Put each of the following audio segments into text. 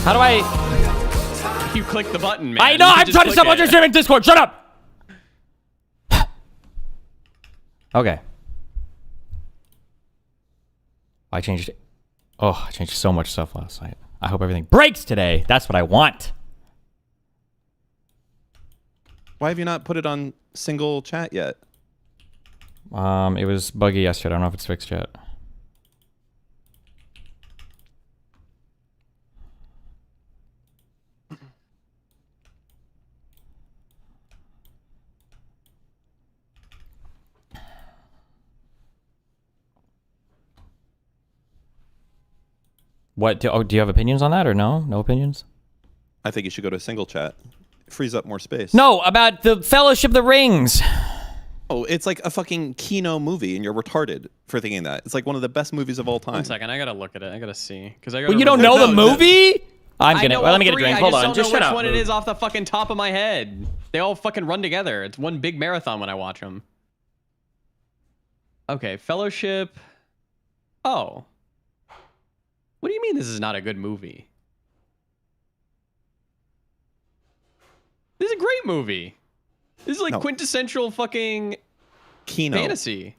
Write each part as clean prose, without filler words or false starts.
How do I... You click the button, man. I know, I'm trying to stop on your streaming Discord. Shut up! Okay. I changed it. Oh, I changed so much stuff last night. I hope everything breaks today. That's what I want. Why have you not put it on single chat yet? It was buggy yesterday. I don't know if it's fixed yet. What? Do you have opinions on that or no? No opinions? I think you should go to single chat. It frees up more space. No, about the Fellowship of the Rings. Oh, it's like a fucking Kino movie, and you're retarded for thinking that. It's like one of the best movies of all time. 1 second, I gotta look at it. I gotta see. Well, you don't know the movie? I'm gonna. Well, let me get a drink. Hold on. Just shut up. I don't know which one it is off the fucking top of my head. They all fucking run together. It's one big marathon when I watch them. Okay, Fellowship. Oh. What do you mean this is not a good movie? This is a great movie. This is like quintessential fucking Kino fantasy.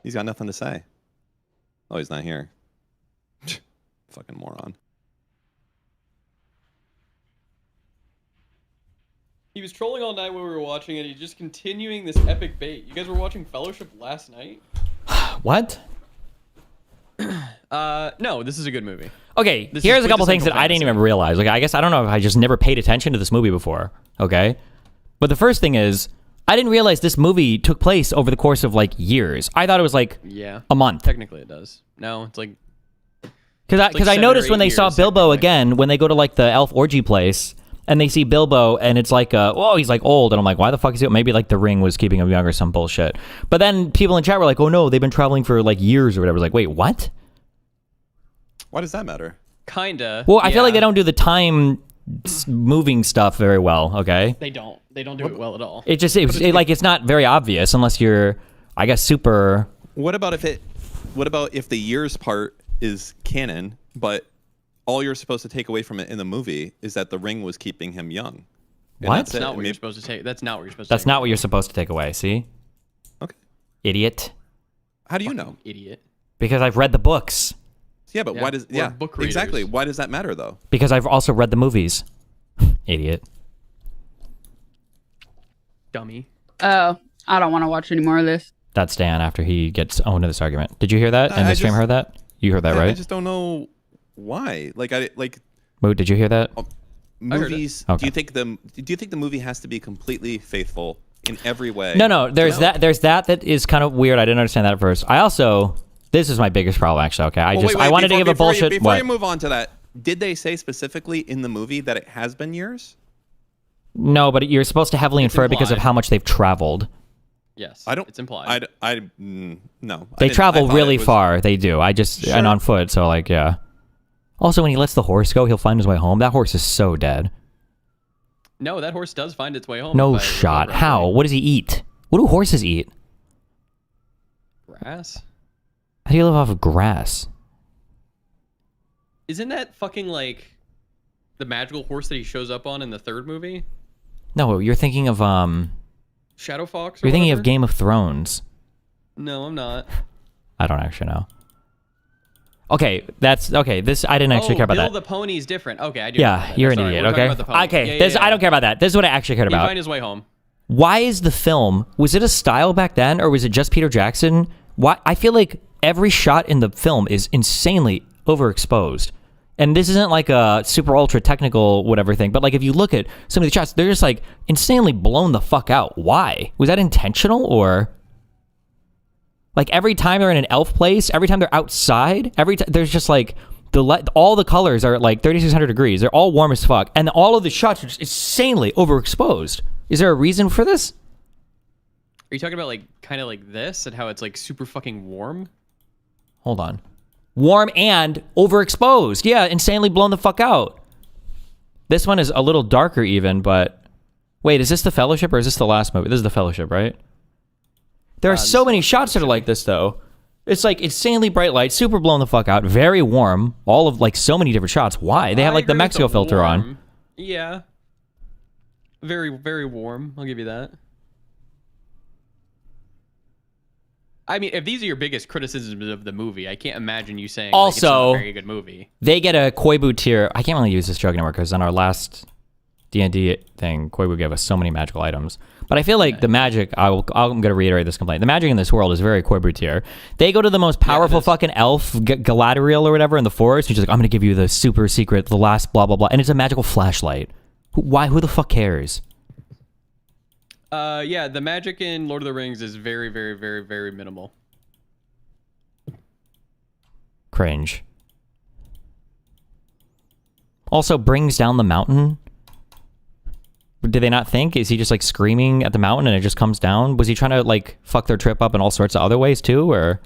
He's got nothing to say. Oh, he's not here. Fucking moron. He was trolling all night when we were watching it. He's just continuing this epic bait. You guys were watching Fellowship last night? What? No, this is a good movie. Okay, here's a couple things that I didn't even realize. Like, I guess I don't know if I just never paid attention to this movie before. Okay, but the first thing is, I didn't realize this movie took place over the course of like years. I thought it was like a month. Technically, it does. No, it's like because I noticed when they saw Bilbo again when they go to like the elf orgy place and they see Bilbo and it's like oh, he's like old, and I'm like, why the fuck is he? Maybe like the ring was keeping him young or some bullshit. But then people in chat were like, oh no, they've been traveling for like years or whatever. I was like, wait, what? Why does that matter? Kinda. Well, I feel like they don't do the time moving stuff very well. Okay. They don't do it well at all. It just like it's not very obvious unless you're, I guess, super. What about if the years part is canon, but all you're supposed to take away from it in the movie is that the ring was keeping him young? What? That's not what you're supposed to take. That's not what you're supposed to. That's not what you're supposed to take away. See? Okay. Idiot. How do you know? Idiot. Because I've read the books. Yeah, but why does book readers. exactly? Why does that matter though? Because I've also read the movies. Idiot. Dummy. Oh, I don't want to watch any more of this. That's Dan after he gets owned in this argument. Did you hear that? And the stream heard that? You heard that, right? I just don't know why. Mood, did you hear that? Movies. Okay. Do you think the movie has to be completely faithful in every way? No. There's that is kind of weird. I didn't understand that at first. I also, this is my biggest problem actually. Okay, I wanted to give a bullshit. Before you move on to that, did they say specifically in the movie that it has been years? No, but you're supposed to heavily infer because of how much they've traveled. Yes, I don't. It's implied. No. They travel really far. They do. And on foot. So like, yeah. Also, when he lets the horse go, he'll find his way home. That horse is so dead. No, that horse does find its way home. No shot. How? What does he eat? What do horses eat? Grass. How do you live off of grass? Isn't that fucking like the magical horse that he shows up on in the third movie? No, you're thinking of Shadow Fox. You're thinking of Game of Thrones. No, I'm not. I don't actually know. Okay, that's okay. This I didn't actually care about Bill that. the pony's different. Okay, I do. Yeah, you're an idiot. Okay. Okay. I don't care about that. This is what I actually cared about. He find his way home. Why is the film? Was it a style back then, or was it just Peter Jackson? Why? I feel like every shot in the film is insanely overexposed. And this isn't like a super ultra technical whatever thing, but like if you look at some of the shots, they're just like insanely blown the fuck out. Why? Was that intentional or? Like every time they're in an elf place, every time they're outside, there's just like all the colors are at like 3600 degrees. They're all warm as fuck, and all of the shots are just insanely overexposed. Is there a reason for this? Are you talking about like kind of like this and how it's like super fucking warm? Hold on. Warm and overexposed. Yeah, insanely blown the fuck out. This one is a little darker even, but wait, is this the Fellowship or is this the last movie? This is the Fellowship, right? There are so many shots that are like this though. It's like insanely bright light, super blown the fuck out, very warm. All of like so many different shots. Why? They have like the Mexico filter on. Yeah. Very, very warm. I'll give you that. I mean, if these are your biggest criticisms of the movie, I can't imagine you saying like, it's not a very good movie. They get a Koibu tier. I can't really use this joke anymore because on our last D&D thing, Koibu gave us so many magical items. But I feel like the magic, I'm going to reiterate this complaint. The magic in this world is very Koibu tier. They go to the most powerful fucking elf, Galadriel or whatever, in the forest. She's like, I'm going to give you the super secret, the last blah, blah, blah. And it's a magical flashlight. Why? Who the fuck cares? Yeah, the magic in Lord of the Rings is very, very, very, very minimal. Cringe. Also brings down the mountain. Did they not think? Is he just like screaming at the mountain and it just comes down? Was he trying to like fuck their trip up in all sorts of other ways too, or?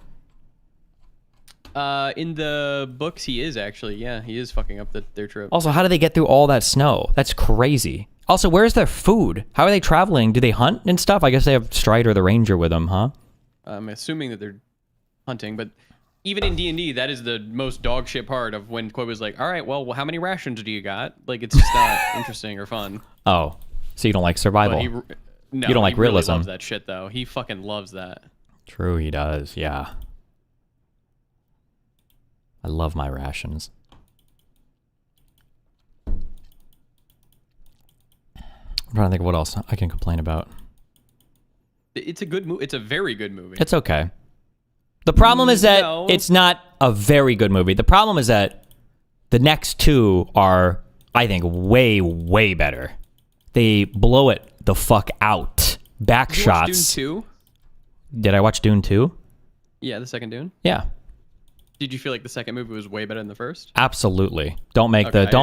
In the books, he is actually. Yeah, he is fucking up their trip. Also, how do they get through all that snow? That's crazy. Also, where's their food? How are they traveling? Do they hunt and stuff? I guess they have Strider the Ranger with them, huh? I'm assuming that they're hunting, but even in D&D, that is the most dog shit part of when Koi was like, all right, well, how many rations do you got? Like, it's just not interesting or fun. Oh, so you don't like survival? No, you don't like realism. Really loves that shit, though. He fucking loves that. True, he does, yeah. I love my rations. I'm trying to think of what else I can complain about. It's a good movie. It's a very good movie. It's okay. The problem is that it's not a very good movie. The problem is that the next two are, I think, way, way better. They blow it the fuck out. Back Did you shots. watch Dune 2? Did I watch Dune 2? Yeah, the second Dune. Yeah. Did you feel like the second movie was way better than the first? Absolutely. Don't make the 5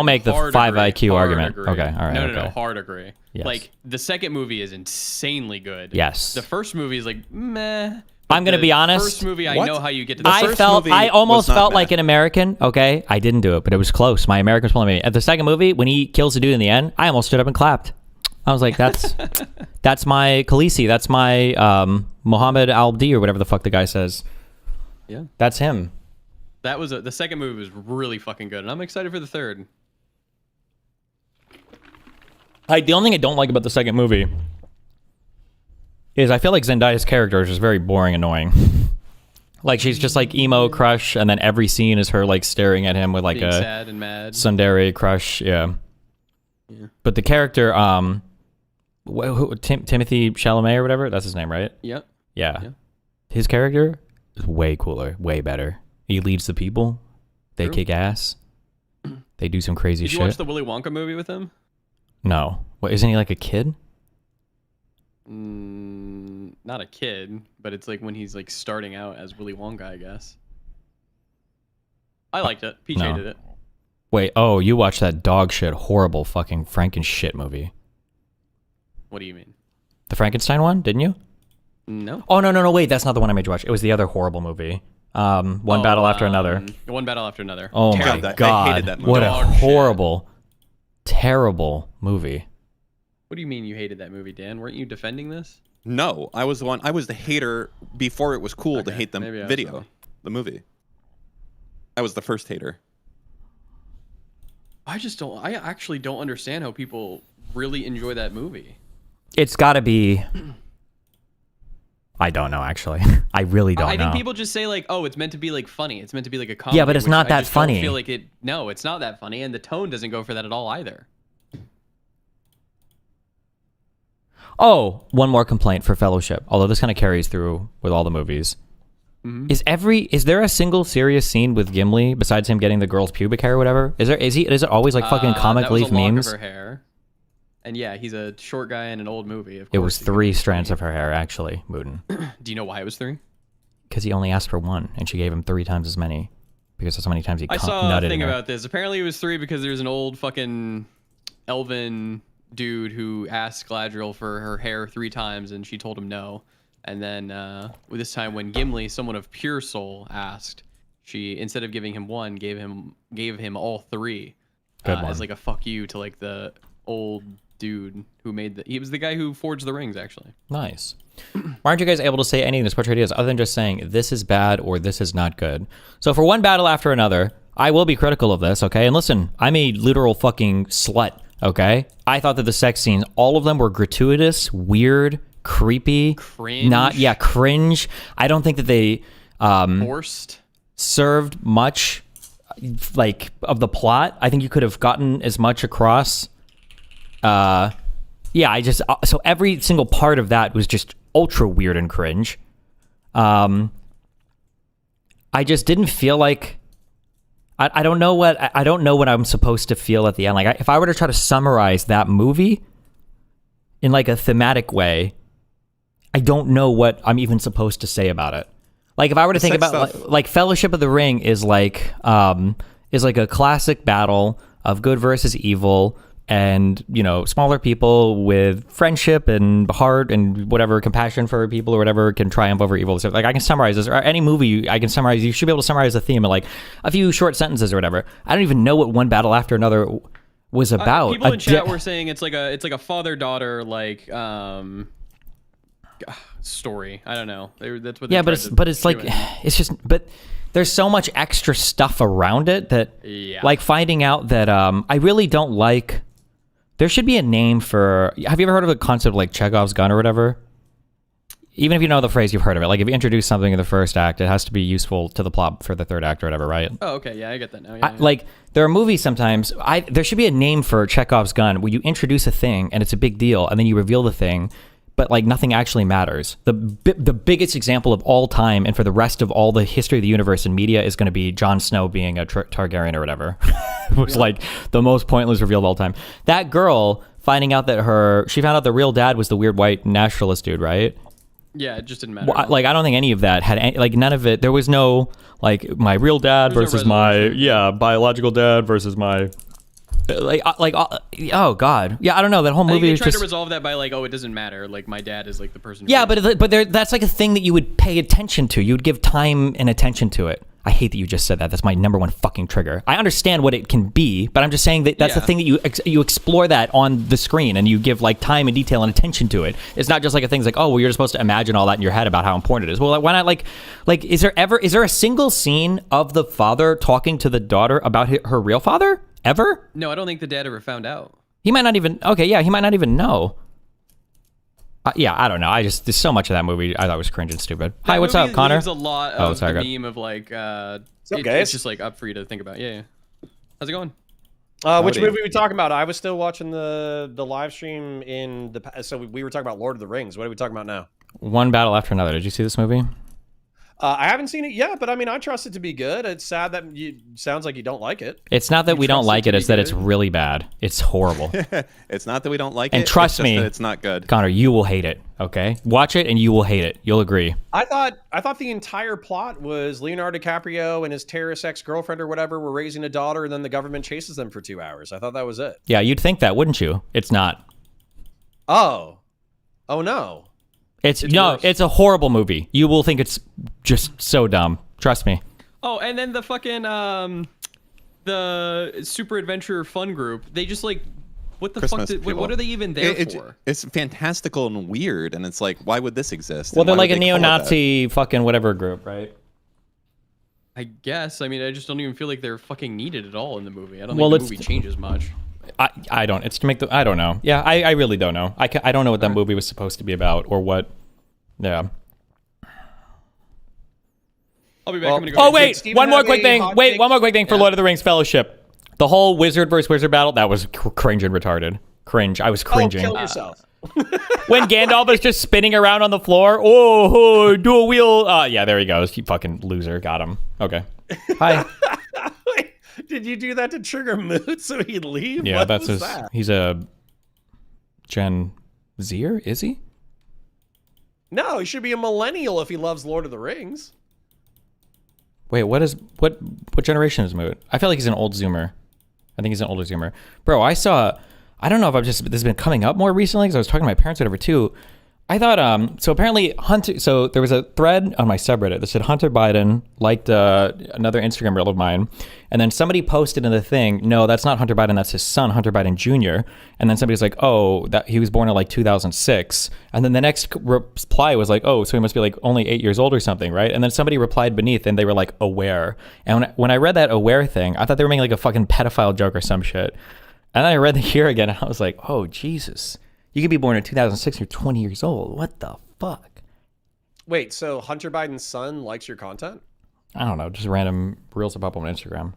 IQ argument. Agree. Okay, all right. No, hard agree. Yes. Like the second movie is insanely good. Yes. The first movie is like meh. I'm gonna be honest. First movie, I What? know how you get to the first I almost was not felt bad. like an American. Okay, I didn't do it, but it was close. My American was pulling me. At the second movie, when he kills the dude in the end, I almost stood up and clapped. I was like, "That's my Khaleesi. That's my Muhammad Al-D or whatever the fuck the guy says. Yeah, that's him." That was the second movie was really fucking good, and I'm excited for the third. The only thing I don't like about the second movie is I feel like Zendaya's character is just very boring, annoying. Like she's just like emo crush, and then every scene is her like staring at him with like Being a sad and mad. tsundere crush. Yeah. But the character, Timothy Chalamet or whatever, that's his name, right? Yep. Yeah. His character is way cooler, way better. He leads the people. They kick ass. They do some crazy Did shit. you watch the Willy Wonka movie with him? No. What, isn't he like a kid? Not a kid, but it's like when he's like starting out as Willy Wonka, I guess. I liked it. Peach hated it. Wait, oh, you watched that dog shit, horrible fucking Franken shit movie. What do you mean? The Frankenstein one, didn't you? No. Oh, no, wait, that's not the one I made you watch. It was the other horrible movie. One Battle After Another. One Battle After Another. Oh Terrible. my I god. hated that movie. What a Dog shit. horrible, terrible movie. What do you mean you hated that movie, Dan? Weren't you defending this? No, I was the hater before it was cool to Okay, hate the maybe I was video, wrong. the movie. I was the first hater. I actually don't understand how people really enjoy that movie. It's got to be. I don't know, actually. I really don't know. I think people just say like, "Oh, it's meant to be like funny. It's meant to be like a comedy." Yeah, but it's which not I that just don't funny. feel like it. No, it's not that funny, and the tone doesn't go for that at all either. Oh, one more complaint for Fellowship. Although this kind of carries through with all the movies. Is there a single serious scene with Gimli besides him getting the girl's pubic hair or whatever? Is it always like fucking comic that was relief a lock memes? of her hair. And yeah, he's a short guy in an old movie. Of It course was he 3 could be strands funny. of her hair, actually, Mooden. Do you know why it was 3? Because he only asked for 1, and she gave him 3 times as many. Because that's how many times he I saw a nutted thing in her. about this. Apparently it was 3 because there's an old fucking elven dude who asked Galadriel for her hair 3 times, and she told him no. And then this time when Gimli, someone of pure soul, asked, she, instead of giving him 1, gave him all 3. Good one. as like a fuck you to like the old dude who made he was the guy who forged the rings actually. Nice. Why aren't you guys able to say any of this portrait ideas other than just saying this is bad or this is not good? So for one battle after another, I will be critical of this, okay? And listen, I'm a literal fucking slut, okay? I thought that the sex scenes, all of them were gratuitous, weird, creepy, Cringe. Cringe. I don't think that they Forced. served much like of the plot. I think you could have gotten as much across. So every single part of that was just ultra weird and cringe. I just didn't feel like I don't know what I'm supposed to feel at the end. Like if I were to try to summarize that movie in like a thematic way, I don't know what I'm even supposed to say about it. Like if I were to think about like Fellowship of the Ring is like a classic battle of good versus evil, and smaller people with friendship and heart and whatever, compassion for people or whatever, can triumph over evil. So like I can summarize this, or any movie I can summarize. You should be able to summarize the theme in like a few short sentences or whatever. I don't even know what one battle after another was about. People in chat were saying it's like a father-daughter like story. I don't know. That's what. But there's so much extra stuff around it that, like finding out that I really don't like. There should be a name for. Have you ever heard of the concept like Chekhov's gun or whatever? Even if you know the phrase, you've heard of it. Like if you introduce something in the first act, it has to be useful to the plot for the third act or whatever, right? Oh, okay. Yeah, I get that now. Yeah. Like there are movies sometimes. There should be a name for Chekhov's gun where you introduce a thing and it's a big deal, and then you reveal the thing, but like nothing actually matters. The biggest example of all time and for the rest of all the history of the universe and media is going to be Jon Snow being a Targaryen or whatever. It was like the most pointless reveal of all time. That girl finding out that she found out the real dad was the weird white nationalist dude, right? Yeah, it just didn't matter. Well, like I don't think any of that had any, like none of it. There was no like my real dad versus my biological dad versus my. Oh god, yeah, I don't know. That whole movie they was tried just to resolve that by like, oh, it doesn't matter. Like my dad is like the person. Yeah, but that's like a thing that you would pay attention to. You would give time and attention to it. I hate that you just said that. That's my number one fucking trigger. I understand what it can be, but I'm just saying that that's the thing that you explore that on the screen and you give like time and detail and attention to it. It's not just like a thing's like, oh, well, you're supposed to imagine all that in your head about how important it is. Well, like, why not like is there a single scene of the father talking to the daughter about her real father ever? No, I don't think the dad ever found out. He might not even. Okay, yeah, he might not even know. Yeah, I don't know. There's so much of that movie I thought was cringe and stupid. Hi, what's up, Connor? There's a lot of the meme of like, it's just like up for you to think about. Yeah. How's it going? Which movie are we talking about? I was still watching the live stream so we were talking about Lord of the Rings. What are we talking about now? One battle after another. Did you see this movie? I haven't seen it yet, but I mean, I trust it to be good. It's sad that sounds like you don't like it. It's not that we don't like it; it's that it's really bad. It's horrible. It's not that we don't like it. And trust me, it's not good. Connor, you will hate it. Okay, watch it and you will hate it. You'll agree. I thought the entire plot was Leonardo DiCaprio and his terrorist ex-girlfriend or whatever were raising a daughter, and then the government chases them for 2 hours. I thought that was it. Yeah, you'd think that, wouldn't you? It's not. Oh no. It's a horrible movie. You will think it's just so dumb. Trust me. Oh, and then the fucking the Super Adventure Fun Group. They just like, what the Christmas fuck? What are they even there for? It's fantastical and weird, and it's like, why would this exist? Well, they're like a neo-Nazi fucking whatever group, right? I guess. I mean, I just don't even feel like they're fucking needed at all in the movie. I don't think the movie changes much. I don't. It's to make I don't know. Yeah, I really don't know. I don't know what that movie was supposed to be about or what. Yeah. I'll be back. Well, I'm gonna go wait, one more quick thing. One more quick thing for Lord of the Rings Fellowship. The whole wizard versus wizard battle, that was cringe and retarded. Cringe. I was cringing. Kill yourself. When Gandalf is just spinning around on the floor. Oh, dual wheel. Yeah, there he goes. You fucking loser. Got him. Okay. Hi. Wait, did you do that to trigger mood so he'd leave? Yeah, what was that? He's a Gen Zer, is he? No, he should be a millennial if he loves Lord of the Rings. Wait, what generation is Moot? I feel like he's an old Zoomer. I think he's an older Zoomer. Bro, I don't know if this has been coming up more recently because I was talking to my parents or whatever too. I thought so apparently Hunter, so there was a thread on my subreddit that said Hunter Biden liked another Instagram reel of mine, and then somebody posted in the thing, no, that's not Hunter Biden, that's his son, Hunter Biden Jr. And then somebody's like, oh, that he was born in like 2006. And then the next reply was like, oh, so he must be like only 8 years old or something, right? And then somebody replied beneath and they were like, aware. And when I read that aware thing, I thought they were making like a fucking pedophile joke or some shit. And then I read the year again and I was like, oh, Jesus. You could be born in 2006, you're 20 years old. What the fuck? Wait, so Hunter Biden's son likes your content? I don't know, just random reels that pop up on Instagram.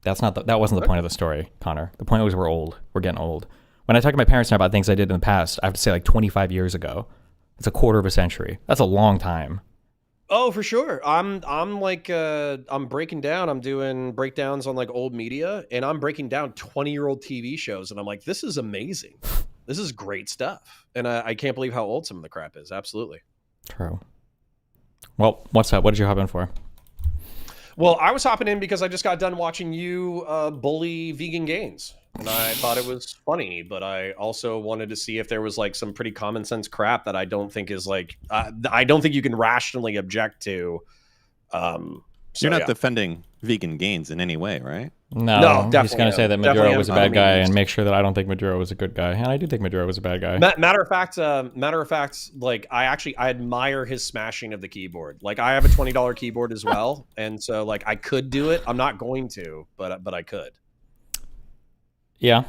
That wasn't the point of the story, Connor. The point was we're old. We're getting old. When I talk to my parents now about things I did in the past, I have to say like 25 years ago. It's a quarter of a century. That's a long time. Oh, for sure. I'm like I'm breaking down. I'm doing breakdowns on like old media, and I'm breaking down 20-year-old TV shows, and I'm like, this is amazing. This is great stuff. And I can't believe how old some of the crap is. Absolutely. True. Well, what's up? What did you hop in for? Well, I was hopping in because I just got done watching you bully vegan gains. And I thought it was funny, but I also wanted to see if there was like some pretty common sense crap that I don't think is like, I don't think you can rationally object to. You're not defending vegan gains in any way, right? No, definitely he's going to say that Maduro definitely was a bad guy and make sure that I don't think Maduro was a good guy. And I do think Maduro was a bad guy. Matter of fact, like I admire his smashing of the keyboard. Like I have a $20 keyboard as well, and so like I could do it. I'm not going to, but I could. Yeah.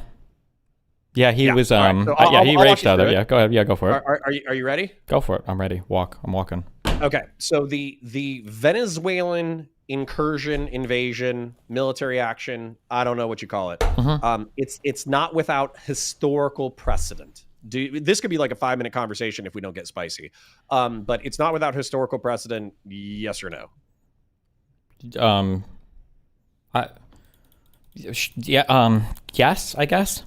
Yeah, he was. Right, so he raged out of it. Yeah, go ahead. Yeah, go for it. Are you ready? Go for it. I'm ready. I'm walking. Okay, so the Venezuelan invasion, military action, I don't know what you call it. It's not without historical precedent. This could be like a 5-minute conversation if we don't get spicy. But it's not without historical precedent, yes or no? Yes, I guess.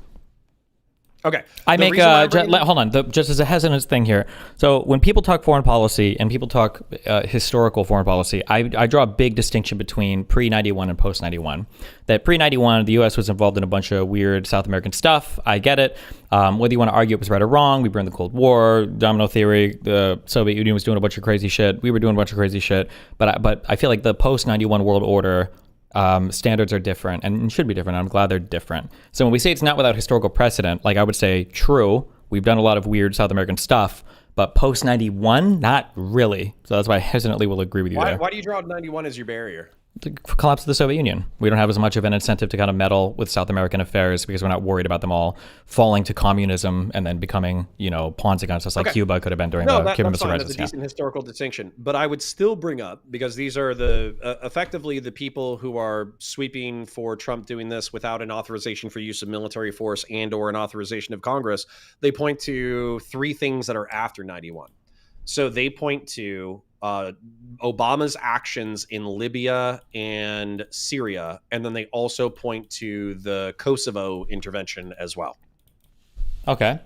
Okay. I make hold on, just as a hesitant thing here. So when people talk foreign policy and people talk historical foreign policy, I draw a big distinction between pre-91 and post-91. That pre-91, the U.S. was involved in a bunch of weird South American stuff. I get it. Whether you want to argue it was right or wrong, we were in the Cold War, domino theory, the Soviet Union was doing a bunch of crazy shit. We were doing a bunch of crazy shit. But I feel like the post-91 world order standards are different and should be different. I'm glad they're different. So when we say it's not without historical precedent, like I would say, true, we've done a lot of weird South American stuff, but post 91, not really. So that's why I hesitantly will agree with you there. Why do you draw 91 as your barrier? The collapse of the Soviet Union. We don't have as much of an incentive to kind of meddle with South American affairs because we're not worried about them all falling to communism and then becoming, pawns against us like Cuba could have been during the Cuban Missile Crisis. That's a decent historical distinction. But I would still bring up, because these are effectively the people who are sweeping for Trump doing this without an authorization for use of military force and or an authorization of Congress. They point to 3 things that are after 91. So they point to Obama's actions in Libya and Syria, and then they also point to the Kosovo intervention as well. Okay.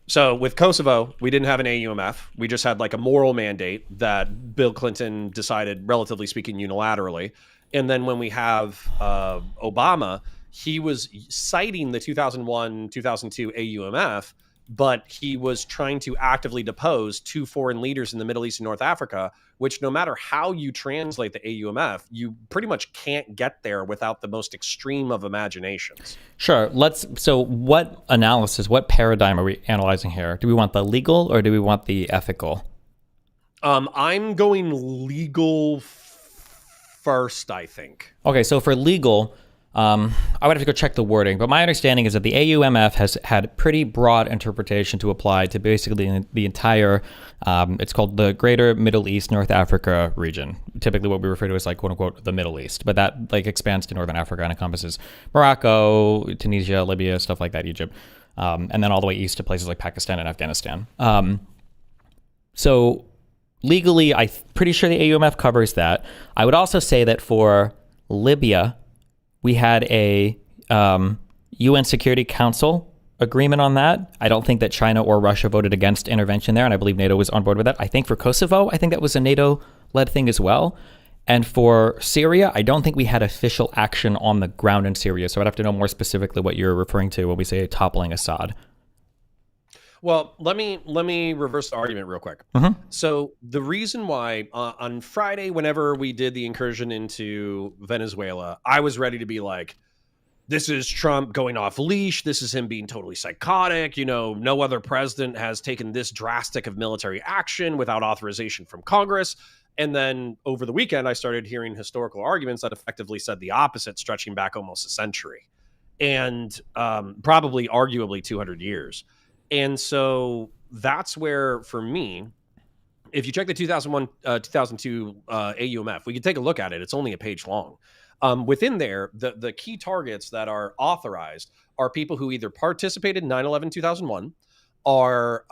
So with Kosovo, we didn't have an AUMF. We just had like a moral mandate that Bill Clinton decided, relatively speaking, unilaterally. And then when we have Obama, he was citing the 2001, 2002 AUMF, but he was trying to actively depose 2 foreign leaders in the Middle East and North Africa, which no matter how you translate the AUMF, you pretty much can't get there without the most extreme of imaginations. Sure. So what analysis, what paradigm are we analyzing here? Do we want the legal or do we want the ethical? I'm going legal first, I think. Okay, so for legal, I would have to go check the wording, but my understanding is that the AUMF has had pretty broad interpretation to apply to basically the entire, it's called the Greater Middle East North Africa region, typically what we refer to as like quote unquote the Middle East, but that like expands to Northern Africa and encompasses Morocco, Tunisia, Libya, stuff like that, Egypt, and then all the way east to places like Pakistan and Afghanistan. So legally, I'm pretty sure the AUMF covers that. I would also say that for Libya, we had a UN Security Council agreement on that. I don't think that China or Russia voted against intervention there, and I believe NATO was on board with that. I think for Kosovo, I think that was a NATO-led thing as well. And for Syria, I don't think we had official action on the ground in Syria, so I'd have to know more specifically what you're referring to when we say toppling Assad. Well, let me reverse the argument real quick. Mhm. So the reason why on Friday, whenever we did the incursion into Venezuela, I was ready to be like, this is Trump going off leash. This is him being totally psychotic. You know, no other president has taken this drastic of military action without authorization from Congress. And then over the weekend, I started hearing historical arguments that effectively said the opposite, stretching back almost a century and probably arguably 200 years. And so that's where, for me, if you check the 2001, 2002 AUMF, we can take a look at it. It's only a page long. Within there, the key targets that are authorized are people who either participated in 9/11 2001, are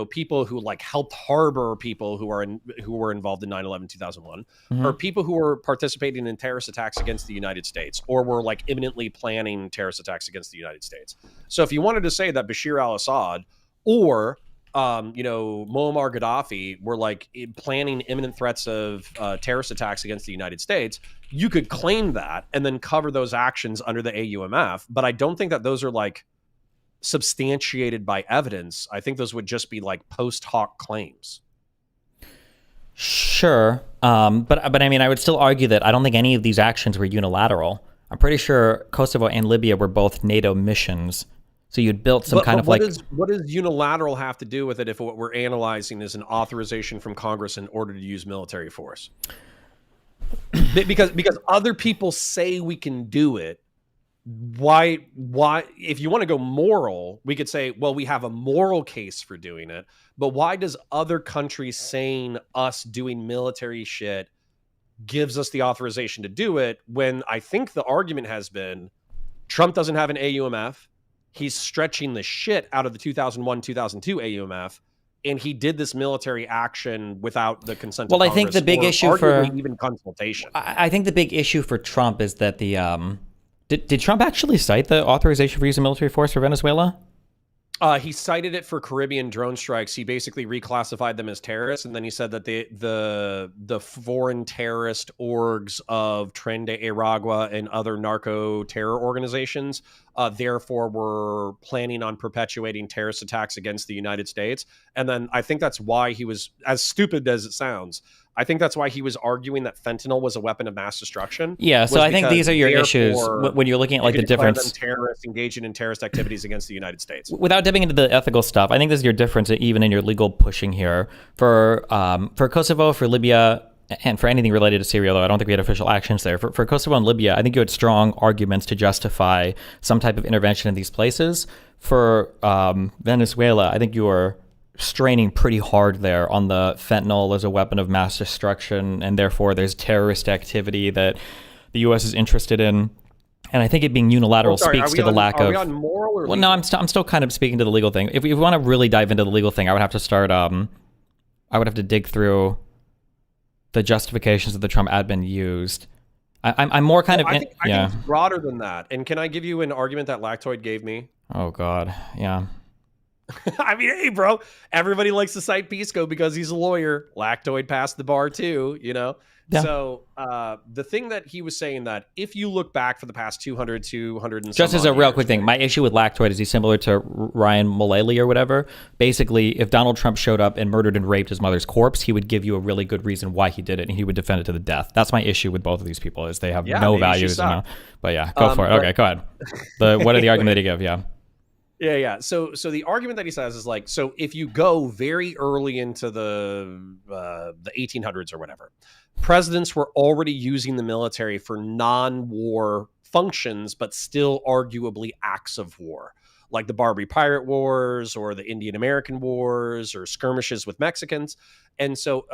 people who like helped harbor people who were involved in 9/11 2001, or people who were participating in terrorist attacks against the United States, or were like imminently planning terrorist attacks against the United States. So if you wanted to say that Bashir al-Assad or Muammar Gaddafi were like planning imminent threats of terrorist attacks against the United States, you could claim that and then cover those actions under the AUMF. But I don't think that those are like substantiated by evidence. I think those would just be like post hoc claims. Sure. But I mean, I would still argue that I don't think any of these actions were unilateral. I'm pretty sure Kosovo and Libya were both NATO missions. So you'd built some kind of what like... what does unilateral have to do with it if what we're analyzing is an authorization from Congress in order to use military force? because other people say we can do it. Why if you want to go moral, we could say, well, we have a moral case for doing it, but why does other countries saying us doing military shit gives us the authorization to do it, when I think the argument has been Trump doesn't have an AUMF, he's stretching the shit out of the 2001-2002 AUMF, and he did this military action without the consent of Congress. I think the big issue for even consultation. I think the big issue for Trump is that the did Trump actually cite the authorization for using military force for Venezuela? He cited it for Caribbean drone strikes. He basically reclassified them as terrorists, and then he said that the foreign terrorist orgs of Tren de Aragua and other narco terror organizations, therefore, were planning on perpetuating terrorist attacks against the United States. And then I think that's why he was, as stupid as it sounds, I think that's why he was arguing that fentanyl was a weapon of mass destruction. Yeah, so I think these are your issues when you're looking at like the difference. Terrorists engaging in terrorist activities against the United States. Without dipping into the ethical stuff, I think this is your difference even in your legal pushing here. For Kosovo, for Libya, and for anything related to Syria, though I don't think we had official actions there. For Kosovo and Libya, I think you had strong arguments to justify some type of intervention in these places. For Venezuela, I think you were straining pretty hard there on the fentanyl as a weapon of mass destruction, and therefore there's terrorist activity that the U.S. is interested in. And I think it being unilateral speaks to the lack of... Are we on moral or legal? Well, no, I'm still kind of speaking to the legal thing. If we want to really dive into the legal thing, I would have to start... I would have to dig through the justifications that the Trump admin used. I'm more kind of... I think it's broader than that. And can I give you an argument that Lactoid gave me? Oh, God. Yeah. I mean, hey, bro, everybody likes to cite Pisco because he's a lawyer. Lactoid passed the bar too, you know? Yeah. So the thing that he was saying that if you look back for the past 200 and just as a real quick thing, my issue with Lactoid is he's similar to Ryan Mullally or whatever. Basically, if Donald Trump showed up and murdered and raped his mother's corpse, he would give you a really good reason why he did it, and he would defend it to the death. That's my issue with both of these people, is they have no values. But yeah, go for it. Okay, go ahead. What are the argument that he give? Yeah. Yeah. So the argument that he says is like, so if you go very early into the 1800s or whatever, presidents were already using the military for non-war functions, but still arguably acts of war, like the Barbary Pirate Wars or the Indian American Wars or skirmishes with Mexicans. And so,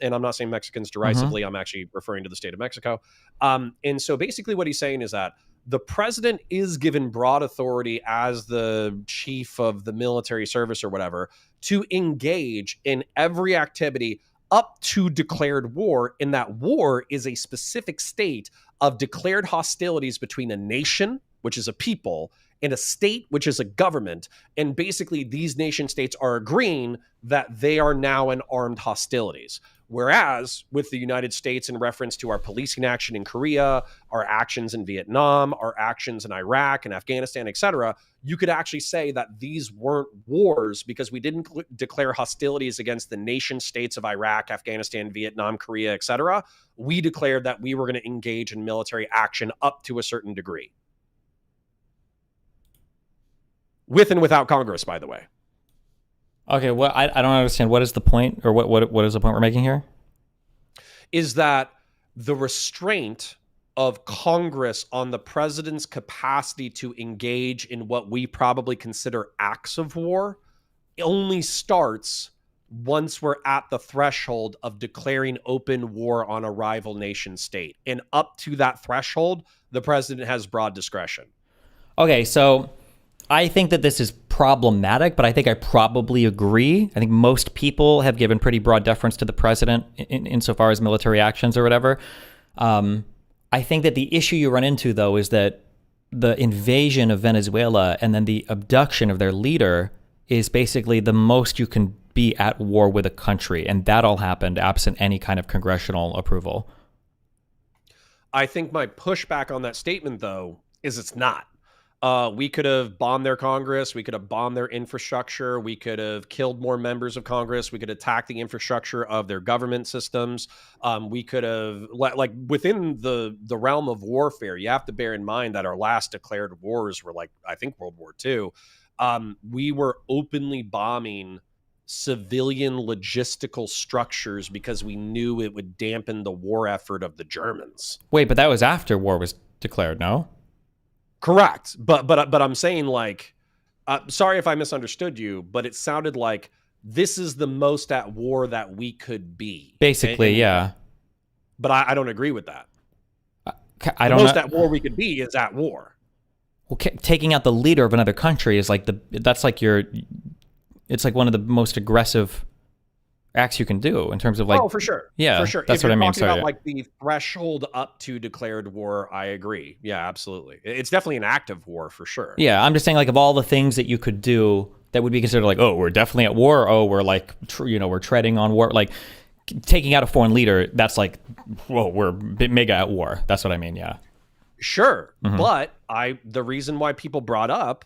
and I'm not saying Mexicans derisively, I'm actually referring to the state of Mexico. And so basically what he's saying is that the president is given broad authority as the chief of the military service or whatever to engage in every activity up to declared war. And that war is a specific state of declared hostilities between a nation, which is a people, and a state, which is a government. And basically these nation states are agreeing that they are now in armed hostilities. Whereas with the United States, in reference to our policing action in Korea, our actions in Vietnam, our actions in Iraq and Afghanistan, etc., you could actually say that these weren't wars because we didn't declare hostilities against the nation states of Iraq, Afghanistan, Vietnam, Korea, etc. We declared that we were going to engage in military action up to a certain degree. With and without Congress, by the way. Okay, well, I don't understand. What is the point, or what is the point we're making here? Is that the restraint of Congress on the president's capacity to engage in what we probably consider acts of war only starts once we're at the threshold of declaring open war on a rival nation state. And up to that threshold, the president has broad discretion. Okay, so I think that this is problematic, but I think I probably agree. I think most people have given pretty broad deference to the president insofar as military actions or whatever. I think that the issue you run into, though, is that the invasion of Venezuela and then the abduction of their leader is basically the most you can be at war with a country. And that all happened absent any kind of congressional approval. I think my pushback on that statement, though, is it's not. We could have bombed their Congress. We could have bombed their infrastructure. We could have killed more members of Congress. We could attack the infrastructure of their government systems. We could have, like, within the realm of warfare, you have to bear in mind that our last declared wars were, like, I think World War II. We were openly bombing civilian logistical structures because we knew it would dampen the war effort of the Germans. Wait, but that was after war was declared, no? Correct. But I'm saying, like, sorry if I misunderstood you, but it sounded like this is the most at war that we could be. Basically, yeah. But I don't agree with that. I don't the most know. At war we could be is at war. Well, taking out the leader of another country is like it's like one of the most aggressive acts you can do in terms of, like, for sure. Yeah, for sure. That's what I mean. Sorry. About, like, the threshold up to declared war, I agree. Yeah, absolutely. It's definitely an act of war for sure. Yeah, I'm just saying, like, of all the things that you could do that would be considered like, oh, we're definitely at war. Oh, we're like, we're treading on war. Like, taking out a foreign leader, that's like, whoa, we're mega at war. That's what I mean. Yeah. Sure. Mm-hmm. But the reason why people brought up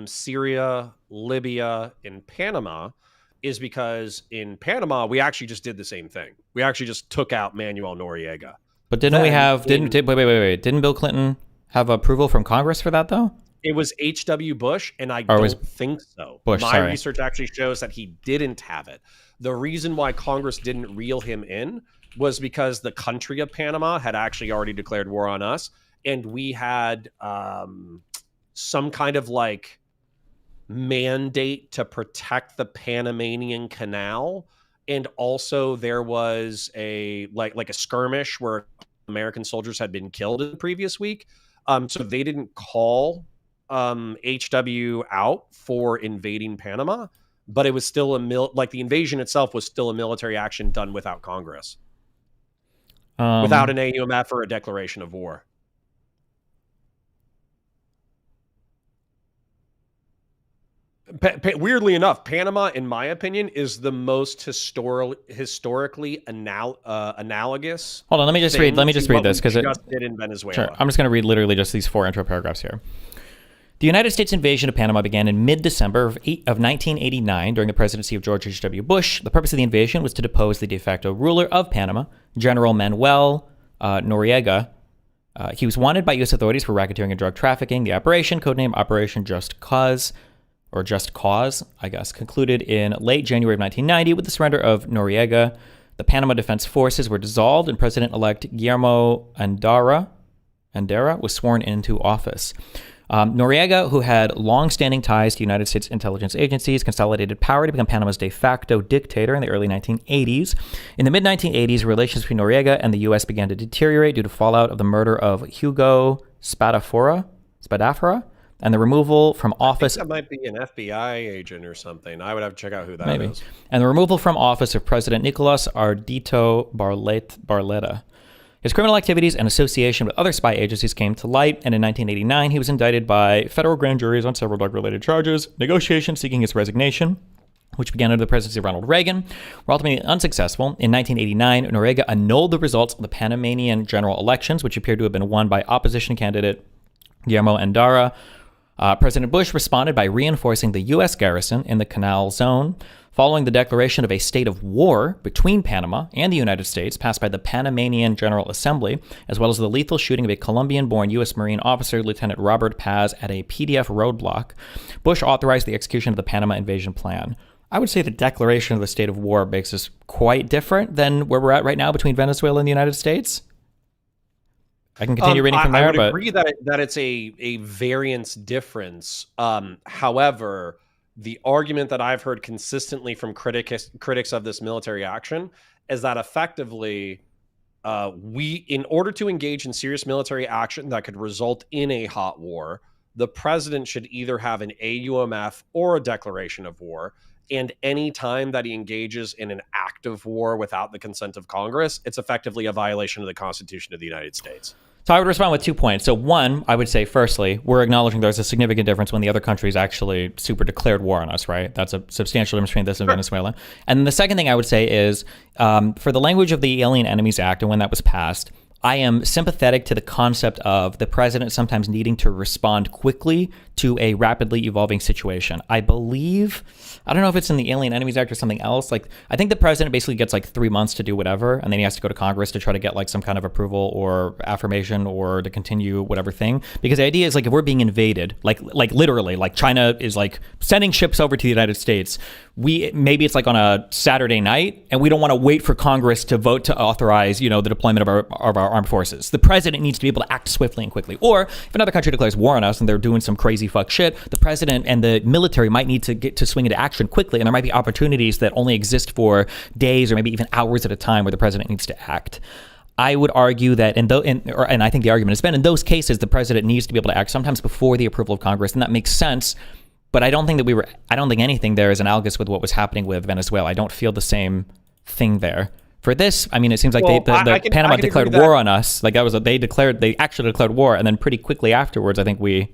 Syria, Libya, and Panama is because in Panama, we actually just did the same thing. We actually just took out Manuel Noriega. But didn't wait. Didn't Bill Clinton have approval from Congress for that, though? It was H.W. Bush, and I don't think so. My research actually shows that he didn't have it. The reason why Congress didn't reel him in was because the country of Panama had actually already declared war on us, and we had some kind of, like, mandate to protect the Panamanian Canal, and also there was a like a skirmish where American soldiers had been killed in the previous week, so they didn't call HW out for invading Panama, but it was still the invasion itself was still a military action done without Congress, without an AUMF or a declaration of war. Weirdly enough, Panama, in my opinion, is the most historically analogous. Hold on, let me just read this because it just did in Venezuela. Sure, I'm just going to read literally just these 4 intro paragraphs here. The United States invasion of Panama began in mid-December of 1989 during the presidency of George H.W. Bush. The purpose of the invasion was to depose the de facto ruler of Panama, General Manuel Noriega. He was wanted by U.S. authorities for racketeering and drug trafficking. The operation, codenamed Operation Just Cause, I guess, concluded in late January of 1990 with the surrender of Noriega. The Panama Defense Forces were dissolved, and President-elect Guillermo Andara was sworn into office. Noriega, who had long-standing ties to United States intelligence agencies, consolidated power to become Panama's de facto dictator in the early 1980s. In the mid-1980s, relations between Noriega and the U.S. began to deteriorate due to fallout of the murder of Hugo Spadafora, and the removal from office. I think that might be an FBI agent or something. I would have to check out who that is. And the removal from office of President Nicolas Ardito Barletta. His criminal activities and association with other spy agencies came to light, and in 1989, he was indicted by federal grand juries on several drug-related charges, negotiations seeking his resignation, which began under the presidency of Ronald Reagan, were ultimately unsuccessful. In 1989, Noriega annulled the results of the Panamanian general elections, which appeared to have been won by opposition candidate Guillermo Endara. President Bush responded by reinforcing the U.S. garrison in the Canal Zone, following the declaration of a state of war between Panama and the United States passed by the Panamanian General Assembly, as well as the lethal shooting of a Colombian-born U.S. Marine officer, Lieutenant Robert Paz, at a PDF roadblock. Bush authorized the execution of the Panama invasion plan. I would say the declaration of the state of war makes us quite different than where we're at right now between Venezuela and the United States. I can continue reading from there, I would but agree that it's a variance difference. However, the argument that I've heard consistently from critics of this military action is that effectively, in order to engage in serious military action that could result in a hot war, the president should either have an AUMF or a declaration of war. And any time that he engages in an act of war without the consent of Congress, it's effectively a violation of the Constitution of the United States. So I would respond with 2 points. So one, I would say, firstly, we're acknowledging there's a significant difference when the other countries actually super declared war on us, right? That's a substantial difference between this and Venezuela. And then the second thing I would say is, for the language of the Alien Enemies Act and when that was passed, I am sympathetic to the concept of the president sometimes needing to respond quickly to a rapidly evolving situation. I believe, I don't know if it's in the Alien Enemies Act or something else. Like, I think the president basically gets like 3 months to do whatever, and then he has to go to Congress to try to get like some kind of approval or affirmation or to continue whatever thing. Because the idea is like if we're being invaded, like literally, like China is like sending ships over to the United States. Maybe it's like on a Saturday night, and we don't want to wait for Congress to vote to authorize, the deployment of our armed forces. The president needs to be able to act swiftly and quickly. Or if another country declares war on us and they're doing some crazy fuck shit, the president and the military might need to get to swing into action quickly, and there might be opportunities that only exist for days or maybe even hours at a time where the president needs to act. I would argue that, and I think the argument has been, in those cases, the president needs to be able to act sometimes before the approval of Congress, and that makes sense. But I don't think anything there is analogous with what was happening with Venezuela. I don't feel the same thing there. For this, I mean, it seems like Panama declared war on us. Like they actually declared war, and then pretty quickly afterwards, I think we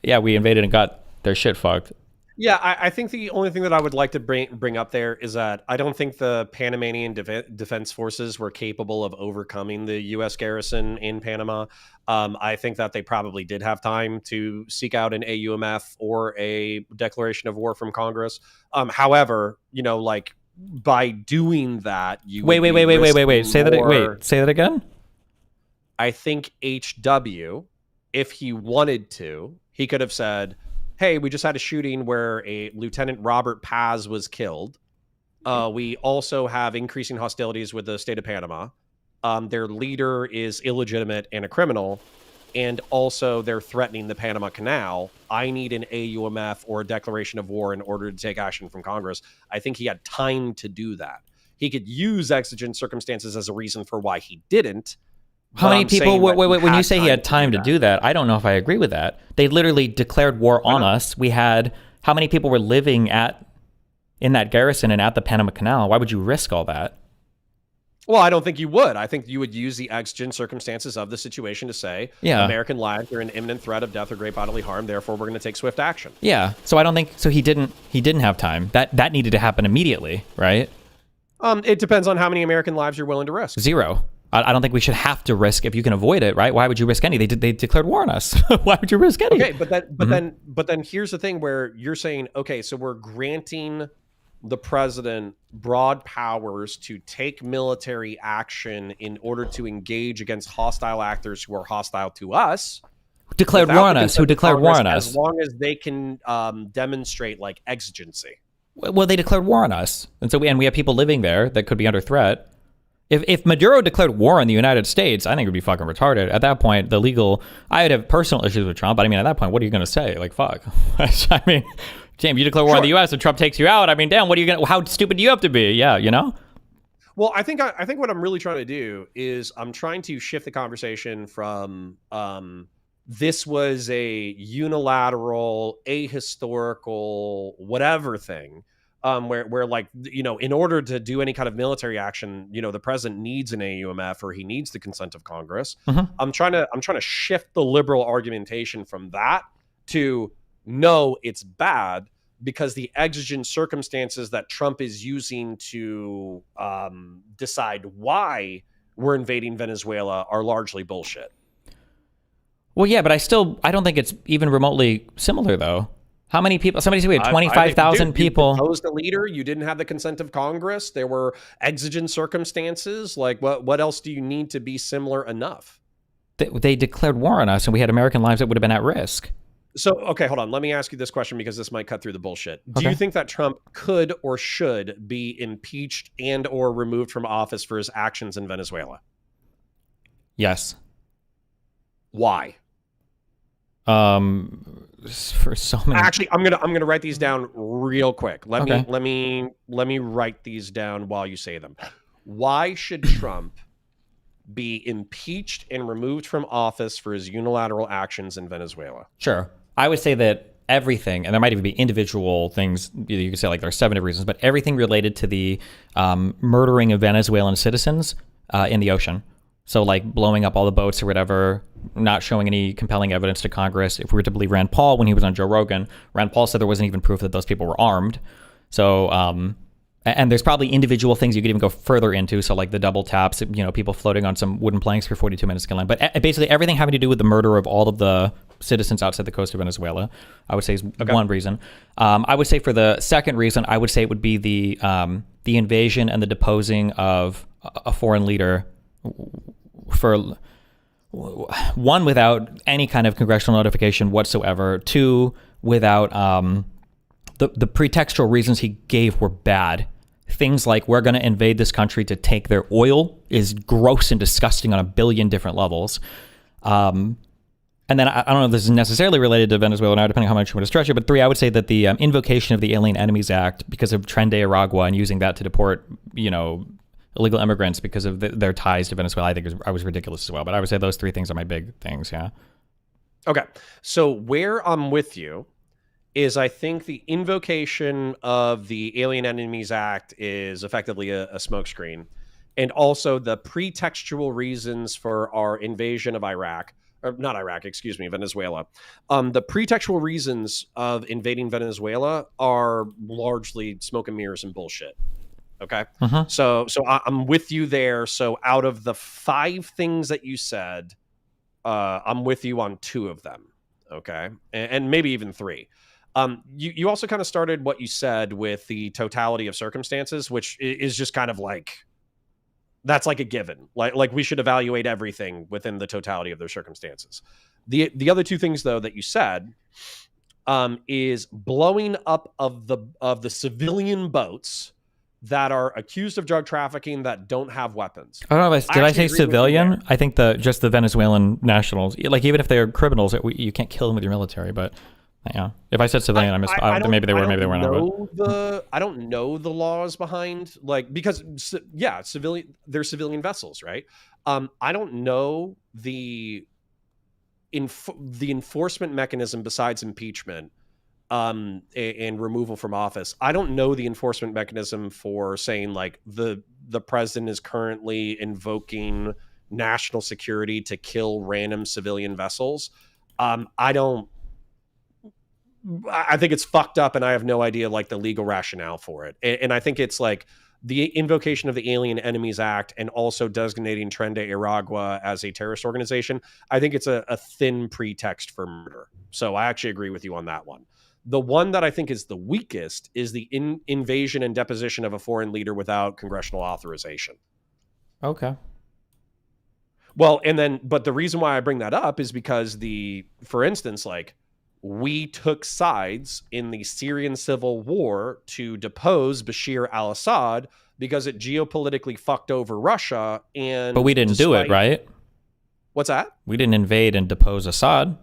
invaded and got their shit fucked. Yeah, I think the only thing that I would like to bring up there is that I don't think the Panamanian Defense Forces were capable of overcoming the U.S. garrison in Panama. I think that they probably did have time to seek out an AUMF or a declaration of war from Congress. However, by doing that, you wait. Say that again. I think HW, if he wanted to, he could have said, hey, we just had a shooting where a Lieutenant Robert Paz was killed. We also have increasing hostilities with the state of Panama. Their leader is illegitimate and a criminal, and also they're threatening the Panama Canal. I need an AUMF or a declaration of war in order to take action from Congress. I think he had time to do that. He could use exigent circumstances as a reason for why he didn't. How many people, wait, when you say he had time to do that, I don't know if I agree with that. They literally declared war on us. We had, how many people were living in that garrison and at the Panama Canal? Why would you risk all that? Well, I don't think you would. I think you would use the exigent circumstances of the situation to say, American lives are in imminent threat of death or great bodily harm, therefore we're going to take swift action. Yeah, so I don't think, so he didn't have time. That needed to happen immediately, right? It depends on how many American lives you're willing to risk. 0. I don't think we should have to risk if you can avoid it, right? Why would you risk any? They declared war on us. Why would you risk any? Okay, but then here's the thing where you're saying, okay, so we're granting the president broad powers to take military action in order to engage against hostile actors who are hostile to us. Declared war on us. Who declared war on us? As long as they can demonstrate like exigency. Well, they declared war on us, and we have people living there that could be under threat. If Maduro declared war on the United States, I think it would be fucking retarded. At that point, I would have personal issues with Trump, but I mean, at that point, what are you going to say? Like, fuck. I mean, damn, you declare war on the U.S. and Trump takes you out. I mean, damn, how stupid do you have to be? Yeah, Well, I think what I'm really trying to do is I'm trying to shift the conversation from this was a unilateral, ahistorical, whatever thing. Where like, in order to do any kind of military action, the president needs an AUMF or he needs the consent of Congress. Mm-hmm. I'm trying to shift the liberal argumentation from that to no, it's bad, because the exigent circumstances that Trump is using to decide why we're invading Venezuela are largely bullshit. Well, yeah, but I don't think it's even remotely similar, though. How many people? Somebody said we had 25,000 people. You deposed a leader. You didn't have the consent of Congress. There were exigent circumstances. Like, what else do you need to be similar enough? They declared war on us, and we had American lives that would have been at risk. So, okay, hold on. Let me ask you this question because this might cut through the bullshit. Do Okay. you think that Trump could or should be impeached and or removed from office for his actions in Venezuela? Yes. Why? For so many. Actually, I'm gonna write these down real quick. Let Okay. me write these down while you say them. Why should Trump be impeached and removed from office for his unilateral actions in Venezuela? Sure. I would say that everything, and there might even be individual things, you could say like there are 7 different reasons, but everything related to the murdering of Venezuelan citizens in the ocean. So like blowing up all the boats or whatever, not showing any compelling evidence to Congress. If we were to believe Rand Paul when he was on Joe Rogan, Rand Paul said there wasn't even proof that those people were armed. So, and there's probably individual things you could even go further into. So like the double taps, people floating on some wooden planks for 42 minutes to land. But basically everything having to do with the murder of all of the citizens outside the coast of Venezuela, I would say is one reason. I would say for the second reason, I would say it would be the invasion and the deposing of a foreign leader for one, without any kind of congressional notification whatsoever. 2, without the pretextual reasons he gave were bad. Things like we're going to invade this country to take their oil is gross and disgusting on a billion different levels. And then I don't know if this is necessarily related to Venezuela now, depending on how much you want to stretch it. But 3, I would say that the invocation of the Alien Enemies Act because of Tren de Aragua and using that to deport, illegal immigrants because of their ties to Venezuela, I think was ridiculous as well. But I would say those 3 things are my big things, yeah. Okay. So where I'm with you is I think the invocation of the Alien Enemies Act is effectively a smokescreen. And also the pretextual reasons for our invasion of Iraq, or not Iraq, excuse me, Venezuela. The pretextual reasons of invading Venezuela are largely smoke and mirrors and bullshit. Okay. Uh-huh. So I'm with you there. So out of the 5 things that you said, I'm with you on 2 of them. Okay. And maybe even 3. You also kind of started what you said with the totality of circumstances, which is just kind of like, that's like a given. Like we should evaluate everything within the totality of their circumstances. The other 2 things though that you said is blowing up of the civilian boats that are accused of drug trafficking that don't have weapons. I don't know. Did I say civilian? I think just the Venezuelan nationals. Like even if they're criminals, you can't kill them with your military. But yeah, if I said civilian, I missed. Maybe they were. Maybe they weren't. I don't know the laws behind because civilian. They're civilian vessels, right? I don't know the enforcement mechanism besides impeachment. And removal from office. I don't know the enforcement mechanism for saying like the president is currently invoking national security to kill random civilian vessels. I think it's fucked up and I have no idea like the legal rationale for it. And I think it's like the invocation of the Alien Enemies Act and also designating Tren de Aragua as a terrorist organization. I think it's a thin pretext for murder. So I actually agree with you on that one. The one that I think is the weakest is the invasion and deposition of a foreign leader without congressional authorization. Okay. Well, but the reason why I bring that up is because for instance, like we took sides in the Syrian civil war to depose Bashir al-Assad because it geopolitically fucked over Russia. But we didn't do it, right? What's that? We didn't invade and depose Assad.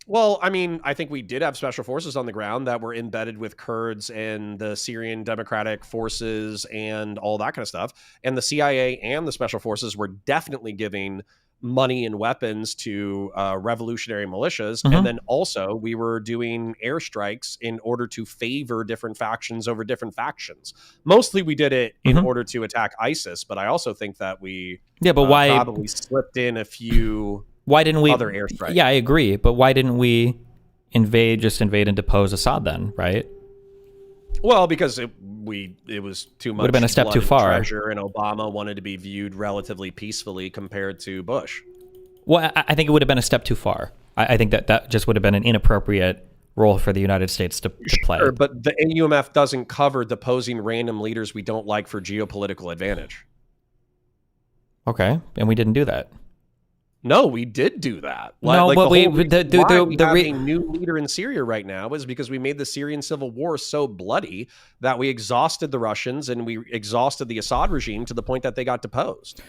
Well, I mean, I think we did have special forces on the ground that were embedded with Kurds and the Syrian Democratic Forces and all that kind of stuff. And the CIA and the special forces were definitely giving money and weapons to revolutionary militias. Mm-hmm. And then also we were doing airstrikes in order to favor different factions over different factions. Mostly we did it in order to attack ISIS, but I also think that we why probably slipped in a few... Why didn't we other airstrikes? Yeah, I agree. But why didn't we invade and depose Assad then, right? Well, because it was too much. Would have been a step blood too and far. Treasure, and Obama wanted to be viewed relatively peacefully compared to Bush. Well, I think it would have been a step too far. I think that just would have been an inappropriate role for the United States to play. Sure, but the AUMF doesn't cover deposing random leaders we don't like for geopolitical advantage. Okay, and we didn't do that. No, we did do that. No, but we we have a new leader in Syria right now is because we made the Syrian civil war so bloody that we exhausted the Russians and we exhausted the Assad regime to the point that they got deposed.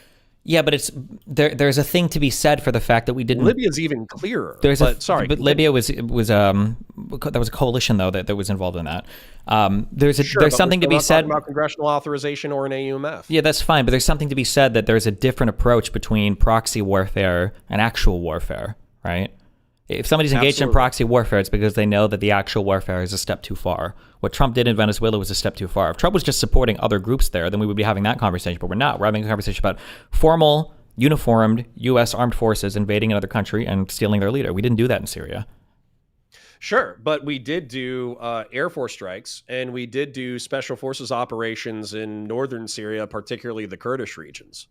Yeah, but there's a thing to be said for the fact that we didn't. Libya's even clearer. But Libya was there was a coalition though that was involved in that. There's something to be said about congressional authorization or an AUMF. Yeah, that's fine, but there's something to be said that there's a different approach between proxy warfare and actual warfare, right? If somebody's engaged in proxy warfare, it's because they know that the actual warfare is a step too far. What Trump did in Venezuela was a step too far. If Trump was just supporting other groups there, then we would be having that conversation, but we're not. We're having a conversation about formal, uniformed U.S. armed forces invading another country and stealing their leader. We didn't do that in Syria. Sure, but we did do Air Force strikes, and we did do special forces operations in northern Syria, particularly the Kurdish regions.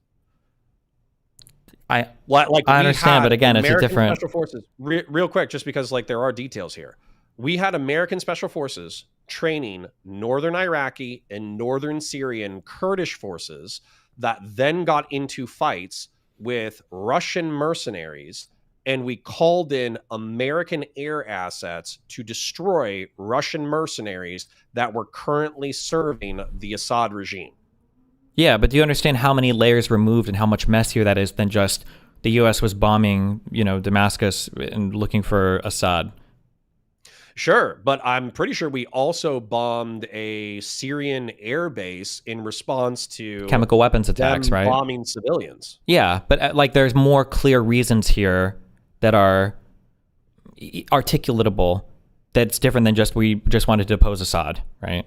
I understand, but again, it's a different special forces. Real quick, just because there are details here. We had American special forces training northern Iraqi and northern Syrian Kurdish forces that then got into fights with Russian mercenaries, and we called in American air assets to destroy Russian mercenaries that were currently serving the Assad regime. Yeah, but do you understand how many layers removed and how much messier that is than just the U.S. was bombing, Damascus and looking for Assad? Sure, but I'm pretty sure we also bombed a Syrian air base in response to chemical weapons attacks, right? Bombing civilians. Yeah, but there's more clear reasons here that are articulatable. That's different than we just wanted to depose Assad, right?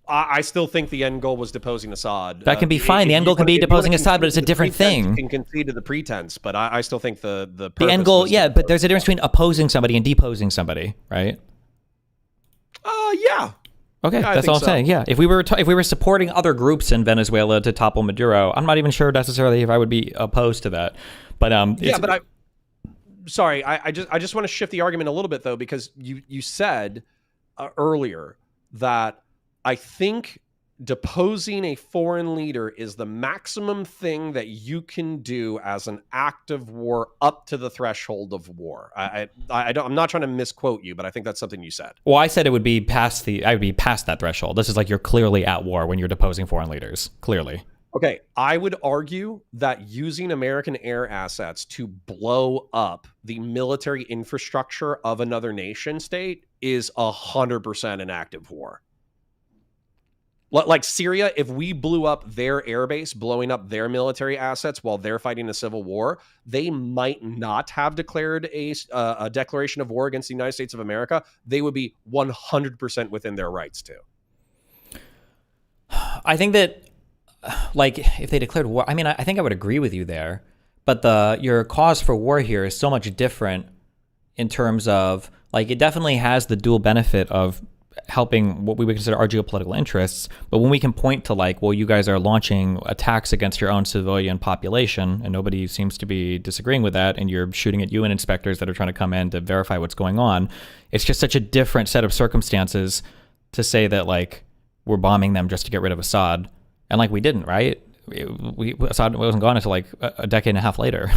I still think the end goal was deposing Assad. That can be fine. The end goal can be deposing Assad, but it's a different thing. You can concede to the pretense, but I still think the end goal, yeah, but there's a difference between opposing somebody and deposing somebody, right? Yeah. Okay, that's all I'm saying. Yeah, if we were supporting other groups in Venezuela to topple Maduro, I'm not even sure necessarily if I would be opposed to that. But I just want to shift the argument a little bit though, because you said earlier that I think deposing a foreign leader is the maximum thing that you can do as an act of war up to the threshold of war. I'm not trying to misquote you, but I think that's something you said. Well, I said I would be past that threshold. This is you're clearly at war when you're deposing foreign leaders. Clearly. Okay, I would argue that using American air assets to blow up the military infrastructure of another nation state is 100% an act of war. Like Syria, if we blew up their airbase, blowing up their military assets while they're fighting a civil war, they might not have declared a declaration of war against the United States of America. They would be 100% within their rights to. I think that, if they declared war, I think I would agree with you there. But your cause for war here is so much different in terms of, it definitely has the dual benefit of helping what we would consider our geopolitical interests, but when we can point to you guys are launching attacks against your own civilian population and nobody seems to be disagreeing with that, and you're shooting at UN inspectors that are trying to come in to verify what's going on, it's just such a different set of circumstances to say that we're bombing them just to get rid of Assad, and we didn't, right? Assad wasn't gone until a decade and a half later,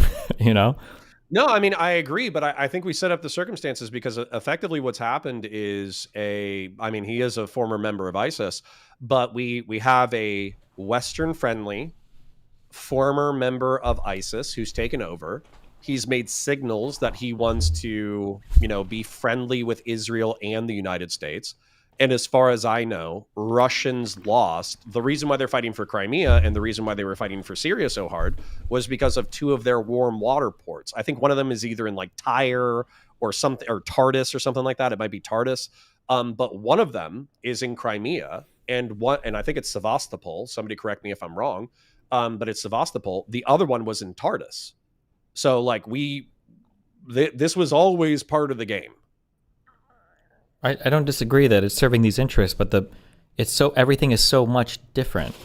No, I agree, but I think we set up the circumstances because effectively what's happened is he is a former member of ISIS, but we have a Western-friendly former member of ISIS who's taken over. He's made signals that he wants to, be friendly with Israel and the United States. And as far as I know, Russians lost. The reason why they're fighting for Crimea and the reason why they were fighting for Syria so hard was because of two of their warm water ports. I think one of them is either in Tyre or something, or Tartus or something like that. It might be Tartus. But one of them is in Crimea, and I think it's Sevastopol. Somebody correct me if I'm wrong. But it's Sevastopol. The other one was in Tartus. So this was always part of the game. I don't disagree that it's serving these interests, but everything is so much different.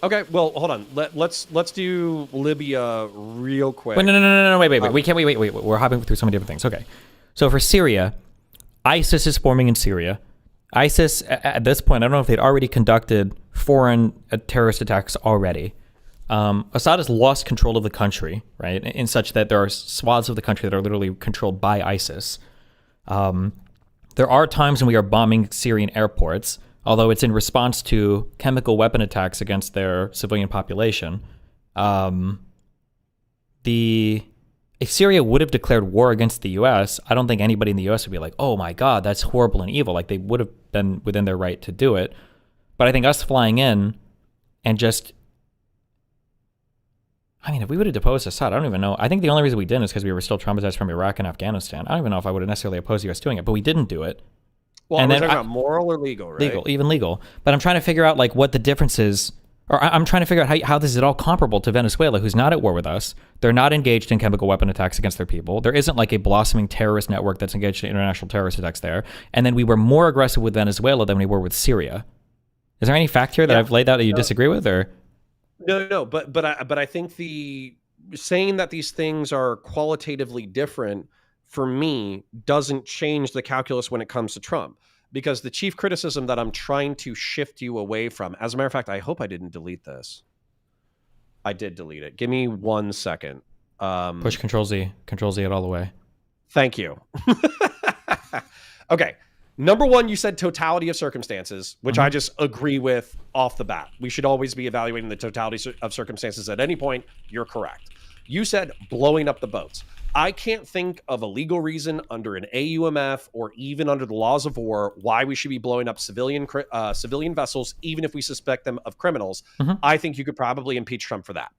Okay, well, hold on. Let's do Libya real quick. Wait, no, wait. We can't wait. We're hopping through so many different things. Okay. So for Syria, ISIS is forming in Syria. ISIS, at this point, I don't know if they'd already conducted foreign terrorist attacks already. Assad has lost control of the country, right? In such that there are swaths of the country that are literally controlled by ISIS. There are times when we are bombing Syrian airports, although it's in response to chemical weapon attacks against their civilian population. If Syria would have declared war against the U.S., I don't think anybody in the U.S. would be like, oh my God, that's horrible and evil. Like, they would have been within their right to do it. But I think us flying in and just... I mean, if we would have deposed Assad, I don't even know. I think the only reason we didn't is because we were still traumatized from Iraq and Afghanistan. I don't even know if I would have necessarily opposed the U.S. doing it, but we didn't do it. Well, we're talking about moral or legal, right? Legal, even legal. But I'm trying to figure out like what the difference is, or I'm trying to figure out how this is at all comparable to Venezuela, who's not at war with us. They're not engaged in chemical weapon attacks against their people. There isn't like a blossoming terrorist network that's engaged in international terrorist attacks there. And then we were more aggressive with Venezuela than we were with Syria. Is there any fact here that I've laid out that you disagree with, or? No. But I think the saying that these things are qualitatively different for me doesn't change the calculus when it comes to Trump. Because the chief criticism that I'm trying to shift you away from, as a matter of fact, I hope I didn't delete this. I did delete it. Give me 1 second. Push Control Z it all the way. Thank you. Okay. Number one, you said totality of circumstances, which I just agree with off the bat. We should always be evaluating the totality of circumstances at any point. You're correct. You said blowing up the boats. I can't think of a legal reason under an AUMF or even under the laws of war why we should be blowing up civilian vessels, even if we suspect them of criminals. I think you could probably impeach Trump for that.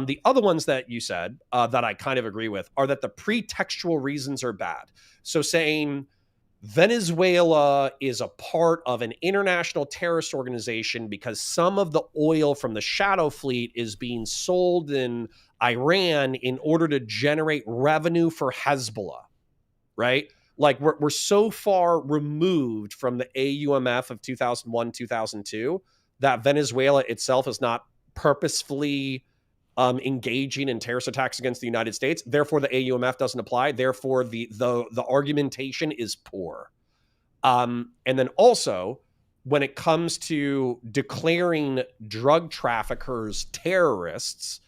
The other ones that you said that I kind of agree with are that the pretextual reasons are bad. So saying Venezuela is a part of an international terrorist organization because some of the oil from the shadow fleet is being sold in Iran in order to generate revenue for Hezbollah, right? Like we're so far removed from the AUMF of 2001, 2002 that Venezuela itself is not purposefully engaging in terrorist attacks against the United States. Therefore, the AUMF doesn't apply. Therefore, the argumentation is poor. And then also, when it comes to declaring drug traffickers terrorists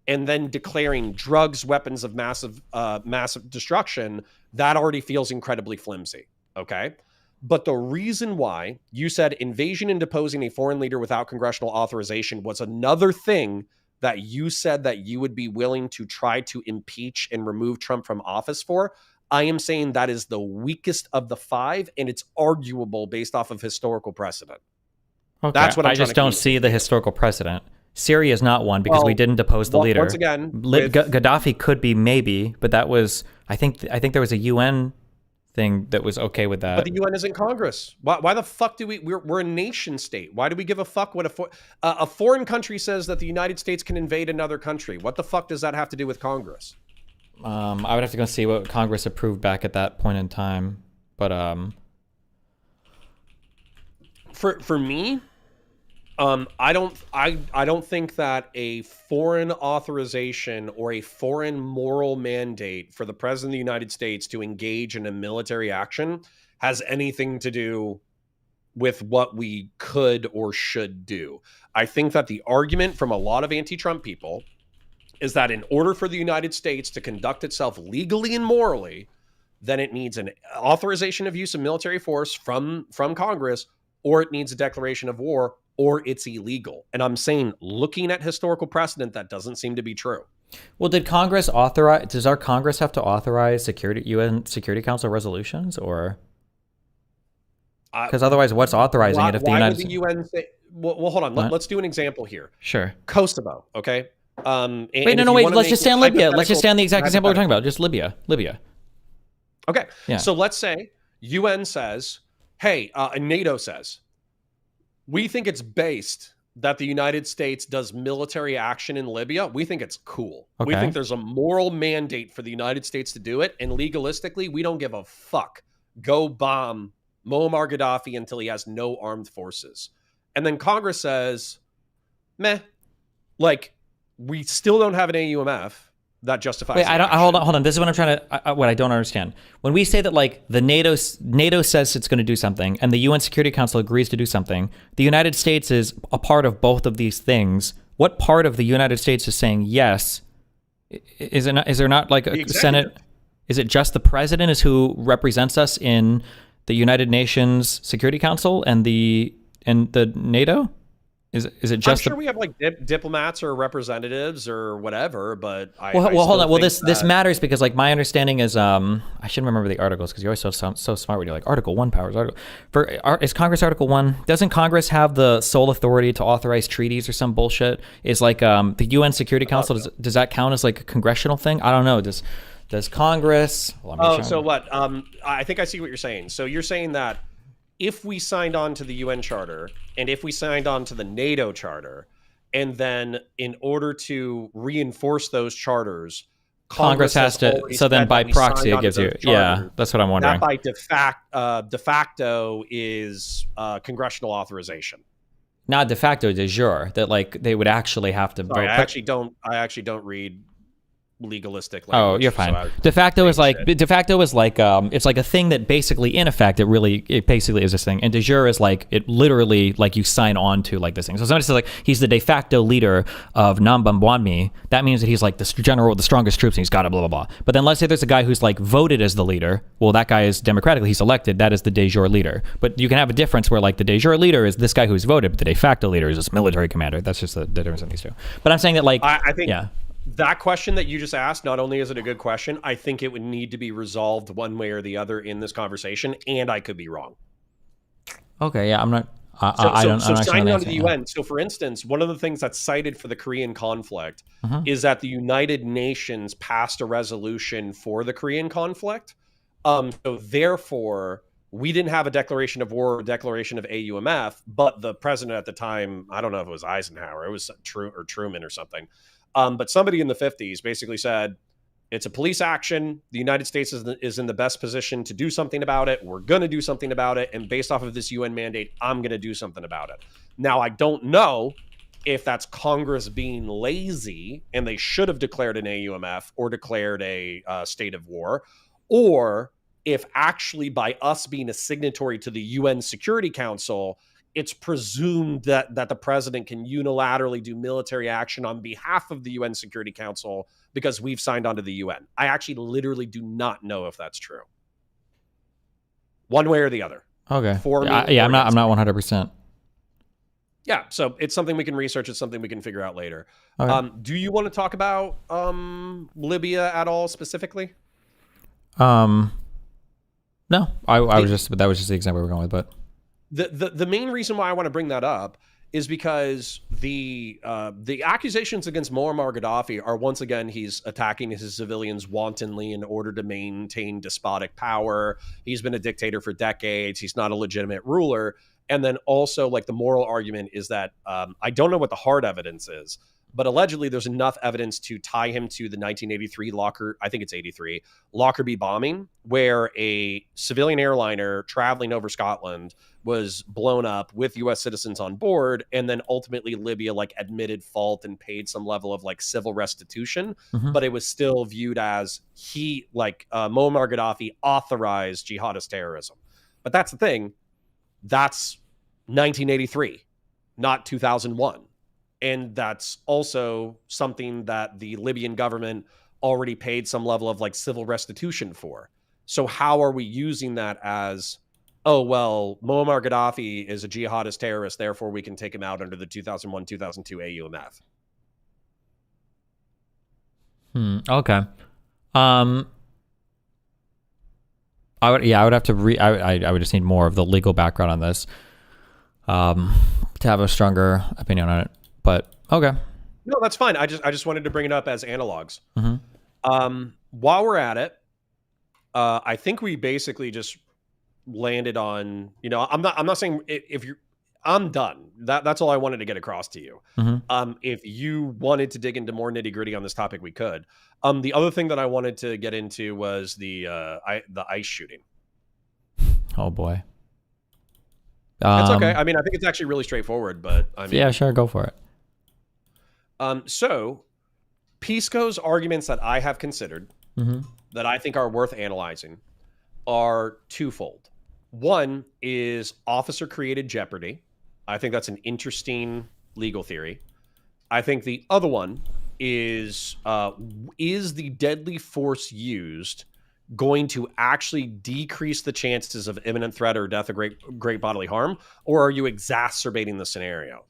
and then declaring drugs weapons of massive destruction, that already feels incredibly flimsy. Okay. But the reason why you said invasion and deposing a foreign leader without congressional authorization was another thing that you said that you would be willing to try to impeach and remove Trump from office for. I am saying that is the weakest of the five, and it's arguable based off of historical precedent. Okay. That's what I just don't see the historical precedent. Syria is not one because we didn't depose the leader. Once again, Gaddafi could be maybe, but that was I think there was a UN thing that was okay with that. But the UN isn't Congress. Why the fuck do we're a nation state? Why do we give a fuck what a foreign country says that the United States can invade another country? What the fuck does that have to do with Congress? I would have to go see what Congress approved back at that point in time. But for me, I don't think that a foreign authorization or a foreign moral mandate for the president of the United States to engage in a military action has anything to do with what we could or should do. I think that the argument from a lot of anti-Trump people is that in order for the United States to conduct itself legally and morally, then it needs an authorization of use of military force from Congress, or it needs a declaration of war, or it's illegal. And I'm saying, looking at historical precedent, that doesn't seem to be true. Well, does our Congress have to authorize UN Security Council resolutions, or? Because otherwise, what's authorizing it if the United States? Why would the UN say, well, hold on. Let's do an example here. Sure. Kosovo, okay? Wait, let's just stay on Libya. Let's just stay on the exact example we're talking about. Just Libya. Okay. Yeah. So let's say UN says, hey, and NATO says, we think it's based that the United States does military action in Libya. We think it's cool. Okay. We think there's a moral mandate for the United States to do it. And legalistically, we don't give a fuck go bomb Muammar Gaddafi until he has no armed forces. And then Congress says, meh, like, we still don't have an AUMF that justifies. Wait, I don't. Hold on. This is what I'm trying to. What I don't understand. When we say that, like, the NATO says it's going to do something, and the UN Security Council agrees to do something, the United States is a part of both of these things. What part of the United States is saying yes? Is there not like a Senate? Is it just the president is who represents us in the United Nations Security Council and the NATO? Is it just? I'm sure we have like diplomats or representatives or whatever, but well, hold on. Well, this matters because, like, my understanding is I shouldn't remember the articles because you're always so smart when you're like Article 1 powers. Is Congress Article 1? Doesn't Congress have the sole authority to authorize treaties or some bullshit? Is like the UN Security Council? Does that count as like a congressional thing? I don't know. Does Congress? So what? I think I see what you're saying. So you're saying that if we signed on to the UN Charter and if we signed on to the NATO Charter, and then in order to reinforce those charters, Congress has to. So then by proxy, it gives you. Yeah, that's what I'm wondering. That by de facto is congressional authorization. Not de facto, de jure. That like they would actually have to. Sorry, I actually don't read legalistic language. Oh, you're fine. So de facto is like it's like a thing that basically in effect it basically is this thing, and de jure is like it literally like you sign on to like this thing. So somebody says like he's the de facto leader of Nambambwami, that means that he's like the general with the strongest troops and he's got it, blah blah blah. But then let's say there's a guy who's like voted as the leader. Well, that guy is democratically he's elected. That is the de jure leader. But you can have a difference where like the de jure leader is this guy who's voted, but the de facto leader is this military commander. That's just the difference in these two. But I'm saying that like I think yeah. That question that you just asked, not only is it a good question, I think it would need to be resolved one way or the other in this conversation, and I could be wrong. Okay, yeah, I'm not. So signing on to the UN. So, for instance, one of the things that's cited for the Korean conflict is that the United Nations passed a resolution for the Korean conflict. So, therefore, we didn't have a declaration of war or declaration of AUMF, but the president at the time, I don't know if it was Eisenhower, it was Truman or something. But somebody in the 50s basically said, it's a police action. The United States is in the best position to do something about it. We're going to do something about it. And based off of this UN mandate, I'm going to do something about it. Now, I don't know if that's Congress being lazy and they should have declared an AUMF or declared a state of war, or if actually by us being a signatory to the UN Security Council, it's presumed that the president can unilaterally do military action on behalf of the UN Security Council because we've signed on to the UN. I actually literally do not know if that's true. One way or the other. Okay. For me, I'm not 100%. Yeah, so it's something we can research. It's something we can figure out later. Okay. Do you want to talk about Libya at all specifically? No, that was just the example we were going with, but. The main reason why I want to bring that up is because the accusations against Muammar Gaddafi are, once again, he's attacking his civilians wantonly in order to maintain despotic power. He's been a dictator for decades. He's not a legitimate ruler. And then also, like, the moral argument is that I don't know what the hard evidence is, but allegedly there's enough evidence to tie him to the 1983 Lockerbie bombing, where a civilian airliner traveling over Scotland was blown up with U.S. citizens on board, and then ultimately Libya like admitted fault and paid some level of like civil restitution, but it was still viewed as Muammar Gaddafi authorized jihadist terrorism. But that's the thing, that's 1983, not 2001. And that's also something that the Libyan government already paid some level of like civil restitution for. So how are we using that as, oh, well, Muammar Gaddafi is a jihadist terrorist, therefore we can take him out under the 2001-2002 AUMF? Okay. I would have to I would just need more of the legal background on this to have a stronger opinion on it. But okay. No, that's fine. I just wanted to bring it up as analogs. While we're at it, I think we basically just landed on, I'm not saying if you're, I'm done. That's all I wanted to get across to you. If you wanted to dig into more nitty gritty on this topic, we could. The other thing that I wanted to get into was the ICE shooting. Oh boy. It's okay. I mean, I think it's actually really straightforward, but I mean, Yeah, sure, go for it. So Pisco's arguments that I have considered that I think are worth analyzing are twofold. One is officer created jeopardy. I think that's an interesting legal theory. I think the other one is the deadly force used going to actually decrease the chances of imminent threat or death or great bodily harm, or are you exacerbating the scenario?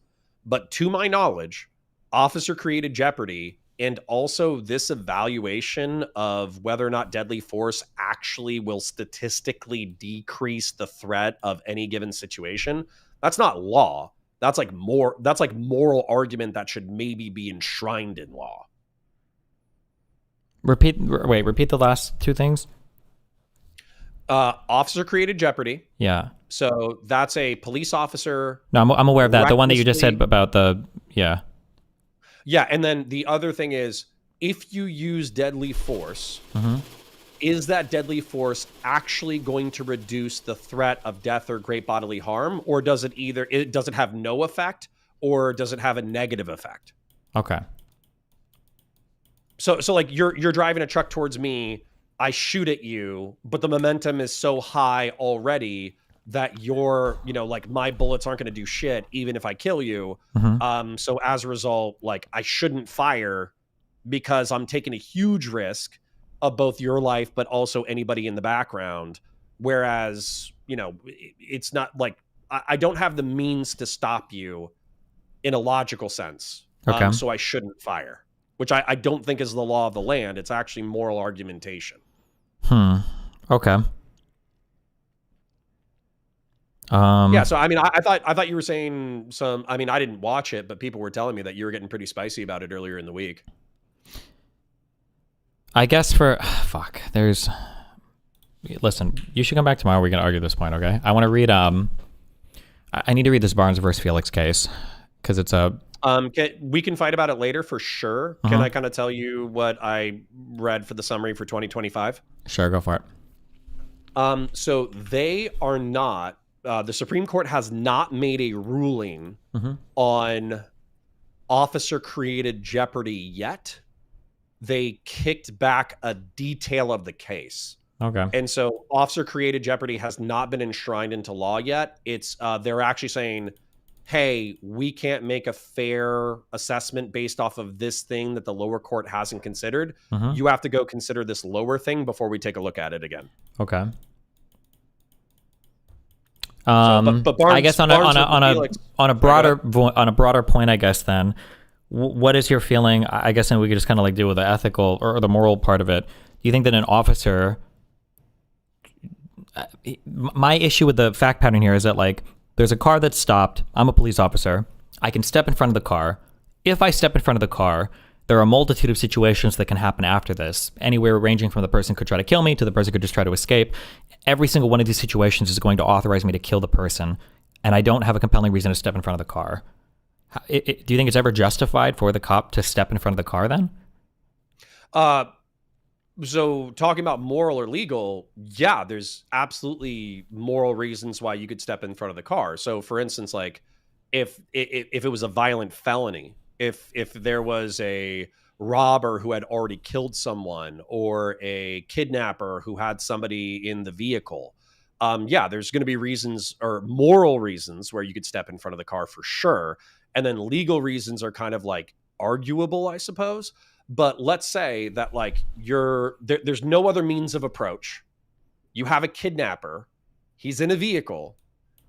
But to my knowledge, officer created jeopardy and also this evaluation of whether or not deadly force actually will statistically decrease the threat of any given situation, that's not law. That's like moral argument that should maybe be enshrined in law. Repeat the last two things. Officer created jeopardy. Yeah. So that's a police officer. No, I'm aware of that. The one that you just said recklessly- about the Yeah, and then the other thing is, if you use deadly force, is that deadly force actually going to reduce the threat of death or great bodily harm, or does it have no effect, or does it have a negative effect? Okay. So like you're driving a truck towards me, I shoot at you, but the momentum is so high already that like my bullets aren't going to do shit even if I kill you. So as a result, like I shouldn't fire because I'm taking a huge risk of both your life, but also anybody in the background. Whereas, it's not like I don't have the means to stop you in a logical sense. Okay. So I shouldn't fire, which I don't think is the law of the land. It's actually moral argumentation. Okay. Yeah, so I mean, I thought you were saying some. I mean, I didn't watch it, but people were telling me that you were getting pretty spicy about it earlier in the week. I guess listen, you should come back tomorrow. We can argue this point, okay? I want to read, I need to read this Barnes versus Felix case because it's a... We can fight about it later for sure. Can I kind of tell you what I read for the summary for 2025? Sure, go for it. So they are not, the Supreme Court has not made a ruling on officer created jeopardy yet. They kicked back a detail of the case. Okay. And so officer created jeopardy has not been enshrined into law yet. It's they're actually saying, hey, we can't make a fair assessment based off of this thing that the lower court hasn't considered. You have to go consider this lower thing before we take a look at it again. Okay. But Barnes, I guess on a broader point, I guess then, what is your feeling? I guess then we could just kind of like deal with the ethical or the moral part of it. Do you think that an officer? My issue with the fact pattern here is that like there's a car that's stopped. I'm a police officer. I can step in front of the car. If I step in front of the car, there are a multitude of situations that can happen after this. Anywhere ranging from the person could try to kill me to the person could just try to escape. Every single one of these situations is going to authorize me to kill the person, and I don't have a compelling reason to step in front of the car. Do you think it's ever justified for the cop to step in front of the car then? So talking about moral or legal, yeah, there's absolutely moral reasons why you could step in front of the car. So for instance, like if it was a violent felony, if there was a robber who had already killed someone or a kidnapper who had somebody in the vehicle, yeah, there's going to be reasons or moral reasons where you could step in front of the car for sure. And then legal reasons are kind of like arguable, I suppose. But let's say that like there's no other means of approach. You have a kidnapper, he's in a vehicle,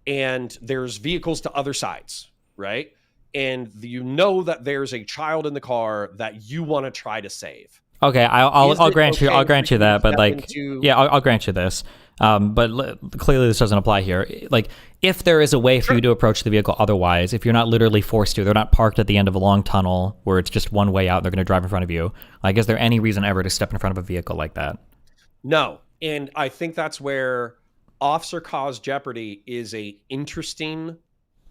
and there's vehicles to other sides, right? And you know that there's a child in the car that you want to try to save. Okay, I'll grant you that, but like, yeah, I'll grant you this. But clearly this doesn't apply here. Like, if there is a way for you to approach the vehicle otherwise, if you're not literally forced to, they're not parked at the end of a long tunnel where it's just one way out, they're going to drive in front of you. Like, is there any reason ever to step in front of a vehicle like that? No. And I think that's where officer cause jeopardy is a interesting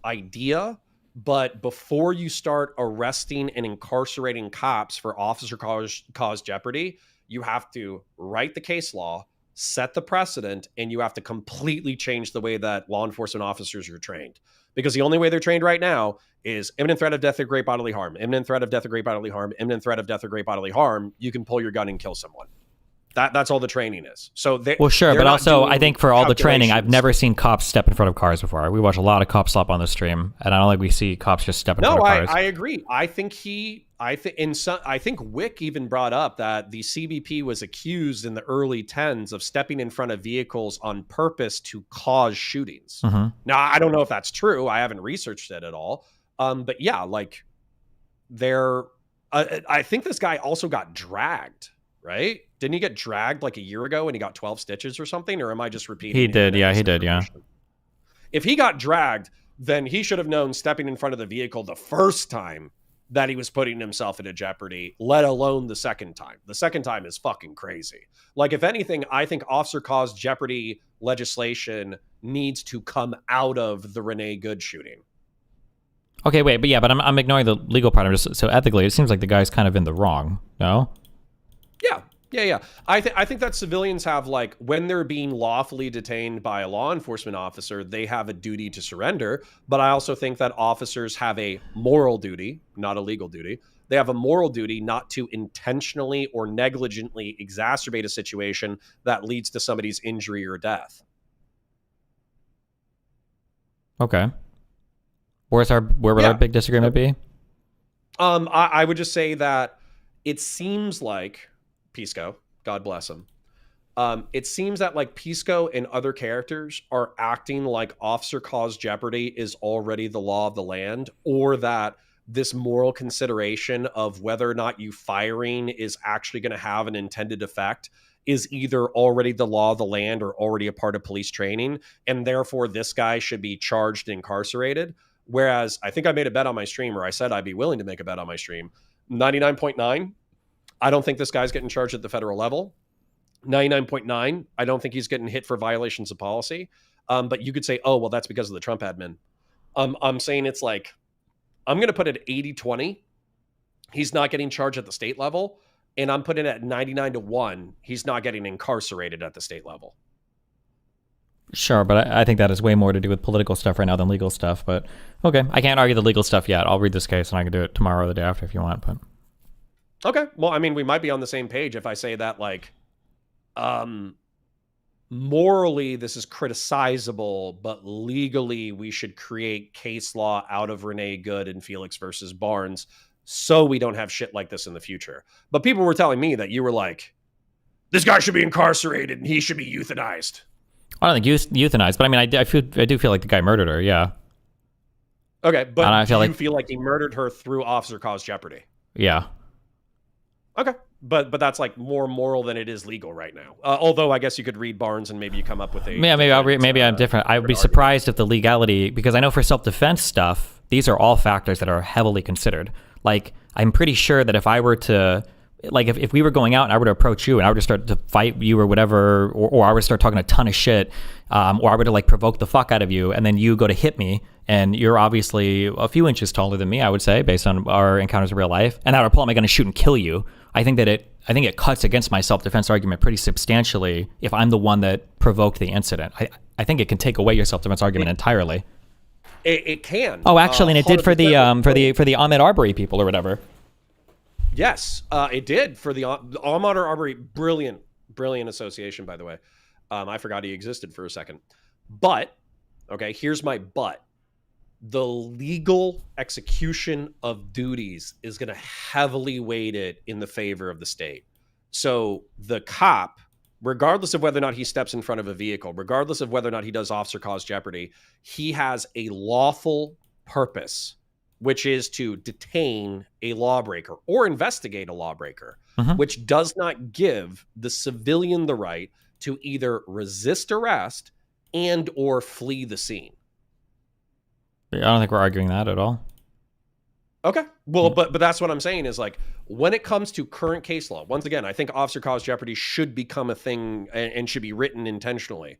idea. But before you start arresting and incarcerating cops for officer cause jeopardy, you have to write the case law, set the precedent, and you have to completely change the way that law enforcement officers are trained. Because the only way they're trained right now is imminent threat of death or great bodily harm, imminent threat of death or great bodily harm, imminent threat of death or great bodily harm. You can pull your gun and kill someone. That's all the training is. So well, sure, but also I think for all the training, I've never seen cops step in front of cars before. We watch a lot of cops slop on the stream, and I don't think we see cops just step in front of cars. I agree. I think Wick even brought up that the CBP was accused in the early 10s of stepping in front of vehicles on purpose to cause shootings. Mm-hmm. Now, I don't know if that's true. I haven't researched it at all. But yeah, like I think this guy also got dragged, right? Didn't he get dragged like a year ago and he got 12 stitches or something? Or am I just repeating? He did. Yeah, he did. Yeah. If he got dragged, then he should have known stepping in front of the vehicle the first time that he was putting himself into jeopardy, let alone the second time. The second time is fucking crazy. Like, if anything, I think officer caused jeopardy legislation needs to come out of the Renee Good shooting. Okay, wait, but I'm ignoring the legal part. I'm just so ethically, it seems like the guy's kind of in the wrong. No? Yeah. I think that civilians have, like, when they're being lawfully detained by a law enforcement officer, they have a duty to surrender. But I also think that officers have a moral duty, not a legal duty. They have a moral duty not to intentionally or negligently exacerbate a situation that leads to somebody's injury or death. Okay. Where would our big disagreement be? I would just say that it seems like Pisco, God bless him. It seems that like Pisco and other characters are acting like officer caused jeopardy is already the law of the land, or that this moral consideration of whether or not you firing is actually going to have an intended effect is either already the law of the land or already a part of police training, and therefore this guy should be charged and incarcerated. Whereas I think I made a bet on my stream, or I said I'd be willing to make a bet on my stream. 99.9, I don't think this guy's getting charged at the federal level. 99.9, I don't think he's getting hit for violations of policy. But you could say, oh, well, that's because of the Trump admin. I'm saying it's like, I'm going to put it 80-20. He's not getting charged at the state level. And I'm putting it at 99-1. He's not getting incarcerated at the state level. Sure, but I think that has way more to do with political stuff right now than legal stuff. But okay, I can't argue the legal stuff yet. I'll read this case and I can do it tomorrow or the day after if you want. But okay, well, I mean, we might be on the same page if I say that, like, morally this is criticizable, but legally we should create case law out of Renee Good and Felix versus Barnes so we don't have shit like this in the future. But people were telling me that you were like, this guy should be incarcerated and he should be euthanized. I don't think euthanized, but I mean, I do feel like the guy murdered her. Yeah. Okay, but do you feel like he murdered her through officer caused jeopardy? Yeah. Okay, but that's like more moral than it is legal right now. Although I guess you could read Barnes and maybe you come up with a yeah. Maybe I'm different. I would be surprised if the legality, because I know for self-defense stuff, these are all factors that are heavily considered. Like, I'm pretty sure that if I were to, like, if we were going out and I were to approach you and I were to start to fight you or whatever, or I were to start talking a ton of shit, or I were to like provoke the fuck out of you, and then you go to hit me, and you're obviously a few inches taller than me, I would say, based on our encounters in real life, and I would pull out my gun and shoot and kill you. I think it cuts against my self-defense argument pretty substantially if I'm the one that provoked the incident. I think it can take away your self-defense argument entirely. It can. Oh, actually, and it did for the Ahmaud Arbery people or whatever. Yes, it did for the Ahmaud Arbery. Brilliant association, by the way. I forgot he existed for a second. But, okay, here's my but. The legal execution of duties is going to heavily weight it in the favor of the state. So the cop, regardless of whether or not he steps in front of a vehicle, regardless of whether or not he does officer caused jeopardy, he has a lawful purpose, which is to detain a lawbreaker or investigate a lawbreaker, which does not give the civilian the right to either resist arrest and or flee the scene. I don't think we're arguing that at all. Okay. Well, but that's what I'm saying is, like, when it comes to current case law, once again, I think officer caused jeopardy should become a thing and should be written intentionally,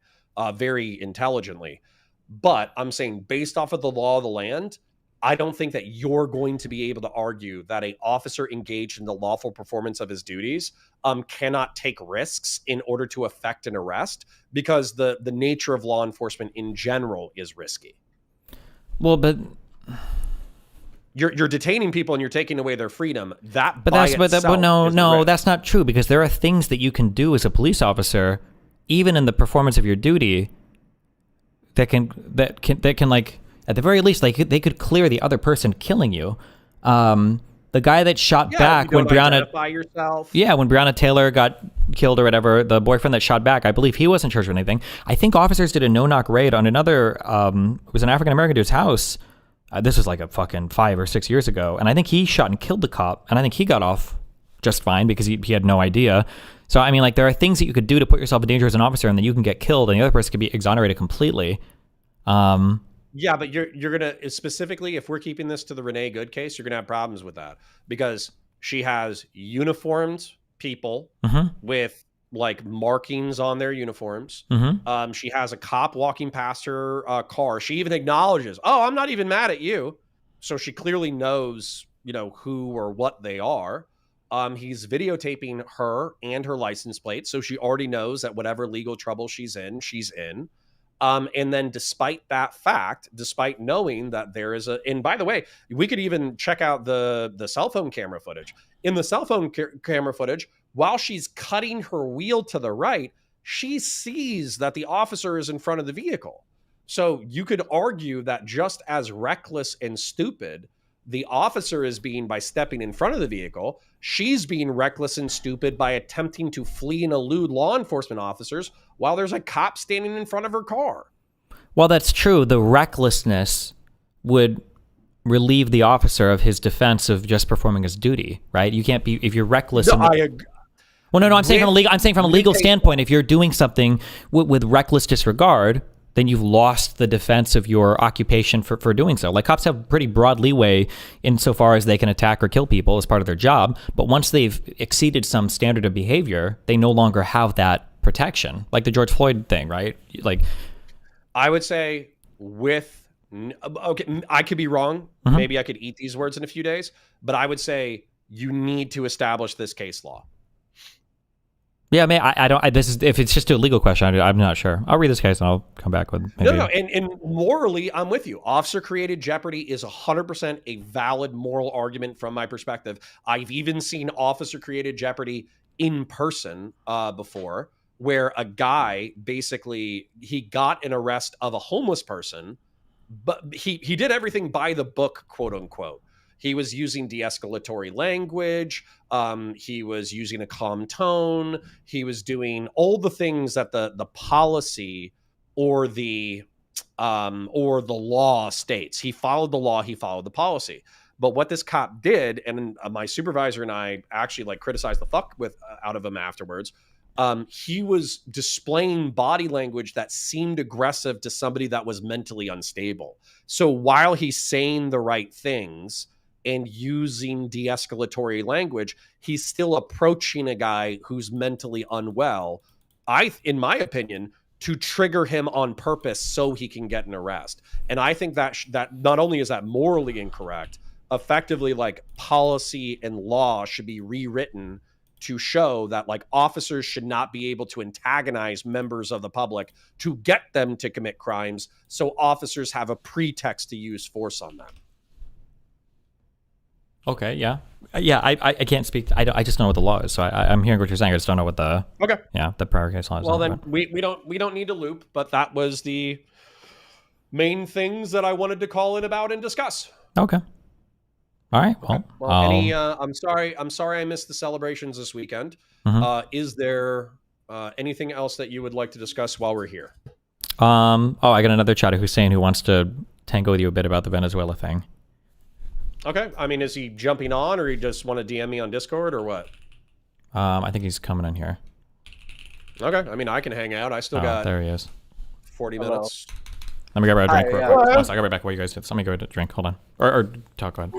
very intelligently. But I'm saying based off of the law of the land, I don't think that you're going to be able to argue that an officer engaged in the lawful performance of his duties cannot take risks in order to effect an arrest, because the nature of law enforcement in general is risky. Well, but you're detaining people and you're taking away their freedom. But that's not true, because there are things that you can do as a police officer, even in the performance of your duty, that can like, at the very least, like, they could clear the other person killing you. The guy that shot back when Breonna, when Breonna Taylor got killed or whatever, the boyfriend that shot back, I believe he wasn't charged with anything. I think officers did a no-knock raid on another, it was an African-American dude's house. This was like a fucking 5 or 6 years ago. And I think he shot and killed the cop. And I think he got off just fine because he had no idea. So, I mean, like, there are things that you could do to put yourself in danger as an officer, and then you can get killed and the other person could be exonerated completely. Yeah, but you're going to, specifically, if we're keeping this to the Renee Good case, you're going to have problems with that, because she has uniformed people with like markings on their uniforms. She has a cop walking past her car. She even acknowledges, "Oh, I'm not even mad at you." So she clearly knows, who or what they are. He's videotaping her and her license plate, so she already knows that whatever legal trouble she's in, she's in. And then despite that fact, despite knowing that there is and by the way, we could even check out the cell phone camera footage. In the cell phone camera footage, while she's cutting her wheel to the right, she sees that the officer is in front of the vehicle. So you could argue that just as reckless and stupid the officer is being by stepping in front of the vehicle, she's being reckless and stupid by attempting to flee and elude law enforcement officers while there's a cop standing in front of her car. Well, that's true. The recklessness would relieve the officer of his defense of just performing his duty, right? You can't be, if you're reckless. No, I agree. Well, no, I'm saying from a legal standpoint, if you're doing something with reckless disregard, then you've lost the defense of your occupation for doing so. Like, cops have pretty broad leeway insofar as they can attack or kill people as part of their job. But once they've exceeded some standard of behavior, they no longer have that protection. Like the George Floyd thing, right? Like, I would say okay, I could be wrong. Maybe I could eat these words in a few days, but I would say you need to establish this case law. Yeah, I don't. This is, if it's just a legal question, I'm not sure. I'll read this case and I'll come back with maybe. No. And morally, I'm with you. Officer created jeopardy is 100% a valid moral argument from my perspective. I've even seen officer created jeopardy in person before, where a guy basically, he got an arrest of a homeless person, but he did everything by the book, quote unquote. He was using de-escalatory language. He was using a calm tone. He was doing all the things that the policy or the law states. He followed the law. He followed the policy. But what this cop did, and my supervisor and I actually like criticized the fuck out of him afterwards. He was displaying body language that seemed aggressive to somebody that was mentally unstable. So while he's saying the right things and using de-escalatory language, he's still approaching a guy who's mentally unwell, in my opinion, to trigger him on purpose so he can get an arrest. And I think that not only is that morally incorrect, effectively, like, policy and law should be rewritten to show that, like, officers should not be able to antagonize members of the public to get them to commit crimes, so officers have a pretext to use force on them. Okay, yeah. I can't speak. I just know what the law is, so I'm hearing what you're saying. I just don't know what the the prior case law is. Well, then we don't need to loop, but that was the main things that I wanted to call in about and discuss. Okay. All right. Well, I'm sorry I missed the celebrations this weekend. Is there anything else that you would like to discuss while we're here? I got another chatter Hussein who wants to tango with you a bit about the Venezuela thing. Okay. I mean, is he jumping on, or he just want to DM me on Discord, or what? I think he's coming in here. Okay. I mean, I can hang out. I still got. There he is. 40 minutes. Let me grab a drink. Hi, I'll get right back while you guys do this. Let me go to drink. Hold on. Or talk. Go ahead.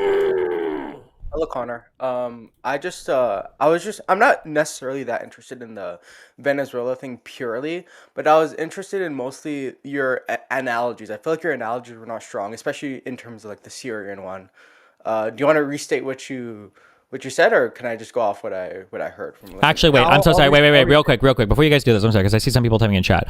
Hello, Connor. I'm not necessarily that interested in the Venezuela thing purely, but I was interested in mostly your analogies. I feel like your analogies were not strong, especially in terms of like the Syrian one. Do you want to restate what you said, or can I just go off what I heard from listening Actually, to wait. it? I'm so sorry. Wait, I'll real quick, before you guys do this, I'm sorry because I see some people typing in chat.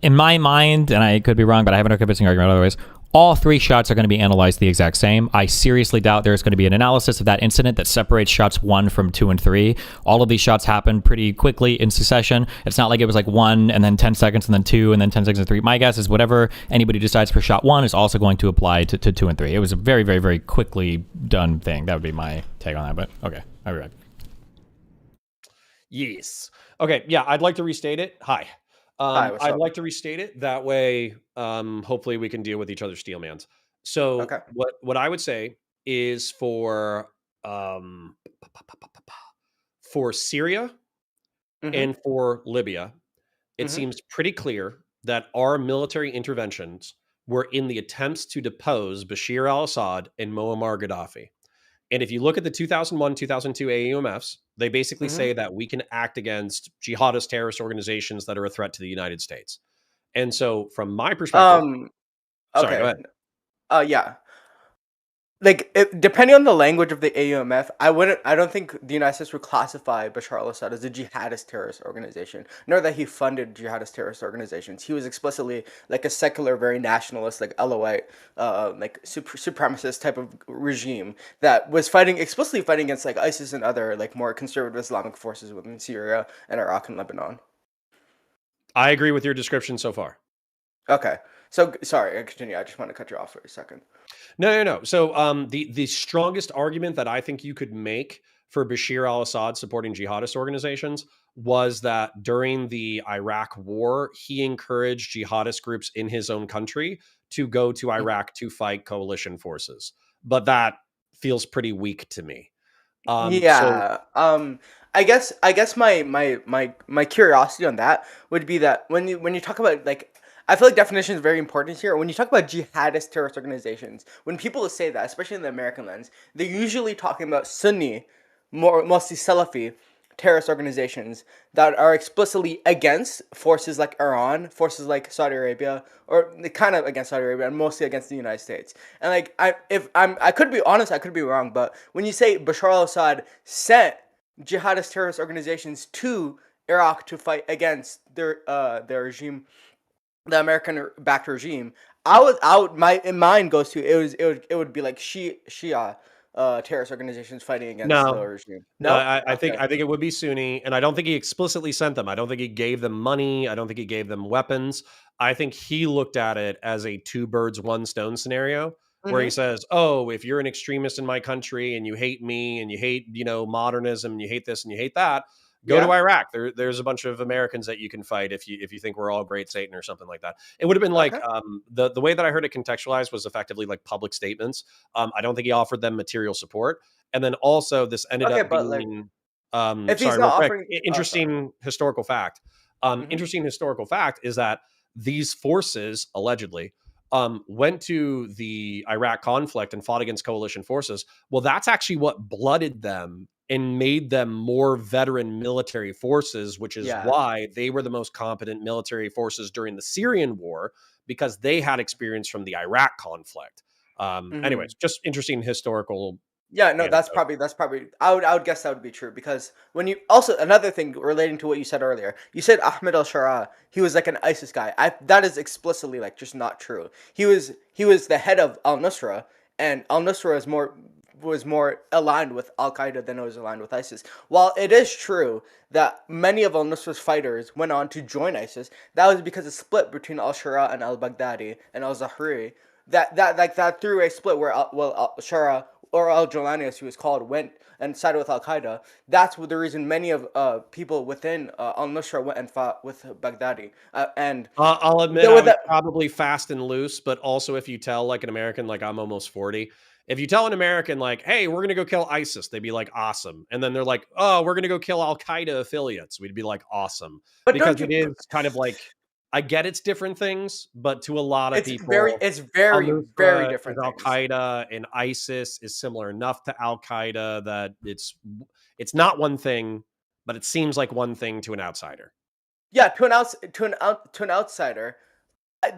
In my mind, and I could be wrong, but I have no convincing argument otherwise, all three shots are going to be analyzed the exact same. I seriously doubt there's going to be an analysis of that incident that separates shots 1 from 2 and 3. All of these shots happen pretty quickly in succession. It's not like it was like 1 and then 10 seconds and then 2 and then 10 seconds and 3. My guess is whatever anybody decides for shot 1 is also going to apply to 2 and 3. It was a very, very, very quickly done thing. That would be my take on that, but okay. I'll be right back. Yes. Okay. Yeah, I'd like to restate it. Hi. Hi, what's I'd up? like to restate it. That way, hopefully we can deal with each other's steelmans. So Okay. what I would say is for Syria Mm-hmm. and for Libya, it Mm-hmm. seems pretty clear that our military interventions were in the attempts to depose Bashir al-Assad and Muammar Gaddafi. And if you look at the 2001, 2002 AUMFs, they basically Mm-hmm. say that we can act against jihadist terrorist organizations that are a threat to the United States. And so, from my perspective, Um. sorry, go Okay. ahead. Yeah. Like depending on the language of the AUMF, I don't think the United States would classify Bashar al-Assad as a jihadist terrorist organization, nor that he funded jihadist terrorist organizations. He was explicitly like a secular, very nationalist, like Alawite, like supremacist type of regime that was explicitly fighting against like ISIS and other like more conservative Islamic forces within Syria and Iraq and Lebanon. I agree with your description so far. Okay, so sorry, I continue. I just want to cut you off for a second. No. So, the strongest argument that I think you could make for Bashir al-Assad supporting jihadist organizations was that during the Iraq War, he encouraged jihadist groups in his own country to go to Iraq to fight coalition forces. But that feels pretty weak to me. So Yeah. I guess my curiosity on that would be that when you talk about like I feel like definition is very important here. When you talk about jihadist terrorist organizations, when people say that, especially in the American lens, they're usually talking about Sunni, mostly Salafi terrorist organizations that are explicitly against forces like Iran, forces like Saudi Arabia, or kind of against Saudi Arabia, and mostly against the United States. And like I could be honest, I could be wrong, but when you say Bashar al-Assad sent jihadist terrorist organizations to Iraq to fight against their regime, the American backed regime, my mind goes to it would be like Shia terrorist organizations fighting against the no, regime. no, No? I think Okay. it would be Sunni, and I don't think he explicitly sent them. I don't think he gave them money. I don't think he gave them weapons. I think he looked at it as a two birds, one stone scenario where he Mm-hmm. says, "Oh, if you're an extremist in my country and you hate me and you hate, modernism and you hate this and you hate that, go to Yeah. Iraq. There's a bunch of Americans that you can fight if you think we're all great Satan or something like that." It would have been like Okay. the way that I heard it contextualized was effectively like public statements. I don't think he offered them material support. And then also this ended Okay, up but like being if he's sorry, real not quick, offering oh sorry. interesting historical fact. Mm-hmm. Interesting historical fact is that these forces allegedly went to the Iraq conflict and fought against coalition forces. Well, that's actually what blooded them and made them more veteran military forces, which is Yeah. why they were the most competent military forces during the Syrian war because they had experience from the Iraq conflict. Mm-hmm. Anyways, just interesting historical Yeah, no, that's anecdote. probably I would guess that would be true because when you also another thing relating to what you said earlier, you said Ahmed al-Shara, he was like an ISIS guy. That is explicitly like just not true. He was the head of al-Nusra, and al-Nusra was more aligned with al-Qaeda than it was aligned with ISIS. While it is true that many of al-Nusra's fighters went on to join ISIS, that was because of split between al-Shara and al-Baghdadi and al-Zahri. That three-way split where al-Shara or Al Jolani, as he was called, went and sided with Al Qaeda. That's the reason many of people within Al Nusra went and fought with Baghdadi. And I'll admit there I was was that. probably fast and loose, but also if you tell like an American, like I'm almost 40, if you tell an American like, "Hey, we're gonna go kill ISIS," they'd be like, "Awesome," and then they're like, "Oh, we're gonna go kill Al Qaeda affiliates," we'd be like, "Awesome," But because don't it you? is kind of like I get it's different things, but to a lot of It's people, very Al-Nusra different is Al things. Qaeda and ISIS is similar enough to Al Qaeda that it's not one thing, but it seems like one thing to an outsider. Yeah, to an outsider,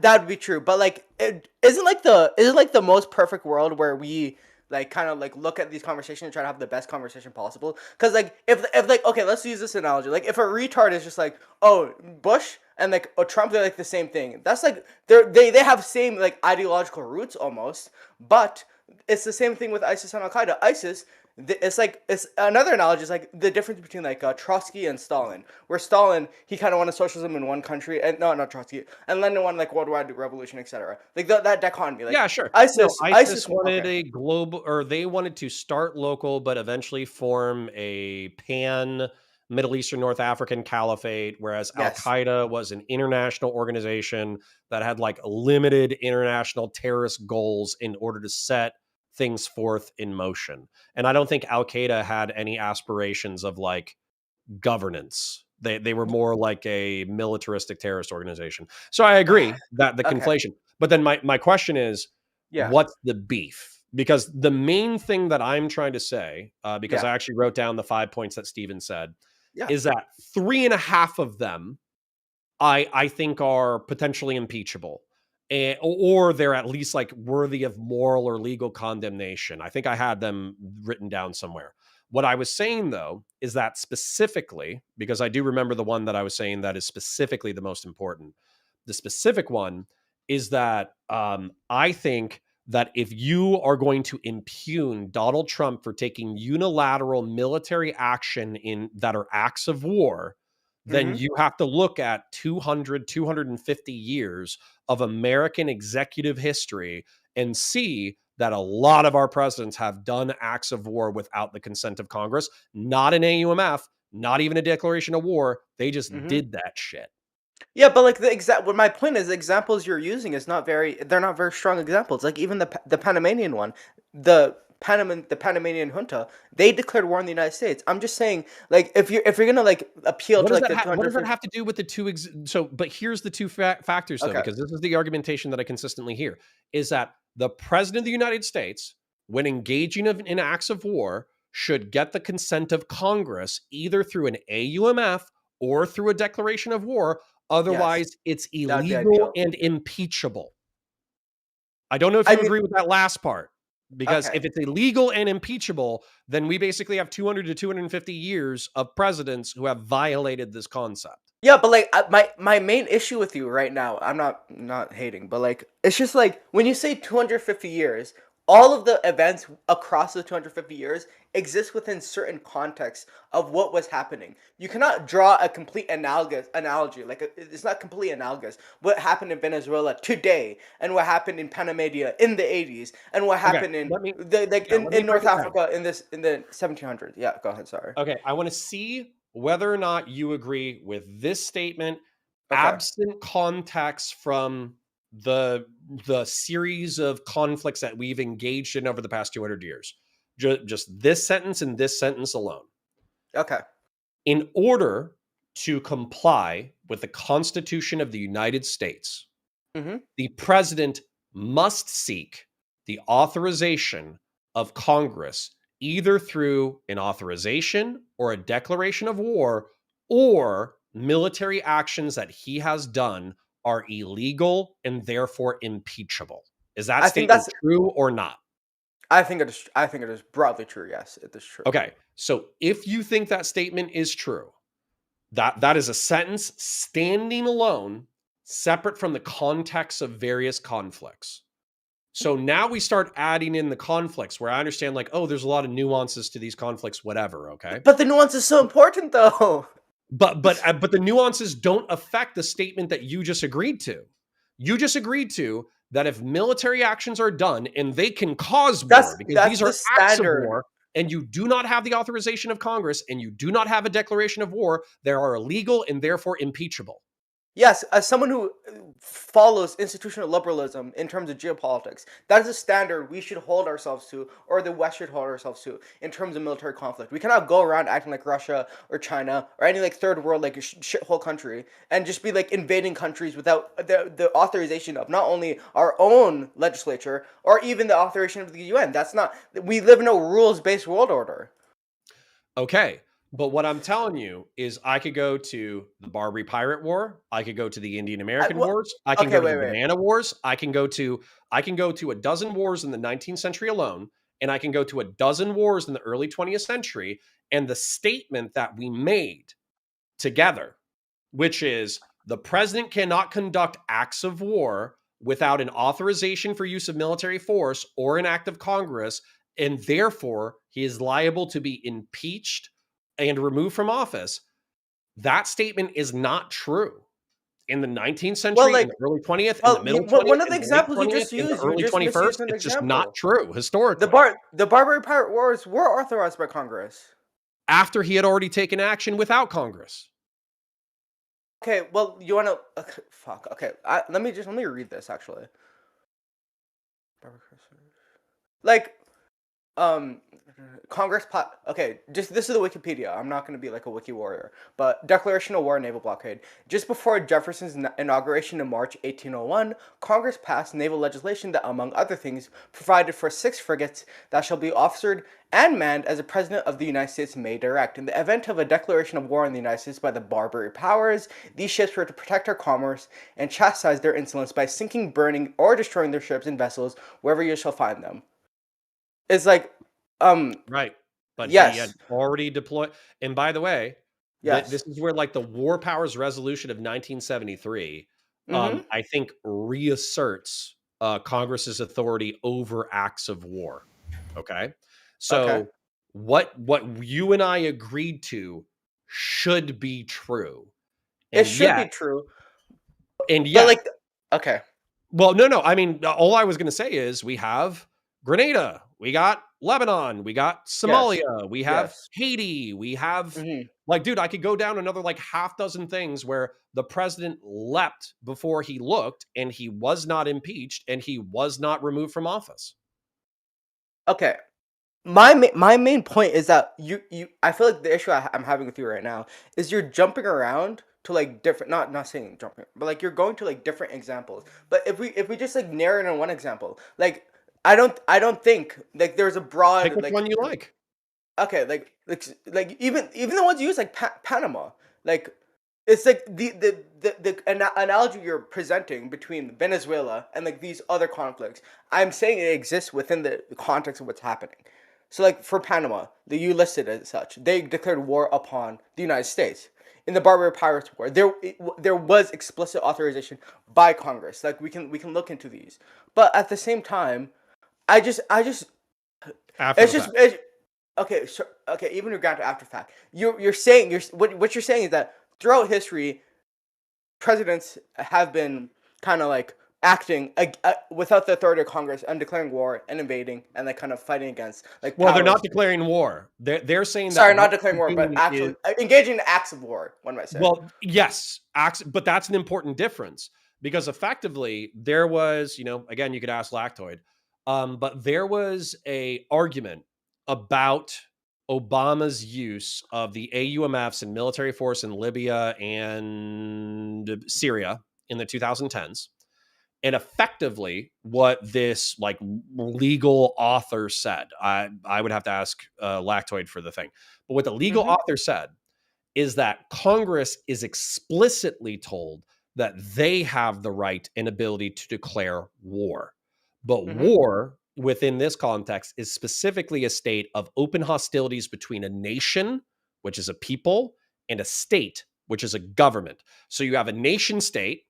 that would be true. But like, it isn't like the most perfect world where we like kind of like look at these conversations and try to have the best conversation possible. Because like if like okay, let's use this analogy. Like if a retard is just like, oh, Bush and like Trump, they're like the same thing. That's like they have same like ideological roots almost, but it's the same thing with ISIS and Al Qaeda. ISIS, it's another analogy is like the difference between like Trotsky and Stalin, where Stalin he kind of wanted socialism in one country, and no, not Trotsky, and Lenin wanted like worldwide revolution, etc. Like that dichotomy. Like Yeah, sure. ISIS wanted a global, or they wanted to start local, but eventually form a pan Middle Eastern, North African caliphate, whereas Yes. Al Qaeda was an international organization that had like limited international terrorist goals in order to set things forth in motion. And I don't think Al Qaeda had any aspirations of like governance. They were more like a militaristic terrorist organization. So I agree that the Okay. conflation. But then my question is, Yeah. what's the beef? Because the main thing that I'm trying to say, because Yeah. I actually wrote down the 5 points that Steven said, Yeah. is that 3.5 of them I think are potentially impeachable. Or they're at least like worthy of moral or legal condemnation. I think I had them written down somewhere. What I was saying though is that specifically, because I do remember the one that I was saying that is specifically the most important. The specific one is that I think that if you are going to impugn Donald Trump for taking unilateral military action in that are acts of war, then you have to look at 250 years of American executive history and see that a lot of our presidents have done acts of war without the consent of Congress, not an AUMF, not even a declaration of war. They just did that shit. Yeah, but like what my point is, the examples you're using is they're not very strong examples. Like even the Panamanian one, the Panamanian junta, they declared war on the United States. I'm just saying, like if you're gonna like appeal What to does like that the what does that 250. have to do with the two? But here's the two factors though, Okay. because this is the argumentation that I consistently hear: is that the president of the United States, when engaging in acts of war, should get the consent of Congress either through an AUMF or through a declaration of war. Yes, Otherwise, it's that would be illegal ideal. and impeachable. I don't know if I you mean, agree with that last part. Because okay. if it's illegal and impeachable, then we basically have 200 to 250 years of presidents who have violated this concept. Yeah, but like my main issue with you right now, I'm not hating, but like it's just like when you say 250 years, all of the events across the 250 years exist within certain contexts of what was happening. You cannot draw a complete analogy. Like it's not completely analogous. What happened in Venezuela today and what happened in Panamadia in the 80s and what happened in let me in North break it down. Africa in the 1700s. Yeah, go ahead. Sorry. Okay, I want to see whether or not you agree with this statement, Okay. absent context from the series of conflicts that we've engaged in over the past 200 years. Just this sentence and this sentence alone. Okay. In order to comply with the Constitution of the United States, the president must seek the authorization of Congress either through an authorization or a declaration of war, or military actions that he has done are illegal and therefore impeachable. Is that I think statement that's true or not? I think it is. I think it is broadly true. Yes, it is true. Okay, so if you think that statement is true, that is a sentence standing alone, separate from the context of various conflicts. So now we start adding in the conflicts where I understand like, oh, there's a lot of nuances to these conflicts, whatever, okay? But the nuance is so important, though. But the nuances don't affect the statement that you just agreed to. You just agreed to that if military actions are done and they can cause war, because these are the acts of standard. war, and you do not have the authorization of Congress and you do not have a declaration of war, they are illegal and therefore impeachable. Yes, as someone who follows institutional liberalism in terms of geopolitics, that is a standard we should hold ourselves to, or the West should hold ourselves to, in terms of military conflict. We cannot go around acting like Russia or China or any like third world like a shithole country and just be like invading countries without the authorization of not only our own legislature or even the authorization of the UN. That's not. We live in a rules based world order. Okay. But what I'm telling you is I could go to the Barbary Pirate War, I could go to the Indian American Wars, I can Okay, go to wait, the wait. Banana Wars, I can go to a dozen wars in the 19th century alone, and I can go to a dozen wars in the early 20th century, and the statement that we made together, which is the president cannot conduct acts of war without an authorization for use of military force or an act of Congress, and therefore he is liable to be impeached and removed from office. That statement is not true in the 19th Well, century, in like, the early 20th, in the well, middle one 20th, of the in the late examples you 20th, just in the used, you early just 21st. misused an It's just example. not true historically. The Barbary Pirate Wars were authorized by Congress. After he had already taken action without Congress. Okay, well, you want to fuck. Okay, let me read this actually. Like, um, okay, just this is the Wikipedia. I'm not gonna be like a wiki warrior, but Declaration of War and Naval Blockade. Just before Jefferson's inauguration in March 1801, Congress passed naval legislation that, among other things, provided for 6 frigates that shall be officered and manned as the President of the United States may direct. In the event of a declaration of war on the United States by the Barbary powers, these ships were to protect our commerce and chastise their insolence by sinking, burning, or destroying their ships and vessels wherever you shall find them. It's like, Right. But he had yes, already deployed. And by the way, yes. this is where like the War Powers Resolution of 1973, Mm-hmm. I think reasserts Congress's authority over acts of war. Okay. Okay. So what you and I agreed to should be true. It And should yet, be true, and but yet, like, okay. well, no. I mean, all I was going to say is we have Grenada, we got Lebanon, we got Yes. Somalia, we have Yes. Haiti, we have Mm-hmm. like, dude, I could go down another like half dozen things where the president leapt before he looked and he was not impeached and he was not removed from office. Okay. My main point is that you I feel like the issue I'm having with you right now is you're jumping around to like different, not saying jumping, but like you're going to like different examples. But if we just like narrow it on one example, like I don't think like there's a Pick broad which like, one you like. okay, like even the ones you use like Panama, like it's like the analogy you're presenting between Venezuela and like these other conflicts. I'm saying it exists within the context of what's happening. So like for Panama, the you listed as such, they declared war upon the United States. In the Barbary Pirates War, there was explicit authorization by Congress. Like we can look into these, but at the same time, I just After it's the just fact. okay. So, okay, even regard to after fact, you're saying what you're saying is that throughout history, presidents have been kind of like acting without the authority of Congress and declaring war and invading and like kind of fighting against like Well, they're not powers. declaring war. They're saying that Sorry, what not declaring war, they're but doing is actually engaging in acts of war. One might say. well, yes, but that's an important difference because effectively there was, again, you could ask Lactoid, but there was a argument about Obama's use of the AUMFs and military force in Libya and Syria in the 2010s. And effectively, what this like legal author said, I would have to ask Lactoid for the thing, but what the legal Mm-hmm. author said is that Congress is explicitly told that they have the right and ability to declare war. But Mm-hmm. war within this context is specifically a state of open hostilities between a nation, which is a people, and a state, which is a government. So you have a nation state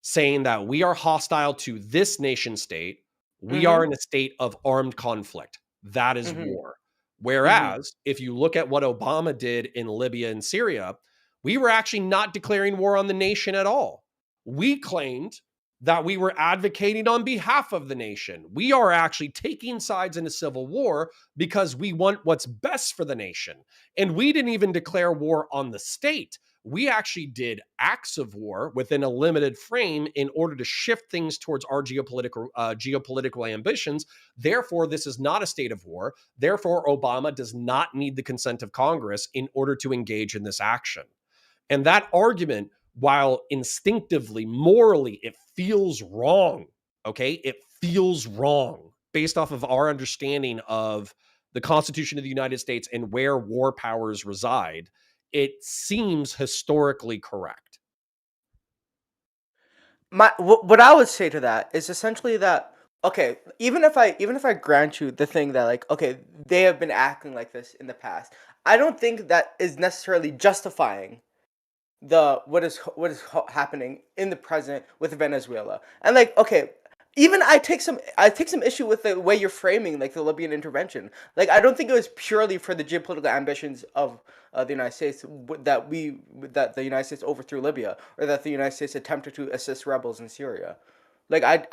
saying that we are hostile to this nation state. We Mm-hmm. are in a state of armed conflict. That is Mm-hmm. war. Mm-hmm. Whereas if you look at what Obama did in Libya and Syria, we were actually not declaring war on the nation at all. We claimed that we were advocating on behalf of the nation. We are actually taking sides in a civil war because we want what's best for the nation. And we didn't even declare war on the state. We actually did acts of war within a limited frame in order to shift things towards our geopolitical ambitions. Therefore, this is not a state of war. Therefore, Obama does not need the consent of Congress in order to engage in this action. And that argument, while instinctively, morally, it feels wrong, okay? It feels wrong based off of our understanding of the Constitution of the United States and where war powers reside. It seems historically correct. What I would say to that is essentially that, okay, even if I grant you the thing that, like, okay, they have been acting like this in the past, I don't think that is necessarily justifying what is happening in the present with Venezuela. And, like, okay, even I take some issue with the way you're framing, like, the Libyan intervention. Like, I don't think it was purely for the geopolitical ambitions of the United States that the United States overthrew Libya, or that the United States attempted to assist rebels in Syria. Like, I'm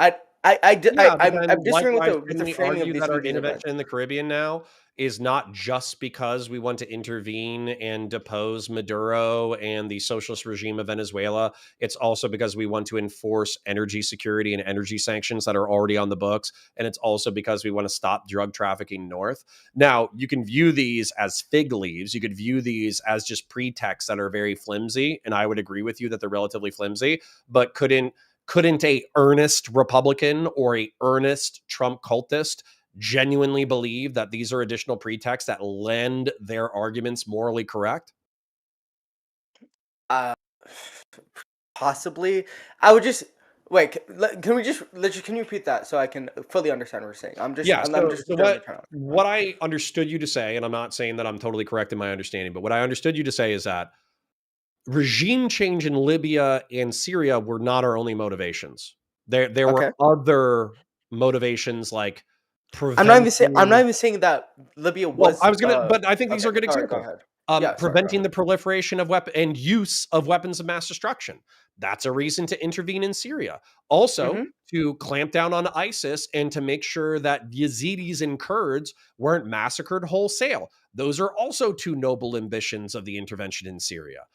disagreeing with the framing of these that our events. intervention in the Caribbean now is not just because we want to intervene and depose Maduro and the socialist regime of Venezuela. It's also because we want to enforce energy security and energy sanctions that are already on the books. And it's also because we want to stop drug trafficking north. Now, you can view these as fig leaves. You could view these as just pretexts that are very flimsy. And I would agree with you that they're relatively flimsy, but couldn't a earnest Republican or a earnest Trump cultist genuinely believe that these are additional pretexts that lend their arguments morally correct? Uh, Possibly. I would just wait. Can you repeat that so I can fully understand what you're saying? I'm just Yeah. I'm just generally trying to- What I understood you to say, and I'm not saying that I'm totally correct in my understanding, but what I understood you to say is that regime change in Libya and Syria were not our only motivations. There Okay. were other motivations like I'm not preventing. even saying that Libya Well, was. I was gonna, but I think these Okay. are good Sorry. Go examples. ahead. Yeah. Sorry. Go Preventing ahead. the proliferation of weapon and use of weapons of mass destruction. That's a reason to intervene in Syria. Also, Mhm. to clamp down on ISIS and to make sure that Yazidis and Kurds weren't massacred wholesale. Those are also two noble ambitions of the intervention in Syria.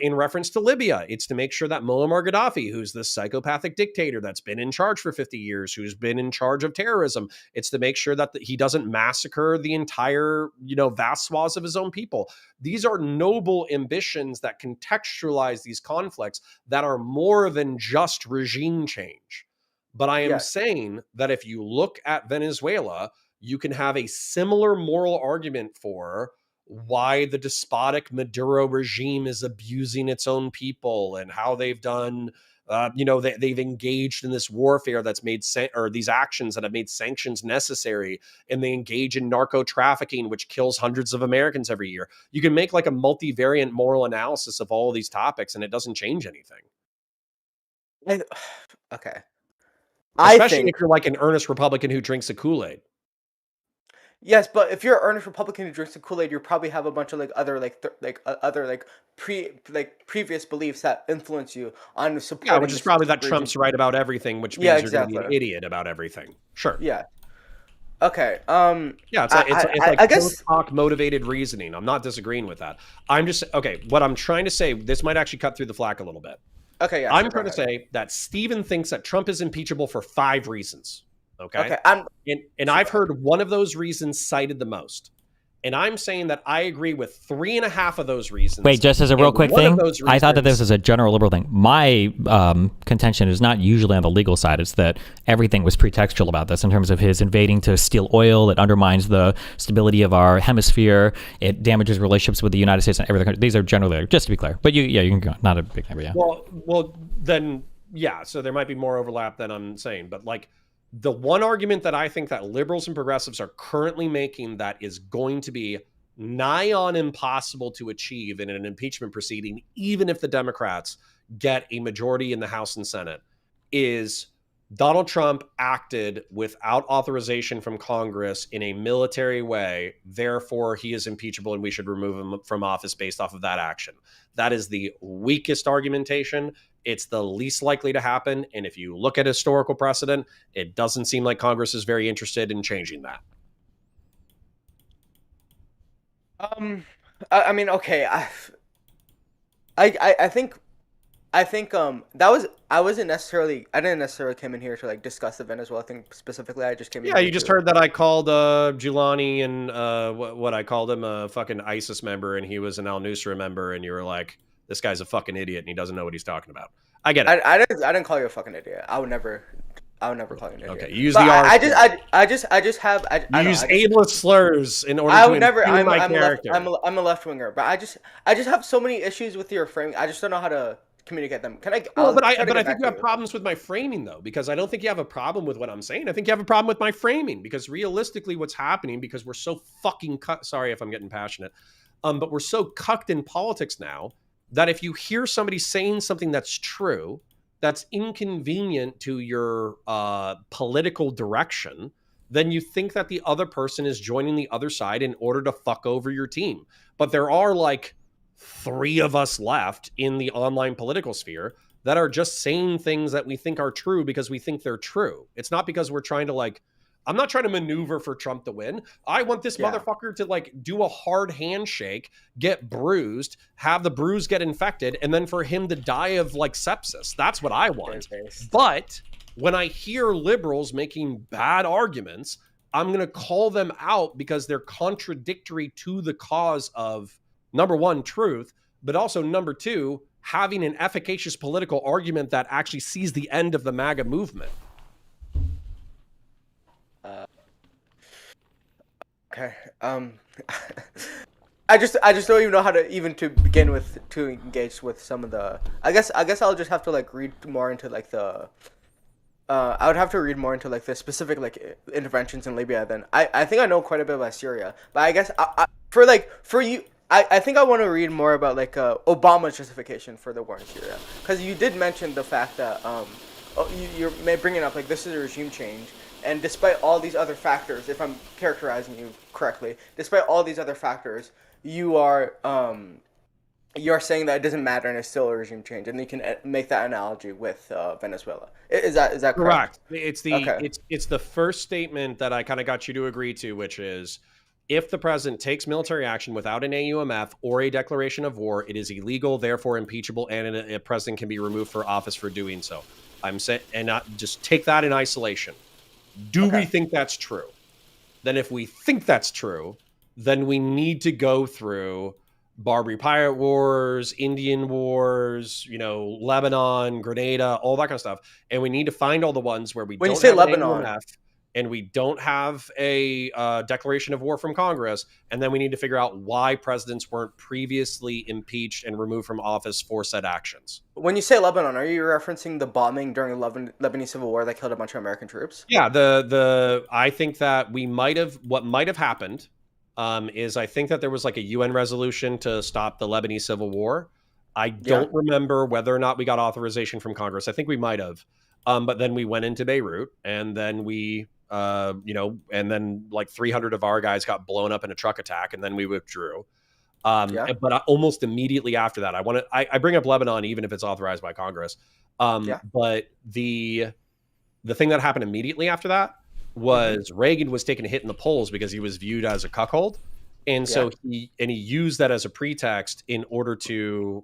In reference to Libya, it's to make sure that Muammar Gaddafi, who's this psychopathic dictator that's been in charge for 50 years, who's been in charge of terrorism, it's to make sure that he doesn't massacre the entire, vast swaths of his own people. These are noble ambitions that contextualize these conflicts that are more than just regime change. But I am Yeah. saying that if you look at Venezuela, you can have a similar moral argument for why the despotic Maduro regime is abusing its own people and how they've done, they've engaged in this warfare that's made or these actions that have made sanctions necessary, and they engage in narco trafficking, which kills hundreds of Americans every year. You can make like a multivariant moral analysis of all of these topics, and it doesn't change anything. Okay. Especially if you're like an earnest Republican who drinks the Kool-Aid. Yes, but if you're an earnest Republican who drinks the Kool-Aid, you probably have a bunch of previous beliefs that influence you on supporting. Yeah, which is probably that Trump's right about everything, which means Yeah, you're going to be an exactly. idiot about everything. Sure. Yeah. Okay. Yeah, it's like I guess post-hoc motivated reasoning. I'm not disagreeing with that. I'm just okay. What I'm trying to say, this might actually cut through the flack a little bit. Okay. Yeah. I'm sure, trying to say that Steven thinks that Trump is impeachable for 5 reasons. Okay. Okay. And I've heard one of those reasons cited the most. And I'm saying that I agree with 3.5 of those reasons. Wait, just as a real quick thing, I thought that this was a general liberal thing. My contention is not usually on the legal side. It's that everything was pretextual about this in terms of his invading to steal oil. It undermines the stability of our hemisphere. It damages relationships with the United States and everything. These are generally, just to be clear. But you can go. Not a big number, yeah. Well, then, yeah. So there might be more overlap than I'm saying. But like, the one argument that I think that liberals and progressives are currently making that is going to be nigh on impossible to achieve in an impeachment proceeding, even if the Democrats get a majority in the House and Senate, is Donald Trump acted without authorization from Congress in a military way. Therefore, he is impeachable and we should remove him from office based off of that action. That is the weakest argumentation. It's the least likely to happen. And if you look at historical precedent, it doesn't seem like Congress is very interested in changing that. I mean, okay, I think that was I didn't necessarily come in here to like discuss the Venezuela thing specifically. I just came in Yeah, here you just to, heard that I called Giuliani and what I called him a fucking ISIS member, and he was an Al Nusra member, and you were like, this guy's a fucking idiot, and he doesn't know what he's talking about. I get it. I didn't call you a fucking idiot. I would never call you an idiot. Okay, you use But the R. I just have I You don't know, use I just- ableist slurs in order I to would never. impugn my I'm character. I'm a left winger, but I just have so many issues with your framing. I just don't know how to communicate them. Can I? Well, I'll but try I to get think back you to have problems with my framing though, because I don't think you have a problem with what I'm saying. I think you have a problem with my framing because realistically, what's happening, because we're so fucking sorry if I'm getting passionate, but we're so cucked in politics now that if you hear somebody saying something that's true, that's inconvenient to your political direction, then you think that the other person is joining the other side in order to fuck over your team. But there are like 3 of us left in the online political sphere that are just saying things that we think are true because we think they're true. It's not because we're trying to like, I'm not trying to maneuver for Trump to win. I want this motherfucker to like do a hard handshake, get bruised, have the bruise get infected, and then for him to die of like sepsis. That's what I want. But when I hear liberals making bad arguments, I'm going to call them out because they're contradictory to the cause of, number one, truth, but also number 2, having an efficacious political argument that actually sees the end of the MAGA movement. Okay. I just don't even know how to begin with to engage with some of the. I guess I'll just have to like read more into like the. I would have to read more into like the specific like interventions in Libya. Then I think I know quite a bit about Syria, but I guess for you. I think I want to read more about like Obama's justification for the war in Syria, because you did mention the fact that you're bringing up like this is a regime change, and despite all these other factors, if I'm characterizing you correctly, despite all these other factors, you're saying that it doesn't matter and it's still a regime change, and you can make that analogy with Venezuela. Is that correct? It's the first statement that I kind of got you to agree to, which is, if the president takes military action without an AUMF or a declaration of war, it is illegal, therefore impeachable, and a president can be removed for office for doing so. I'm saying, and not just take that in isolation. Do we think that's true? Then if we think that's true, then we need to go through Barbary Pirate Wars, Indian Wars, Lebanon, Grenada, all that kind of stuff. And we need to find all the ones where we don't have Lebanon, an AUMF, and we don't have a declaration of war from Congress, and then we need to figure out why presidents weren't previously impeached and removed from office for said actions. When you say Lebanon, are you referencing the bombing during the Lebanese Civil War that killed a bunch of American troops? Yeah, I think that what might have happened is I think that there was like a UN resolution to stop the Lebanese Civil War. I don't remember whether or not we got authorization from Congress. I think we might have. But then we went into Beirut, and then we and then like 300 of our guys got blown up in a truck attack, and then we withdrew. But almost immediately after that, I bring up Lebanon, even if it's authorized by Congress. But the thing that happened immediately after that was Reagan was taking a hit in the polls because he was viewed as a cuckold. And so he used that as a pretext in order to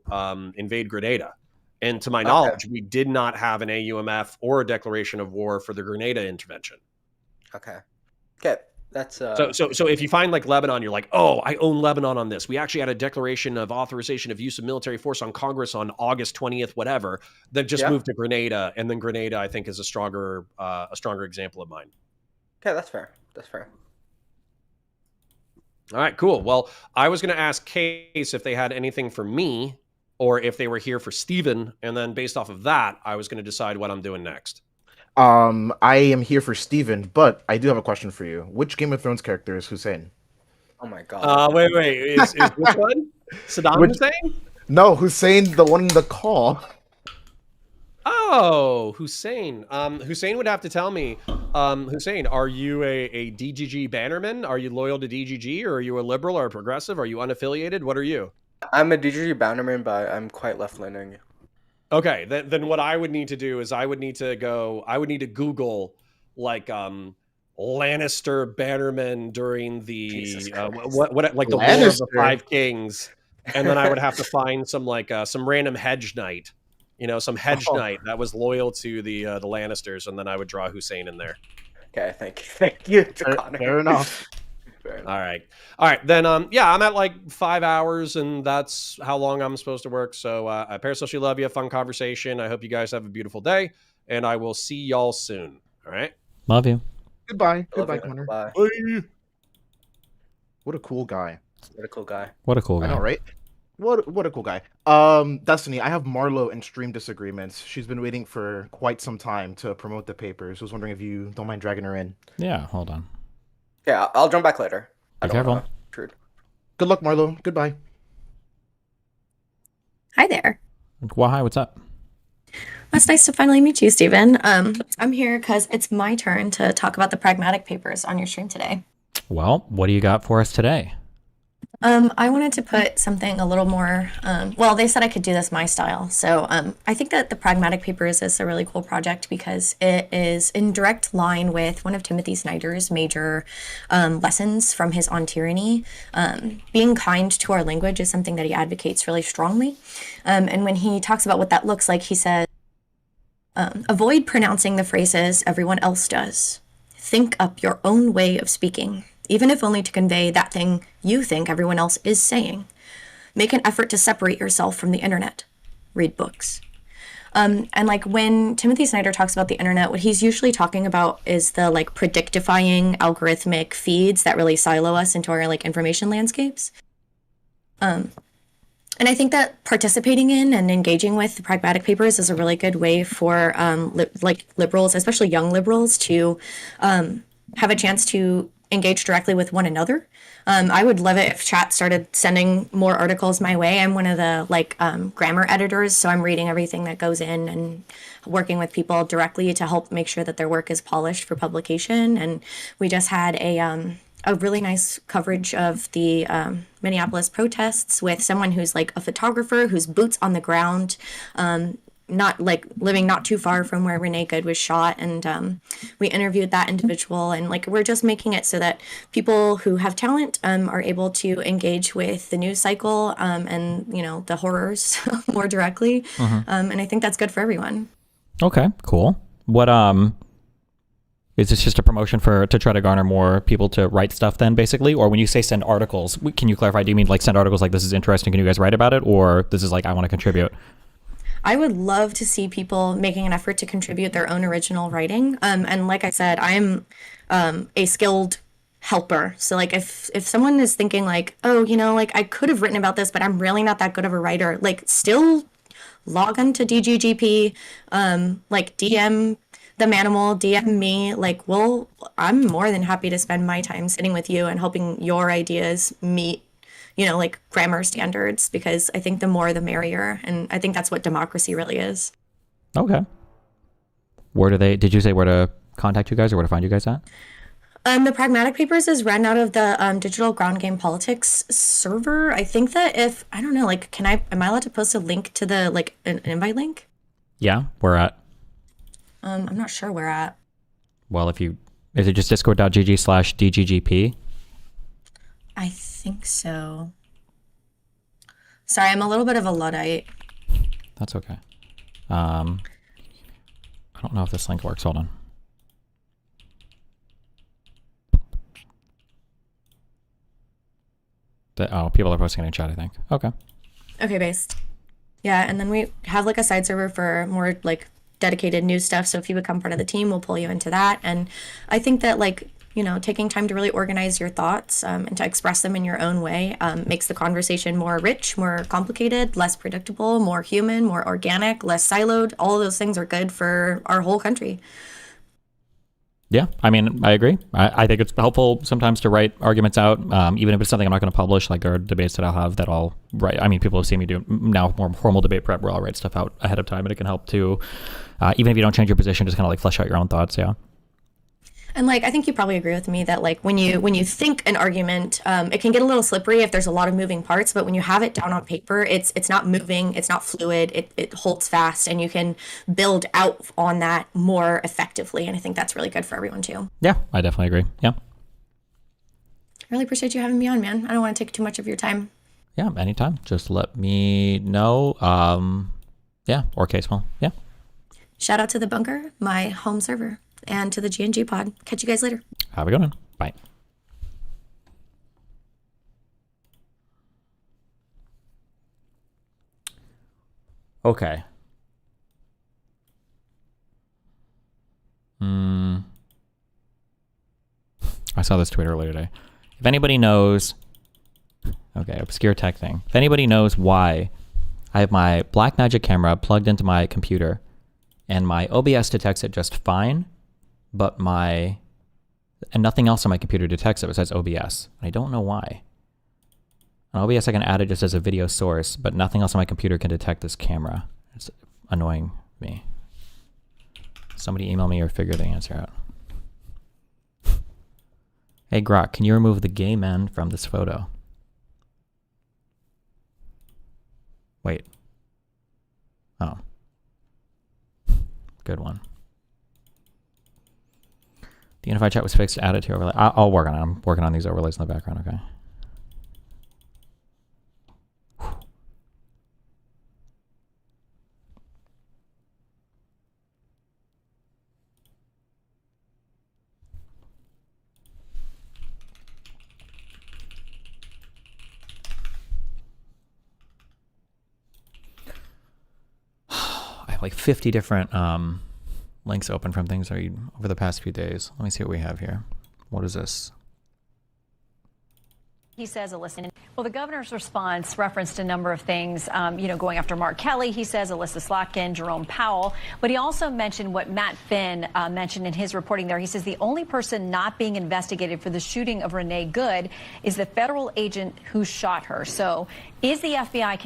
invade Grenada. And to my knowledge, we did not have an AUMF or a declaration of war for the Grenada intervention. Okay. That's so if you find like Lebanon, you're like, oh, I own Lebanon on this. We actually had a declaration of authorization of use of military force on Congress on August 20th, whatever. Then just moved to Grenada, and then Grenada, I think, is a stronger example of mine. Okay, that's fair. All right, cool. Well, I was going to ask Case if they had anything for me, or if they were here for Steven, and then based off of that, I was going to decide what I'm doing next. I am here for Steven, but I do have a question for you. Which Game of Thrones character is Hussein? Oh my god. Wait. Is which one? Saddam Hussein? No, Hussein, the one in the call. Oh, Hussein. Hussein would have to tell me. Hussein, are you a DGG bannerman? Are you loyal to DGG, or are you a liberal or a progressive? Are you unaffiliated? What are you? I'm a DGG bannerman, but I'm quite left-leaning. Okay, then what I would need to do is I would need to Google like Lannister bannermen during the Jesus Christ. what like the War of the Lannister? Five Kings, and then I would have to find some like some random hedge knight, some hedge Oh. knight that was loyal to the Lannisters, and then I would draw Hussein in there. Okay, thank you, Connor. Fair enough. Fair enough. All right. Then yeah, I'm at like 5 hours, and that's how long I'm supposed to work. So I parasocially love you. Fun conversation. I hope you guys have a beautiful day, and I will see y'all soon. All right. Love you. Goodbye. Love Goodbye, you. Connor. Bye. What a cool guy. What a cool guy. What a cool I guy. know, right? What a cool guy. Destiny, I have Marlo in stream disagreements. She's been waiting for quite some time to promote the papers. I was wondering if you don't mind dragging her in. Yeah, hold on. Yeah, I'll jump back later. Be careful. Intrude. Good luck, Marlo. Goodbye. Hi there. Well, hi, what's up? It's nice to finally meet you, Stephen. I'm here because it's my turn to talk about the pragmatic papers on your stream today. Well, what do you got for us today? I wanted to put something a little more, well, they said I could do this my style. So I think that the pragmatic papers is a really cool project because it is in direct line with one of Timothy Snyder's major lessons from his On Tyranny. Being kind to our language is something that he advocates really strongly. And when he talks about what that looks like, he says, avoid pronouncing the phrases everyone else does. Think up your own way of speaking, even if only to convey that thing you think everyone else is saying. Make an effort to separate yourself from the internet. Read books. And like when Timothy Snyder talks about the internet, what he's usually talking about is the like predictifying algorithmic feeds that really silo us into our like information landscapes. And I think that participating in and engaging with the pragmatic papers is a really good way for liberals, especially young liberals, to have a chance to engage directly with one another. I would love it if chat started sending more articles my way. I'm one of the grammar editors, so I'm reading everything that goes in and working with people directly to help make sure that their work is polished for publication. And we just had a really nice coverage of the Minneapolis protests with someone who's like a photographer who's boots on the ground, not like living not too far from where Renee Good was shot. And we interviewed that individual, and like we're just making it so that people who have talent are able to engage with the news cycle and the horrors more directly. And I think that's good for everyone. Okay, cool. What is this just a promotion to try to garner more people to write stuff then, basically? Or when you say send articles, can you clarify, do you mean like send articles like this is interesting, can you guys write about it? Or this is like, I want to contribute? I would love to see people making an effort to contribute their own original writing. And like I said, I'm a skilled helper. So like if someone is thinking like, oh, like I could have written about this, but I'm really not that good of a writer, like still log on to DGGP, like DM the Manimal, DM me, like, well, I'm more than happy to spend my time sitting with you and helping your ideas meet, like grammar standards, because I think the more the merrier. And I think that's what democracy really is. Okay. Did you say where to contact you guys or where to find you guys at? The Pragmatic Papers is run out of the Digital Ground Game Politics server. I think that I don't know, like, am I allowed to post a link to the, like, an invite link? Yeah, where at? I'm not sure where at. Well, is it just discord.gg/DGGP? I think so. Sorry, I'm a little bit of a Luddite. That's okay. I don't know if this link works. Hold on. People are posting it in chat, I think. Okay. Okay, based. Yeah, and then we have like a side server for more like dedicated news stuff. So if you become part of the team, we'll pull you into that. And I think that taking time to really organize your thoughts and to express them in your own way makes the conversation more rich, more complicated, less predictable, more human, more organic, less siloed. All of those things are good for our whole country. Yeah, I mean, I agree. I think it's helpful sometimes to write arguments out, even if it's something I'm not going to publish. Like there are debates that I'll have that I'll write. I mean, people have seen me do now more formal debate prep where I'll write stuff out ahead of time, and it can help to, even if you don't change your position, just kind of like flesh out your own thoughts. Yeah. And like, I think you probably agree with me that like when you think an argument, it can get a little slippery if there's a lot of moving parts. But when you have it down on paper, it's not moving, it's not fluid, it holds fast, and you can build out on that more effectively. And I think that's really good for everyone too. Yeah, I definitely agree. Yeah. I really appreciate you having me on, man. I don't want to take too much of your time. Yeah, anytime. Just let me know. Yeah, or Casewell. Yeah. Shout out to the bunker, my home server, and to the GNG pod. Catch you guys later. Have a good one. Bye. Okay. I saw this tweet earlier today. If anybody knows, okay, obscure tech thing. If anybody knows why I have my Blackmagic camera plugged into my computer and my OBS detects it just fine, but nothing else on my computer detects it besides OBS. I don't know why. On OBS I can add it just as a video source, but nothing else on my computer can detect this camera. It's annoying me. Somebody email me or figure the answer out. Hey Grok, can you remove the gay men from this photo? Wait. Oh. Good one. The unified chat was fixed, added to overlay. I'll work on it. I'm working on these overlays in the background, okay? I have like 50 different links open from things over the past few days. Let me see what we have here. What is this? He says, Alyssa, well, the governor's response referenced a number of things, going after Mark Kelly. He says Alyssa Slotkin, Jerome Powell, but he also mentioned what Matt Finn mentioned in his reporting there. He says the only person not being investigated for the shooting of Renee Good is the federal agent who shot her. So is the FBI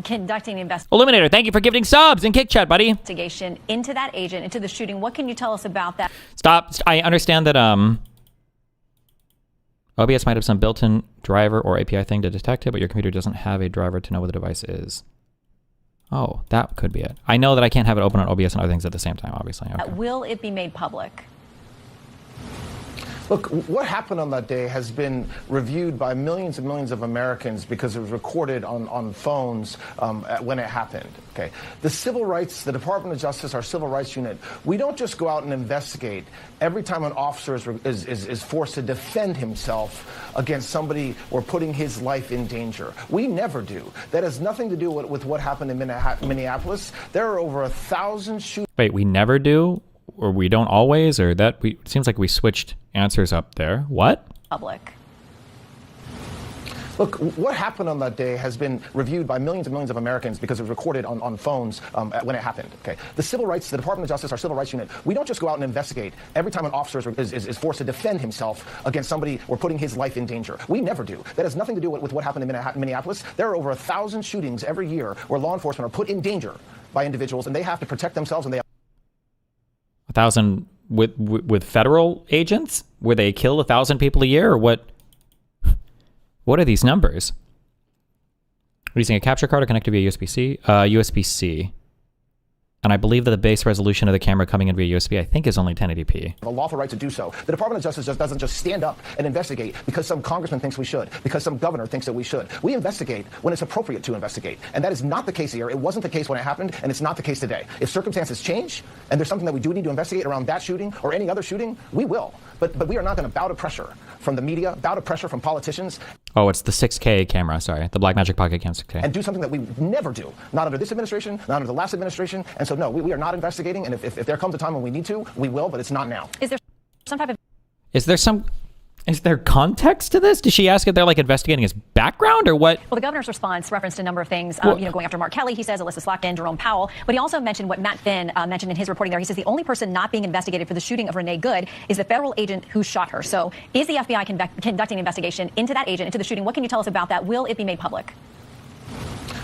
conducting an Illuminator, thank you for giving subs and kick chat, buddy. Investigation into that agent, into the shooting? What can you tell us about that? Stop. I understand that OBS might have some built-in driver or API thing to detect it, but your computer doesn't have a driver to know what the device is. Oh, that could be it. I know that I can't have it open on OBS and other things at the same time, obviously. Okay. Will it be made public? Look, what happened on that day has been reviewed by millions and millions of Americans because it was recorded on phones when it happened. Okay, the civil rights, the Department of Justice, our civil rights unit, we don't just go out and investigate every time an officer is forced to defend himself against somebody or putting his life in danger. We never do. That has nothing to do with what happened in Minneapolis. There are over 1,000 shootings. Wait, we never do? Or we don't always? Or that it seems like we switched answers up there. What? Public. Look, what happened on that day has been reviewed by millions and millions of Americans because it was recorded on phones when it happened. Okay, the civil rights, the Department of Justice, our civil rights unit, we don't just go out and investigate every time an officer is forced to defend himself against somebody or putting his life in danger. We never do. That has nothing to do with what happened in Minneapolis. There are over 1,000 shootings every year where law enforcement are put in danger by individuals, and they have to protect themselves, and they 1,000 with federal agents where they kill 1,000 people a year, or what? What are these numbers? We're using a capture card or connected via USB-C? USB-C. And I believe that the base resolution of the camera coming in via USB, I think, is only 1080p. A lawful right to do so. The Department of Justice doesn't just stand up and investigate because some congressman thinks we should, because some governor thinks that we should. We investigate when it's appropriate to investigate. And that is not the case here. It wasn't the case when it happened, and it's not the case today. If circumstances change, and there's something that we do need to investigate around that shooting or any other shooting, we will. But we are not going to bow to pressure from the media, bow to pressure from politicians. Oh, it's the 6K camera, sorry. The Blackmagic Pocket Cam 6K. And do something that we never do. Not under this administration, not under the last administration. And so, no, we are not investigating. And if there comes a time when we need to, we will, but it's not now. Is there some type of... Is there context to this? Did she ask if they're like investigating his background or what? Well, the governor's response referenced a number of things, going after Mark Kelly. He says Alyssa Slotkin, Jerome Powell, but he also mentioned what Matt Finn mentioned in his reporting there. He says the only person not being investigated for the shooting of Renee Good is the federal agent who shot her. So is the FBI conducting an investigation into that agent, into the shooting? What can you tell us about that? Will it be made public?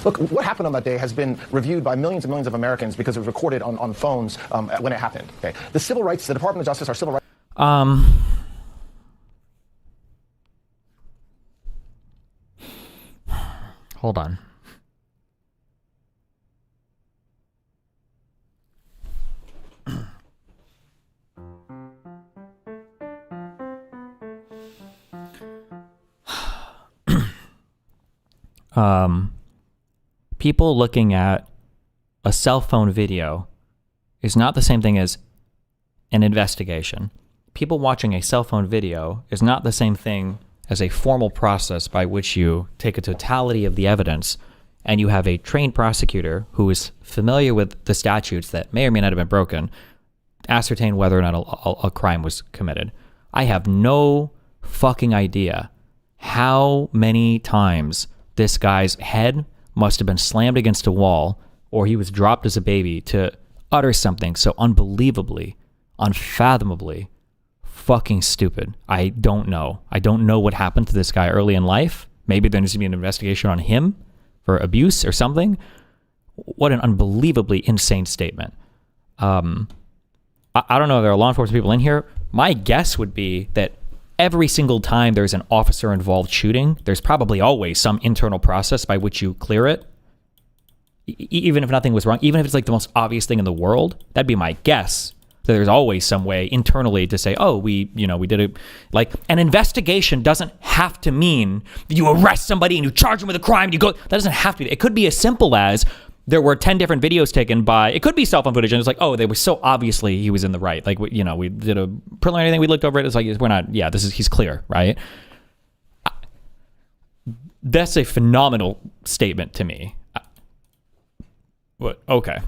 Look, what happened on that day has been reviewed by millions and millions of Americans because it was recorded on phones when it happened. Okay, the civil rights, the Department of Justice, our civil rights. Hold on. People looking at a cell phone video is not the same thing as an investigation. People watching a cell phone video is not the same thing as a formal process by which you take a totality of the evidence and you have a trained prosecutor who is familiar with the statutes that may or may not have been broken, ascertain whether or not a crime was committed. I have no fucking idea how many times this guy's head must have been slammed against a wall or he was dropped as a baby to utter something so unbelievably, unfathomably fucking stupid. I don't know. I don't know what happened to this guy early in life. Maybe there needs to be an investigation on him for abuse or something. What an unbelievably insane statement. I don't know if there are law enforcement people in here. My guess would be that every single time there's an officer-involved shooting, there's probably always some internal process by which you clear it. Even if nothing was wrong, even if it's like the most obvious thing in the world, that'd be my guess. So there's always some way internally to say, oh, we did it. Like, an investigation doesn't have to mean that you arrest somebody and you charge them with a crime and you go. That doesn't have to be. It could be as simple as there were 10 different videos taken by, it could be cell phone footage, and it's like, oh, they were so obviously he was in the right. Like, we did a preliminary thing, we looked over it, it's like, we're not, yeah, he's clear, right? That's a phenomenal statement to me. What? Okay.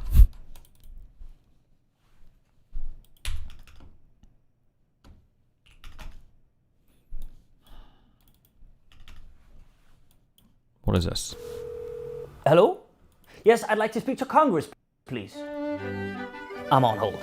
What is this? Hello? Yes, I'd like to speak to Congress, please. I'm on hold.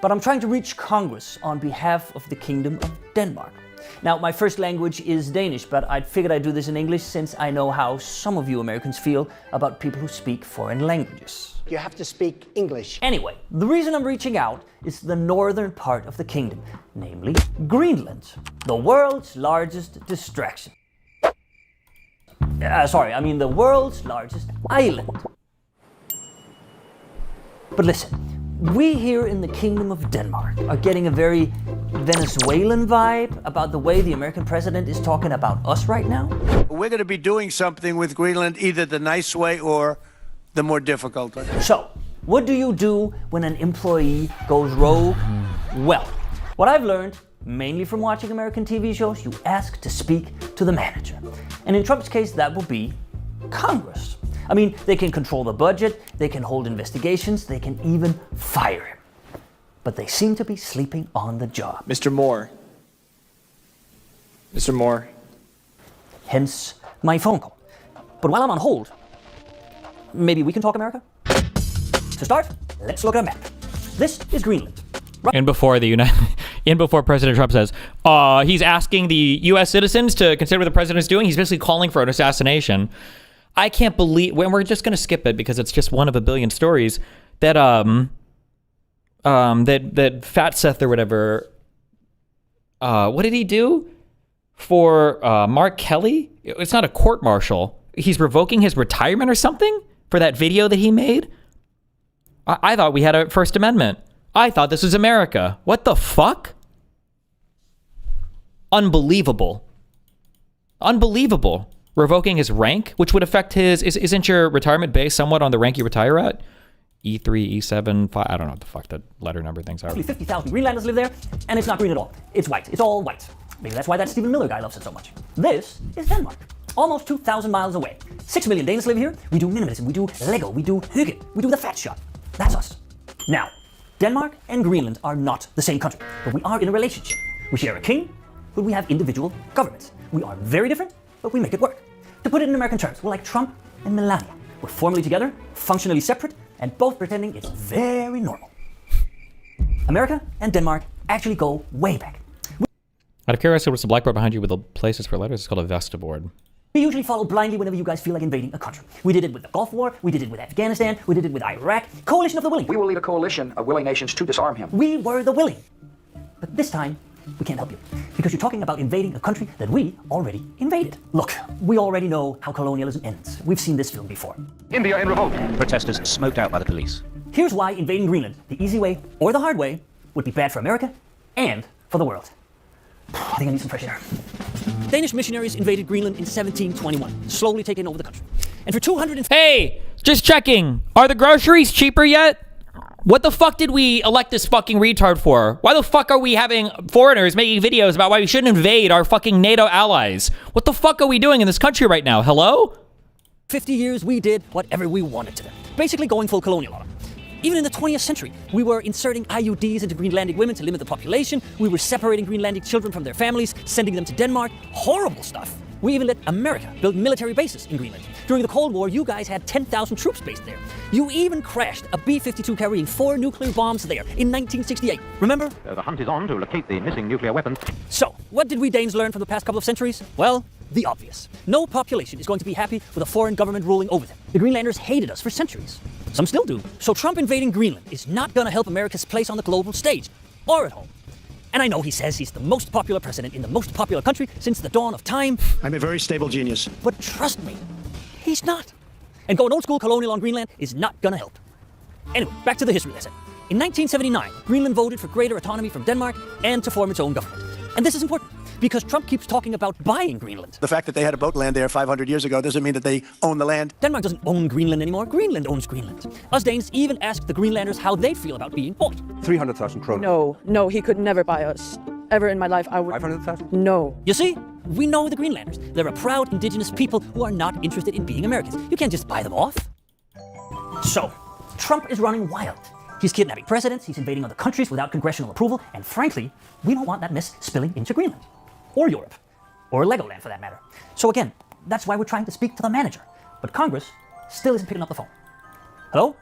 But I'm trying to reach Congress on behalf of the Kingdom of Denmark. Now, my first language is Danish, but I figured I'd do this in English since I know how some of you Americans feel about people who speak foreign languages. You have to speak English. Anyway, the reason I'm reaching out is the northern part of the kingdom, namely Greenland, the world's largest distraction. The world's largest island. But listen, we here in the Kingdom of Denmark are getting a very Venezuelan vibe about the way the American president is talking about us right now. We're going to be doing something with Greenland, either the nice way or the more difficult way. So, what do you do when an employee goes rogue? Well, what I've learned, mainly from watching American TV shows, you ask to speak to the manager. And in Trump's case, that will be Congress. I mean, they can control the budget, they can hold investigations, they can even fire him. But they seem to be sleeping on the job. Mr. Moore. Mr. Moore. Hence my phone call. But while I'm on hold, maybe we can talk America? To start, let's look at a map. This is Greenland. And before President Trump says, he's asking the U.S. citizens to consider what the president's doing, he's basically calling for an assassination. I can't believe, when we're just going to skip it because it's just one of a billion stories, that that Fat Seth or whatever, what did he do for Mark Kelly? It's not a court martial. He's revoking his retirement or something for that video that he made. I thought we had a First Amendment. I thought this was America. What the fuck? Unbelievable. Unbelievable. Revoking his rank, which would affect his... Isn't your retirement based somewhat on the rank you retire at? E3, E7, 5... I don't know what the fuck the letter number things are. Actually, 50,000 Greenlanders live there, and it's not green at all. It's white. It's all white. Maybe that's why that Stephen Miller guy loves it so much. This is Denmark. Almost 2,000 miles away. 6 million Danes live here. We do minimalism. We do Lego. We do hygge. We do the fat shot. That's us. Now, Denmark and Greenland are not the same country, but we are in a relationship. We share a king, but we have individual governments. We are very different, but we make it work. To put it in American terms, we're like Trump and Melania. We're formally together, functionally separate, and both pretending it's very normal. America and Denmark actually go way back. Out of curiosity, what's the blackboard behind you with the places for letters? It's called a Vesta board. We usually follow blindly whenever you guys feel like invading a country. We did it with the Gulf War, we did it with Afghanistan, we did it with Iraq. Coalition of the willing. We will lead a coalition of willing nations to disarm him. We were the willing. But this time, we can't help you. Because you're talking about invading a country that we already invaded. Look, we already know how colonialism ends. We've seen this film before. India in revolt. Protesters smoked out by the police. Here's why invading Greenland, the easy way or the hard way, would be bad for America and for the world. I think I need some fresh air. Danish missionaries invaded Greenland in 1721, slowly taking over the country. And for 200 Hey, just checking. Are the groceries cheaper yet? What the fuck did we elect this fucking retard for? Why the fuck are we having foreigners making videos about why we shouldn't invade our fucking NATO allies? What the fuck are we doing in this country right now? Hello? 50 years, we did whatever we wanted to them. Basically going full colonial on them. Even in the 20th century, we were inserting IUDs into Greenlandic women to limit the population. We were separating Greenlandic children from their families, sending them to Denmark. Horrible stuff. We even let America build military bases in Greenland. During the Cold War, you guys had 10,000 troops based there. You even crashed a B-52 carrying 4 nuclear bombs there in 1968. Remember? The hunt is on to locate the missing nuclear weapons. So, what did we Danes learn from the past couple of centuries? Well, the obvious. No population is going to be happy with a foreign government ruling over them. The Greenlanders hated us for centuries. Some still do. So Trump invading Greenland is not gonna help America's place on the global stage, or at home. And I know he says he's the most popular president in the most popular country since the dawn of time. I'm a very stable genius. But trust me, he's not. And going old school colonial on Greenland is not gonna help. Anyway, back to the history lesson. In 1979, Greenland voted for greater autonomy from Denmark and to form its own government. And this is important, because Trump keeps talking about buying Greenland. The fact that they had a boat land there 500 years ago doesn't mean that they own the land. Denmark doesn't own Greenland anymore. Greenland owns Greenland. Us Danes even asked the Greenlanders how they feel about being bought. 300,000 kroner. No, he could never buy us. Ever in my life, I would... 500,000? No. You see? We know the Greenlanders. They're a proud indigenous people who are not interested in being Americans. You can't just buy them off. So, Trump is running wild. He's kidnapping presidents, he's invading other countries without congressional approval, and frankly, we don't want that mess spilling into Greenland. Or Europe. Or Legoland, for that matter. So again, that's why we're trying to speak to the manager. But Congress still isn't picking up the phone. Hello?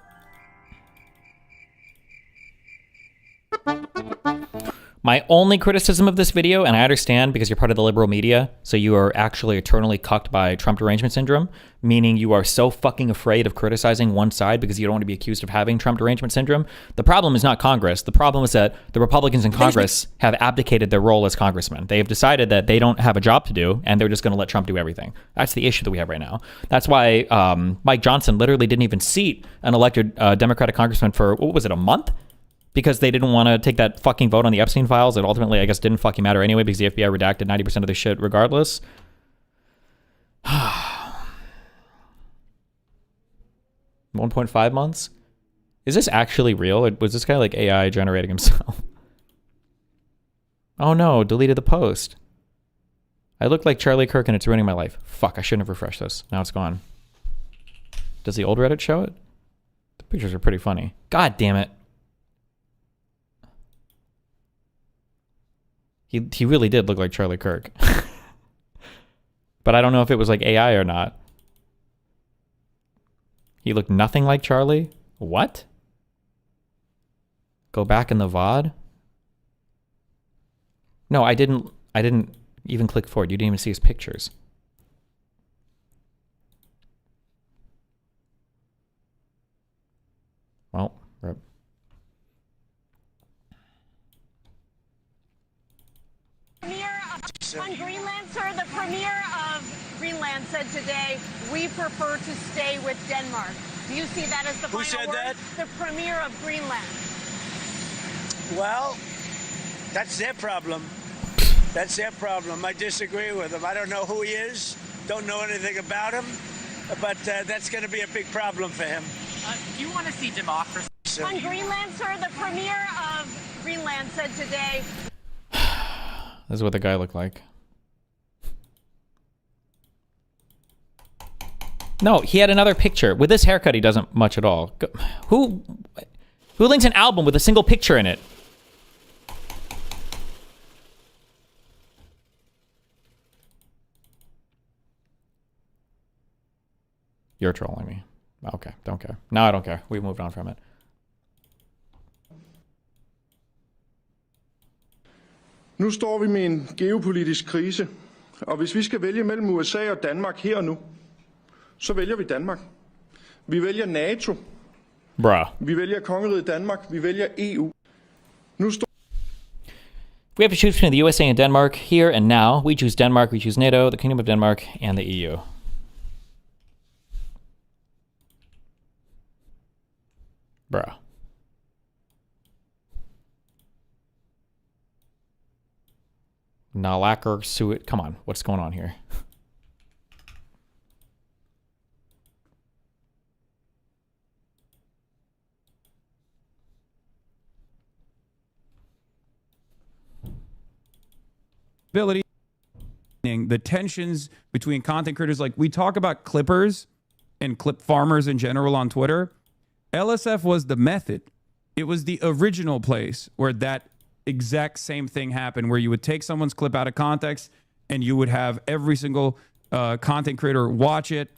My only criticism of this video, and I understand because you're part of the liberal media, so you are actually eternally cucked by Trump derangement syndrome, meaning you are so fucking afraid of criticizing one side because you don't want to be accused of having Trump derangement syndrome. The problem is not Congress. The problem is that the Republicans in Congress have abdicated their role as congressmen. They have decided that they don't have a job to do, and they're just going to let Trump do everything. That's the issue that we have right now. That's why Mike Johnson literally didn't even seat an elected Democratic congressman for, what was it, a month? Because they didn't want to take that fucking vote on the Epstein files. It ultimately, I guess, didn't fucking matter anyway because the FBI redacted 90% of the shit regardless. 1.5 months? Is this actually real? Or was this guy like AI generating himself? Oh no, deleted the post. I look like Charlie Kirk and it's ruining my life. Fuck, I shouldn't have refreshed this. Now it's gone. Does the old Reddit show it? The pictures are pretty funny. God damn it. He really did look like Charlie Kirk. But I don't know if it was like AI or not. He looked nothing like Charlie? What? Go back in the VOD? No, I didn't even click forward. You didn't even see his pictures. Well, rip. On Greenland, sir, the premier of Greenland said today, we prefer to stay with Denmark. Do you see that as the final said word? that? The premier of Greenland. Well, that's their problem. That's their problem. I disagree with him. I don't know who he is, don't know anything about him, but that's going to be a big problem for him. Do you want to see democracy? On Greenland, sir, the premier of Greenland said today, This is what the guy looked like. No, he had another picture. With this haircut, he doesn't much at all. Who links an album with a single picture in it? You're trolling me. Okay, don't care. No, I don't care. We've moved on from it. Nu står vi med en geopolitisk krise, og hvis vi skal vælge mellem USA og Danmark her og nu, så vælger vi Danmark. Vi vælger NATO. Bruh. Vi vælger kongeriget Danmark. Vi vælger EU. Nu står If we have to choose between the USA and Denmark here and now, we choose Denmark, we choose NATO, the Kingdom of Denmark, and the EU. Bruh. Nalakker Suet. Come on, what's going on here? The tensions between content creators, like we talk about clippers and clip farmers in general on Twitter. LSF was the method. It was the original place where that exact same thing happened, where you would take someone's clip out of context and you would have every single content creator watch it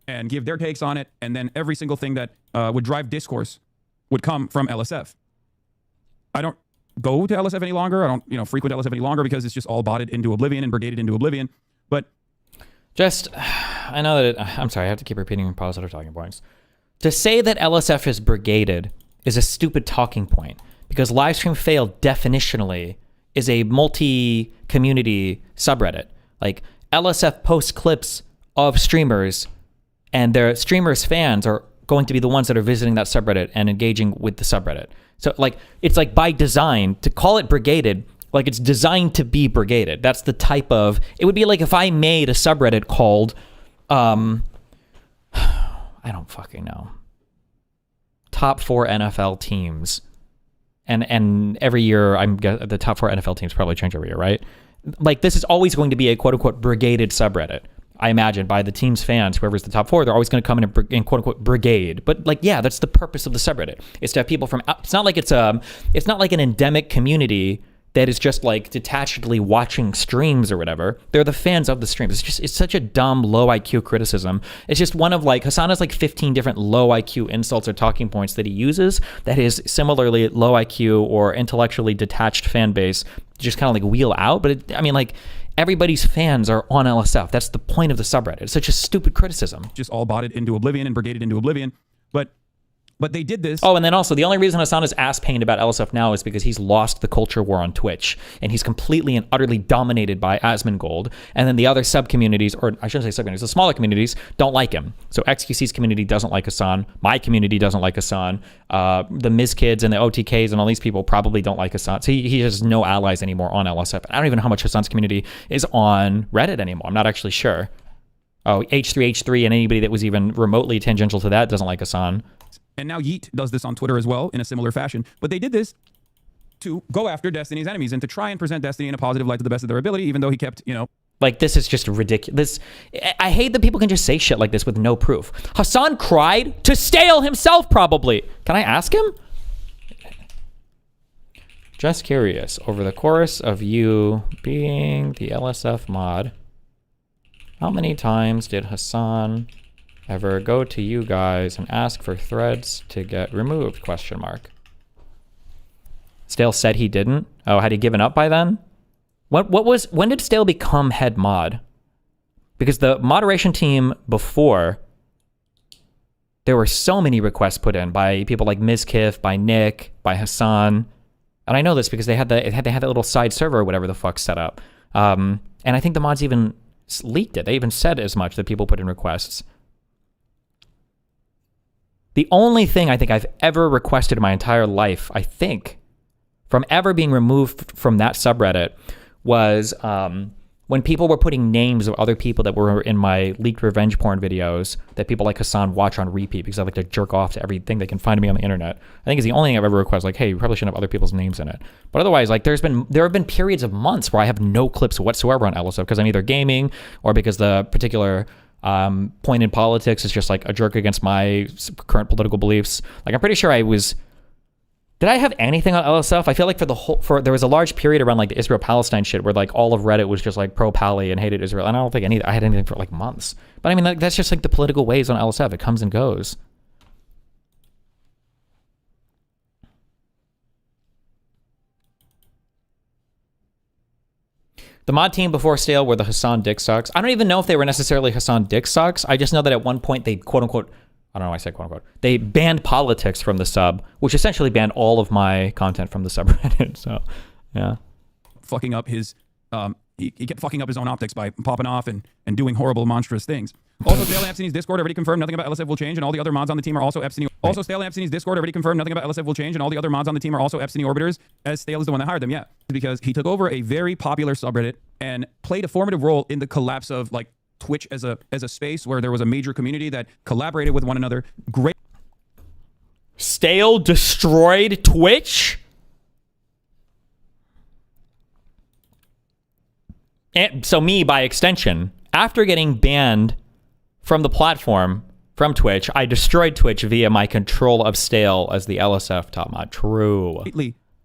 and give their takes on it, and then every single thing that would drive discourse would come from LSF. I don't go to LSF any longer. I don't, frequent LSF any longer because it's just all botted into oblivion and brigaded into oblivion. But I know that I'm sorry, I have to keep repeating positive talking points. To say that LSF is brigaded is a stupid talking point, because Livestream Fail definitionally is a multi-community subreddit. Like, LSF posts clips of streamers, and their streamers' fans are going to be the ones that are visiting that subreddit and engaging with the subreddit. So, like, it's like by design to call it brigaded, like it's designed to be brigaded. That's the type of, it would be like if I made a subreddit called, I don't fucking know, top 4 NFL teams. And every year, the top 4 NFL teams probably change every year, right? Like, this is always going to be a quote-unquote brigaded subreddit. I imagine by the team's fans, whoever's the top 4, they're always going to come in and quote-unquote brigade. But like, yeah, that's the purpose of the subreddit. It's to have people from, it's not like it's not like an endemic community that is just like detachedly watching streams or whatever. They're the fans of the streams. It's such a dumb, low IQ criticism. It's just one of like, Hassan has like 15 different low IQ insults or talking points that he uses that his similarly low IQ or intellectually detached fan base just kind of like wheel out. But everybody's fans are on LSF. That's the point of the subreddit. It's such a stupid criticism. Just all botted into oblivion and brigaded into oblivion. But they did this. Oh, and then also the only reason Hassan is ass pained about LSF now is because he's lost the culture war on Twitch, and he's completely and utterly dominated by Asmongold. And then the other sub communities, or I shouldn't say sub communities, the smaller communities don't like him. So XQC's community doesn't like Hassan. My community doesn't like Hassan. The Miz Kids and the OTKs and all these people probably don't like Hassan. So he has no allies anymore on LSF. I don't even know how much Hassan's community is on Reddit anymore. I'm not actually sure. Oh, H3H3 and anybody that was even remotely tangential to that doesn't like Hassan. And now Yeet does this on Twitter as well in a similar fashion. But they did this to go after Destiny's enemies and to try and present Destiny in a positive light to the best of their ability, even though he kept, Like, this is just ridiculous. I hate that people can just say shit like this with no proof. Hassan cried to Stale himself, probably. Can I ask him? Just curious, over the course of you being the LSF mod, how many times did Hassan ever go to you guys and ask for threads to get removed, ? Stale said he didn't. Oh, had he given up by then? When did Stale become head mod? Because the moderation team before, there were so many requests put in by people like Mizkif, by Nick, by Hassan. And I know this because they had that little side server or whatever the fuck set up. And I think the mods even leaked it. They even said as much that people put in requests. The only thing I think I've ever requested in my entire life, I think, from ever being removed from that subreddit was when people were putting names of other people that were in my leaked revenge porn videos that people like Hassan watch on repeat because I like to jerk off to everything they can find me on the internet. I think it's the only thing I've ever requested, like, hey, you probably shouldn't have other people's names in it. But otherwise, like, there have been periods of months where I have no clips whatsoever on LSF because I'm either gaming or because the particular point in politics is just like a jerk against my current political beliefs. Like, I'm pretty sure did I have anything on LSF? I feel like there was a large period around like the Israel-Palestine shit where like all of Reddit was just like pro-Pally and hated Israel. And I don't think I had anything for like months. But I mean, that's just like the political waves on LSF. It comes and goes. The mod team before Stale were the Hassan Dick Sucks. I don't even know if they were necessarily Hassan Dick Sucks. I just know that at one point they quote-unquote, I don't know why I said quote-unquote, they banned politics from the sub, which essentially banned all of my content from the subreddit. So, yeah. fucking up his he kept fucking up his own optics by popping off and doing horrible, monstrous things. Also, Stale Epstein's Discord already confirmed nothing about LSF will change, and all the other mods on the team are also Epstein. Also, Stale Epstein's Discord already confirmed nothing about LSF will change, and all the other mods on the team are also Epstein orbiters, as Stale is the one that hired them. Yeah, because he took over a very popular subreddit and played a formative role in the collapse of like Twitch as a space where there was a major community that collaborated with one another. Great. Stale destroyed Twitch? And so me, by extension, after getting banned from the platform, from Twitch, I destroyed Twitch via my control of Stale as the LSF top mod. True.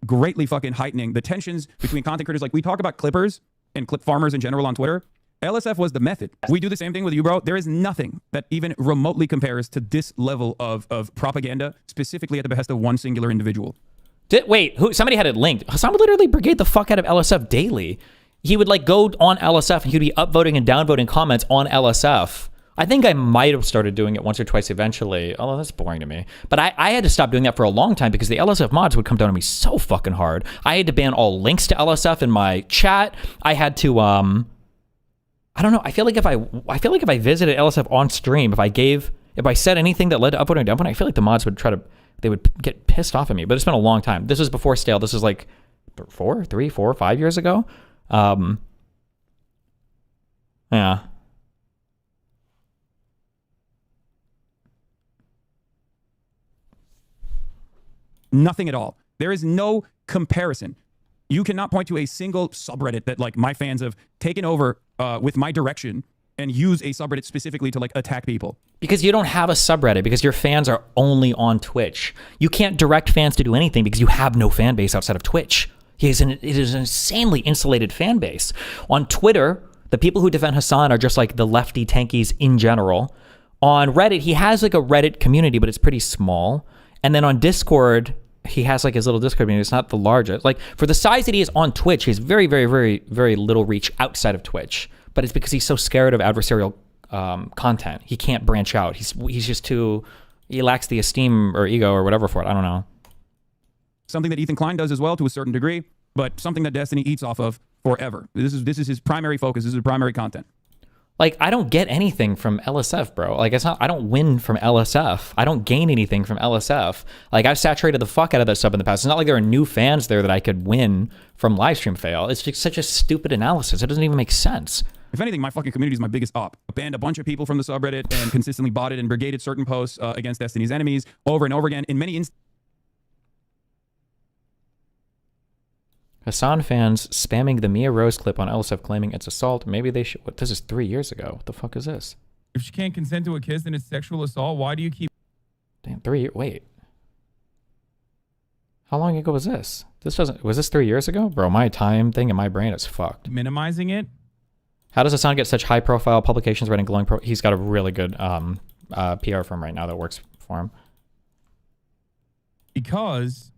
Greatly fucking heightening the tensions between content creators. Like, we talk about clippers and clip farmers in general on Twitter. LSF was the method. We do the same thing with you, bro. There is nothing that even remotely compares to this level of propaganda, specifically at the behest of one singular individual. Wait, somebody had it linked. Hassan would literally brigade the fuck out of LSF daily. He would like go on LSF and he'd be upvoting and downvoting comments on LSF. I think I might have started doing it once or twice eventually, although that's boring to me. But I had to stop doing that for a long time because the LSF mods would come down on me so fucking hard. I had to ban all links to LSF in my chat. I had to I don't know. I feel like if I visited LSF on stream, if I said anything that led to upvoting or downvoting, I feel like the mods would they would get pissed off at me. But it's been a long time. This was before Stale. This was like 3, 4, 5 years ago. Yeah. Nothing at all. There is no comparison. You cannot point to a single subreddit that like my fans have taken over with my direction and use a subreddit specifically to like attack people. Because you don't have a subreddit, because your fans are only on Twitch. You can't direct fans to do anything because you have no fan base outside of Twitch. It is an insanely insulated fan base. On Twitter, the people who defend Hassan are just like the lefty tankies in general. On Reddit, he has like a Reddit community, but it's pretty small. And then on Discord, he has like his little Discord community. It's not the largest. Like for the size that he is on Twitch, he has very, very, very, very little reach outside of Twitch. But it's because he's so scared of adversarial content. He can't branch out. He's just he lacks the esteem or ego or whatever for it. I don't know. Something that Ethan Klein does as well to a certain degree, but something that Destiny eats off of forever. This is his primary focus. This is his primary content. Like, I don't get anything from LSF, bro. Like, I don't win from LSF. I don't gain anything from LSF. Like, I've saturated the fuck out of that sub in the past. It's not like there are new fans there that I could win from livestream fail. It's just such a stupid analysis. It doesn't even make sense. If anything, my fucking community is my biggest op. I banned a bunch of people from the subreddit and consistently botted and brigaded certain posts against Destiny's enemies over and over again. In many instances, Hassan fans spamming the Mia Rose clip on LSF claiming it's assault. Maybe they should. What, this is 3 years ago. What the fuck is this? If she can't consent to a kiss, then it's sexual assault. Why do you keep... Damn, 3 years. Wait. How long ago was this? Was this 3 years ago? Bro, my time thing in my brain is fucked. minimizing it? How does Hassan get such high profile publications writing glowing he's got a really good PR firm right now that works for him. Because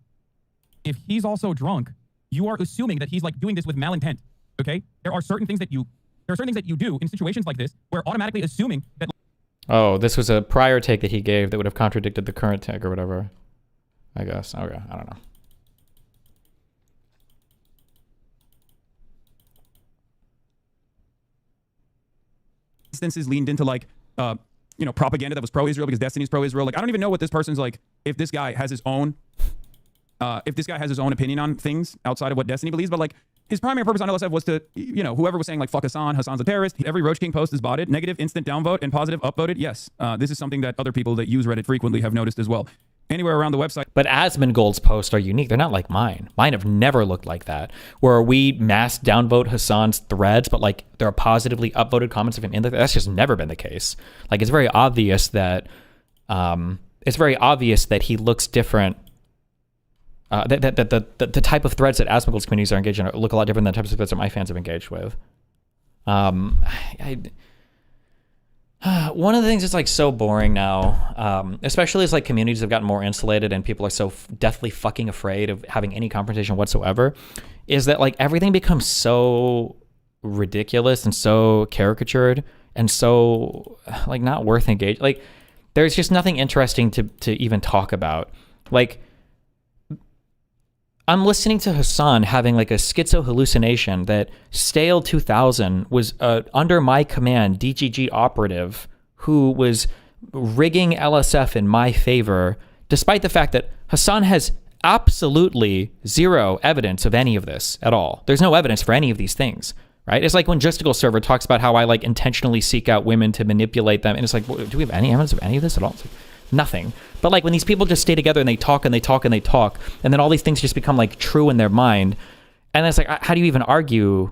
if he's also drunk, you are assuming that he's like doing this with malintent. Okay? There are certain things that you do in situations like this where automatically assuming that... Oh, this was a prior take that he gave that would have contradicted the current take or whatever. I guess. Okay, I don't know. Instances leaned into like, propaganda that was pro-Israel because Destiny's pro-Israel. Like, I don't even know what this person's like, if this guy has his own opinion on things outside of what Destiny believes, but like his primary purpose on LSF was to, whoever was saying like, fuck Hassan's a terrorist. Every Roach King post is botted, negative instant downvote and positive upvoted. Yes. This is something that other people that use Reddit frequently have noticed as well. Anywhere around the website. But Asmongold's posts are unique. They're not like mine. Mine have never looked like that, where we mass downvote Hassan's threads, but like there are positively upvoted comments of him in there. That's just never been the case. Like it's very obvious that he looks different. The type of threads that Asmongold's communities are engaged in look a lot different than the types of threads that my fans have engaged with. One of the things that's like so boring now, especially as like communities have gotten more insulated and people are so deathly fucking afraid of having any confrontation whatsoever, is that like everything becomes so ridiculous and so caricatured and so like not worth engaging. Like there's just nothing interesting to even talk about. Like I'm listening to Hassan having like a schizo hallucination that Stale 2000 was under my command DGG operative who was rigging LSF in my favor, despite the fact that Hassan has absolutely zero evidence of any of this at all. There's no evidence for any of these things, right? It's like when Justical Server talks about how I like intentionally seek out women to manipulate them, and it's like, do we have any evidence of any of this at all? It's like, nothing. But like when these people just stay together and they talk and they talk and they talk, and then all these things just become like true in their mind, and it's like, how do you even argue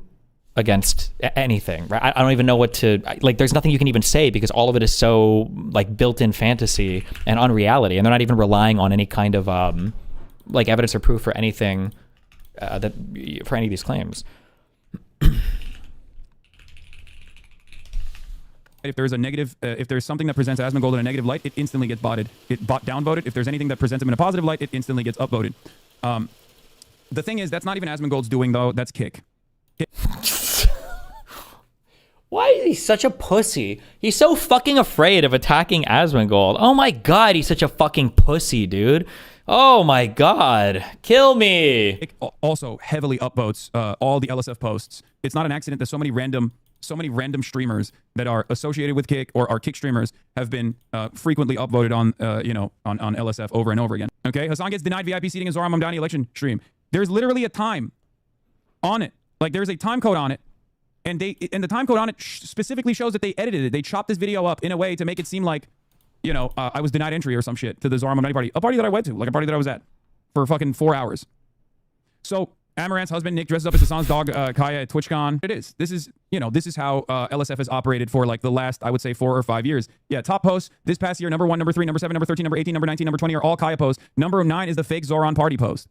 against anything, right? I don't even know what to, like, there's nothing you can even say because all of it is so like built-in fantasy and unreality, and they're not even relying on any kind of like evidence or proof for anything for any of these claims. If there's a negative, if there's something that presents Asmongold in a negative light, it instantly gets botted. Downvoted. If there's anything that presents him in a positive light, it instantly gets upvoted. The thing is, that's not even Asmongold's doing, though. That's Kick. Why is he such a pussy? He's so fucking afraid of attacking Asmongold. Oh my god, he's such a fucking pussy, dude. Oh my god. Kill me. Kick also heavily upvotes all the LSF posts. It's not an accident that so many random streamers that are associated with Kick or are Kick streamers have been frequently upvoted on on LSF over and over again. Okay, Hassan gets denied VIP seating in Zora Mamdani election stream. There's literally a time on it. Like there's a time code on it, and the time code on it specifically shows that they edited it. They chopped this video up in a way to make it seem like, I was denied entry or some shit to the Zora Mamdani party, a party that I went to, like a party that I was at for fucking 4 hours. So Amaranth's husband Nick dresses up as Hassan's dog Kaya at TwitchCon. This is how LSF has operated for like the last, I would say, 4 or 5 years. Yeah, top posts this past year: number 1, number 3, number 7, number 13, number 18, number 19, number 20 are all Kaya posts. Number 9 is the fake Zoran party post.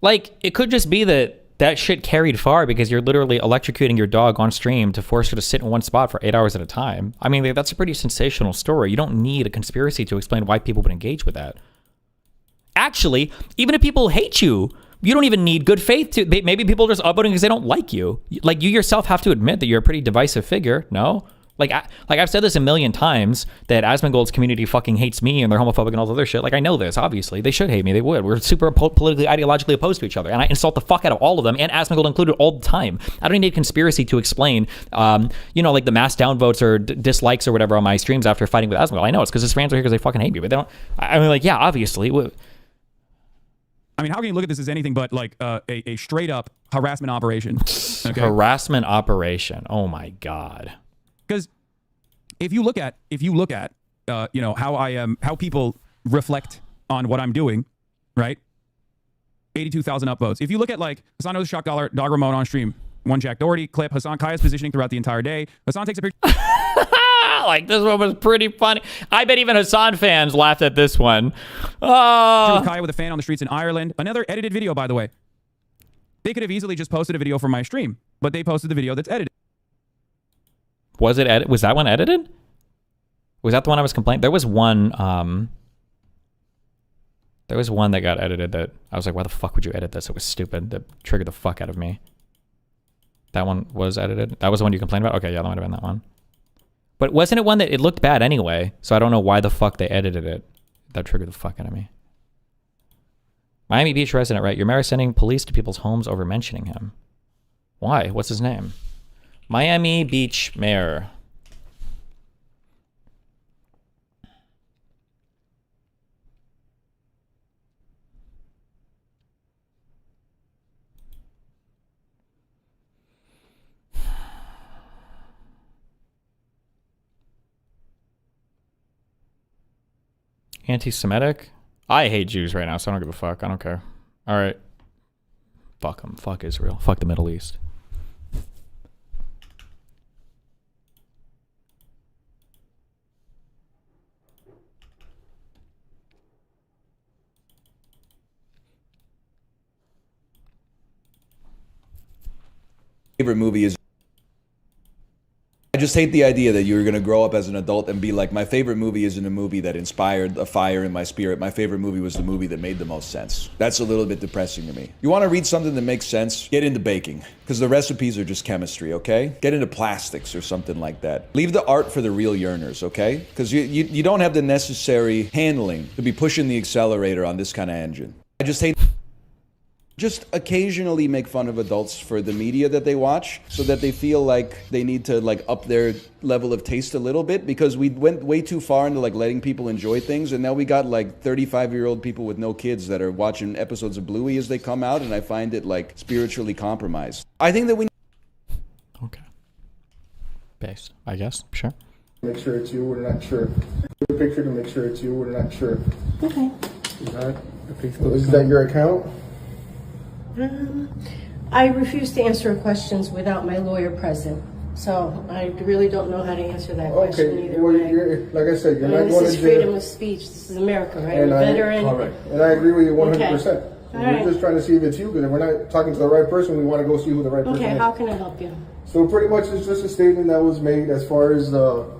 Like, it could just be that shit carried far because you're literally electrocuting your dog on stream to force her to sit in one spot for 8 hours at a time. I mean, that's a pretty sensational story. You don't need a conspiracy to explain why people would engage with that. Actually, even if people hate you, you don't even need good faith to. Maybe people are just upvoting because they don't like you. Like, you yourself have to admit that you're a pretty divisive figure, no? Like I've said this a million times that Asmongold's community fucking hates me and they're homophobic and all the other shit. Like, I know this, obviously. They should hate me. They would. We're super politically, ideologically opposed to each other. And I insult the fuck out of all of them, and Asmongold included, all the time. I don't need a conspiracy to explain, like the mass downvotes or dislikes or whatever on my streams after fighting with Asmongold. I know it's because his fans are here because they fucking hate me. But they don't. I mean, like, yeah, obviously. I mean, how can you look at this as anything but like a straight up harassment operation? Okay? Harassment operation. Oh my god. Because if you look at how people reflect on what I'm doing, right? 82,000 upvotes. If you look at like Hassan knows shock dog remote on stream, one Jack Doherty clip, Hassan Kaya's positioning throughout the entire day. Hassan takes a picture. Like, this one was pretty funny. I bet even Hassan fans laughed at this one. Oh. Kaya with a fan on the streets in Ireland. Another edited video, by the way. They could have easily just posted a video from my stream, but they posted the video that's edited. Was it was that one edited? Was that the one I was complaining? There was one that got edited that I was like, why the fuck would you edit this? It was stupid. That triggered the fuck out of me. That one was edited? That was the one you complained about? Okay, yeah, that might have been that one. But wasn't it one that it looked bad anyway? So I don't know why the fuck they edited it. That triggered the fuck out of me. Miami Beach resident, right? Your mayor sending police to people's homes over mentioning him. Why? What's his name? Miami Beach mayor. Anti-Semitic? I hate Jews right now, so I don't give a fuck. I don't care. All right. Fuck them. Fuck Israel. Fuck the Middle East. Favorite movie is. I just hate the idea that you're going to grow up as an adult and be like, my favorite movie isn't a movie that inspired a fire in my spirit. My favorite movie was the movie that made the most sense. That's a little bit depressing to me. You want to read something that makes sense? Get into baking, because the recipes are just chemistry, okay? Get into plastics or something like that. Leave the art for the real yearners, okay? Because you don't have the necessary handling to be pushing the accelerator on this kind of engine. I just hate... just occasionally make fun of adults for the media that they watch so that they feel like they need to like up their level of taste a little bit, because we went way too far into like letting people enjoy things, and now we got like 35-year-old people with no kids that are watching episodes of Bluey as they come out, and I find it like spiritually compromised. I think that we Based, I guess. Sure. Make sure it's you. We're not sure. Your picture to make sure it's you. We're not sure. Okay. Is that your account? I refuse to answer questions without my lawyer present. So I really don't know how to answer that question either well, way. like I said, you're not This going is to jail. freedom of speech. This is America, right? And A I, veteran. And I agree with you 100%. Okay. All We're right. just trying to see if it's you, because if we're not talking to the right person, we want to go see who the right person Okay, is. how can I help you? So pretty much it's just a statement that was made as far as, Verbatim,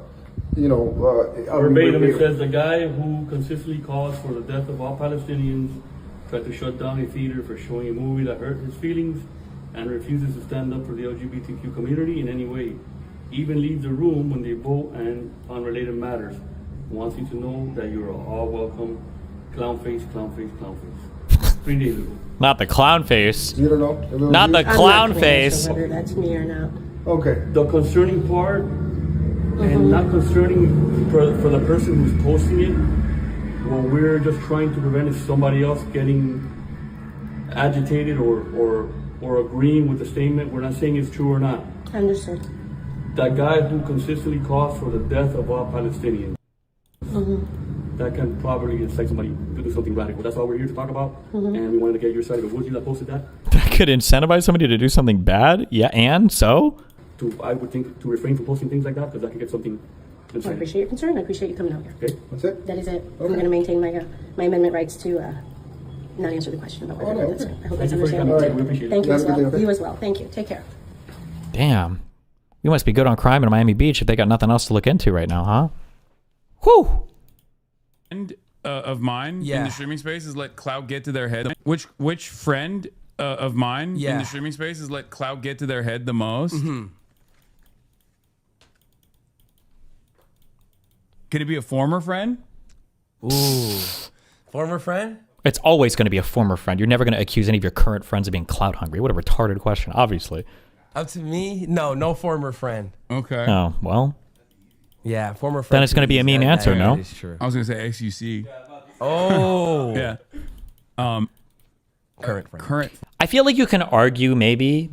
it says the guy who consistently calls for the death of all Palestinians tried to shut down a theater for showing a movie that hurt his feelings and refuses to stand up for the LGBTQ community in any way. Even leaves the room when they vote and on related matters. Wants you to know that you are all welcome. Clown face, clown face, clown face. 3 days ago. Not the clown face. You don't know? Not the I'm clown not gonna face. answer whether that's me or not. Okay. The concerning part, and not concerning for the person who's posting it, what we're just trying to prevent is somebody else getting agitated or agreeing with the statement. We're not saying it's true or not. Understood. That guy who consistently calls for the death of all Palestinians, that can probably incite somebody to do something radical. That's all we're here to talk about, and we wanted to get your side of it. Was you that posted that? That could incentivize somebody to do something bad? Yeah, and so? I would think to refrain from posting things like that, because that could get something. I appreciate your concern. I appreciate you coming out here. Okay. That's it? That is it. I'm going to maintain my amendment rights to not answer the question about whether that's it. I hope that's understandable. Thank you as well. You as well. Thank you. Take care. Damn. You must be good on crime in Miami Beach if they got nothing else to look into right now, huh? Whew. Friend of mine in the streaming space is let clout get to their head. Which friend of mine in the streaming space is let clout get to their head the most? Could it be a former friend? Ooh. Former friend? It's always going to be a former friend. You're never going to accuse any of your current friends of being clout hungry. What a retarded question, obviously. Up to me? No former friend. Okay. Oh, well. Yeah, former friend. Then it's going to be a mean answer, no? That is true. I was going to say XUC. Oh. Yeah. Current friend. I feel like you can argue maybe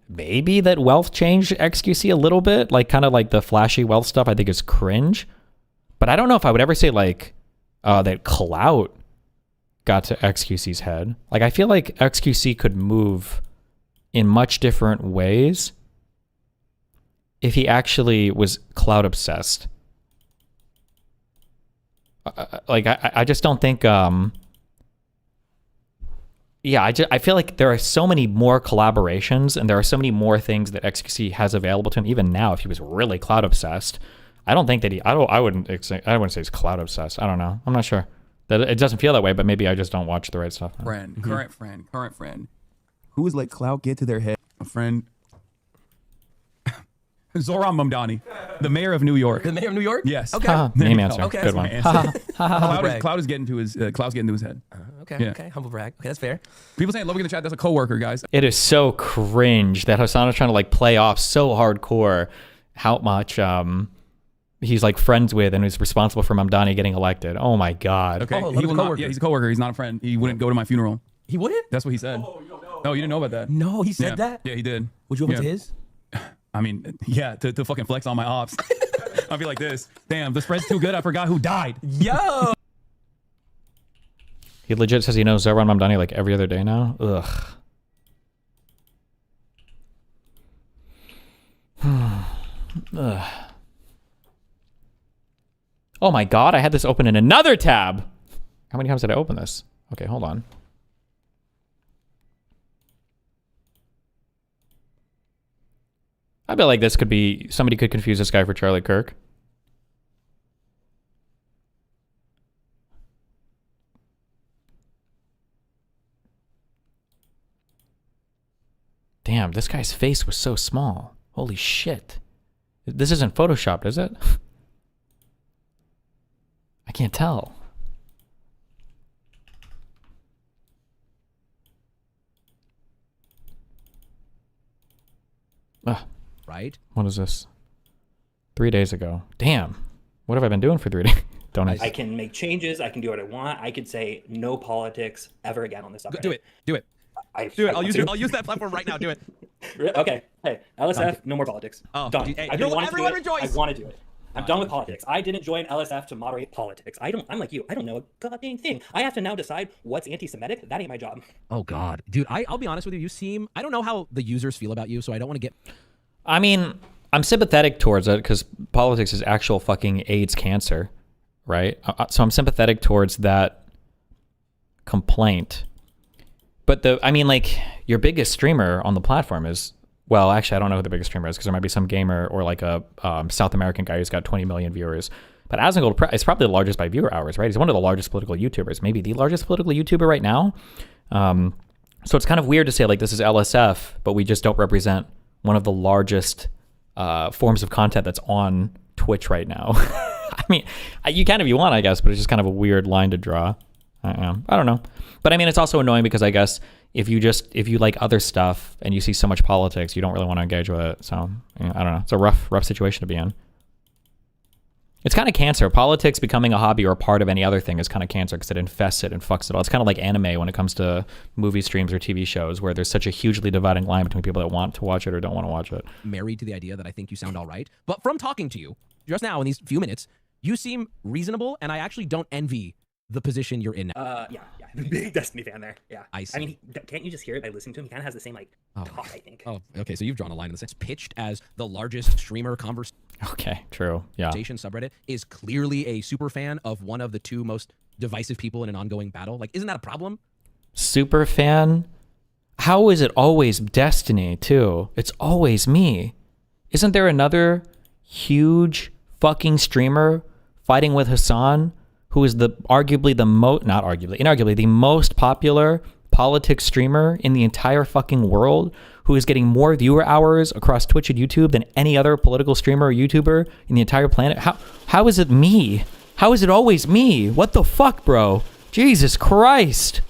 that wealth changed XQC a little bit. Like kind of like the flashy wealth stuff I think is cringe. But I don't know if I would ever say like that clout got to XQC's head. Like I feel like XQC could move in much different ways if he actually was clout obsessed. I just don't think I feel like there are so many more collaborations and there are so many more things that XQC has available to him even now if he was really clout obsessed. I don't think that I wouldn't say he's clout obsessed. I don't know. I'm not sure. That it doesn't feel that way, but maybe I just don't watch the right stuff. Current friend. Who is let clout get to their head? A friend. Zoran Mamdani, the mayor of New York. The mayor of New York? Yes. Okay. Name answer. Okay, Good that's one. Cloud is getting to his Cloud's getting to his head. Okay. Yeah. Okay. Humble brag. Okay, that's fair. People saying love in the chat. That's a coworker, guys. It is so cringe that Hassan is trying to like play off so hardcore how much he's like friends with and is responsible for Mamdani getting elected. Oh my god. Okay. He will not, yeah, he's a coworker. He's not a friend. He wouldn't go to my funeral. He wouldn't? That's what he said. Oh, you don't know. No, you didn't know about that. No, he said that? Yeah, he did. Would you go to his? I mean, yeah, to fucking flex on my ops. I'll be like this. Damn, the spread's too good. I forgot who died. Yo. He legit says he knows Zoran Mamdani like every other day now. Ugh. Ugh. Oh my god, I had this open in another tab. How many times did I open this? Okay, hold on. I bet like this could be, somebody could confuse this guy for Charlie Kirk. Damn, this guy's face was so small. Holy shit. This isn't photoshopped, is it? I can't tell. Right? What is this? 3 days ago. Damn. What have I been doing for 3 days? I can make changes. I can do what I want. I could say no politics ever again on this subreddit. Do it. Do it. Do it. I'll use that platform right now. Do it. Okay. Hey, LSF, no more politics. Done. Hey, I've been wanting everyone to do it. rejoice. I want to do it. I'm done with politics. I didn't join LSF to moderate politics. I'm like you. I don't know a goddamn thing. I have to now decide what's anti-Semitic. That ain't my job. Oh God, dude. I'll be honest with you. You seem. I don't know how the users feel about you, so I don't want to get. I mean, I'm sympathetic towards it because politics is actual fucking AIDS cancer, right? So I'm sympathetic towards that complaint. But your biggest streamer on the platform is, well, actually, I don't know who the biggest streamer is because there might be some gamer or like a South American guy who's got 20 million viewers. But Asmongold is probably the largest by viewer hours, right? He's one of the largest political YouTubers, maybe the largest political YouTuber right now. So it's kind of weird to say like this is LSF, but we just don't represent one of the largest forms of content that's on Twitch right now. I mean, you can if you want, I guess, but it's just kind of a weird line to draw. I don't know. But I mean, it's also annoying because I guess if you like other stuff and you see so much politics, you don't really want to engage with it. So I don't know. It's a rough situation to be in. It's kind of cancer. Politics becoming a hobby or a part of any other thing is kind of cancer because it infests it and fucks it all. It's kind of like anime when it comes to movie streams or TV shows where there's such a hugely dividing line between people that want to watch it or don't want to watch it. Married to the idea that I think you sound all right. But from talking to you just now in these few minutes, you seem reasonable, and I actually don't envy the position you're in now. Yeah. Big Destiny fan there. Yeah. I see. I mean, can't you just hear it by listening to him? He kind of has the same talk, I think. Oh, okay. So you've drawn a line in the sense. Pitched as the largest streamer conversation. Okay, true. Yeah. Subreddit is clearly a super fan of one of the two most divisive people in an ongoing battle. Like, isn't that a problem? Super fan? How is it always Destiny too? It's always me. Isn't there another huge fucking streamer fighting with Hassan, who is inarguably the most popular politics streamer in the entire fucking world, who is getting more viewer hours across Twitch and YouTube than any other political streamer or YouTuber in the entire planet? How is it me? How is it always me? What the fuck, bro? Jesus Christ.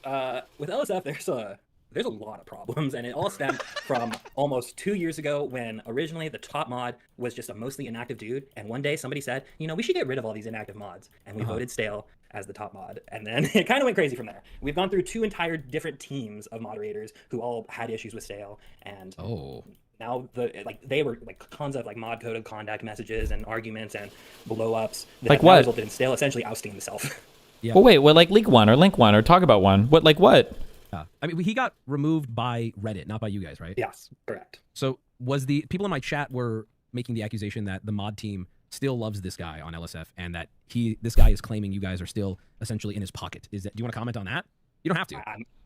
With LSF, there's a lot of problems, and it all stemmed from almost 2 years ago when originally the top mod was just a mostly inactive dude, and one day somebody said, we should get rid of all these inactive mods, and we voted Stale as the top mod, and then it kind of went crazy from there. We've gone through 2 entire different teams of moderators who all had issues with Stale, and now they were tons of mod code of conduct messages and arguments and blow-ups that like what resulted in Stale essentially ousting himself. Yeah. Well, wait, like Leak One or Link One or Talk About One? What? I mean, he got removed by Reddit, not by you guys, right? Yes, correct. So was the people in my chat were making the accusation that the mod team still loves this guy on LSF, and that this guy is claiming you guys are still essentially in his pocket. Do you want to comment on that? You don't have to.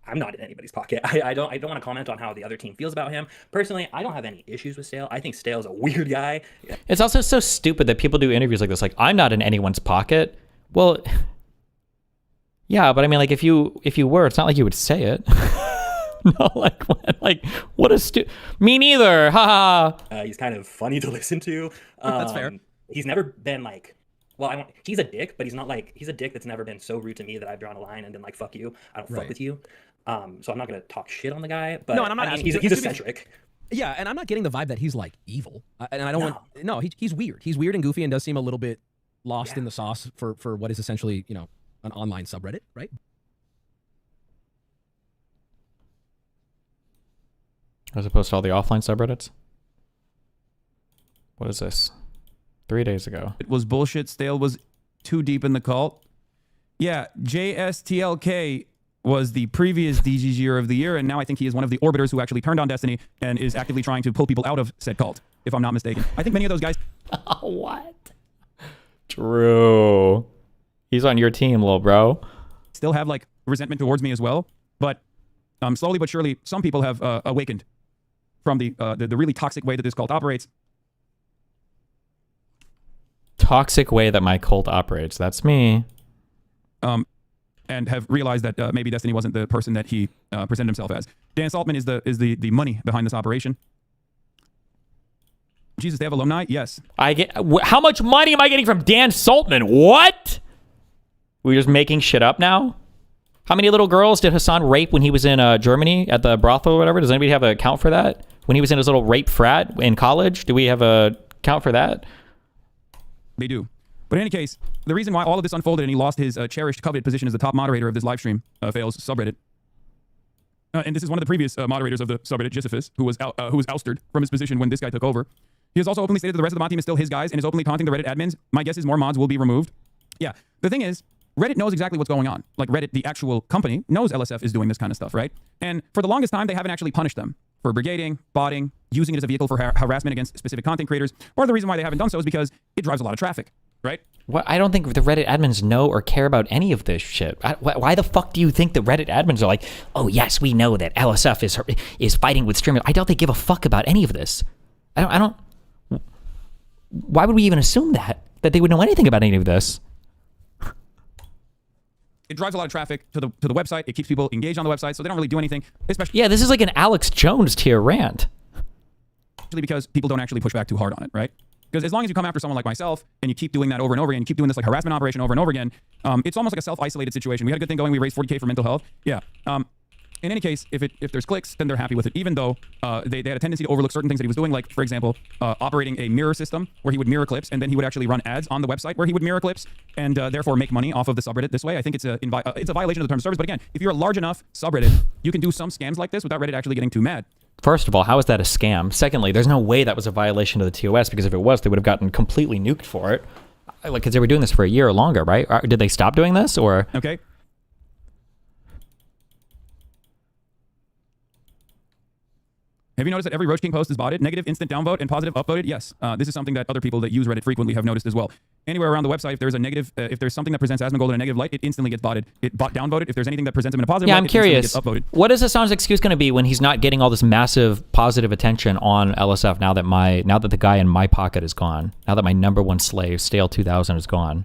I'm not in anybody's pocket. I don't want to comment on how the other team feels about him. Personally, I don't have any issues with Stale. I think Stale's a weird guy. It's also so stupid that people do interviews like this, like, I'm not in anyone's pocket. Well, yeah, but I mean, if you were, it's not like you would say it. No, what a me neither, haha. He's kind of funny to listen to. That's fair. He's never been he's a dick, but he's a dick that's never been so rude to me that I've drawn a line and been like, fuck you, I don't fuck with you. So I'm not gonna talk shit on the guy, but no, and I'm not asking, he's eccentric. Yeah, and I'm not getting the vibe that he's evil, and I don't want. No, he's weird. He's weird and goofy, and does seem a little bit lost in the sauce for what is essentially an online subreddit, right? As opposed to all the offline subreddits? What is this? 3 days ago. It was bullshit. Stale was too deep in the cult. Yeah, JSTLK was the previous DGGer of the year, and now I think he is one of the orbiters who actually turned on Destiny and is actively trying to pull people out of said cult, if I'm not mistaken. I think many of those guys... What? True. He's on your team, little bro. Still have resentment towards me as well, but slowly but surely, some people have awakened from the really toxic way that this cult operates. Toxic way that my cult operates. That's me. And have realized that maybe Destiny wasn't the person that he presented himself as. Dan Saltman is the money behind this operation. Jesus, they have alumni? Yes. How much money am I getting from Dan Saltman? What? We're just making shit up now? How many little girls did Hassan rape when he was in Germany at the brothel or whatever? Does anybody have a count for that? When he was in his little rape frat in college, do we have a count for that? They do. But in any case, the reason why all of this unfolded and he lost his cherished, coveted position as the top moderator of this live stream, fails subreddit. And this is one of the previous moderators of the subreddit, Jissiphus, who was ousted from his position when this guy took over. He has also openly stated that the rest of the mod team is still his guys and is openly taunting the Reddit admins. My guess is more mods will be removed. Yeah. The thing is, Reddit knows exactly what's going on. Like Reddit, the actual company, knows LSF is doing this kind of stuff, right? And for the longest time, they haven't actually punished them for brigading, botting, using it as a vehicle for harassment against specific content creators. Or the reason why they haven't done so is because it drives a lot of traffic, right? What? I don't think the Reddit admins know or care about any of this shit. Why the fuck do you think the Reddit admins are like, oh yes, we know that LSF is fighting with streamers? I doubt they give a fuck about any of this. I don't. Why would we even assume that they would know anything about any of this? It drives a lot of traffic to the website. It keeps people engaged on the website, so they don't really do anything. Especially this is like an Alex Jones tier rant. Especially because people don't actually push back too hard on it, right? Because as long as you come after someone like myself and you keep doing that over and over again, you keep doing this like harassment operation over and over again, it's almost like a self-isolated situation. We had a good thing going. We raised 40K for mental health. Yeah. In any case, if there's clicks, then they're happy with it, even though they had a tendency to overlook certain things that he was doing, like, for example, operating a mirror system where he would mirror clips, and then he would actually run ads on the website where he would mirror clips and therefore make money off of the subreddit this way. I think it's a violation of the terms of service. But again, if you're a large enough subreddit, you can do some scams like this without Reddit actually getting too mad. First of all, how is that a scam? Secondly, there's no way that was a violation of the TOS, because if it was, they would have gotten completely nuked for it. Like, because they were doing this for a year or longer, right? Or did they stop doing this, or? Okay. Have you noticed that every Roach King post is botted? Negative instant downvote and positive upvoted? Yes. This is something that other people that use Reddit frequently have noticed as well. Anywhere around the website, if there's a negative, if there's something that presents Asmongold in a negative light, it instantly gets botted. It downvoted. If there's anything that presents him in a positive light, I'm curious. It instantly gets upvoted. What is Hassan's excuse going to be when he's not getting all this massive positive attention on LSF now that the guy in my pocket is gone? Now that my number one slave, Stale 2000, is gone?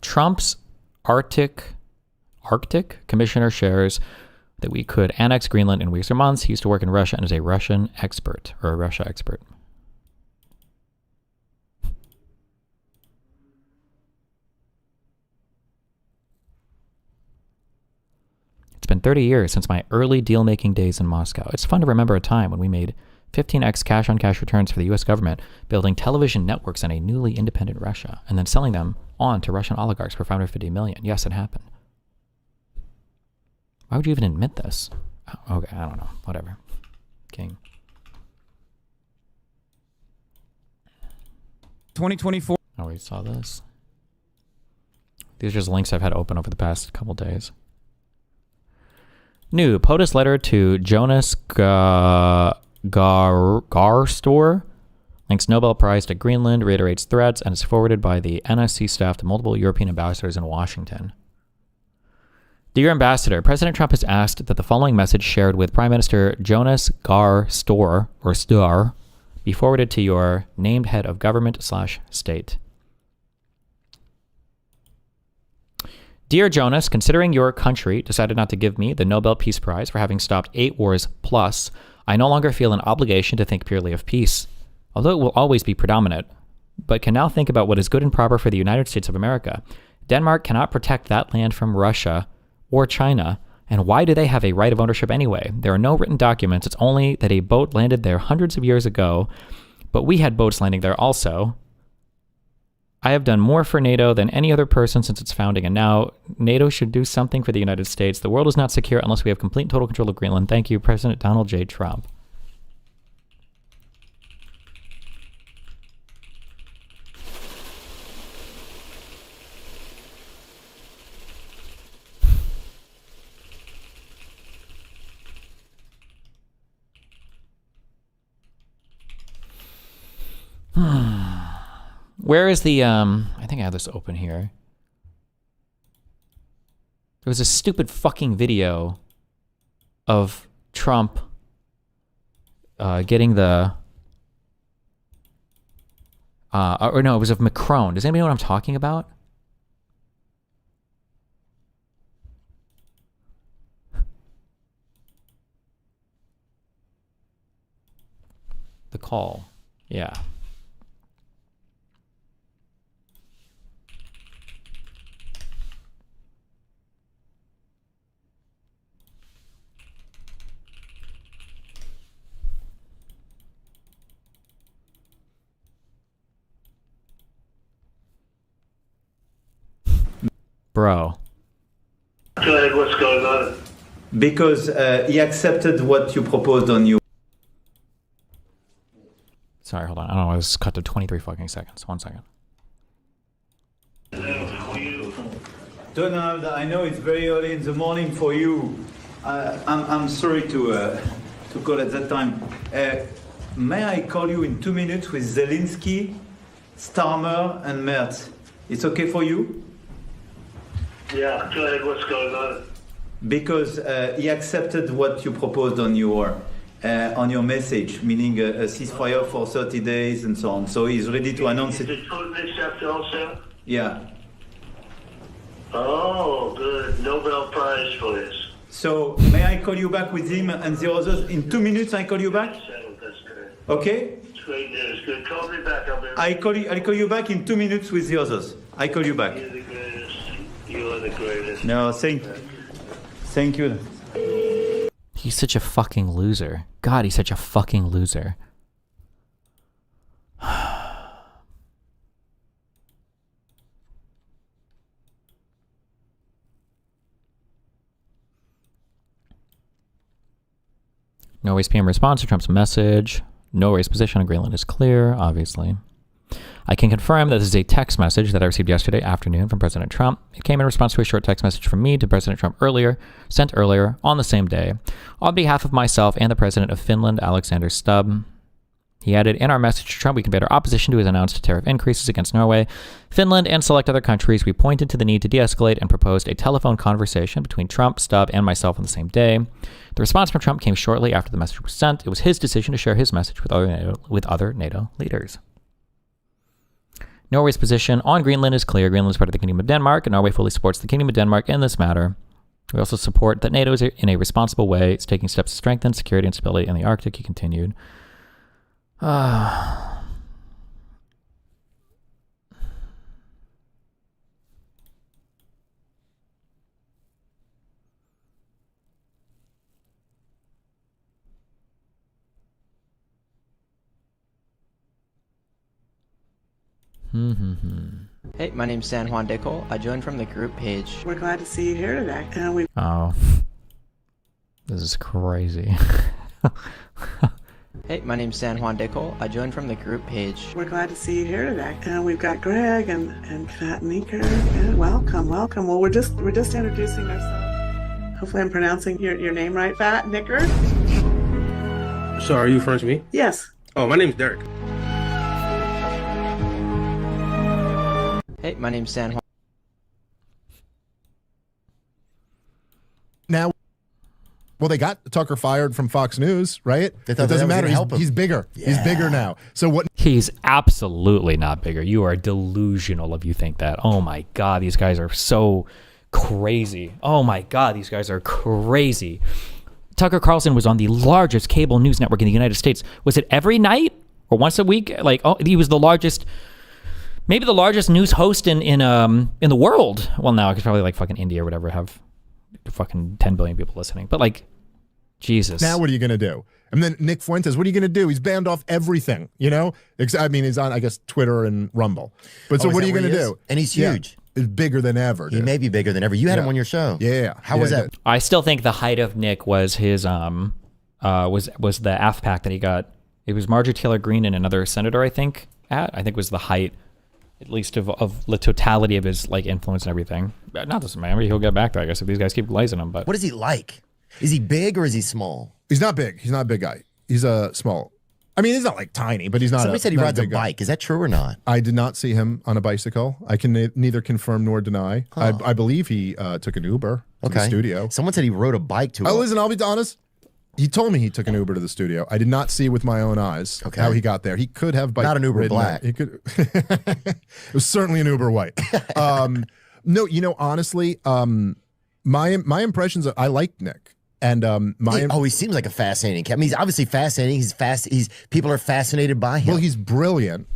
Trump's Arctic commissioner shares that we could annex Greenland in weeks or months. He used to work in Russia and is a Russian expert, or a Russia expert. It's been 30 years since my early deal-making days in Moscow. It's fun to remember a time when we made 15x cash-on-cash returns for the U.S. government, building television networks in a newly independent Russia, and then selling them on to Russian oligarchs for $550 million. Yes, it happened. Why would you even admit this? Oh, okay, I don't know. Whatever. King. 2024. Oh, we saw this. These are just links I've had open over the past couple days. New POTUS letter to Jonas Garstor links Nobel Prize to Greenland, reiterates threats, and is forwarded by the NSC staff to multiple European ambassadors in Washington. Dear Ambassador, President Trump has asked that the following message shared with Prime Minister Jonas Garstor, or Star, be forwarded to your named head of government/state. Dear Jonas, considering your country decided not to give me the Nobel Peace Prize for having stopped 8 wars plus, I no longer feel an obligation to think purely of peace, although it will always be predominant, but can now think about what is good and proper for the United States of America. Denmark cannot protect that land from Russia or China, and why do they have a right of ownership anyway? There are no written documents. It's only that a boat landed there hundreds of years ago, but we had boats landing there also. I have done more for NATO than any other person since its founding, and now NATO should do something for the United States. The world is not secure unless we have complete and total control of Greenland. Thank you, President Donald J. Trump. Where is the, I think I have this open here. There was a stupid fucking video of Trump getting the, or no, it was of Macron. Does anybody know what I'm talking about? the call. Yeah. Bro. Go ahead, what's going on? Because he accepted what you proposed on you. Sorry, hold on. I don't know. I was cut to 23 fucking seconds. 1 second. Donald, I know it's very early in the morning for you. I'm sorry to call at that time. May I call you in 2 minutes with Zelensky, Starmer, and Merz? It's okay for you? Yeah, go ahead. What's going on? Because he accepted what you proposed on your message, meaning a ceasefire for 30 days and so on. So he's ready to announce it. Did Putin accept also? Yeah. Oh, good. Nobel Prize for this. So may I call you back with him and the others? In 2 minutes, I call you back? That's great. Okay? It's great news. Good. Call me back. I'll call you back in 2 minutes with the others. I call you back. You're the greatest. You are the greatest. No, thank you. He's such a fucking loser. God, he's such a fucking loser. Norway's PM response to Trump's message. Norway's position on Greenland is clear, obviously. I can confirm that this is a text message that I received yesterday afternoon from President Trump. It came in response to a short text message from me to President Trump sent earlier on the same day, on behalf of myself and the President of Finland, Alexander Stubb. He added, in our message to Trump, we conveyed our opposition to his announced tariff increases against Norway, Finland, and select other countries. We pointed to the need to de-escalate and proposed a telephone conversation between Trump, Stubb, and myself on the same day. The response from Trump came shortly after the message was sent. It was his decision to share his message with other NATO leaders. Norway's position on Greenland is clear. Greenland is part of the Kingdom of Denmark, and Norway fully supports the Kingdom of Denmark in this matter. We also support that NATO is in a responsible way. It's taking steps to strengthen security and stability in the Arctic, he continued. Hey, my name's San Juan de Cole. I joined from the group page. We're glad to see you here today. Oh, this is crazy. Hey, my name's San Juan de Cole. I joined from the group page. We're glad to see you here today. We've got Greg and Fat Nicker. And welcome. Well, we're just introducing ourselves. Hopefully, I'm pronouncing your name right, Fat Nicker. So, are you referring to me? Yes. Oh, my name's Derek. Hey, my name's San Juan. Now, well, they got Tucker fired from Fox News, right? It doesn't matter. He's bigger. Yeah. He's bigger now. So what? He's absolutely not bigger. You are delusional if you think that. Oh my God, these guys are so crazy. Oh my God, these guys are crazy. Tucker Carlson was on the largest cable news network in the United States. Was it every night or once a week? He was the largest. Maybe the largest news host in the world. Well, now it's probably like fucking India or whatever have fucking 10 billion people listening. But Jesus. Now what are you gonna do? And then Nick Fuentes, what are you gonna do? He's banned off everything. You know, I mean, he's on I guess Twitter and Rumble. But so what are you gonna do? And he's huge. He's bigger than ever. Dude. He may be bigger than ever. You had him on your show. Yeah. How was that? I still think the height of Nick was his was the AFPAC that he got. It was Marjorie Taylor Greene and another senator, I think was the height. At least of the totality of his influence and everything. Not this man. He'll get back there, I guess, if these guys keep glazing him. But what is he like? Is he big or is he small? He's not big. He's not a big guy. He's small. I mean, he's not tiny, but he's not. Somebody said he rides a bike. Is that true or not? I did not see him on a bicycle. I can neither confirm nor deny. Huh. I believe he took an Uber to the studio. Someone said he rode a bike to. Oh, listen, I'll be honest. He told me he took an Uber to the studio. I did not see with my own eyes how he got there. He could have bike. Not an Uber black. He could. It was certainly an Uber white. No, honestly, my impressions. I like Nick. And he seems like a fascinating cat. I mean, he's obviously fascinating. He's fast. People are fascinated by him. Well, he's brilliant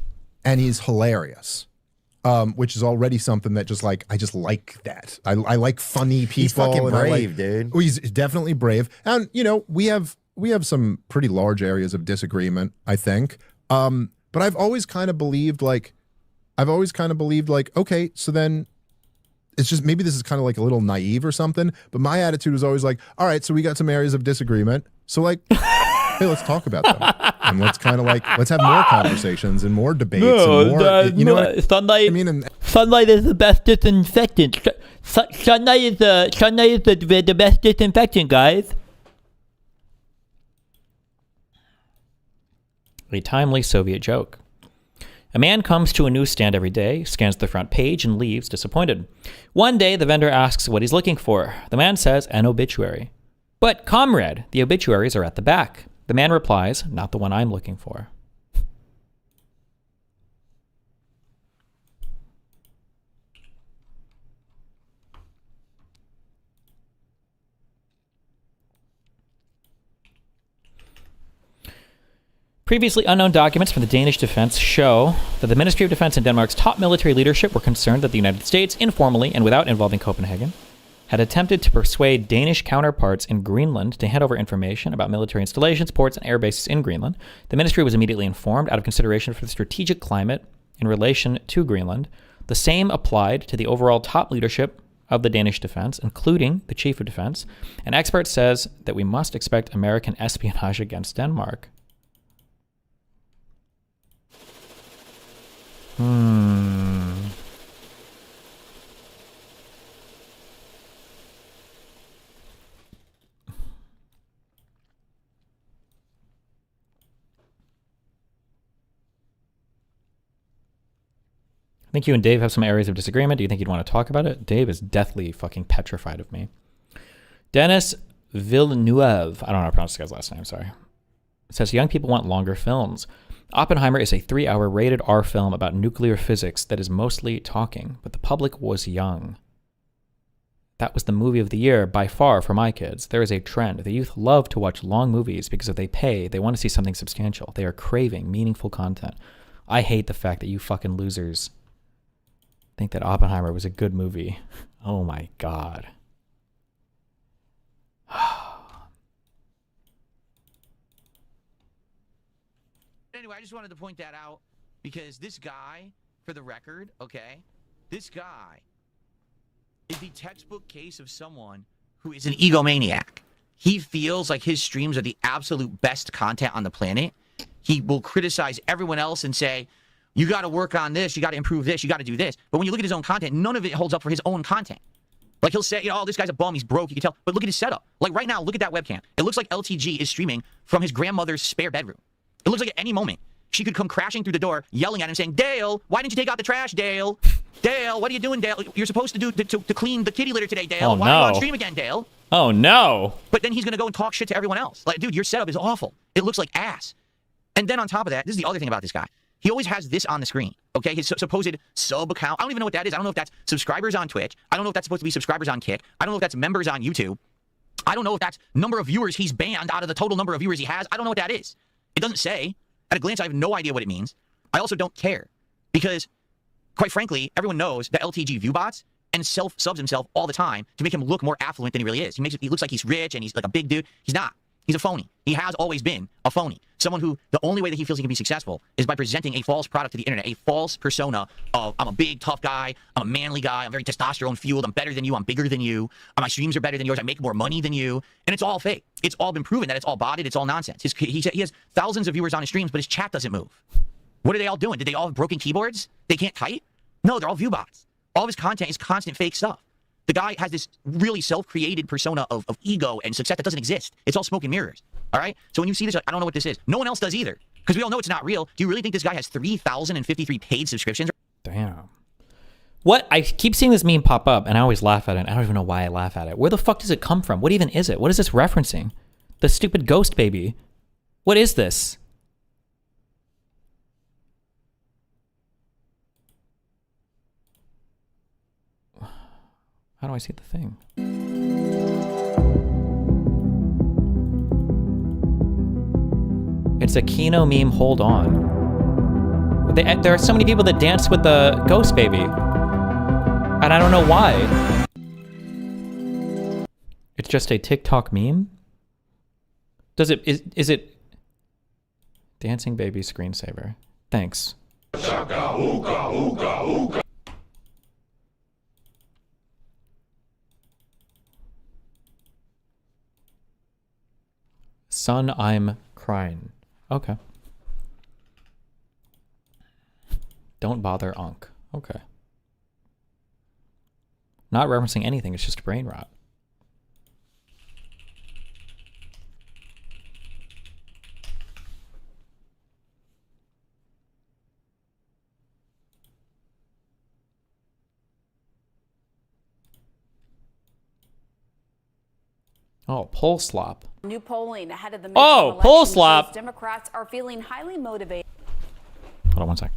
and he's hilarious. Which is already something that just like I just like that. I like funny people. He's fucking and brave, dude. Oh, he's definitely brave. And you know, we have some pretty large areas of disagreement, I think. But I've always kind of believed like okay, so then it's just maybe this is kind of like a little naive or something, but my attitude was always like, all right, so we got some areas of disagreement. So like, hey, let's talk about them. And let's kind of like, let's have more conversations and more debates and more, you know what sunlight, I mean? And sunlight is the best disinfectant. Sunlight is the best disinfectant, guys. A timely Soviet joke. A man comes to a newsstand every day, scans the front page, and leaves disappointed. One day, the vendor asks what he's looking for. The man says, an obituary. But, comrade, the obituaries are at the back. The man replies, not the one I'm looking for. Previously unknown documents from the Danish defense show that the Ministry of Defense and Denmark's top military leadership were concerned that the United States, informally and without involving Copenhagen, had attempted to persuade Danish counterparts in Greenland to hand over information about military installations, ports, and air bases in Greenland. The ministry was immediately informed out of consideration for the strategic climate in relation to Greenland. The same applied to the overall top leadership of the Danish defense, including the chief of defense. An expert says that we must expect American espionage against Denmark. I think you and Dave have some areas of disagreement. Do you think you'd want to talk about it? Dave is deathly fucking petrified of me. Dennis Villeneuve, I don't know how to pronounce this guy's last name, sorry. It says young people want longer films. Oppenheimer is a 3-hour rated R film about nuclear physics that is mostly talking, but the public was young. That was the movie of the year by far for my kids. There is a trend. The youth love to watch long movies because if they pay, they want to see something substantial. They are craving meaningful content. I hate the fact that you fucking losers think that Oppenheimer was a good movie. Oh my God. Anyway, I just wanted to point that out because this guy, for the record, okay, this guy is the textbook case of someone who is an egomaniac. He feels like his streams are the absolute best content on the planet. He will criticize everyone else and say, you got to work on this, you got to improve this, you got to do this. But when you look at his own content, none of it holds up for his own content. Like he'll say, you know, oh, this guy's a bum, he's broke, you can tell. But look at his setup. Like right now, look at that webcam. It looks like LTG is streaming from his grandmother's spare bedroom. It looks like at any moment, she could come crashing through the door, yelling at him, saying, Dale, why didn't you take out the trash, Dale? Dale, what are you doing, Dale? You're supposed to do to clean the kitty litter today, Dale. Oh, why are you on no. stream again, Dale? Oh, no. But then he's going to go and talk shit to everyone else. Like, dude, your setup is awful. It looks like ass. And then on top of that, this is the other thing about this guy. He always has this on the screen, okay? His supposed sub account. I don't even know what that is. I don't know if that's subscribers on Twitch. I don't know if that's supposed to be subscribers on Kick. I don't know if that's members on YouTube. I don't know if that's number of viewers he's banned out of the total number of viewers he has. I don't know what that is. It doesn't say. At a glance, I have no idea what it means. I also don't care because, quite frankly, everyone knows that LTG view bots and self-subs himself all the time to make him look more affluent than he really is. He looks like he's rich and he's like a big dude. He's not. He's a phony. He has always been a phony. Someone who the only way that he feels he can be successful is by presenting a false product to the internet, a false persona of I'm a big, tough guy, I'm a manly guy, I'm very testosterone-fueled, I'm better than you, I'm bigger than you, my streams are better than yours, I make more money than you, and it's all fake. It's all been proven that it's all botted, it's all nonsense. He has thousands of viewers on his streams, but his chat doesn't move. What are they all doing? Did they all have broken keyboards? They can't type? No, they're all view bots. All of his content is constant fake stuff. The guy has this really self-created persona of ego and success that doesn't exist. It's all smoke and mirrors. All right? So when you see this, I don't know what this is. No one else does either. Because we all know it's not real. Do you really think this guy has 3,053 paid subscriptions? Damn. What? I keep seeing this meme pop up, and I always laugh at it. I don't even know why I laugh at it. Where the fuck does it come from? What even is it? What is this referencing? The stupid ghost baby. What is this? How do I see the thing? It's a Kino meme, hold on. There are so many people that dance with the ghost baby. And I don't know why. It's just a TikTok meme? Is it dancing baby screensaver? Thanks. Son, I'm crying. Okay. Don't bother Unc. Okay. Not referencing anything, it's just brain rot. Oh, poll slop. New polling ahead of the midterm Oh, poll elections slop. shows Democrats are feeling highly motivated. Hold on one sec.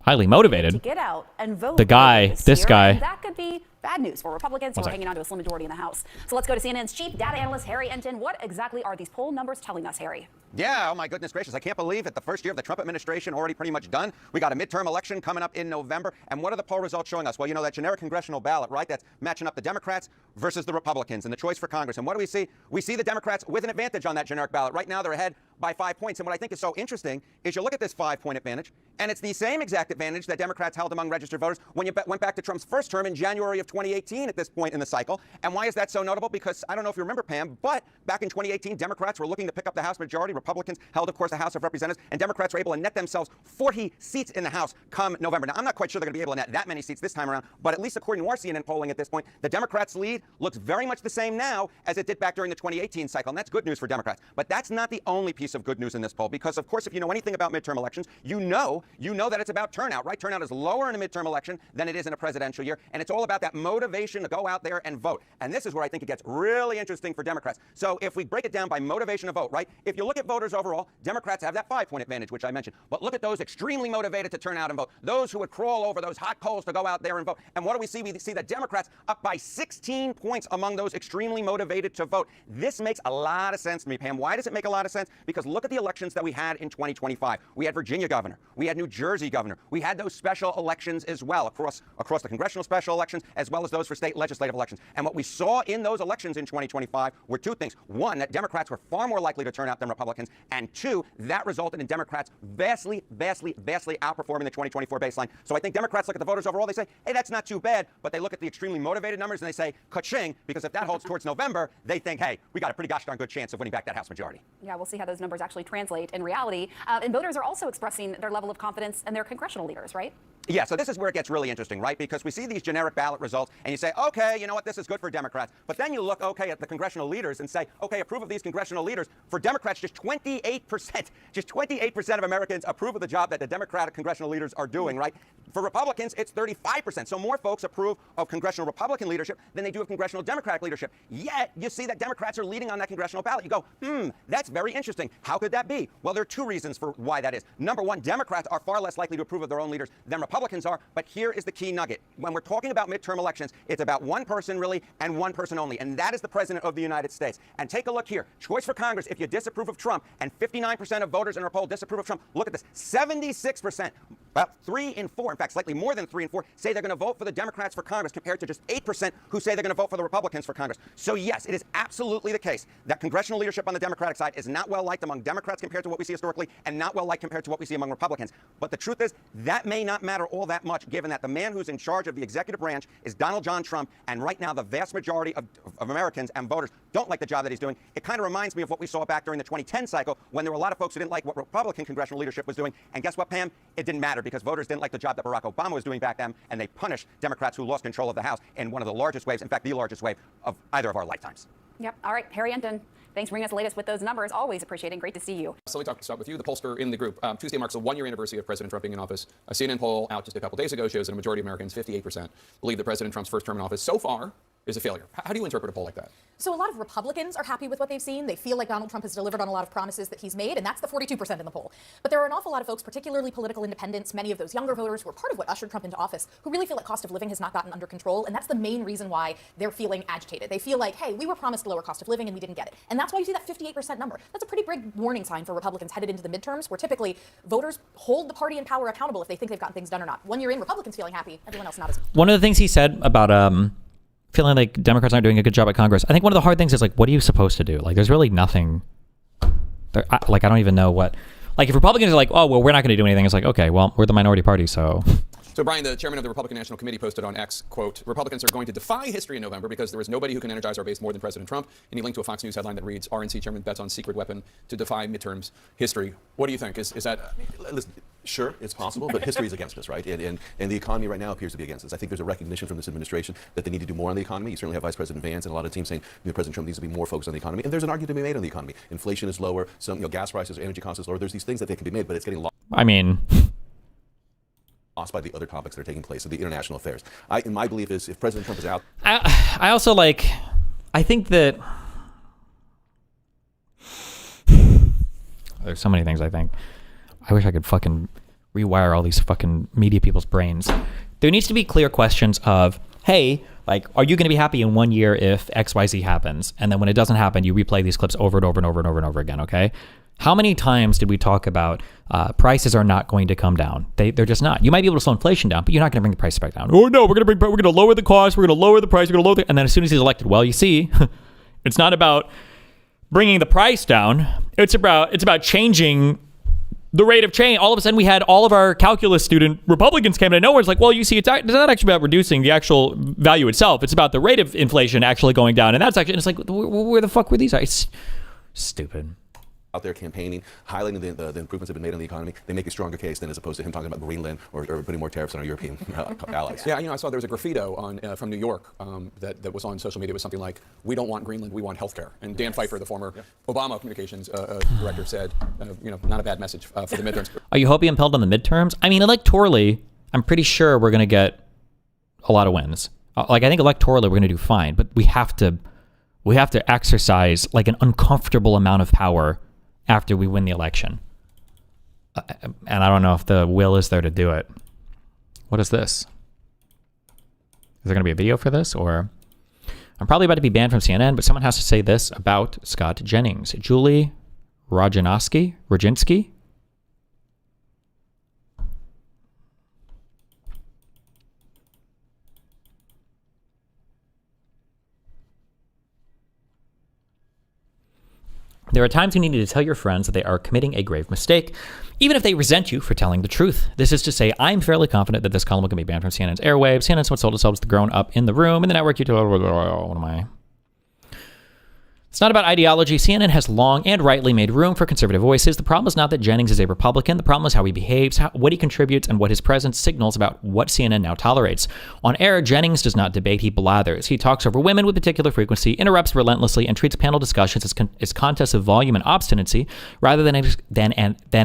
Highly motivated. To get out and vote. The guy, this year, guy. And that could be bad news for Republicans who One are sec. hanging on to a slim majority in the House. So let's go to CNN's chief data analyst, Harry Enton. What exactly are these poll numbers telling us, Harry? Yeah, oh my goodness gracious. I can't believe it. The first year of the Trump administration already pretty much done. We got a midterm election coming up in November. And what are the poll results showing us? Well, you know, that generic congressional ballot, right? That's matching up the Democrats versus the Republicans and the choice for Congress. And what do we see? We see the Democrats with an advantage on that generic ballot. Right now, they're ahead by 5 points. And what I think is so interesting is you look at this 5-point advantage, and it's the same exact advantage that Democrats held among registered voters when you went back to Trump's first term in January of 2018 at this point in the cycle. And why is that so notable? Because I don't know if you remember, Pam, but back in 2018, Democrats were looking to pick up the House majority. Republicans held, of course, the House of Representatives, and Democrats were able to net themselves 40 seats in the House come November. Now, I'm not quite sure they're going to be able to net that many seats this time around, but at least according to our CNN polling at this point, the Democrats' lead looks very much the same now as it did back during the 2018 cycle, and that's good news for Democrats. But that's not the only piece of good news in this poll, because, of course, if you know anything about midterm elections, you know that it's about turnout, right? Turnout is lower in a midterm election than it is in a presidential year, and it's all about that motivation to go out there and vote. And this is where I think it gets really interesting for Democrats. So if we break it down by motivation to vote, right? If you look at voters overall, Democrats have that 5-point advantage, which I mentioned. But look at those extremely motivated to turn out and vote. Those who would crawl over those hot coals to go out there and vote. And what do we see? We see that Democrats up by 16 points among those extremely motivated to vote. This makes a lot of sense to me, Pam. Why does it make a lot of sense? Because look at the elections that we had in 2025. We had Virginia governor. We had New Jersey governor. We had those special elections as well across the congressional special elections, as well as those for state legislative elections. And what we saw in those elections in 2025 were two things. One, that Democrats were far more likely to turn out than Republicans. And two, that resulted in Democrats vastly outperforming the 2024 baseline. So I think Democrats look at the voters overall, they say, hey, that's not too bad. But they look at the extremely motivated numbers and they say, ka-ching, because if that holds towards November, they think, hey, we got a pretty gosh darn good chance of winning back that House majority. Yeah, we'll see how those numbers actually translate in reality. And voters are also expressing their level of confidence in their congressional leaders, right? Yeah, so this is where it gets really interesting, right? Because we see these generic ballot results and you say, okay, you know what, this is good for Democrats. But then you look, okay, at the congressional leaders and say, okay, approve of these congressional leaders. For Democrats, just 28% of Americans approve of the job that the Democratic congressional leaders are doing, right? For Republicans, it's 35%. So more folks approve of congressional Republican leadership than they do of congressional Democratic leadership. Yet, you see that Democrats are leading on that congressional ballot. You go, that's very interesting. How could that be? Well, there are two reasons for why that is. Number one, Democrats are far less likely to approve of their own leaders than Republicans are. But here is the key nugget. When we're talking about midterm elections, it's about one person really and one person only, and that is the President of the United States. And take a look here. Choice for Congress, if you disapprove of Trump, and 59% of voters in our poll disapprove of Trump, look at this. 76%, about 3 in 4, in fact, slightly more than 3 in 4, say they're going to vote for the Democrats for Congress, compared to just 8% who say they're going to vote for the Republicans for Congress. So yes, it is absolutely the case that congressional leadership on the Democratic side is not well liked among Democrats compared to what we see historically, and not well liked compared to what we see among Republicans. But the truth is, that may not matter all that much, given that the man who's in charge of the executive branch is Donald John Trump, and right now the vast majority of Americans and voters don't like the job that he's doing. It kind of reminds me of what we saw back during the 2010 cycle, when there were a lot of folks who didn't like what Republican congressional leadership was doing. And guess what, Pam? It didn't matter, because voters didn't like the job that Barack Obama was doing back then, and they punished Democrats who lost control of the House in one of the largest waves, in fact, the largest wave of either of our lifetimes. Yep. All right, Harry Enton, thanks for bringing us the latest with those numbers. Always appreciating. Great to see you. So let me start with you, the pollster in the group. Tuesday marks the 1-year anniversary of President Trump being in office. A CNN poll out just a couple days ago shows that a majority of Americans, 58%, believe that President Trump's first term in office so far is a failure. How do you interpret a poll like that? So a lot of Republicans are happy with what they've seen. They feel like Donald Trump has delivered on a lot of promises that he's made, and that's the 42% in the poll. But there are an awful lot of folks, particularly political independents, many of those younger voters who are part of what ushered Trump into office, who really feel like cost of living has not gotten under control, and that's the main reason why they're feeling agitated. They feel like, hey, we were promised lower cost of living and we didn't get it. And that's why you see that 58% number. That's a pretty big warning sign for Republicans headed into the midterms, where typically voters hold the party in power accountable if they think they've gotten things done or not. 1 year in, Republicans feeling happy, everyone else not as. One of the things he said about feeling like Democrats aren't doing a good job at Congress. I think one of the hard things is like, what are you supposed to do? Like, there's really nothing. I don't even know what. Like, if Republicans are like, oh, well, we're not going to do anything, it's like, okay, well, we're the minority party, so. So Brian, the chairman of the Republican National Committee, posted on X, quote, Republicans are going to defy history in November because there is nobody who can energize our base more than President Trump. And he linked to a Fox News headline that reads, RNC chairman bets on secret weapon to defy midterms history. What do you think? Is that... Listen, sure, it's possible, but history is against us, right? And the economy right now appears to be against us. I think there's a recognition from this administration that they need to do more on the economy. You certainly have Vice President Vance and a lot of teams saying President Trump needs to be more focused on the economy. And there's an argument to be made on the economy. Inflation is lower, some gas prices, energy costs is lower. There's these things that they can be made, but it's getting lost. I mean... lost by the other topics that are taking place in the international affairs. My belief is if President Trump is out... I also like... I think that... There's so many things I think. I wish I could fucking rewire all these fucking media people's brains. There needs to be clear questions of, hey, like, are you going to be happy in 1 year if XYZ happens? And then when it doesn't happen, you replay these clips over and over and over and over and over again, okay? How many times did we talk about prices are not going to come down? They're just not. You might be able to slow inflation down, but you're not going to bring the price back down. Oh no, we're going to lower the cost. We're going to lower the price. We're going to lower the, and then as soon as he's elected, well, you see, it's not about bringing the price down. It's about changing the rate of change. All of a sudden, we had all of our calculus student Republicans came out of nowhere. It's like, well, you see, it's not actually about reducing the actual value itself. It's about the rate of inflation actually going down, and that's actually. And it's like, where the fuck were these? It's stupid. Out there campaigning, highlighting the improvements that have been made on the economy, they make a stronger case than as opposed to him talking about Greenland or putting more tariffs on our European allies. Yeah, I saw there was a graffito on from New York that was on social media. It was something like, we don't want Greenland, we want healthcare. And Dan Pfeiffer, the former Obama communications director, said, not a bad message for the midterms. Are you hoping impelled on the midterms? I mean, electorally, I'm pretty sure we're going to get a lot of wins. I think electorally we're going to do fine, but we have to exercise like an uncomfortable amount of power after we win the election. And I don't know if the will is there to do it. What is this? Is there going to be a video for this? Or I'm probably about to be banned from CNN, but someone has to say this about Scott Jennings. Julie Rodzinski? There are times you need to tell your friends that they are committing a grave mistake, even if they resent you for telling the truth. This is to say, I'm fairly confident that this column can be banned from CNN's airwaves. CNN's what sold itself as the grown up in the room, in the network. What am I? It's not about ideology. CNN has long and rightly made room for conservative voices. The problem is not that Jennings is a Republican. The problem is how he behaves, what he contributes, and what his presence signals about what CNN now tolerates. On air, Jennings does not debate, he blathers. He talks over women with particular frequency, interrupts relentlessly, and treats panel discussions as contests of volume and obstinacy rather than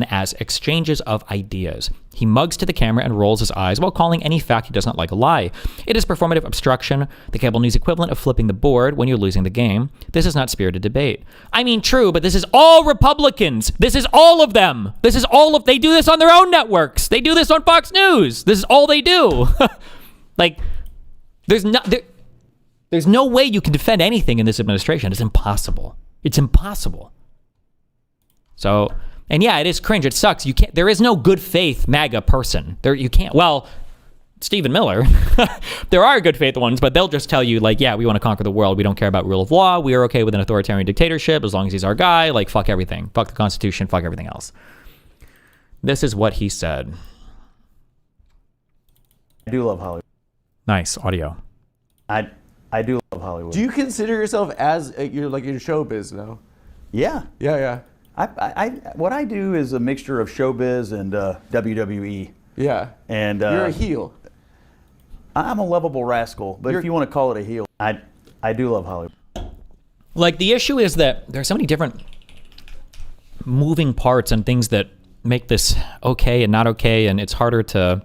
as exchanges of ideas. He mugs to the camera and rolls his eyes while calling any fact he does not like a lie. It is performative obstruction, the cable news equivalent of flipping the board when you're losing the game. This is not spirited debate. I mean, true, but this is all Republicans. This is all of them. They do this on their own networks. They do this on Fox News. This is all they do. Like, there's no way you can defend anything in this administration. It's impossible. It's impossible. So... And yeah, it is cringe. It sucks. There is no good faith MAGA person. You can't. Well, Stephen Miller. There are good faith ones, but they'll just tell you like, yeah, we want to conquer the world. We don't care about rule of law. We are okay with an authoritarian dictatorship as long as he's our guy. Like, fuck everything. Fuck the Constitution. Fuck everything else. This is what he said. I do love Hollywood. Nice audio. I do love Hollywood. Do you consider yourself as you're like in showbiz now? Yeah. Yeah. What I do is a mixture of showbiz and WWE. Yeah. And you're a heel. I'm a lovable rascal, but if you want to call it a heel, I do love Hollywood. Like, the issue is that there's so many different moving parts and things that make this okay and not okay, and it's harder to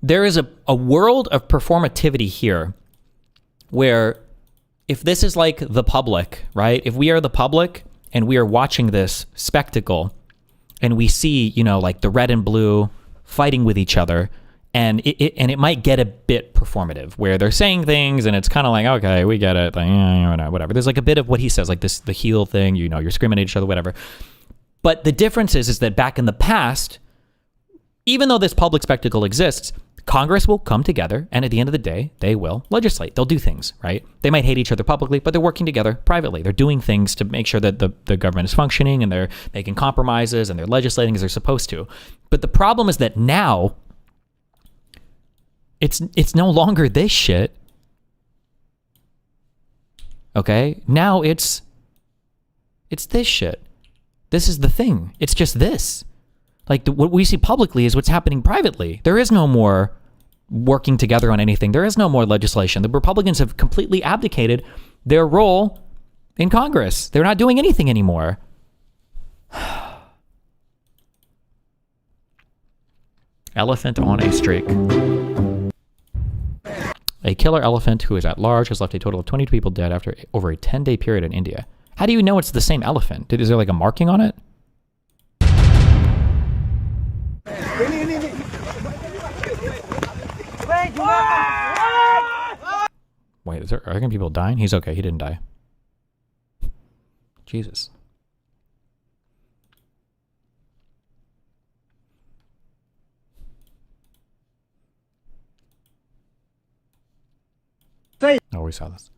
there is a world of performativity here where if this is like the public, right? If we are the public and we are watching this spectacle and we see, you know, like the red and blue fighting with each other, and it might get a bit performative where they're saying things and it's kind of like, okay, we get it, like, whatever. There's like a bit of what he says, like this, the heel thing, you know, you're screaming at each other, whatever. But the difference is that back in the past, even though this public spectacle exists, Congress will come together, and at the end of the day, they will legislate. They'll do things, right? They might hate each other publicly, but they're working together privately. They're doing things to make sure that the government is functioning, and they're making compromises, and they're legislating as they're supposed to. But the problem is that now, it's no longer this shit. Okay? Now it's this shit. This is the thing. It's just this. Like, what we see publicly is what's happening privately. There is no more working together on anything. There is no more legislation. The Republicans have completely abdicated their role in Congress. They're not doing anything anymore. Elephant on a streak. A killer elephant who is at large has left a total of 22 people dead after over a 10-day period in India. How do you know it's the same elephant? Is there like a marking on it? Wait, are there gonna be people dying? He's okay. He didn't die. Jesus. Oh, we saw this.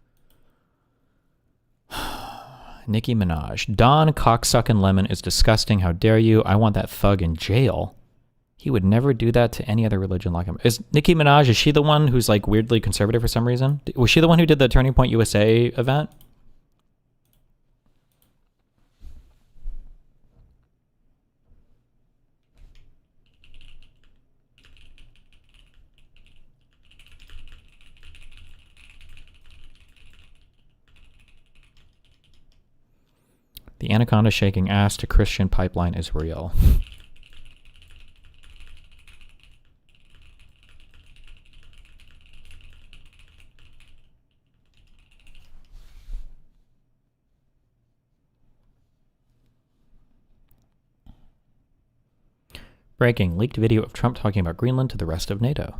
Nicki Minaj. Don cocksucking lemon is disgusting. How dare you? I want that thug in jail. He would never do that to any other religion like him. Is Nicki Minaj, is she the one who's like weirdly conservative for some reason? Was she the one who did the Turning Point USA event? The anaconda shaking ass to Christian pipeline is real. Breaking. Leaked video of Trump talking about Greenland to the rest of NATO.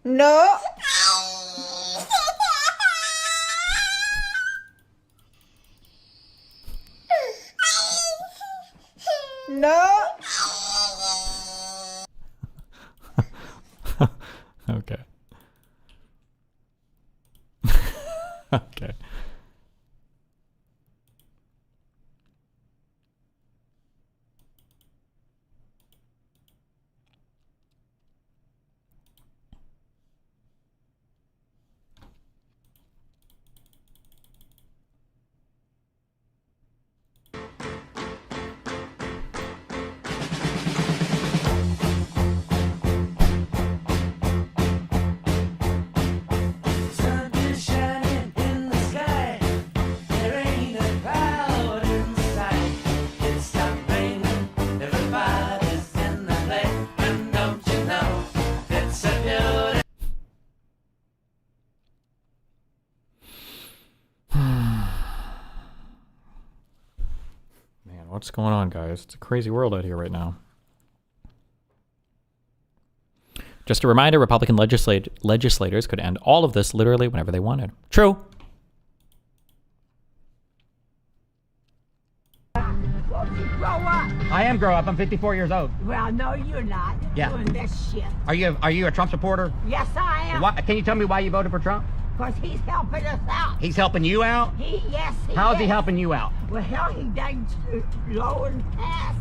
No. No. Okay. Okay. What's going on, guys? It's a crazy world out here right now. Just a reminder, Republican legislators could end all of this literally whenever they wanted. True. I am grow up. I'm 54 years old. Well, no, you're not. Yeah. Doing this shit. Are you a Trump supporter? Yes, I am. Why, can you tell me why you voted for Trump? Because he's helping us out. He's helping you out? Yes, he How is is. he helping you out? Well, hell, he done lowering gas,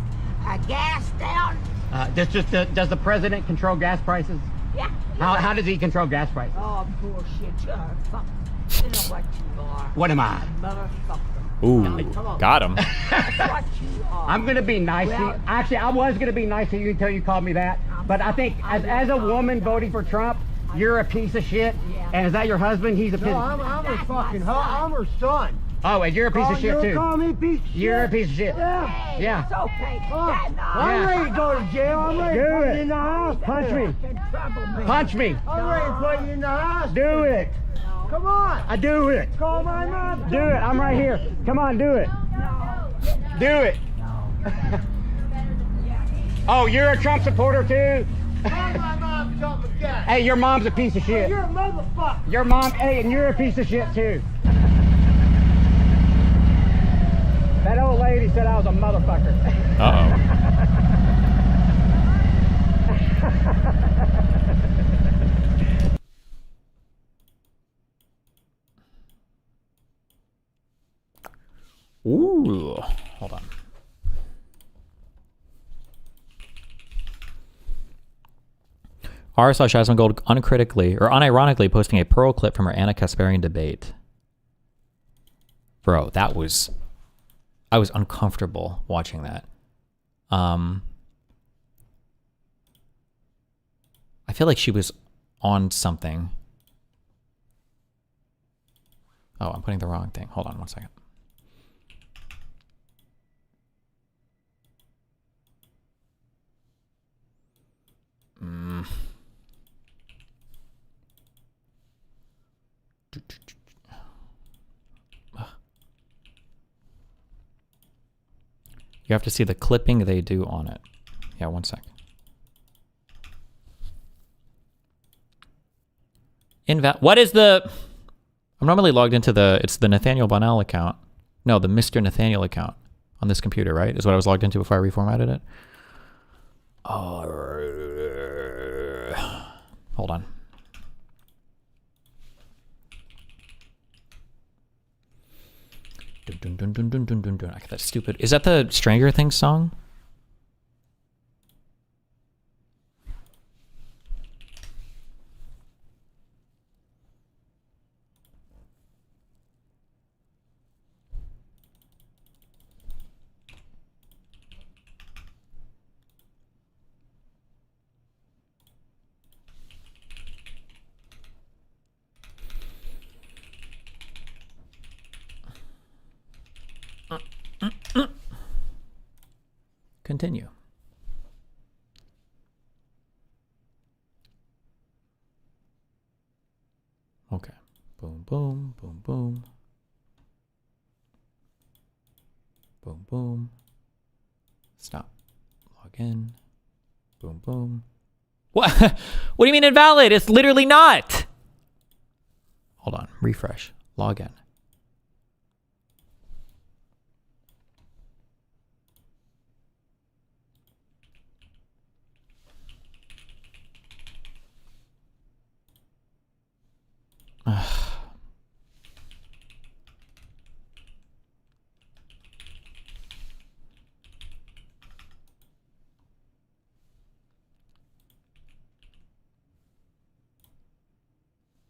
gas down. Does the president control gas prices? Yeah. How does he control gas prices? Oh, bullshit, you're a fuck. You know what you are. What am I? Motherfucker. Ooh, got him. That's what you are. I'm going to be nice to you. Actually, I was going to be nice to you until you called me that. But I think as a woman voting for Trump, you're a piece of shit. And is that your husband? He's a piece. No, I'm a fucking I'm her son. Oh, and you're a piece of shit, too. Call me piece of shit. You're a piece of shit. Yeah. Yeah. It's okay. I'm ready to go to jail. I'm ready to put you in the hospital. Punch me. Punch me. I'm ready to put you in the hospital. Do it. Come on. I do it. Call my mom. Do it. I'm right here. Come on, do it. Do it. Oh, you're a Trump supporter, too? My mom's something like that. Hey, your mom's a piece of shit. You're a motherfucker. Your mom, hey, and you're a piece of shit, too. That old lady said I was a motherfucker. Uh-oh. Ooh, hold on. R/Asmongold uncritically or unironically posting a Pearl clip from her Anna Kasparian debate. Bro, I was uncomfortable watching that. I feel like she was on something. Oh, I'm putting the wrong thing. Hold on one second. You have to see the clipping they do on it. Yeah, one sec. What is the... I'm normally logged into it's the Nathaniel Bonnell account. No, the Mr. Nathaniel account on this computer, right? Is what I was logged into before I reformatted it. Hold on. Dun, dun, dun, dun, dun, dun, dun. I got that stupid. Is that the Stranger Things song? Continue. Okay. Boom, boom, boom, boom. Boom, boom. Stop. Log in. Boom, boom. What? What do you mean invalid? It's literally not. Hold on. Refresh. Log in.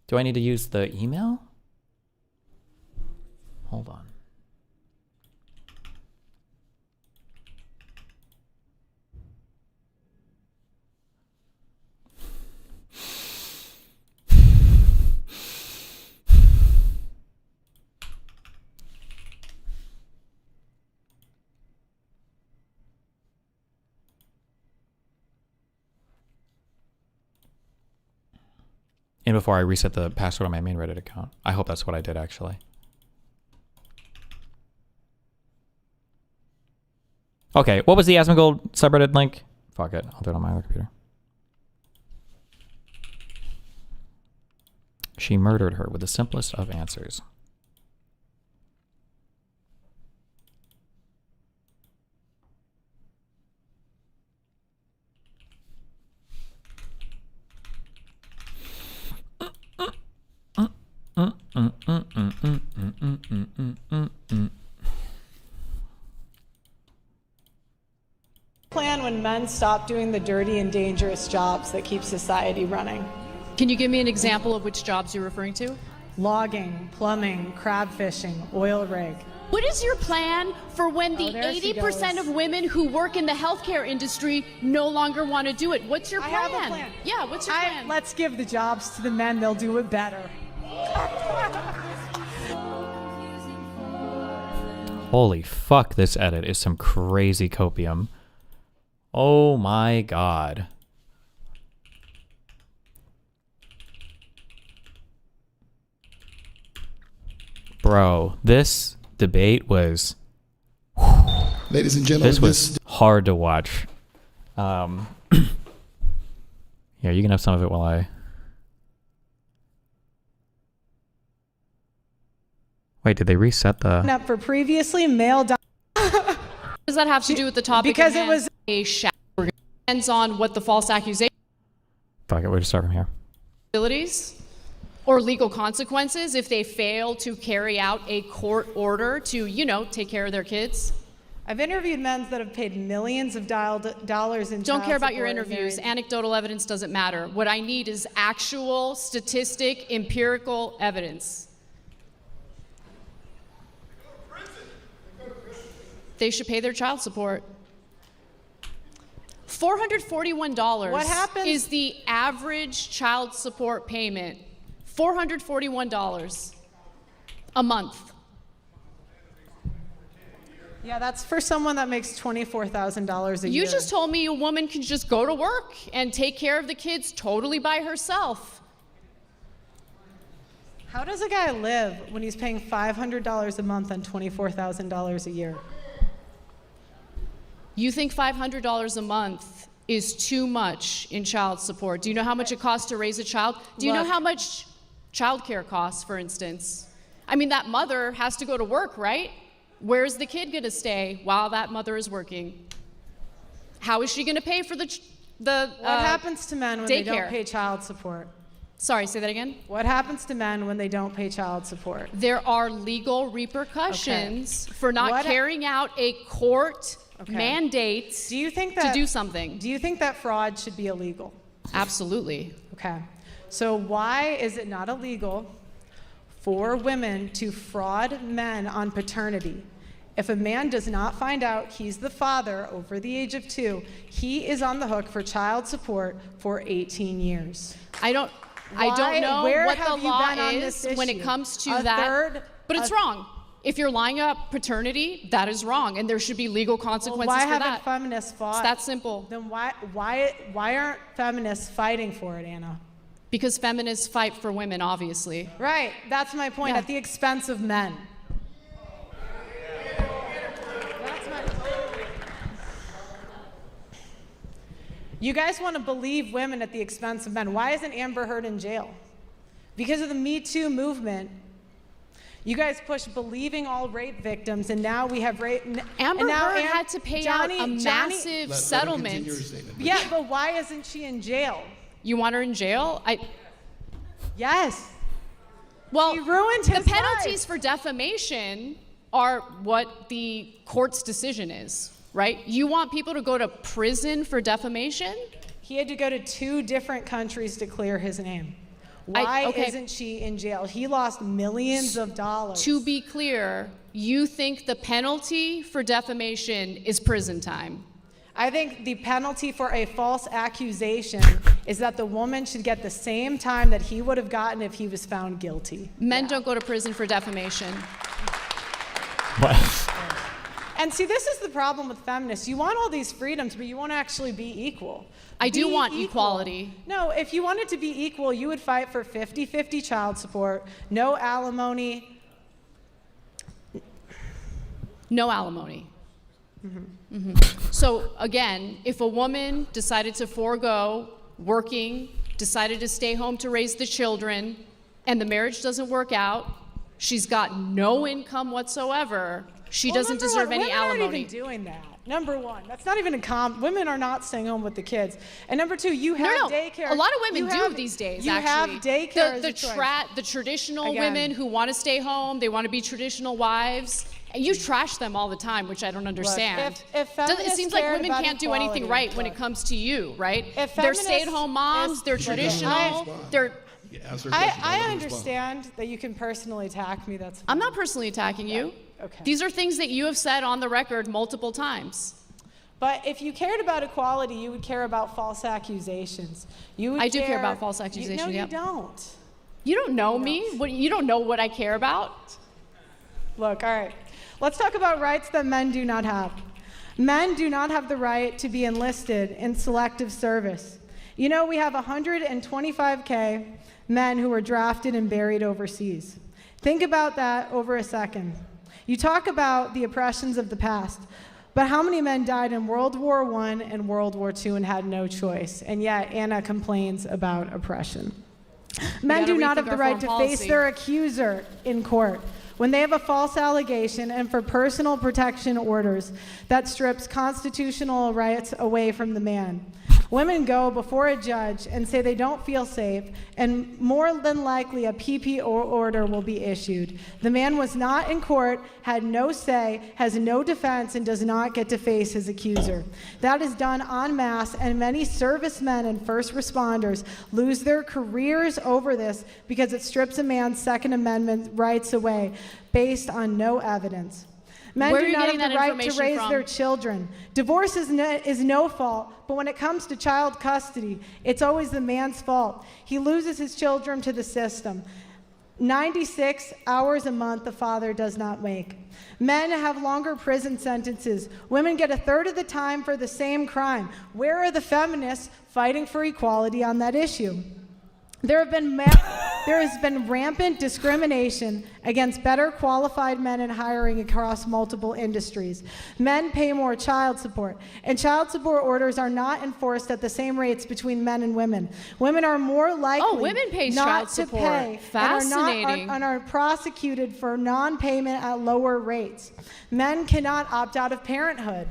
Do I need to use the email? Hold on. And before I reset the password on my main Reddit account. I hope that's what I did, actually. Okay, what was the Asmongold subreddit link? Fuck it, I'll do it on my other computer. She murdered her with the simplest of answers. Plan when men stop doing the dirty and dangerous jobs that keep society running. Can you give me an example of which jobs you're referring to? Logging, plumbing, crab fishing, oil rig. What is your plan for when the 80% of women who work in the healthcare industry no longer want to do it? What's your plan? I have a plan. Yeah, what's your plan? Let's give the jobs to the men, they'll do it better. Holy fuck, this edit is some crazy copium. Oh my god. Bro, this debate was... Ladies and gentlemen, this was hard to watch. Yeah, you can have some of it while I... Wait, did they reset the... Up for previously male. What does that have to do with the topic? Because at it was hand? A shower. Depends on what the false accusation. Fuck it, we'll just start from here. Or legal consequences if they fail to carry out a court order to, you know, take care of their kids. I've interviewed men that have paid millions of dollars in Don't child care about your support and interviews. married- Anecdotal evidence doesn't matter. What I need is actual, statistic, empirical evidence. They should pay their child support. $441 What happens- is the average child support payment. $441 a month. Yeah, that's for someone that makes $24,000 a year. You just told me a woman can just go to work and take care of the kids totally by herself. How does a guy live when he's paying $500 a month on $24,000 a year? You think $500 a month is too much in child support? Do you know how much it costs to raise a child? Do you know how much childcare costs, for instance? I mean, that mother has to go to work, right? Where's the kid going to stay while that mother is working? How is she going to pay for the What happens to men when they don't daycare? pay child support? Sorry, say that again? What happens to men when they don't pay child support? There are legal repercussions for not What- carrying out a court Okay. mandate Do you think to that do something. Do you think that fraud should be illegal? Absolutely. Okay. So why is it not illegal for women to fraud men on paternity? If a man does not find out he's the father over the age of 2, he is on the hook for child support for 18 years. I don't know Where what the have you law been on is this when it issue? comes to A that, third- but it's a- wrong. If you're lying about paternity, that is wrong, and there should be legal consequences why for haven't that. feminists fought? It's that simple. Then why aren't feminists fighting for it, Anna? Because feminists fight for women, obviously. Right. That's my point. Yeah. At the expense of men. You guys want to believe women at the expense of men. Why isn't Amber Heard in jail? Because of the Me Too movement. You guys pushed believing all rape victims, and now we have rape. Amber and now Heard had to pay out a massive settlement. Yeah, but why isn't she in jail? You want her in jail? Yes. Well, She ruined the his penalties life. for defamation are what the court's decision is, right? You want people to go to prison for defamation? He had to go to 2 different countries to clear his name. Why okay. isn't she in jail? He lost millions of dollars. To be clear, you think the penalty for defamation is prison time? I think the penalty for a false accusation is that the woman should get the same time that he would have gotten if he was found guilty. Men don't go to prison for defamation. What? And see, this is the problem with feminists. You want all these freedoms, but you won't actually be equal. I do Be want equal. equality. No, if you wanted to be equal, you would fight for 50-50 child support, no alimony. No alimony. So again, if a woman decided to forego working, decided to stay home to raise the children, and the marriage doesn't work out, she's got no income whatsoever, she doesn't Number deserve one, any women alimony. aren't even doing that. Number one, that's not even women are not staying home with the kids. And number two, you have daycare. A lot of women You do have- these days, you actually. have daycare as The a choice. the traditional Again. women who want to stay home, they want to be traditional wives. And you trash them all the time, which I don't understand. if It feminists seems like cared women about can't do anything equality, right when it comes to you, right? If They're feminists- stay-at-home moms, if- they're Look, traditional, they're... I understand that you can personally attack me. That's fine. I'm not personally attacking you. Okay. These are things that you have said on the record multiple times. But if you cared about equality, you would care about false accusations. You would I do care about false No, accusations, you yep. don't. You don't know me. You don't know what I care about. Look, all right. Let's talk about rights that men do not have. Men do not have the right to be enlisted in selective service. You know, we have 125K men who were drafted and buried overseas. Think about that over a second. You talk about the oppressions of the past, but how many men died in World War I and World War II and had no choice? And yet Anna complains about oppression. Men do not have the right to face their accuser in court when they have a false allegation and for personal protection orders that strips constitutional rights away from the man. Women go before a judge and say they don't feel safe, and more than likely a PP order will be issued. The man was not in court, had no say, has no defense, and does not get to face his accuser. That is done en masse, and many servicemen and first responders lose their careers over this because it strips a man's Second Amendment rights away based on no evidence. Men do not have the right to raise their children. Divorce is no fault, but when it comes to child custody, it's always the man's fault. He loses his children to the system. 96 hours a month the father does not make. Men have longer prison sentences. Women get a third of the time for the same crime. Where are the feminists fighting for equality on that issue? There has been rampant discrimination against better qualified men in hiring across multiple industries. Men pay more child support, and child support orders are not enforced at the same rates between men and women. Women are more likely women pay not child to support. pay Fascinating. and are prosecuted for non-payment at lower rates. Men cannot opt out of parenthood.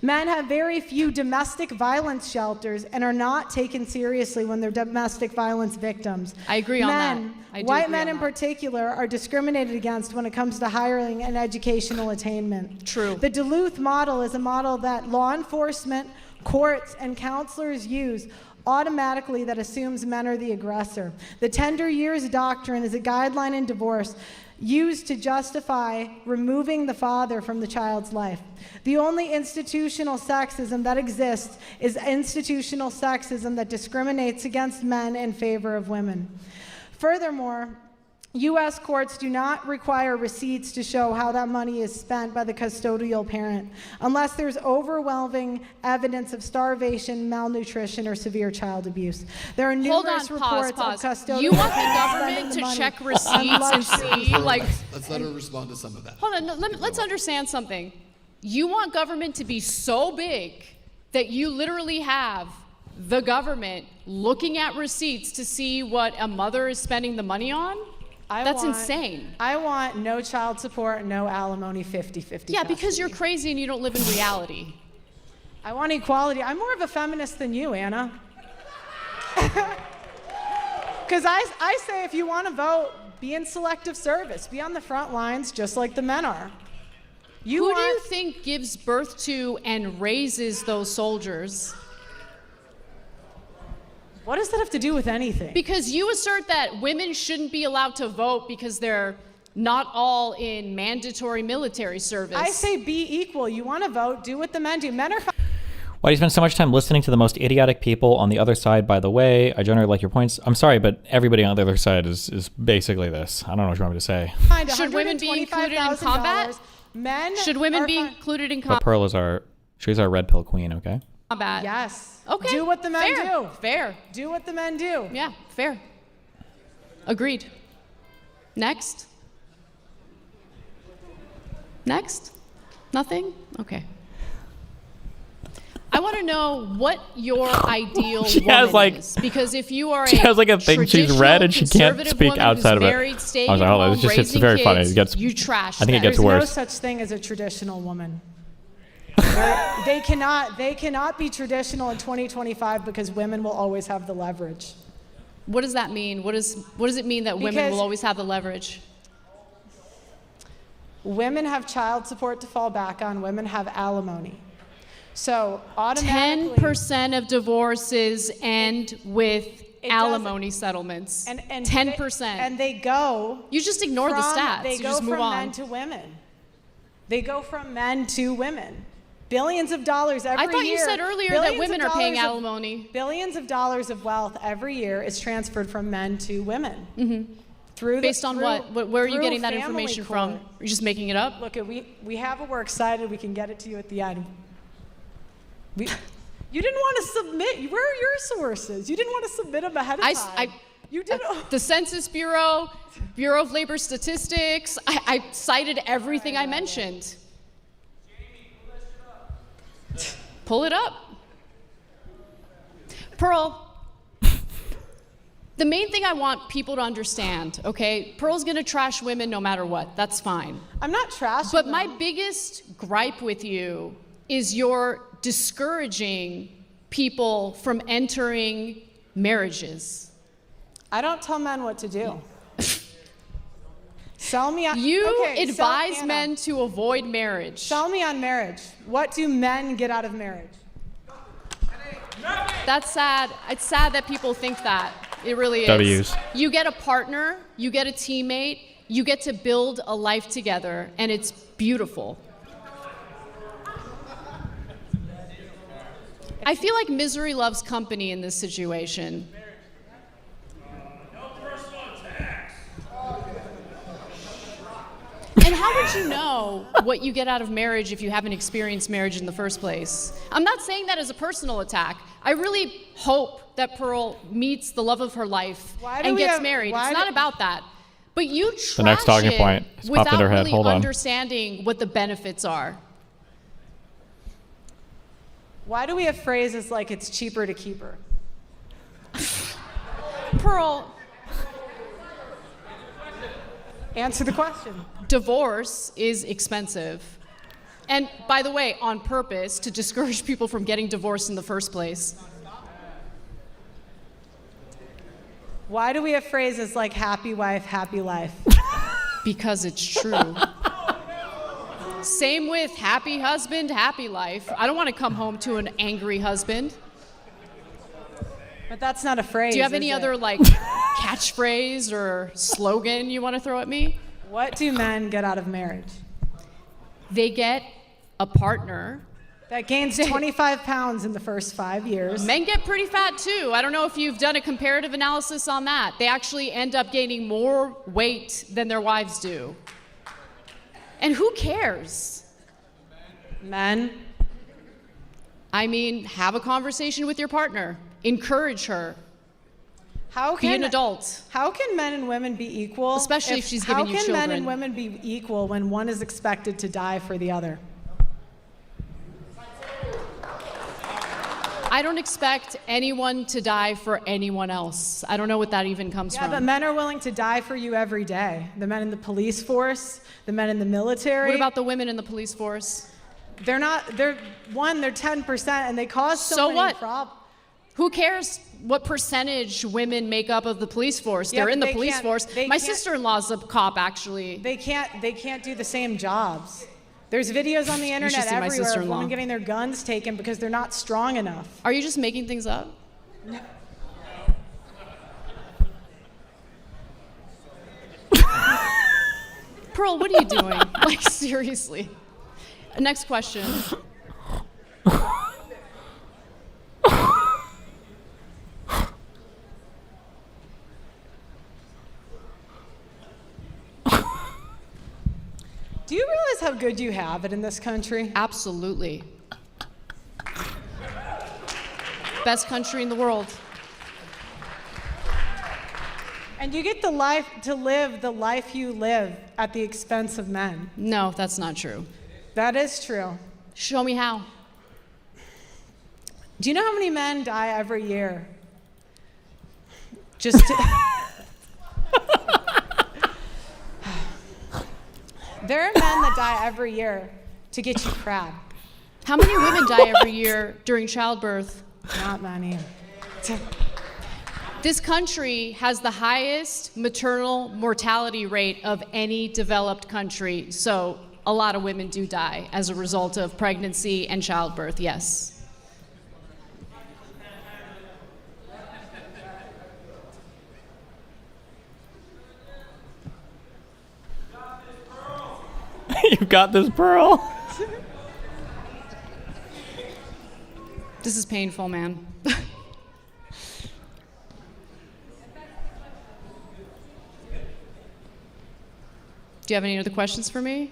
Men have very few domestic violence shelters and are not taken seriously when they're domestic violence victims. I agree on that. I do White agree men on in that. particular are discriminated against when it comes to hiring and educational attainment. True. The Duluth model is a model that law enforcement, courts, and counselors use automatically that assumes men are the aggressor. The tender years doctrine is a guideline in divorce used to justify removing the father from the child's life. The only institutional sexism that exists is institutional sexism that discriminates against men in favor of women. Furthermore, U.S. courts do not require receipts to show how that money is spent by the custodial parent, unless there's overwhelming evidence of starvation, malnutrition, or severe child abuse. There are numerous reports of custodial You want the parents government spending the to money check on receipts and luxury. see, like... Let's let her respond to some of that. Hold on, no, let's understand something. You want government to be so big that you literally have the government looking at receipts to see what a mother is spending the money on? That's insane. I want no child support, no alimony, 50-50. Yeah, because you're crazy and you don't live in reality. I want equality. I'm more of a feminist than you, Anna. Because I say if you want to vote, be in selective service. Be on the front lines just like the men are. Who do you think gives birth to and raises those soldiers? What does that have to do with anything? Because you assert that women shouldn't be allowed to vote because they're not all in mandatory military service. I say be equal. You want to vote, do what the men do. Men are Why do you spend so much time listening to the most idiotic people on the other side, by the way? I generally like your points. I'm sorry, but everybody on the other side is basically this. I don't know what you want me to say. Should women be included in combat? Should women be included in But combat? Pearl she's our red pill queen, okay? Yes. Okay. Do what the men Fair. do. Fair. Do what the men do. Yeah, fair. Agreed. Next? Next? Nothing? Okay. I want to know what your ideal She woman has, like- is. Because if you are She has like a thing she's read and she can't traditional speak conservative outside of woman it. who's married, staying I was like, at hold on, home, it's raising very funny. kids, It gets, you trash I think it that. gets There's worse. no such thing as a traditional woman. They cannot be traditional in 2025 because women will always have the leverage. What does that mean? What does it mean that women Because- will always have the leverage? Women have child support to fall back on. Women have alimony. So automatically, 10% of divorces end with It alimony settlements. and 10%. and they go. You just ignore the stats. They You go just move from on. men to women. They go from men to women. Billions of dollars every I thought year. you said earlier that Billions women of are paying dollars of- alimony. Billions of dollars of wealth every year is transferred from men to women. Mm-hmm. Based on what? Where are you getting that information from? You're just making it up? Look, we have it. We're excited. We can get it to you at the end. You didn't want to submit. Where are your sources? You didn't want to submit them ahead of time. You did. The Census Bureau, Bureau of Labor Statistics. I cited everything I mentioned. Pull it up. Pearl, the main thing I want people to understand, okay? Pearl's gonna trash women no matter what. That's fine. I'm not trashing But them. my biggest gripe with you is you're discouraging people from entering marriages. I don't tell men what to do. Sell me on. You advise men to avoid marriage. Sell me on marriage. What do men get out of marriage? That's sad. It's sad that people think that. It really is. W's. You get a partner, you get a teammate, you get to build a life together, and it's beautiful. I feel like misery loves company in this situation. And how would you know what you get out of marriage if you haven't experienced marriage in the first place? I'm not saying that as a personal attack. I really hope that Pearl meets the love of her life and gets married. It's not about that. But you trash The next talking it point is popped without in her head. really Hold on. understanding what the benefits are. Why do we have phrases like it's cheaper to keep her? Pearl, answer the question. Divorce is expensive. And by the way, on purpose, to discourage people from getting divorced in the first place. Why do we have phrases like happy wife, happy life? Because it's true. Same with happy husband, happy life. I don't want to come home to an angry husband. But that's not a phrase. Do you have any other like catchphrase or slogan you want to throw at me? What do men get out of marriage? They get a partner that gains 25 pounds in the first 5 years. Men get pretty fat too. I don't know if you've done a comparative analysis on that. They actually end up gaining more weight than their wives do. And who cares? Men. I mean, have a conversation with your partner. Encourage her. Be an adult. How can men and women be equal? Especially if she's giving you children. How can men and women be equal when one is expected to die for the other? I don't expect anyone to die for anyone else. I don't know what that even comes from. Yeah, but men are willing to die for you every day. The men in the police force, the men in the military. What about the women in the police force? They're 10% and they cause so many problems. Who cares what percentage women make up of the police force? Yeah, They're in the they police can't- force. they My can't- sister-in-law's a cop, actually. They can't do the same jobs. There's videos on the should internet see my everywhere of sister-in-law. women getting their guns taken because they're not strong enough. Are you just making things up? Pearl, what are you doing? Like, seriously. Next question. Do you realize how good you have it in this country? Absolutely. Best country in the world. And you get to live the life you live at the expense of men. No, that's not true. That is true. Show me how. Do you know how many men die every year? Just to There are men that die every year to get you crab. How many women die every year during childbirth? Not many. This country has the highest maternal mortality rate of any developed country, so a lot of women do die as a result of pregnancy and childbirth, yes. You got this, Pearl. This is painful, man. Do you have any other questions for me?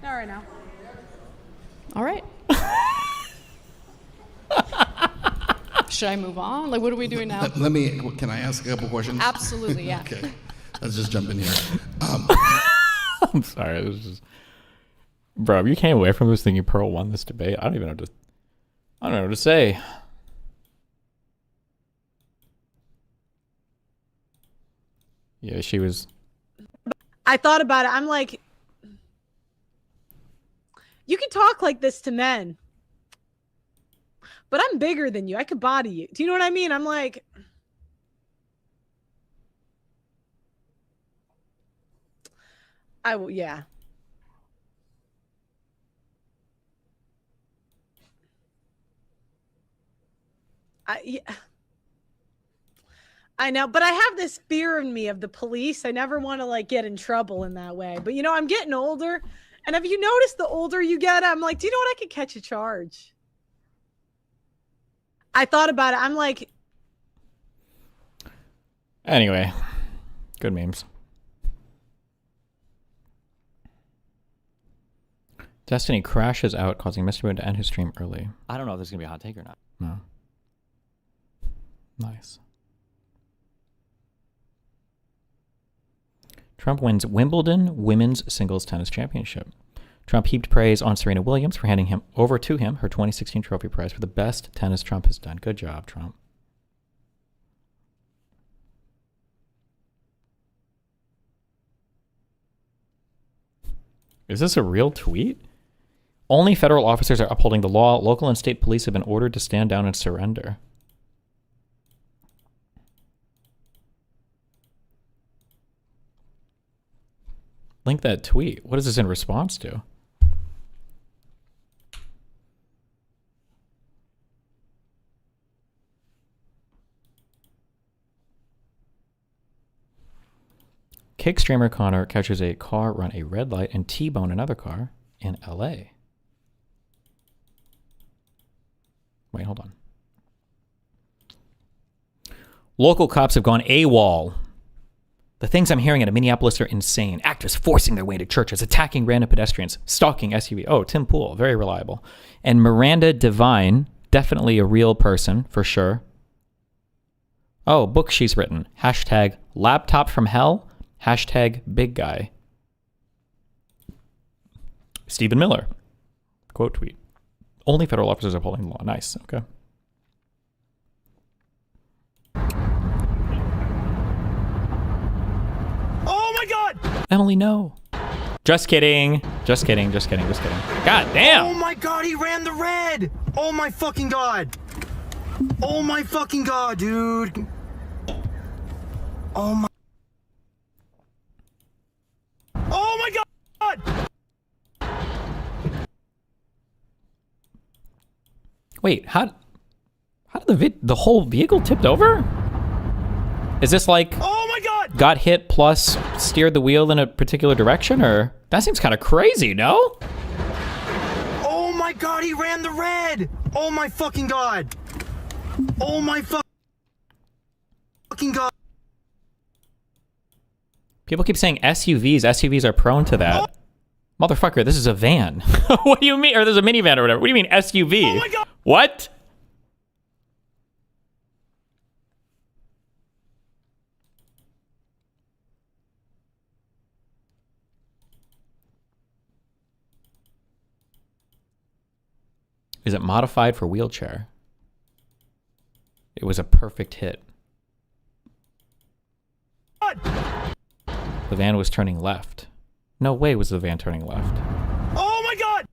Not right now. All right. Should I move on? Like, what are we doing now? Can I ask a couple questions? Absolutely, yeah. Okay. Let's just jump in here. I'm sorry. This is just... Bro, you came away from this thinking Pearl won this debate. I don't know what to say. Yeah, she was... I thought about it. I'm like, you can talk like this to men, but I'm bigger than you. I could body you. Do you know what I mean? I'm like, I will, yeah. I know, but I have this fear in me of the police. I never want to like get in trouble in that way. But you know, I'm getting older, and have you noticed the older you get, I'm like, do you know what? I could catch a charge. I thought about it. I'm like, anyway, good memes. Destiny crashes out, causing Mr. Moon to end his stream early. I don't know if this is gonna be a hot take or not. No. Nice. Trump wins Wimbledon Women's Singles Tennis Championship. Trump heaped praise on Serena Williams for handing over to him her 2016 trophy prize for the best tennis Trump has done. Good job, Trump. Is this a real tweet? Only federal officers are upholding the law. Local and state police have been ordered to stand down and surrender. Link that tweet. What is this in response to? Kick streamer Connor catches a car run a red light and T-bone another car in LA. Wait, hold on. Local cops have gone AWOL. The things I'm hearing out of Minneapolis are insane. Actors forcing their way into churches, attacking random pedestrians, stalking SUV. Oh, Tim Pool, very reliable. And Miranda Devine, definitely a real person, for sure. Oh, book she's written. Hashtag laptop from hell. Hashtag big guy. Stephen Miller. Quote tweet. Only federal officers are upholding the law. Nice, okay. Emily, no. Just kidding. Just kidding. Just kidding. Just kidding. God damn. Oh my god, he ran the red. Oh my fucking god. Oh my fucking god, dude. Oh my. Oh my god. Wait, how did the whole vehicle tipped over? Is this like got hit plus steered the wheel in a particular direction, or that seems kind of crazy, no? Oh my god, he ran the red. Oh my fucking god. Oh my fucking god. People keep saying SUVs. SUVs are prone to that. Motherfucker, this is a van. What do you mean? Or there's a minivan or whatever. What do you mean SUV? Oh my god. What? Is it modified for wheelchair? It was a perfect hit. The van was turning left. No way was the van turning left. Oh my god!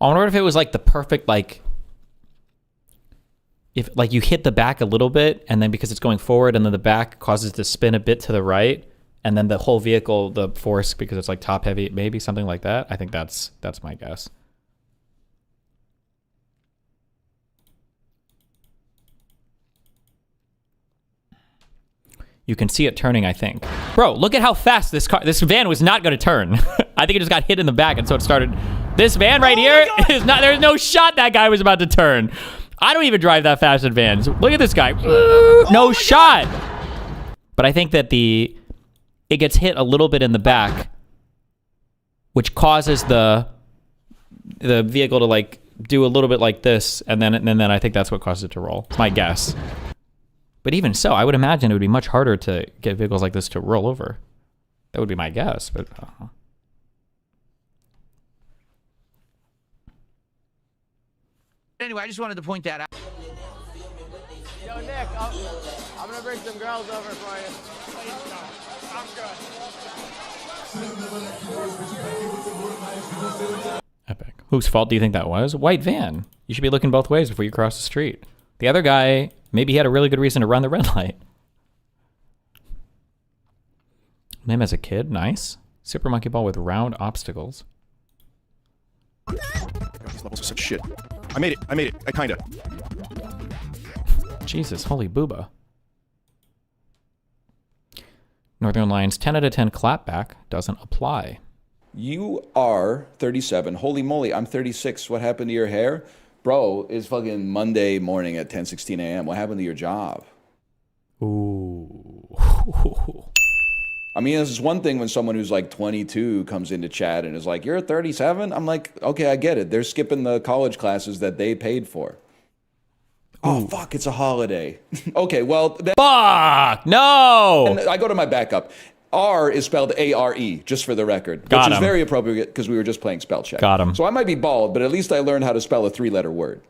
I wonder if it was like the perfect, like, if like you hit the back a little bit and then because it's going forward and then the back causes it to spin a bit to the right and then the whole vehicle, the force, because it's like top heavy, maybe something like that. I think that's my guess. You can see it turning, I think. Bro, look at how fast this van was not going to turn. I think it just got hit in the back, and so it started. This van right here is not. There's no shot that guy was about to turn. I don't even drive that fast in vans. Look at this guy. No shot. But I think that it gets hit a little bit in the back, which causes the vehicle to like do a little bit like this, and then I think that's what causes it to roll. It's my guess. But even so, I would imagine it would be much harder to get vehicles like this to roll over. That would be my guess, but Anyway, I just wanted to point that out. Yo, Nick, I'm gonna bring some girls over for you. I'm good. epic. Whose fault do you think that was? White van. You should be looking both ways before you cross the street. The other guy, maybe he had a really good reason to run the red light. Him as a kid, nice. Super monkey ball with round obstacles. These levels are such shit. I made it. I kinda. Jesus, holy booba. Northern Lions 10 out of 10 clapback doesn't apply. You are 37. Holy moly, I'm 36. What happened to your hair? Bro, it's fucking Monday morning at 10:16 a.m. What happened to your job? Ooh. I mean, this is one thing when someone who's like 22 comes into chat and is like, you're 37? I'm like, okay, I get it. They're skipping the college classes that they paid for. Oh, fuck, it's a holiday. Okay, well... Fuck, no! And I go to my backup. R is spelled A-R-E, just for the record. Got which him. is very appropriate because we were just playing spell check. Got him. So I might be bald, but at least I learned how to spell a 3-letter word.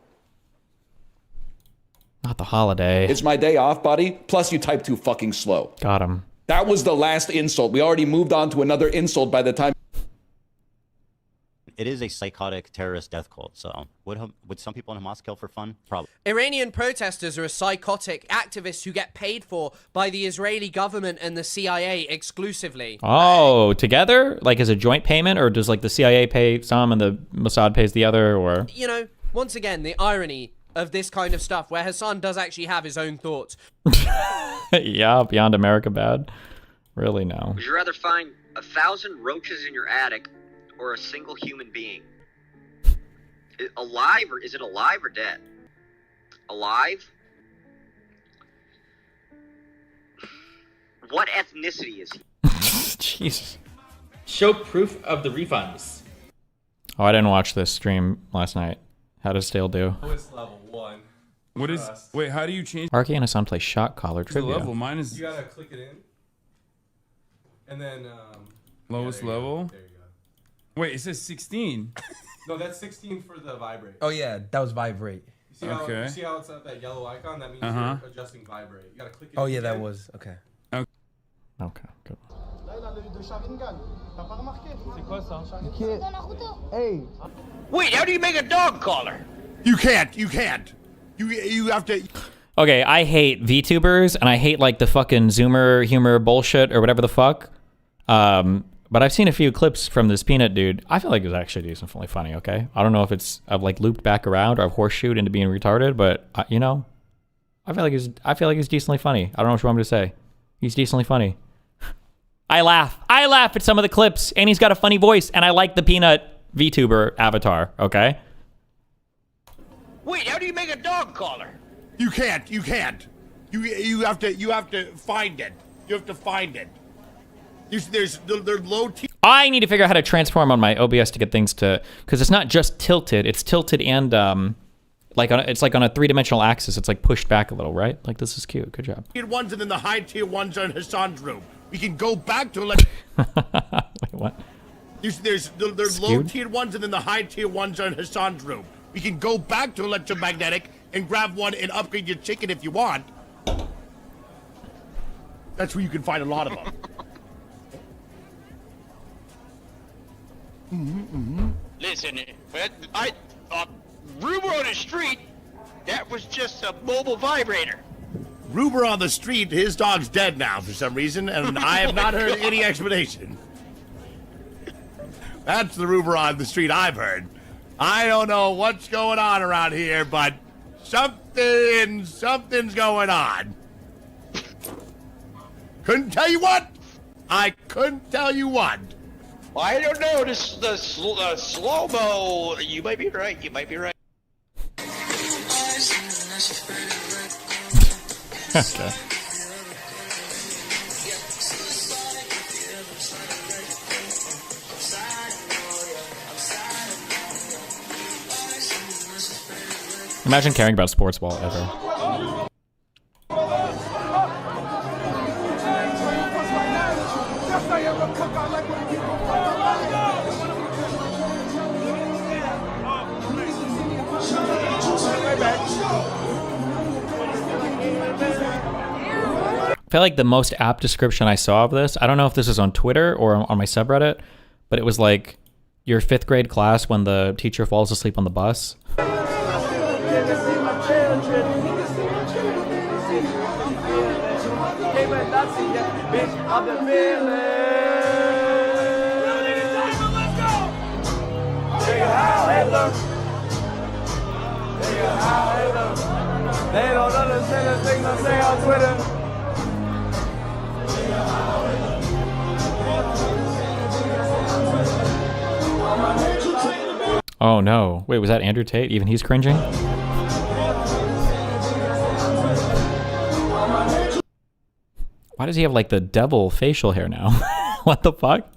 Not the holiday. It's my day off, buddy. Plus, you type too fucking slow. Got him. That was the last insult. We already moved on to another insult by the time... It is a psychotic terrorist death cult, so would some people in Hamas kill for fun? Probably. Iranian protesters are a psychotic activists who get paid for by the Israeli government and the CIA exclusively. Oh, together? Like as a joint payment? Or does like the CIA pay some and the Mossad pays the other? Or You know, once again, the irony of this kind of stuff where Hassan does actually have his own thoughts. Yeah, beyond America bad. Really, no. Would you rather find 1,000 roaches in your attic or a single human being? Alive, or is it alive or dead? Alive? What ethnicity is he? Jesus. Show proof of the refunds. Oh, I didn't watch this stream last night. How does Stale do? Lowest level 1. What is? Wait, how do you change? Arky and Hassan play shot collar the trivia. level? Mine is You gotta click it in, and then lowest yeah, there you level. go. There you go. Wait, it says 16. No, that's 16 for the vibrate. Oh yeah, that was vibrate. You see how, Okay. you see how it's at that yellow icon? That means Uh-huh. you're adjusting vibrate. You gotta click it. Oh in yeah, that again. was okay. Okay, good. Hey. Wait, how do you make a dog collar? You can't. You can't. You have to. Okay, I hate VTubers and I hate like the fucking Zoomer humor bullshit or whatever the fuck. But I've seen a few clips from this Peanut dude. I feel like it's actually decently funny. Okay, I don't know if I've like looped back around or I've horseshoed into being retarded, but you know, I feel like he's decently funny. I don't know what you want me to say. He's decently funny. I laugh at some of the clips, and he's got a funny voice, and I like the Peanut VTuber avatar. Okay. Wait, how do you make a dog collar? You can't. You can't. You have to find it. You have to find it. There's low T. I need to figure out how to transform on my OBS to get things to, because it's not just tilted. It's tilted and it's like on a 3-dimensional axis. It's like pushed back a little, right? Like this is cute. Good job. Tier ones and then the high tier ones are in Hassan's room. We can go back to like. Wait, what? There's low tier ones and then the high tier ones are in Hassan's room. We can go back to electromagnetic and grab one and upgrade your chicken if you want. That's where you can find a lot of them. Listen, rumor on the street, that was just a mobile vibrator. Rumor on the street, his dog's dead now for some reason, and I have not heard any explanation. That's the rumor on the street I've heard. I don't know what's going on around here, but something's going on. Couldn't tell you what. I couldn't tell you what. I don't know. This the slow-mo. You might be right. You might be right. Okay. Imagine caring about sports while ever. I feel like the most apt description I saw of this, I don't know if this is on Twitter or on my subreddit, but it was like your 5th grade class when the teacher falls asleep on the bus. They don't understand the things I say on Twitter. Oh no. Wait, was that Andrew Tate? Even he's cringing? Why does he have like the devil facial hair now? What the fuck?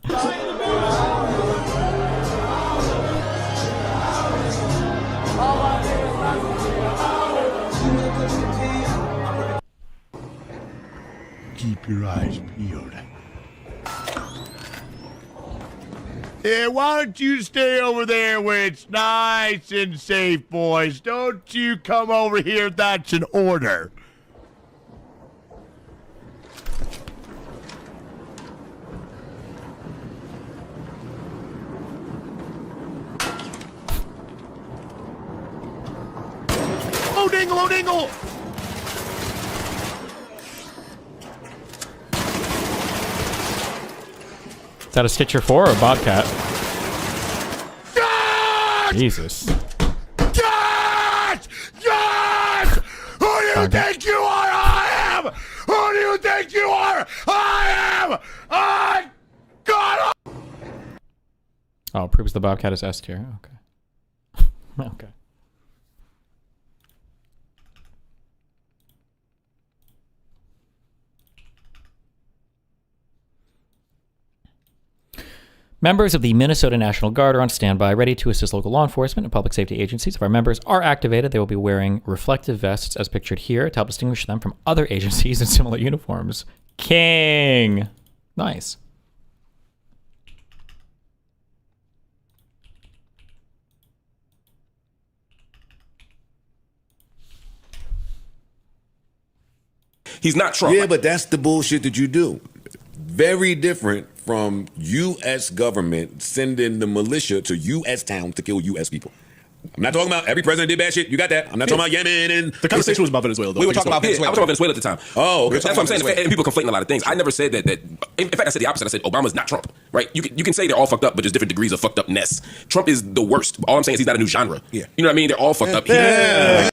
Keep your eyes peeled. Yeah, why don't you stay over there where it's nice and safe, boys? Don't you come over here, that's an order. Oh, dingle, oh, dingle! Is that a Stitcher 4 or a Bobcat? Yes! Jesus. Yes! Yes! Who do you think you are? I am! Who do you think you are? I am! I got it! Oh, proves the Bobcat is S tier. Okay. Okay. Members of the Minnesota National Guard are on standby, ready to assist local law enforcement and public safety agencies. If our members are activated, they will be wearing reflective vests, as pictured here, to help distinguish them from other agencies in similar uniforms. King! Nice. He's not Trump. Yeah, but that's the bullshit that you do. Very different from U.S. government sending the militia to U.S. towns to kill U.S. people. I'm not talking about every president did bad shit. You got that. I'm not talking about Yemen and... The conversation was about Venezuela, though. We were talking about Venezuela. I was talking about Venezuela at the time. Oh, okay. That's what I'm saying. And people conflating a lot of things. I never said that... In fact, I said the opposite. I said Obama's not Trump, right? You can say they're all fucked up, but there's different degrees of fucked upness. Trump is the worst. All I'm saying is he's not a new genre. Yeah. You know what I mean? They're all fucked up. Yeah.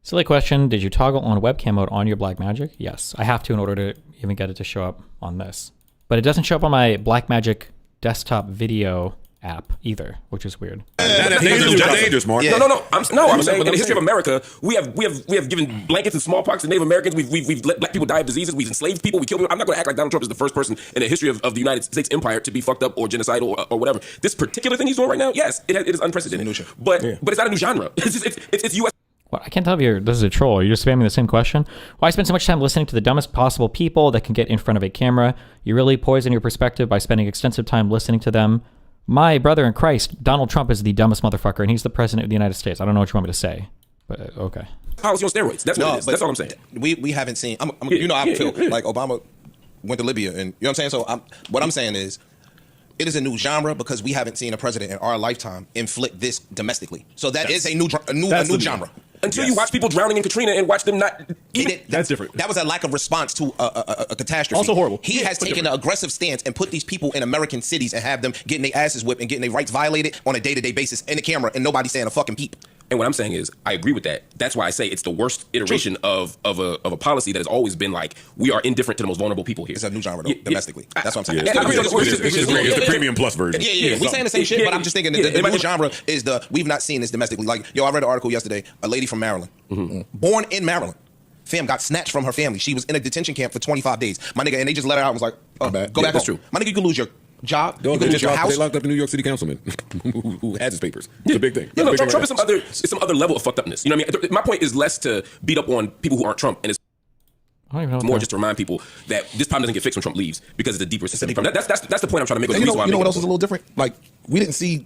Silly question. Did you toggle on webcam mode on your Blackmagic? Yes. I have to in order to even get it to show up on this. But it doesn't show up on my Blackmagic desktop video app either, which is weird. That's dangerous, Mark. Yeah. No. I'm saying in the history of America, we have given blankets and smallpox to Native Americans. We've let black people die of diseases. We've enslaved people. We killed people. I'm not going to act like Donald Trump is the first person in the history of the United States empire to be fucked up or genocidal or whatever. This particular thing he's doing right now, yes, it is unprecedented. But it's not a new genre. It's U.S. Well, I can't tell if this is a troll. You're just spamming the same question. Why spend so much time listening to the dumbest possible people that can get in front of a camera? You really poison your perspective by spending extensive time listening to them. My brother in Christ, Donald Trump is the dumbest motherfucker, and he's the president of the United States. I don't know what you want me to say, but okay. Policy on steroids. That's what it is. That's all I'm saying. We haven't seen... you know, I feel like Obama went to Libya, and you know what I'm saying? So what I'm saying is, it is a new genre because we haven't seen a president in our lifetime inflict this domestically. So is a new genre. Until you watch people drowning in Katrina and watch them not eat. That's different. That was a lack of response to a catastrophe. Also horrible. He has taken an aggressive stance and put these people in American cities and have them getting their asses whipped and getting their rights violated on a day-to-day basis in the camera, and nobody saying a fucking peep. And what I'm saying is, I agree with that. That's why I say it's the worst iteration of a policy that has always been like, we are indifferent to the most vulnerable people here. It's a new genre, though, domestically. That's what I'm saying. It's the premium plus version. Yeah. We saying the same shit, but I'm just thinking that the new genre is we've not seen this domestically. Like, I read an article yesterday, a lady from Maryland, born in Maryland. Fam got snatched from her family. She was in a detention camp for 25 days. My nigga, and they just let her out and was like, go back home. That's true. My nigga, you can lose your job. You can lose your house. They locked up the New York City councilman who has his papers. It's a big thing. No, Trump is some other level of fucked upness. You know what I mean? My point is less to beat up on people who aren't Trump, and it's more just to remind people that this problem doesn't get fixed when Trump leaves because it's a deeper system. That's the point I'm trying to make. You know what else is a little different? Like, we didn't see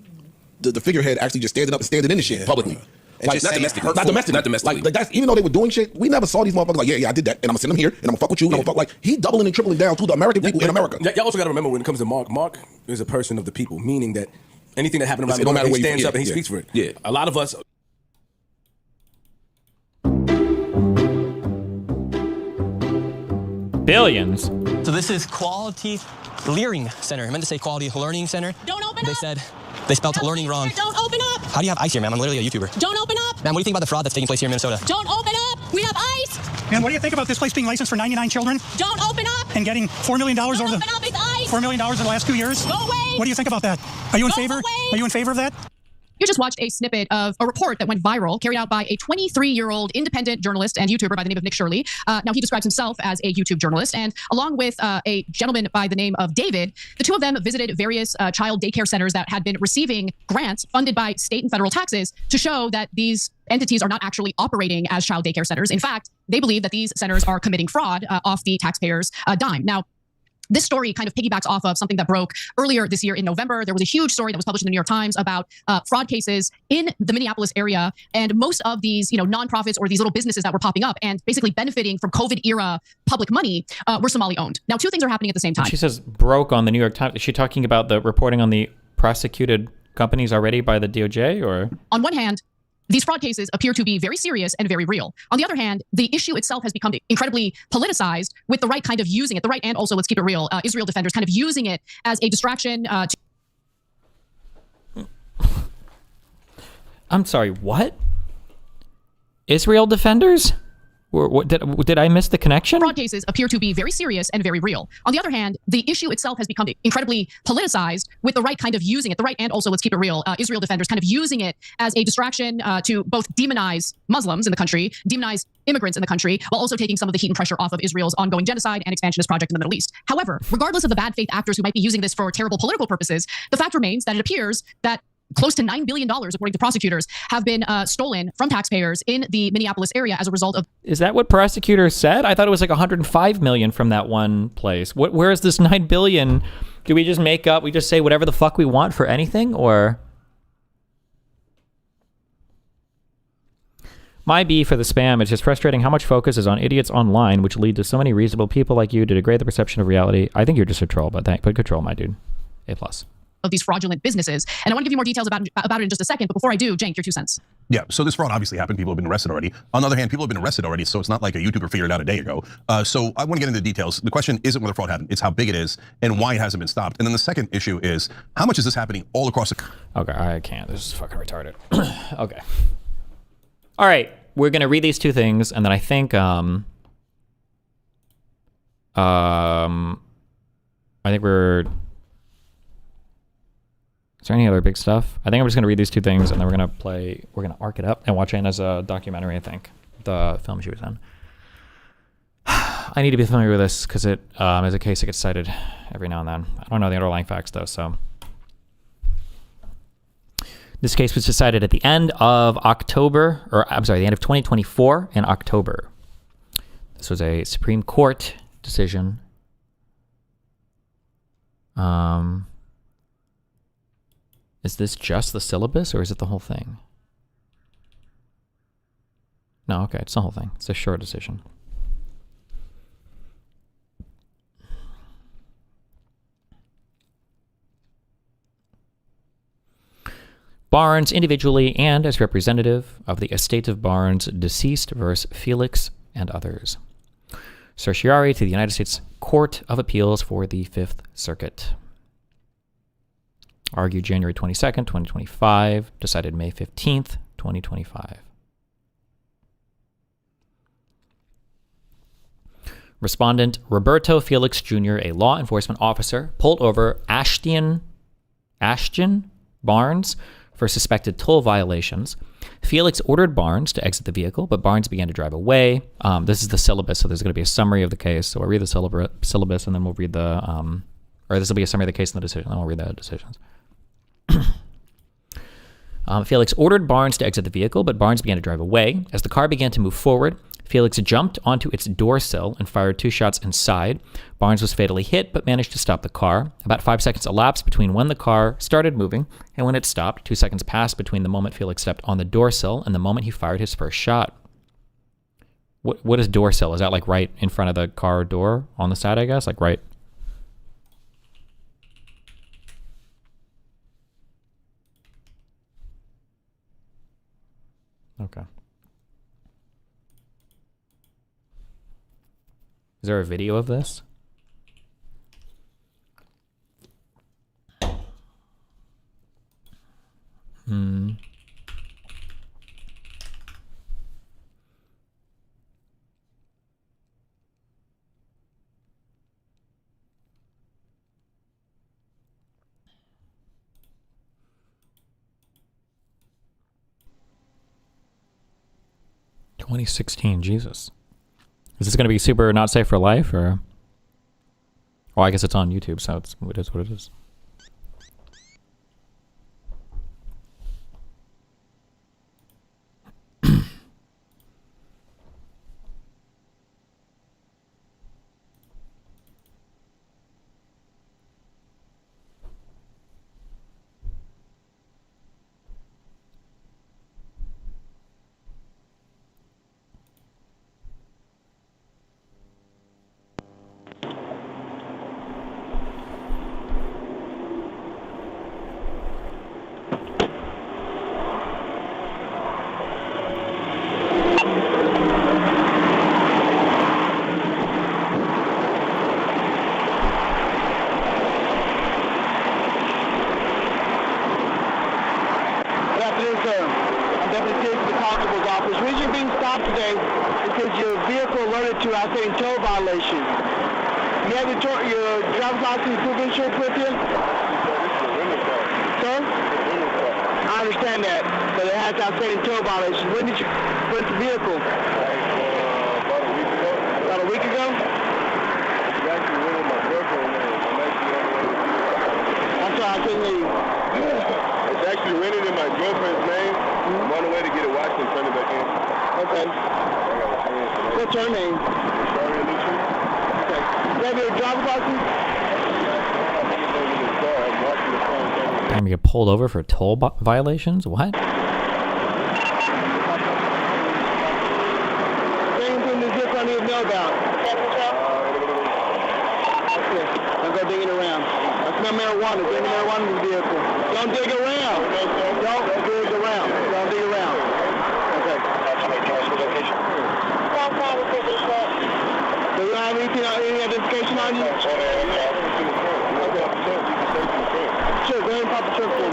the figurehead actually just standing up and standing in the shit publicly. Like, not domestically. Not domestically. Like that's, even though they were doing shit, we never saw these motherfuckers like, yeah, I did that, and I'm gonna send them here, and I'm gonna fuck with you, and I'm gonna fuck. Like, he doubling and tripling down to the American people in America. Y'all also got to remember when it comes to Mark is a person of the people, meaning that anything that happened around the world, he stands up and he speaks for it. Yeah. A lot of us. Billions. So this is Quality Learning Center. I meant to say Quality Learning Center. Don't open up. They spelled learning wrong. Don't open up. How do you have ice here, ma'am? I'm literally a YouTuber. Don't open up. Ma'am, what do you think about the fraud that's taking place here in Minnesota? Don't open up. We have ice. And what do you think about this place being licensed for 99 children? Don't open up. And getting $4 million over the $4 million in the last 2 years? Go away. What do you think about that? Are you in favor? Are you in favor of that? You just watched a snippet of a report that went viral, carried out by a 23-year-old independent journalist and YouTuber by the name of Nick Shirley. Now, he describes himself as a YouTube journalist, and along with a gentleman by the name of David, the two of them visited various child daycare centers that had been receiving grants funded by state and federal taxes to show that these entities are not actually operating as child daycare centers. In fact, they believe that these centers are committing fraud off the taxpayers' dime. Now, this story kind of piggybacks off of something that broke earlier this year in November. There was a huge story that was published in the New York Times about fraud cases in the Minneapolis area. And most of these, nonprofits or these little businesses that were popping up and basically benefiting from COVID era public money were Somali owned. Now, two things are happening at the same time. She says broke on the New York Times. Is she talking about the reporting on the prosecuted companies already by the DOJ, or? On one hand, these fraud cases appear to be very serious and very real. On the other hand, the issue itself has become incredibly politicized with the right kind of using it, the right and also, let's keep it real, Israel defenders kind of using it as a distraction. I'm sorry, what? Israel defenders? Did I miss the connection? Fraud cases appear to be very serious and very real. On the other hand, the issue itself has become incredibly politicized with the right kind of using it, the right and also, let's keep it real, Israel defenders kind of using it as a distraction to both demonize Muslims in the country, demonize immigrants in the country, while also taking some of the heat and pressure off of Israel's ongoing genocide and expansionist project in the Middle East. However, regardless of the bad faith actors who might be using this for terrible political purposes, the fact remains that it appears that close to $9 billion, according to prosecutors, have been stolen from taxpayers in the Minneapolis area as a result of... Is that what prosecutors said? I thought it was like 105 million from that one place. Where is this 9 billion? Do we just make up, we just say whatever the fuck we want for anything, or... My B for the spam, it's just frustrating how much focus is on idiots online, which lead to so many reasonable people like you to degrade the perception of reality. I think you're just a troll, but good control, my dude. A+. Of these fraudulent businesses. And I want to give you more details about it in just a second, but before I do, Cenk, your 2 cents. Yeah, so this fraud obviously happened. People have been arrested already. On the other hand, people have been arrested already, so it's not like a YouTuber figured it out a day ago. So I want to get into the details. The question isn't whether fraud happened, it's how big it is and why it hasn't been stopped. And then the second issue is, how much is this happening all across the... Okay, I can't. This is fucking retarded. Okay. All right, we're going to read these two things, and then I think... I think we're... Is there any other big stuff? I think I'm just going to read these two things, and then we're going to arc it up and watch Anna's documentary, I think. The film she was in. I need to be familiar with this, because it is a case that gets cited every now and then. I don't know the underlying facts, though, so... This case was decided at the end of October, or I'm sorry, the end of 2024 in October. This was a Supreme Court decision. Is this just the syllabus, or is it the whole thing? No, okay, it's the whole thing. It's a short decision. Barnes, individually and as representative of the estate of Barnes, deceased, versus Felix and others. Certiorari to the United States Court of Appeals for the Fifth Circuit. Argued January 22nd, 2025. Decided May 15th, 2025. Respondent Roberto Felix Jr., a law enforcement officer, pulled over Ashton Barnes for suspected toll violations. Felix ordered Barnes to exit the vehicle, but Barnes began to drive away. This is the syllabus, so there's going to be a summary of the case. So I'll read the syllabus, and then we'll read the, or this will be a summary of the case and the decision, and then we'll read the decisions. Felix ordered Barnes to exit the vehicle, but Barnes began to drive away. As the car began to move forward, Felix jumped onto its door sill and fired 2 shots inside. Barnes was fatally hit, but managed to stop the car. About 5 seconds elapsed between when the car started moving and when it stopped. 2 seconds passed between the moment Felix stepped on the door sill and the moment he fired his first shot. What is door sill? Is that like right in front of the car door on the side, I guess? Like right... Okay. Is there a video of this? Hmm. $2016, Jesus. Is this going to be super not safe for life, or? Well, I guess it's on YouTube, so it is what it is. Damn, you get pulled over for toll violations? What? Anything this I need to know about? Okay, I'll go digging around. I smell marijuana. There's any marijuana in the vehicle. Don't dig around. Don't dig around. Don't dig around. Okay. Do you have anything, any identification on you? Sure, go ahead and pop the trunk for me.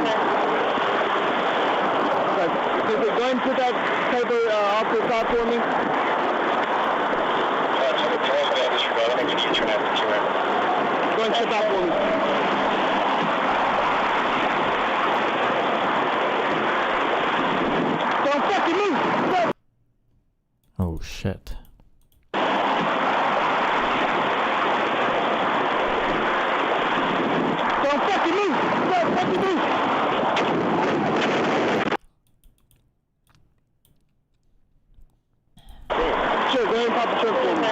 Okay. Go ahead and put that paper off to the side for me. Go ahead and shut that for me. Don't fucking move! Oh, shit. Don't fucking move! Don't fucking move! Sure, go ahead and pop the trunk for me.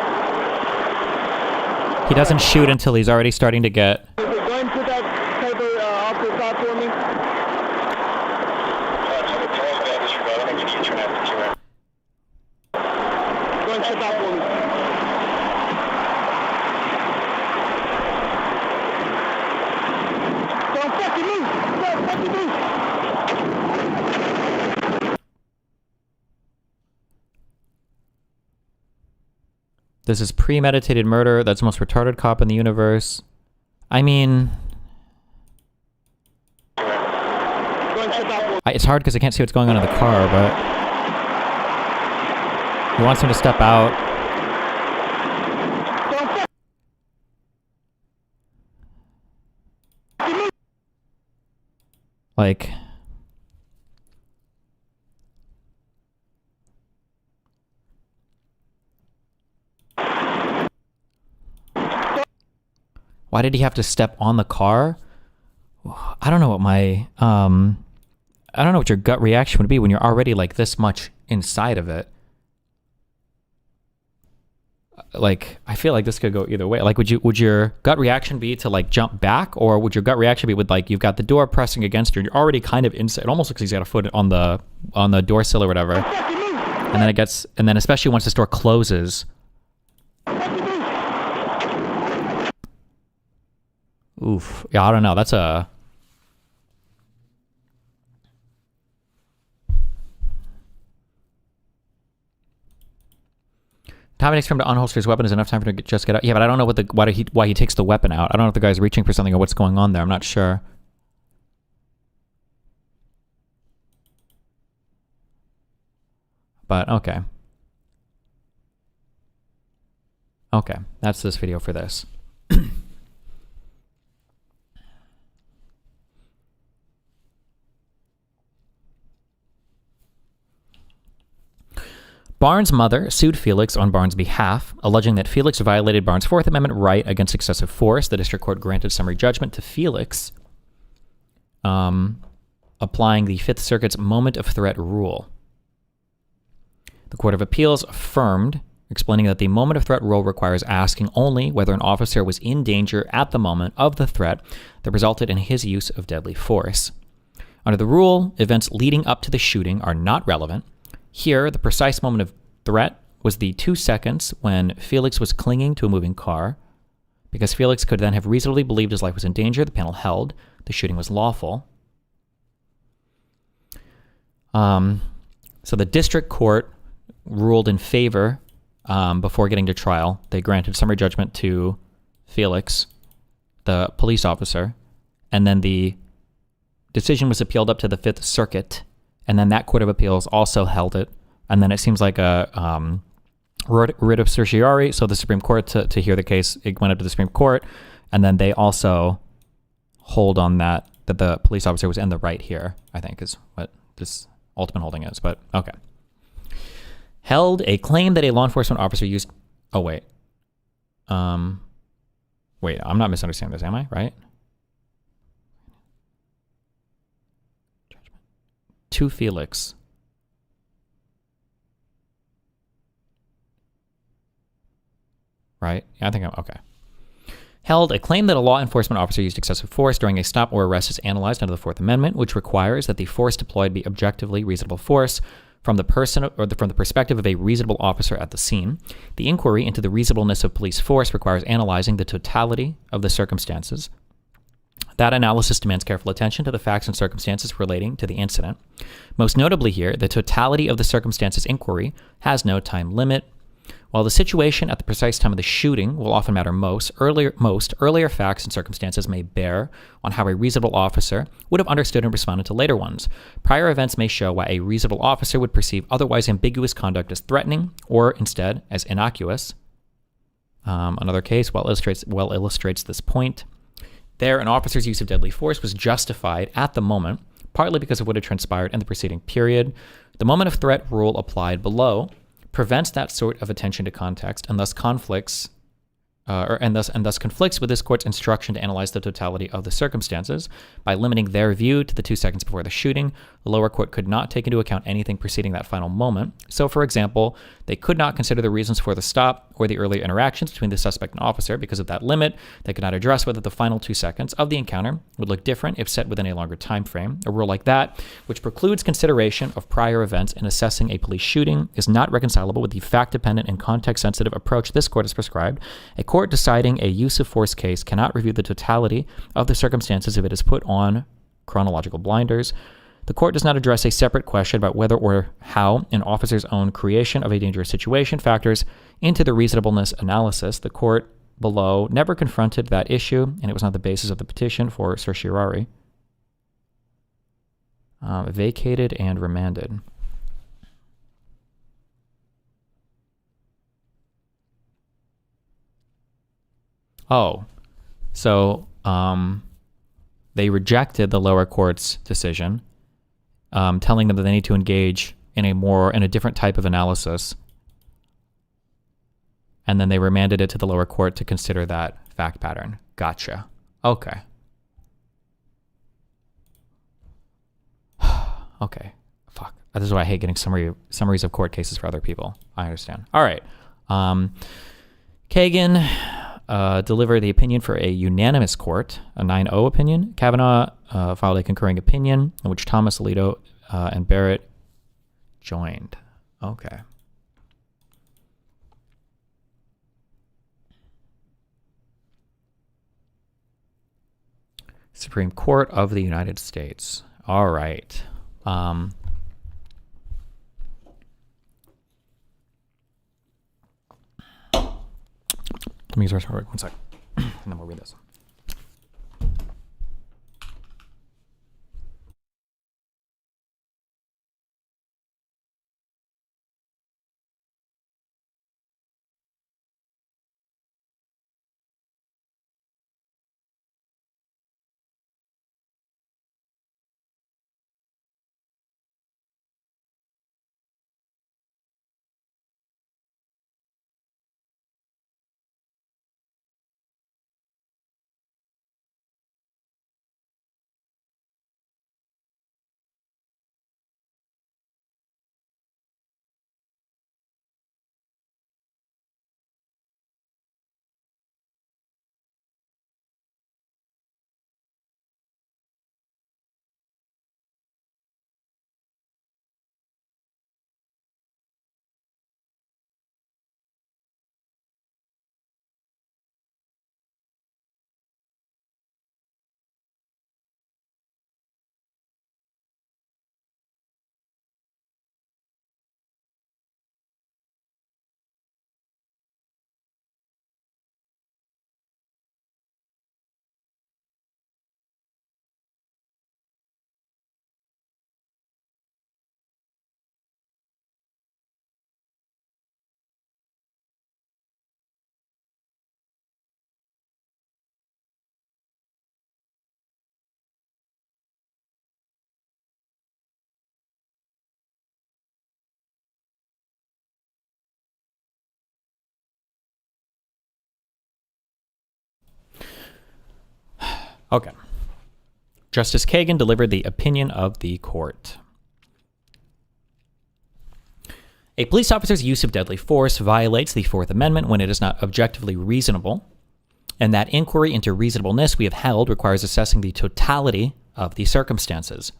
He doesn't shoot until he's already starting to get... Go ahead and put that paper off to the side for me. Go ahead and shut that for me. Don't fucking move! Don't fucking move! This is premeditated murder. That's the most retarded cop in the universe. I mean... Go ahead and shut It's hard because I can't see what's going on in the car, but he wants him to step out. Like, why did he have to step on the car? I don't know what my I don't know what your gut reaction would be when you're already like this much inside of it. Like, I feel like this could go either way. Like, would your gut reaction be to like jump back, or would your gut reaction be with like you've got the door pressing against you, and you're already kind of inside? It almost looks like he's got a foot on the door sill or whatever. And then especially once this door closes. Oof. Yeah, I don't know. That's a... Time it takes for him to unholster his weapon is enough time for him to just get out. Yeah, but I don't know why he takes the weapon out. I don't know if the guy's reaching for something or what's going on there. I'm not sure. But okay. Okay, that's this video for this. Barnes' mother sued Felix on Barnes' behalf, alleging that Felix violated Barnes' Fourth Amendment right against excessive force. The district court granted summary judgment to Felix, applying the Fifth Circuit's moment of threat rule. The Court of Appeals affirmed, explaining that the moment of threat rule requires asking only whether an officer was in danger at the moment of the threat that resulted in his use of deadly force. Under the rule, events leading up to the shooting are not relevant. Here, the precise moment of threat was the 2 seconds when Felix was clinging to a moving car. Because Felix could then have reasonably believed his life was in danger, the panel held the shooting was lawful. So the district court ruled in favor before getting to trial. They granted summary judgment to Felix, the police officer, and then the decision was appealed up to the Fifth Circuit. And then that Court of Appeals also held it. And then it seems like a writ of certiorari. So the Supreme Court, to hear the case, it went up to the Supreme Court. And then they also hold on that the police officer was in the right here, I think, is what this ultimate holding is. But okay. Held a claim that a law enforcement officer used... Oh, wait. Wait, I'm not misunderstanding this, am I? Right? To Felix. Right? Yeah, I think I'm okay. Held a claim that a law enforcement officer used excessive force during a stop or arrest is analyzed under the Fourth Amendment, which requires that the force deployed be objectively reasonable force from the person or from the perspective of a reasonable officer at the scene. The inquiry into the reasonableness of police force requires analyzing the totality of the circumstances. That analysis demands careful attention to the facts and circumstances relating to the incident. Most notably here, the totality of the circumstances inquiry has no time limit. While the situation at the precise time of the shooting will often matter most, earlier facts and circumstances may bear on how a reasonable officer would have understood and responded to later ones. Prior events may show why a reasonable officer would perceive otherwise ambiguous conduct as threatening or instead as innocuous. Another case well illustrates this point. There, an officer's use of deadly force was justified at the moment, partly because of what had transpired in the preceding period. The moment of threat rule applied below prevents that sort of attention to context and thus conflicts with this court's instruction to analyze the totality of the circumstances. By limiting their view to the 2 seconds before the shooting, the lower court could not take into account anything preceding that final moment. So, for example, they could not consider the reasons for the stop or the earlier interactions between the suspect and officer. Because of that limit, they could not address whether the final 2 seconds of the encounter would look different if set within a longer time frame. A rule like that, which precludes consideration of prior events in assessing a police shooting, is not reconcilable with the fact-dependent and context-sensitive approach this court has prescribed. A court deciding a use of force case cannot review the totality of the circumstances if it is put on chronological blinders. The court does not address a separate question about whether or how an officer's own creation of a dangerous situation factors into the reasonableness analysis. The court below never confronted that issue, and it was not the basis of the petition for certiorari. Vacated and remanded. Oh, so they rejected the lower court's decision, telling them that they need to engage in a different type of analysis, and then they remanded it to the lower court to consider that fact pattern. Gotcha. Okay. Okay. Fuck. This is why I hate getting summaries of court cases for other people. I understand. All right. Kagan delivered the opinion for a unanimous court, a 9-0 opinion. Kavanaugh filed a concurring opinion in which Thomas, Alito, and Barrett joined. Okay. Supreme Court of the United States. All right. Let me just start 1 sec, and then we'll read this. Okay. Justice Kagan delivered the opinion of the court. A police officer's use of deadly force violates the Fourth Amendment when it is not objectively reasonable, and that inquiry into reasonableness we have held requires assessing the totality of the circumstances.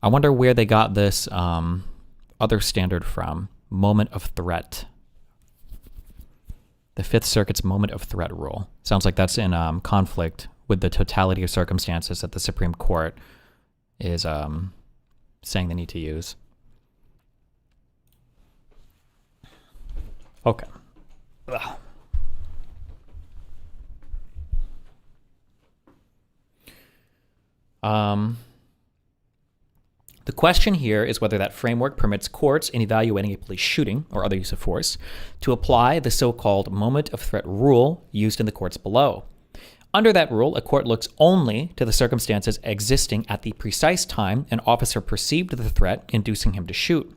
I wonder where they got this other standard from, moment of threat. The Fifth Circuit's moment of threat rule. Sounds like that's in conflict with the totality of circumstances that the Supreme Court is saying they need to use. Okay. Ugh. The question here is whether that framework permits courts in evaluating a police shooting or other use of force to apply the so-called moment of threat rule used in the courts below. Under that rule, a court looks only to the circumstances existing at the precise time an officer perceived the threat inducing him to shoot.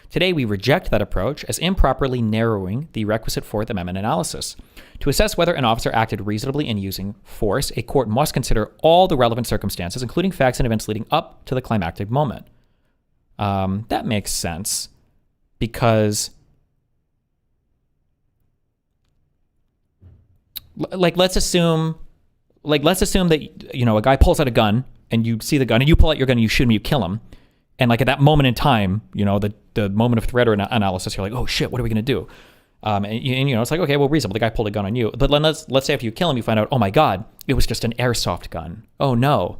Today, we reject that approach as improperly narrowing the requisite Fourth Amendment analysis. To assess whether an officer acted reasonably in using force, a court must consider all the relevant circumstances, including facts and events leading up to the climactic moment. That makes sense because, let's assume that, a guy pulls out a gun and you see the gun and you pull out your gun and you shoot him, you kill him. And at that moment in time, the moment of threat or analysis, you're like, oh shit, what are we going to do? And it's like, okay, well, reasonable. The guy pulled a gun on you. But let's say if you kill him, you find out, oh my God, it was just an airsoft gun. Oh no.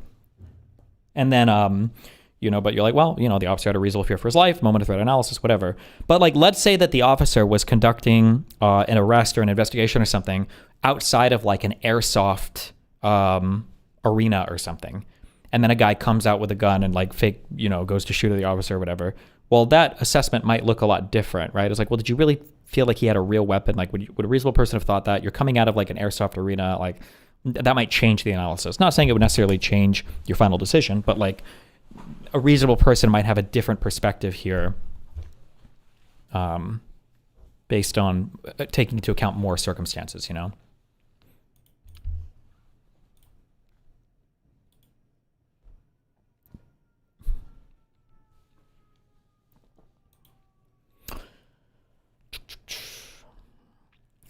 And then, but you're like, well, the officer had a reasonable fear for his life, moment of threat analysis, whatever. But let's say that the officer was conducting an arrest or an investigation or something outside of an airsoft arena or something. and then a guy comes out with a gun and like fake, goes to shoot at the officer or whatever. Well, that assessment might look a lot different, right? It's like, well, did you really feel like he had a real weapon? Like, would a reasonable person have thought that? You're coming out of like an airsoft arena, like that might change the analysis. Not saying it would necessarily change your final decision, but like a reasonable person might have a different perspective here, based on taking into account more circumstances,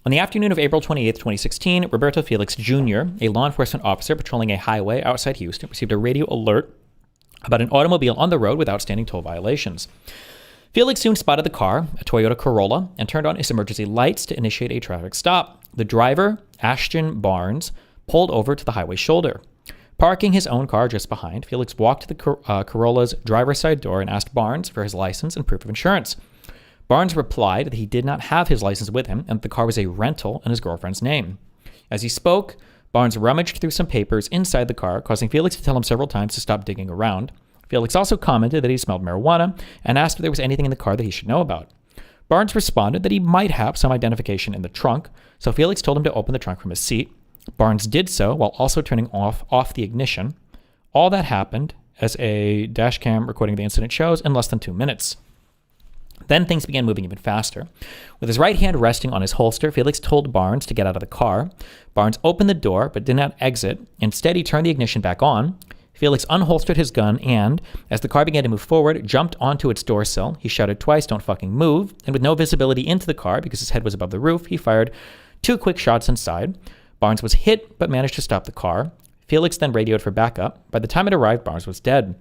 On the afternoon of April 28, 2016, Roberto Felix Jr., a law enforcement officer patrolling a highway outside Houston, received a radio alert about an automobile on the road with outstanding toll violations. Felix soon spotted the car, a Toyota Corolla, and turned on his emergency lights to initiate a traffic stop. The driver, Ashton Barnes, pulled over to the highway shoulder. Parking his own car just behind, Felix walked to the Corolla's driver's side door and asked Barnes for his license and proof of insurance. Barnes replied that he did not have his license with him and that the car was a rental in his girlfriend's name. As he spoke, Barnes rummaged through some papers inside the car, causing Felix to tell him several times to stop digging around. Felix also commented that he smelled marijuana and asked if there was anything in the car that he should know about. Barnes responded that he might have some identification in the trunk, so Felix told him to open the trunk from his seat. Barnes did so while also turning off the ignition. All that happened, as a dash cam recording of the incident shows, in less than 2 minutes. Then things began moving even faster. With his right hand resting on his holster, Felix told Barnes to get out of the car. Barnes opened the door but did not exit. Instead, he turned the ignition back on. Felix unholstered his gun and, as the car began to move forward, jumped onto its door sill. He shouted twice, "Don't fucking move," and with no visibility into the car because his head was above the roof, he fired 2 quick shots inside. Barnes was hit but managed to stop the car. Felix then radioed for backup. By the time it arrived, Barnes was dead.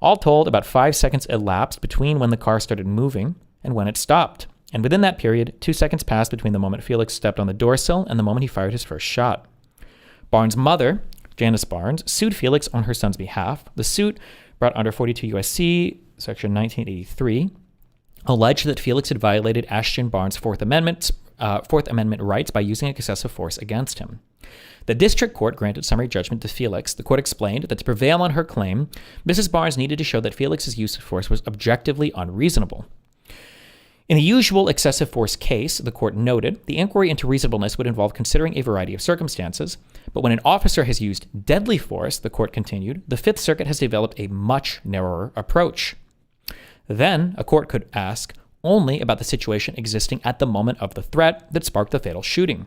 All told, about 5 seconds elapsed between when the car started moving and when it stopped. And within that period, 2 seconds passed between the moment Felix stepped on the door sill and the moment he fired his first shot. Barnes' mother, Janice Barnes, sued Felix on her son's behalf. The suit, brought under 42 U.S.C. Section 1983, alleged that Felix had violated Ashton Barnes' Fourth Amendment rights by using excessive force against him. The district court granted summary judgment to Felix. The court explained that to prevail on her claim, Mrs. Barnes needed to show that Felix's use of force was objectively unreasonable. In the usual excessive force case, the court noted, the inquiry into reasonableness would involve considering a variety of circumstances, but when an officer has used deadly force, the court continued, the Fifth Circuit has developed a much narrower approach. Then, a court could ask only about the situation existing at the moment of the threat that sparked the fatal shooting.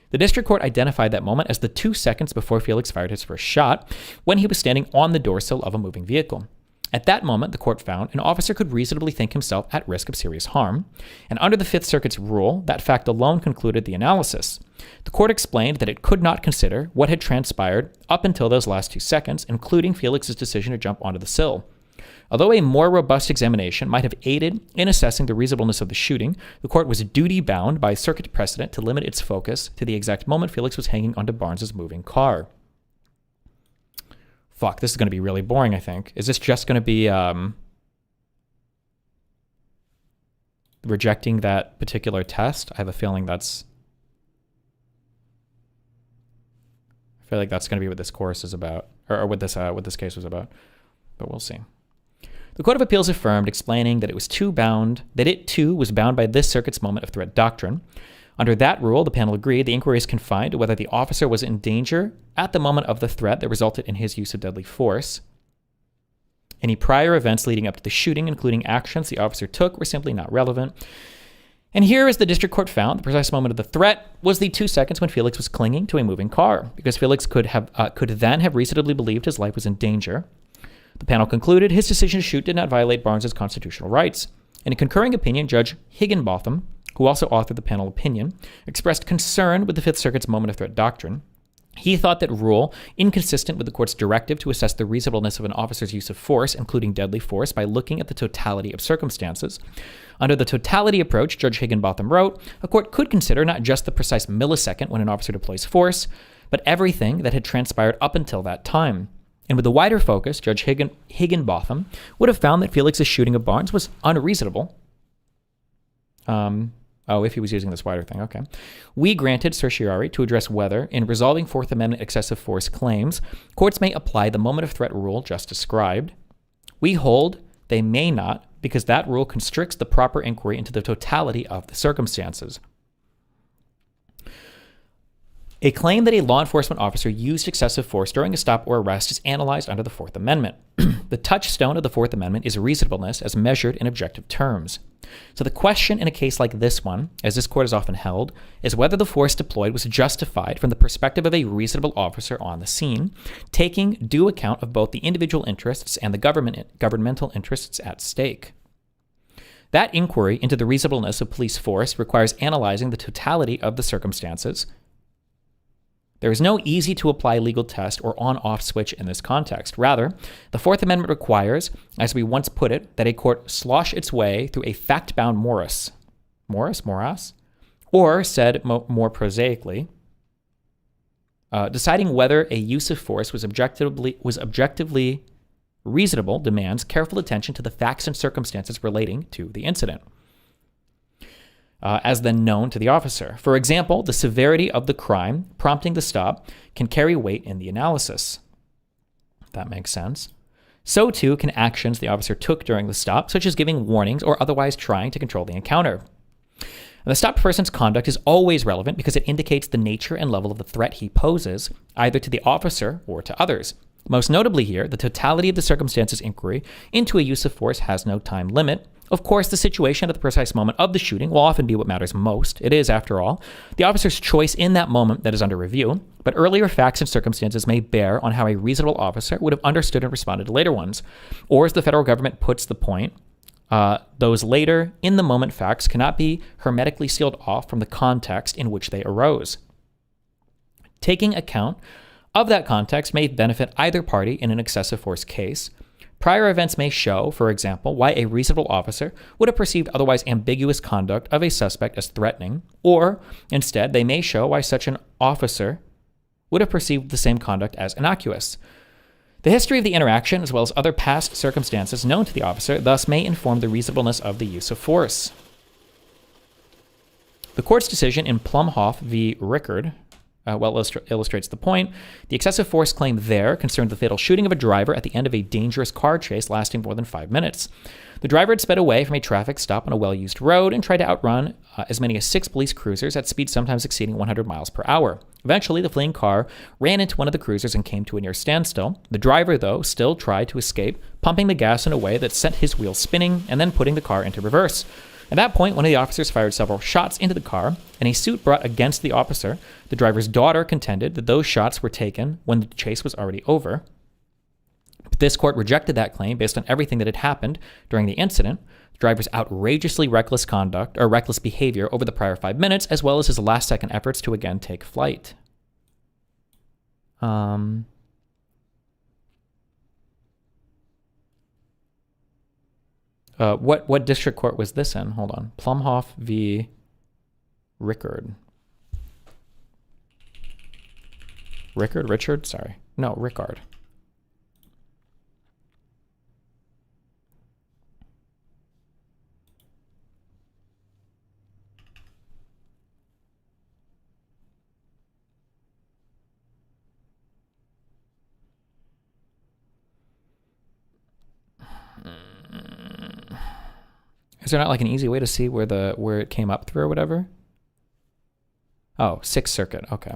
The district court identified that moment as the 2 seconds before Felix fired his first shot, when he was standing on the doorsill of a moving vehicle. At that moment, the court found an officer could reasonably think himself at risk of serious harm, and under the Fifth Circuit's rule, that fact alone concluded the analysis. The court explained that it could not consider what had transpired up until those last 2 seconds, including Felix's decision to jump onto the sill. Although a more robust examination might have aided in assessing the reasonableness of the shooting, the court was duty-bound by circuit precedent to limit its focus to the exact moment Felix was hanging onto Barnes's moving car. Fuck, this is going to be really boring, I think. Is this just going to be rejecting that particular test? I have a feeling I feel like that's going to be what this course is about, or what this case was about. But we'll see. The Court of Appeals affirmed, explaining that it too was bound by this circuit's moment of threat doctrine. Under that rule, the panel agreed the inquiry is confined to whether the officer was in danger at the moment of the threat that resulted in his use of deadly force. Any prior events leading up to the shooting, including actions the officer took, were simply not relevant. And here, as the district court found, the precise moment of the threat was the 2 seconds when Felix was clinging to a moving car, because Felix could then have reasonably believed his life was in danger. The panel concluded his decision to shoot did not violate Barnes's constitutional rights. In a concurring opinion, Judge Higginbotham, who also authored the panel opinion, expressed concern with the Fifth Circuit's moment of threat doctrine. He thought that rule inconsistent with the court's directive to assess the reasonableness of an officer's use of force, including deadly force, by looking at the totality of circumstances. Under the totality approach, Judge Higginbotham wrote, a court could consider not just the precise millisecond when an officer deploys force, but everything that had transpired up until that time. And with a wider focus, Judge Higginbotham would have found that Felix's shooting of Barnes was unreasonable. Oh, if he was using this wider thing, okay. We granted certiorari to address whether, in resolving Fourth Amendment excessive force claims, courts may apply the moment of threat rule just described. We hold they may not, because that rule constricts the proper inquiry into the totality of the circumstances. A claim that a law enforcement officer used excessive force during a stop or arrest is analyzed under the Fourth Amendment. The touchstone of the Fourth Amendment is reasonableness as measured in objective terms. So the question in a case like this one, as this court has often held, is whether the force deployed was justified from the perspective of a reasonable officer on the scene, taking due account of both the individual interests and the governmental interests at stake. That inquiry into the reasonableness of police force requires analyzing the totality of the circumstances. There is no easy-to-apply legal test or on-off switch in this context. Rather, the Fourth Amendment requires, as we once put it, that a court slosh its way through a fact-bound morass, or said more prosaically, deciding whether a use of force was objectively reasonable demands careful attention to the facts and circumstances relating to the incident. As then known to the officer. For example, the severity of the crime prompting the stop can carry weight in the analysis. That makes sense. So too can actions the officer took during the stop, such as giving warnings or otherwise trying to control the encounter. And the stopped person's conduct is always relevant because it indicates the nature and level of the threat he poses, either to the officer or to others. Most notably here, the totality of the circumstances inquiry into a use of force has no time limit. Of course, the situation at the precise moment of the shooting will often be what matters most. It is, after all, the officer's choice in that moment that is under review, but earlier facts and circumstances may bear on how a reasonable officer would have understood and responded to later ones. Or as the federal government puts the point, those later, in-the-moment facts cannot be hermetically sealed off from the context in which they arose. Taking account of that context may benefit either party in an excessive force case. Prior events may show, for example, why a reasonable officer would have perceived otherwise ambiguous conduct of a suspect as threatening, or instead they may show why such an officer would have perceived the same conduct as innocuous. The history of the interaction, as well as other past circumstances known to the officer, thus may inform the reasonableness of the use of force. The court's decision in Plumhoff v. Rickard illustrates the point. The excessive force claim there concerned the fatal shooting of a driver at the end of a dangerous car chase lasting more than 5 minutes. The driver had sped away from a traffic stop on a well-used road and tried to outrun as many as 6 police cruisers at speeds sometimes exceeding 100 miles per hour. Eventually, the fleeing car ran into one of the cruisers and came to a near standstill. The driver, though, still tried to escape, pumping the gas in a way that sent his wheels spinning and then putting the car into reverse. At that point, one of the officers fired several shots into the car. In a suit brought against the officer, the driver's daughter contended that those shots were taken when the chase was already over. But this court rejected that claim based on everything that had happened during the incident, the driver's outrageously reckless conduct or reckless behavior over the prior 5 minutes, as well as his last-second efforts to again take flight. What district court was this in? Hold on. Plumhoff v. Rickard. Richard? Sorry. No, Rickard. Is there not like an easy way to see where it came up through or whatever? Oh, 6th Circuit. Okay.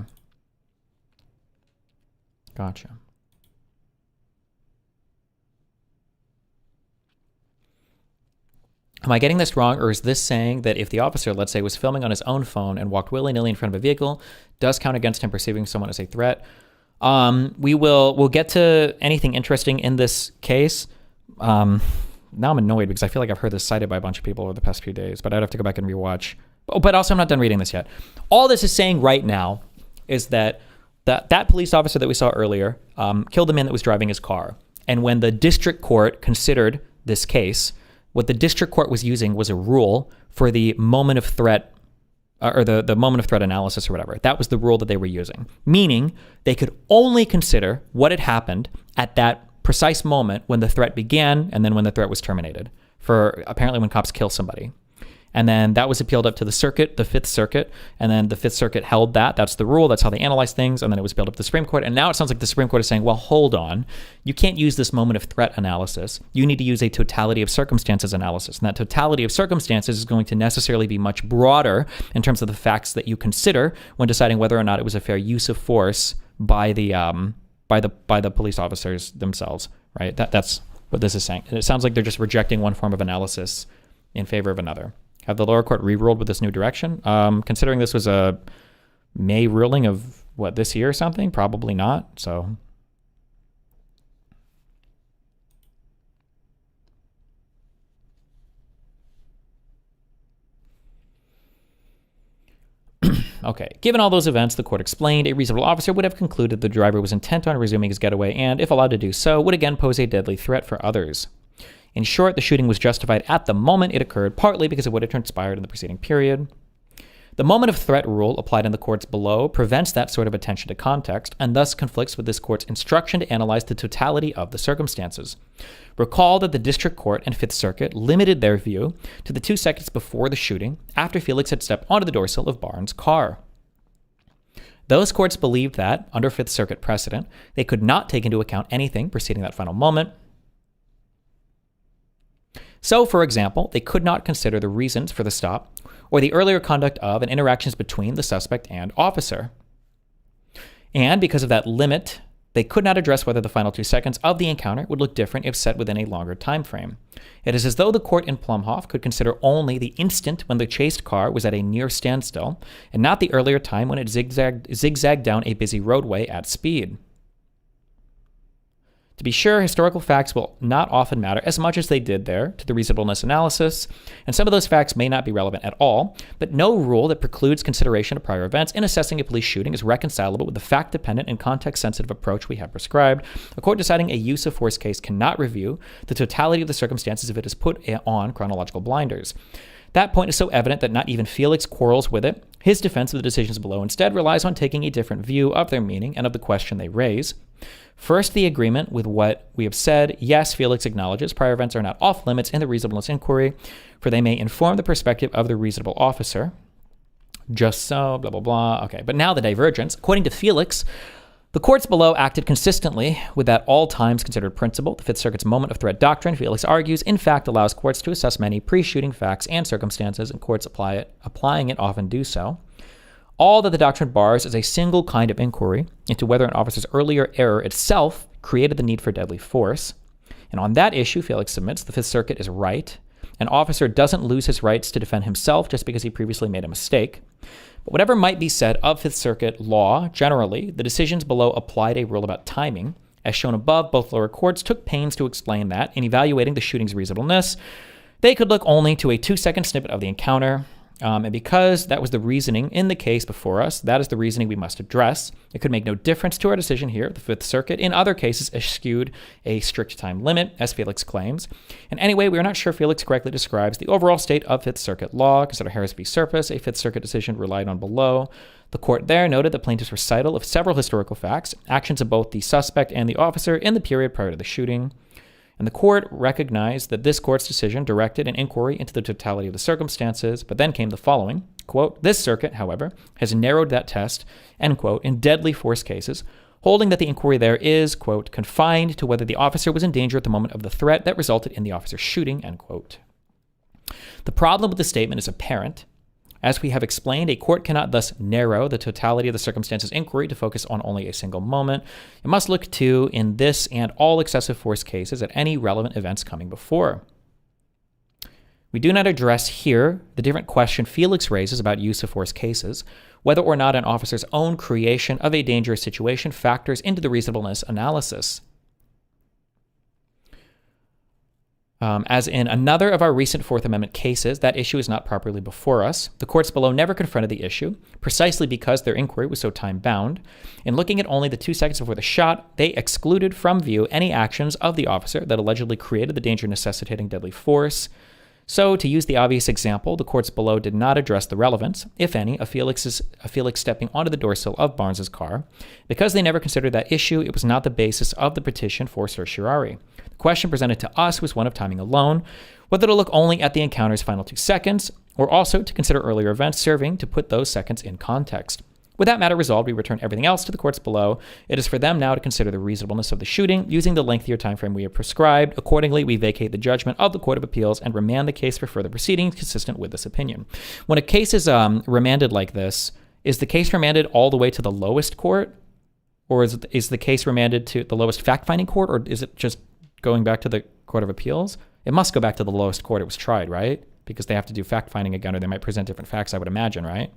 Gotcha. Am I getting this wrong, or is this saying that if the officer, let's say, was filming on his own phone and walked willy-nilly in front of a vehicle, does count against him perceiving someone as a threat? We'll get to anything interesting in this case. Now I'm annoyed because I feel like I've heard this cited by a bunch of people over the past few days, but I'd have to go back and rewatch. But also, I'm not done reading this yet. All this is saying right now is that that police officer that we saw earlier killed the man that was driving his car. And when the district court considered this case, what the district court was using was a rule for the moment of threat, or the moment of threat analysis or whatever. That was the rule that they were using, meaning they could only consider what had happened at that precise moment when the threat began and then when the threat was terminated, for apparently when cops kill somebody. And then that was appealed up to the circuit, the Fifth Circuit, and then the Fifth Circuit held that. That's the rule. That's how they analyze things. And then it was appealed up to the Supreme Court. And now it sounds like the Supreme Court is saying, well, hold on. You can't use this moment of threat analysis. You need to use a totality of circumstances analysis. And that totality of circumstances is going to necessarily be much broader in terms of the facts that you consider when deciding whether or not it was a fair use of force by the police officers themselves, right? That's what this is saying. And it sounds like they're just rejecting one form of analysis in favor of another. Have the lower court re-ruled with this new direction? Considering this was a May ruling of, this year or something? Probably not, so... Okay, given all those events, the court explained, a reasonable officer would have concluded the driver was intent on resuming his getaway and, if allowed to do so, would again pose a deadly threat for others. In short, the shooting was justified at the moment it occurred, partly because of what had transpired in the preceding period. The moment of threat rule applied in the courts below prevents that sort of attention to context and thus conflicts with this court's instruction to analyze the totality of the circumstances. Recall that the District Court and Fifth Circuit limited their view to the 2 seconds before the shooting after Felix had stepped onto the doorsill of Barnes' car. Those courts believed that, under Fifth Circuit precedent, they could not take into account anything preceding that final moment. So, for example, they could not consider the reasons for the stop or the earlier conduct of and interactions between the suspect and officer. And because of that limit, they could not address whether the final 2 seconds of the encounter would look different if set within a longer time frame. It is as though the court in Plumhoff could consider only the instant when the chased car was at a near standstill, and not the earlier time when it zigzagged down a busy roadway at speed. To be sure, historical facts will not often matter as much as they did there to the reasonableness analysis, and some of those facts may not be relevant at all, but no rule that precludes consideration of prior events in assessing a police shooting is reconcilable with the fact-dependent and context-sensitive approach we have prescribed. A court deciding a use of force case cannot review the totality of the circumstances if it is put on chronological blinders. That point is so evident that not even Felix quarrels with it. His defense of the decisions below instead relies on taking a different view of their meaning and of the question they raise. First, the agreement with what we have said. Yes, Felix acknowledges prior events are not off limits in the reasonableness inquiry, for they may inform the perspective of the reasonable officer. Just so, blah, blah, blah. Okay, but now the divergence. According to Felix, the courts below acted consistently with that all times considered principle. The Fifth Circuit's moment of threat doctrine, Felix argues, in fact allows courts to assess many pre-shooting facts and circumstances, and courts applying it often do so. All that the doctrine bars is a single kind of inquiry into whether an officer's earlier error itself created the need for deadly force. And on that issue, Felix submits the Fifth Circuit is right. An officer doesn't lose his rights to defend himself just because he previously made a mistake. But whatever might be said of Fifth Circuit law, generally, the decisions below applied a rule about timing. As shown above, both lower courts took pains to explain that, in evaluating the shooting's reasonableness, they could look only to a 2-second snippet of the encounter. And because that was the reasoning in the case before us, that is the reasoning we must address. It could make no difference to our decision here. The Fifth Circuit, in other cases, eschewed a strict time limit, as Felix claims. And anyway, we are not sure Felix correctly describes the overall state of Fifth Circuit law. Consider Harris v. Serpis, a Fifth Circuit decision relied on below. The court there noted the plaintiff's recital of several historical facts, actions of both the suspect and the officer in the period prior to the shooting. And the court recognized that this court's decision directed an inquiry into the totality of the circumstances, but then came the following, quote, this circuit, however, has narrowed that test, end quote, in deadly force cases, holding that the inquiry there is, quote, confined to whether the officer was in danger at the moment of the threat that resulted in the officer's shooting, end quote. The problem with the statement is apparent. As we have explained, a court cannot thus narrow the totality of the circumstances inquiry to focus on only a single moment. It must look to, in this and all excessive force cases, at any relevant events coming before. We do not address here the different question Felix raises about use of force cases, whether or not an officer's own creation of a dangerous situation factors into the reasonableness analysis. As in another of our recent Fourth Amendment cases, that issue is not properly before us. The courts below never confronted the issue, precisely because their inquiry was so time-bound. In looking at only the 2 seconds before the shot, they excluded from view any actions of the officer that allegedly created the danger necessitating deadly force. So, to use the obvious example, the courts below did not address the relevance, if any, of Felix stepping onto the doorsill of Barnes's car. Because they never considered that issue, it was not the basis of the petition for certiorari. The question presented to us was one of timing alone, whether to look only at the encounter's final 2 seconds, or also to consider earlier events serving to put those seconds in context. With that matter resolved, we return everything else to the courts below. It is for them now to consider the reasonableness of the shooting using the lengthier time frame we have prescribed. Accordingly, we vacate the judgment of the Court of Appeals and remand the case for further proceedings consistent with this opinion. When a case is remanded like this, is the case remanded all the way to the lowest court? Or is the case remanded to the lowest fact-finding court? Or is it just going back to the Court of Appeals? It must go back to the lowest court it was tried, right? Because they have to do fact-finding again, or they might present different facts, I would imagine, right?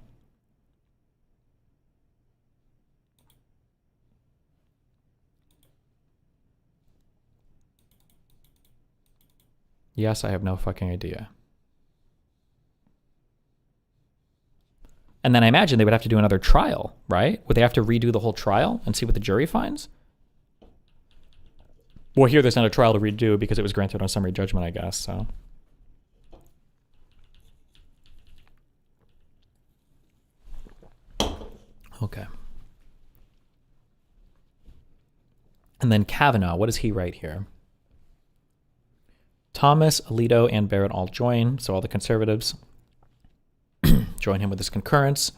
Yes, I have no fucking idea. And then I imagine they would have to do another trial, right? Would they have to redo the whole trial and see what the jury finds? Well, here there's not a trial to redo because it was granted on summary judgment, I guess, so. Okay. And then Kavanaugh, what does he write here? Thomas, Alito, and Barrett all join, so all the conservatives join him with his concurrence.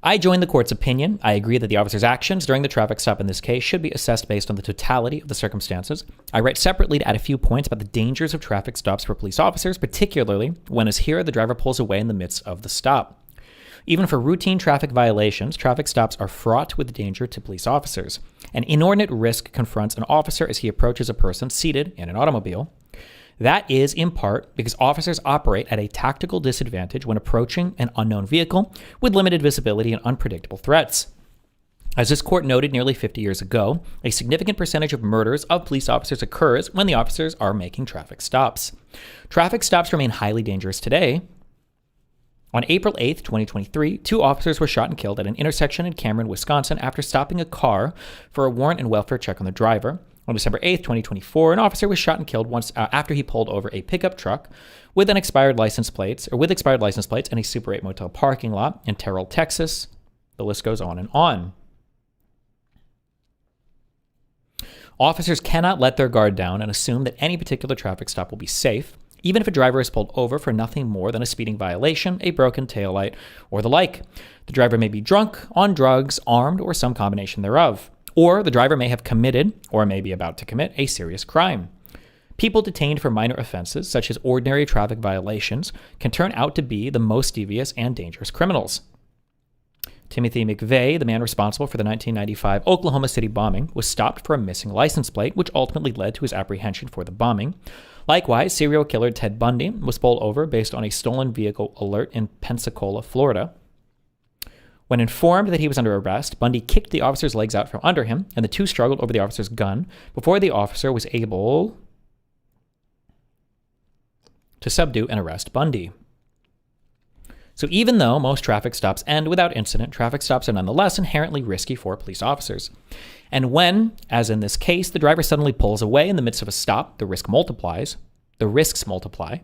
I join the court's opinion. I agree that the officer's actions during the traffic stop in this case should be assessed based on the totality of the circumstances. I write separately to add a few points about the dangers of traffic stops for police officers, particularly when, as here, the driver pulls away in the midst of the stop. Even for routine traffic violations, traffic stops are fraught with danger to police officers. An inordinate risk confronts an officer as he approaches a person seated in an automobile. That is, in part, because officers operate at a tactical disadvantage when approaching an unknown vehicle with limited visibility and unpredictable threats. As this court noted nearly 50 years ago, a significant percentage of murders of police officers occurs when the officers are making traffic stops. Traffic stops remain highly dangerous today. On April 8th, 2023, 2 officers were shot and killed at an intersection in Cameron, Wisconsin after stopping a car for a warrant and welfare check on the driver. On December 8th, 2024, an officer was shot and killed once after he pulled over a pickup truck with expired license plates in a Super 8 motel parking lot in Terrell, Texas. The list goes on and on. Officers cannot let their guard down and assume that any particular traffic stop will be safe, even if a driver is pulled over for nothing more than a speeding violation, a broken taillight, or the like. The driver may be drunk, on drugs, armed, or some combination thereof. Or the driver may have committed, or may be about to commit, a serious crime. People detained for minor offenses, such as ordinary traffic violations, can turn out to be the most devious and dangerous criminals. Timothy McVeigh, the man responsible for the 1995 Oklahoma City bombing, was stopped for a missing license plate, which ultimately led to his apprehension for the bombing. Likewise, serial killer Ted Bundy was pulled over based on a stolen vehicle alert in Pensacola, Florida. When informed that he was under arrest, Bundy kicked the officer's legs out from under him, and the two struggled over the officer's gun before the officer was able to subdue and arrest Bundy. So even though most traffic stops end without incident, traffic stops are nonetheless inherently risky for police officers. And when, as in this case, the driver suddenly pulls away in the midst of a stop, the risks multiply.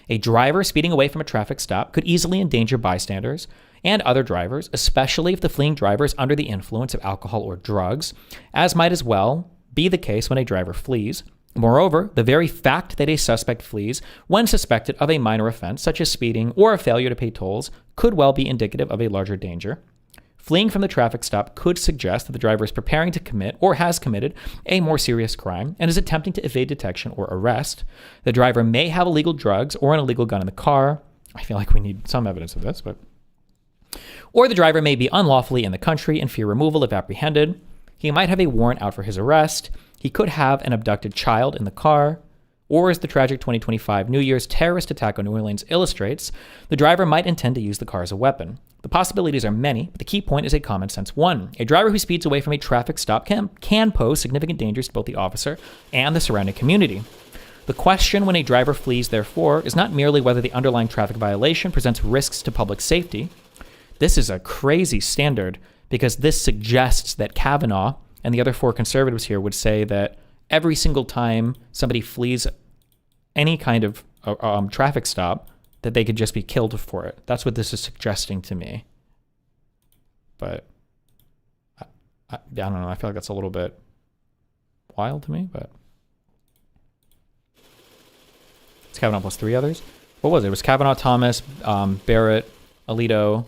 A driver speeding away from a traffic stop could easily endanger bystanders and other drivers, especially if the fleeing driver is under the influence of alcohol or drugs, as might as well be the case when a driver flees. Moreover, the very fact that a suspect flees when suspected of a minor offense, such as speeding or a failure to pay tolls, could well be indicative of a larger danger. Fleeing from the traffic stop could suggest that the driver is preparing to commit or has committed a more serious crime and is attempting to evade detection or arrest. The driver may have illegal drugs or an illegal gun in the car. I feel like we need some evidence of this, or the driver may be unlawfully in the country and fear removal if apprehended. He might have a warrant out for his arrest. He could have an abducted child in the car. Or, as the tragic 2025 New Year's terrorist attack on New Orleans illustrates, the driver might intend to use the car as a weapon. The possibilities are many, but the key point is a common sense one. A driver who speeds away from a traffic stop can pose significant dangers to both the officer and the surrounding community. The question when a driver flees, therefore, is not merely whether the underlying traffic violation presents risks to public safety. This is a crazy standard because this suggests that Kavanaugh and the other 4 conservatives here would say that every single time somebody flees any kind of traffic stop, that they could just be killed for it. That's what this is suggesting to me. But I don't know. I feel like that's a little bit wild to me, but It's Kavanaugh plus 3 others. What was it? It was Kavanaugh, Thomas, Barrett, Alito.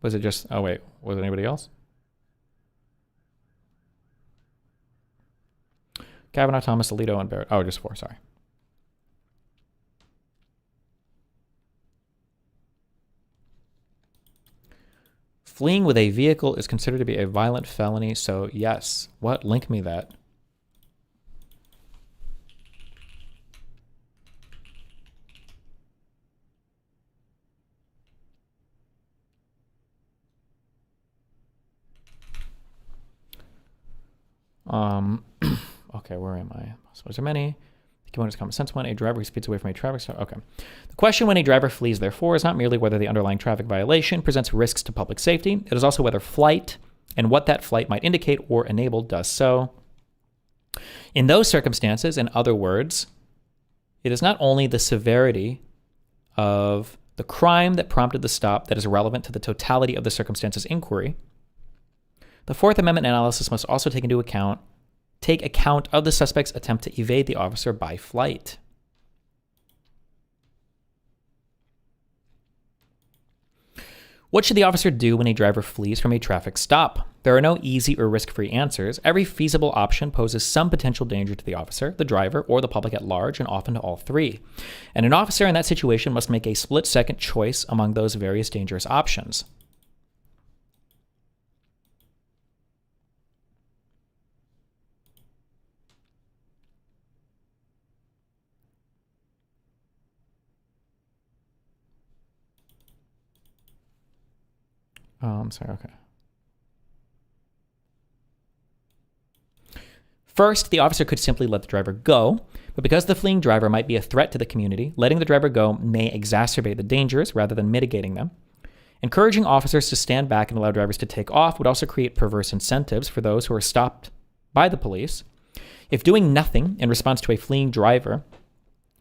Was it just... Oh, wait. Was it anybody else? Kavanaugh, Thomas, Alito, and Barrett. Oh, just 4. Sorry. Fleeing with a vehicle is considered to be a violent felony, so yes. What? Link me that. Okay, where am I? So is there many? One is common sense one. A driver who speeds away from a traffic stop. Okay. The question when a driver flees, therefore, is not merely whether the underlying traffic violation presents risks to public safety. It is also whether flight and what that flight might indicate or enable does so. In those circumstances, in other words, it is not only the severity of the crime that prompted the stop that is relevant to the totality of the circumstances inquiry. The Fourth Amendment analysis must also take account of the suspect's attempt to evade the officer by flight. What should the officer do when a driver flees from a traffic stop? There are no easy or risk-free answers. Every feasible option poses some potential danger to the officer, the driver, or the public at large, and often to all three. And an officer in that situation must make a split-second choice among those various dangerous options. I'm sorry, okay. First, the officer could simply let the driver go, but because the fleeing driver might be a threat to the community, letting the driver go may exacerbate the dangers rather than mitigating them. Encouraging officers to stand back and allow drivers to take off would also create perverse incentives for those who are stopped by the police. If doing nothing in response to a fleeing driver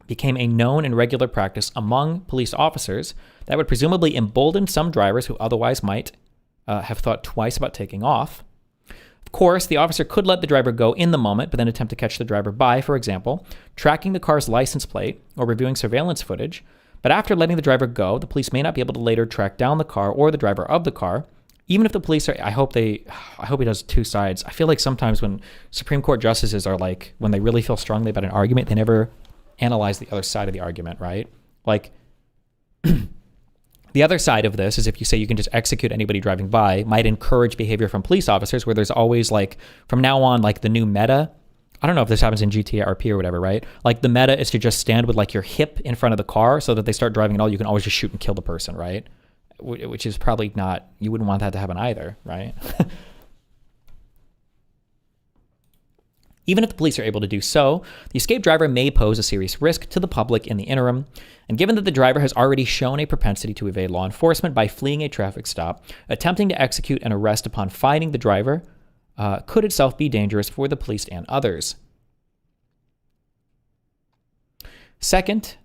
became a known and regular practice among police officers, that would presumably embolden some drivers who otherwise might have thought twice about taking off. Of course, the officer could let the driver go in the moment, but then attempt to catch the driver by, for example, tracking the car's license plate or reviewing surveillance footage. But after letting the driver go, the police may not be able to later track down the car or the driver of the car. Even if the police are, I hope he does two sides. I feel like sometimes when Supreme Court justices are like, when they really feel strongly about an argument, they never analyze the other side of the argument, right? Like, the other side of this is if you say you can just execute anybody driving by, might encourage behavior from police officers where there's always like, from now on, like the new meta, I don't know if this happens in GTA RP or whatever, right? Like the meta is to just stand with like your hip in front of the car so that they start driving at all. You can always just shoot and kill the person, right? Which is probably not, you wouldn't want that to happen either, right? Even if the police are able to do so, the escaped driver may pose a serious risk to the public in the interim. And given that the driver has already shown a propensity to evade law enforcement by fleeing a traffic stop, attempting to execute an arrest upon finding the driver could itself be dangerous for the police and others. Second,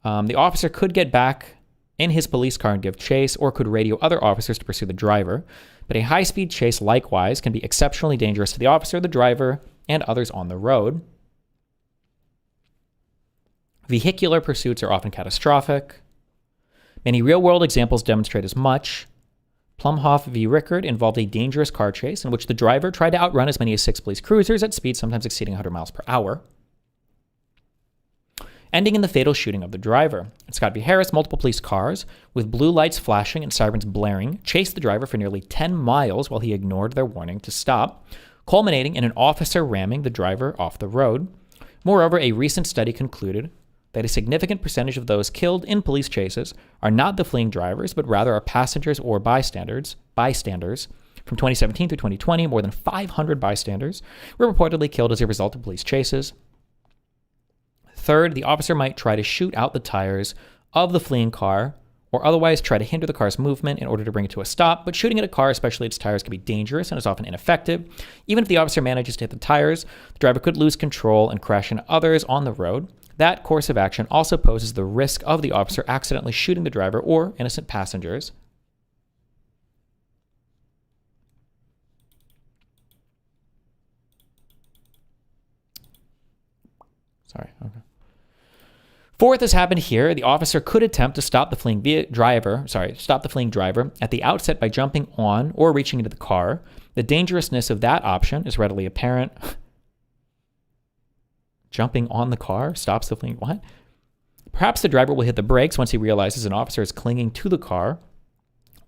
the officer could get back in his police car and give chase, or could radio other officers to pursue the driver. But a high-speed chase, likewise, can be exceptionally dangerous to the officer, the driver, and others on the road. Vehicular pursuits are often catastrophic. Many real-world examples demonstrate as much. Plumhoff v. Rickard involved a dangerous car chase in which the driver tried to outrun as many as 6 police cruisers at speeds sometimes exceeding 100 miles per hour, ending in the fatal shooting of the driver. In Scott v. Harris, multiple police cars, with blue lights flashing and sirens blaring, chased the driver for nearly 10 miles while he ignored their warning to stop, culminating in an officer ramming the driver off the road. Moreover, a recent study concluded that a significant percentage of those killed in police chases are not the fleeing drivers, but rather are passengers or bystanders. From 2017 through 2020, more than 500 bystanders were reportedly killed as a result of police chases. Third, the officer might try to shoot out the tires of the fleeing car or otherwise try to hinder the car's movement in order to bring it to a stop, but shooting at a car, especially its tires, can be dangerous and is often ineffective. Even if the officer manages to hit the tires, the driver could lose control and crash into others on the road. That course of action also poses the risk of the officer accidentally shooting the driver or innocent passengers. Sorry. Okay. Fourth has happened here. The officer could attempt to stop the fleeing driver at the outset by jumping on or reaching into the car. The dangerousness of that option is readily apparent. Jumping on the car stops the fleeing. What? Perhaps the driver will hit the brakes once he realizes an officer is clinging to the car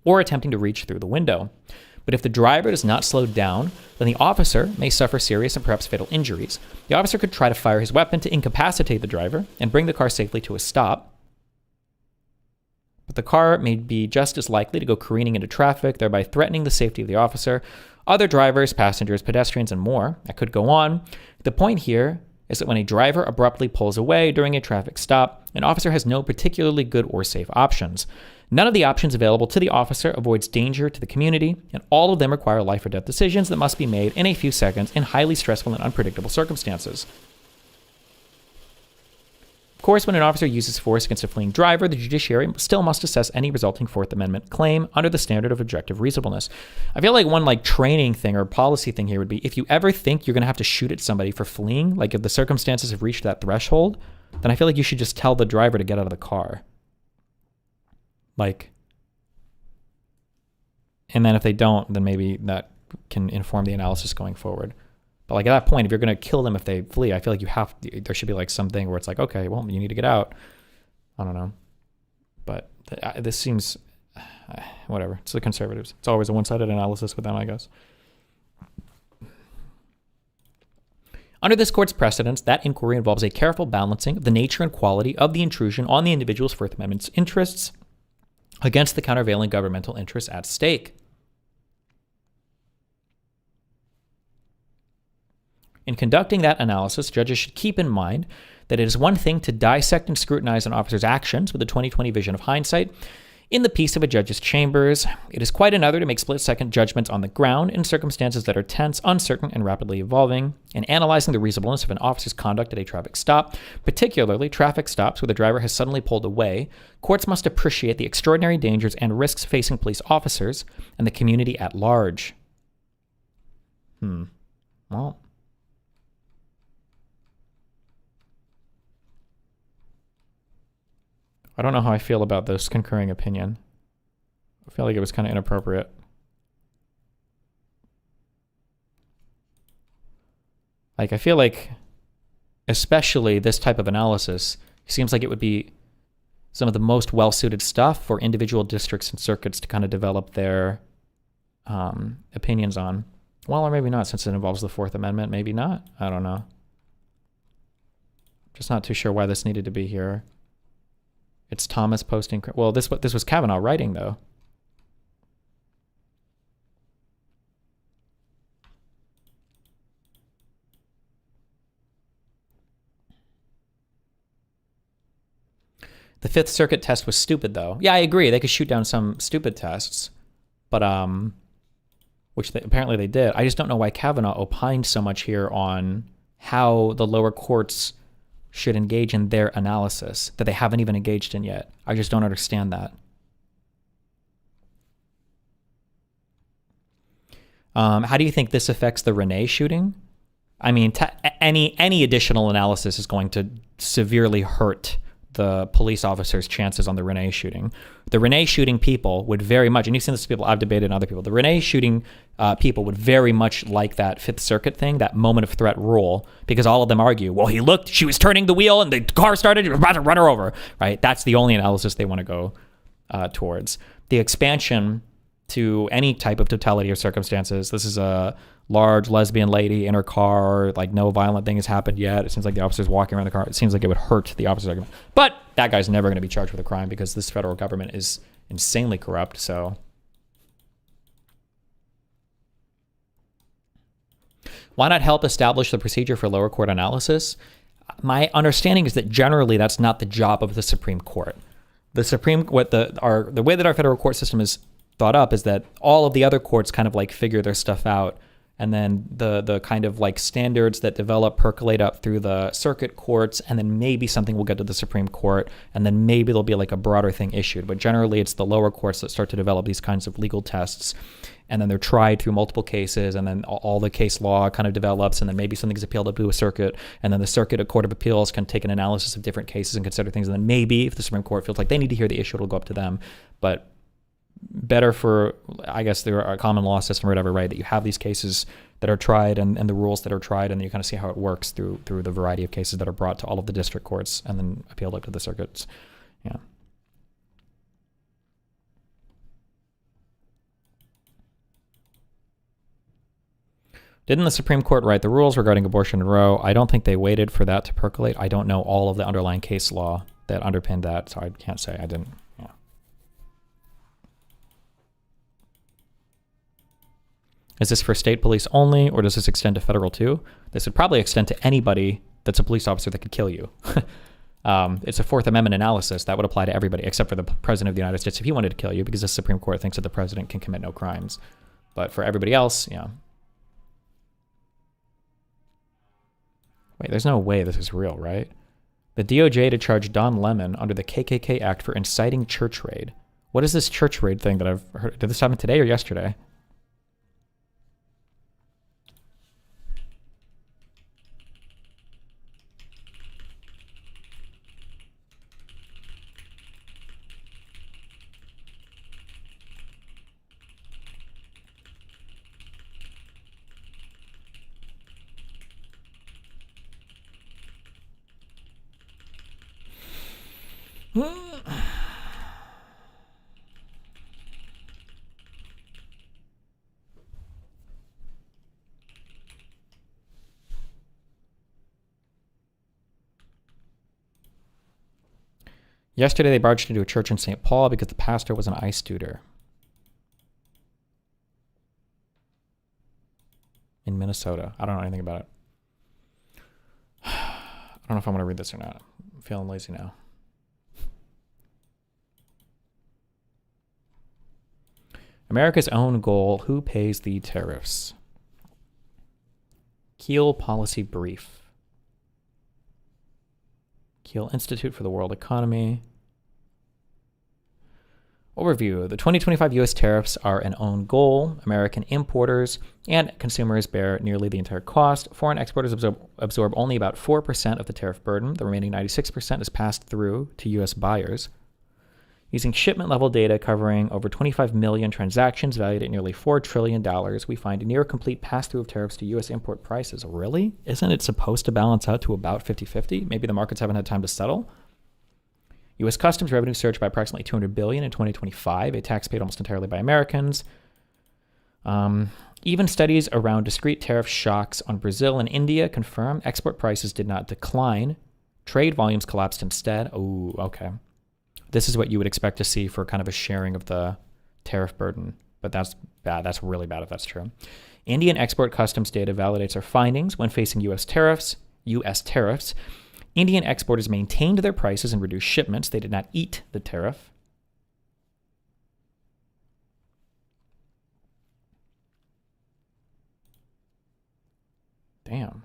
or attempting to reach through the window. But if the driver does not slow down, then the officer may suffer serious and perhaps fatal injuries. The officer could try to fire his weapon to incapacitate the driver and bring the car safely to a stop. But the car may be just as likely to go careening into traffic, thereby threatening the safety of the officer, other drivers, passengers, pedestrians, and more. I could go on. The point here is that when a driver abruptly pulls away during a traffic stop, an officer has no particularly good or safe options. None of the options available to the officer avoids danger to the community, and all of them require life or death decisions that must be made in a few seconds in highly stressful and unpredictable circumstances. Of course, when an officer uses force against a fleeing driver, the judiciary still must assess any resulting Fourth Amendment claim under the standard of objective reasonableness. I feel like one training thing or policy thing here would be, if you ever think you're going to have to shoot at somebody for fleeing, like if the circumstances have reached that threshold, then I feel like you should just tell the driver to get out of the car. And then if they don't, then maybe that can inform the analysis going forward. But at that point, if you're going to kill them if they flee, I feel like there should be something where it's okay, well, you need to get out. I don't know. But this seems, whatever. It's the conservatives. It's always a one-sided analysis with them, I guess. Under this court's precedents, that inquiry involves a careful balancing of the nature and quality of the intrusion on the individual's Fourth Amendment's interests against the countervailing governmental interests at stake. In conducting that analysis, judges should keep in mind that it is one thing to dissect and scrutinize an officer's actions with the 20/20 vision of hindsight in the peace of a judge's chambers. It is quite another to make split-second judgments on the ground in circumstances that are tense, uncertain, and rapidly evolving. In analyzing the reasonableness of an officer's conduct at a traffic stop, particularly traffic stops where the driver has suddenly pulled away, courts must appreciate the extraordinary dangers and risks facing police officers and the community at large. Well, I don't know how I feel about this concurring opinion. I feel like it was kind of inappropriate. I feel like, especially this type of analysis, seems like it would be some of the most well-suited stuff for individual districts and circuits to kind of develop their opinions on. Well, or maybe not, since it involves the Fourth Amendment. Maybe not. I don't know. Just not too sure why this needed to be here. It's Thomas posting. Well, this was Kavanaugh writing, though. The Fifth Circuit test was stupid, though. Yeah, I agree. They could shoot down some stupid tests, but which apparently they did. I just don't know why Kavanaugh opined so much here on how the lower courts should engage in their analysis that they haven't even engaged in yet. I just don't understand that. How do you think this affects the Renee shooting? I mean, any additional analysis is going to severely hurt the police officer's chances on the Renee shooting. The Renee shooting people would very much, and you've seen this with people, I've debated and other people, the Renee shooting people would very much like that Fifth Circuit thing, that moment of threat rule, because all of them argue, well, he looked, she was turning the wheel and the car started, he was about to run her over, right? That's the only analysis they want to go towards. The expansion to any type of totality of circumstances, this is a large lesbian lady in her car, no violent thing has happened yet. It seems like the officer's walking around the car. It seems like it would hurt the officer's argument. But that guy's never going to be charged with a crime because this federal government is insanely corrupt, so. Why not help establish the procedure for lower court analysis? My understanding is that generally that's not the job of the Supreme Court. The way that our federal court system is thought up is that all of the other courts kind of figure their stuff out, and then the kind of standards that develop percolate up through the circuit courts, and then maybe something will get to the Supreme Court, and then maybe there'll be a broader thing issued. But generally it's the lower courts that start to develop these kinds of legal tests. and then they're tried through multiple cases, and then all the case law kind of develops, and then maybe something's appealed up to a circuit, and then the circuit, a court of appeals, can take an analysis of different cases and consider things, and then maybe if the Supreme Court feels like they need to hear the issue, it'll go up to them. But better for, I guess, there are a common law system or whatever, right, that you have these cases that are tried and the rules that are tried, and then you kind of see how it works through the variety of cases that are brought to all of the district courts and then appealed up to the circuits. Yeah. Didn't the Supreme Court write the rules regarding abortion in Roe? I don't think they waited for that to percolate. I don't know all of the underlying case law that underpinned that, so I can't say. I didn't. Yeah. Is this for state police only, or does this extend to federal too? This would probably extend to anybody that's a police officer that could kill you. It's a Fourth Amendment analysis. That would apply to everybody except for the President of the United States if he wanted to kill you, because the Supreme Court thinks that the president can commit no crimes. But for everybody else, yeah. Wait, there's no way this is real, right? The DOJ to charge Don Lemon under the KKK Act for inciting church raid. What is this church raid thing that I've heard? Did this happen today or yesterday? Yesterday, they barged into a church in St. Paul because the pastor was an ICE tutor in Minnesota. I don't know anything about it. I don't know if I want to read this or not. I'm feeling lazy now. America's own goal. Who pays the tariffs? Kiel Policy Brief. Kiel Institute for the World Economy. Overview. The 2025 U.S. tariffs are an own goal. American importers and consumers bear nearly the entire cost. Foreign exporters absorb only about 4% of the tariff burden. The remaining 96% is passed through to U.S. buyers. Using shipment-level data covering over 25 million transactions valued at nearly $4 trillion, we find a near-complete pass-through of tariffs to U.S. import prices. Really? Isn't it supposed to balance out to about 50-50? Maybe the markets haven't had time to settle? U.S. customs revenue surged by approximately $200 billion in 2025, a tax paid almost entirely by Americans. Even studies around discrete tariff shocks on Brazil and India confirm export prices did not decline. Trade volumes collapsed instead. Oh, okay. This is what you would expect to see for kind of a sharing of the tariff burden. But that's bad. That's really bad if that's true. Indian export customs data validates our findings when facing U.S. tariffs. Indian exporters maintained their prices and reduced shipments. They did not eat the tariff. Damn.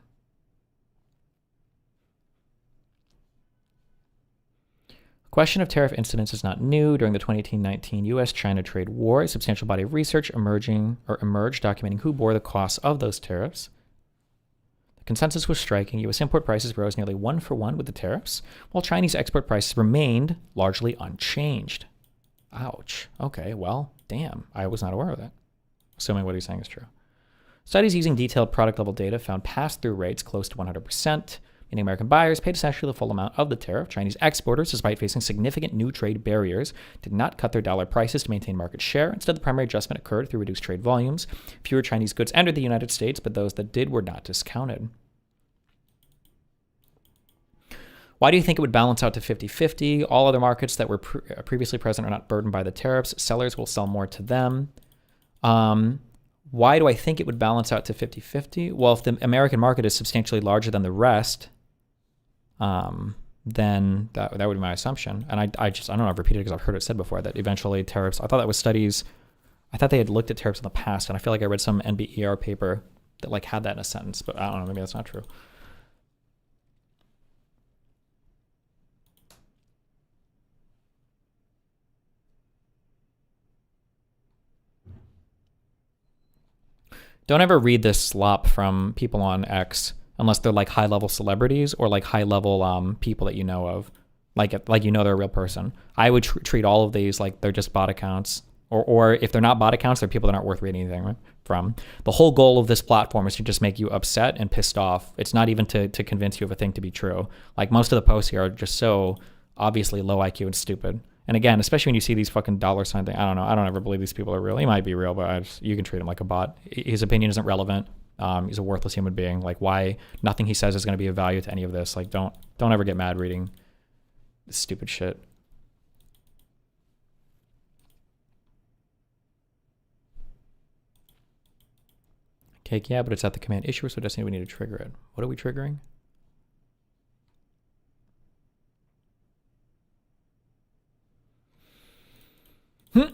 Question of tariff incidence is not new. During the 2018-19 U.S.-China trade war, a substantial body of research emerged documenting who bore the costs of those tariffs. The consensus was striking. U.S. import prices rose nearly 1-for-1 with the tariffs, while Chinese export prices remained largely unchanged. Ouch. Okay, well, damn. I was not aware of that, assuming what he's saying is true. Studies using detailed product-level data found pass-through rates close to 100%. Meaning American buyers paid essentially the full amount of the tariff. Chinese exporters, despite facing significant new trade barriers, did not cut their dollar prices to maintain market share. Instead, the primary adjustment occurred through reduced trade volumes. Fewer Chinese goods entered the United States, but those that did were not discounted. Why do you think it would balance out to 50-50? All other markets that were previously present are not burdened by the tariffs. Sellers will sell more to them. Why do I think it would balance out to 50-50? Well, if the American market is substantially larger than the rest, then that would be my assumption. And I don't know, I've repeated it because I've heard it said before that eventually tariffs, I thought that was studies, I thought they had looked at tariffs in the past, and I feel like I read some NBER paper that like had that in a sentence, but I don't know, maybe that's not true. Don't ever read this slop from people on X unless they're like high-level celebrities or like high-level people that you know of, like you know they're a real person. I would treat all of these like they're just bot accounts, or if they're not bot accounts, they're people that aren't worth reading anything from. The whole goal of this platform is to just make you upset and pissed off. It's not even to convince you of a thing to be true. Like most of the posts here are just so obviously low IQ and stupid. And again, especially when you see these fucking dollar sign thing, I don't know. I don't ever believe these people are real. He might be real, but you can treat him like a bot. His opinion isn't relevant. He's a worthless human being. Like, why? Nothing he says is going to be of value to any of this. Like, don't ever get mad reading this stupid shit. Cake, yeah, but it's at the command issuer, so it doesn't mean we need to trigger it. What are we triggering? Okay.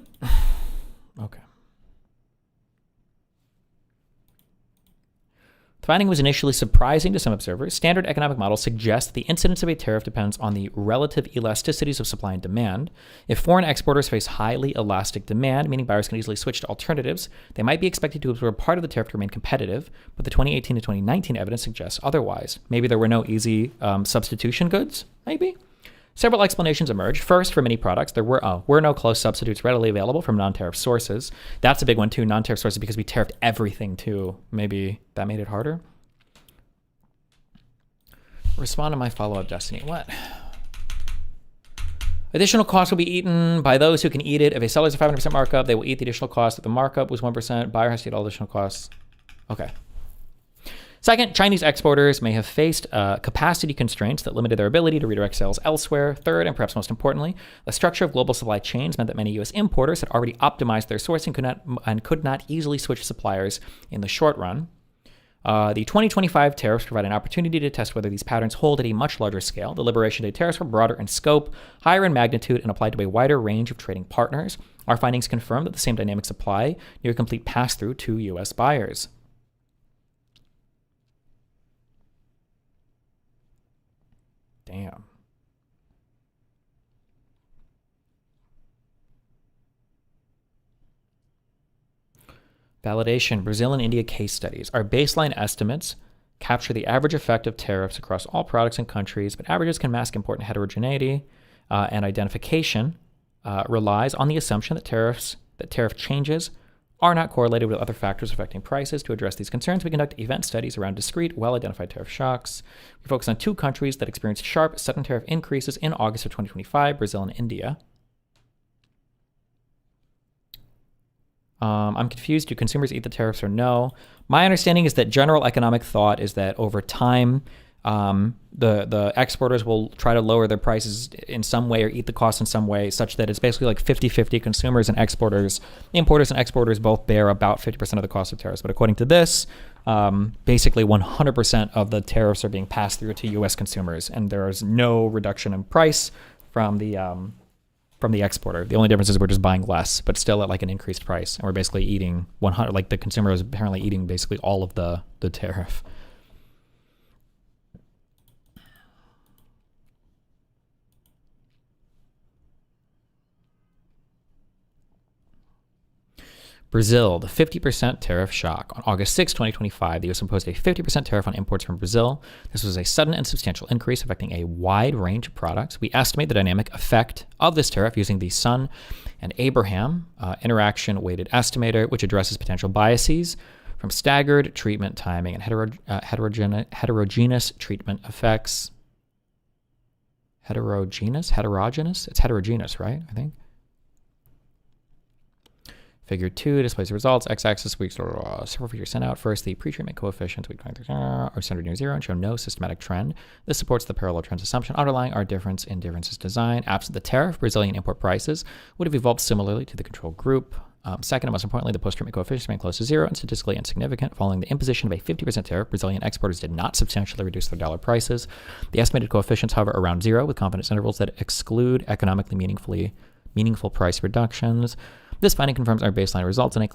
The finding was initially surprising to some observers. Standard economic models suggest the incidence of a tariff depends on the relative elasticities of supply and demand. If foreign exporters face highly elastic demand, meaning buyers can easily switch to alternatives, they might be expected to absorb part of the tariff to remain competitive, but the 2018 to 2019 evidence suggests otherwise. Maybe there were no easy substitution goods? Maybe. Several explanations emerged. First, for many products, there were no close substitutes readily available from non-tariff sources. That's a big one too, non-tariff sources, because we tariffed everything too. Maybe that made it harder. Respond to my follow-up, Destiny. What? Additional costs will be eaten by those who can eat it. If a seller's a 500% markup, they will eat the additional cost. If the markup was 1%, buyer has to eat all additional costs. Okay. Second, Chinese exporters may have faced capacity constraints that limited their ability to redirect sales elsewhere. Third, and perhaps most importantly, the structure of global supply chains meant that many U.S. importers had already optimized their sourcing could not easily switch suppliers in the short run. The 2025 tariffs provide an opportunity to test whether these patterns hold at a much larger scale. The Liberation Day tariffs were broader in scope, higher in magnitude, and applied to a wider range of trading partners. Our findings confirm that the same dynamics apply near complete pass-through to U.S. buyers. Damn. Validation. Brazil and India case studies. Our baseline estimates capture the average effect of tariffs across all products and countries, but averages can mask important heterogeneity, and identification relies on the assumption that tariff changes are not correlated with other factors affecting prices. To address these concerns, we conduct event studies around discrete, well-identified tariff shocks. We focus on two countries that experienced sharp sudden tariff increases in August of 2025, Brazil and India. I'm confused. Do consumers eat the tariffs or no? My understanding is that general economic thought is that over time, the exporters will try to lower their prices in some way or eat the cost in some way, such that it's basically like 50-50. Consumers and exporters, importers and exporters both bear about 50% of the cost of tariffs. But according to this, basically 100% of the tariffs are being passed through to U.S. consumers, and there is no reduction in price from the exporter. The only difference is we're just buying less, but still at like an increased price, and we're basically eating 100. Like the consumer is apparently eating basically all of the tariff. Brazil, the 50% tariff shock. On August 6, 2025, the U.S. imposed a 50% tariff on imports from Brazil. This was a sudden and substantial increase affecting a wide range of products. We estimate the dynamic effect of this tariff using the Sun and Abraham interaction weighted estimator, which addresses potential biases from staggered treatment timing and heterogeneous treatment effects. Heterogeneous? It's heterogeneous, right? I think. Figure 2 displays the results. X-axis weeks several figures sent out. First, the pretreatment coefficients are centered near zero and show no systematic trend. This supports the parallel trends assumption underlying our difference in differences design. Absent the tariff, Brazilian import prices would have evolved similarly to the control group. Second, and most importantly, the post-treatment coefficients remain close to zero and statistically insignificant. Following the imposition of a 50% tariff, Brazilian exporters did not substantially reduce their dollar prices. The estimated coefficients hover around zero with confidence intervals that exclude economically meaningful price reductions. This finding confirms our baseline results in a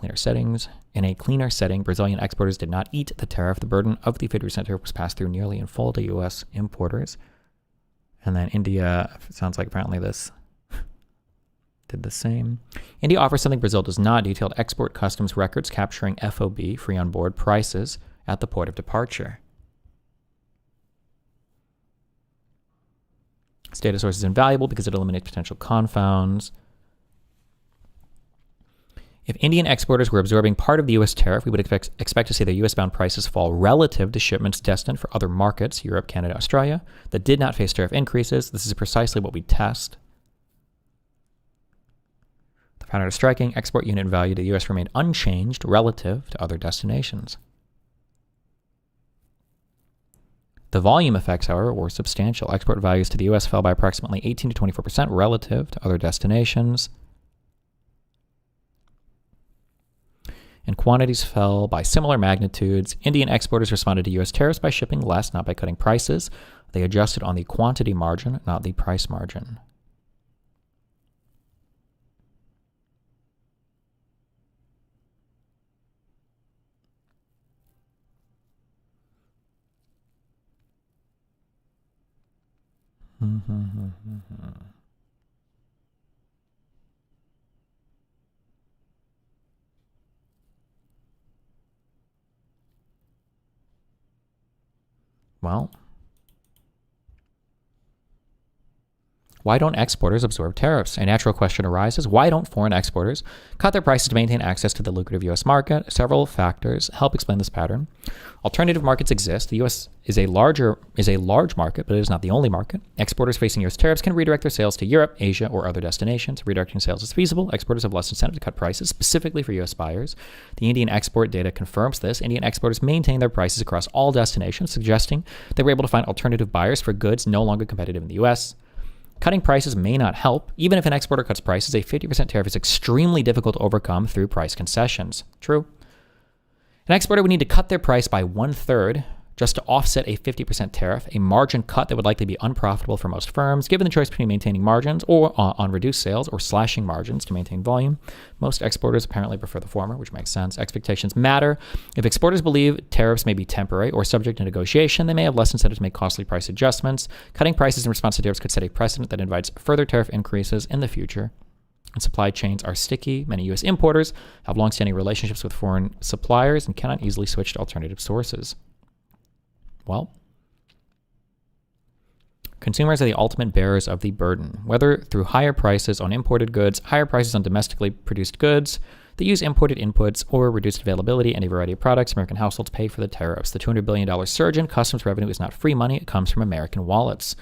cleaner setting. Brazilian exporters did not eat the tariff. The burden of the 50% tariff was passed through nearly in full to U.S. importers. And then India, sounds like apparently this Did the same. India offers something Brazil does not: detailed export customs records capturing FOB, free on board, prices at the port of departure. This data source is invaluable because it eliminates potential confounds. If Indian exporters were absorbing part of the U.S. tariff, we would expect to see their U.S.-bound prices fall relative to shipments destined for other markets, Europe, Canada, Australia, that did not face tariff increases. This is precisely what we test. The pattern is striking. Export unit value to the U.S. remained unchanged relative to other destinations. The volume effects, however, were substantial. Export values to the U.S. fell by approximately 18 to 24% relative to other destinations. And quantities fell by similar magnitudes. Indian exporters responded to U.S. tariffs by shipping less, not by cutting prices. They adjusted on the quantity margin, not the price margin. Well, why don't exporters absorb tariffs? A natural question arises. Why don't foreign exporters cut their prices to maintain access to the lucrative U.S. market? Several factors help explain this pattern. Alternative markets exist. The U.S. is a large market, but it is not the only market. Exporters facing U.S. tariffs can redirect their sales to Europe, Asia, or other destinations. Redirecting sales is feasible. Exporters have less incentive to cut prices, specifically for U.S. buyers. The Indian export data confirms this. Indian exporters maintain their prices across all destinations, suggesting they were able to find alternative buyers for goods no longer competitive in the U.S. Cutting prices may not help. Even if an exporter cuts prices, a 50% tariff is extremely difficult to overcome through price concessions. True. An exporter would need to cut their price by 1/3 just to offset a 50% tariff, a margin cut that would likely be unprofitable for most firms. Given the choice between maintaining margins or on reduced sales or slashing margins to maintain volume, most exporters apparently prefer the former, which makes sense. Expectations matter. If exporters believe tariffs may be temporary or subject to negotiation, they may have less incentive to make costly price adjustments. Cutting prices in response to tariffs could set a precedent that invites further tariff increases in the future. And supply chains are sticky. Many U.S. importers have longstanding relationships with foreign suppliers and cannot easily switch to alternative sources. Well, consumers are the ultimate bearers of the burden, whether through higher prices on imported goods, higher prices on domestically produced goods that use imported inputs, or reduced availability in a variety of products. American households pay for the tariffs. The $200 billion surge in customs revenue is not free money. It comes from American wallets.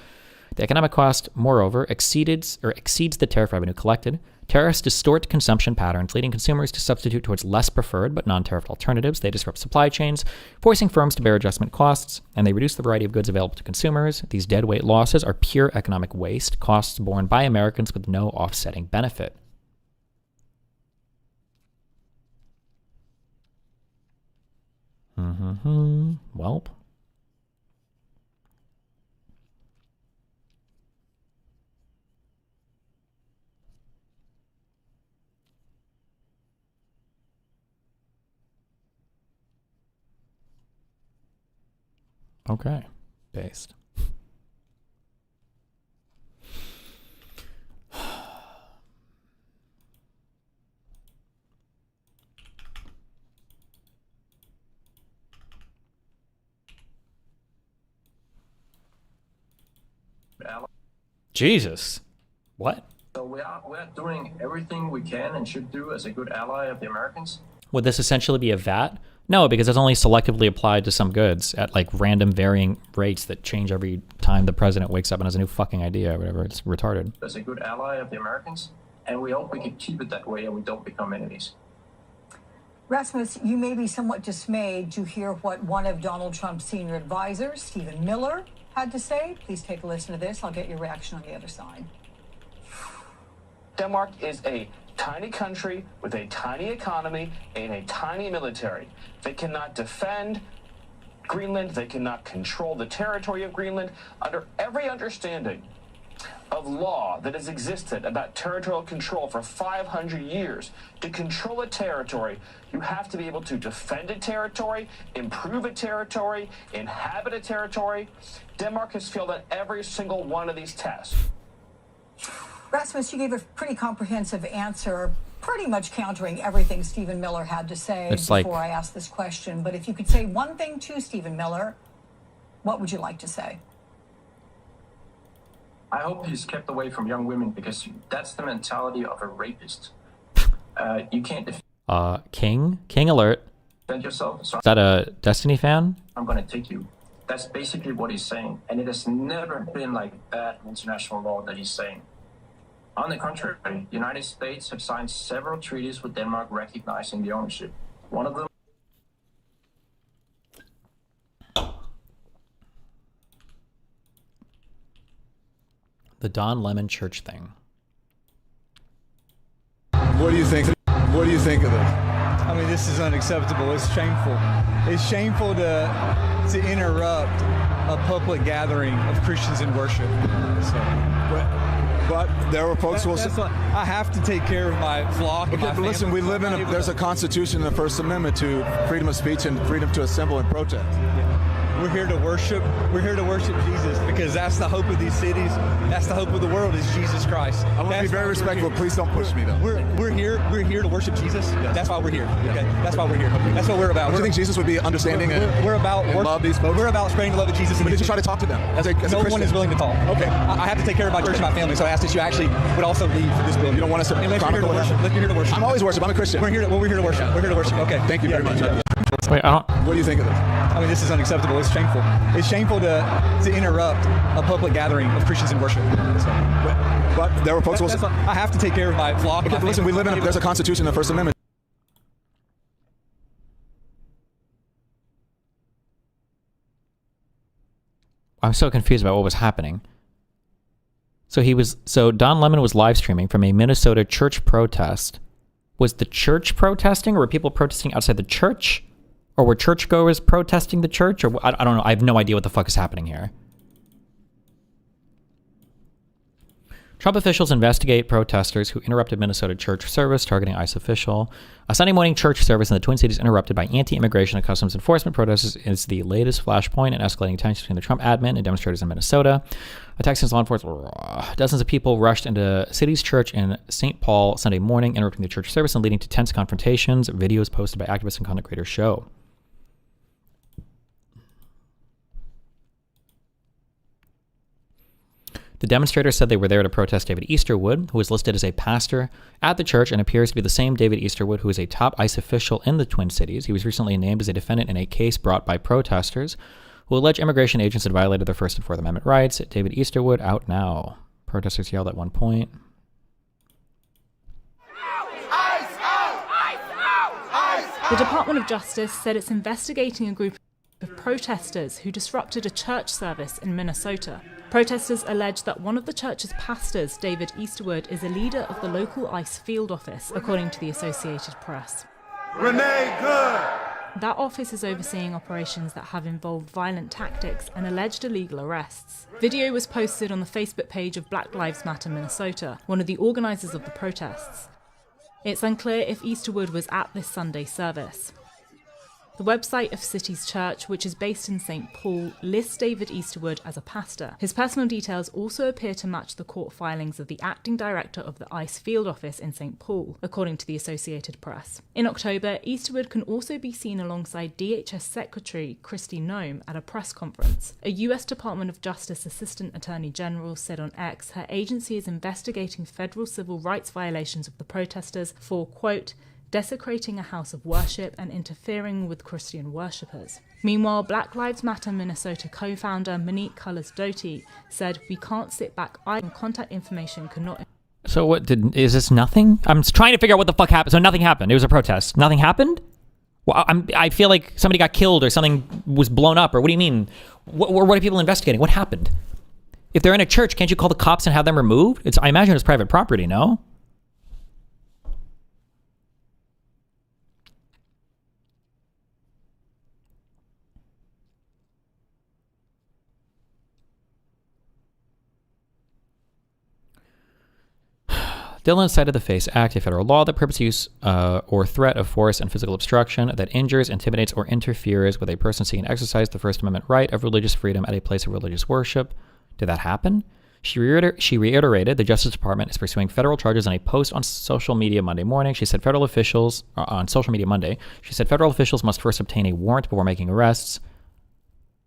The economic cost, moreover, exceeds the tariff revenue collected. Tariffs distort consumption patterns, leading consumers to substitute towards less preferred but non-tariffed alternatives. They disrupt supply chains, forcing firms to bear adjustment costs, and they reduce the variety of goods available to consumers. These deadweight losses are pure economic waste, costs borne by Americans with no offsetting benefit. Welp. Okay, based. Jesus. What? So we are doing everything we can and should do as a good ally of the Americans. Would this essentially be a VAT? No, because it's only selectively applied to some goods at like random varying rates that change every time the president wakes up and has a new fucking idea or whatever. It's retarded. As a good ally of the Americans, and we hope we can keep it that way and we don't become enemies. Rasmus, you may be somewhat dismayed to hear what one of Donald Trump's senior advisors, Stephen Miller, had to say. Please take a listen to this. I'll get your reaction on the other side. Denmark is a tiny country with a tiny economy and a tiny military. They cannot defend Greenland. They cannot control the territory of Greenland. Under every understanding of law that has existed about territorial control for 500 years, to control a territory, you have to be able to defend a territory, improve a territory, inhabit a territory. Denmark has failed on every single one of these tests. Rasmus, you gave a pretty comprehensive answer, pretty much countering everything Stephen Miller had to say before I asked this question. But if you could say one thing to Stephen Miller, what would you like to say? I hope he's kept away from young women because that's the mentality of a rapist. You can't King alert. defend yourself. So Is that a Destiny fan? I'm going to take you. That's basically what he's saying. And it has never been like that in international law that he's saying. On the contrary, the United States have signed several treaties with Denmark recognizing the ownership. One of them. The Don Lemon Church thing. What do you think? What do you think of this? I mean, this is unacceptable. It's shameful. It's shameful to interrupt a public gathering of Christians in worship. But there were folks who will say, I have to take care of my flock. Okay, but listen, we live in there's a constitution and the First Amendment to freedom of speech and freedom to assemble and protest. We're here to worship. We're here to worship Jesus because that's the hope of these cities. That's the hope of the world is Jesus Christ. I want to be very respectful. Please don't push me, though. We're here to worship Jesus. Yes. That's why we're here. Okay, that's why we're here. That's what we're about. Do you think Jesus would be understanding we're about and love these folks? We're about spreading the love of Jesus. But did you try to talk to them as a no Christian? one is willing to talk. Okay. I have to take care of my church and my family, so I ask that you actually would also leave for this building. You don't want us to chronicle worship. Let's be here to worship. I'm always worship. I'm a Christian. We're here to worship. We're here to worship. Okay. Thank you very much. Wait, I don't. What do you think of this? I mean, this is unacceptable. It's shameful. It's shameful to interrupt a public gathering of Christians in worship. But there were folks who will say, I have to take care of my flock. Okay, but listen, we live in there's a constitution and the First Amendment. I'm so confused about what was happening. So Don Lemon was live streaming from a Minnesota church protest. Was the church protesting, or were people protesting outside the church? Or were churchgoers protesting the church? Or I don't know. I have no idea what the fuck is happening here. Trump officials investigate protesters who interrupted Minnesota church service targeting ICE official. A Sunday morning church service in the Twin Cities interrupted by anti-immigration and customs enforcement protesters is the latest flashpoint in escalating tensions between the Trump admin and demonstrators in Minnesota. A Texas law enforcement, dozens of people rushed into City's church in St. Paul Sunday morning, interrupting the church service and leading to tense confrontations. Videos posted by activists and content creators show. The demonstrators said they were there to protest David Easterwood, who was listed as a pastor at the church and appears to be the same David Easterwood who is a top ICE official in the Twin Cities. He was recently named as a defendant in a case brought by protesters who allege immigration agents had violated their First and Fourth Amendment rights. David Easterwood out now. Protesters yelled at one point. The Department of Justice said it's investigating a group of protesters who disrupted a church service in Minnesota. Protesters allege that one of the church's pastors, David Easterwood, is a leader of the local ICE field office, according to the Associated Press. Renee Good! That office is overseeing operations that have involved violent tactics and alleged illegal arrests. Video was posted on the Facebook page of Black Lives Matter Minnesota, one of the organisers of the protests. It's unclear if Easterwood was at this Sunday service. The website of City's Church, which is based in St. Paul, lists David Easterwood as a pastor. His personal details also appear to match the court filings of the acting director of the ICE field office in St. Paul, according to the Associated Press. In October, Easterwood can also be seen alongside DHS Secretary Kristi Noem at a press conference. A US Department of Justice Assistant Attorney General said on X her agency is investigating federal civil rights violations of the protesters for, quote, desecrating a house of worship and interfering with Christian worshippers. Meanwhile, Black Lives Matter Minnesota co-founder Monique Cullis-Doty said, "We can't sit back idle. Contact information cannot." So is this nothing? I'm trying to figure out what the fuck happened. So nothing happened. It was a protest. Nothing happened? Well, I feel like somebody got killed or something was blown up, or what do you mean? What are people investigating? What happened? If they're in a church, can't you call the cops and have them removed? I imagine it's private property, no? Dillon cited the FACE Act, a federal law that prohibits use or threat of force and physical obstruction that injures, intimidates, or interferes with a person seeking to exercise the First Amendment right of religious freedom at a place of religious worship. Did that happen? She reiterated the Justice Department is pursuing federal charges in a post on social media Monday morning. She said federal officials, on social media Monday, she said federal officials must first obtain a warrant before making arrests.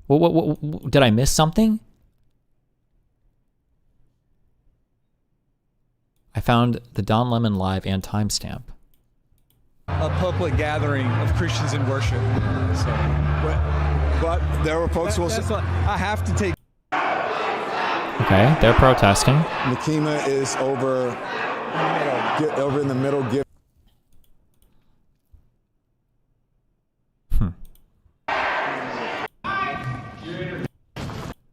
What, did I miss something? I found the Don Lemon Live and timestamp. A public gathering of Christians in worship. So, but there were folks who will say, I have to take. Okay, they're protesting. Nakima is over in the middle. I'm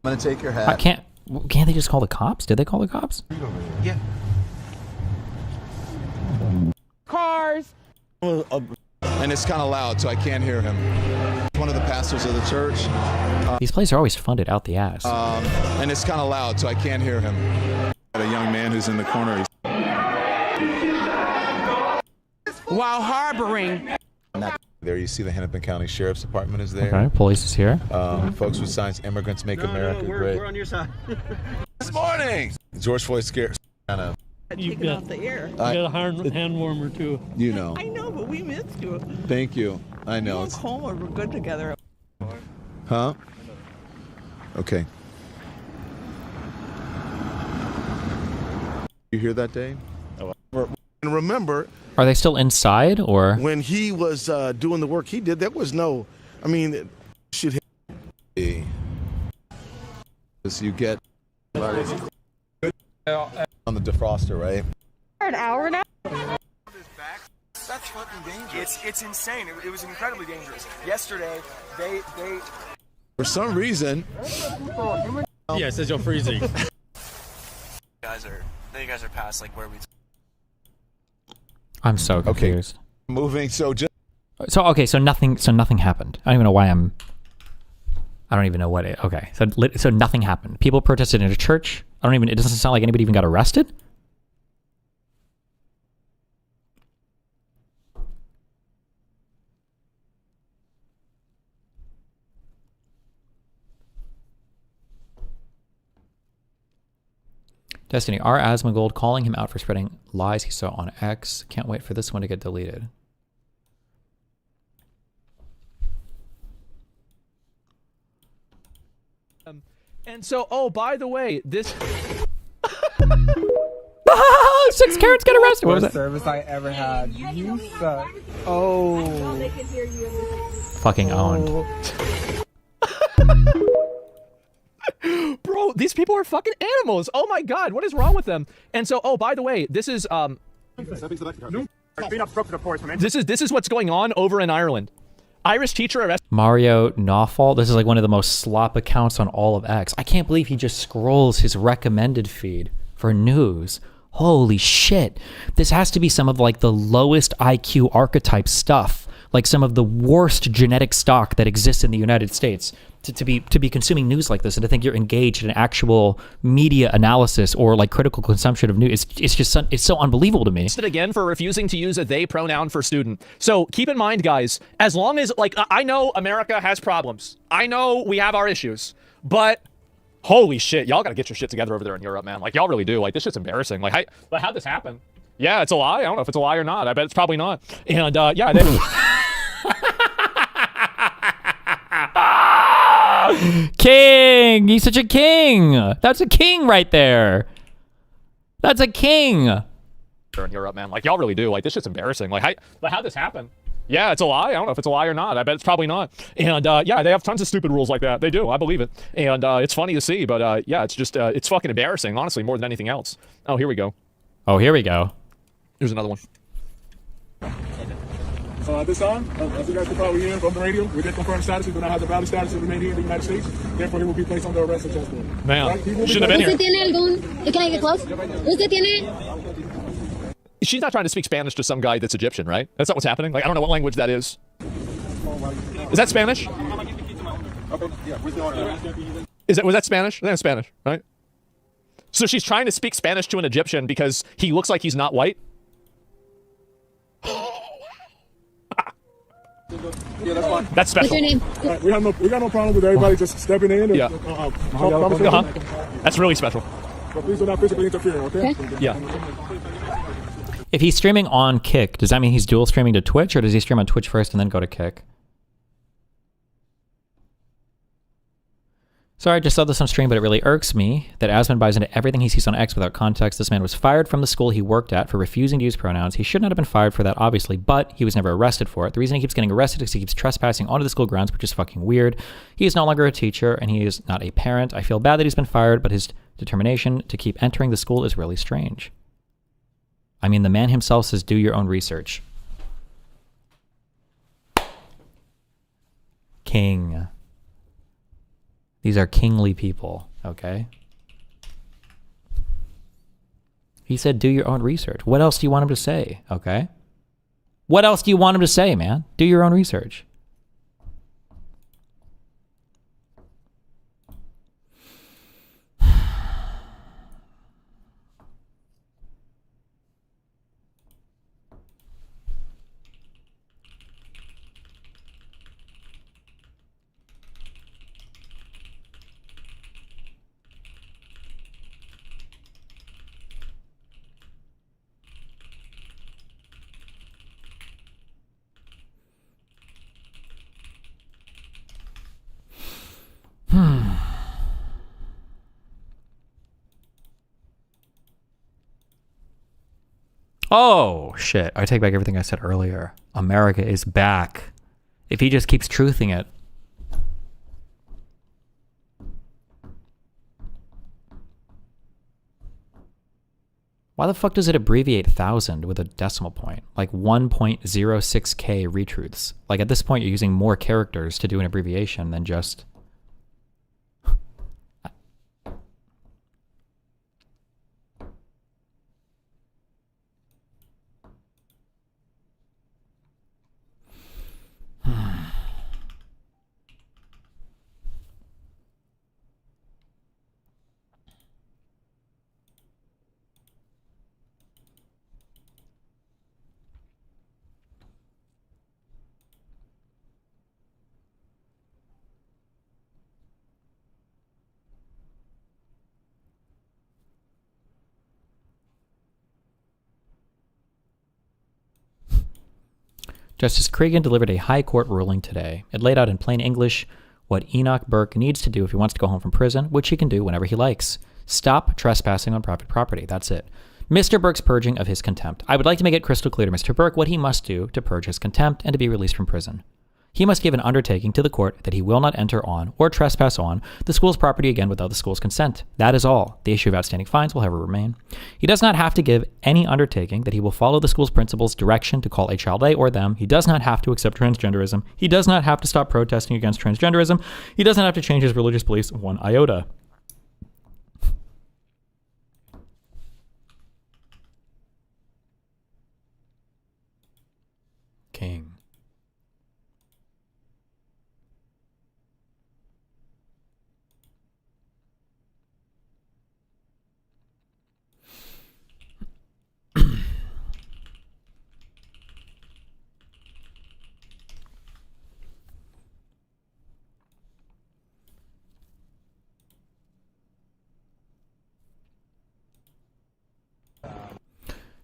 gonna take your hat. Can't they just call the cops? Did they call the cops? Yeah. Cars. And it's kind of loud, so I can't hear him. One of the pastors of the church. These plays are always funded out the ass. And it's kind of loud, so I can't hear him. A young man who's in the corner. While harboring. There you see the Hennepin County Sheriff's Department is there. Okay, police is here. Folks with signs, immigrants make America great. We're on your side. This morning. George Floyd scared. You got off the air. You got a hand warmer too. You know. I know, but we missed you. Thank you. I know. It's home. We're good together. Huh? Okay. You hear that, Dave? And remember, are they still inside or? When he was doing the work he did, there was no. I mean, shit. As you get on the defroster, right? An hour now. That's fucking dangerous. It's insane. It was incredibly dangerous. Yesterday, they for some reason. Yeah, it says you're freezing. You guys are past like where we. I'm so confused. Okay. Moving. So nothing happened. I don't even know why I don't even know what it. Okay, so nothing happened. People protested in a church. It doesn't sound like anybody even got arrested. Destiny, R. Asmongold calling him out for spreading lies he saw on X. Can't wait for this one to get deleted. And so, oh, by the way, this... 6 carrots get arrested. What was that? Service I ever had. You suck. Oh. Fucking owned. Bro, these people are fucking animals. Oh my god, what is wrong with them? And so, oh, by the way, this is this is what's going on over in Ireland. Irish teacher arrested. Mario Nawfal. This is like one of the most slop accounts on all of X. I can't believe he just scrolls his recommended feed for news. Holy shit. This has to be some of like the lowest IQ archetype stuff. Like some of the worst genetic stock that exists in the United States to be consuming news like this and to think you're engaged in actual media analysis or like critical consumption of news. It's so unbelievable to me. Again for refusing to use a they pronoun for student. So keep in mind, guys, as long as like I know America has problems. I know we have our issues, but holy shit, y'all gotta get your shit together over there in Europe, man. Like y'all really do. Like this shit's embarrassing. Like how'd this happen? Yeah, it's a lie. I don't know if it's a lie or not. I bet it's probably not. And yeah, they King! He's such a king! That's a king right there. That's a king. in Europe, man. Like y'all really do. Like this shit's embarrassing. Like how'd this happen? Yeah, it's a lie. I don't know if it's a lie or not. I bet it's probably not. And yeah, they have tons of stupid rules like that. They do. I believe it. And it's funny to see, but yeah, it's just it's fucking embarrassing, honestly, more than anything else. Oh, here we go. Oh, here we go. Here's another one. At this time, as you guys can probably hear from the radio, we did confirm status. We do not have the valid status to remain here in the United States. Therefore, he will be placed under arrest and transport. Man, right? shouldn't have been here. Can I get close? She's not trying to speak Spanish to some guy that's Egyptian, right? That's not what's happening. Like I don't know what language that is. Is that Spanish? Was that Spanish? That's Spanish, right? So she's trying to speak Spanish to an Egyptian because he looks like he's not white. Yeah, that's fine. That's special. What's your name? We got no problem with everybody just stepping in. Yeah. That's really special. But please do not physically interfere, okay? Yeah. If he's streaming on Kick, does that mean he's dual streaming to Twitch, or does he stream on Twitch first and then go to Kick? Sorry, I just saw this on stream, but it really irks me that Asman buys into everything he sees on X without context. This man was fired from the school he worked at for refusing to use pronouns. He should not have been fired for that, obviously, but he was never arrested for it. The reason he keeps getting arrested is he keeps trespassing onto the school grounds, which is fucking weird. He is no longer a teacher, and he is not a parent. I feel bad that he's been fired, but his determination to keep entering the school is really strange. I mean, the man himself says, do your own research. King. These are kingly people, okay? He said, do your own research. What else do you want him to say, okay? What else do you want him to say, man? Do your own research. Oh, shit. I take back everything I said earlier. America is back. If he just keeps truthing it. Why the fuck does it abbreviate 1,000 with a decimal point? Like 1.06k retruths. Like at this point, you're using more characters to do an abbreviation than just... Justice Cregan delivered a high court ruling today. It laid out in plain English what Enoch Burke needs to do if he wants to go home from prison, which he can do whenever he likes. Stop trespassing on private property. That's it. Mr. Burke's purging of his contempt. I would like to make it crystal clear to Mr. Burke what he must do to purge his contempt and to be released from prison. He must give an undertaking to the court that he will not enter on or trespass on the school's property again without the school's consent. That is all. The issue of outstanding fines will however remain. He does not have to give any undertaking that he will follow the school's principal's direction to call a child they or them. He does not have to accept transgenderism. He does not have to stop protesting against transgenderism. He does not have to change his religious beliefs one iota. King.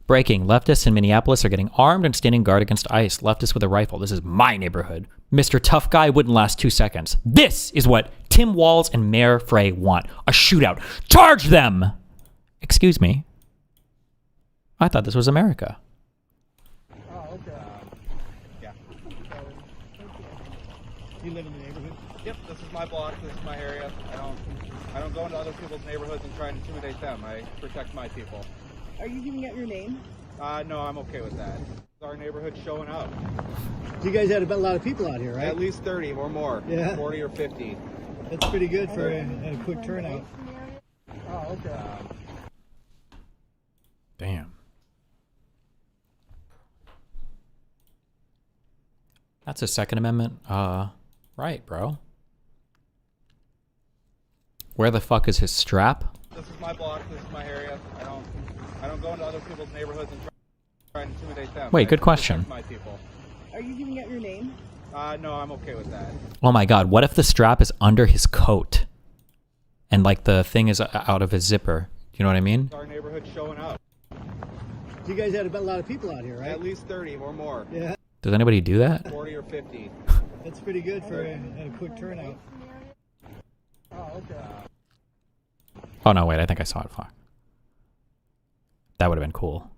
Breaking. Leftists in Minneapolis are getting armed and standing guard against ICE. Leftists with a rifle. This is my neighborhood. Mr. Tough Guy wouldn't last 2 seconds. This is what Tim Walz and Mayor Frey want. A shootout. Charge them! Excuse me. I thought this was America. Oh, okay. Yeah. You live in the neighborhood? Yep, this is my block, this is my area. I don't go into other people's neighborhoods and try and intimidate them. I protect my people. Are you giving out your name? No, I'm okay with that. Our neighborhood's showing up. You guys had a lot of people out here, right? At least 30 or more. Yeah. 40 or 50. That's pretty good for a quick turnout. Oh, okay. Damn. That's a Second Amendment. Right, bro. Where the fuck is his strap? This is my block, this is my area. I don't go into other people's neighborhoods and try and intimidate them. Wait, good question. My people. Are you giving out your name? No, I'm okay with that. Oh my god, what if the strap is under his coat? And like the thing is out of his zipper? Do You know what I mean? Our neighborhood showing up. You guys had a lot of people out here, right? At least 30 or more. Yeah. Does anybody do that? 40 or 50. That's pretty good for a quick turnout. Oh, okay. Oh no, wait, I think I saw it. Fuck. That would have been cool.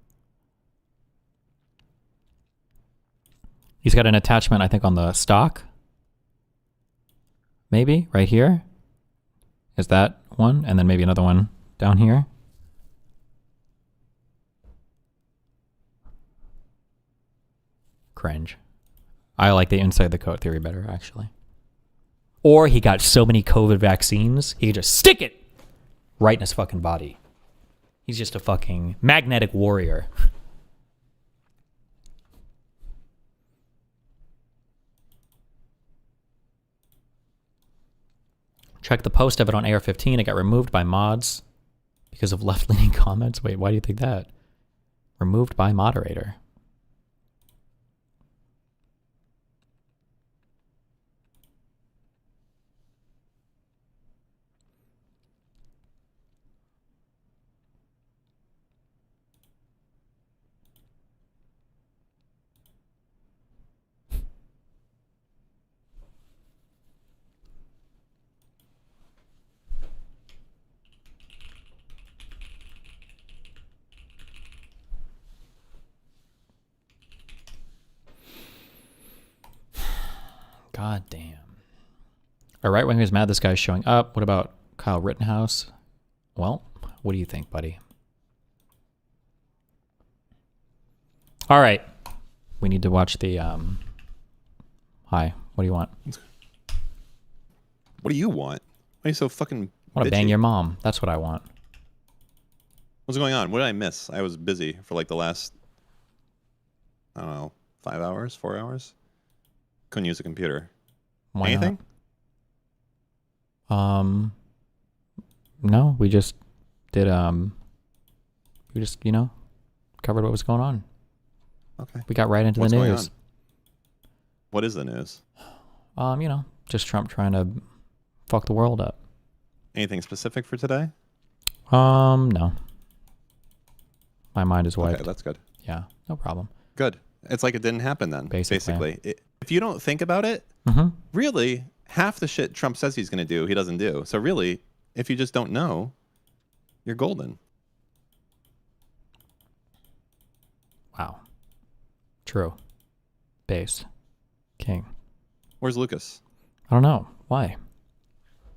He's got an attachment, I think, on the stock. Maybe right here. Is that one? And then maybe another one down here. Cringe. I like the inside the coat theory better, actually. Or he got so many COVID vaccines, he could just stick it right in his fucking body. He's just a fucking magnetic warrior. Check the post of it on AR-15. It got removed by mods because of left-leaning comments. Wait, why do you think that? Removed by moderator. God damn. Our right wingers mad this guy's showing up. What about Kyle Rittenhouse? Well, what do you think, buddy? All right. We need to watch the Hi, what do you want? What do you want? Why are you so fucking I want to bitchy? bang your mom. That's what I want. What's going on? What did I miss? I was busy for like the last, I don't know, 5 hours, 4 hours. Couldn't use a computer. Why Anything? not? No, we just did we just, you know, covered what was going on. Okay. We got right into What's the going news. on? What is the news? You know, just Trump trying to fuck the world up. Anything specific for today? No. My mind is wiped. Okay, that's good. Yeah, no problem. Good. It's like it didn't happen then. Basically. If you don't think about it, Mhm. really, half the shit Trump says he's going to do, he doesn't do. So really, if you just don't know, you're golden. Wow. True. Base. King. Where's Lucas? I don't know. Why?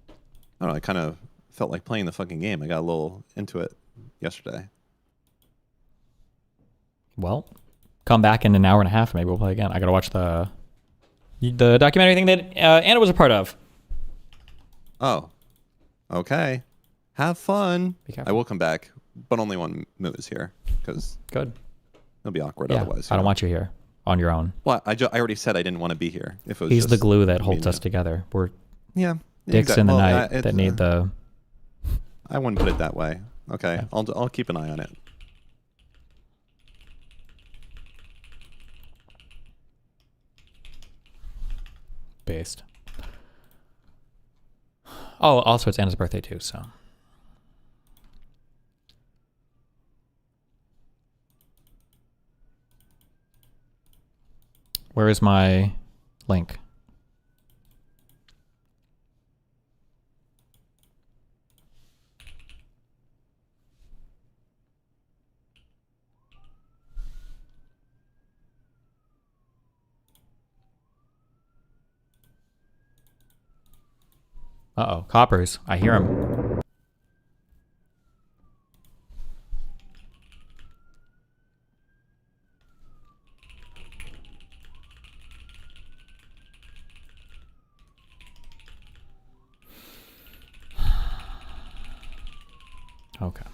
I don't know. I kind of felt like playing the fucking game. I got a little into it yesterday. Well, come back in an hour and a half. Maybe we'll play again. I got to watch the documentary thing that Anna was a part of. Oh. Okay. Have fun. Be careful. I will come back, but only when Moo is here, because Good. it'll be awkward Yeah, otherwise. I don't want you here on your own. Well, I already said I didn't want to be here. If it was He's just the glue that me holds and us you. together. We're Yeah. dicks exact- in the well, night it's, that need the... I wouldn't put it that way. Okay. Yeah. I'll keep an eye on it. Based. Oh, also it's Anna's birthday too, so... Where is my link? Uh-oh, coppers. I hear him. Okay.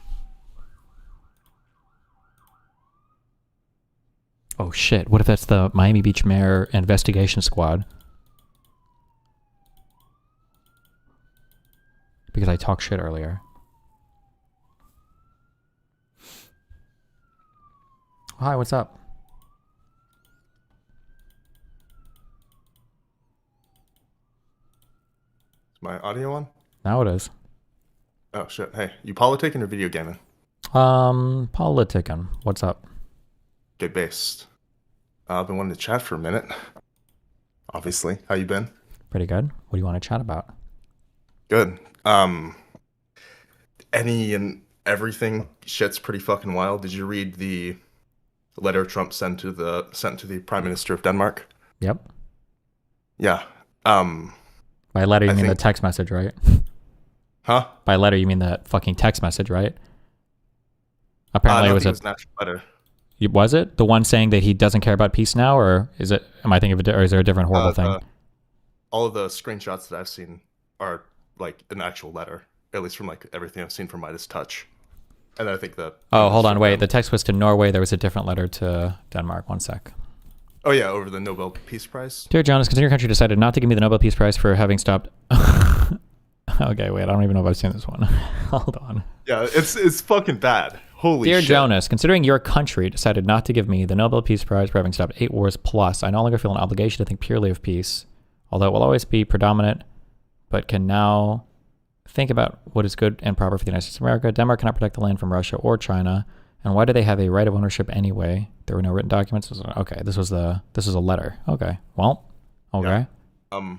Oh shit, what if that's the Miami Beach Mayor Investigation Squad? Because I talked shit earlier. Hi, what's up? Is my audio on? Now it is. Oh shit! Hey, you politicking or video gaming? Politicking. What's up? Good based. I've been wanting to chat for a minute. Obviously, how you been? Pretty good. What do you want to chat about? Good. Any and everything shit's pretty fucking wild. Did you read the letter Trump sent to the Prime Minister of Denmark? Yep. Yeah. By letter you mean the text message, right? Huh? By letter you mean that fucking text message, right? Apparently it was an actual letter. Was it the one saying that he doesn't care about peace now, or is it? Am I thinking of it, or is there a different horrible thing? All of the screenshots that I've seen are like an actual letter, at least from like everything I've seen from Midas Touch. And I think that. Oh, hold on, wait. The text was to Norway. There was a different letter to Denmark. One sec. Oh yeah, over the Nobel Peace Prize. Dear Jonas, consider your country decided not to give me the Nobel Peace Prize for having stopped. Okay, wait. I don't even know if I've seen this one. Hold on. Yeah, it's fucking bad. Holy Dear shit. Jonas, considering your country decided not to give me the Nobel Peace Prize for having stopped 8 wars plus, I no longer feel an obligation to think purely of peace, although it will always be predominant, but can now think about what is good and proper for the United States of America. Denmark cannot protect the land from Russia or China, and why do they have a right of ownership anyway? There were no written documents. Okay, this was a letter. Okay, well, okay. Yeah.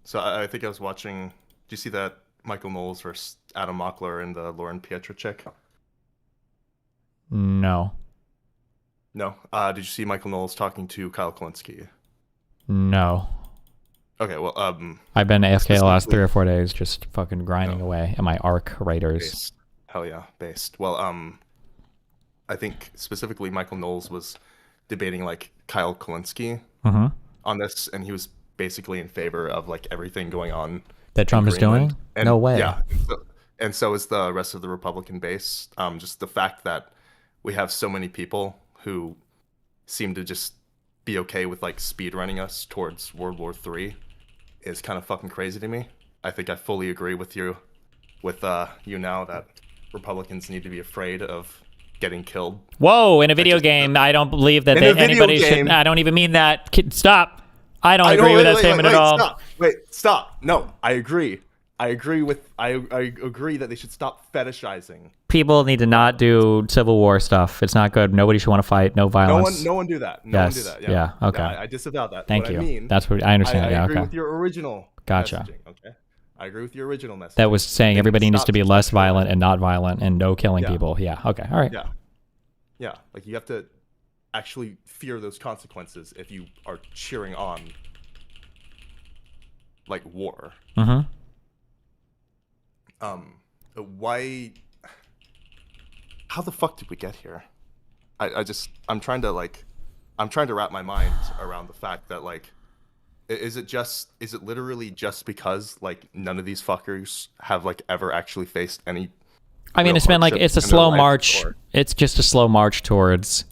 So I think I was watching. Do you see that Michael Knowles versus Adam Mockler and the Lauren Pietrczyk? No. No. Did you see Michael Knowles talking to Kyle Kulinski? No. Okay, well, I've been AFK the last 3 or 4 days, just fucking grinding away at my ARC writers. Based. Hell yeah, based. Well, I think specifically Michael Knowles was debating like Kyle Kulinski on this, and he was basically in favor of like everything going on that Trump is doing. And, no way. Yeah, and so is the rest of the Republican base. Just the fact that we have so many people who seem to just be okay with like speed running us towards World War III is kind of fucking crazy to me. I think I fully agree with you now that Republicans need to be afraid of getting killed. Whoa, in a video game, I don't believe that anybody should. I don't even mean that. Stop. I don't agree with that statement at all. Stop. No, I agree. I agree that they should stop fetishizing. People need to not do Civil War stuff. It's not good. Nobody should want to fight. No violence. No one do that. No one do that. Yeah. Okay. No, I disavow that. Thank you. That's what I understand. I agree with your original. Gotcha. Messaging, okay. I agree with your original message. That was saying everybody needs to be less violent and not violent and no killing people. Yeah. Okay. All right. Yeah. Yeah. Like you have to actually fear those consequences if you are cheering on like war. Why? How the fuck did we get here? I'm trying to wrap my mind around the fact that like, is it literally just because like none of these fuckers have like ever actually faced any? I mean, it's been like, it's a slow march. It's just a slow march towards.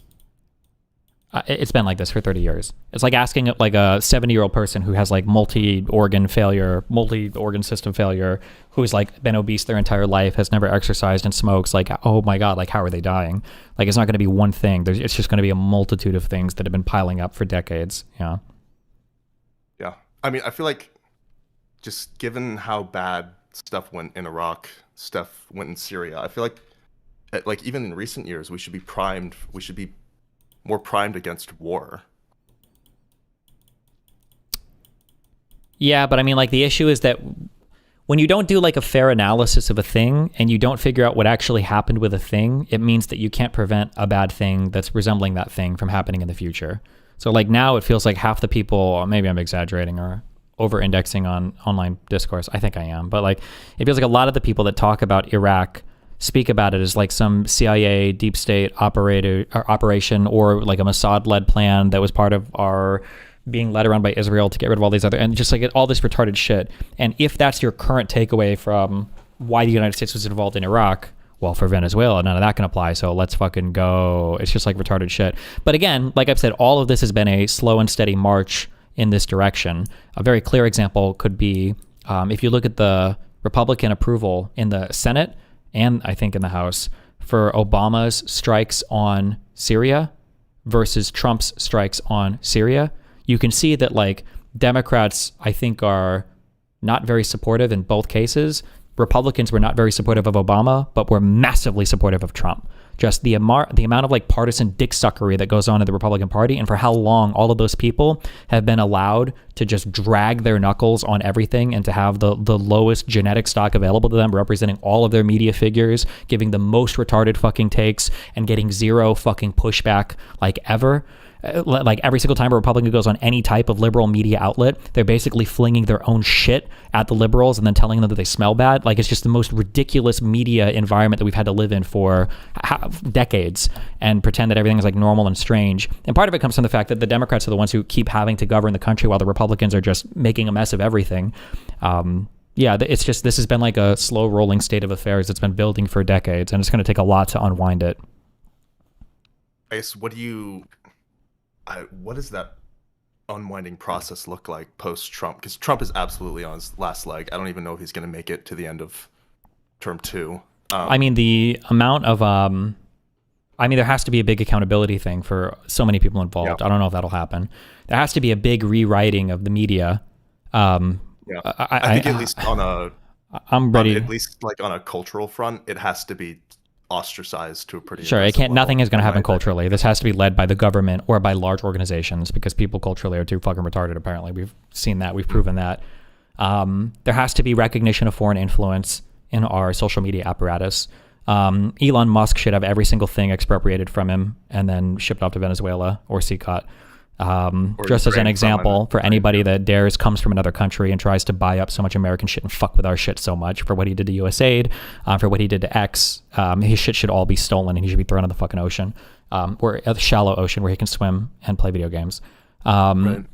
It's been like this for 30 years. It's like asking like a 70-year-old person who has like multi-organ system failure, who's like been obese their entire life, has never exercised and smokes. Like, oh my God, like how are they dying? Like it's not going to be one thing. It's just going to be a multitude of things that have been piling up for decades. Yeah. Yeah. I mean, I feel like just given how bad stuff went in Iraq, stuff went in Syria, I feel like even in recent years, we should be primed. We should be more primed against war. Yeah, but I mean, like the issue is that when you don't do like a fair analysis of a thing and you don't figure out what actually happened with a thing, it means that you can't prevent a bad thing that's resembling that thing from happening in the future. So like now it feels like half the people, maybe I'm exaggerating or over-indexing on online discourse. I think I am. But like it feels like a lot of the people that talk about Iraq speak about it as like some CIA deep state operation or like a Mossad-led plan that was part of our being led around by Israel to get rid of all these other, and just like all this retarded shit. And if that's your current takeaway from why the United States was involved in Iraq, well, for Venezuela, none of that can apply. So let's fucking go. It's just like retarded shit. But again, like I've said, all of this has been a slow and steady march in this direction. A very clear example could be if you look at the Republican approval in the Senate and I think in the House for Obama's strikes on Syria versus Trump's strikes on Syria, you can see that like Democrats, I think, are not very supportive in both cases. Republicans were not very supportive of Obama, but were massively supportive of Trump. Just the amount of like partisan dick suckery that goes on in the Republican Party, and for how long all of those people have been allowed to just drag their knuckles on everything and to have the lowest genetic stock available to them, representing all of their media figures, giving the most retarded fucking takes, and getting zero fucking pushback like ever. Like every single time a Republican goes on any type of liberal media outlet, they're basically flinging their own shit at the liberals and then telling them that they smell bad. Like, it's just the most ridiculous media environment that we've had to live in for decades, and pretend that everything is like normal and strange. And part of it comes from the fact that the Democrats are the ones who keep having to govern the country while the Republicans are just making a mess of everything. Yeah, it's just, this has been like a slow rolling state of affairs that's been building for decades, and it's going to take a lot to unwind it. I guess, what does that unwinding process look like post-Trump? Because Trump is absolutely on his last leg. I don't even know if he's going to make it to the end of term 2. I mean, the amount of, there has to be a big accountability thing for so many people involved. Yeah. I don't know if that'll happen. There has to be a big rewriting of the media. I think at least I'm ready. At least like on a cultural front, it has to be ostracized to a pretty sure. It can't. Nothing is going to happen culturally. This has to be led by the government or by large organizations, because people culturally are too fucking retarded. Apparently, we've seen that. We've proven that. There has to be recognition of foreign influence in our social media apparatus. Elon Musk should have every single thing expropriated from him and then shipped off to Venezuela or CCOT. Just as an example, for anybody that comes from another country and tries to buy up so much American shit and fuck with our shit so much, for what he did to USAID, for what he did to X, his shit should all be stolen and he should be thrown in the fucking ocean, or a shallow ocean where he can swim and play video games. Right.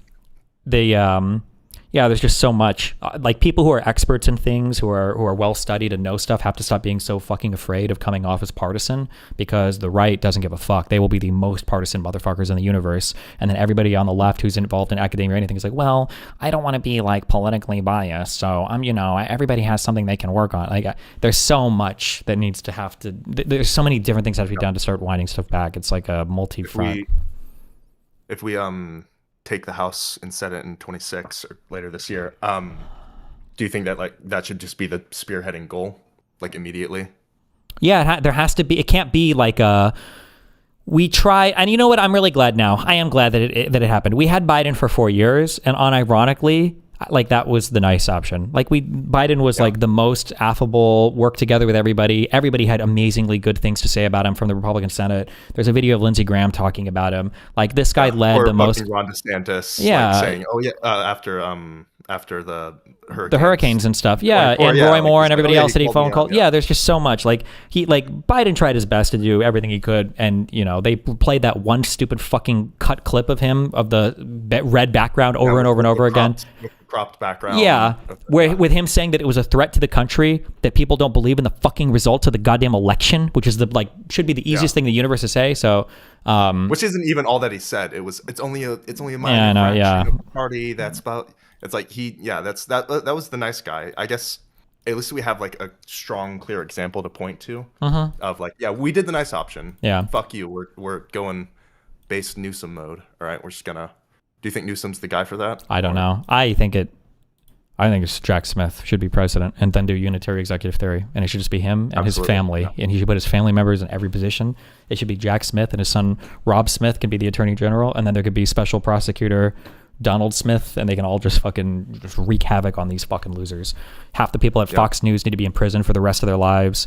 There's just so much. Like, people who are experts in things, who are well studied and know stuff, have to stop being so fucking afraid of coming off as partisan, because the right doesn't give a fuck. They will be the most partisan motherfuckers in the universe, and then everybody on the left who's involved in academia or anything is like, well, I don't want to be like politically biased, so everybody has something they can work on. Like, there's so much that needs to there's so many different things that have to be done to start winding stuff back. It's like a multi-front. If we take the House and Senate in 26 or later this year, do you think that that should just be the spearheading goal, like, immediately? Yeah, there has to be. It can't be like we try. And you know what? I'm really glad now. I am glad that it happened. We had Biden for 4 years, and unironically, like, that was the nice option. Like, Biden was like the most affable, worked together with everybody. Everybody had amazingly good things to say about him from the Republican Senate. There's a video of Lindsey Graham talking about him. Like, this guy led the most. Ron DeSantis, saying, "Oh yeah," after the hurricanes and stuff. Yeah, and Roy Moore and everybody else that he phone called. Yeah, there's just so much. Like, Biden tried his best to do everything he could, and they played that one stupid fucking cut clip of him of the red background over and over and over again. Cropped background. Yeah, with him saying that it was a threat to the country, that people don't believe in the fucking results of the goddamn election, which is should be the easiest thing in the universe to say. So, which isn't even all that he said. It's only a minor fraction of the party. That's about. It's like that was the nice guy. I guess at least we have like a strong, clear example to point to of we did the nice option. Yeah, fuck you. We're going base Newsom mode. All right, we're just gonna. Do you think Newsom's the guy for that? I don't know. I think it's Jack Smith should be president, and then do unitary executive theory, and it should just be him and his family, and he should put his family members in every position. It should be Jack Smith, and his son Rob Smith can be the attorney general, and then there could be special prosecutor Donald Smith, and they can all just wreak havoc on these fucking losers. Half the people at Fox News need to be in prison for the rest of their lives.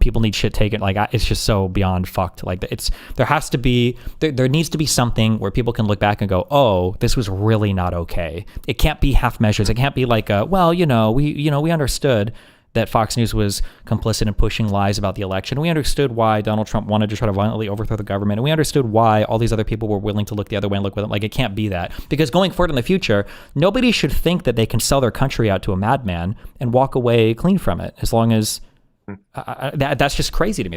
People need shit taken. Like, it's just so beyond fucked. Like, there needs to be something where people can look back and go, oh, this was really not okay. It can't be half measures. It can't be like, we understood that Fox News was complicit in pushing lies about the election. We understood why Donald Trump wanted to try to violently overthrow the government. And we understood why all these other people were willing to look the other way and look with them. Like, it can't be that. Because going forward in the future, nobody should think that they can sell their country out to a madman and walk away clean from it. As long as that's just crazy to me.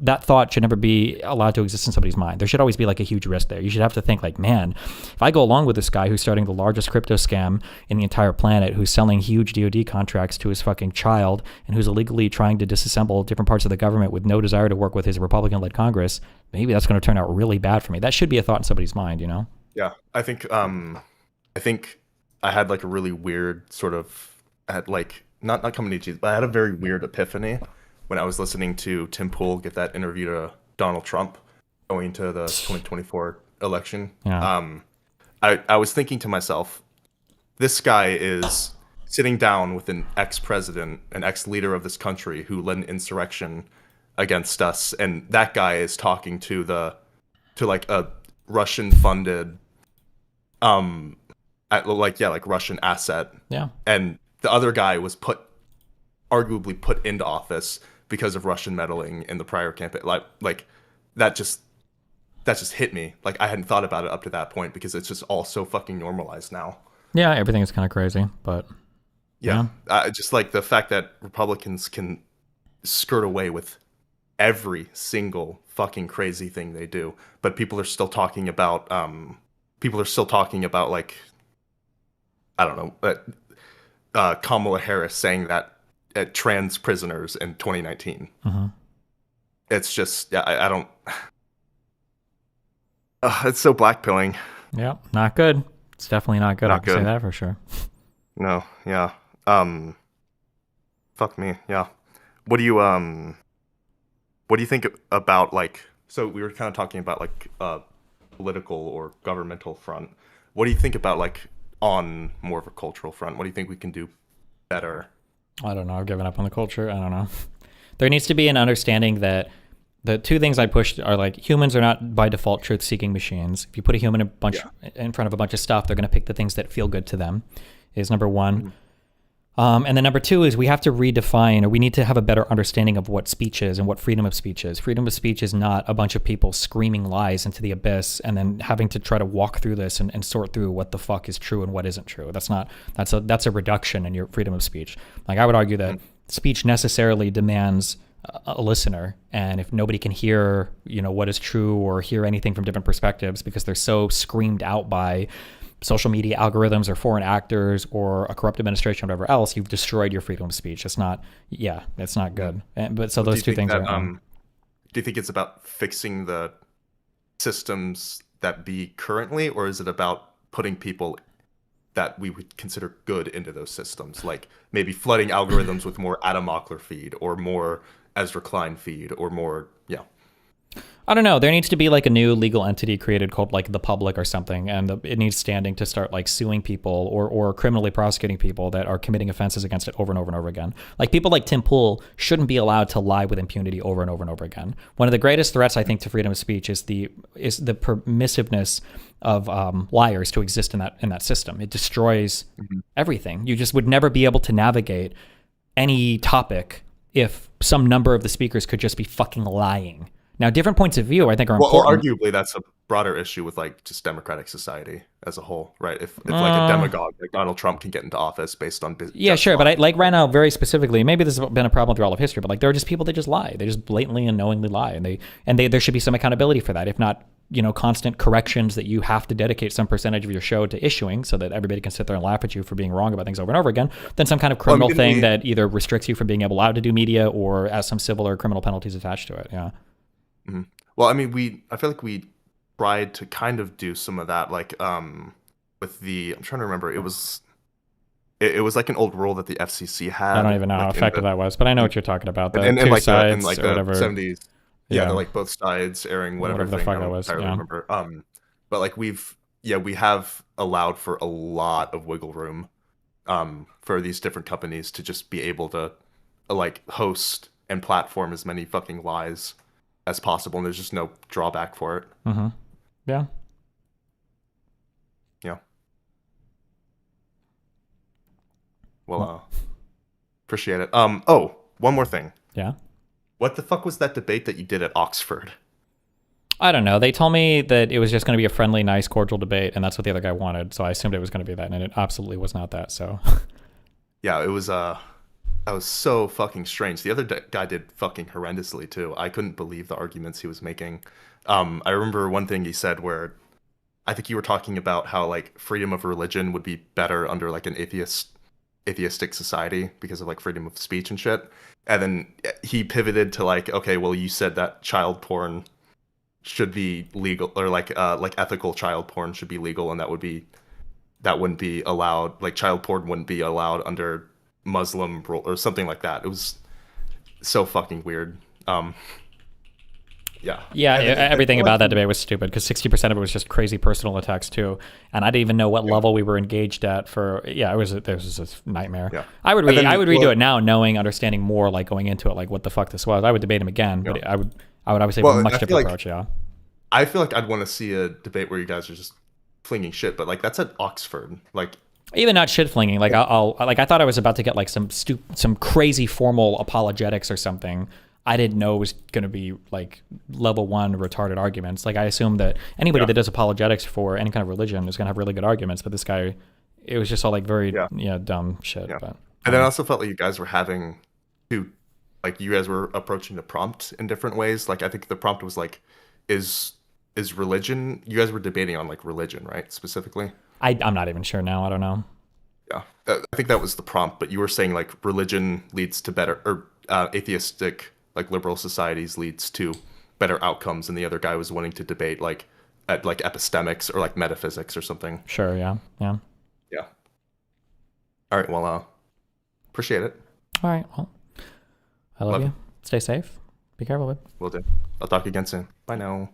That thought should never be allowed to exist in somebody's mind. There should always be like a huge risk there. You should have to think like, man, if I go along with this guy who's starting the largest crypto scam in the entire planet, who's selling huge DoD contracts to his fucking child, and who's illegally trying to disassemble different parts of the government with no desire to work with his Republican-led Congress, maybe that's going to turn out really bad for me. That should be a thought in somebody's mind, Yeah, I think I had like a really weird sort of not coming to Jesus, but I had a very weird epiphany when I was listening to Tim Pool give that interview to Donald Trump going to the 2024 election. Yeah. I was thinking to myself, this guy is sitting down with an ex-president, an ex-leader of this country who led an insurrection against us, and that guy is talking to like a Russian-funded, Russian asset. Yeah. And the other guy was arguably put into office because of Russian meddling in the prior campaign. Like that just hit me. Like I hadn't thought about it up to that point because it's just all so fucking normalized now. Yeah, everything is kind of crazy, but yeah. Just like the fact that Republicans can skirt away with every single fucking crazy thing they do, but people are still talking about like, I don't know, Kamala Harris saying that at trans prisoners in 2019. Mm-hmm. It's just, I don't. It's so blackpilling. Yeah, not good. It's definitely not good. Not I can say good. that for sure. No, yeah. Fuck me, yeah. What do you think about, like, so we were kind of talking about like political or governmental front. What do you think about, like, on more of a cultural front? What do you think we can do better? I don't know. I've given up on the culture. I don't know. There needs to be an understanding that the two things I pushed are like humans are not by default truth-seeking machines. If you put a human in front of a bunch of stuff, they're going to pick the things that feel good to them. Is number one. And then number two is we have to redefine, or we need to have a better understanding of what speech is and what freedom of speech is. Freedom of speech is not a bunch of people screaming lies into the abyss and then having to try to walk through this and sort through what the fuck is true and what isn't true. That's a reduction in your freedom of speech. Like I would argue that speech necessarily demands a listener, and if nobody can hear, what is true or hear anything from different perspectives because they're so screamed out by social media algorithms or foreign actors or a corrupt administration or whatever else, you've destroyed your freedom of speech. It's not good. But so those two things are. Do you think it's about fixing the systems that be currently, or is it about putting people that we would consider good into those systems, like maybe flooding algorithms with more Adam Mockler feed or more Ezra Klein feed or more, I don't know. There needs to be like a new legal entity created called like the public or something, and it needs standing to start like suing people or criminally prosecuting people that are committing offenses against it over and over and over again. Like people like Tim Pool shouldn't be allowed to lie with impunity over and over and over again. One of the greatest threats, I think, to freedom of speech is the permissiveness of liars to exist in that system. It destroys everything. You just would never be able to navigate any topic if some number of the speakers could just be fucking lying. Now, different points of view, I think, are important. Well, arguably, that's a broader issue with like just democratic society as a whole, right? If like a demagogue like Donald Trump can get into office based on yeah, sure, but right now, very specifically, maybe this has been a problem through all of history, but like there are just people that just lie. They just blatantly and knowingly lie, and there should be some accountability for that. If not, constant corrections that you have to dedicate some percentage of your show to issuing so that everybody can sit there and laugh at you for being wrong about things over and over again, then some kind of criminal thing that either restricts you from being allowed to do media or has some civil or criminal penalties attached to it. Yeah. Mm-hmm. Well, I mean, I feel like we tried to kind of do some of that, like with the, I'm trying to remember, it was like an old rule that the FCC had. I don't even know how effective that was, but I know what you're talking about. The in two like sides in like or the whatever. 70s. Yeah, they're like both sides airing whatever the thing. fuck I that don't was. entirely Yeah. remember. But like we have allowed for a lot of wiggle room for these different companies to just be able to like host and platform as many fucking lies as possible, and there's just no drawback for it. Mm-hmm. Yeah. Yeah. Well, appreciate it. Oh, one more thing. Yeah. What the fuck was that debate that you did at Oxford? I don't know. They told me that it was just going to be a friendly, nice, cordial debate, and that's what the other guy wanted. So I assumed it was going to be that, and it absolutely was not that. So. Yeah, it was. That was so fucking strange. The other guy did fucking horrendously too. I couldn't believe the arguments he was making. I remember one thing he said where I think you were talking about how like freedom of religion would be better under like an atheistic society because of like freedom of speech and shit. And then he pivoted to like, okay, well, you said that child porn should be legal, or like ethical child porn should be legal, and that wouldn't be allowed. Like child porn wouldn't be allowed under Muslim rule or something like that. It was so fucking weird. Yeah. Yeah, everything about that debate was stupid because 60% of it was just crazy personal attacks too, and I didn't even know what level we were engaged at. It was a nightmare. Yeah. I would redo it now, understanding more, like going into it, like what the fuck this was. I would debate him again, but I would obviously have a much different approach. Yeah. I feel like I'd want to see a debate where you guys are just flinging shit, but like that's at Oxford, like. Even not shit flinging, like I thought I was about to get like some crazy formal apologetics or something. I didn't know it was going to be like level 1 retarded arguments. Like I assumed that anybody that does apologetics for any kind of religion is going to have really good arguments, but this guy, it was just all like very dumb shit. Yeah. But And then I also felt like you guys were having to, like you guys were approaching the prompt in different ways. Like I think the prompt was like, is religion? You guys were debating on like religion, right? Specifically. I'm not even sure now. I don't know. Yeah, I think that was the prompt. But you were saying like religion leads to better, or atheistic like liberal societies leads to better outcomes, and the other guy was wanting to debate like at like epistemics or like metaphysics or something. Sure. Yeah. Yeah. All right. Well, appreciate it. All right. Well, I love you. Stay safe. Be careful, babe. Will do. I'll talk again soon. Bye now.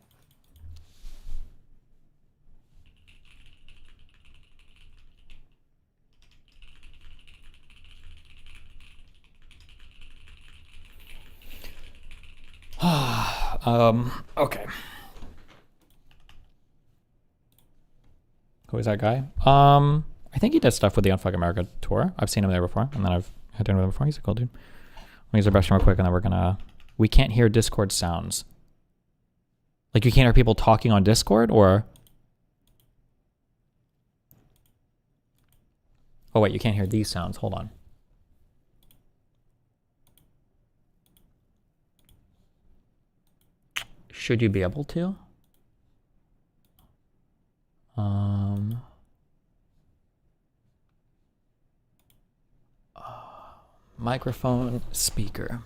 Okay. Who is that guy? I think he does stuff with the Unfuck America tour. I've seen him there before, and then I've had dinner with him before. He's a cool dude. We'll use the restroom real quick, and then we can't hear Discord sounds. Like you can't hear people talking on Discord, or? Oh wait, you can't hear these sounds. Hold on. Should you be able to? Microphone, speaker.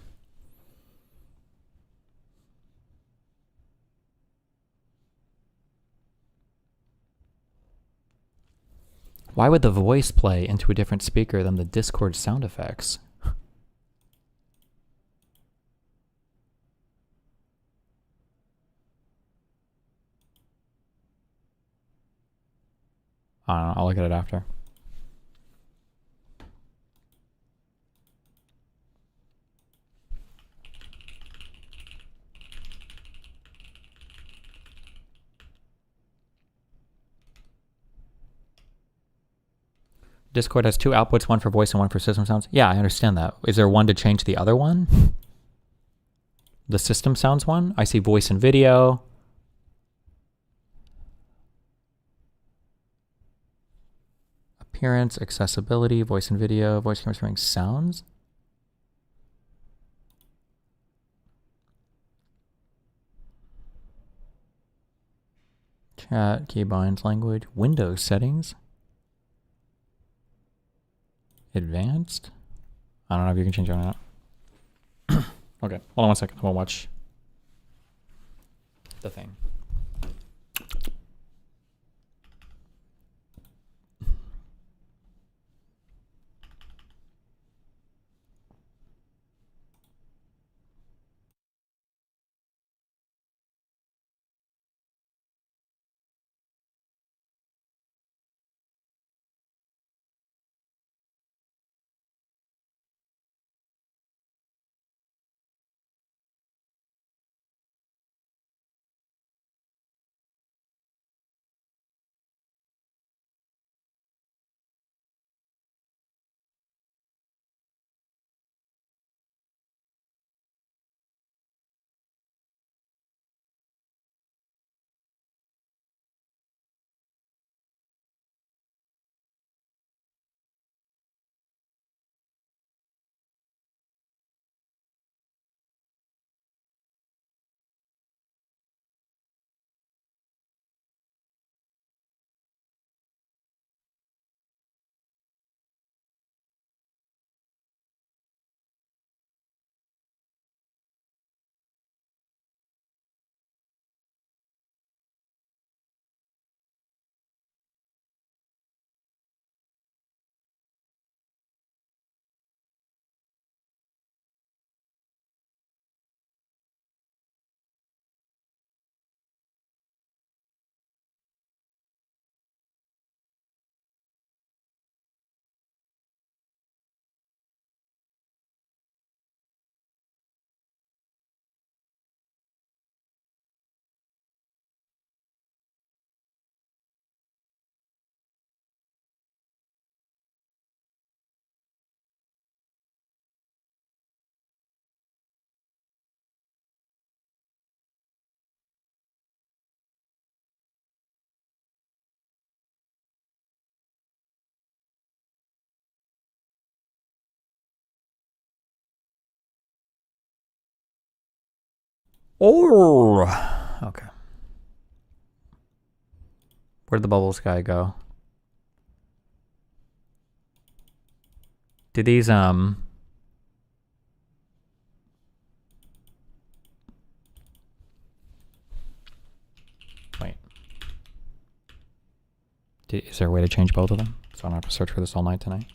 Why would the voice play into a different speaker than the Discord sound effects? I don't know. I'll look at it after. Discord has 2 outputs, one for voice and one for system sounds. Yeah, I understand that. Is there one to change the other one? The system sounds one? I see voice and video. Appearance, accessibility, voice and video, voice camera streaming sounds. Chat, keybinds, language, Windows settings. Advanced? I don't know if you can change it or not. Okay, hold on 1 second. I'm gonna watch the thing. Oh, okay. Where'd the bubbles guy go? Did these wait. Is there a way to change both of them? So I don't have to search for this all night tonight.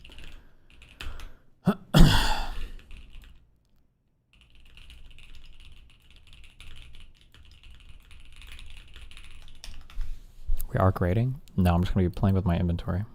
We are grading? No, I'm just going to be playing with my inventory.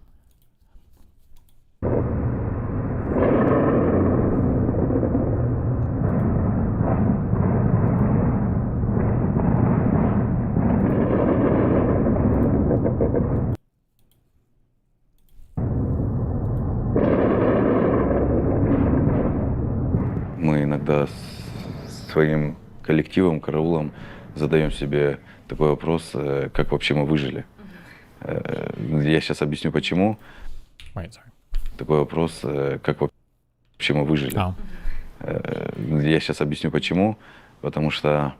Мы иногда с своим коллективом, караулом задаем себе такой вопрос, как вообще мы выжили. Я сейчас объясню почему. Такой вопрос, как вообще мы выжили. Я сейчас объясню почему. Потому что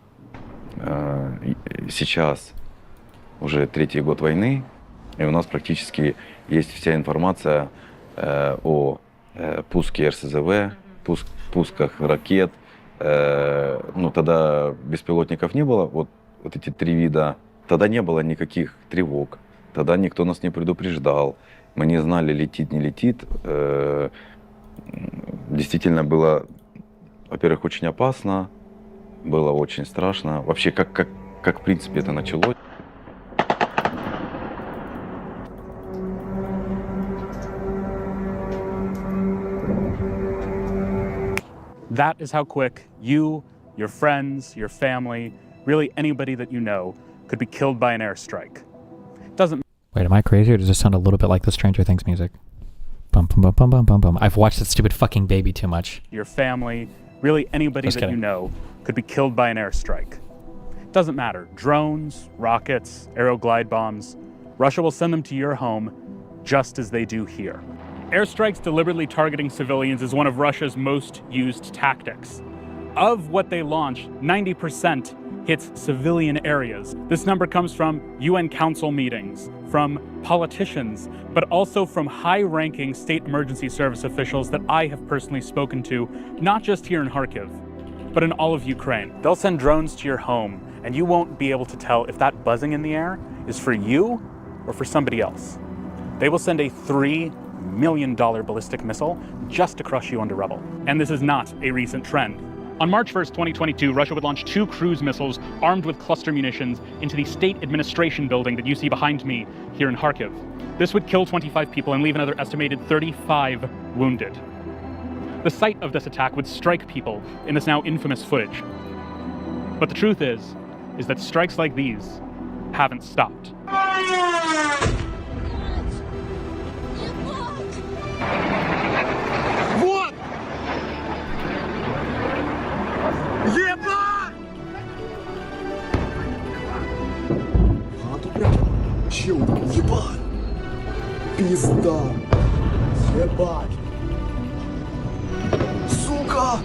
сейчас уже 3-й год войны, и у нас практически есть вся информация о пуске РСЗВ, пусках ракет. Ну, тогда беспилотников не было, вот эти 3 вида. Тогда не было никаких тревог, тогда никто нас не предупреждал. Мы не знали, летит, не летит. Действительно было, во-первых, очень опасно, было очень страшно. Вообще, как в принципе это началось. That is how quick you, your friends, your family, really anybody that you know could be killed by an airstrike. Doesn't. Wait, am I crazy or does this sound a little bit like the Stranger Things music? Bum bum bum bum bum bum bum. I've watched that stupid fucking baby too much. Your family, really anybody that you know could be killed by an airstrike. Doesn't matter. Drones, rockets, aero glide bombs. Russia will send them to your home just as they do here. Airstrikes deliberately targeting civilians is one of Russia's most used tactics. Of what they launch, 90% hits civilian areas. This number comes from UN Council meetings, from politicians, but also from high-ranking state emergency service officials that I have personally spoken to, not just here in Kharkiv, but in all of Ukraine. They'll send drones to your home, and you won't be able to tell if that buzzing in the air is for you or for somebody else. They will send a $3 million ballistic missile just to crush you under rubble. And this is not a recent trend. On March 1st, 2022, Russia would launch 2 cruise missiles armed with cluster munitions into the state administration building that you see behind me here in Kharkiv. This would kill 25 people and leave another estimated 35 wounded. The site of this attack would strike people in this now infamous footage. But the truth is that strikes like these haven't stopped. Вот! Ебать! А тут прям чел, ебать! Пизда! Ебать! Сука!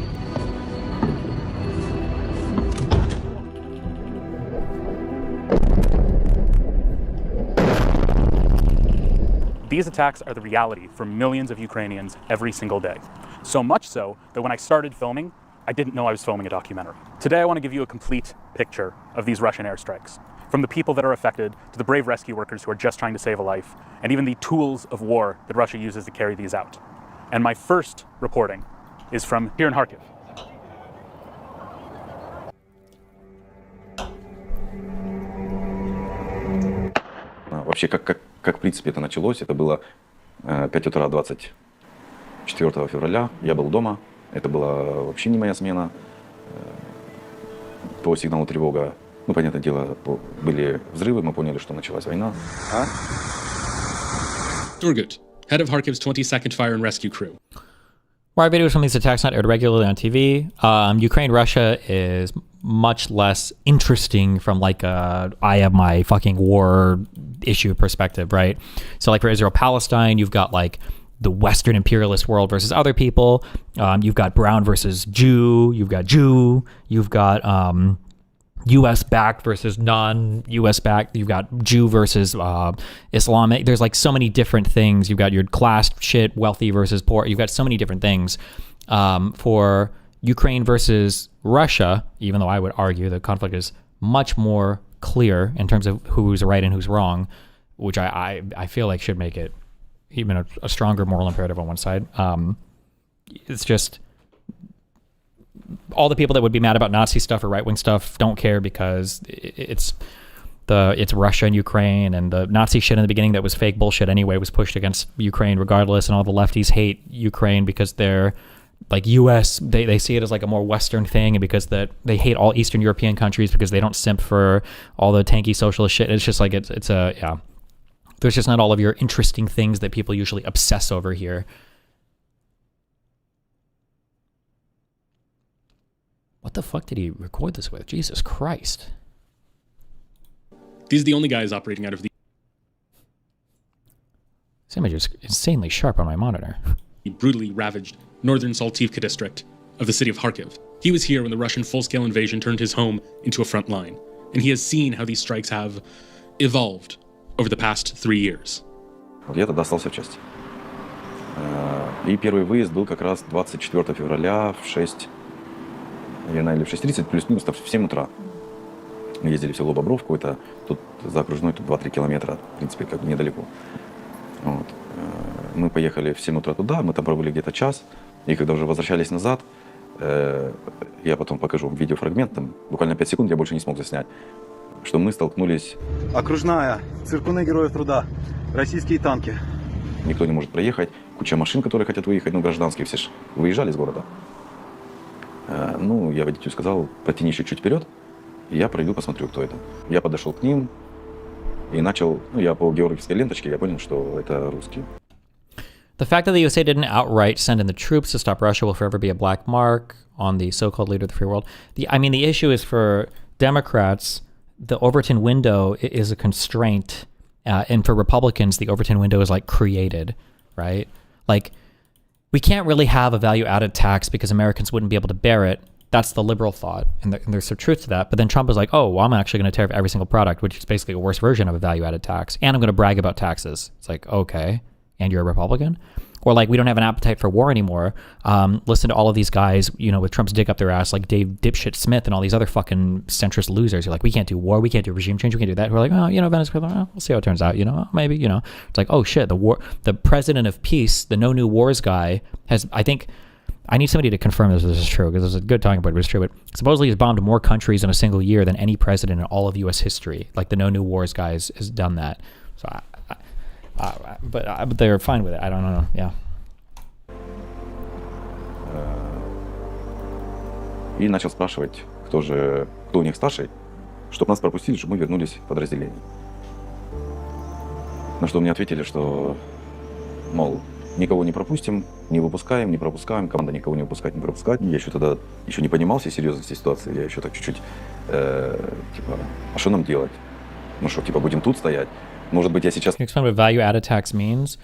These attacks are the reality for millions of Ukrainians every single day. So much so that when I started filming, I didn't know I was filming a documentary. Today I want to give you a complete picture of these Russian airstrikes, from the people that are affected to the brave rescue workers who are just trying to save a life, and even the tools of war that Russia uses to carry these out. And my first reporting is from here in Kharkiv. Вообще, как в принципе это началось, это было 5 утра 24 февраля, я был дома, это была вообще не моя смена. По сигналу тревога, ну, понятное дело, были взрывы, мы поняли, что началась война. Turgut, head of Kharkiv's 22nd Fire and Rescue Crew. Why videos from these attacks not aired regularly on TV? Ukraine-Russia is much less interesting from like a I have my fucking war issue perspective, right? So like for Israel-Palestine, you've got like the Western imperialist world versus other people. You've got Brown versus Jew. You've got U.S. backed versus non-U.S. backed. You've got Jew versus Islamic. There's like so many different things. You've got your class shit, wealthy versus poor. You've got so many different things. For Ukraine versus Russia, even though I would argue the conflict is much more clear in terms of who's right and who's wrong, which I feel like should make it even a stronger moral imperative on one side. It's just all the people that would be mad about Nazi stuff or right-wing stuff don't care because it's Russia and Ukraine, and the Nazi shit in the beginning that was fake bullshit anyway was pushed against Ukraine regardless, and all the lefties hate Ukraine because they're like US, they see it as like a more Western thing, and because that they hate all Eastern European countries because they don't simp for all the tanky socialist shit. It's just like it's a yeah. There's just not all of your interesting things that people usually obsess over here. What the fuck did he record this with? Jesus Christ. These are the only guys operating out of the... This image is insanely sharp on my monitor. ...brutally ravaged northern Saltivka district of the city of Kharkiv. He was here when the Russian full-scale invasion turned his home into a front line, and he has seen how these strikes have evolved over the past 3 years. Я тогда остался в части. И первый выезд был как раз 24 февраля в 6... или в 6:30, плюс-минус в 7 утра. Мы ездили в село Бобровку, это тут за окружной, тут 2-3 километра, в принципе, как бы недалеко. Вот. Мы поехали в 7 утра туда, мы там пробыли где-то час, и когда уже возвращались назад, я потом покажу видеофрагмент, там буквально 5 секунд я больше не смог заснять, что мы столкнулись... Окружная, циркуны Героев Труда, российские танки. Никто не может проехать, куча машин, которые хотят выехать, ну, гражданские все же выезжали из города. Ну, я водителю сказал, протяни еще чуть вперед, и я пройду, посмотрю, кто это. Я подошел к ним и начал, ну, я по георгиевской ленточке, я понял, что это русские. The fact that the USA didn't outright send in the troops to stop Russia will forever be a black mark on the so-called leader of the free world. The issue is for Democrats, the Overton window is a constraint, and for Republicans, the Overton window is like created, right? Like, we can't really have a value-added tax because Americans wouldn't be able to bear it. That's the liberal thought, and there's some truth to that. But then Trump is like, oh, well, I'm actually going to tariff every single product, which is basically a worse version of a value-added tax, and I'm going to brag about taxes. It's like, okay, and you're a Republican? Or like, we don't have an appetite for war anymore. Listen to all of these guys, you know, with Trump's dick up their ass, like Dave Dipshit Smith and all these other fucking centrist losers. You're like, we can't do war, we can't do regime change, we can't do that. We're like, oh, you know, Venezuela, we'll see how it turns out, you know, maybe, you know. It's like, oh shit, the president of peace, the no new wars guy has, I think, I need somebody to confirm this is true, because it's a good talking point, but it's true. But supposedly he's bombed more countries in a single year than any president in all of U.S. history. Like the no new wars guy has done that. So, but they're fine with it. I don't know. Yeah. И начал спрашивать, кто у них старший, чтобы нас пропустили, чтобы мы вернулись в подразделение. На что мне ответили, что, мол, никого не пропустим, не выпускаем, не пропускаем, команда никого не выпускать, не пропускать. Я еще тогда не понимал всей серьезности ситуации, я еще так чуть-чуть, типа, а что нам делать? Ну что, типа, будем тут стоять? Может быть, я сейчас... Can you explain what value-added tax means?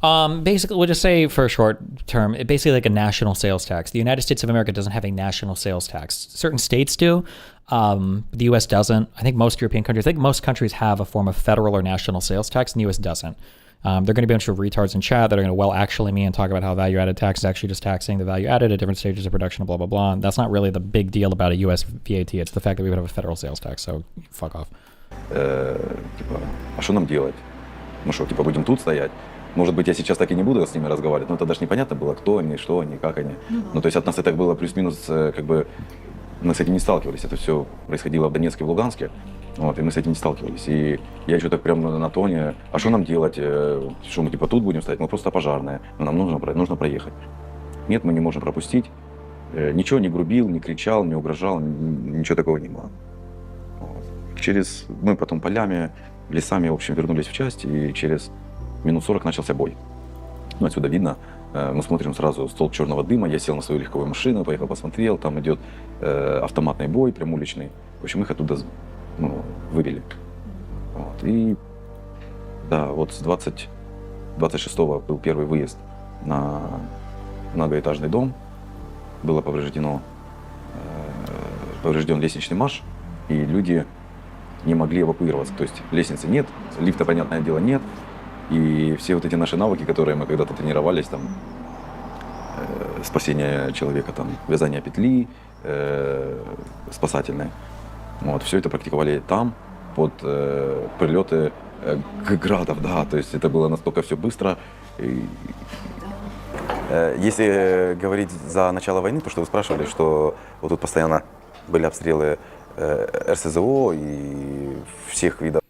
Basically, we'll just say for a short term, it basically like a national sales tax. The United States of America doesn't have a national sales tax. Certain states do. The U.S. doesn't. I think most European countries, most countries have a form of federal or national sales tax, and the U.S. doesn't. They're going to be a bunch of retards in chat that are going to actually me and talk about how value-added tax is actually just taxing the value added at different stages of production, blah, blah, blah. And that's not really the big deal about a U.S. VAT. It's the fact that we would have a federal sales tax, so fuck off. Типа, а что нам делать? Ну что, типа, будем тут стоять? Может быть, я сейчас так и не буду с ними разговаривать, но тогда же непонятно было, кто они, что они, как они. Ну, то есть от нас это было плюс-минус, как бы, мы с этим не сталкивались. Это все происходило в Донецке, в Луганске, вот, и мы с этим не сталкивались. И я еще так прям на тоне, а что нам делать? Что мы типа тут будем стоять? Мы просто пожарные, но нам нужно проехать. Нет, мы не можем пропустить. Ничего не грубил, не кричал, не угрожал, ничего такого не было. Вот. Мы потом полями, лесами, в общем, вернулись в часть, и через минут 40 начался бой. Ну, отсюда видно, мы смотрим сразу столб черного дыма, я сел на свою легковую машину, поехал, посмотрел, там идет автоматный бой, прям уличный. В общем, их оттуда вывели. Вот. И да, вот с 26-го был первый выезд на многоэтажный дом. Было поврежден лестничный марш, и люди не могли эвакуироваться. То есть лестницы нет, лифта, понятное дело, нет. И все вот эти наши навыки, которые мы когда-то тренировались, там, спасение человека, там, вязание петли спасательной, вот, все это практиковали там, под прилеты градов, да, то есть это было настолько все быстро. Если говорить за начало войны, то, что вы спрашивали, что вот тут постоянно были обстрелы РСЗО и всех видов.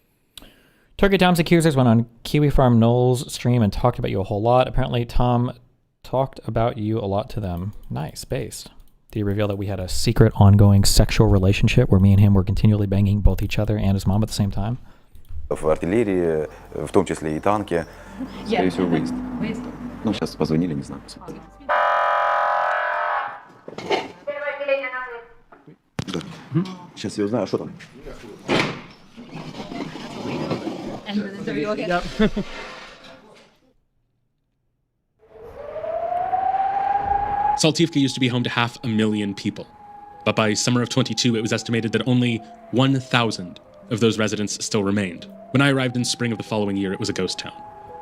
Turkey Tom's accusers went on Kiwi Farm Knowles' stream and talked about you a whole lot. Apparently, Tom talked about you a lot to them. Nice, based. Did he reveal that we had a secret, ongoing sexual relationship where me and him were continually banging both each other and his mom at the same time? В артиллерии, в том числе и танки. Скорее всего, выезд. Ну, сейчас позвонили, не знаю. Да. Сейчас я узнаю, а что там? Saltivka used to be home to 500,000 people. But by summer of 22, it was estimated that only 1,000 of those residents still remained. When I arrived in spring of the following year, it was a ghost town.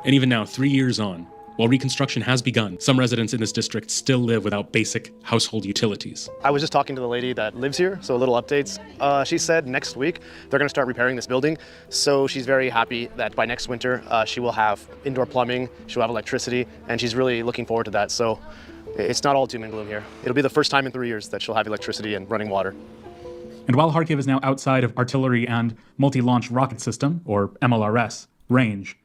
And even now, 3 years on, while reconstruction has begun, some residents in this district still live without basic household utilities. I was just talking to the lady that lives here, so a little updates. She said next week they're going to start repairing this building, so she's very happy that by next winter she will have indoor plumbing, she'll have electricity, and she's really looking forward to that. So it's not all doom and gloom here. It'll be the first time in 3 years that she'll have electricity and running water. And while Kharkiv is now outside of artillery and multi-launch rocket system, or MLRS, range,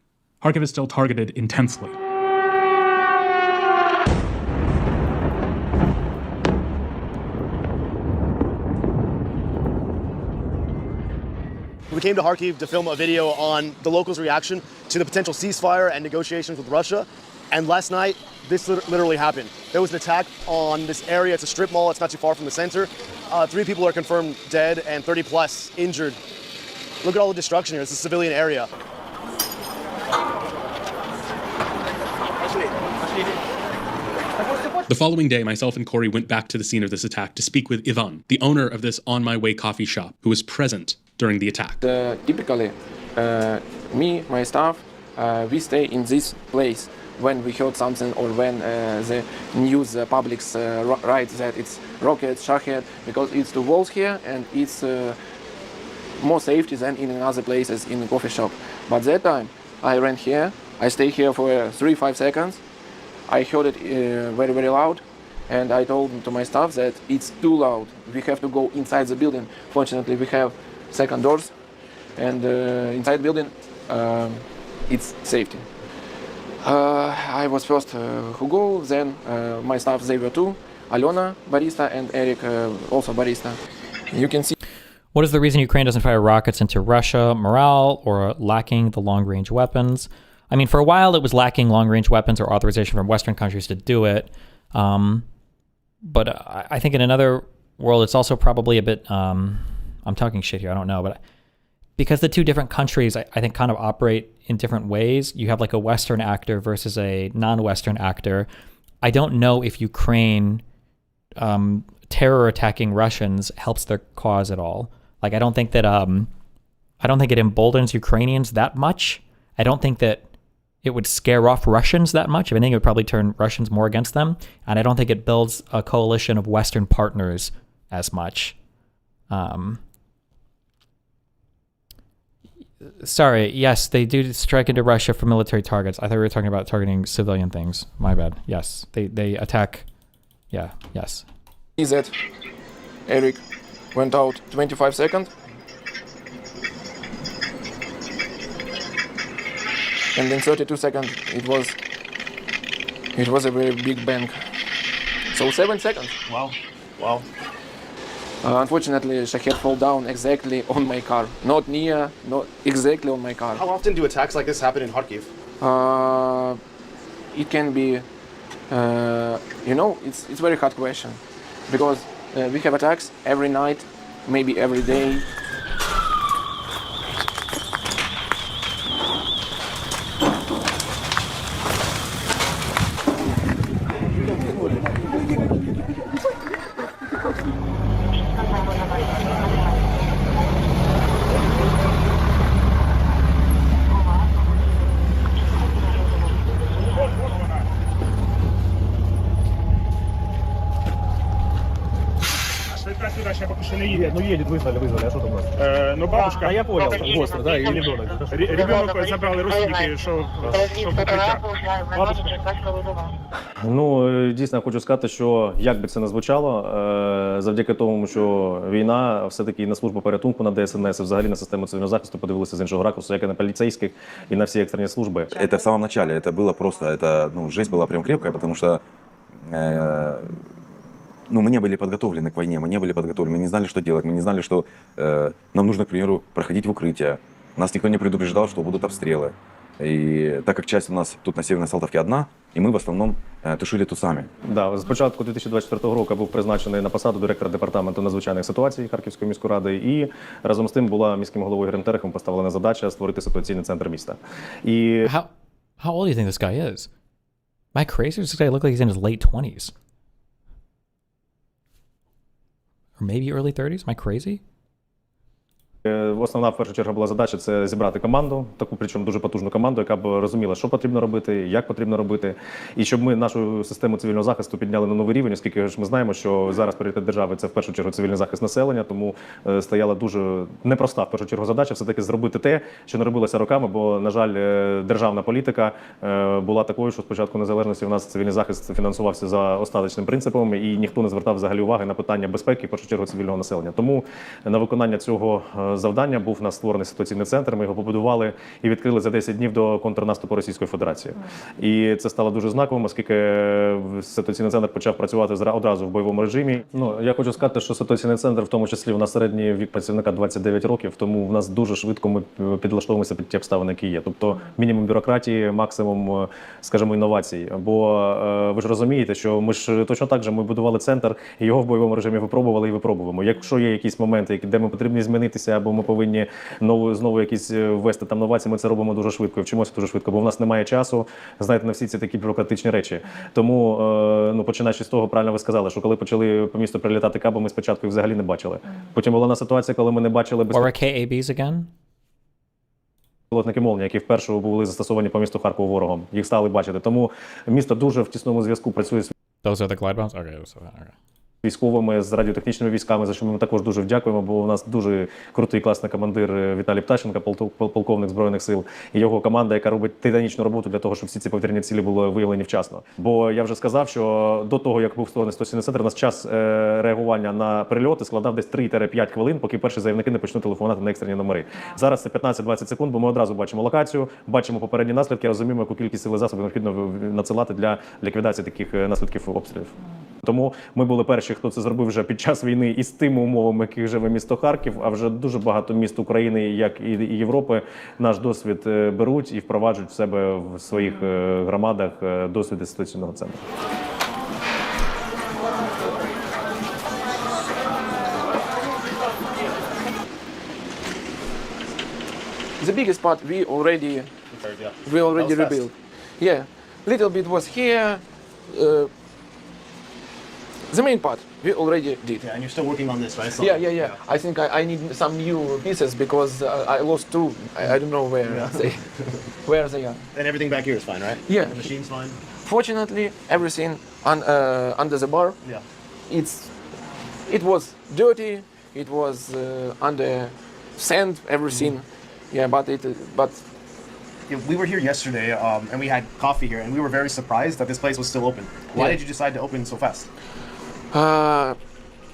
Kharkiv is still targeted intensely. We came to Kharkiv to film a video on the locals' reaction to the potential ceasefire and negotiations with Russia. And last night, this literally happened. There was an attack on this area. It's a strip mall. It's not too far from the center. 3 people are confirmed dead and 30 plus injured. Look at all the destruction here. It's a civilian area. The following day, myself and Corey went back to the scene of this attack to speak with Ivan, the owner of this On My Way coffee shop, who was present during the attack. Typically, me, my staff, we stay in this place when we heard something or when the news publics write that it's rockets, shahed, because it's the walls here and it's more safety than in other places in the coffee shop. But that time, I ran here, I stayed here for 3-5 seconds. I heard it very, very loud, and I told to my staff that it's too loud. We have to go inside the building. Fortunately, we have second doors, and inside the building, it's safety. I was first who go, then my staff, they were two, Alona, barista, and Eric, also barista. You can see. What is the reason Ukraine doesn't fire rockets into Russia? Morale or lacking the long-range weapons? I mean, for a while it was lacking long-range weapons or authorization from Western countries to do it. But I think in another world it's also probably a bit, I'm talking shit here, I don't know, but because the two different countries, I think, kind of operate in different ways. You have like a Western actor versus a non-Western actor. I don't know if Ukraine terror attacking Russians helps their cause at all. Like, I don't think that, I don't think it emboldens Ukrainians that much. I don't think that it would scare off Russians that much. I think it would probably turn Russians more against them. And I don't think it builds a coalition of Western partners as much. Sorry, yes, they do strike into Russia for military targets. I thought we were talking about targeting civilian things. My bad. Yes, they attack. Yeah, yes. Is that Eric went out 25 seconds. And in 32 seconds, it was a very big bang. So 7 seconds. Wow. Wow. Unfortunately, Shahed fell down exactly on my car. Not near, not exactly on my car. How often do attacks like this happen in Kharkiv? It can be, it's a very hard question. Because we have attacks every night, maybe every day. так удачно, поки що не їде. Ну едет, вызвали, а что там у нас? Ну, бабушка. А я понял, остро, да, и ребенок. Ребенок забрали родственники, що покриття. Ну, дійсно, хочу сказати, що як би це не звучало, завдяки тому, що війна все-таки на службу порятунку на ДСНС, і взагалі на систему цивільного захисту подивилися з іншого ракурсу, як і на поліцейських, і на всі екстрені служби. Это в самом начале, это было просто, жесть была прям крепкая, потому что мы не были подготовлены к войне, мы не были подготовлены, мы не знали, что делать, мы не знали, что нам нужно, к примеру, проходить в укрытие. Нас никто не предупреждал, что будут обстрелы. И так как часть у нас тут на Северной Салтовке одна, и мы в основном тушили тут самі. Да, з початку 2024 року був призначений на посаду директора департаменту надзвичайних ситуацій Харківської міської ради, і разом з тим була міським головою Ігорем Терехом поставлена задача створити ситуаційний центр міста. І How old do you think this guy is? Am I crazy? Does this guy look like he's in his late 20s? Or maybe early 30s? Am I crazy? Основна, в першу чергу, була задача – це зібрати команду, таку, причому дуже потужну команду, яка б розуміла, що потрібно робити, як потрібно робити, і щоб ми нашу систему цивільного захисту підняли на новий рівень, оскільки ж ми знаємо, що зараз пріоритет держави – це в першу чергу цивільний захист населення, тому стояла дуже непроста, в першу чергу, задача все-таки зробити те, що не робилося роками, бо, на жаль, державна політика була такою, що спочатку незалежності у нас цивільний захист фінансувався за остаточним принципом, і ніхто не звертав взагалі уваги на питання безпеки, в першу чергу, цивільного населення. Тому на виконання цього завдання був у нас створений ситуаційний центр, ми його побудували і відкрили за 10 днів до контрнаступу Російської Федерації. І це стало дуже знаковим, оскільки ситуаційний центр почав працювати одразу в бойовому режимі. Ну, я хочу сказати, що ситуаційний центр, в тому числі, у нас середній вік працівника 29 років, тому в нас дуже швидко ми підлаштовуємося під ті обставини, які є. Тобто мінімум бюрократії, максимум, скажімо, інновацій. Бо ви ж розумієте, що ми ж точно так же ми будували центр, і його в бойовому режимі випробували і випробуємо. Якщо є якісь моменти, де ми потрібні змінитися, або ми повинні знову якісь ввести там новації, ми це робимо дуже швидко і вчимося дуже швидко, бо в нас немає часу, знаєте, на всі ці такі бюрократичні речі. Тому, починаючи з того, правильно ви сказали, що коли почали по місту прилітати каби, ми спочатку їх взагалі не бачили. Потім була ситуація, коли ми не бачили KABs again? Пілотники «Молнія», які вперше були застосовані по місту Харкову ворогом. Їх стали бачити. Тому місто дуже в тісному зв'язку працює з Those are the glide bombs? Okay. військовими, з радіотехнічними військами, за що ми також дуже вдякуємо, бо у нас дуже крутий, класний командир Віталій Птащенко, полковник Збройних сил, і його команда, яка робить титанічну роботу для того, щоб всі ці повітряні цілі були виявлені вчасно. Бо я вже сказав, що до того, як був створений ситуаційний центр, у нас час реагування на прильоти складав десь 3-5 хвилин, поки перші заявники не почнуть телефонувати на екстрені номери. Зараз це 15-20 секунд, бо ми одразу бачимо локацію, бачимо попередні наслідки, розуміємо, яку кількість сил і засобів необхідно надсилати для ліквідації таких наслідків обстрілів. Тому ми були перші, хто це зробив вже під час війни і з тими умовами, яких живе місто Харків, а вже дуже багато міст України, як і Європи, наш досвід беруть і впроваджують в себе в своїх громадах досвід ситуаційного центру. The biggest part we already rebuilt. Yeah, little bit was here. The main part we already did. Yeah, and you're still working on this, right? So, I think I need some new pieces because I lost two. I don't know where where they are. And everything back here is fine, right? Yeah. The machine's fine? Fortunately, everything under the bar. Yeah. It was dirty. It was under sand. Everything. Yeah, but we were here yesterday and we had coffee here and we were very surprised that this place was still open. Why did you decide to open so fast?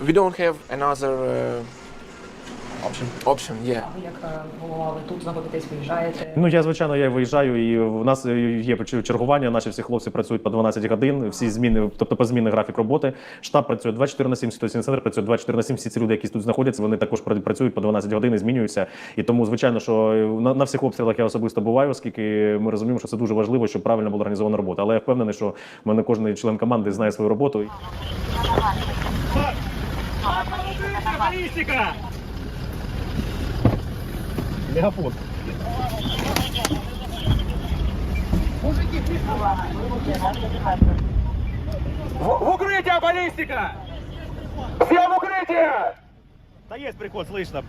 We don't have another option, yeah. Ну, я, звичайно, я виїжджаю, і в нас є чергування, наші всі хлопці працюють по 12 годин, всі зміни, тобто позмінний графік роботи. Штаб працює 24/7, ситуаційний центр працює 24/7, всі ці люди, які тут знаходяться, вони також працюють по 12 годин і змінюються. І тому, звичайно, що на всіх обстрілах я особисто буваю, оскільки ми розуміємо, що це дуже важливо, щоб правильно була організована робота. Але я впевнений, що в мене кожен член команди знає свою роботу. Балістика! Мегафон. В укрытие, баллистика! Все в укрытие! Да есть приход, слышно.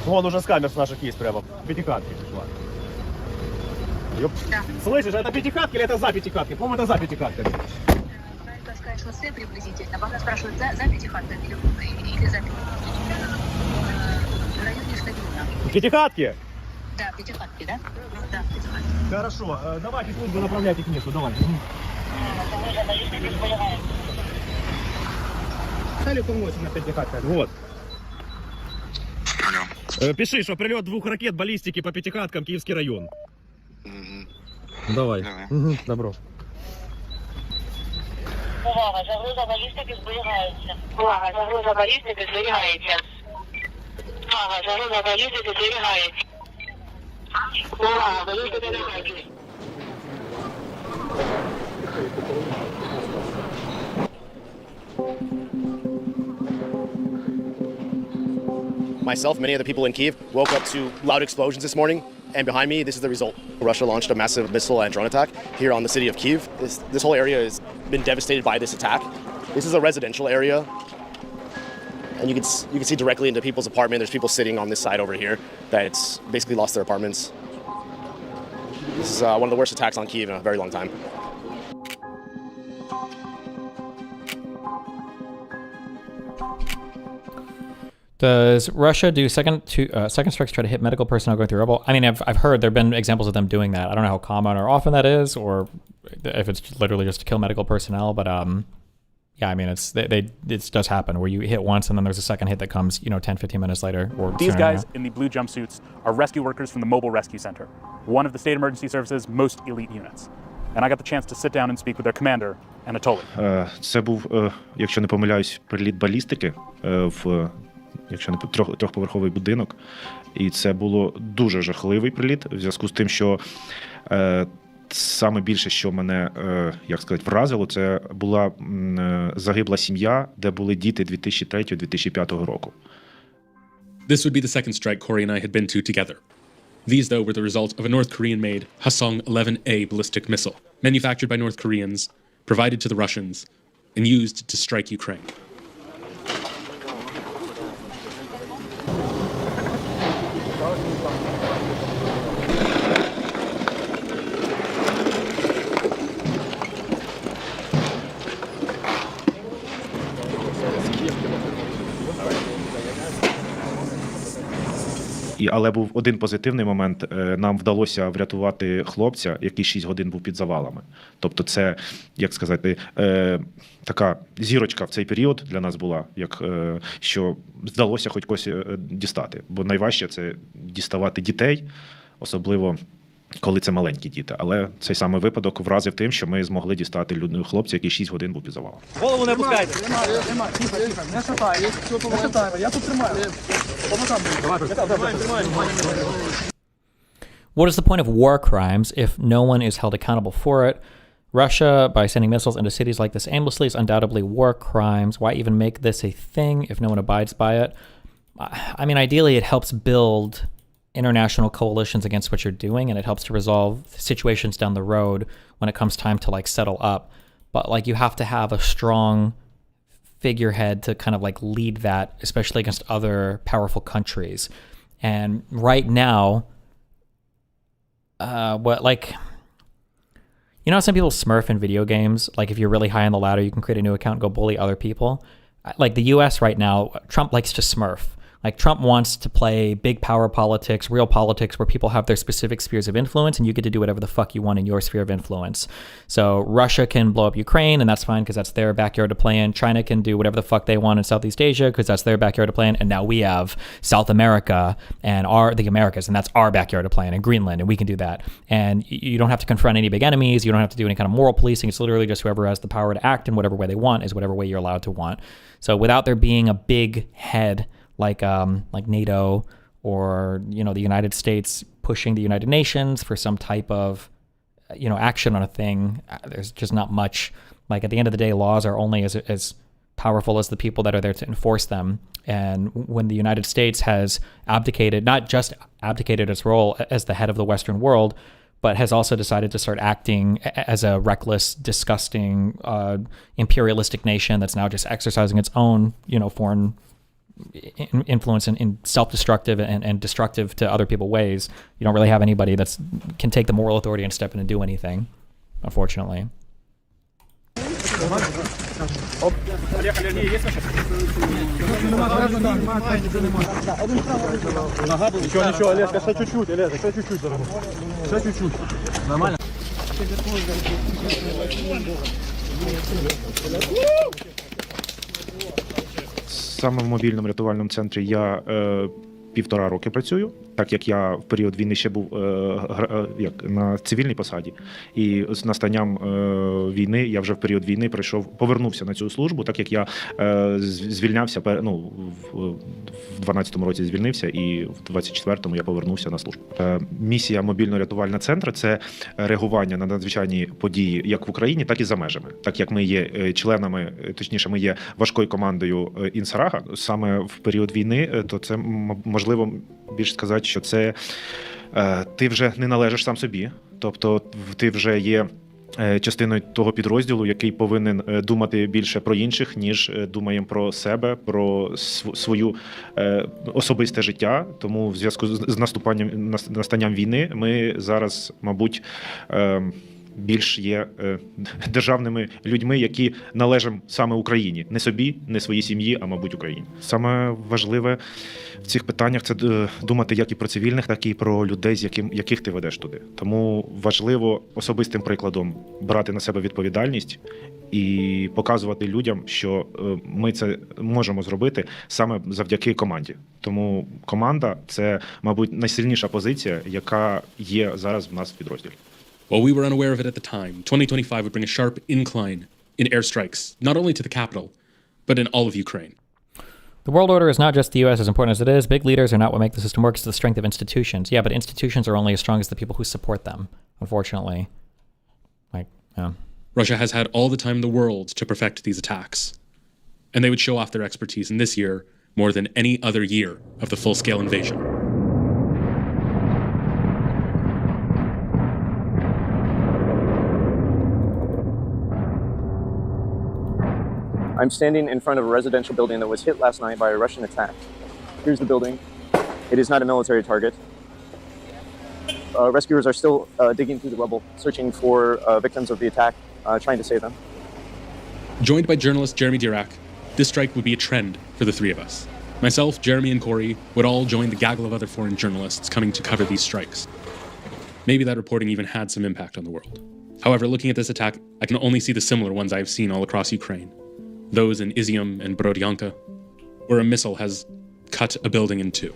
Вон уже с камер с наших есть прямо. Пятикатки пришла. Ёп. Слышишь, это пятихатки или это за пятихатки? По-моему, это за пятихатками. Кавказское шоссе приблизительно. Вас спрашивают, за пятихатками или за в районе стадиона. Пятихатки? Да, пятихатки, да? Да, пятихатки. Хорошо, давайте службу направляйте к месту, давай. Стали помочь на пятихатках, вот. Пиши, что прилет 2 ракет баллистики по пятихаткам, Киевский район. Давай. Добро. Увага, загроза балістики зберігається. Увага, загроза балістики зберігається. Увага, загроза балістики зберігається. Увага, балістика зберігається. Myself, many other people in Kyiv woke up to loud explosions this morning, and behind me, this is the result. Russia launched a massive missile and drone attack here on the city of Kyiv. This whole area has been devastated by this attack. This is a residential area, and you can see directly into people's apartment. There's people sitting on this side over here that's basically lost their apartments. This is one of the worst attacks on Kyiv in a very long time. Does Russia do second strikes try to hit medical personnel going through rubble? I mean, I've heard there've been examples of them doing that. I don't know how common or often that is, or if it's literally just to kill medical personnel. But yeah, I mean, it does happen where you hit once and then there's a second hit that comes 10, 15 minutes later. Or these guys in the blue jumpsuits are rescue workers from the Mobile Rescue Center, one of the State Emergency Service's most elite units. And I got the chance to sit down and speak with their commander, Anatoly. Це був, якщо не помиляюсь, приліт балістики в якщо не трьохповерховий будинок, і це було дуже жахливий приліт в зв'язку з тим, що саме більше, що мене, як сказати, вразило, це була загибла сім'я, де були діти 2003-2005 року. This would be the second strike Corey and I had been to together. These, though, were the result of a North Korean-made Hwasong-11A ballistic missile, manufactured by North Koreans, provided to the Russians, and used to strike Ukraine. Але був один позитивний момент. Нам вдалося врятувати хлопця, який 6 годин був під завалами. Тобто це, як сказати, така зірочка в цей період для нас була, що вдалося хоч когось дістати. Бо найважче – це діставати дітей, особливо коли це маленькі діти. Але цей самий випадок вразив тим, що ми змогли дістати хлопця, який 6 годин був під завалом. Голову не опускайте. Не шатає. Я тут тримаю. What is the point of war crimes if no one is held accountable for it? Russia, by sending missiles into cities like this aimlessly, is undoubtedly war crimes. Why even make this a thing if no one abides by it? I mean, ideally, it helps build international coalitions against what you're doing, and it helps to resolve situations down the road when it comes time to settle up. But you have to have a strong figurehead to kind of lead that, especially against other powerful countries. And right now, how some people smurf in video games? If you're really high on the ladder, you can create a new account and go bully other people. The US right now, Trump likes to smurf. Trump wants to play big power politics, real politics, where people have their specific spheres of influence and you get to do whatever the fuck you want in your sphere of influence. So Russia can blow up Ukraine, and that's fine because that's their backyard to play in. China can do whatever the fuck they want in Southeast Asia because that's their backyard to play in. And now we have South America and the Americas, and that's our backyard to play in, and Greenland, and we can do that. And you don't have to confront any big enemies. You don't have to do any kind of moral policing. It's literally just whoever has the power to act in whatever way they want is whatever way you're allowed to want. So without there being a big head like NATO or the United States pushing the United Nations for some type of action on a thing, there's just not much. At the end of the day, laws are only as powerful as the people that are there to enforce them. And when the United States has abdicated, not just abdicated its role as the head of the Western world, but has also decided to start acting as a reckless, disgusting, imperialistic nation that's now just exercising its own, foreign influence in self-destructive and destructive to other people ways. You don't really have anybody that's can take the moral authority and step in and do anything, unfortunately. Ничего, Олег, еще чуть-чуть, Олег, еще чуть-чуть, дорогой. Еще чуть-чуть. Нормально? Саме в мобільному рятувальному центрі я 1,5 роки працюю, так як я в період війни ще був як на цивільній посаді. І з настанням війни, я вже в період війни повернувся на цю службу, так як я звільнявся, в 12-му році звільнився, і в 24-му я повернувся на службу. Місія мобільно-рятувального центру – це реагування на надзвичайні події як в Україні, так і за межами. Так як ми є членами, точніше, ми є важкою командою Інсарага, саме в період війни, то це можливо більш сказати, що це ти вже не належиш сам собі, тобто ти вже є частиною того підрозділу, який повинен думати більше про інших, ніж думаємо про себе, про свою особисте життя. Тому в зв'язку з настанням війни ми зараз, мабуть, більш є державними людьми, які належать саме Україні. Не собі, не своїй сім'ї, а, мабуть, Україні. Саме важливе в цих питаннях – це думати як і про цивільних, так і про людей, яких ти ведеш туди. Тому важливо особистим прикладом брати на себе відповідальність і показувати людям, що ми це можемо зробити саме завдяки команді. Тому команда – це, мабуть, найсильніша позиція, яка є зараз в нас в підрозділі. While we were unaware of it at the time, 2025 would bring a sharp incline in airstrikes, not only to the capital, but in all of Ukraine. The world order is not just the U.S. as important as it is. Big leaders are not what make the system work. It's the strength of institutions. Yeah, but institutions are only as strong as the people who support them, unfortunately. Russia has had all the time in the world to perfect these attacks. And they would show off their expertise in this year more than any other year of the full-scale invasion. I'm standing in front of a residential building that was hit last night by a Russian attack. Here's the building. It is not a military target. Rescuers are still digging through the rubble, searching for victims of the attack, trying to save them. Joined by journalist Jeremy Dirac, this strike would be a trend for the three of us. Myself, Jeremy, and Corey would all join the gaggle of other foreign journalists coming to cover these strikes. Maybe that reporting even had some impact on the world. However, looking at this attack, I can only see the similar ones I've seen all across Ukraine. Those in Izium and Borodyanka, where a missile has cut a building in two.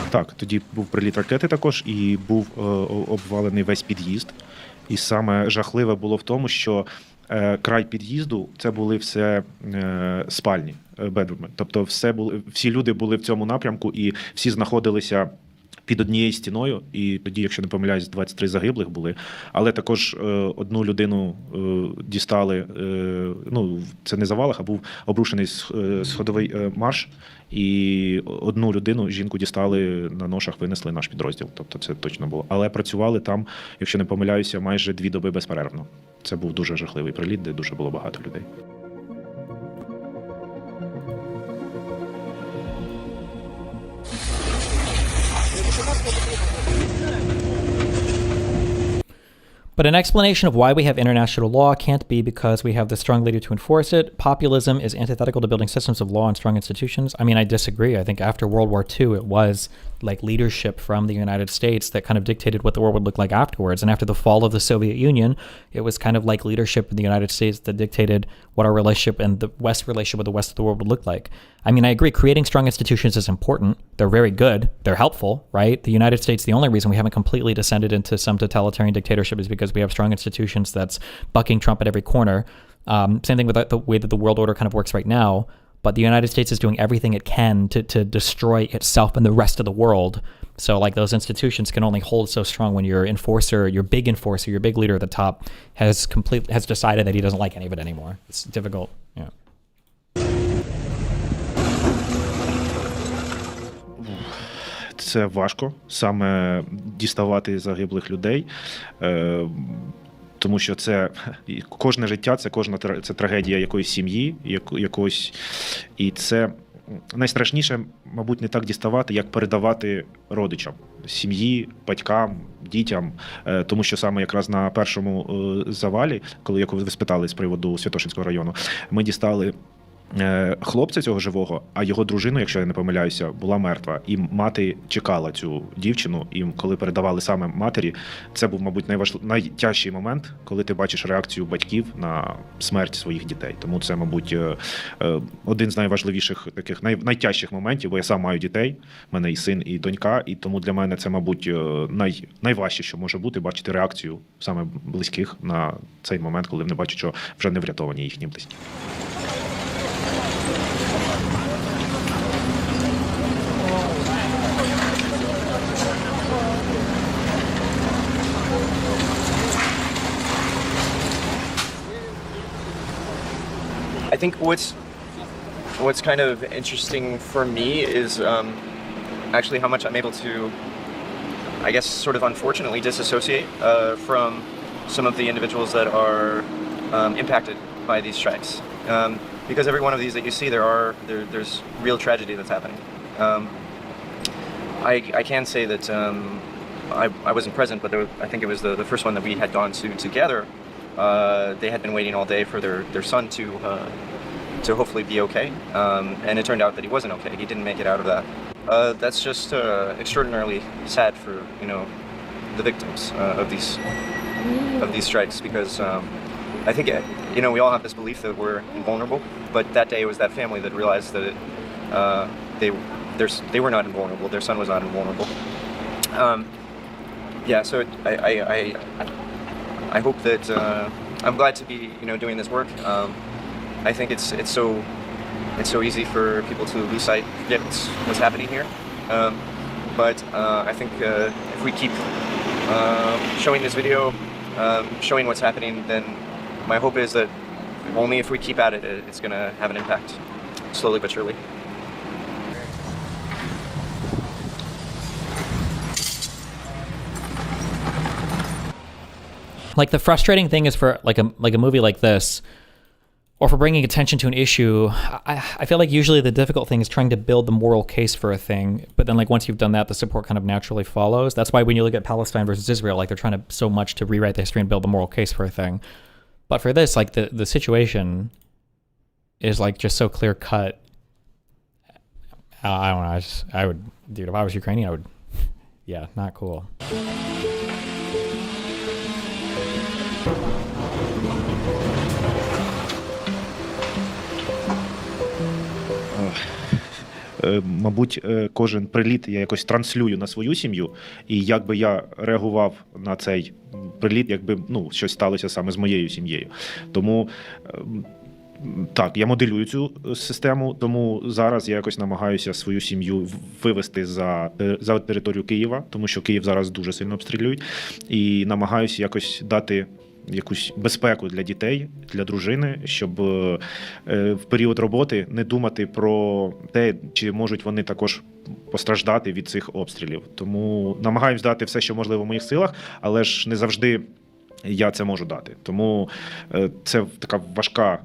Так, тоді був приліт ракети також, і був обвалений весь під'їзд. І саме жахливе було в тому, що край під'їзду – це були все спальні, бедруми. Тобто всі люди були в цьому напрямку, і всі знаходилися під однією стіною, і тоді, якщо не помиляюсь, 23 загиблих були. Але також одну людину дістали, це не завалах, а був обрушений сходовий марш, і одну людину, жінку, дістали на ношах, винесли наш підрозділ. Тобто це точно було. Але працювали там, якщо не помиляюся, майже 2 доби безперервно. Це був дуже жахливий приліт, де дуже було багато людей. But an explanation of why we have international law can't be because we have the strong leader to enforce it. Populism is antithetical to building systems of law and strong institutions. I mean, I disagree. I think after World War II, it was like leadership from the United States that kind of dictated what the world would look like afterwards. And after the fall of the Soviet Union, it was kind of like leadership in the United States that dictated what our relationship and the West relationship with the West of the world would look like. I mean, I agree, creating strong institutions is important. They're very good. They're helpful, right? The United States, the only reason we haven't completely descended into some totalitarian dictatorship is because we have strong institutions that's bucking Trump at every corner. Same thing with the way that the world order kind of works right now. But the United States is doing everything it can to destroy itself and the rest of the world. So like those institutions can only hold so strong when your big leader at the top has decided that he doesn't like any of it anymore. It's difficult. Yeah. Це важко саме діставати загиблих людей, тому що це кожне життя, це трагедія якоїсь сім'ї, якоїсь, і це найстрашніше, мабуть, не так діставати, як передавати родичам, сім'ї, батькам, дітям, тому що саме якраз на першому завалі, коли ви спитали з приводу Святошинського району, ми дістали хлопця цього живого, а його дружину, якщо я не помиляюся, була мертва. І мати чекала цю дівчину, і коли передавали саме матері, це був, мабуть, найтяжчий момент, коли ти бачиш реакцію батьків на смерть своїх дітей. Тому це, мабуть, один з найважливіших таких, найтяжчих моментів, бо я сам маю дітей, в мене і син, і донька, і тому для мене це, мабуть, найважче, що може бути, бачити реакцію саме близьких на цей момент, коли вони бачать, що вже не врятовані їхні близькі. I think what's kind of interesting for me is actually how much I'm able to, I guess, sort of unfortunately disassociate from some of the individuals that are impacted by these strikes. Because every one of these that you see, there's real tragedy that's happening. I can say that I wasn't present, but I think it was the first one that we had gone to together. They had been waiting all day for their son to hopefully be okay, and it turned out that he wasn't okay. He didn't make it out of that. That's just extraordinarily sad for the victims of these strikes, because I think we all have this belief that we're invulnerable, but that day it was that family that realized that they were not invulnerable. Their son was not invulnerable. So I hope that I'm glad to be doing this work. I think it's so easy for people to lose sight, forget what's happening here. But I think if we keep showing this video, showing what's happening, then my hope is that only if we keep at it, it's going to have an impact, slowly but surely. Like the frustrating thing is for like a movie like this, or for bringing attention to an issue, I feel like usually the difficult thing is trying to build the moral case for a thing, but then like once you've done that, the support kind of naturally follows. That's why when you look at Palestine versus Israel, like they're trying to so much to rewrite the history and build the moral case for a thing. But for this, like the situation is like just so clear cut. I don't know. I would, dude, if I was Ukrainian, I would, yeah, not cool. Мабуть, кожен приліт я якось транслюю на свою сім'ю, і як би я реагував на цей приліт, якби щось сталося саме з моєю сім'єю. Тому так, я моделюю цю систему, тому зараз я якось намагаюся свою сім'ю вивести за територію Києва, тому що Київ зараз дуже сильно обстрілюють, і намагаюся якось дати якусь безпеку для дітей, для дружини, щоб в період роботи не думати про те, чи можуть вони також постраждати від цих обстрілів. Тому намагаюся дати все, що можливо в моїх силах, але ж не завжди я це можу дати. Тому це така важка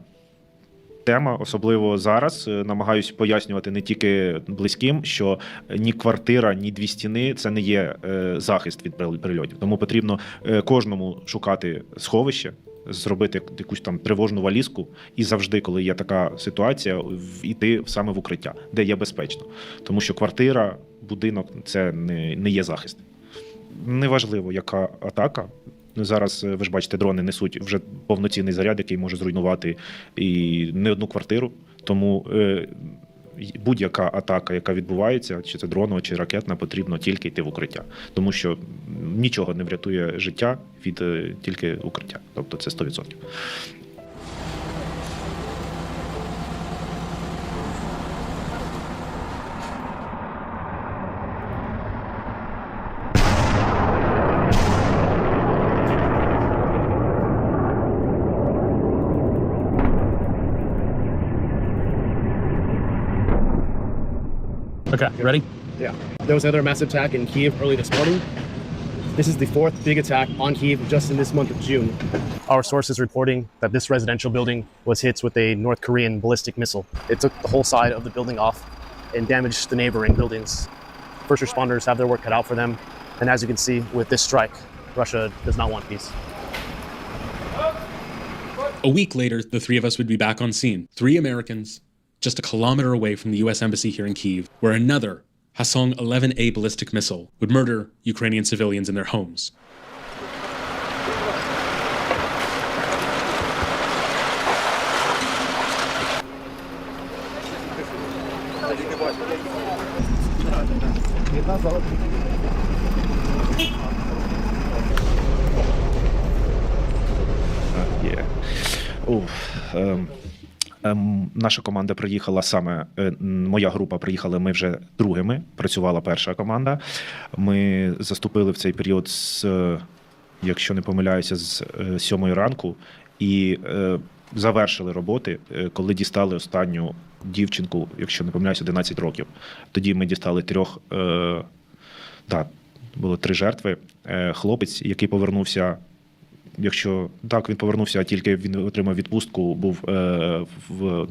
тема, особливо зараз. Намагаюсь пояснювати не тільки близьким, що ні квартира, ні дві стіни – це не є захист від прильотів. Тому потрібно кожному шукати сховище, зробити якусь там тривожну валізку і завжди, коли є така ситуація, йти саме в укриття, де є безпечно. Тому що квартира, будинок – це не є захист. Неважливо, яка атака. Зараз, ви ж бачите, дрони несуть вже повноцінний заряд, який може зруйнувати і не одну квартиру. Тому будь-яка атака, яка відбувається, чи це дронова, чи ракетна, потрібно тільки йти в укриття. Тому що нічого не врятує життя від тільки укриття. Тобто це 100%. Okay, you ready? Yeah. There was another massive attack in Kyiv early this morning. This is the fourth big attack on Kyiv just in this month of June. Our sources reporting that this residential building was hit with a North Korean ballistic missile. It took the whole side of the building off and damaged the neighboring buildings. First responders have their work cut out for them. And as you can see with this strike, Russia does not want peace. A week later, the three of us would be back on scene. 3 Americans, just a kilometer away from the US Embassy here in Kyiv, where another Hasong 11A ballistic missile would murder Ukrainian civilians in their homes. Наша команда приїхала саме, моя група приїхала, ми вже другими, працювала перша команда. Ми заступили в цей період з, якщо не помиляюся, з 7 ранку і завершили роботи, коли дістали останню дівчинку, якщо не помиляюся, 11 років. Тоді ми дістали 3, було 3 жертви. Хлопець, який повернувся, якщо так, він повернувся, тільки він отримав відпустку, був в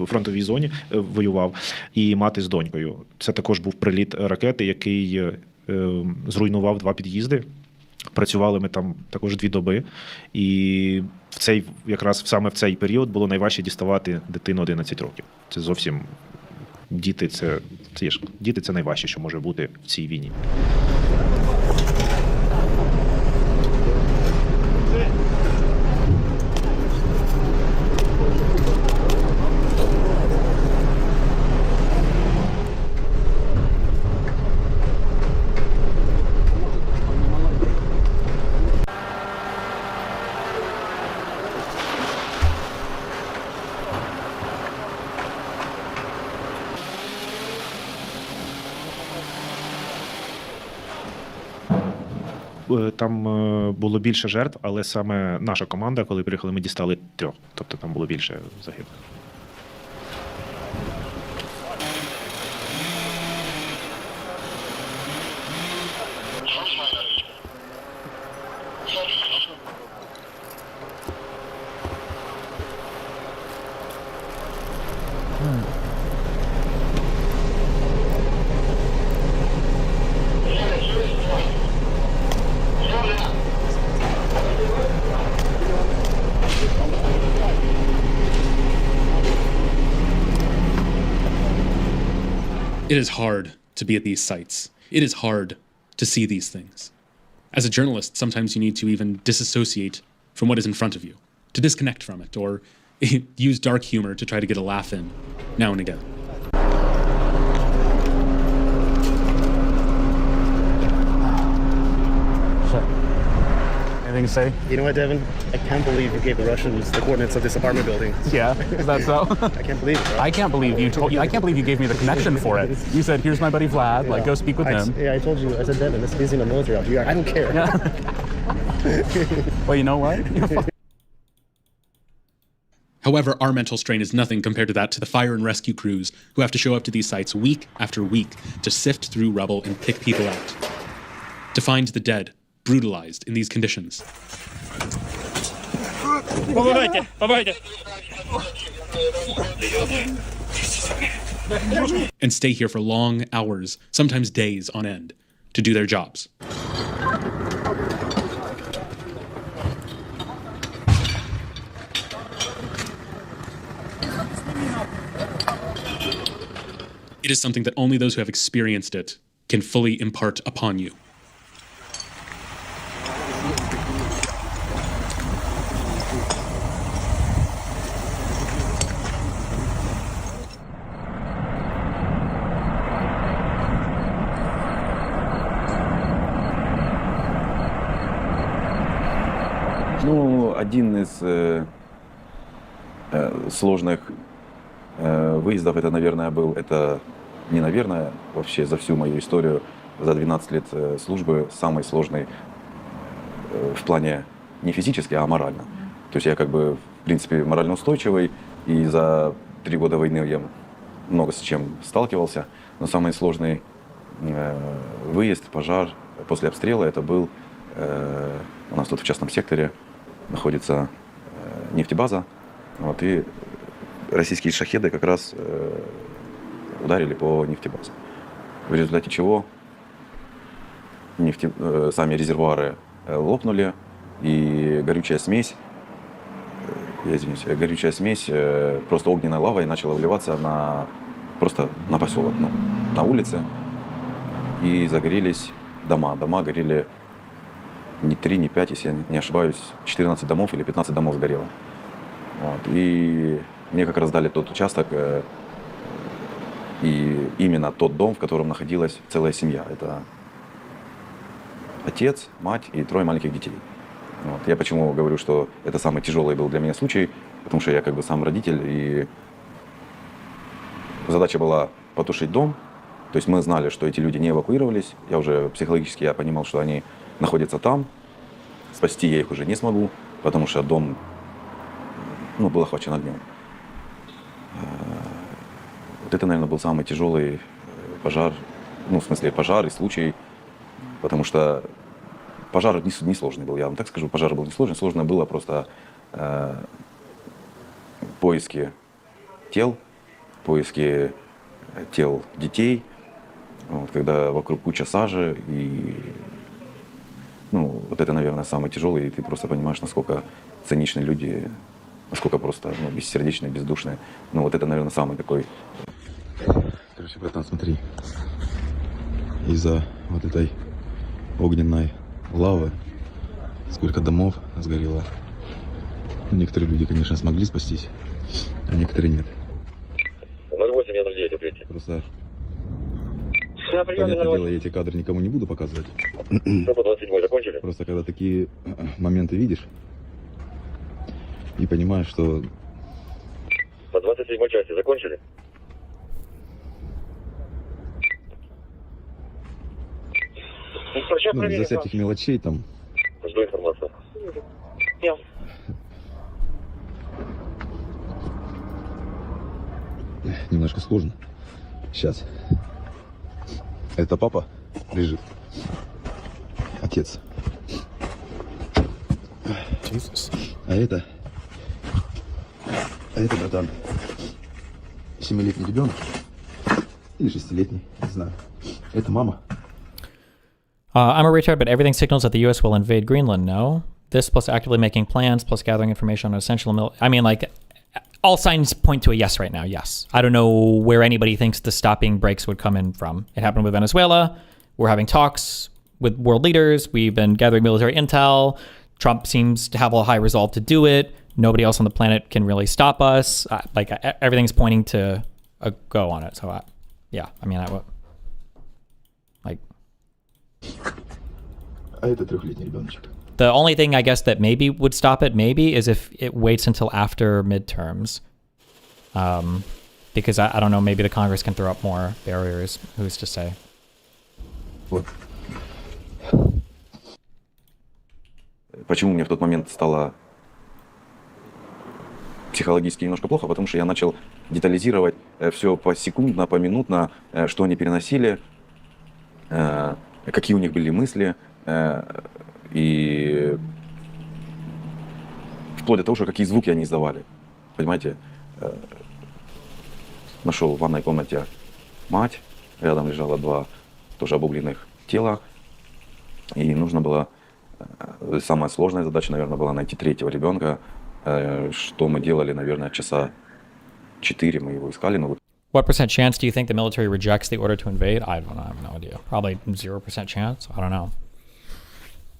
фронтовій зоні, воював, і мати з донькою. Це також був приліт ракети, який зруйнував 2 під'їзди. Працювали ми там також 2 доби, і якраз саме в цей період було найважче діставати дитину 11 років. Це зовсім діти, діти це найважче, що може бути в цій війні. Там було більше жертв, але саме наша команда, коли приїхали, ми дістали 3. Тобто там було більше загиблих. It is hard to be at these sites. It is hard to see these things. As a journalist, sometimes you need to even disassociate from what is in front of you, to disconnect from it, or use dark humor to try to get a laugh in now and again. Anything to say? You know what, Devin? I can't believe you gave the Russians the coordinates of this apartment building. Yeah, is that so? I can't believe it, bro. I can't believe I can't believe you gave me the connection for it. You said, here's my buddy Vlad, like, go speak with him. I told you, I said, Devin, this is in the military out here. I don't care. Yeah. Well, you know what? However, our mental strain is nothing compared to that to the fire and rescue crews who have to show up to these sites week after week to sift through rubble and pick people out. To find the dead, brutalized in these conditions. And stay here for long hours, sometimes days on end, to do their jobs. It is something that only those who have experienced it can fully impart upon you. один из сложных выездов, это, наверное, был, это не наверное, вообще за всю мою историю, за 12 лет службы, самый сложный в плане не физически, а морально. То есть я как бы, в принципе, морально устойчивый, и за 3 года войны я много с чем сталкивался, но самый сложный выезд, пожар после обстрела, это был у нас тут в частном секторе находится нефтебаза, вот, и российские шахеды как раз ударили по нефтебазе. В результате чего сами резервуары лопнули, и горючая смесь, просто огненной лавой начала вливаться просто на поселок, на улице, и загорелись дома. Дома горели не 3, не 5, если я не ошибаюсь, 14 домов или 15 домов сгорело. Вот. И мне как раз дали тот участок, и именно тот дом, в котором находилась целая семья. Это отец, мать и 3 маленьких детей. Вот. Я почему говорю, что это самый тяжелый был для меня случай, потому что я как бы сам родитель, и задача была потушить дом. То есть мы знали, что эти люди не эвакуировались. Я уже психологически понимал, что они находятся там. Спасти я их уже не смогу, потому что дом был охвачен огнем. Вот это, наверное, был самый тяжелый пожар, в смысле пожар и случай, потому что пожар не сложный был, я вам так скажу, пожар был не сложный, сложное было просто поиски тел детей, вот, когда вокруг куча сажи, и вот это, наверное, самый тяжелый, и ты просто понимаешь, насколько циничные люди, насколько просто бессердечные, бездушные. Вот это, наверное, самый такой. Короче, братан, смотри, из-за вот этой огненной лавы сколько домов сгорело. Некоторые люди, конечно, смогли спастись, а некоторые нет. 08, я друзей это прийти. Просто, понятное дело, я эти кадры никому не буду показывать. Что по 27 закончили? Просто когда такие моменты видишь и понимаешь, что... По 27 части закончили? Из-за всяких мелочей там. Жду информацию. Немножко сложно. Сейчас. Это папа лежит. Отец. А это, братан, 7-летний ребенок. Или 6-летний, не знаю. Это мама. I'm a retard, but everything signals that the U.S. will invade Greenland. No, this plus actively making plans plus gathering information on essential. All signs point to a yes right now. Yes, I don't know where anybody thinks the stopping breaks would come in from. It happened with Venezuela. We're having talks with world leaders. We've been gathering military intel. Trump seems to have a high resolve to do it. Nobody else on the planet can really stop us. Everything's pointing to a go on it. So, yeah, А это 3-летний ребеночек. The only thing I guess that maybe would stop it, maybe, is if it waits until after midterms. Because I don't know, maybe the Congress can throw up more barriers. Who's to say? Вот. Почему мне в тот момент стало психологически немножко плохо? Потому что я начал детализировать все посекундно, поминутно, что они переносили, какие у них были мысли, и вплоть до того, что какие звуки они издавали. Понимаете? Нашел в ванной комнате мать, рядом лежало 2 тоже обугленных тела, и нужно было, самая сложная задача, наверное, была найти 3-го ребенка, что мы делали, наверное, часа 4 мы его искали. What percent chance do you think the military rejects the order to invade? I don't know. I have no idea. Probably 0% chance. I don't know.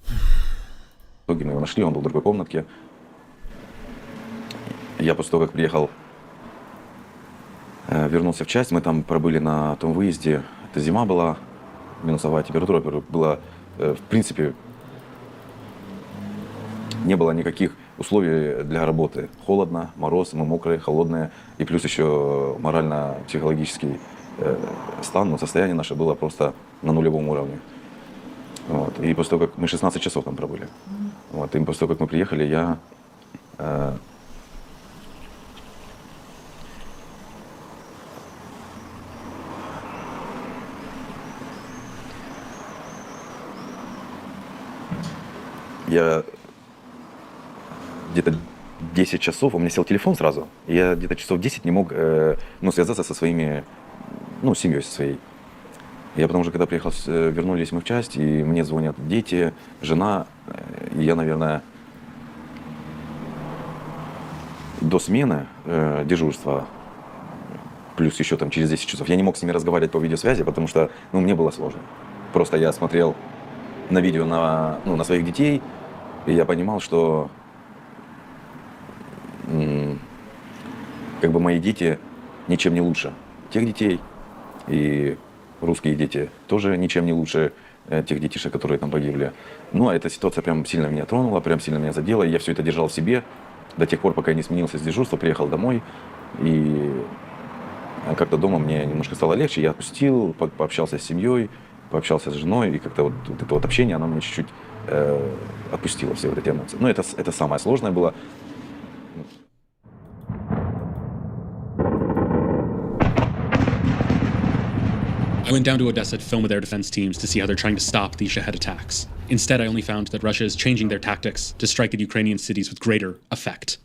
В итоге мы его нашли, он был в другой комнатке. Я после того, как приехал, вернулся в часть, мы там пробыли на том выезде. Это зима была, минусовая температура была, в принципе, не было никаких условия для работы. Холодно, мороз, мы мокрые, холодные. И плюс еще морально-психологический стан, но состояние наше было просто на нулевом уровне. Вот. И после того, как мы 16 часов там пробыли, вот. И после того, как мы приехали, я где-то 10 часов, у меня сел телефон сразу, и я где-то часов 10 не мог связаться со своими, семьей со своей. Я потому что, когда приехал, вернулись мы в часть, и мне звонят дети, жена, и я, наверное, до смены дежурства, плюс еще там через 10 часов, я не мог с ними разговаривать по видеосвязи, потому что, мне было сложно. Просто я смотрел на видео на своих детей, и я понимал, что как бы мои дети ничем не лучше тех детей, и русские дети тоже ничем не лучше тех детишек, которые там погибли. А эта ситуация прям сильно меня тронула, прям сильно меня задела, и я все это держал в себе до тех пор, пока я не сменился с дежурства, приехал домой, и как-то дома мне немножко стало легче, я отпустил, пообщался с семьей, пообщался с женой, и как-то вот это вот общение, оно мне чуть-чуть отпустило все вот эти эмоции. Это самое сложное было. I went down to Odessa to film with air defense teams to see how they're trying to stop these Shahed attacks. Instead, I only found that Russia is changing their tactics to strike at Ukrainian cities with greater effect.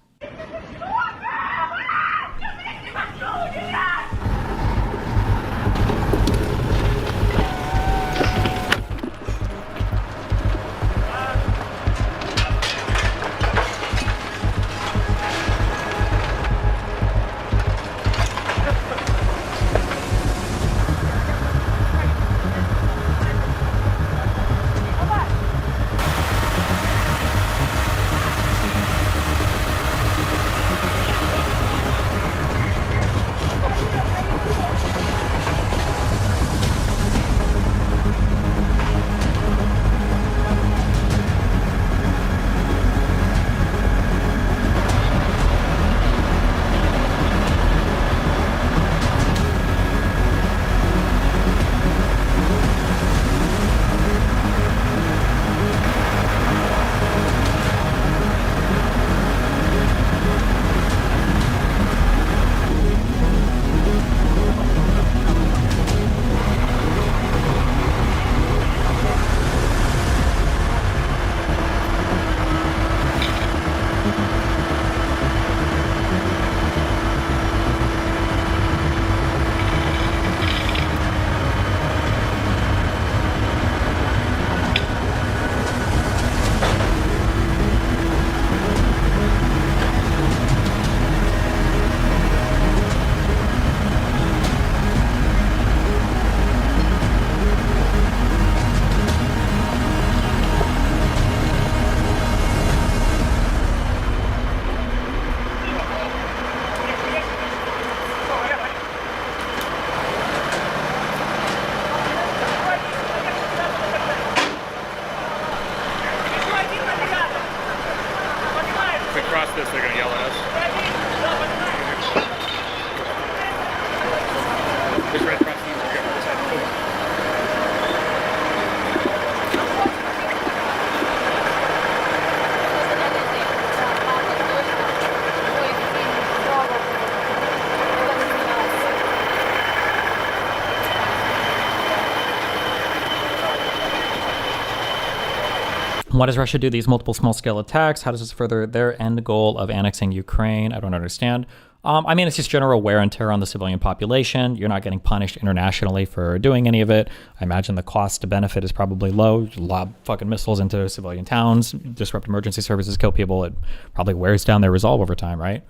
Why does Russia do these multiple small-scale attacks? How does this further their end goal of annexing Ukraine? I don't understand. It's just general wear and tear on the civilian population. You're not getting punished internationally for doing any of it. I imagine the cost to benefit is probably low. Lob fucking missiles into civilian towns, disrupt emergency services, kill people. It probably wears down their resolve over time, right?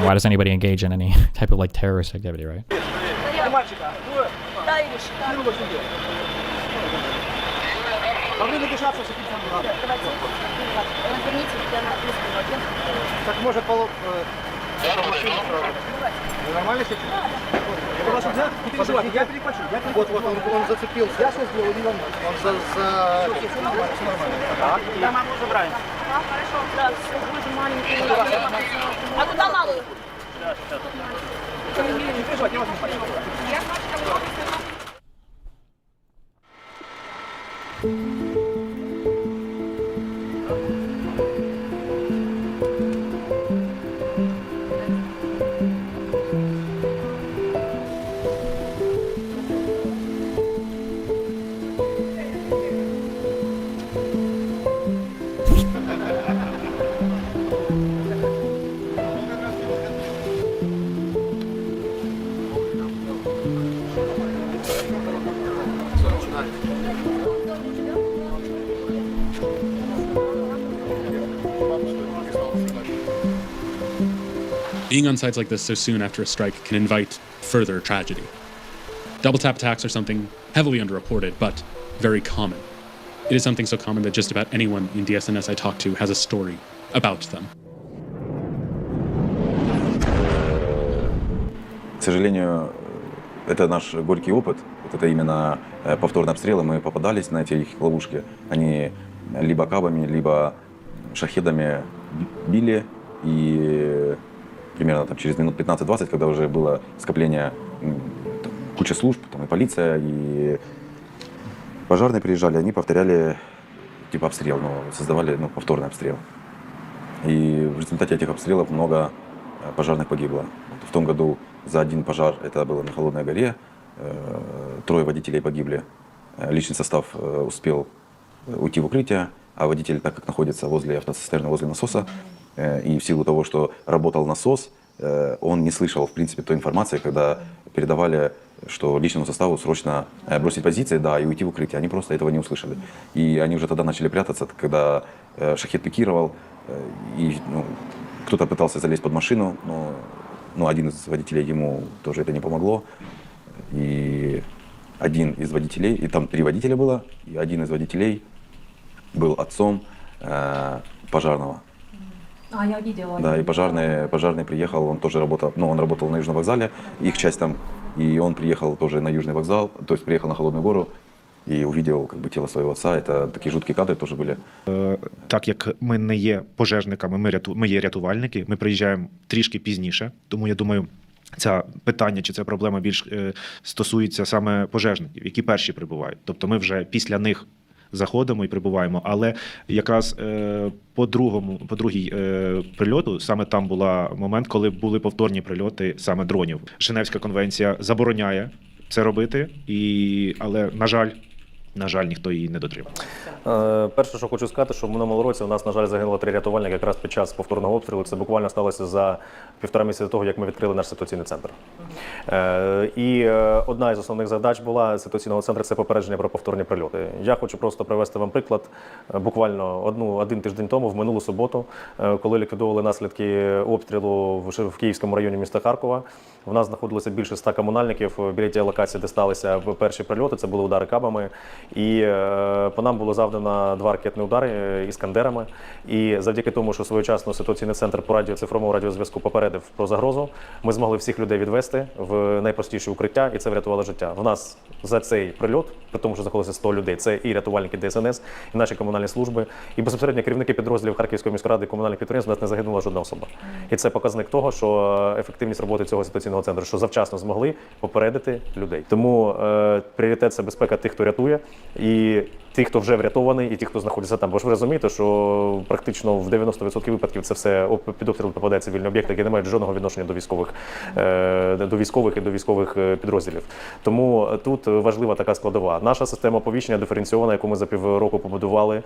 Why does anybody engage in any type of terrorist activity, right? Так может Нормально сейчас? Это ваш взгляд? Не переживайте, я перехвачу. Вот, он зацепился. Я сейчас сделаю, не волнуйтесь. Он Все нормально. Так, Куда маму забираем? Хорошо, да. Очень маленький. А куда малую? Не переживайте, я вас не пойму. Я знаю, Being on sites like this so soon after a strike can invite further tragedy. Double tap attacks are something heavily underreported, but very common. It is something so common that just about anyone in DSNS I talk to has a story about them. К сожалению, это наш горький опыт. Вот это именно повторные обстрелы. Мы попадались на эти их ловушки. Они либо кабами, либо шахедами били. И примерно там, через минут 15-20, когда уже было скопление куча служб, там и полиция, и пожарные приезжали, они повторяли типа обстрел, но создавали повторный обстрел. И в результате этих обстрелов много пожарных погибло. В том году за один пожар, это было на Холодной горе, 3 водителей погибли. Личный состав успел уйти в укрытие, а водитель, так как находится возле автоцистерны, возле насоса, и в силу того, что работал насос, он не слышал, в принципе, той информации, когда передавали, что личному составу срочно бросить позиции, да, и уйти в укрытие. Они просто этого не услышали. И они уже тогда начали прятаться, когда шахед пикировал, и кто-то пытался залезть под машину, но один из водителей, ему тоже это не помогло. И один из водителей, и там 3 водителя было, и один из водителей был отцом пожарного. А, я видела. Да, и пожарный приехал, он тоже работал, он работал на Южном вокзале, их часть там, и он приехал тоже на Южный вокзал, то есть приехал на Холодную гору і увидел тело свого отца. Це такі жуткі кадри теж були. Так як ми не є пожежниками, ми є рятувальники, ми приїжджаємо трішки пізніше, тому я думаю, це питання чи ця проблема більш стосується саме пожежників, які перші прибувають. Тобто ми вже після них заходимо і прибуваємо, але якраз по другій прильоту, саме там був момент, коли були повторні прильоти саме дронів. Женевська конвенція забороняє це робити, але, на жаль, ніхто її не дотримав. Перше, що хочу сказати, що в минулому році у нас, на жаль, загинуло 3 рятувальники якраз під час повторного обстрілу. Це буквально сталося за 1,5 місяця до того, як ми відкрили наш ситуаційний центр. І одна із основних задач була ситуаційного центру – це попередження про повторні прильоти. Я хочу просто привести вам приклад. Буквально один тиждень тому, в минулу суботу, коли ліквідовували наслідки обстрілу в Київському районі міста Харкова, в нас знаходилося більше 100 комунальників біля тієї локації, де сталися перші прильоти, це були удари кабами. І по нам було завдано 2 ракетні удари іскандерами. І завдяки тому, що своєчасно ситуаційний центр по цифровому радіозв'язку попередив про загрозу, ми змогли всіх людей відвести в найпростіші укриття, і це врятувало життя. В нас за цей прильот, при тому, що знаходилося 100 людей, це і рятувальники ДСНС, і наші комунальні служби, і безпосередньо керівники підрозділів Харківської міської ради і комунальних підприємств, у нас не загинула жодна особа. І це показник того, що ефективність роботи цього ситуаційного центру, що завчасно змогли попередити людей. Тому пріоритет – це безпека тих, хто рятує, і тих, хто вже врятований, і ті, хто знаходиться там. Бо ж ви розумієте, що практично в 90% випадків це все під обстріл попадає цивільні об'єкти, які не мають жодного відношення до військових і до військових підрозділів. Тому тут важлива така складова. Наша система оповіщення диференційована, яку ми за півроку побудували,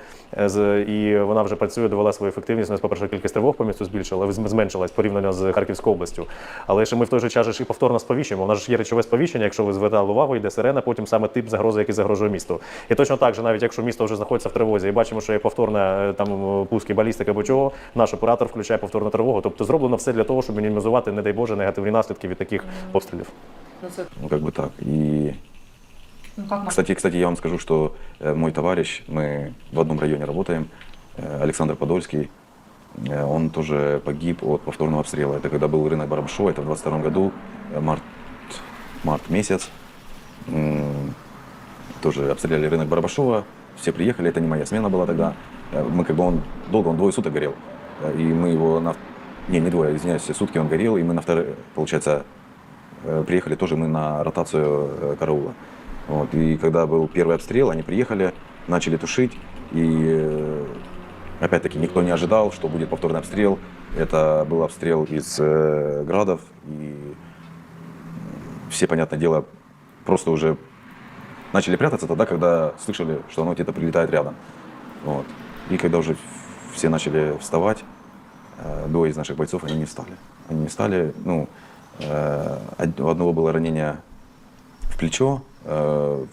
і вона вже працює, довела свою ефективність. У нас, по-перше, кількість тривог по місту зменшилась порівняно з Харківською областю. Але ще ми в той же час і повторно сповіщуємо. У нас ж є речове сповіщення, якщо ви звертали увагу, йде сирена, потім саме тип загрози, який загрожує місту. І точно так же, навіть якщо місто вже знаходиться в тривозі і бачимо, що є повторна пуски, балістика або чого, наш оператор включає повторну тривогу. Тобто зроблено все для того, щоб мінімізувати, не дай Боже, негативні наслідки від таких обстрілів. Как бы так. И, кстати, я вам скажу, что мой товарищ, мы в одном районе работаем, Александр Подольский, Он тоже погиб от повторного обстрела. Это когда был рынок Барабашова, это в 22 году, март месяц. Тоже обстреляли рынок Барабашова, все приехали, это не моя смена была тогда. Мы как бы он 2 суток горел. И мы его не 2, извиняюсь, сутки он горел, и мы на второй, получается, приехали тоже мы на ротацию караула. Вот. И когда был первый обстрел, они приехали, начали тушить, и опять-таки никто не ожидал, что будет повторный обстрел. Это был обстрел из градов, и все, понятное дело, просто уже начали прятаться тогда, когда слышали, что оно где-то прилетает рядом. Вот. И когда уже все начали вставать, 2 из наших бойцов, они не встали. Они не встали, ну, у одного было ранение в плечо, в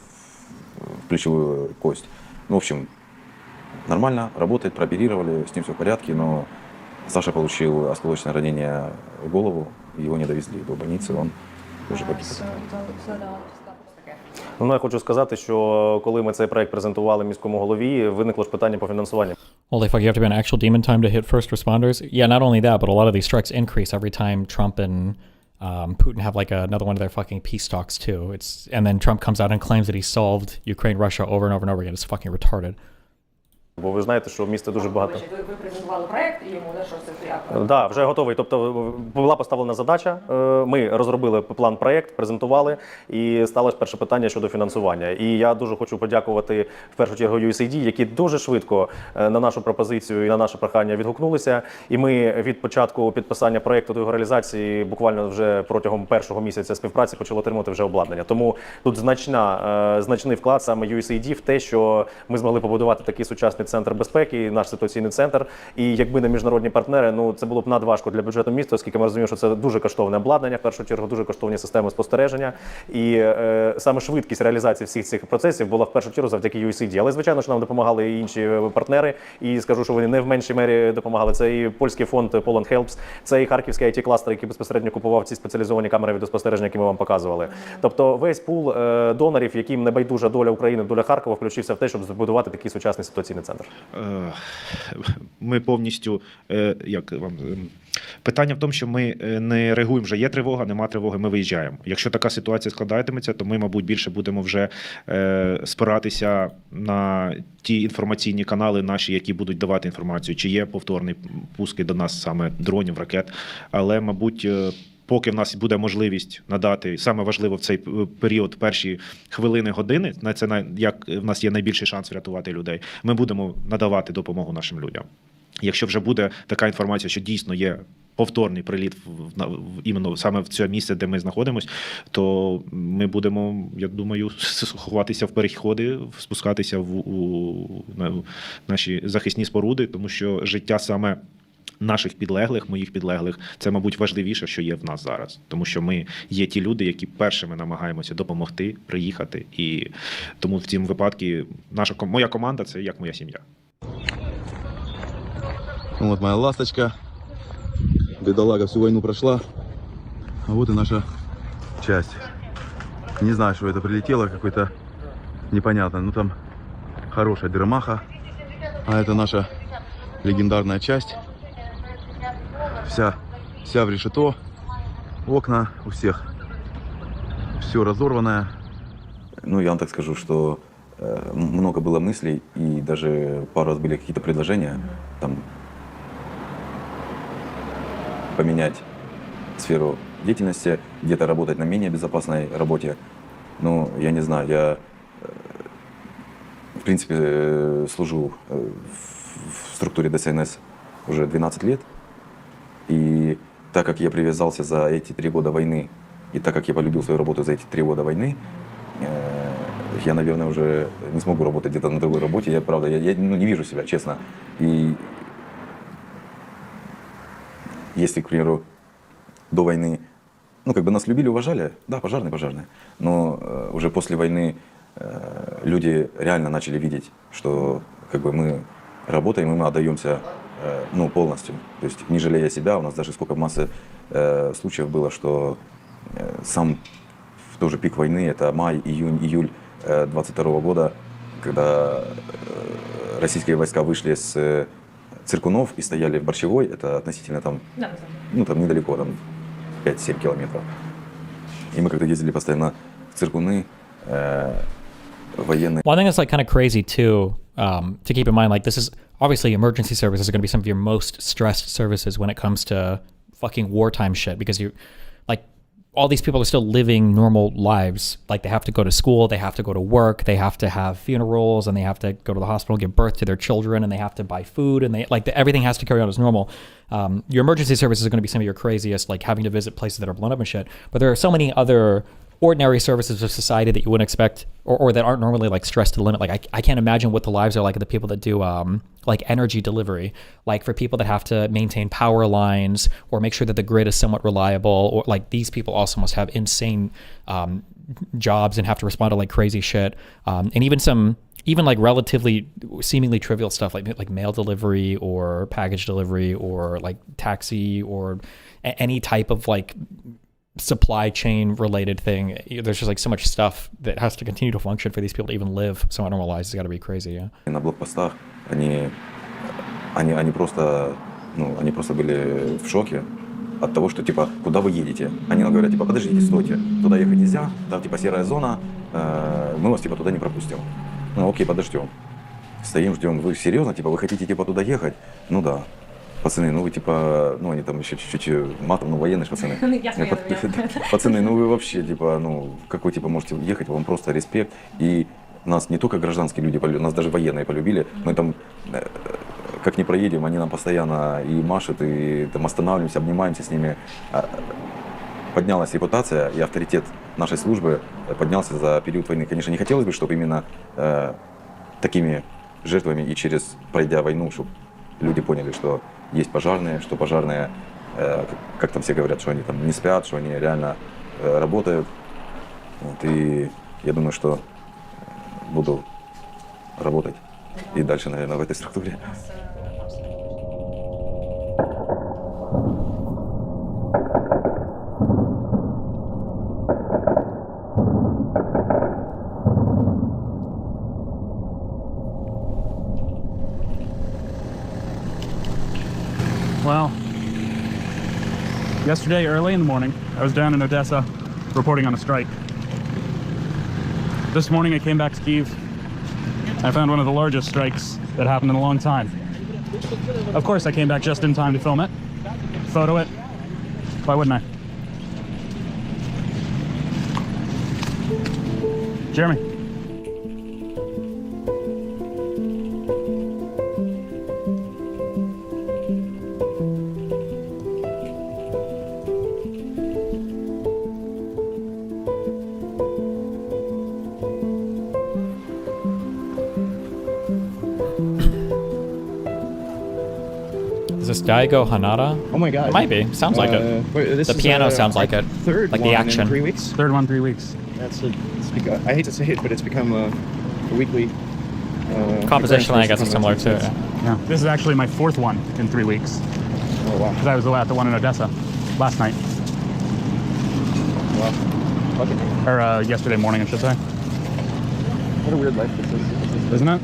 плечевую кость. Ну, в общем, нормально, работает, прооперировали, с ним все в порядке, но Саша получил осколочное ранение в голову, его не довезли до больницы, он уже погиб. Ну, я хочу сказати, що коли ми цей проект презентували міському голові, виникло ж питання по фінансуванню. Holy fuck, you have to be an actual demon time to hit first responders? Yeah, not only that, but a lot of these strikes increase every time Trump and Putin have like another one of their fucking peace talks too. And then Trump comes out and claims that he solved Ukraine-Russia over and over and over again. It's fucking retarded. Бо ви знаєте, що в місті дуже багато. Ви презентували проект і йому, що це як? Да, вже готовий. Тобто була поставлена задача, ми розробили план-проект, презентували, і сталося перше питання щодо фінансування. І я дуже хочу подякувати в першу чергу USAID, які дуже швидко на нашу пропозицію і на наше прохання відгукнулися. І ми від початку підписання проекту до його реалізації буквально вже протягом першого місяця співпраці почали отримувати вже обладнання. Тому тут значний вклад саме USAID в те, що ми змогли побудувати такий сучасний центр безпеки, наш ситуаційний центр. І якби не міжнародні партнери, ну це було б надважко для бюджету міста, оскільки ми розуміємо, що це дуже коштовне обладнання, в першу чергу дуже коштовні системи спостереження. І саме швидкість реалізації всіх цих процесів була в першу чергу завдяки USAID. Але, звичайно, що нам допомагали і інші партнери. І скажу, що вони не в меншій мері допомагали. Це і польський фонд Poland Helps, це і харківський IT-кластер, який безпосередньо купував ці спеціалізовані камери відеоспостереження, які ми вам показували. Тобто весь пул донорів, яким не байдужа доля України, доля Харкова, включився в те, щоб збудувати такий сучасний ситуаційний центр. Ми повністю, як вам, питання в тому, що ми не реагуємо, вже є тривога, нема тривоги, ми виїжджаємо. Якщо така ситуація складатиметься, то ми, мабуть, більше будемо вже спиратися на ті інформаційні канали наші, які будуть давати інформацію, чи є повторні пуски до нас саме дронів, ракет. Але, мабуть, поки в нас буде можливість надати, саме важливо в цей період, перші хвилини, години, це як в нас є найбільший шанс врятувати людей, ми будемо надавати допомогу нашим людям. Якщо вже буде така інформація, що дійсно є повторний приліт іменно саме в це місце, де ми знаходимося, то ми будемо, я думаю, ховатися в переходи, спускатися в наші захисні споруди, тому що життя саме наших підлеглих, моїх підлеглих, це, мабуть, важливіше, що є в нас зараз. Тому що ми є ті люди, які першими намагаємося допомогти, приїхати. І тому в цьому випадку моя команда – це як моя сім'я. Вот моя ласточка. Бедолага всю войну прошла. А вот и наша часть. Не знаю, что это прилетело, какой-то непонятно. Ну там хорошая дермаха. А это наша легендарная часть. Вся в решето. Окна у всех. Все разорванное. Ну, я вам так скажу, что много было мыслей, и даже пару раз были какие-то предложения, там, поменять сферу деятельности, где-то работать на менее безопасной работе. Ну, я не знаю, я, в принципе, служу в структуре ДСНС уже 12 лет, и так как я привязался за эти 3 года войны, и так как я полюбил свою работу за эти 3 года войны, я, наверное, уже не смогу работать где-то на другой работе. Я, правда, я не вижу себя, честно. И если, к примеру, до войны, ну, как бы нас любили, уважали, да, пожарные, но уже после войны люди реально начали видеть, что как бы мы работаем, и мы отдаемся, ну, полностью. То есть, не жалея себя, у нас даже сколько массы случаев было, что сам в тот же пик войны, это май, июль 22 года, когда российские войска вышли с Циркунов и стояли в Борщевой, это относительно там, ну там недалеко, там 5-7 километров. И мы когда ездили постоянно в Циркуны, военные... One thing that's like kind of crazy too, to keep in mind, like this is obviously emergency services are going to be some of your most stressed services when it comes to fucking wartime shit, because you, like, all these people are still living normal lives. Like they have to go to school, they have to go to work, they have to have funerals, and they have to go to the hospital, give birth to their children, and they have to buy food, and they everything has to carry on as normal. Your emergency services are going to be some of your craziest, like having to visit places that are blown up and shit. But there are so many other ordinary services of society that you wouldn't expect, or that aren't normally like stressed to the limit. Like I can't imagine what the lives are like of the people that do like energy delivery, like for people that have to maintain power lines or make sure that the grid is somewhat reliable, or like these people also must have insane jobs and have to respond to like crazy shit, and even like relatively seemingly trivial stuff like mail delivery or package delivery or like taxi or any type of like supply chain related thing. There's just like so much stuff that has to continue to function for these people to even live somewhat normal lives. It's got to be crazy, yeah. На блокпостах они просто были в шоке от того, что типа куда вы едете? Они нам говорят типа подождите, стойте, туда ехать нельзя, там типа серая зона, мы вас типа туда не пропустим. Ну окей, подождем. Стоим, ждем. Вы серьезно, типа вы хотите типа туда ехать? Ну да. Пацаны, ну вы типа, ну они там еще чуть-чуть матом, ну военные ж пацаны. Пацаны, ну вы вообще типа, ну какой типа можете ехать, вам просто респект. И нас не только гражданские люди полюбили, нас даже военные полюбили. Мы там, как ни проедем, они нам постоянно и машут, и там останавливаемся, обнимаемся с ними. Поднялась репутация и авторитет нашей службы поднялся за период войны. Конечно, не хотелось бы, чтобы именно такими жертвами и через пройдя войну, чтобы люди поняли, что есть пожарные, что пожарные, как там все говорят, что они там не спят, что они реально работают. Вот, и я думаю, что буду работать и дальше, наверное, в этой структуре. Well, yesterday early in the morning, I was down in Odessa reporting on a strike. This morning I came back to Kyiv. I found one of the largest strikes that happened in a long time. Of course, I came back just in time to film it, photo it. Why wouldn't I? Jeremy. Is this Daigo Hanada? Oh my god. It might be. Sounds like it. The piano sounds like it. Third like one the action. in 3 weeks. Third one, 3 weeks. I hate to say it, but it's become a weekly. Composition, I guess, is similar too. Yeah. This is actually my fourth one in 3 weeks. Oh wow. Because I was at the one in Odessa last night. Wow. Okay. Or yesterday morning, I should say. What a weird life this is. Isn't it?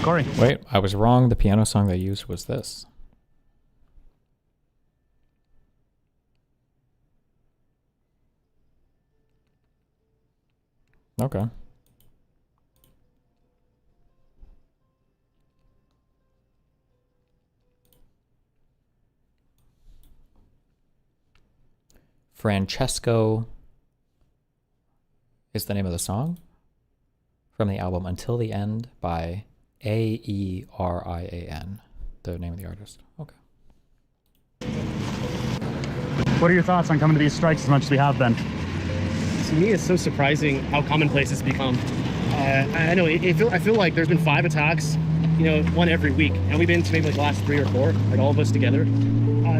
Corey. Wait, I was wrong. The piano song they used was this. Okay. Francesco is the name of the song from the album Until the End by Aerian, the name of the artist. Okay. What are your thoughts on coming to these strikes as much as we have been? To me, it's so surprising how commonplace it's become. I know, I feel like there's been 5 attacks, you know, one every week, and we've been to maybe like the last 3 or 4, like all of us together.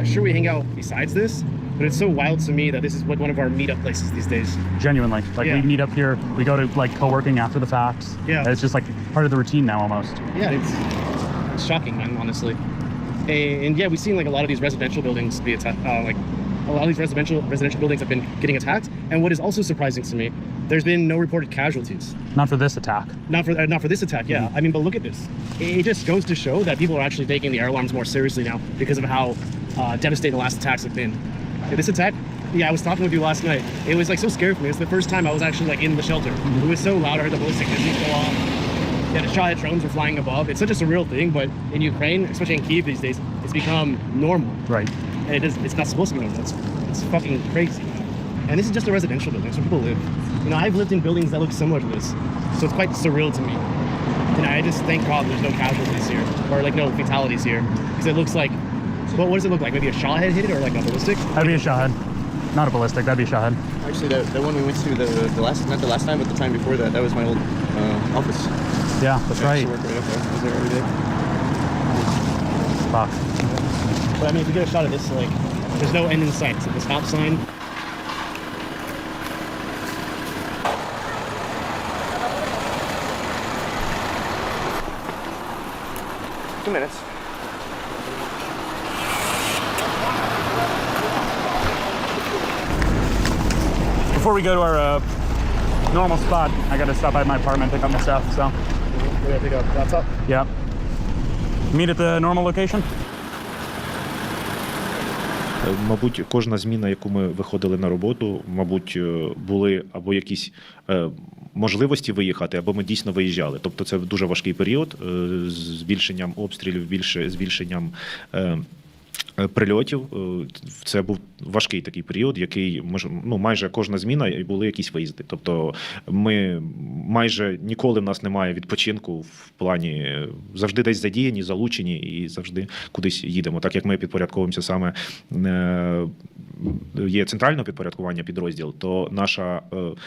Sure, we hang out besides this, but it's so wild to me that this is like one of our meetup places these days. Genuinely, like we meet up here, we go to like co-working after the fact. Yeah, it's just like part of the routine now almost. Yeah, it's shocking, man, honestly. And yeah, we've seen like a lot of these residential buildings be attacked. Like a lot of these residential buildings have been getting attacked. And what is also surprising to me there's been no reported casualties. Not for this attack. Not for this attack, yeah. I mean, but look at this. It just goes to show that people are actually taking the air alarms more seriously now because of how devastating the last attacks have been. This attack, yeah, I was talking with you last night. It was like so scary for me. It was the first time I was actually like in the shelter. It was so loud. I heard the ballistic missiles go off. Yeah, the Shahed drones were flying above. It's such a surreal thing, but in Ukraine, especially in Kyiv these days, it's become normal. Right. And it's not supposed to be normal. It's fucking crazy. And this is just a residential building, so people live. You know, I've lived in buildings that look similar to this, so it's quite surreal to me. And I just thank God there's no casualties here, or like no fatalities here, because it looks like, well, what does it look like? Maybe a Shahed hit it, or like a ballistic? That'd be a Shahed. Not a ballistic, that'd be a Shahed. Actually, the one we went to not the last time, but the time before that, that was my old office. Yeah, that's right. I used to work right up there. I was there every day. Fuck. But I mean, if you get a shot of this, like, there's no end in sight. So the stop sign. Minutes. Before we go to our normal spot, I gotta stop by my apartment, pick up my stuff, so. We're gonna pick up laptop? Yeah. Meet at the normal location? Мабуть, кожна зміна, яку ми виходили на роботу, мабуть, були або якісь можливості виїхати, або ми дійсно виїжджали. Тобто це дуже важкий період з збільшенням обстрілів, збільшенням прильотів. Це був важкий такий період, який, ну, майже кожна зміна і були якісь виїзди. Тобто ми майже ніколи в нас немає відпочинку в плані завжди десь задіяні, залучені і завжди кудись їдемо. Так як ми підпорядковуємося саме, є центральне підпорядкування підрозділ, то наша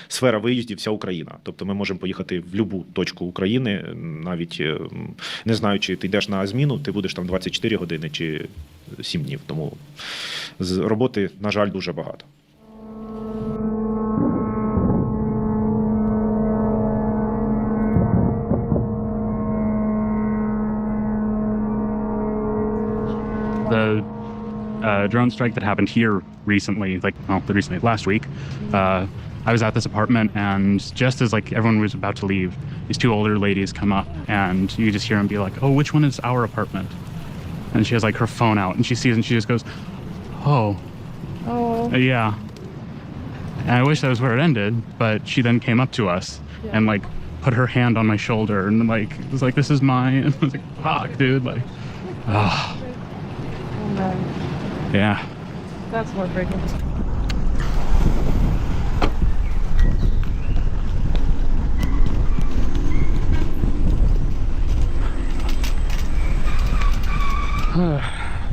сфера виїздів вся Україна. Тобто ми можемо поїхати в будь-яку точку України, навіть не знаю, чи ти йдеш на зміну, ти будеш там 24 години чи 7 днів. Тому з роботи, на жаль, дуже багато. The drone strike that happened here recently, last week, I was at this apartment, and just as like everyone was about to leave, these two older ladies come up, and you just hear them be like, "Oh, which one is our apartment?" And she has like her phone out, and she sees, and she just goes, "Oh, yeah." And I wish that was where it ended, but she then came up to us and like put her hand on my shoulder and like was like, "This is mine." And I was like, "Fuck, dude!" Like, oh. Yeah. That's heartbreaking.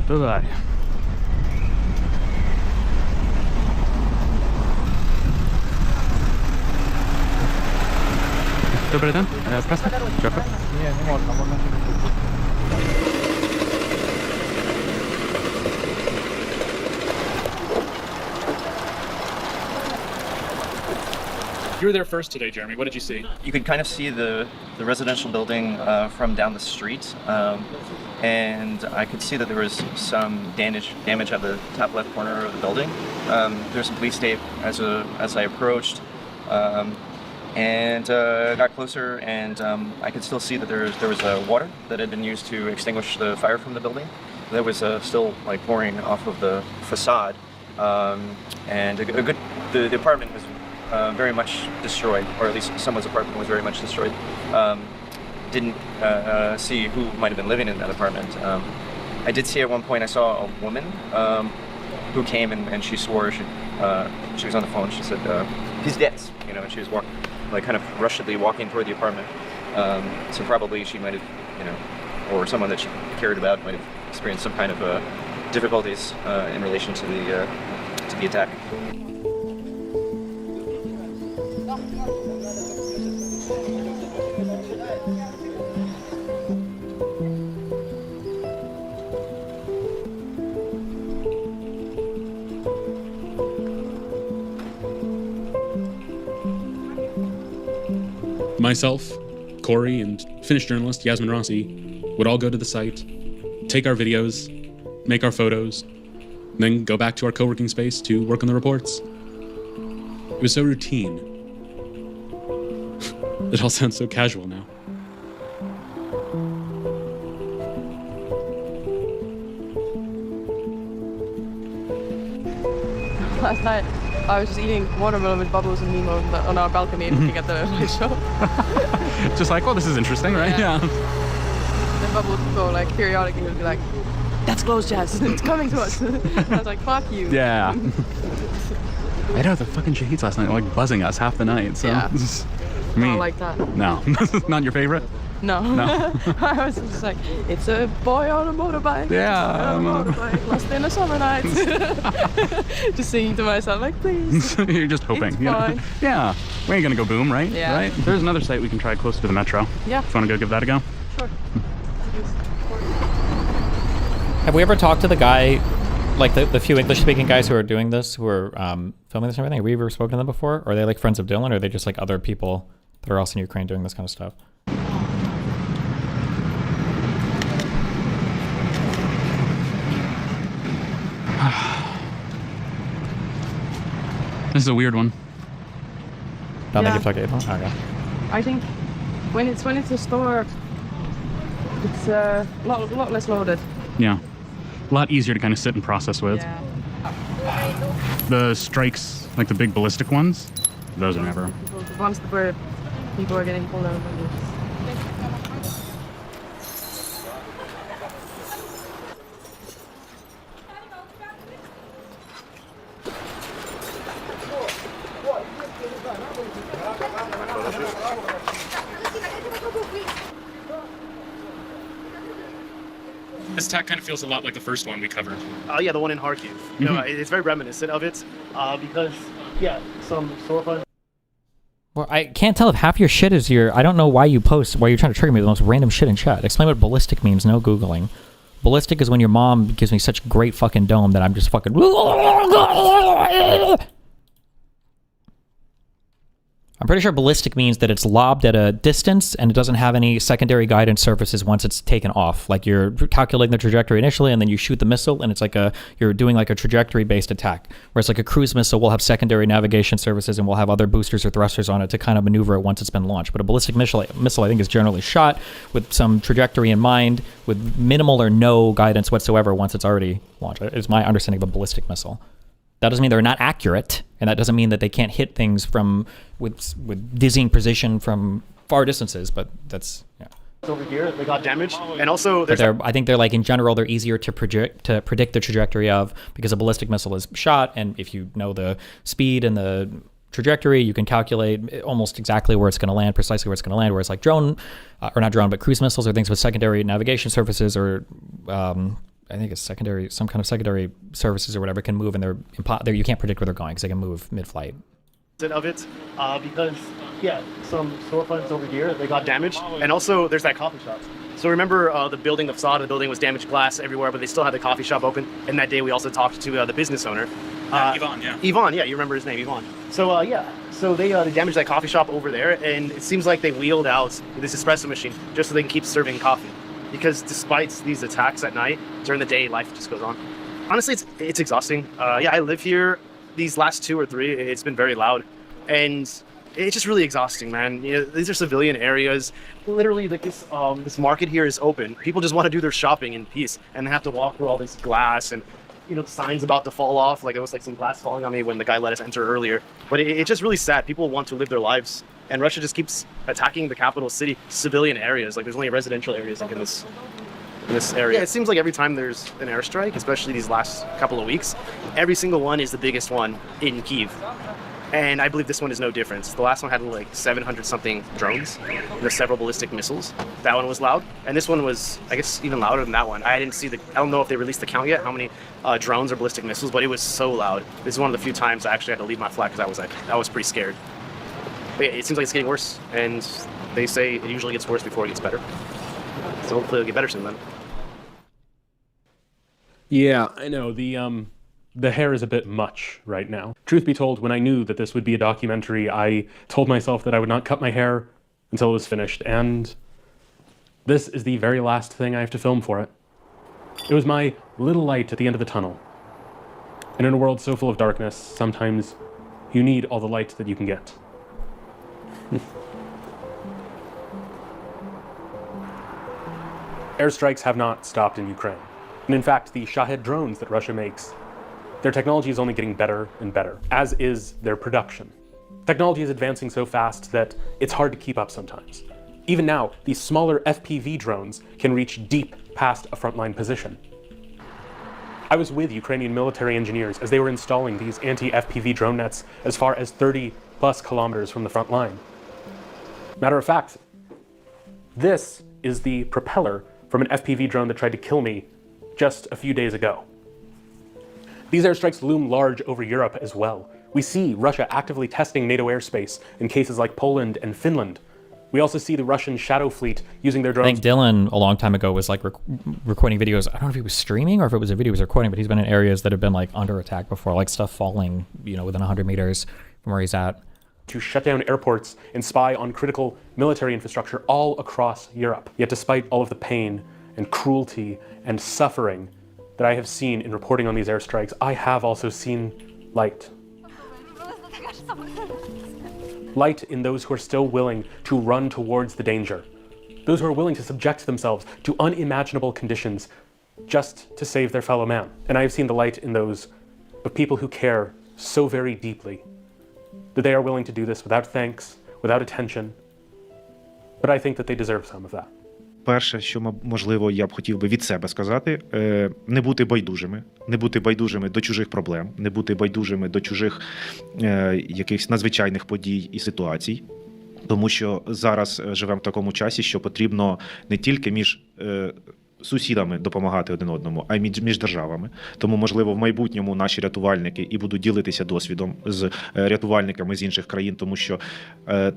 Bye-bye. Добрий день. Еспресо? Дякую. Ні, не можна. You were there first today, Jeremy. What did you see? You could kind of see the residential building from down the street, and I could see that there was some damage at the top left corner of the building. There's some police tape as I approached, and got closer, and I could still see that there was water that had been used to extinguish the fire from the building. That was still like pouring off of the facade, and the apartment was very much destroyed, or at least someone's apartment was very much destroyed. Didn't see who might have been living in that apartment. I did see at one point, I saw a woman who came and she swore she was on the phone. She said, "He's dead," you know, and she was kind of rushedly walking toward the apartment. So probably she might have, you know, or someone that she cared about might have experienced some kind of difficulties in relation to the attack. Myself, Corey, and Finnish journalist Yasmin Rossi would all go to the site, take our videos, make our photos, and then go back to our co-working space to work on the reports. It was so routine, It all sounds so casual now. Last night, I was just eating watermelon with Bubbles and Nemo on our balcony and looking at the light show. Just like, oh, this is interesting, right? Yeah. Then Bubbles would go like periodically would be like, "That's closed, Jazz. It's coming to us." I was like, "Fuck you." Yeah. I know the fucking Shaheeds last night were like buzzing us half the night. So Yeah. me, Not like that. no, not your favorite. No. No. I was just like, "It's a boy on a motorbike. Yeah, It's a boy on a motorbike, lost in a summer night." Just singing to myself, like, please. You're just hoping. It's you know? fine. Yeah. We ain't gonna go boom, right? Yeah. Right. There's another site we can try close to the metro. Yeah. If you wanna go give that a go. Sure. Have we ever talked to the guy, like the few English-speaking guys who are doing this, who are filming this and everything? Have we ever spoken to them before? Or are they like friends of Dylan, or are they just like other people that are also in Ukraine doing this kind of stuff? This is a weird one. Don't Yeah. think you've talked to Adolf? Okay. I think when it's a store, it's a lot less loaded. Yeah. A lot easier to kind of sit and process with. Yeah. The strikes, like the big ballistic ones, those are never. The ones where people are getting pulled out of the This attack kind of feels a lot like the first one we covered. Yeah, the one in Kharkiv. You know, it's very reminiscent of it because, yeah, some storefront. Well, I can't tell if half your shit is your... I don't know why you're trying to trigger me with the most random shit in chat. Explain what ballistic means, no Googling. Ballistic is when your mom gives me such great fucking dome that I'm just fucking... I'm pretty sure ballistic means that it's lobbed at a distance and it doesn't have any secondary guidance surfaces once it's taken off. Like you're calculating the trajectory initially and then you shoot the missile and it's like you're doing like a trajectory-based attack. Whereas like a cruise missile will have secondary navigation surfaces and will have other boosters or thrusters on it to kind of maneuver it once it's been launched. But a ballistic missile I think is generally shot with some trajectory in mind with minimal or no guidance whatsoever once it's already launched. It's my understanding of a ballistic missile. That doesn't mean they're not accurate, and that doesn't mean that they can't hit things with dizzying precision from far distances. But that's Over here, they got damaged, and also I think they're like in general they're easier to predict the trajectory of because a ballistic missile is shot, and if you know the speed and the trajectory, you can calculate almost exactly where it's going to land, precisely where it's going to land. Whereas like drone, or not drone, but cruise missiles or things with secondary navigation surfaces or I think it's some kind of secondary services or whatever can move, and they're you can't predict where they're going because they can move mid-flight. Of it because yeah, some storefronts over here they got damaged, and also there's that coffee shop. So remember the building of Saad, the building was damaged glass everywhere, but they still had the coffee shop open. And that day we also talked to the business owner, Yvonne. Yeah. Yvonne, yeah, you remember his name, Yvonne. So so they damaged that coffee shop over there, and it seems like they wheeled out this espresso machine just so they can keep serving coffee. Because despite these attacks at night, during the day, life just goes on. Honestly, it's exhausting. I live here. These last 2 or 3, it's been very loud. And it's just really exhausting, man. You know, these are civilian areas. Literally, like this market here is open. People just want to do their shopping in peace, and they have to walk through all this glass and, you know, the signs about to fall off. Like, it was like some glass falling on me when the guy let us enter earlier. But it's just really sad. People want to live their lives. And Russia just keeps attacking the capital city, civilian areas. Like, there's only residential areas like in this area. Yeah, it seems like every time there's an airstrike, especially these last couple of weeks, every single one is the biggest one in Kyiv. And I believe this one is no different. The last one had like 700 something drones. There's several ballistic missiles. That one was loud. And this one was, I guess, even louder than that one. I don't know if they released the count yet, how many drones or ballistic missiles, but it was so loud. This is one of the few times I actually had to leave my flat because I was pretty scared. But yeah, it seems like it's getting worse, and they say it usually gets worse before it gets better. So hopefully it'll get better soon then. Yeah, I know. The hair is a bit much right now. Truth be told, when I knew that this would be a documentary, I told myself that I would not cut my hair until it was finished, and this is the very last thing I have to film for it. It was my little light at the end of the tunnel. And in a world so full of darkness, sometimes you need all the light that you can get. Airstrikes have not stopped in Ukraine. And in fact, the Shahed drones that Russia makes, their technology is only getting better and better, as is their production. Technology is advancing so fast that it's hard to keep up sometimes. Even now, these smaller FPV drones can reach deep past a frontline position. I was with Ukrainian military engineers as they were installing these anti-FPV drone nets as far as 30 plus kilometers from the front line. Matter of fact, this is the propeller from an FPV drone that tried to kill me just a few days ago. These airstrikes loom large over Europe as well. We see Russia actively testing NATO airspace in cases like Poland and Finland. We also see the Russian Shadow Fleet using their drones. I think Dylan, a long time ago, was like recording videos. I don't know if he was streaming or if it was a video he was recording, but he's been in areas that have been like under attack before, like stuff falling, within 100 meters from where he's at. To shut down airports and spy on critical military infrastructure all across Europe. Yet despite all of the pain and cruelty and suffering that I have seen in reporting on these airstrikes, I have also seen light. Light in those who are still willing to run towards the danger. Those who are willing to subject themselves to unimaginable conditions just to save their fellow man. And I have seen the light in those of people who care so very deeply that they are willing to do this without thanks, without attention. But I think that they deserve some of that. Перше, що, можливо, я б хотів би від себе сказати, не бути байдужими до чужих проблем, не бути байдужими до чужих якихось надзвичайних подій і ситуацій, тому що зараз живемо в такому часі, що потрібно не тільки між сусідами допомагати один одному, а й між державами. Тому, можливо, в майбутньому наші рятувальники і будуть ділитися досвідом з рятувальниками з інших країн, тому що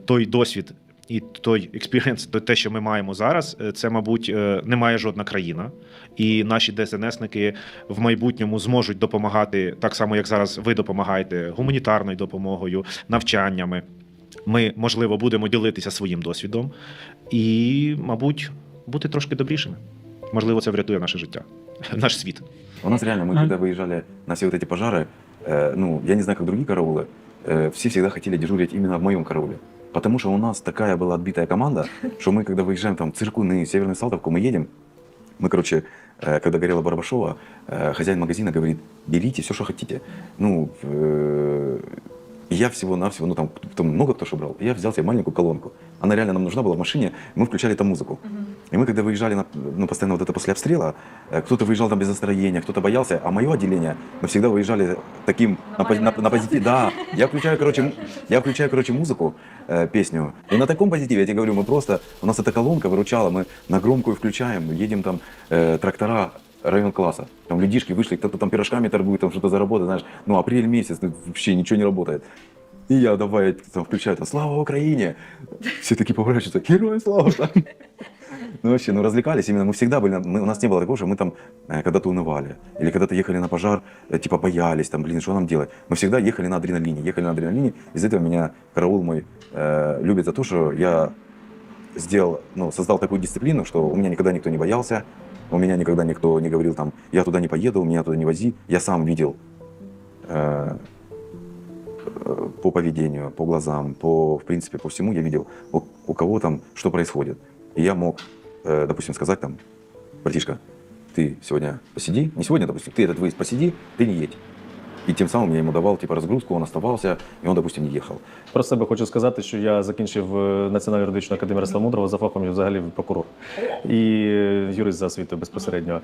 той досвід і той експірієнс, те, що ми маємо зараз, це, мабуть, не має жодна країна. І наші ДСНСники в майбутньому зможуть допомагати, так само, як зараз ви допомагаєте, гуманітарною допомогою, навчаннями. Ми, можливо, будемо ділитися своїм досвідом і, мабуть, бути трошки добрішими. Можливо, це врятує наше життя, наш світ. У нас реально, мы когда выезжали на все вот эти пожары, я не знаю, как другие караулы, все всегда хотели дежурить именно в моем карауле. Потому что у нас такая была отбитая команда, что мы, когда выезжаем там в Циркуны, Северную Салтовку, мы едем, мы, короче, когда горела Барабашова, хозяин магазина говорит, берите все, что хотите. Я всего-навсего, там много кто что брал, я взял себе маленькую колонку. Она реально нам нужна была в машине, мы включали там музыку. И мы, когда выезжали, постоянно вот это после обстрела, кто-то выезжал там без настроения, кто-то боялся, а мое отделение, мы всегда выезжали таким на позитиве. Да, я включаю, короче, музыку, песню, и на таком позитиве, я тебе говорю, мы просто, у нас эта колонка выручала, мы на громкую включаем, едем там, трактора, район класса. Там людишки вышли, кто-то там пирожками торгует, там что-то заработает, знаешь. Апрель месяц, вообще ничего не работает. И я давай там включаю, там, слава Украине! Все такие поворачиваются, героям слава! Вообще, развлекались именно, мы всегда были, у нас не было такого, что мы там когда-то унывали. Или когда-то ехали на пожар, типа боялись, там, что нам делать? Мы всегда ехали на адреналине. Из этого меня караул мой любит за то, что я создал такую дисциплину, что у меня никогда никто не боялся, у меня никогда никто не говорил, там, я туда не поеду, меня туда не вози. Я сам видел по поведению, по глазам, в принципе, по всему я видел, у кого там что происходит. И я мог, допустим, сказать там, братишка, ты сегодня посиди, не сегодня, допустим, ты этот выезд посиди, ты не едь. І тим самим я йому давав розгрузку, він оставався, і він, допустим, не їхав. Про себе хочу сказати, що я закінчив Національну юридичну академію Ярослава Мудрого, за фахом я взагалі прокурор і юрист за освітою безпосередньо.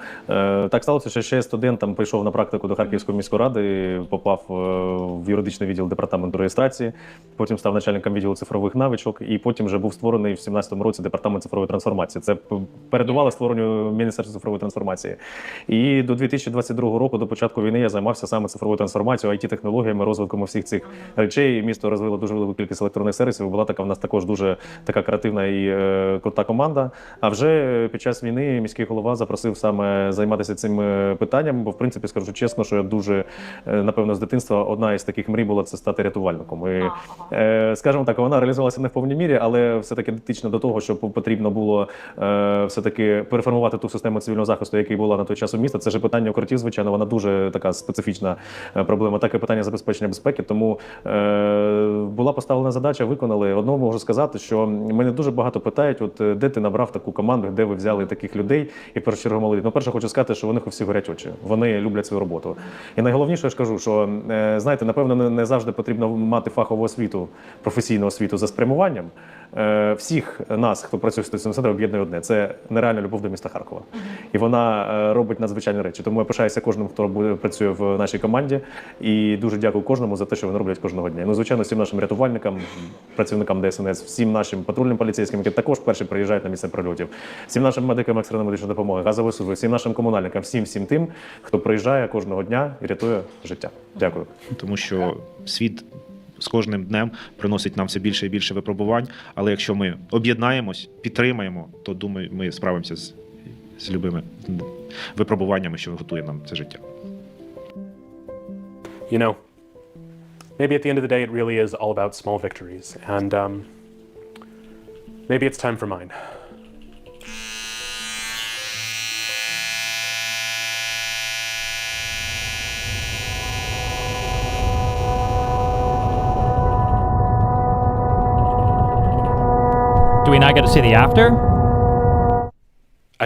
Так сталося, що ще студент там прийшов на практику до Харківської міської ради, попав в юридичний відділ департаменту реєстрації, потім став начальником відділу цифрових навичок, і потім вже був створений в 2017 році департамент цифрової трансформації. Це передувало створенню Міністерства цифрової трансформації. І до 2022 року, до початку війни, я займався саме цифровою трансформацією, IT-технологіями, розвитком всіх цих речей. Місто розвило дуже велику кількість електронних сервісів. Була така в нас також дуже така креативна і крута команда. А вже під час війни міський голова запросив саме займатися цим питанням, бо, в принципі, скажу чесно, що я дуже, напевно, з дитинства одна із таких мрій була це стати рятувальником. І, скажімо так, вона реалізувалася не в повній мірі, але все-таки дотично до того, що потрібно було все-таки переформувати ту систему цивільного захисту, яка була на той час у міста. Це ж питання укриттів, звичайно, вона дуже така специфічна проблема, так і питання забезпечення безпеки. Тому була поставлена задача, виконали. Одного можу сказати, що мене дуже багато питають, от де ти набрав таку команду, де ви взяли таких людей, і першу чергу молоді. Ну, перше, хочу сказати, що у них у всіх горять очі. Вони люблять свою роботу. І найголовніше, я ж кажу, що, знаєте, напевно, не завжди потрібно мати фахову освіту, професійну освіту за спрямуванням. Всіх нас, хто працює в ситуаційному центрі, об'єднує одне – це нереальна любов до міста Харкова. І вона робить надзвичайні речі. Тому я пишаюся кожним, хто працює в нашій команді, і дуже дякую кожному за те, що вони роблять кожного дня. Ну, звичайно, всім нашим рятувальникам, працівникам ДСНС, всім нашим патрульним поліцейським, які також перші приїжджають на місце прильотів, всім нашим медикам екстреної медичної допомоги, газової служби, всім нашим комунальникам, всім тим, хто приїжджає кожного дня і рятує життя. Дякую. Тому що світ з кожним днем приносить нам все більше і більше випробувань, але якщо ми об'єднаємось, підтримаємо, то, думаю, ми справимося з любими випробуваннями, що готує нам це життя. You know, maybe at the end of the day it really is all about small victories, and maybe it's time for mine. Do we not get to see the after?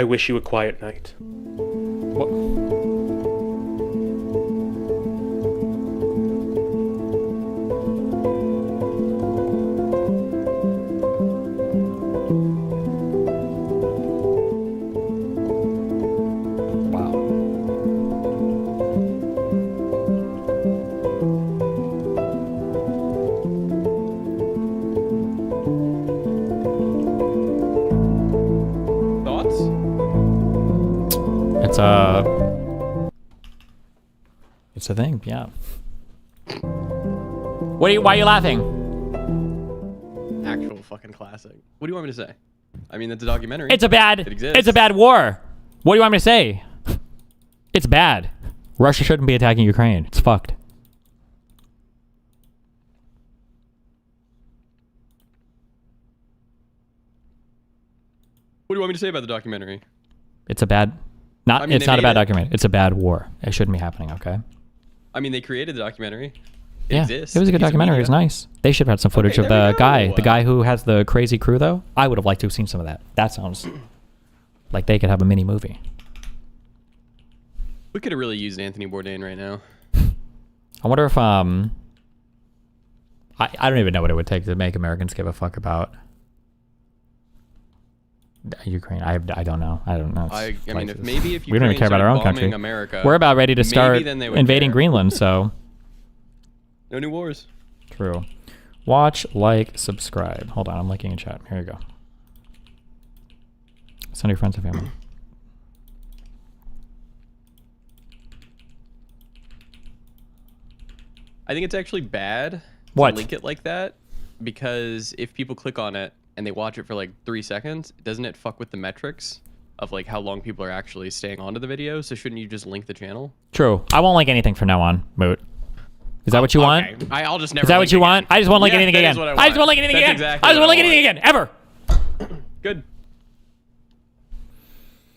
I wish you a quiet night. What? It's a thing, yeah. Why are you laughing? Actual fucking classic. What do you want me to say? I mean, it's a documentary. It's a bad. It exists. It's a bad war. What do you want me to say? It's bad. Russia shouldn't be attacking Ukraine. It's fucked. What do you want me to say about the documentary? It's a bad. Not. I mean, it's they not a made bad it. documentary. It's a bad war. It shouldn't be happening. Okay. I mean, they created the documentary. It Yeah, exists. it was a good Piece of documentary. It was media. nice. They should have had some footage Okay, of there the we guy. go. The guy who has the crazy crew, though. I would have liked to have seen some of that. That sounds like they could have a mini movie. We could have really used Anthony Bourdain right now. I wonder if I don't even know what it would take to make Americans give a fuck about Ukraine. I don't know. I don't know. I mean, if we don't even care about our own country. America, We're about ready to maybe start then they would invading care. Greenland. So No new wars. true. Watch, like, subscribe. Hold on, I'm liking in chat. Here you go. Send your friends and family. I think it's actually bad What? to link it like that, because if people click on it and they watch it for like 3 seconds, doesn't it fuck with the metrics of like how long people are actually staying onto the video? So shouldn't you just link the channel? True. I won't like anything from now on, Moot. Is that what you want? Okay. I'll just never. Is that what link you again. want? I just won't like Yeah, anything that again. is what I just won't like anything That's again. exactly I just what won't like want. anything again ever. Good.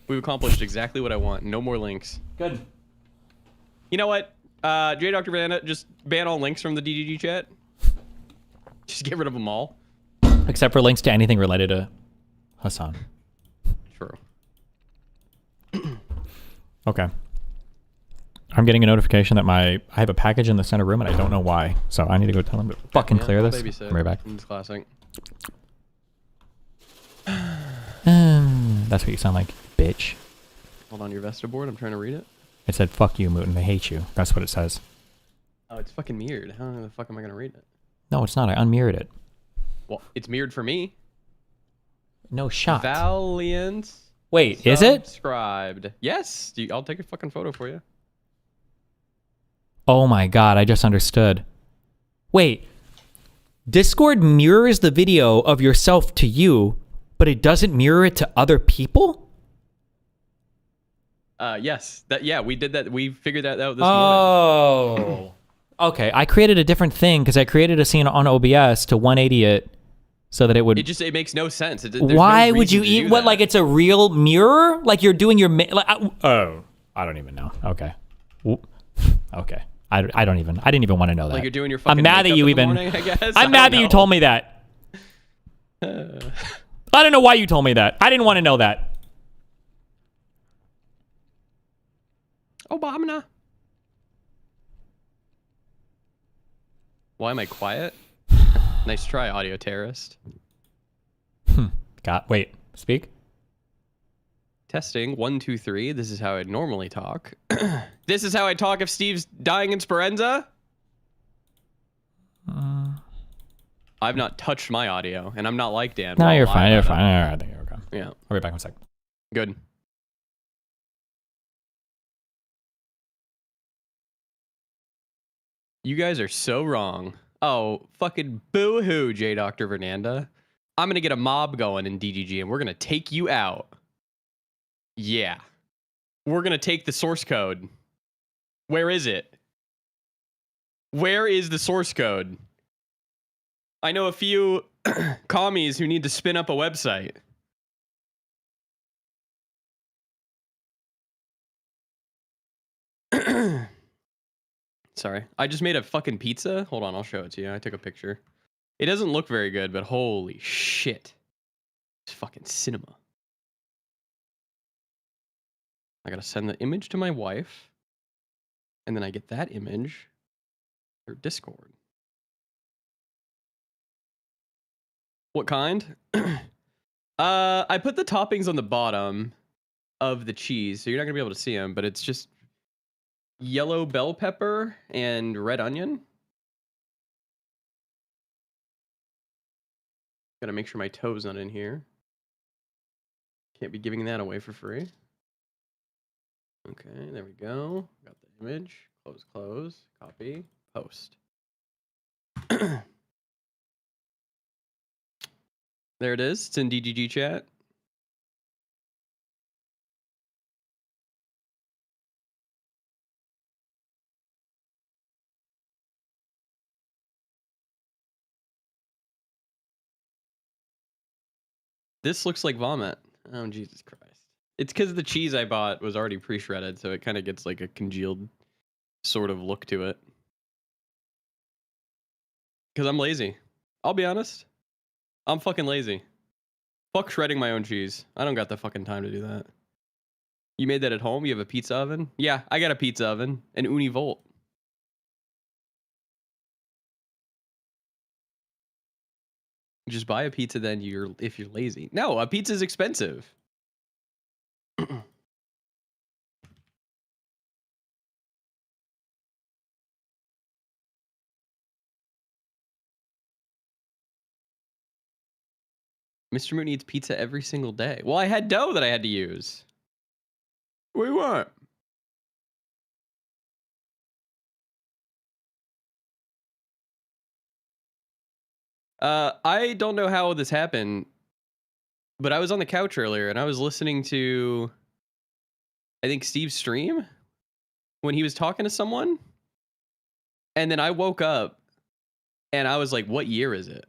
We've accomplished exactly what I want. No more links. Good. You know what? J. Dr. Vanna, just ban all links from the DGG chat. Just get rid of them all. Except for links to anything related to Hassan. True. Okay. I'm getting a notification that I have a package in the center room and I don't know why. So I need to go tell them to fucking clear I'll this. babysit. I'm right back. It's classic. That's what you sound like, bitch. Hold on, your Vesta board. I'm trying to read it. It said, fuck you, Mootin. I hate you. That's what it says. Oh, it's fucking mirrored. How the fuck am I gonna read it? No, it's not. I unmirrored it. Well, it's mirrored for me. No shot. Valiant. Wait, is it? Subscribed. Yes. I'll take a fucking photo for you. Oh my god, I just understood. Wait. Discord mirrors the video of yourself to you, but it doesn't mirror it to other people? Yes. Yeah, we did that. We figured that out this morning. Okay, I created a different thing because I created a scene on OBS to 180 it so that it would... It makes no sense. There's Why no would you reason to eat... do What, that. like it's a real mirror? Like you're doing your... I don't even know. Okay. Okay. I didn't even want to know that. Like you're doing your fucking I'm mad that makeup you in the even. morning, I guess. I'm mad that you told me that. I don't know why you told me that. I didn't want to know that. Obama. Why am I quiet? Nice try, audio terrorist. Wait, speak. Testing 1 2 3. This is how I'd normally talk. This is how I talk if Steve's dying in Speranza. I've not touched my audio, and I'm not like Dan. No, you're fine. You're fine. All right, I think you're okay. Yeah. I'll be back in a second. Good. You guys are so wrong. Oh, fucking boo-hoo, J. Dr. Fernanda. I'm gonna get a mob going in DGG, and we're gonna take you out. Yeah. We're gonna take the source code. Where is it? Where is the source code? I know a few commies who need to spin up a website. Sorry. I just made a fucking pizza. Hold on, I'll show it to you. I took a picture. It doesn't look very good, but holy shit. It's fucking cinema. I gotta send the image to my wife. And then I get that image through Discord. What kind? I put the toppings on the bottom of the cheese, so you're not gonna be able to see them, but it's just yellow bell pepper and red onion. Gotta make sure my toe's not in here. Can't be giving that away for free. Okay, there we go. Got the image. Close, close. Copy. Post. There it is. It's in DGG chat. This looks like vomit. Oh, Jesus Christ. It's because the cheese I bought was already pre-shredded, so it kind of gets like a congealed sort of look to it. Because I'm lazy. I'll be honest. I'm fucking lazy. Fuck shredding my own cheese. I don't got the fucking time to do that. You made that at home? You have a pizza oven? Yeah, I got a pizza oven. An Univolt. Just buy a pizza then if you're lazy. No, a pizza's expensive. Mr. Moot eats pizza every single day. Well, I had dough that I had to use. What do you want? I don't know how this happened, but I was on the couch earlier and I was listening to, I think, Steve's stream when he was talking to someone. And then I woke up and I was like, what year is it?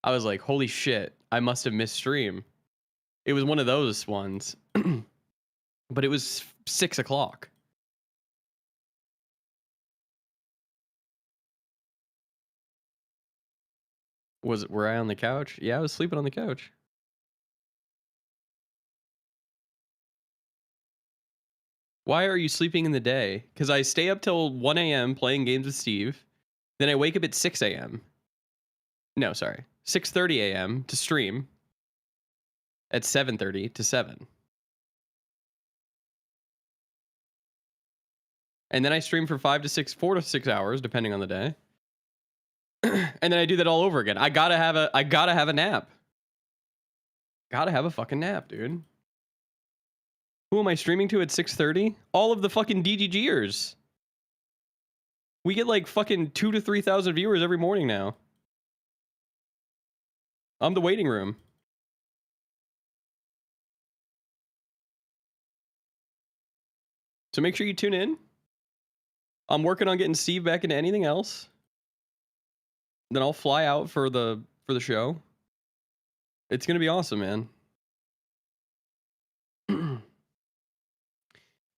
I was like, holy shit, I must have missed stream. It was one of those ones, but it was 6 o'clock. Were I on the couch? Yeah, I was sleeping on the couch. Why are you sleeping in the day? Because I stay up till 1 a.m. playing games with Steve. Then I wake up at 6 a.m. No, sorry. 6:30 a.m. to stream. At 7:30 to 7. And then I stream for 4 to 6 hours, depending on the day. And then I do that all over again. I gotta have a nap. Gotta have a fucking nap, dude. Who am I streaming to at 6:30? All of the fucking DGGers. We get like fucking 2,000 to 3,000 viewers every morning now. I'm the waiting room. So make sure you tune in. I'm working on getting Steve back into anything else. Then I'll fly out for the show. It's gonna be awesome, man.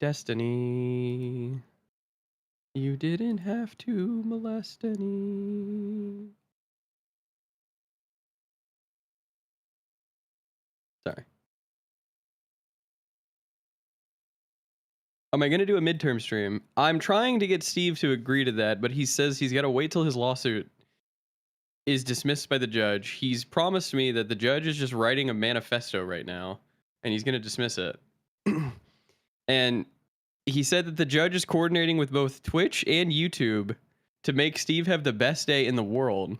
Destiny. You didn't have to molest any. Sorry. Am I going to do a midterm stream? I'm trying to get Steve to agree to that, but he says he's got to wait till his lawsuit is dismissed by the judge. He's promised me that the judge is just writing a manifesto right now, and he's going to dismiss it. And he said that the judge is coordinating with both Twitch and YouTube to make Steve have the best day in the world.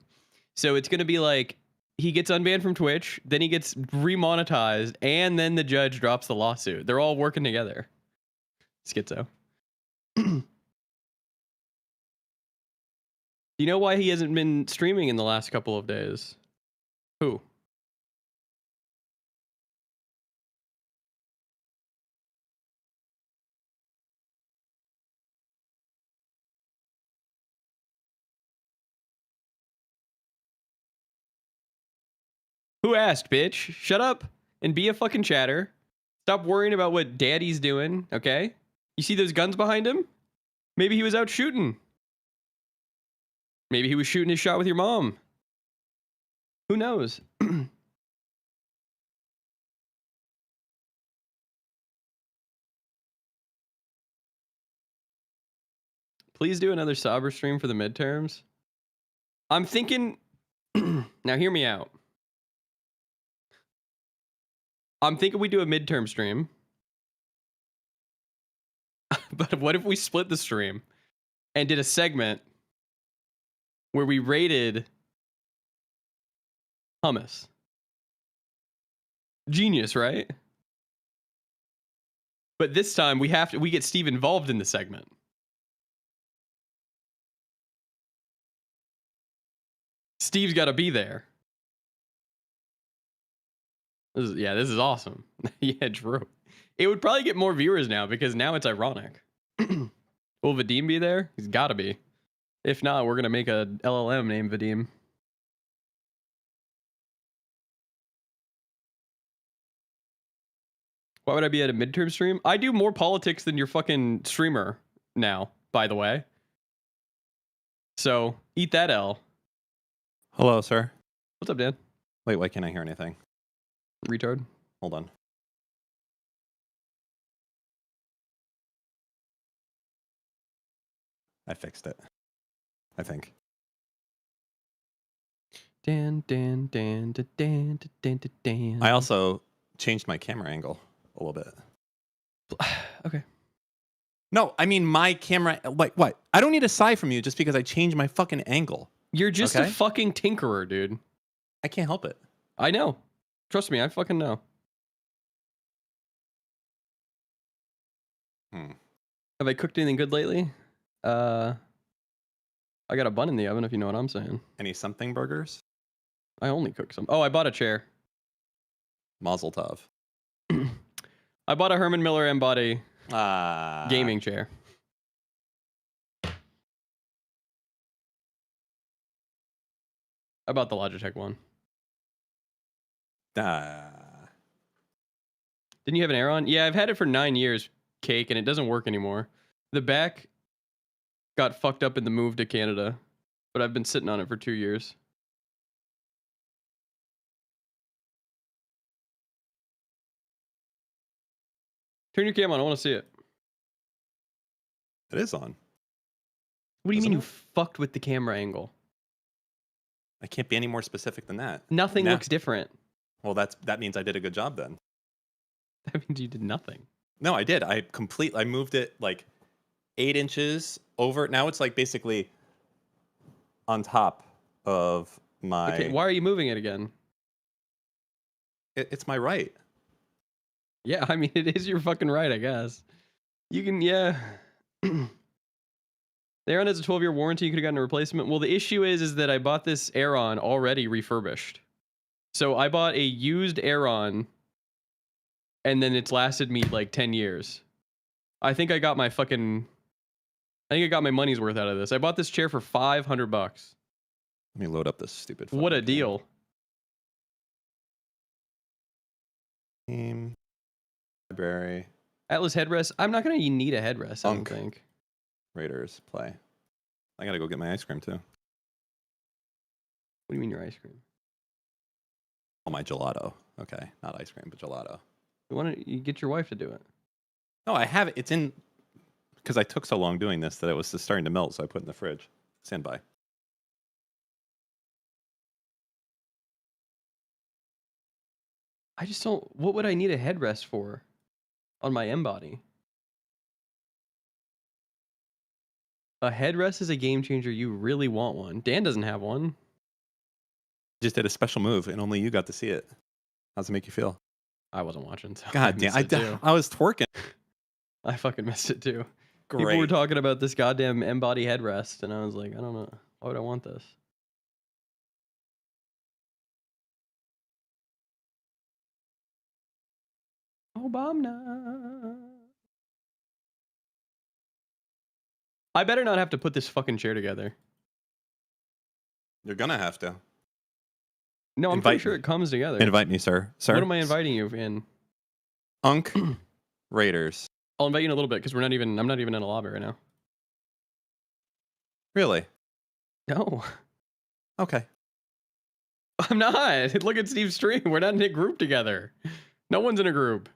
So it's going to be like he gets unbanned from Twitch, then he gets remonetized, and then the judge drops the lawsuit. They're all working together. Schizo. Do you know why he hasn't been streaming in the last couple of days? Who? Who asked, bitch? Shut up and be a fucking chatter. Stop worrying about what daddy's doing, okay? You see those guns behind him? Maybe he was out shooting. Maybe he was shooting his shot with your mom. Who knows? Please do another Saber stream for the midterms. I'm thinking... Now hear me out. I'm thinking we do a midterm stream. But what if we split the stream and did a segment where we rated hummus? Genius, right? But this time we get Steve involved in the segment. Steve's got to be there. This is awesome. Yeah, true. It would probably get more viewers now because now it's ironic. Will Vadim be there? He's got to be. If not, we're going to make a LLM named Vadim. Why would I be at a midterm stream? I do more politics than your fucking streamer now, by the way. So, eat that L. Hello, sir. What's up, Dan? Wait, why can't I hear anything? Retard. Hold on. I fixed it. I think. Dan. I also changed my camera angle a little bit. Okay. No, I mean my camera. Like what? I don't need a sigh from you just because I changed my fucking angle. You're just a fucking tinkerer, dude. I can't help it. I know. Trust me, I fucking know. Have I cooked anything good lately? I got a bun in the oven, if you know what I'm saying. Any something burgers? I only cook some. Oh, I bought a chair. Mazel tov. I bought a Herman Miller M-Body gaming chair. I bought the Logitech one. Didn't you have an air on? Yeah, I've had it for 9 years, Cake, and it doesn't work anymore. The back got fucked up in the move to Canada, but I've been sitting on it for 2 years. Turn your cam on. I want to see it. It is on. What do you mean you fucked with the camera angle? I can't be any more specific than that. Nothing looks different. Well, that means I did a good job then. That means you did nothing. No, I did. I moved it like 8 inches over. Now it's like basically on top of my... Okay, why are you moving it again? It's my right. Yeah, I mean, it is your fucking right, I guess. You can, yeah. The Aeron has a 12-year warranty. You could have gotten a replacement. Well, the issue is that I bought this Aeron already refurbished. So I bought a used Aeron, and then it's lasted me like 10 years. I think I got my money's worth out of this. I bought this chair for $500. Let me load up this stupid... What a deal. Library. Atlas headrest. I'm not going to need a headrest, I don't think. Raiders play. I gotta go get my ice cream too. What do you mean your ice cream? Oh, my gelato. Okay, not ice cream, but gelato. Why don't you get your wife to do it? No, I have it. It's in because I took so long doing this that it was just starting to melt, so I put it in the fridge. Stand by. I just don't. What would I need a headrest for on my M body? A headrest is a game changer. You really want one. Dan doesn't have one. Just did a special move, and only you got to see it. How's it make you feel? I wasn't watching. So God damn! I was twerking. I fucking missed it too. Great. People were talking about this goddamn M body headrest, and I was like, I don't know. Why would I want this? Obama. I better not have to put this fucking chair together. You're gonna have to. No, I'm pretty sure it comes together. Invite me, sir. Sir. What am I inviting you in? Unk Raiders. I'll invite you in a little bit because I'm not even in a lobby right now. Really? No. Okay. I'm not. Look at Steve's stream. We're not in a group together. No one's in a group.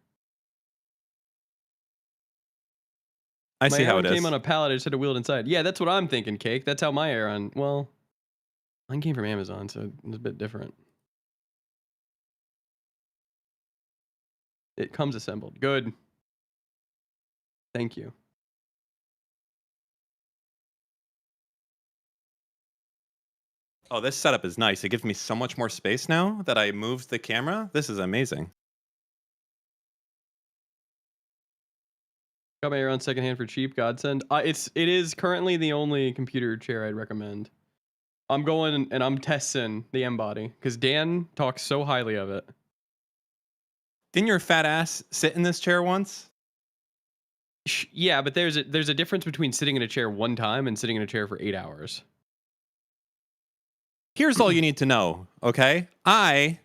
I see how it is. Came on a pallet. I just had to wheel it inside. Yeah, that's what I'm thinking, Cake. That's how my Aeron. Well, mine came from Amazon, so it's a bit different. It comes assembled. Good. Thank you. Oh, this setup is nice. It gives me so much more space now that I moved the camera. This is amazing. Got my Aeron secondhand for cheap. Godsend. It is currently the only computer chair I'd recommend. I'm going and I'm testing the M body because Dan talks so highly of it. Didn't your fat ass sit in this chair once? Yeah, but there's a difference between sitting in a chair one time and sitting in a chair for 8 hours. Here's all you need to know, okay? I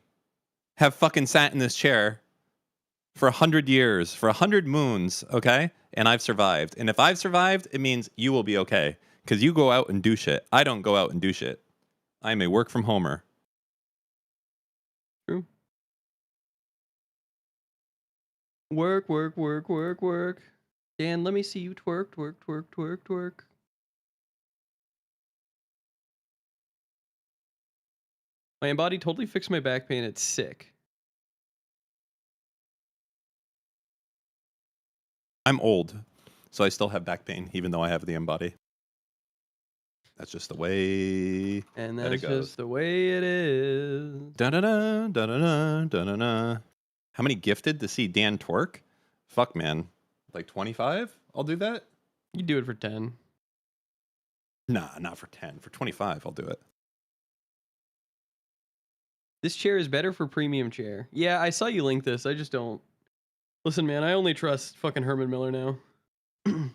have fucking sat in this chair for 100 years, for 100 moons, okay? And I've survived. And if I've survived, it means you will be okay. Because you go out and do shit. I don't go out and do shit. I'm a work from homer. True. Work, work, work, work, work. Dan, let me see you twerk, twerk, twerk, twerk, twerk. My embody totally fixed my back pain. It's sick. I'm old, so I still have back pain, even though I have the embody. That's just the way And that that's it goes. just the way it is. Da-da-da, da-da-da, da-da-da. How many gifted to see Dan twerk? Fuck, man. Like 25? I'll do that? You do it for 10. Nah, not for 10. For 25, I'll do it. This chair is better for premium chair. Yeah, I saw you link this. I just don't. Listen, man, I only trust fucking Herman Miller now. Yeah.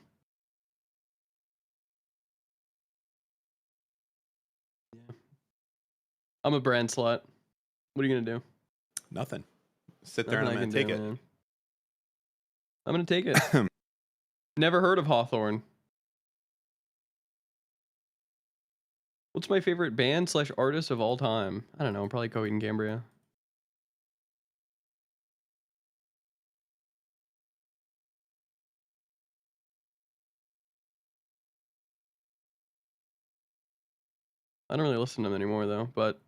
I'm a brand slut. What are you gonna do? Nothing. Sit there and I'm Nothing going I to can take do, it. man. I'm gonna take it. Never heard of Hawthorne. What's my favorite band / artist of all time? I don't know. Probably Coheed and Cambria. I don't really listen to them anymore though, but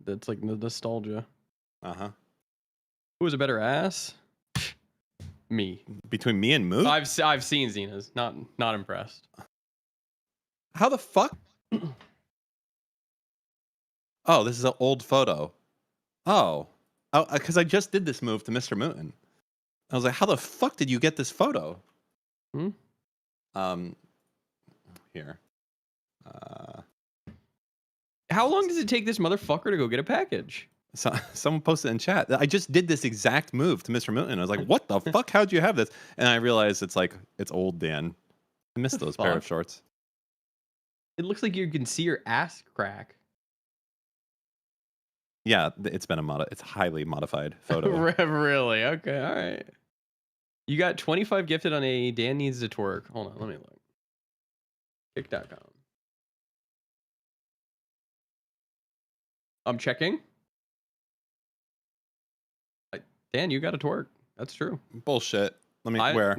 that's like nostalgia. Uh-huh. Who was a better ass? Me. Between me and Moot? I've seen Xena's. Not impressed. How the fuck? Oh, this is an old photo. Oh, because I just did this move to Mr. Mooten. I was like, how the fuck did you get this photo? Hmm? Here. How long does it take this motherfucker to go get a package? So, someone posted in chat. I just did this exact move to Mr. Mooten. I was like, what the fuck? How'd you have this? And I realized it's old Dan. I missed those pair of shorts. It looks like you can see your ass crack. Yeah, it's been it's highly modified photo. Really? Okay, all right. You got 25 gifted on a Dan needs to twerk. Hold on, let me look. Kick.com. I'm checking. Dan, you got to twerk. That's true. Bullshit. Let me where?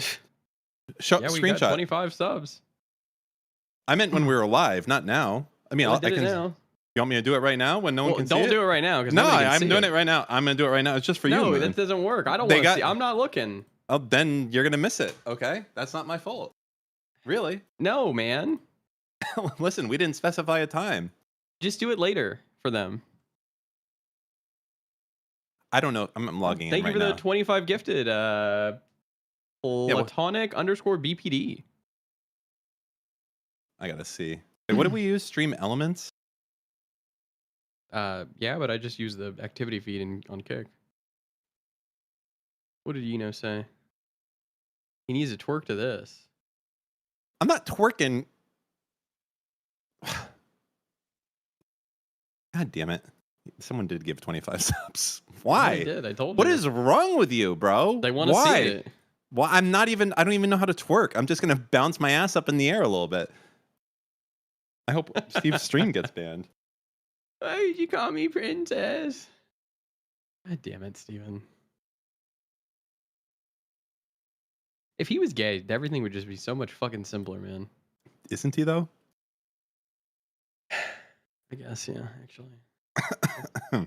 Show Yeah, we got screenshot. 25 subs. I meant when we were live, not now. I mean, Well, I did can. it now. You want me to do it right now when no one can see it? Don't do it right now. No, I'm doing it right now. I'm gonna do it right now. It's just for you. No, Man. that doesn't work. I don't want to see. I'm not looking. Oh, then you're gonna miss it. Okay, that's not my fault. Really? No, man. Listen, we didn't specify a time. Just do it later for them. I don't know. I'm logging in Thank you right for now. the 25 gifted. Platonic _ BPD. I gotta see. Wait, what did we use? Stream Elements? Yeah, but I just used the activity feed on Kick. What did Eno say? He needs to twerk to this. I'm not twerking. God damn it. Someone did give 25 subs. Why? I did. I told you. What is wrong with you, bro? They want to see it. Well, I don't even know how to twerk. I'm just going to bounce my ass up in the air a little bit. I hope Steve's stream gets banned. Why did you call me princess? God damn it, Steven. If he was gay, everything would just be so much fucking simpler, man. Isn't he, though? I guess, yeah, actually.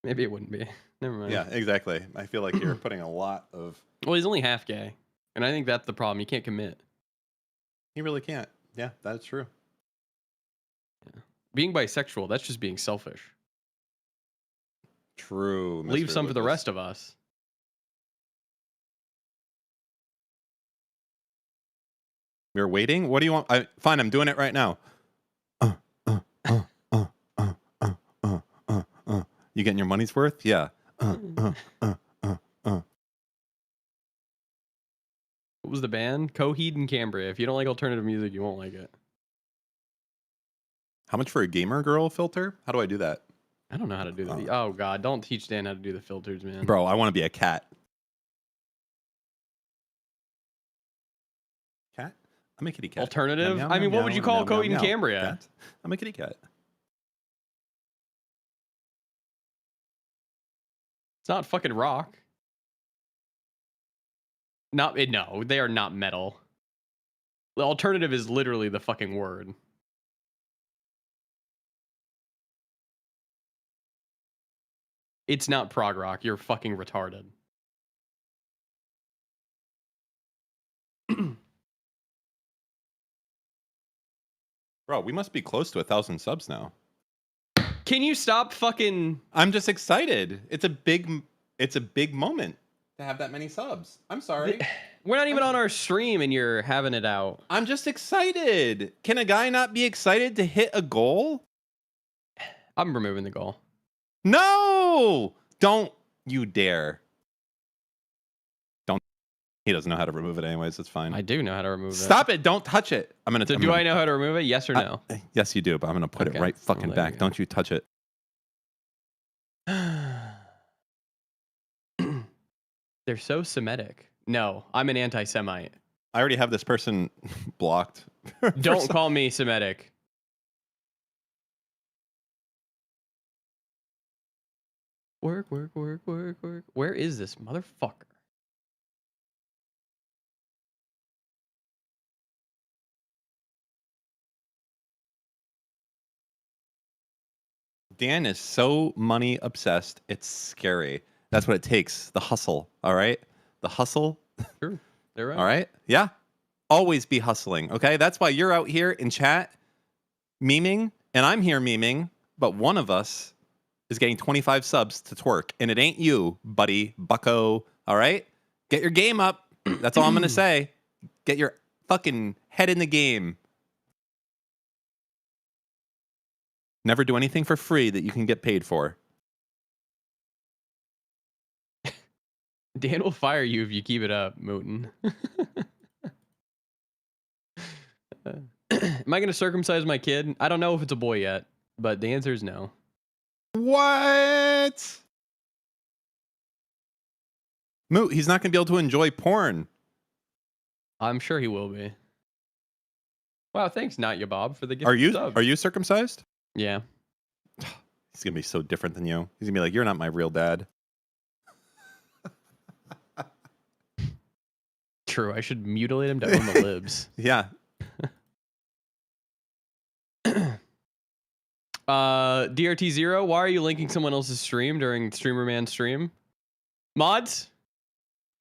Maybe it wouldn't be. Never mind. Yeah, exactly. I feel like you're putting a lot of... Well, he's only half gay. And I think that's the problem. He can't commit. He really can't. Yeah, that's true. Yeah. Being bisexual, that's just being selfish. True. Leave some for the rest of us. You're waiting? What do you want? Fine, I'm doing it right now. You getting your money's worth? Yeah. What was the band? Coheed and Cambria. If you don't like alternative music, you won't like it. How much for a gamer girl filter? How do I do that? I don't know how to do that. Oh, God. Don't teach Dan how to do the filters, man. Bro, I want to be a cat. Cat? I'm a kitty cat. Alternative? Meow, I mean, meow, what would you meow, call meow, Coheed and meow. Cambria? Cat? I'm a kitty cat. It's not fucking rock. No, they are not metal. The alternative is literally the fucking word. It's not prog rock. You're fucking retarded. Bro, we must be close to 1,000 subs now. Can you stop fucking... I'm just excited. It's a big moment to have that many subs. I'm sorry. We're not even on our stream and you're having it out. I'm just excited. Can a guy not be excited to hit a goal? I'm removing the goal. No! Don't you dare. Don't. He doesn't know how to remove it anyways. It's fine. I do know how to remove it. Stop it. Don't touch it. I'm going to... Do I know how to remove it? Yes or no? Yes, you do, but I'm going to put it right fucking back. Don't you touch it. They're so Semitic. No, I'm an anti-Semite. I already have this person blocked. Don't call me Semitic. Work, work, work, work, work. Where is this motherfucker? Dan is so money obsessed. It's scary. That's what it takes. The hustle. All right. The hustle. True. They're right. All right. Yeah. Always be hustling. Okay. That's why you're out here in chat memeing and I'm here memeing, but one of us is getting 25 subs to twerk and it ain't you, buddy, bucko. All right. Get your game up. That's all I'm going to say. Get your fucking head in the game. Never do anything for free that you can get paid for. Dan will fire you if you keep it up, Mooten. Am I going to circumcise my kid? I don't know if it's a boy yet, but the answer is no. What? Moot, he's not going to be able to enjoy porn. I'm sure he will be. Wow, thanks, not ya Bob, for the gift. Are you circumcised? Yeah. He's gonna be so different than you. He's gonna be like, you're not my real dad. True. I should mutilate him to own the libs. Yeah. DRT0, why are you linking someone else's stream during Streamer Man stream? Mods,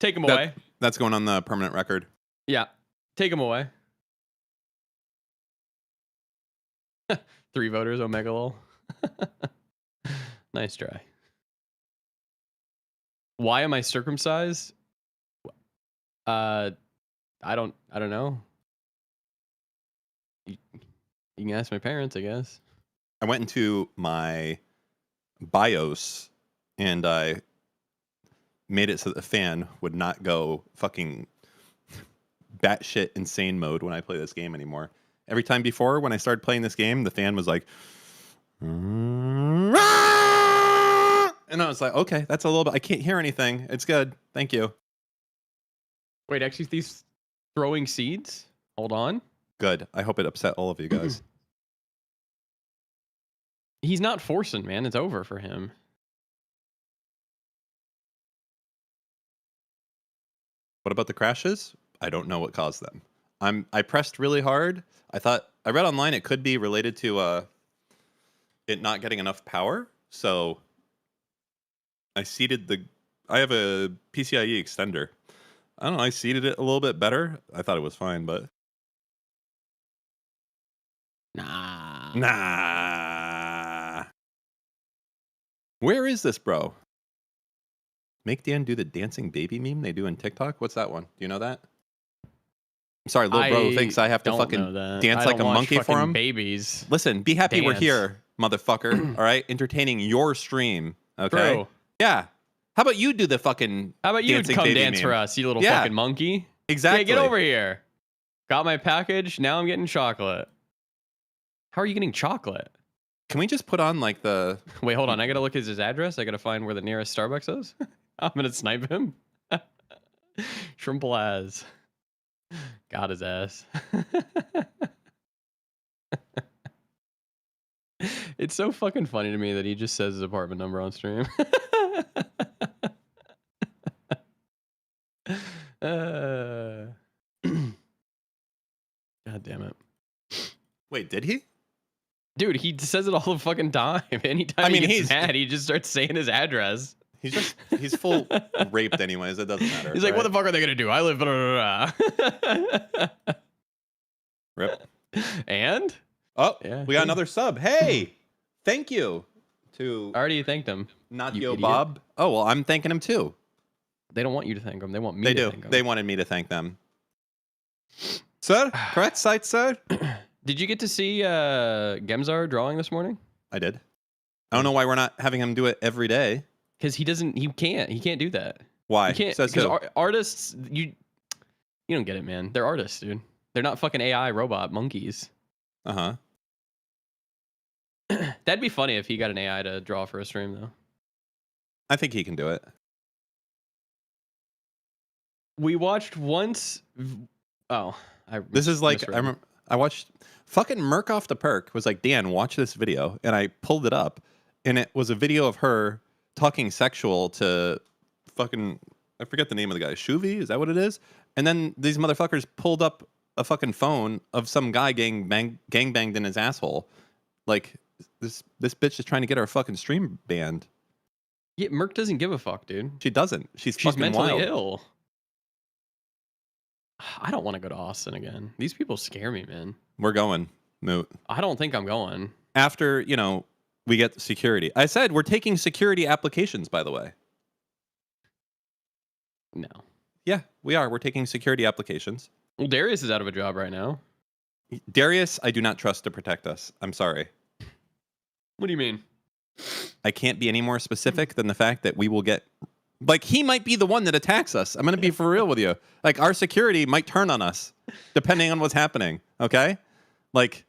take him away. That's going on the permanent record. Yeah, take him away. 3 voters, Omega lol. Nice try. Why am I circumcised? I don't know. You can ask my parents, I guess. I went into my BIOS and I made it so that the fan would not go fucking batshit insane mode when I play this game anymore. Every time before, when I started playing this game, the fan was like, and I was like, okay, that's a little bit. I can't hear anything. It's good. Thank you. Wait, actually, these throwing seeds? Hold on. Good. I hope it upset all of you guys. He's not forcing, man. It's over for him. What about the crashes? I don't know what caused them. I pressed really hard. I read online it could be related to it not getting enough power. So I have a PCIe extender. I don't know, I seated it a little bit better. I thought it was fine, but Nah. Where is this, bro? Make Dan do the dancing baby meme they do in TikTok? What's that one? Do you know that? I'm sorry, little bro thinks I have to fucking dance like a monkey for him. Babies. Listen, be happy we're Dance. here, motherfucker. All right? Entertaining your stream. Okay? True. Yeah. How about you do the fucking How about you dancing come baby dance meme? for us, you little Yeah. fucking monkey? Exactly. Yeah, get over here. Got my package. Now I'm getting chocolate. How are you getting chocolate? Can we just put on like the... Wait, hold on. I gotta look at his address. I gotta find where the nearest Starbucks is. I'm gonna snipe him. Shrimplaz. Got his ass. It's so fucking funny to me that he just says his apartment number on stream. God damn it. Wait, did he? Dude, he says it all the fucking time. Anytime he gets mad, he just starts saying his address. He's full raped anyways. It doesn't matter. He's like, what the fuck are they gonna do? I live. Blah, blah, blah. Rip. And? Oh, Yeah. we got another sub. Hey, thank you to... I already thanked him. Not You Yo idiot. Bob. Oh, well, I'm thanking him too. They don't want you to thank them. They want me They to do. thank them. They wanted me to thank them. Sir? Correct site, sir? Did you get to see Gemzar drawing this morning? I did. I don't know why we're not having him do it every day. Because he doesn't. He can't do that. Why? You can't. Says Because who? artists, you don't get it, man. They're artists, dude. They're not fucking AI robot monkeys. Uh-huh. That'd be funny if he got an AI to draw for a stream, though. I think he can do it. We watched once. Oh, This is like, misread. I watched fucking Merc Off the Perk was like, Dan, watch this video. And I pulled it up and it was a video of her talking sexual to fucking, I forget the name of the guy. Shuvi? Is that what it is? And then these motherfuckers pulled up a fucking phone of some guy gang banged in his asshole. Like, this bitch is trying to get our fucking stream banned. Yeah, Merc doesn't give a fuck, dude. She doesn't. She's fucking mentally wild. ill. I don't want to go to Austin again. These people scare me, man. We're going, Moot. I don't think I'm going. After, we get security. I said we're taking security applications, by the way. No. Yeah, we are. We're taking security applications. Well, Darius is out of a job right now. Darius, I do not trust to protect us. I'm sorry. What do you mean? I can't be any more specific than the fact that we will get... Like, he might be the one that attacks us. I'm going to be for real with you. Like, our security might turn on us, depending on what's happening, okay? Like...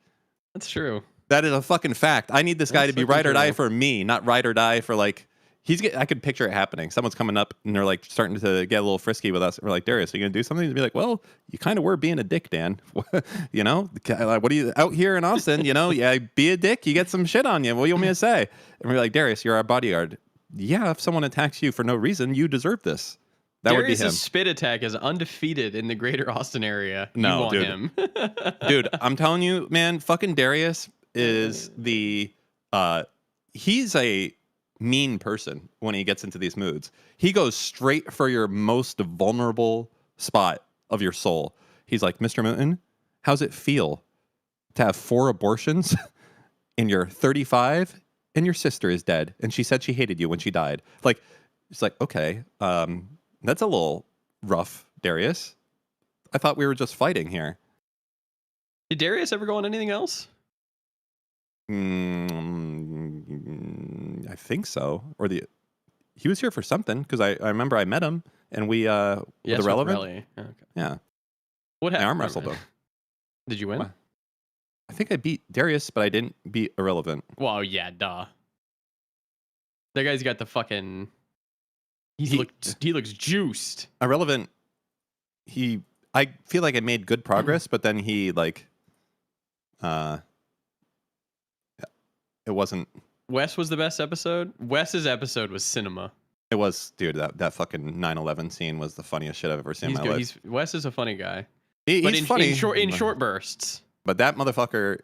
That's true. That is a fucking fact. I need this guy to be fucking ride or die true. for me, not ride or die for, like, I could picture it happening. Someone's coming up and they're like starting to get a little frisky with us. We're like, Darius, are you gonna do something? He'd be like, well, you kind of were being a dick, Dan. You know, what are you out here in Austin? You know, yeah, be a dick. You get some shit on you. What do you want me to say? And we're like, Darius, you're our bodyguard. Yeah, if someone attacks you for no reason, you deserve this. That would be him. Darius's spit attack is undefeated in the greater Austin area. No, you want dude. him. Dude, I'm telling you, man, fucking Darius is he's a mean person when he gets into these moods. He goes straight for your most vulnerable spot of your soul. He's like, Mr. Mountain, how's it feel to have 4 abortions and you're 35 and your sister is dead and she said she hated you when she died? Like, it's like, okay, that's a little rough, Darius. I thought we were just fighting here. Did Darius ever go on anything else? I think so. Or he was here for something because I remember I met him and we Yes, the relevant. Rally. Okay. Yeah. What I happened? arm wrestled him. Did you win? What? I think I beat Darius, but I didn't beat Irrelevant. Well, yeah, duh. That guy's got the fucking. He looks juiced. Irrelevant. I feel like I made good progress, but then he like. It wasn't. Wes was the best episode. Wes's episode was cinema. It was, dude. That fucking 9/11 scene was the funniest shit I've ever seen in my life. Wes is a funny guy. He's funny in short bursts. But that motherfucker,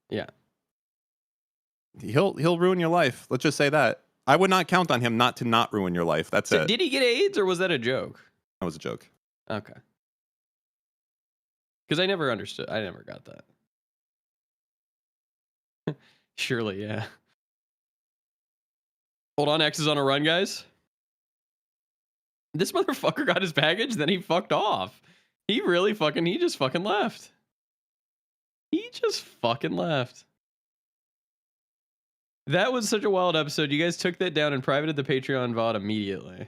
yeah, he'll ruin your life. Let's just say that. I would not count on him not ruin your life. That's it. Did he get AIDS or was that a joke? That was a joke. Okay. Because I never understood. I never got that. Surely, yeah. Hold on, X is on a run, guys. This motherfucker got his baggage, then he fucked off. He just fucking left. He just fucking left. That was such a wild episode. You guys took that down and privated the Patreon VOD immediately.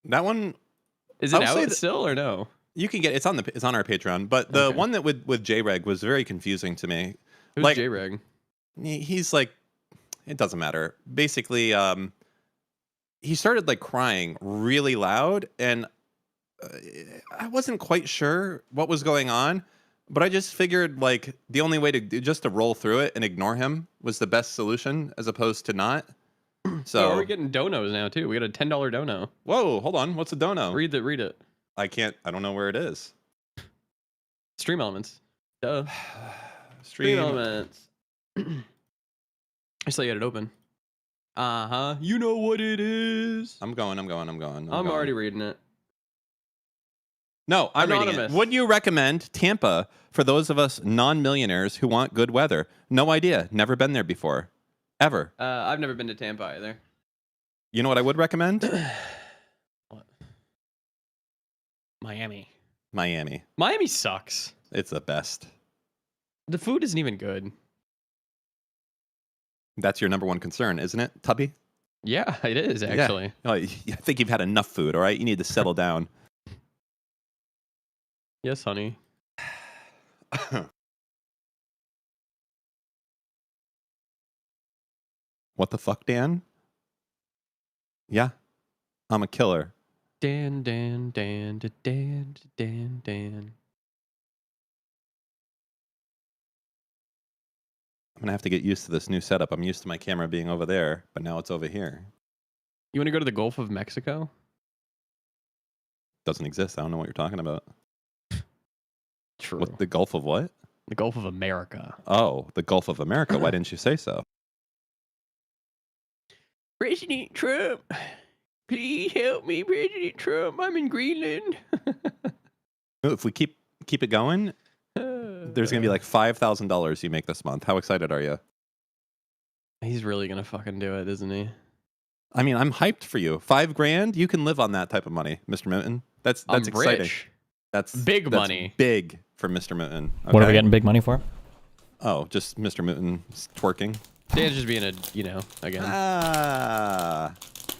That one is it out still or no? You can get it's on our Patreon, but the one that with J-Reg was very confusing to me. Who's like, J-Reg? He's like, it doesn't matter. Basically, he started like crying really loud, and I wasn't quite sure what was going on. But I just figured like the only way to roll through it and ignore him was the best solution as opposed to not. So we're getting donos now too. We got a $10 dono. Whoa, hold on. What's a dono? Read it. I don't know where it is. Stream Elements. Duh. Stream Elements. I still got it open. Uh-huh. You know what it is. I'm going. I'm already reading it. No, I'm reading it. Would you recommend Tampa for those of us non-millionaires who want good weather? No idea. Never been there before. Ever. I've never been to Tampa either. You know what I would recommend? What? Miami. Miami sucks. It's the best. The food isn't even good. That's your number one concern, isn't it, Tubby? Yeah, it is, actually. Yeah. Oh, I think you've had enough food, all right? You need to settle down. Yes, honey. What the fuck, Dan? Yeah, I'm a killer. Dan. I'm gonna have to get used to this new setup. I'm used to my camera being over there, but now it's over here. You want to go to the Gulf of Mexico? Doesn't exist. I don't know what you're talking about. True. What, the Gulf of what? The Gulf of America. Oh, the Gulf of America. Why didn't you say so? President Trump, please help me, President Trump. I'm in Greenland. If we keep it going, there's gonna be like $5,000 you make this month. How excited are you? He's really gonna fucking do it, isn't he? I mean, I'm hyped for you. $5,000, you can live on that type of money, Mr. Mountain. That's exciting. Rich. That's big money. Big for Mr. Mountain. Okay? What are we getting big money for? Oh, just Mr. Mountain twerking. Dan's just being again.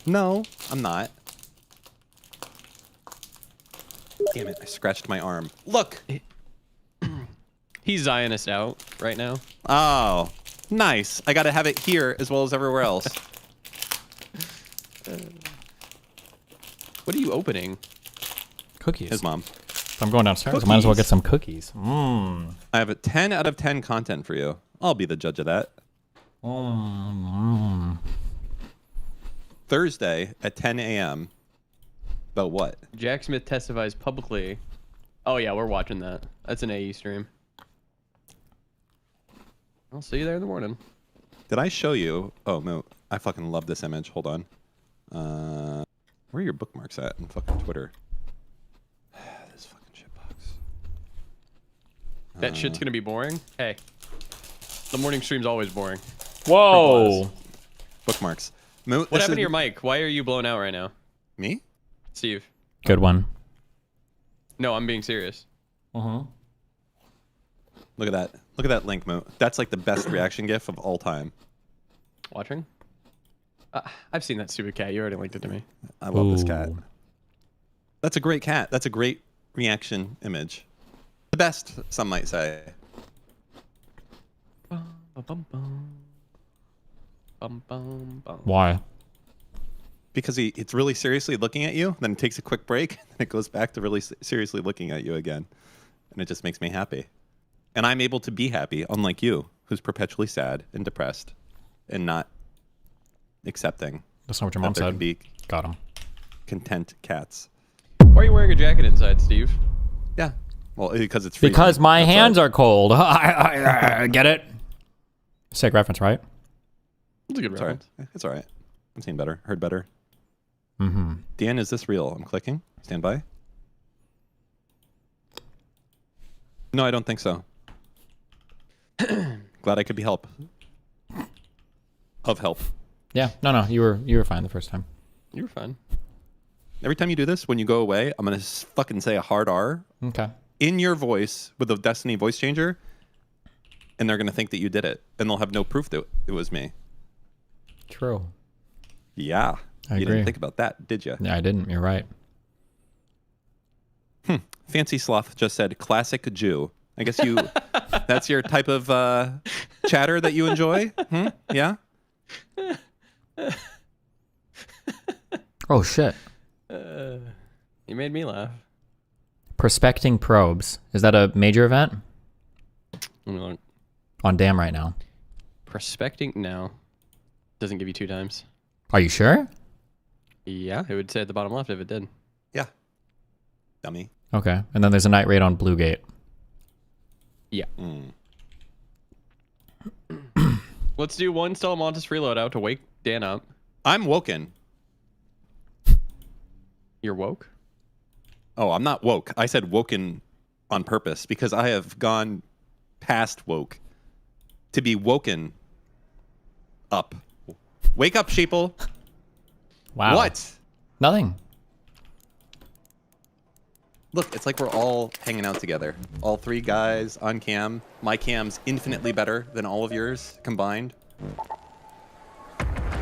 No, I'm not. Damn it, I scratched my arm. Look! He's Zionist out right now. Oh, nice. I gotta have it here as well as everywhere else. What are you opening? Cookies. His mom. I'm going downstairs. I might as well get some cookies. I have a 10 out of 10 content for you. I'll be the judge of that. Thursday at 10 a.m. About what? Jack Smith testifies publicly. Oh yeah, we're watching that. That's an AE stream. I'll see you there in the morning. Did I show you? Oh, no. I fucking love this image. Hold on. Where are your bookmarks at in fucking Twitter? This fucking shitbox. That shit's gonna be boring. Hey, the morning stream's always boring. Whoa. Bookmarks. What happened to your mic? Why are you blown out right now? Me? Steve. Good one. No, I'm being serious. Uh-huh. Look at that. Look at that link, Mo. That's like the best reaction gif of all time. Watching? I've seen that stupid cat. You already linked it to me. I love this cat. That's a great cat. That's a great reaction image. The best, some might say. Why? Because it's really seriously looking at you, then it takes a quick break, and it goes back to really seriously looking at you again. And it just makes me happy. And I'm able to be happy, unlike you, who's perpetually sad and depressed and not accepting. That's not what your mom there said. can be Got him. Content cats. Why are you wearing a jacket inside, Steve? Yeah. Well, because it's freezing. Because my hands are cold. Get it? Sick reference, right? It's a good reference. It's all right. I've seen better, heard better. Mm-hmm. Dan, is this real? I'm clicking. Stand by. No, I don't think so. Glad I could be help. Of help. Yeah. No. You were fine the first time. You were fine. Every time you do this, when you go away, I'm gonna fucking say a hard R. Okay. In your voice with the Destiny voice changer, and they're gonna think that you did it, and they'll have no proof that it was me. True. Yeah. I You agree. didn't think about that, did you? Yeah, I didn't. You're right. Fancy Sloth just said classic Jew. I guess you that's your type of chatter that you enjoy? Yeah? Oh shit. You made me laugh. Prospecting probes. Is that a major event? Let me look. On Dam right now. Prospecting? No. Doesn't give you 2 times. Are you sure? Yeah, it would say at the bottom left if it did. Yeah. Dummy. Okay. And then there's a night raid on Blue Gate. Yeah. Let's do one Stella Montes freeload out to wake Dan up. I'm woken. You're woke? Oh, I'm not woke. I said woken on purpose because I have gone past woke to be woken up. Wake up, sheeple. Wow. What? Nothing. Look, it's like we're all hanging out together. All 3 guys on cam. My cam's infinitely better than all of yours combined.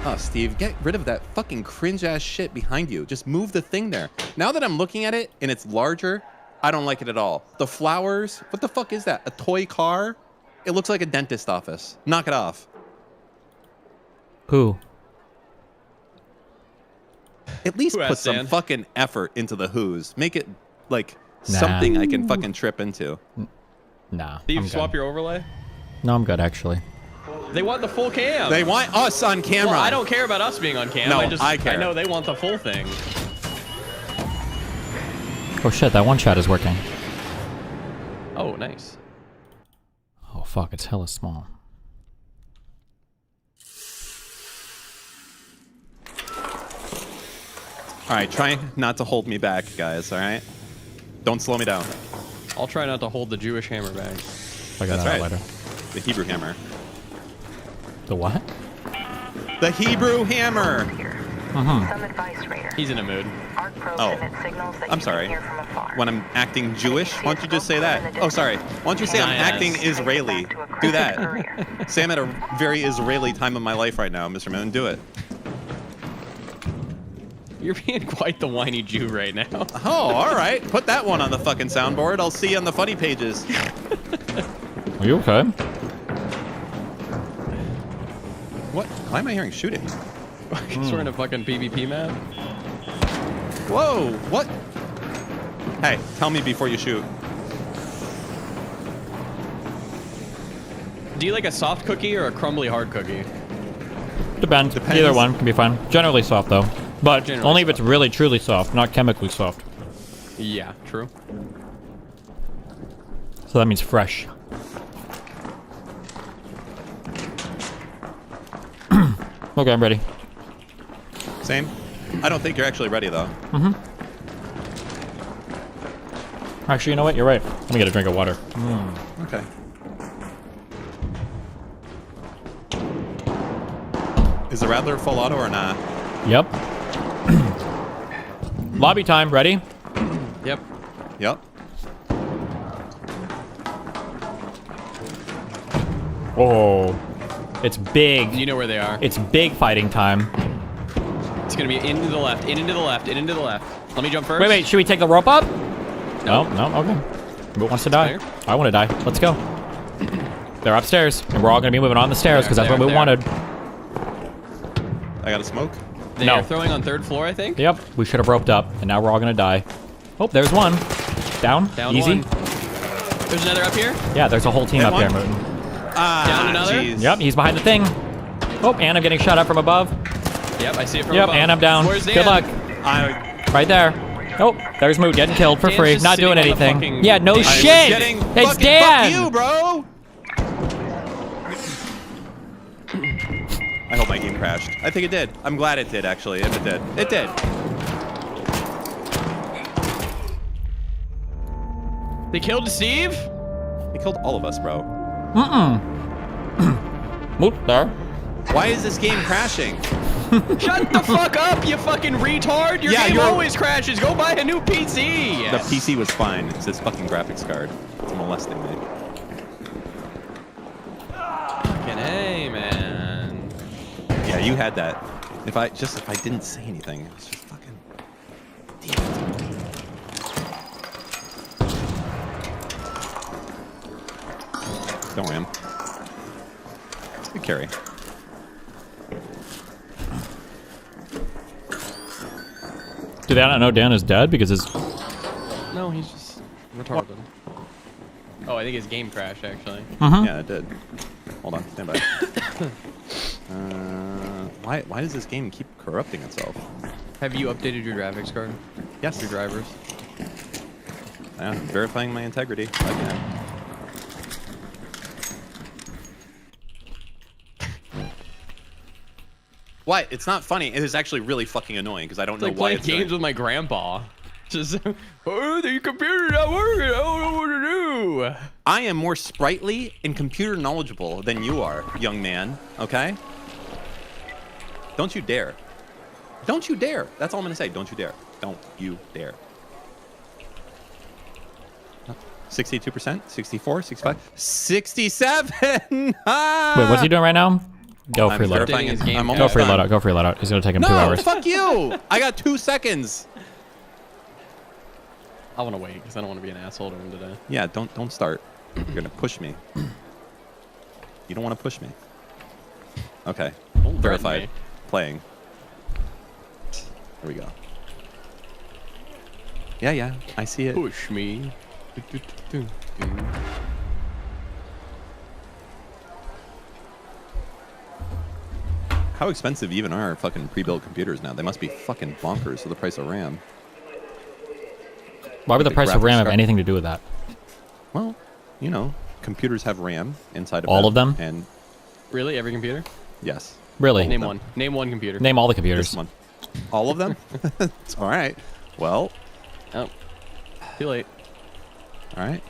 Oh, Steve, get rid of that fucking cringe-ass shit behind you. Just move the thing there. Now that I'm looking at it and it's larger, I don't like it at all. The flowers, what the fuck is that? A toy car? It looks like a dentist office. Knock it off. Who? At least Who put asked some Dan? fucking effort into the who's. Make it, like, something I can fucking trip into. Nah. Steve, I'm swap good. your overlay? No, I'm good actually. They want the full cam. They want us on camera. Well, I don't care about us being on cam. No, I care. I know they want the full thing. Oh shit, that one shot is working. Oh, nice. Oh fuck, it's hella small. All right, try not to hold me back, guys, all right? Don't slow me down. I'll try not to hold the Jewish hammer back. I got That's that right. later. The Hebrew hammer. The what? The Hebrew hammer. He's in a mood. Oh, I'm sorry. When I'm acting Jewish, why don't you just say that? Oh, sorry. Why don't you say I'm acting Israeli? Do that. Say I'm at a very Israeli time of my life right now, Mr. Moon. Do it. You're being quite the whiny Jew right now. Oh, all right. Put that one on the fucking soundboard. I'll see you on the funny pages. Are you okay? What? Why am I hearing shooting? He's wearing a fucking PvP map. Whoa! What? Hey, tell me before you shoot. Do you like a soft cookie or a crumbly hard cookie? Depends. Either one can be fine. Generally soft though, but Generally only if it's really truly soft, not chemically soft. Yeah, true. So that means fresh. Okay, I'm ready. Same. I don't think you're actually ready though. Mm-hmm. Actually, you know what? You're right. Let me get a drink of water. Okay. Is the Rattler full auto or not? Yep. Lobby time. Ready? Yep. Yep. Oh, it's big. You know where they are. It's big fighting time. It's gonna be into the left, in into the left, in into the left. Let me jump first. Wait. Should we take the rope up? No. Okay. Who wants to die? There. I want to die. Let's go. They're upstairs, and we're all gonna be moving on the stairs because that's what we wanted. I got a smoke. They are throwing on 3rd floor, I think. Yep. We should have roped up, and now we're all gonna die. Oh, there's one. Down. Easy. One. There's another up here. Yeah, there's a whole team up here, Mooten. Down another. Geez. Yep, he's behind the thing. Oh, and I'm getting shot up from above. Yep, I see it from Yep, above. and I'm down. Where's Dan? Good luck. Right there. Oh, there's Moot getting killed for Dan's free. just Not sitting doing on the anything. fucking- Yeah, no I was shit. Getting It's fucking Dan. Fuck you, bro. I hope my game crashed. I think it did. I'm glad it did, actually. If it did. It did. They killed Steve? They killed all of us, bro. Moot there. Why is this game crashing? Shut the fuck up, you fucking retard! Your game you're- always crashes. Go buy a new PC. The PC was fine. It's this fucking graphics card. It's molesting me. Fucking hey, man. Yeah, you had that. If I didn't say anything, it was just fucking. Damn it. Don't ram. Good carry. Do they not know Dan is dead because his... No, he's just retarded. Oh, I think his game crashed, actually. Yeah, it did. Hold on, stand by. Why does this game keep corrupting itself? Have you updated your graphics card? Yes. Your drivers? Yeah, verifying my integrity again. What? It's not funny. It is actually really fucking annoying because I don't It's know like why playing it's games doing. with my grandpa. Just, oh, the computer's not working. I don't know what to do. I am more sprightly and computer knowledgeable than you are, young man. Okay? Don't you dare. Don't you dare. That's all I'm gonna say. Don't you dare. Don't you dare. 62%, 64, 65, 67. Ah! Wait, what's he doing right now? Go I'm free loadout. verifying his game. Go free loadout. Go free loadout. It's gonna take him 2 hours. No, fuck you. I got 2 seconds. I want to wait because I don't want to be an asshole to him today. Yeah, don't start. You're gonna push me. You don't want to push me. Okay. Don't Verified. me. Playing. There we go. Yeah, I see it. Push me. How expensive even are fucking pre-built computers now? They must be fucking bonkers for the price of RAM. Why would the price of RAM have anything to do with that? Well, you know, computers have RAM inside of All of them? And Really? Every computer? yes. Really? Name one. Name one computer. Name all the computers. This one. All of them? All right. Well. Oh. Too late. All right.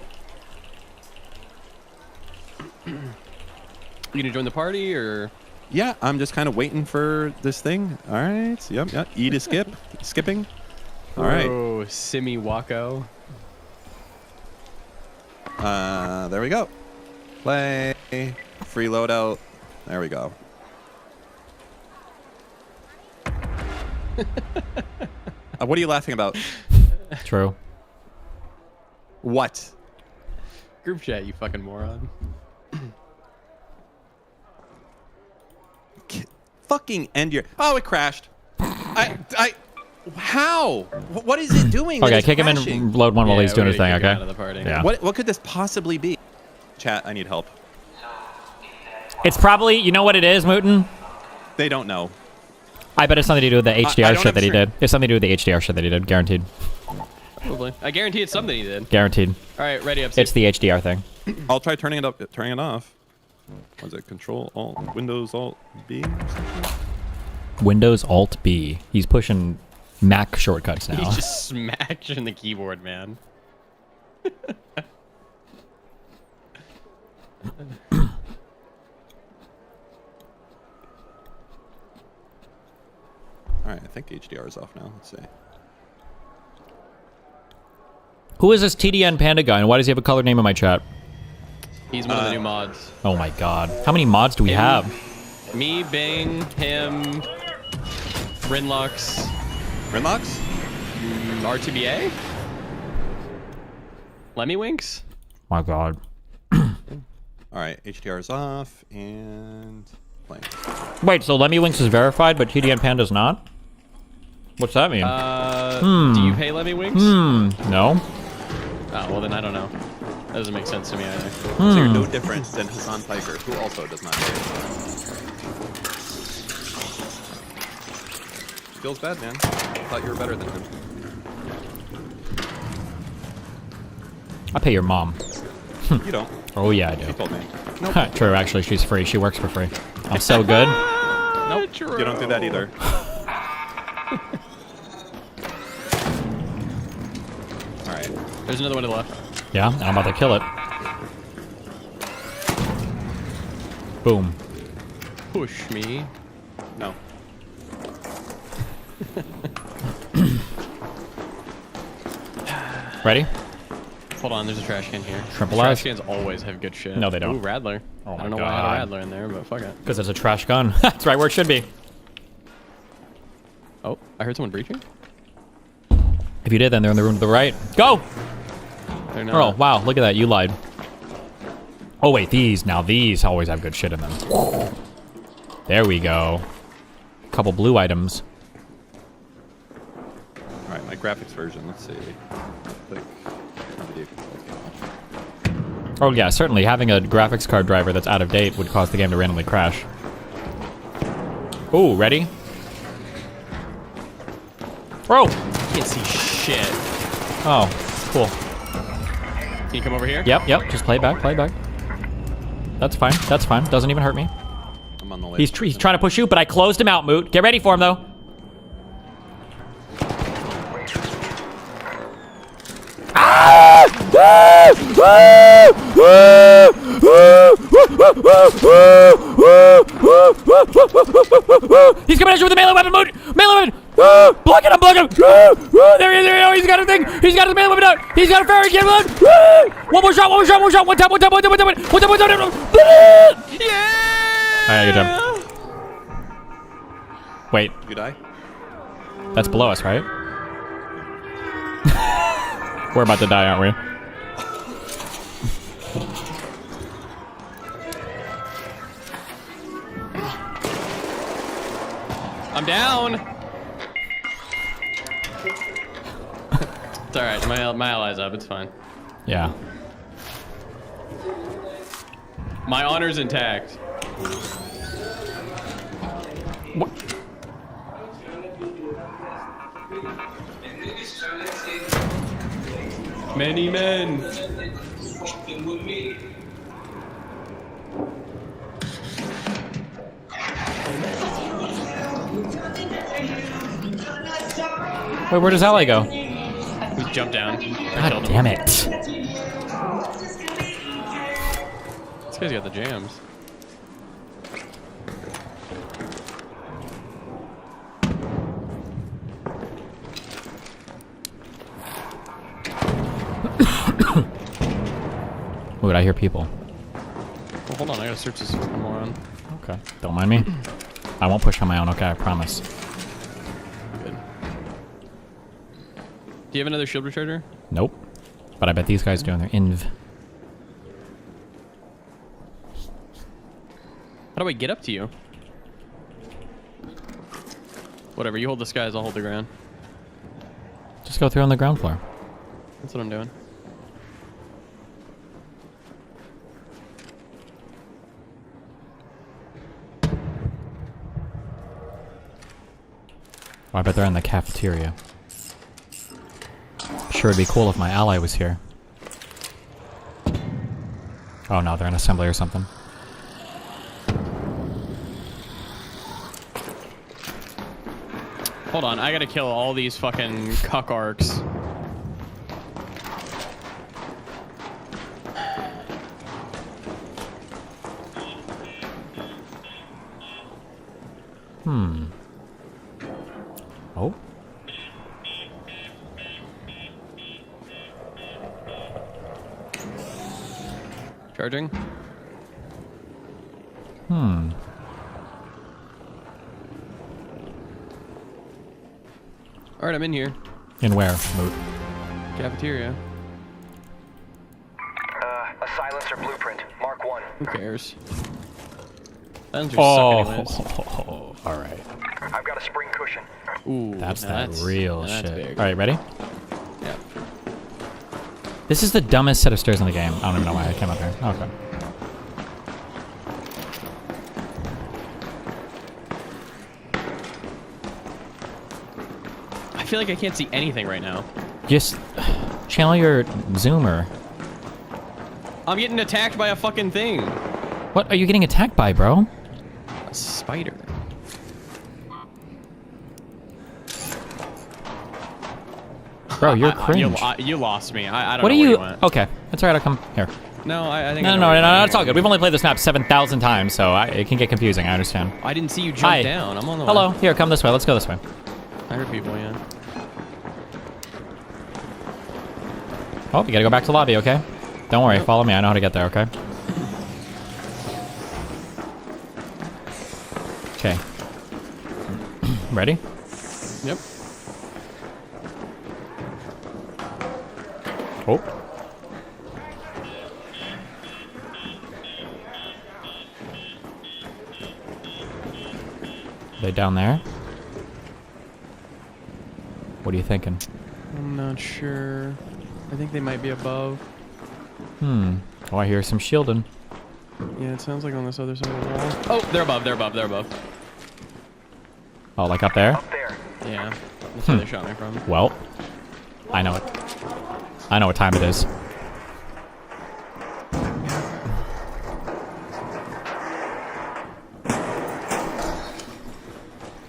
You gonna join the party or? Yeah, I'm just kind of waiting for this thing. All right. Yep. E to skip. Skipping. All right. Oh, Simi Wako. There we go. Play. Free loadout. There we go. What are you laughing about? True. What? Group chat, you fucking moron. fucking end your... Oh, it crashed. How? What is it doing? Okay, kick him in, load one while he's doing his thing, okay? Yeah. What could this possibly be? Chat, I need help. It's probably, you know what it is, Mooten? They don't know. I bet it's something to do with the HDR shit that he did. It's something to do with the HDR shit that he did, guaranteed. Probably. I guarantee it's something he did. Guaranteed. All right, ready up. Steve. It's the HDR thing. I'll try turning it up, turning it off. Was it Control Alt Windows Alt B? Windows Alt B. He's pushing Mac shortcuts now. He's just smashing the keyboard, man. Alright, I think HDR is off now. Let's see. Who is this TDN Panda guy, and why does he have a colored name in my chat? He's one of the new mods. Oh my god. How many mods do we have? Me, Bing, him, Rinlux. Rinlux? RTBA? Lemmywinks? My god. Alright, HDR is off, and... playing. Wait, so Lemmywinks is verified, but TDN Panda's not? What's that mean? Do you pay Lemmywinks? No. Oh, well then I don't know. That doesn't make sense to me either. So you're no different than Hassan Piker, who also does not pay. Feels bad, man. I thought you were better than him. I pay your mom. You don't. Oh yeah, I do. She told me. Nope. True, actually, she's free. She works for free. I'm so good. Nope. True. You don't do that either. Alright. There's another one to the left. Yeah, I'm about to kill it. Boom. Push me. No. Ready? Hold on, there's a trash can here. Triple Trash S. cans always have good shit. No, they don't. Ooh, Radler. Oh I my don't know why I God. had a Radler in there, but fuck it. Because it's a trash gun. That's right where it should be. Oh, I heard someone breaching. If you did, then they're in the room to the right. Go! They're not. Oh, wow, look at that. You lied. Oh, wait, these. Now, these always have good shit in them. There we go. Couple blue items. Alright, my graphics version, let's see. Click. Oh, yeah, certainly. Having a graphics card driver that's out of date would cause the game to randomly crash. Ooh, ready? Bro! Can't see shit. Oh, cool. Can you come over here? Yep. Just play back, That's fine. That's fine. Doesn't even hurt me. I'm on the way. He's trying to push you, but I closed him out, Moot. Get ready for him, though. He's coming at you with a melee weapon, Moot! Melee weapon! Block it, I'm blocking him! There he is, he's got a thing! He's got his melee weapon out! He's got a fairy kid! One more shot! One tap! Yeah! Alright, good job. Wait. You die? That's below us, right? We're about to die, aren't we? I'm down. It's alright, my ally's up, it's fine. Yeah. My honor's intact. What? Many men. Wait, where does Ally go? We jumped down. God damn it. This guy's got the jams. Wait, I hear people. Well, hold on, I gotta search this more on. Okay, don't mind me. I won't push on my own, okay, I promise. Good. Do you have another shield recharger? Nope. But I bet these guys do on their inv. How do I get up to you? Whatever, you hold the skies, I'll hold the ground. Just go through on the ground floor. That's what I'm doing. Oh, I bet they're in the cafeteria. Sure, it'd be cool if my ally was here. Oh no, they're in assembly or something. Hold on, I gotta kill all these fucking cuck arcs. Oh. Charging. Alright, I'm in here. In where, Moot? Cafeteria. A silencer blueprint. Mark 1. Who cares? Silencers suck anyways. Alright. I've got a spring cushion. Ooh, That's that real shit. big. Alright, ready? Yeah. This is the dumbest set of stairs in the game. I don't even know why I came up here. Okay. I feel like I can't see anything right now. Just channel your zoomer. I'm getting attacked by a fucking thing. What are you getting attacked by, bro? A spider. Bro, you're cringe. You lost me. I don't What know are where you? went. Okay, that's alright. I'll come here. No, I think. No, no, it's all good. We've only played this map 7,000 times, so it can get confusing. I understand. I didn't see you jump Hi. down. I'm on the Hello. way. Here, come this way. Let's go this way. I heard people, yeah. Oh, you gotta go back to the lobby, okay? Don't worry. Follow me. I know how to get there, okay? Okay. Ready? Yep. Oh. They down there? What are you thinking? I'm not sure. I think they might be above. Oh, I hear some shielding. Yeah, it sounds like on this other side of the wall. Oh, they're above, they're above, they're above. Oh, like up there? Yeah, that's where they shot me from. Well, I know it. I know what time it is.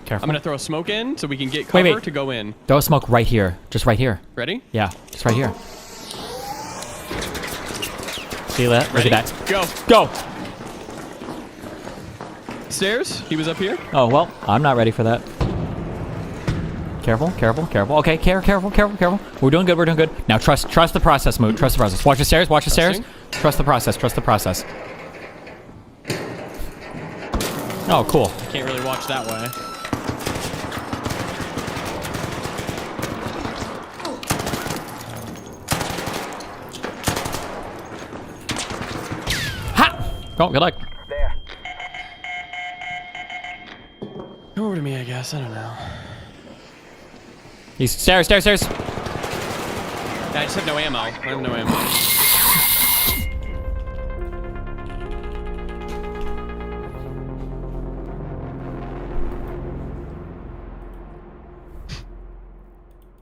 Careful. I'm gonna throw a smoke in so we can get cover to go in. Throw a smoke right here. Just right here. Ready? Yeah, just right here. See that? Look Ready? at that. Go. Go! Stairs? He was up here? Oh, well, I'm not ready for that. Careful, careful, careful. Okay, careful, careful, careful. We're doing good, we're doing good. Now trust the process, Moot. Trust the process. Watch the stairs, watch the stairs. Trust the process, trust the process. Oh, cool. Can't really watch that way. Oh, good luck. Come over to me, I guess. I don't know. He's stairs. Yeah, I just have no ammo. I have no ammo.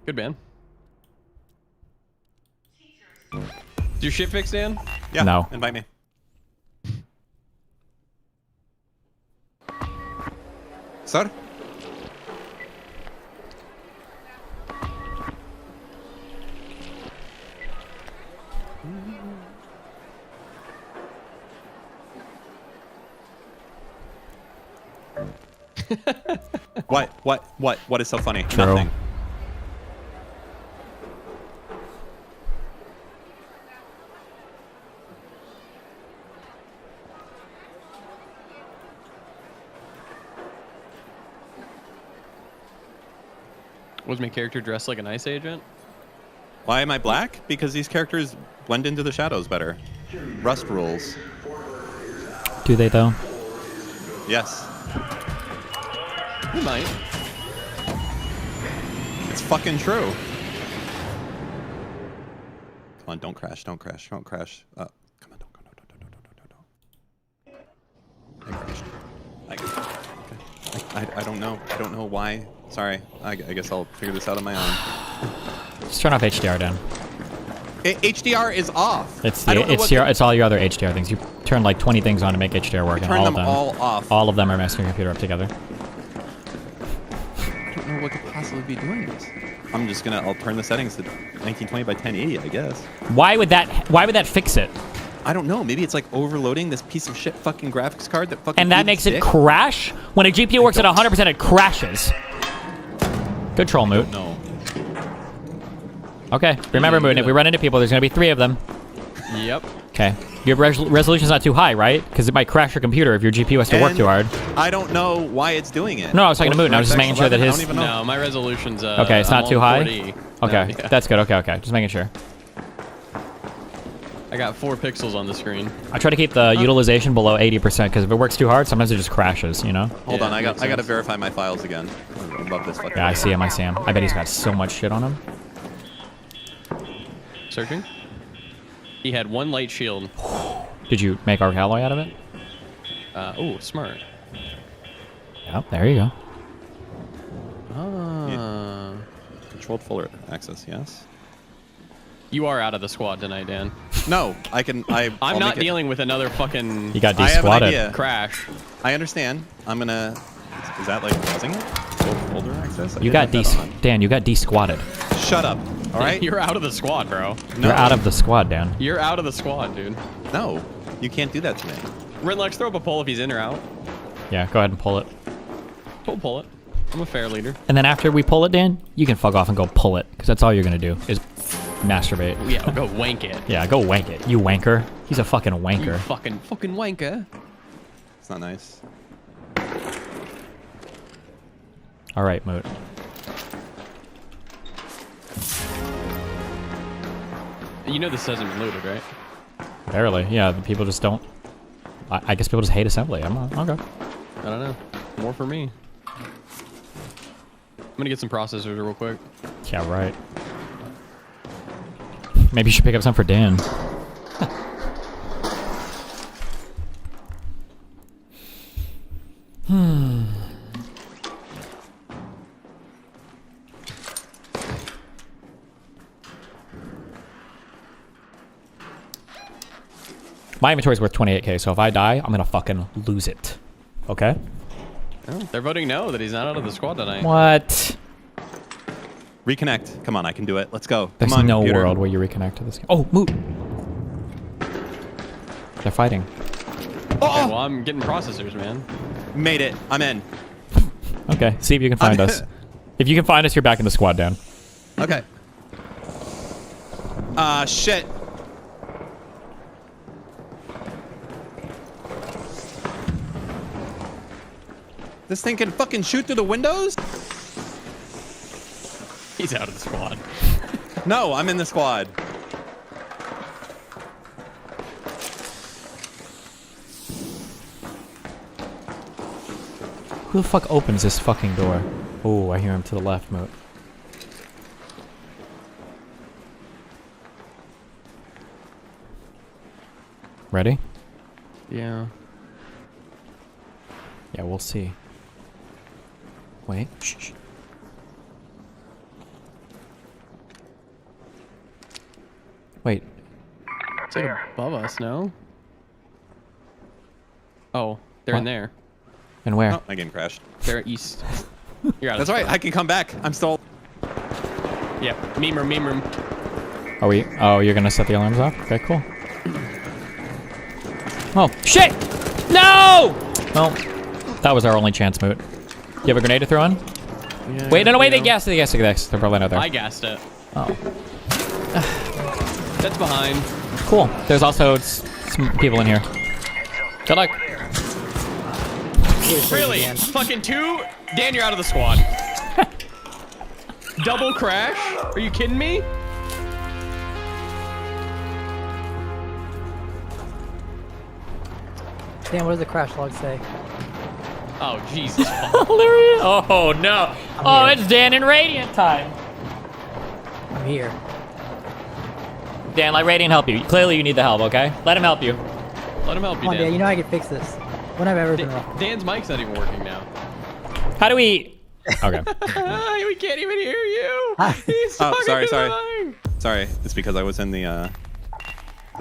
Good man. Is your shit fixed, Dan? Yeah. No. Invite me. Sir? What is so funny? True. Nothing. Was my character dressed like an ICE agent? Why am I black? Because these characters blend into the shadows better. Rust rules. Do they, though? Yes. You might. fucking true. Come on, don't crash, don't crash, don't crash. Come on, don't. I crashed. I don't know. I don't know why. Sorry. I guess I'll figure this out on my own. Just turn off HDR, Dan. HDR is off. It's all your other HDR things. You turn like 20 things on to make HDR work, and turn all them of them all off. All of them are messing your computer up together. I don't know what could possibly be doing this. I'll turn the settings to 1920 by 1080, I guess. Why would that fix it? I don't know. Maybe it's like overloading this piece of shit fucking graphics card that fucking. And that makes it crash? When a GPU works at 100%, it crashes. Good troll, Moot. No. Okay, remember, Moot, if we run into people, there's gonna be 3 of them. Yep. Okay. Your resolution's not too high, right? Because it might crash your computer if your GPU has to work too hard. I don't know why it's doing it. No, I was talking to Moot, and I was just making sure that his... No, my resolution's... okay, it's not too high? 4D. Okay, No, yeah. that's good. Okay. Just making sure. I got 4 pixels on the screen. I try to keep the utilization below 80%, because if it works too hard, sometimes it just crashes, you know? Hold on, I got to verify my files again. I love this fucking Yeah, I see him. I bet he's got so much shit on him. Searching. He had 1 light shield. Did you make arc alloy out of it? Oh, smart. Yep, there you go. Ah. Controlled full access, yes. You are out of the squad tonight, Dan. No, I'm not dealing with another fucking... You got de-squatted. Crash. I understand. I'm gonna... Is that like pausing it? Folder access? Dan, you got de-squatted. Shut up. All right? You're out of the squad, bro. You're out of the squad, Dan. You're out of the squad, dude. No, you can't do that to me. Rinlex, throw up a poll if he's in or out. Yeah, go ahead and pull it. Pull it. I'm a fair leader. And then after we pull it, Dan, you can fuck off and go pull it, because that's all you're gonna do is masturbate. Yeah, go wank it. Yeah, go wank it. You wanker. He's a fucking wanker. You fucking wanker. It's not nice. All right, Moot. You know this hasn't been loaded, right? Barely. Yeah, the people just don't... I guess people just hate assembly. I'm okay. I don't know. More for me. I'm gonna get some processors real quick. Yeah, right. Maybe you should pick up some for Dan. My inventory's worth 28k, so if I die, I'm gonna fucking lose it. Okay? Oh, they're voting no that he's not out of the squad tonight. What? Reconnect. Come on, I can do it. Let's go. There's Come on, no computer. world where you reconnect to this game. Oh, Moot! They're fighting. Okay, well, I'm getting processors, man. Made it. I'm in. Okay, see if you can find us. If you can find us, you're back in the squad, Dan. Okay. Shit. This thing can fucking shoot through the windows? He's out of the squad. No, I'm in the squad. Who the fuck opens this fucking door? Oh, I hear him to the left, Moot. Ready? Yeah. Yeah, we'll see. Wait. Shh. Wait. It's like above us, no? Oh, they're in What? there. And where? Oh, my game crashed. They're east. You're out of That's the right. squad. I can come back. I'm still. Yep. Meme room. Are we? Oh, you're gonna set the alarms off? Okay, cool. Oh, shit! No! Well, that was our only chance, Moot. You have a grenade to throw on? Yeah, Wait, no, wait, they gassed it. They're probably not there. I gassed it. Oh. That's behind. Cool. There's also some people in here. Good luck. Really? Fucking 2? Dan, you're out of the squad. Double crash? Are you kidding me? Dan, what does the crash log say? Oh, Jesus. Oh, no. Oh, it's Dan in Radiant time. here. Dan, let Radiant help you. Clearly you need the help, okay? Let him help you. Let him help you, Come on, Dan. Dan, you know I can fix this. When have I ever been wrong? Dan's mic's not even working now. How do we... Okay. We can't even hear you. He's Oh, talking sorry, to sorry. the mic. Sorry, it's because I was in the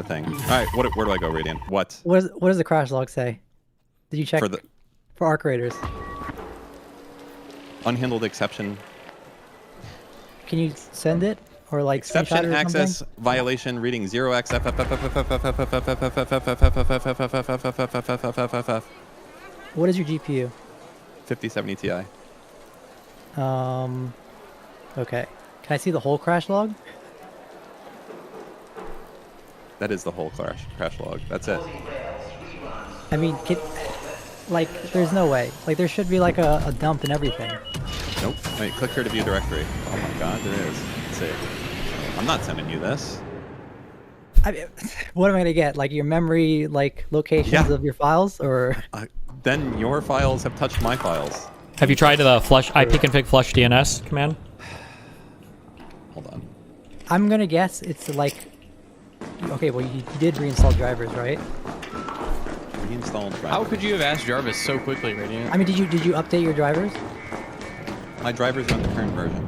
thing. All right, where do I go, Radiant? What? What does the crash log say? Did you check for arc raiders? Unhandled exception. Can you send it or like screenshot Exception it or access something? violation reading 0x. What is your GPU? 5070 Ti. Okay. Can I see the whole crash log? That is the whole crash log. That's it. I mean, like, there's no way. Like, there should be like a dump and everything. Nope. Wait, click here to view directory. Oh my god, there is. Let's see. I'm not sending you this. I mean, what am I gonna get? Like your memory, like locations of your files, or? Then your files have touched my files. Have you tried the flush ipconfig flush DNS command? Hold on. I'm gonna guess it's like. Okay, well you did reinstall drivers, right? Reinstalled drivers. How could you have asked Jarvis so quickly, Radiant? I mean, did you update your drivers? My drivers are on the current version.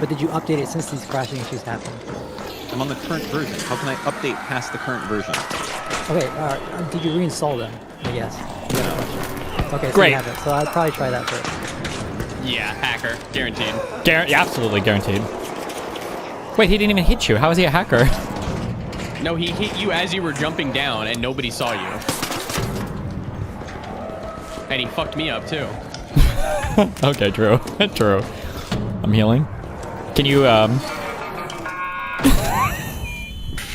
But did you update it since these crashing issues happened? I'm on the current version. How can I update past the current version? Okay, did you reinstall them? I guess. No. Okay, so Great. you have it. So I'd probably try that first. Yeah, hacker. Guaranteed. Yeah, absolutely guaranteed. Wait, he didn't even hit you. How is he a hacker? No, he hit you as you were jumping down and nobody saw you. And he fucked me up too. Okay, true. True. I'm healing. Can you,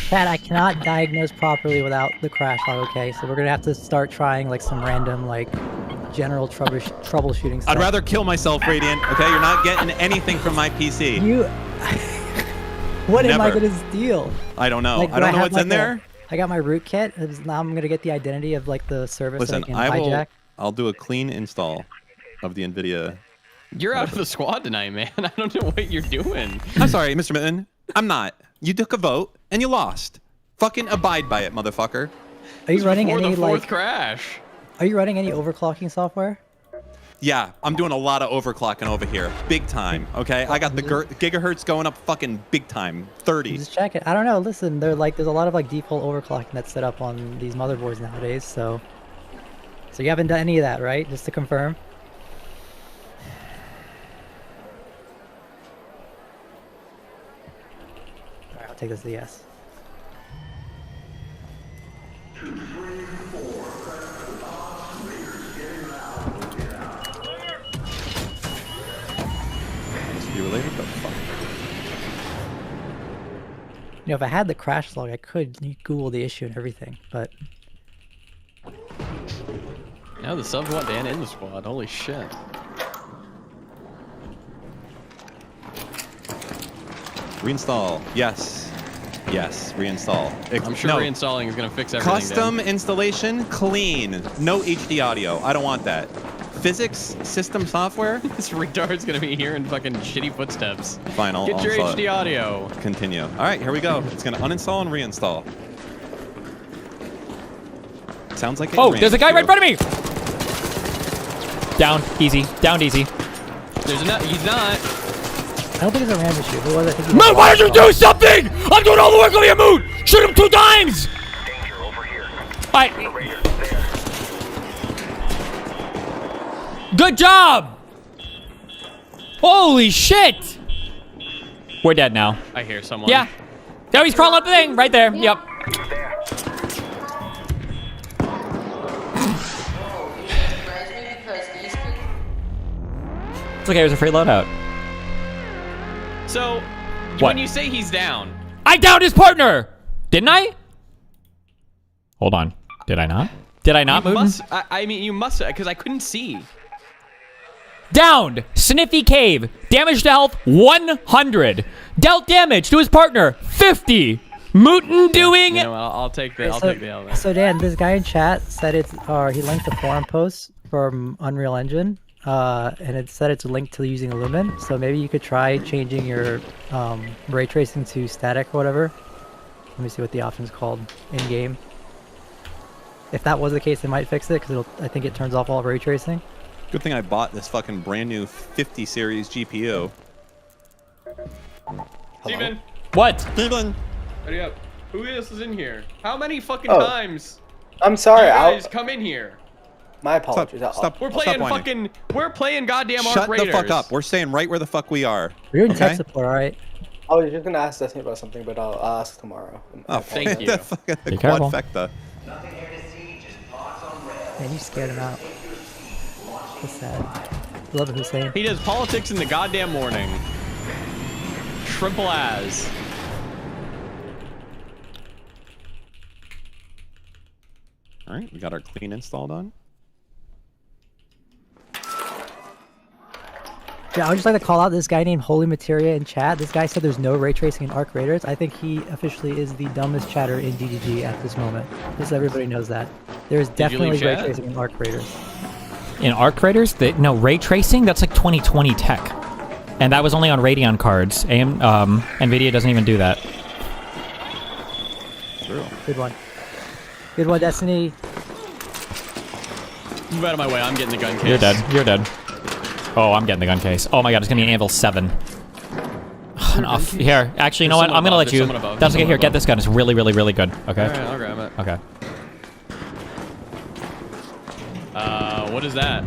Pat, I cannot diagnose properly without the crash log, okay? So we're gonna have to start trying like some random, like, general troubleshooting stuff. I'd rather kill myself, Radiant. Okay, you're not getting anything from my PC. You... What am I Never. gonna steal? I don't know. Like, I don't know have, what's like, in there. I got my rootkit. Now I'm gonna get the identity of like the service Listen, that I can hijack. I'll do a clean install of the NVIDIA. You're out of the squad tonight, man. I don't know what you're doing. I'm sorry, Mr. Mitten. I'm not. You took a vote and you lost. Fucking abide by it, motherfucker. Are you running Before any the fourth like? crash. Are you running any overclocking software? Yeah, I'm doing a lot of overclocking over here. Big time, okay? I got the gigahertz going up fucking big time. 30. Just check it. I don't know. Listen, there's a lot of like default overclocking that's set up on these motherboards nowadays. So you haven't done any of that, right? Just to confirm. All right, I'll take this as a yes. You related? The fuck? You know, if I had the crash log, I could Google the issue and everything, but... Now the subs want Dan in the squad. Holy shit. Reinstall. Yes. Yes. Reinstall. I'm sure no. reinstalling is going to fix everything. Custom installation, clean. No HD audio. I don't want that. Physics, system software. This retard's going to be hearing fucking shitty footsteps. Fine, I'll Get your uninstall HD it. audio. Continue. All right, here we go. It's going to uninstall and reinstall. Sounds like it. Oh, there's a guy right in front of me! Down, easy. Downed easy. There's not. He's not. I don't think it's a random issue. If it was, I think Moon, why don't you do something? I'm doing all the work over here, Moon! Shoot him 2 times! Alright. Good job! Holy shit! We're dead now. I hear someone. Yeah. There, he's crawling up the thing. Right there. Yep. It's okay, there's a free loadout. So, What? when you say he's down, I downed his partner! Didn't I? Hold on. Did I not? Did I not, you Mooten? must. I mean, you must, because I couldn't see. Downed. Sniffy Cave. Damage to health 100. Dealt damage to his partner 50. Mooten doing. You know, I'll take the. I'll take the L. So Dan, this guy in chat said it's, he linked the forum post from Unreal Engine. and it said it's linked to using Lumen. So maybe you could try changing your ray tracing to static or whatever. Let me see what the option's called in game. If that was the case, it might fix it because I think it turns off all ray tracing. Good thing I bought this fucking brand new 50 series GPU. Steven! What? Steven! Hurry up. Who else is in here? How many fucking Oh. times? I'm sorry. You guys come in here. My apologies. Stop. We're playing Stop whining. we're playing goddamn Shut Arc Raiders. the fuck up. We're staying right where the fuck we are. We're in okay? tech support, alright? I was just gonna ask Destiny about something, but I'll ask tomorrow. Oh, thank you. The fucking Be careful. quadfecta. Man, you scared him out. So sad. Love it, Hussein. He does politics in the goddamn morning. Triple as. All right, we got our clean install done. Yeah, I would just like to call out this guy named Holy Materia in chat. This guy said there's no ray tracing in Arc Raiders. I think he officially is the dumbest chatter in DDG at this moment. Just so everybody knows that. There's definitely ray chat? tracing in Arc Raiders. In Arc Raiders, no ray tracing. That's like 2020 tech, and that was only on Radeon cards. Nvidia doesn't even do that. True. Good one. Good one, Destiny. Move out of my way. I'm getting the gun case. You're dead. You're dead. Oh, I'm getting the gun case. Oh my god, it's gonna be an Anvil 7. Enough. Here, actually, you know what? I'm gonna let you. That's okay. Here, get this gun. It's really, really, really good. Okay. Alright, I'll grab it. Okay. What is that?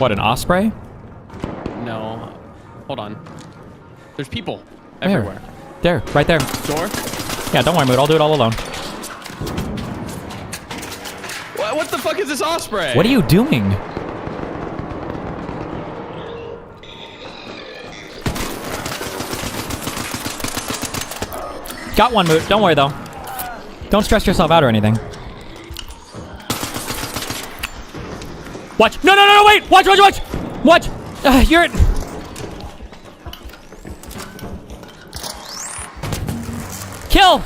What, an Osprey? No. Hold on. There's people Where? everywhere. There, right there. Door? Yeah, don't worry, Mood. I'll do it all alone. What the fuck is this Osprey? What are you doing? Got one, Mood. Don't worry, though. Don't stress yourself out or anything. Watch. No, no, no, no, wait! Watch, watch, watch! Watch! You're... Kill!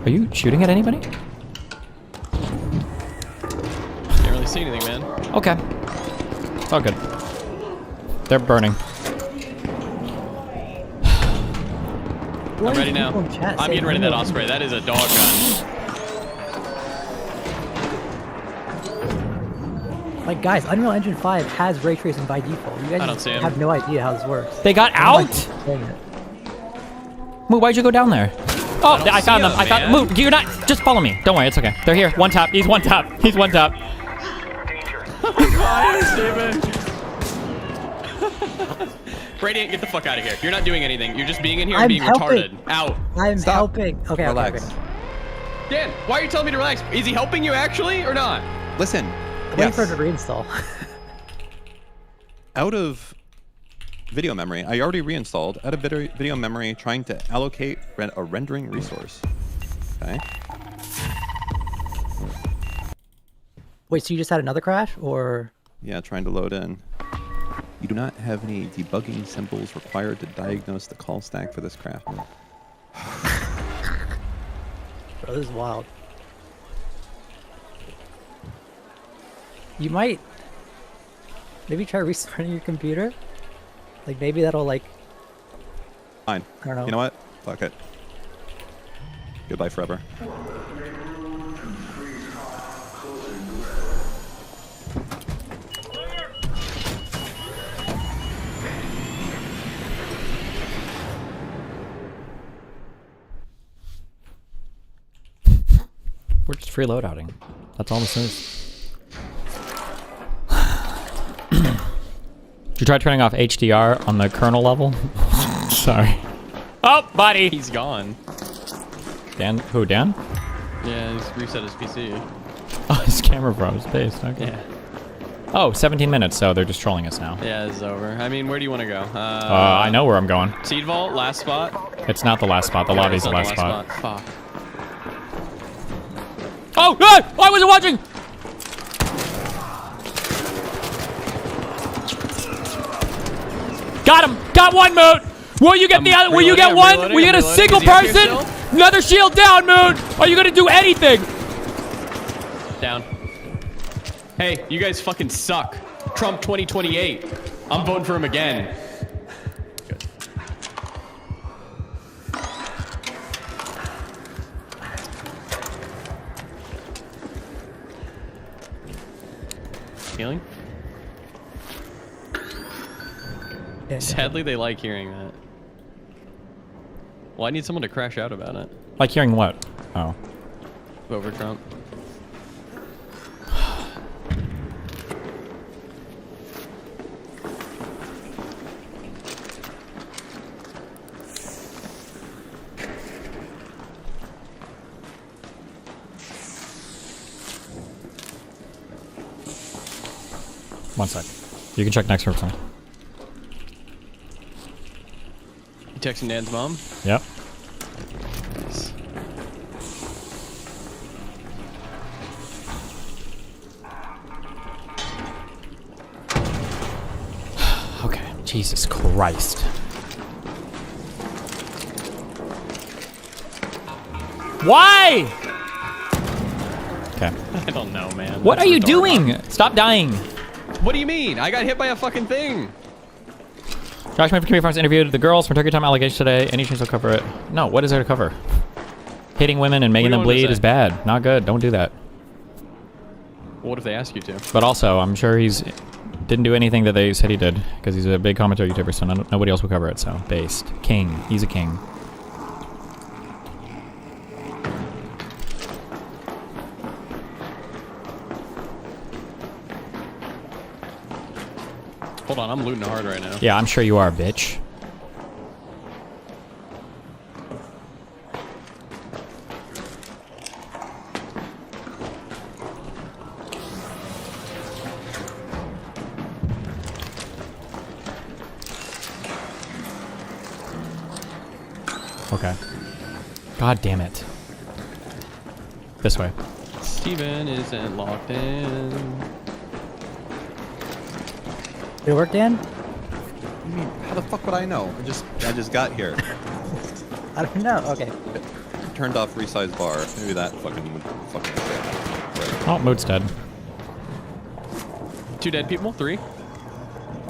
Are you shooting at anybody? Can't really see anything, man. Okay. It's all good. They're burning. I'm ready now. I'm getting rid of that Osprey. That is a dog gun. Like, guys, Unreal Engine 5 has ray tracing by default. You guys I don't see him. have no idea how this works. They got out? Dang it. Moo, why'd you go down there? Oh, I found them. I found. man. Moo, you're not. Just follow me. Don't worry, it's okay. They're here. One tap. He's one tap. He's one tap. Radiant, get the fuck out of here. You're not doing anything. You're just being in here and I'm being helping. retarded. Out. I'm helping. Okay, Relax. okay. Dan, why are you telling me to relax? Is he helping you actually or not? Listen. Wait for it to reinstall. Out of video memory, I already reinstalled. Out of video memory, trying to allocate a rendering resource. Okay. Wait, so you just had another crash, or? Yeah, trying to load in. You do not have any debugging symbols required to diagnose the call stack for this craft. Bro, this is wild. You might maybe try restarting your computer. Like maybe that'll like. Fine. I don't know. You know what? Fuck it. Goodbye forever. We're just free loadouting. That's all this is. Did you try turning off HDR on the kernel level? Sorry. Oh, buddy! He's gone. Dan? Who, Dan? Yeah, he's reset his PC. Oh, his camera froze. Based. Okay. Yeah. Oh, 17 minutes, so they're just trolling us now. Yeah, it's over. I mean, where do you want to go? I know where I'm going. Seed Vault, last spot? It's not the last spot. The lobby's It's the not last spot. Fuck. Oh, ah! I wasn't watching! Got him! Got one, Moot! Will you get the other? Will you get one? Will you get a single person? Another shield down, Moon! Are you gonna do anything? Down. Hey, you guys fucking suck. Trump 2028. I'm voting for him again. Good. Healing? Sadly, they like hearing that. Well, I need someone to crash out about it. Like hearing what? Oh. Over Trump. One sec. You can check next person. You texting Dan's mom? Yep. Nice. Okay. Jesus Christ. Why? Okay. I don't know, man. What That's are you retarded. doing? Stop dying. What do you mean? I got hit by a fucking thing. Josh, my community farms interviewed the girls for Turkey Time allegations today. Any chance will cover it? No, what is there to cover? Hitting women and making them bleed is bad. Not good. Don't do that. What if they ask you to? But also, I'm sure he's didn't do anything that they said he did because he's a big commentary YouTuber, so nobody else will cover it. So, based. King. He's a king. Hold on, I'm looting hard right now. Yeah, I'm sure you are, bitch. Okay. God damn it. This way. Steven isn't locked in. Did it work, Dan? I mean, how the fuck would I know? I just got here. I don't know. Okay. Turned off resize bar. Maybe that fucking Oh, Mood's dead. 2 dead people? 3?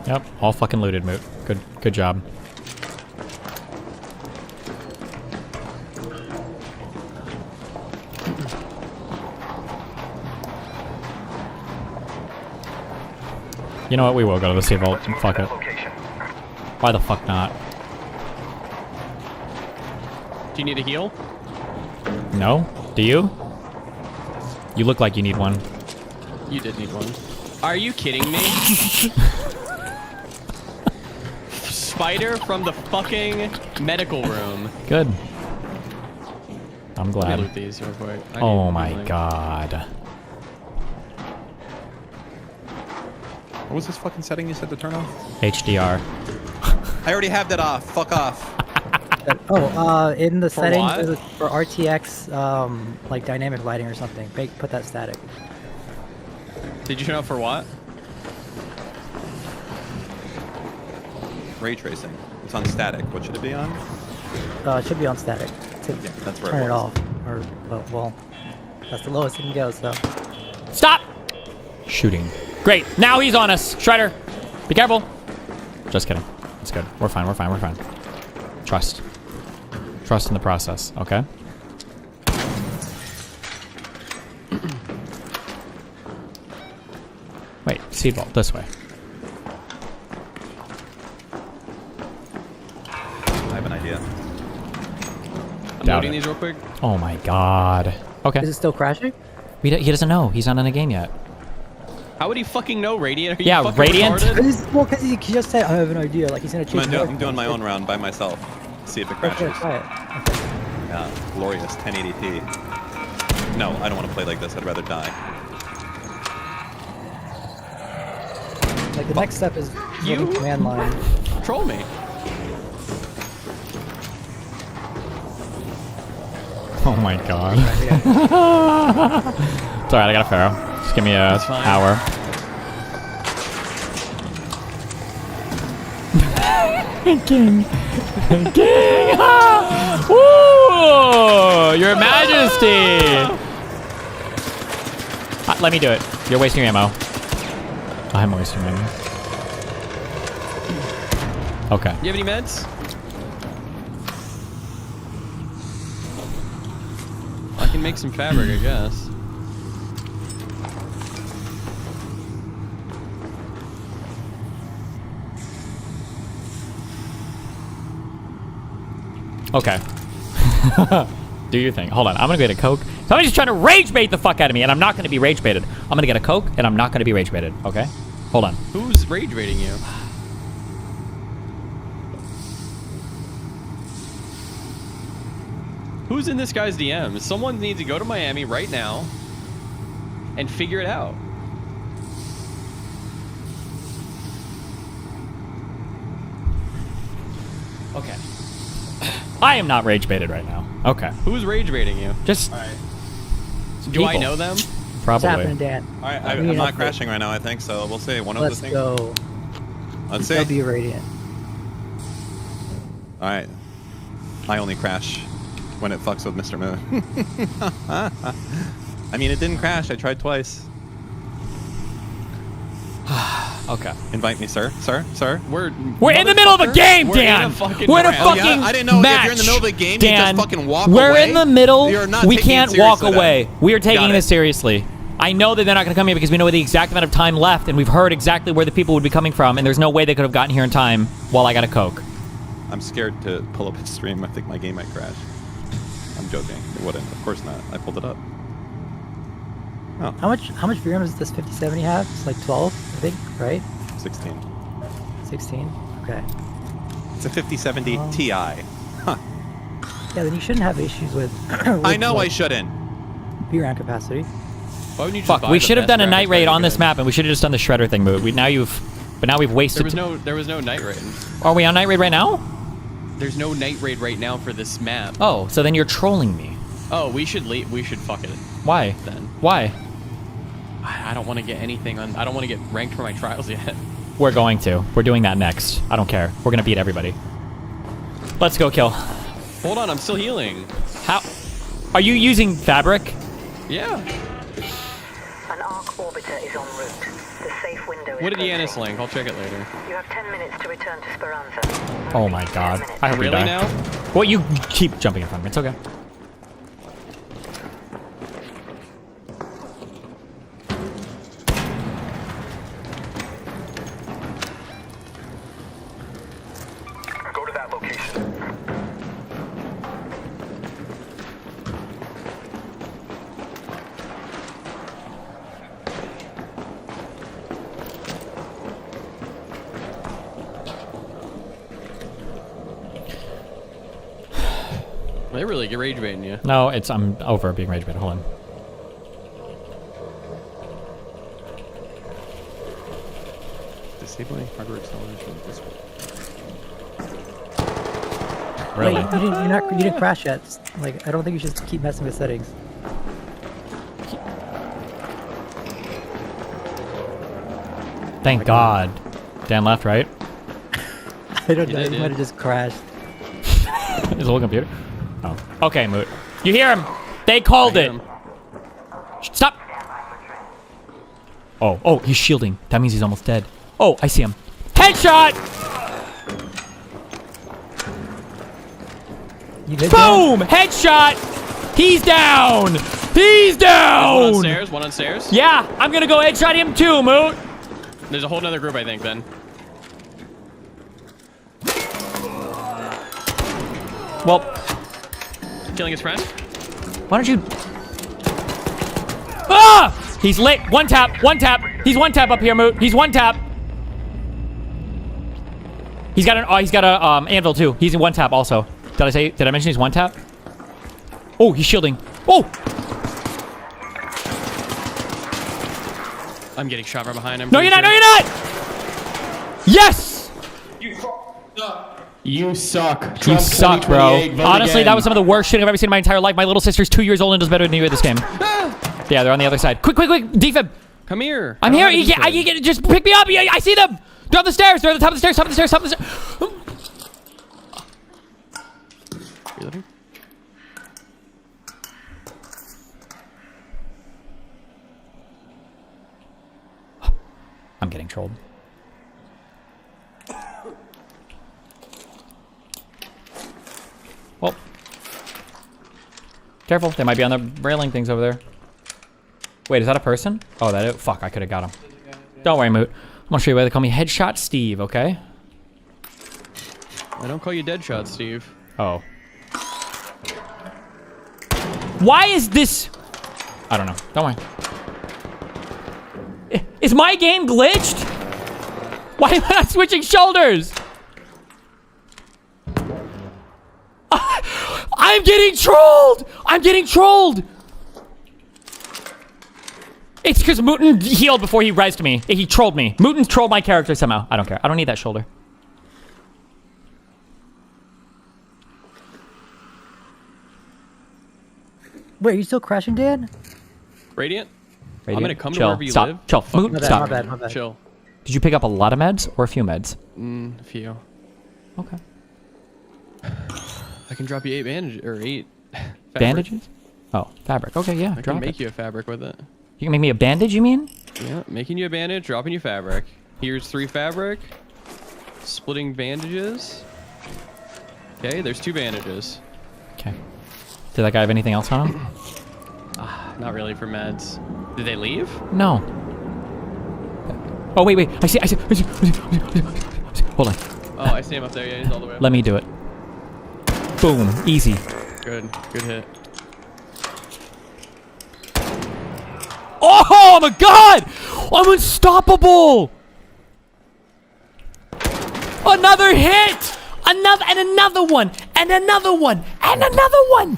Yep, all fucking looted, Moot. Good job. You know what? We will go to the sea vault. Fuck it. Why the fuck not? Do you need a heal? No? Do you? You look like you need one. You did need one. Are you kidding me? Spider from the fucking medical room. Good. I'm Let me glad. loot these real quick. I Oh need my healing. god. What was this fucking setting you said to turn off? HDR. I already have that off. Fuck off. In the For settings what? for RTX, like dynamic lighting or something. Put that static. Did you turn off for what? Ray tracing. It's on static. What should it be on? It should be on static. To Yeah, that's where turn it it was. off. Or well, that's the lowest it can go. So. Stop! Shooting. Great. Now he's on us. Shredder. Be careful. Just kidding. It's good. We're fine. We're fine. We're fine. Trust. Trust in the process. Okay? Wait. Seed vault. This way. I have an idea. I'm Doubt loading it. these real quick. Oh my god. Okay. Is it still crashing? He doesn't know. He's not in the game yet. How would he fucking know Radiant? Are you Yeah, fucking Radiant? retarded? Because he just said, I have an idea. Like he's gonna change. I'm doing my own round by myself. See if it crashes. Try it. Yeah, glorious 1080p. No, I don't want to play like this. I'd rather die. Like the next step is You- moving command line. Troll me. Oh my god. It's alright, I got a Pharaoh. Just give me a That's fine. hour. King. King! Woo! Your Majesty! Let me do it. You're wasting your ammo. I'm wasting ammo. Okay. You have any meds? I can make some fabric, I guess. Okay. Do your thing. Hold on. I'm gonna get a Coke. Somebody's trying to rage bait the fuck out of me, and I'm not gonna be rage baited. I'm gonna get a Coke, and I'm not gonna be rage baited. Okay? Hold on. Who's rage baiting you? Who's in this guy's DM? Someone needs to go to Miami right now and figure it out. Okay. I am not rage baited right now. Okay. Who's rage baiting you? Just. All right. Do I people. know them? Probably. What's happening, Dan? All right, I'm not crashing right now, I think, so we'll see. One of the Let's things. go. Let's see. W Radiant. All right. I only crash when it fucks with Mr. Moon. I mean, it didn't crash. I tried twice. Okay. Invite me, sir. Sir. We're in the middle of a game, Dan. We're in a fucking I didn't know match. if you're in the middle of a game, Dan, you just fucking walk we're away. in the middle. You're not We taking it can't seriously walk then. away. We are taking Got this it. seriously. I know that they're not going to come here because we know the exact amount of time left, and we've heard exactly where the people would be coming from, and there's no way they could have gotten here in time while I got a Coke. I'm scared to pull up his stream. I think my game might crash. I'm joking. It wouldn't. Of course not. I pulled it up. Oh. How much VRAM does this 5070 have? It's like 12, I think, right? 16. 16? Okay. It's a 5070 Ti. Huh. Yeah, then you shouldn't have issues with, I know I shouldn't. VRAM capacity. Why wouldn't you just Fuck, buy we the should have best done a night graphics raid card on this good? map, and we should have just done the shredder thing move. But now we've wasted. There was no night raid. Are we on night raid right now? There's no night raid right now for this map. Oh, so then you're trolling me. Oh, we should leave. We should fuck it. Why? Then. Why? I don't want to get anything on. I don't want to get ranked for my trials yet. We're going to. We're doing that next. I don't care. We're gonna beat everybody. Let's go kill. Hold on, I'm still healing. How? Are you using fabric? Yeah. An arc orbiter is en route. The safe window is What did closing. Yanis link? I'll check it later. You have 10 minutes to return to Speranza. Oh my god. I hope you Really die. now? Well, you keep jumping in front of me. It's okay. Go to that location. They really get rage baiting you. No, I'm over being rage bait. Hold on. Disabling hardware acceleration. Really? Wait, you didn't crash yet. Like, I don't think you should keep messing with settings. Thank God. Dan left, right? I don't You know. did, You yeah. might have just crashed. His whole computer. Oh. Okay, Moot. You hear him? They called it. Stop. Oh, he's shielding. That means he's almost dead. Oh, I see him. Headshot! You good, Boom! Headshot! He's down! He's down! One on stairs. One on stairs. Yeah, I'm gonna go headshot him too, Moot. There's a whole nother group, I think. Then. Well, Killing his friend. why don't you... Ah! He's lit. One tap. One tap. He's one tap up here, Moot. He's one tap. He's got a anvil too. He's in one tap also. Did I mention he's one tap? Oh, he's shielding. Oh! I'm getting shot from behind him. No, you're not. No, you're not. Yes. You suck. You suck, bro. Honestly, that was some of the worst shit I've ever seen in my entire life. My little sister's 2 years old and does better than you at this game. Yeah, they're on the other side. Quick, defib. Come here. I'm here. Just pick me up. I see them. They're on the stairs. They're on the top of the stairs. Top of the stairs. Top of the stairs. Reloading. I'm getting trolled. Well, careful. They might be on the railing things over there. Wait, is that a person? Oh, that is. Fuck, I could have got him. Don't worry, Moot. I'm gonna show you why they call me Headshot Steve, okay? I don't call you Deadshot, Steve. Oh. Why is this? I don't know. Don't worry. Is my game glitched? Why am I not switching shoulders? I'm getting trolled! I'm getting trolled! It's because Mooten healed before he rezzed me. He trolled me. Mooten trolled my character somehow. I don't care. I don't need that shoulder. Wait, are you still crashing, Dan? Radiant? I'm Radiant, gonna come to chill, wherever you stop, live. chill, Fucking Moot, stop. My bad, my bad. Chill. Did you pick up a lot of meds or a few meds? A few. Okay. I can drop you 8 bandage or 8 fabric. Bandages? Oh, fabric. Okay, yeah, I drop can make it. you a fabric with it. You can make me a bandage, you mean? Yeah, making you a bandage, dropping you fabric. Here's 3 fabric. Splitting bandages. Okay, there's 2 bandages. Okay. Did that guy have anything else on him? Not really for meds. Did they leave? No. Oh, wait. I see. Hold on. Oh, I see him up there. Yeah, he's all the way up. Let me do it. Boom. Easy. Good hit. Oh my god! I'm unstoppable! Another hit! Another one! And another one! And another one!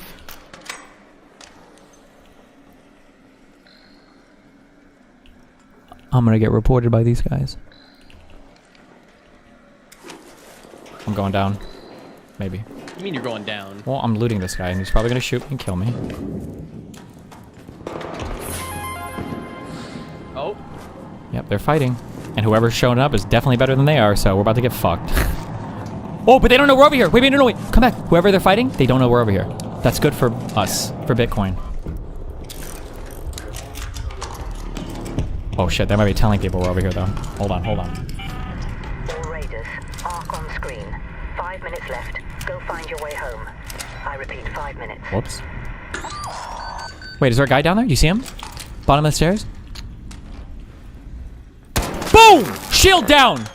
I'm gonna get reported by these guys. I'm going down. Maybe. You mean you're going down? Well, I'm looting this guy and he's probably gonna shoot me and kill me. Oh. Yep, they're fighting. And whoever's showing up is definitely better than they are, so we're about to get fucked. Oh, but they don't know we're over here. Wait, no, wait. Come back. Whoever they're fighting, they don't know we're over here. That's good for us, for Bitcoin. Oh shit, they might be telling people we're over here though. Hold on. All raiders, arc on screen. 5 minutes left. Go find your way home. I repeat, 5 minutes. Whoops. Wait, is there a guy down there? Do you see him? Bottom of the stairs? Boom! Shield down!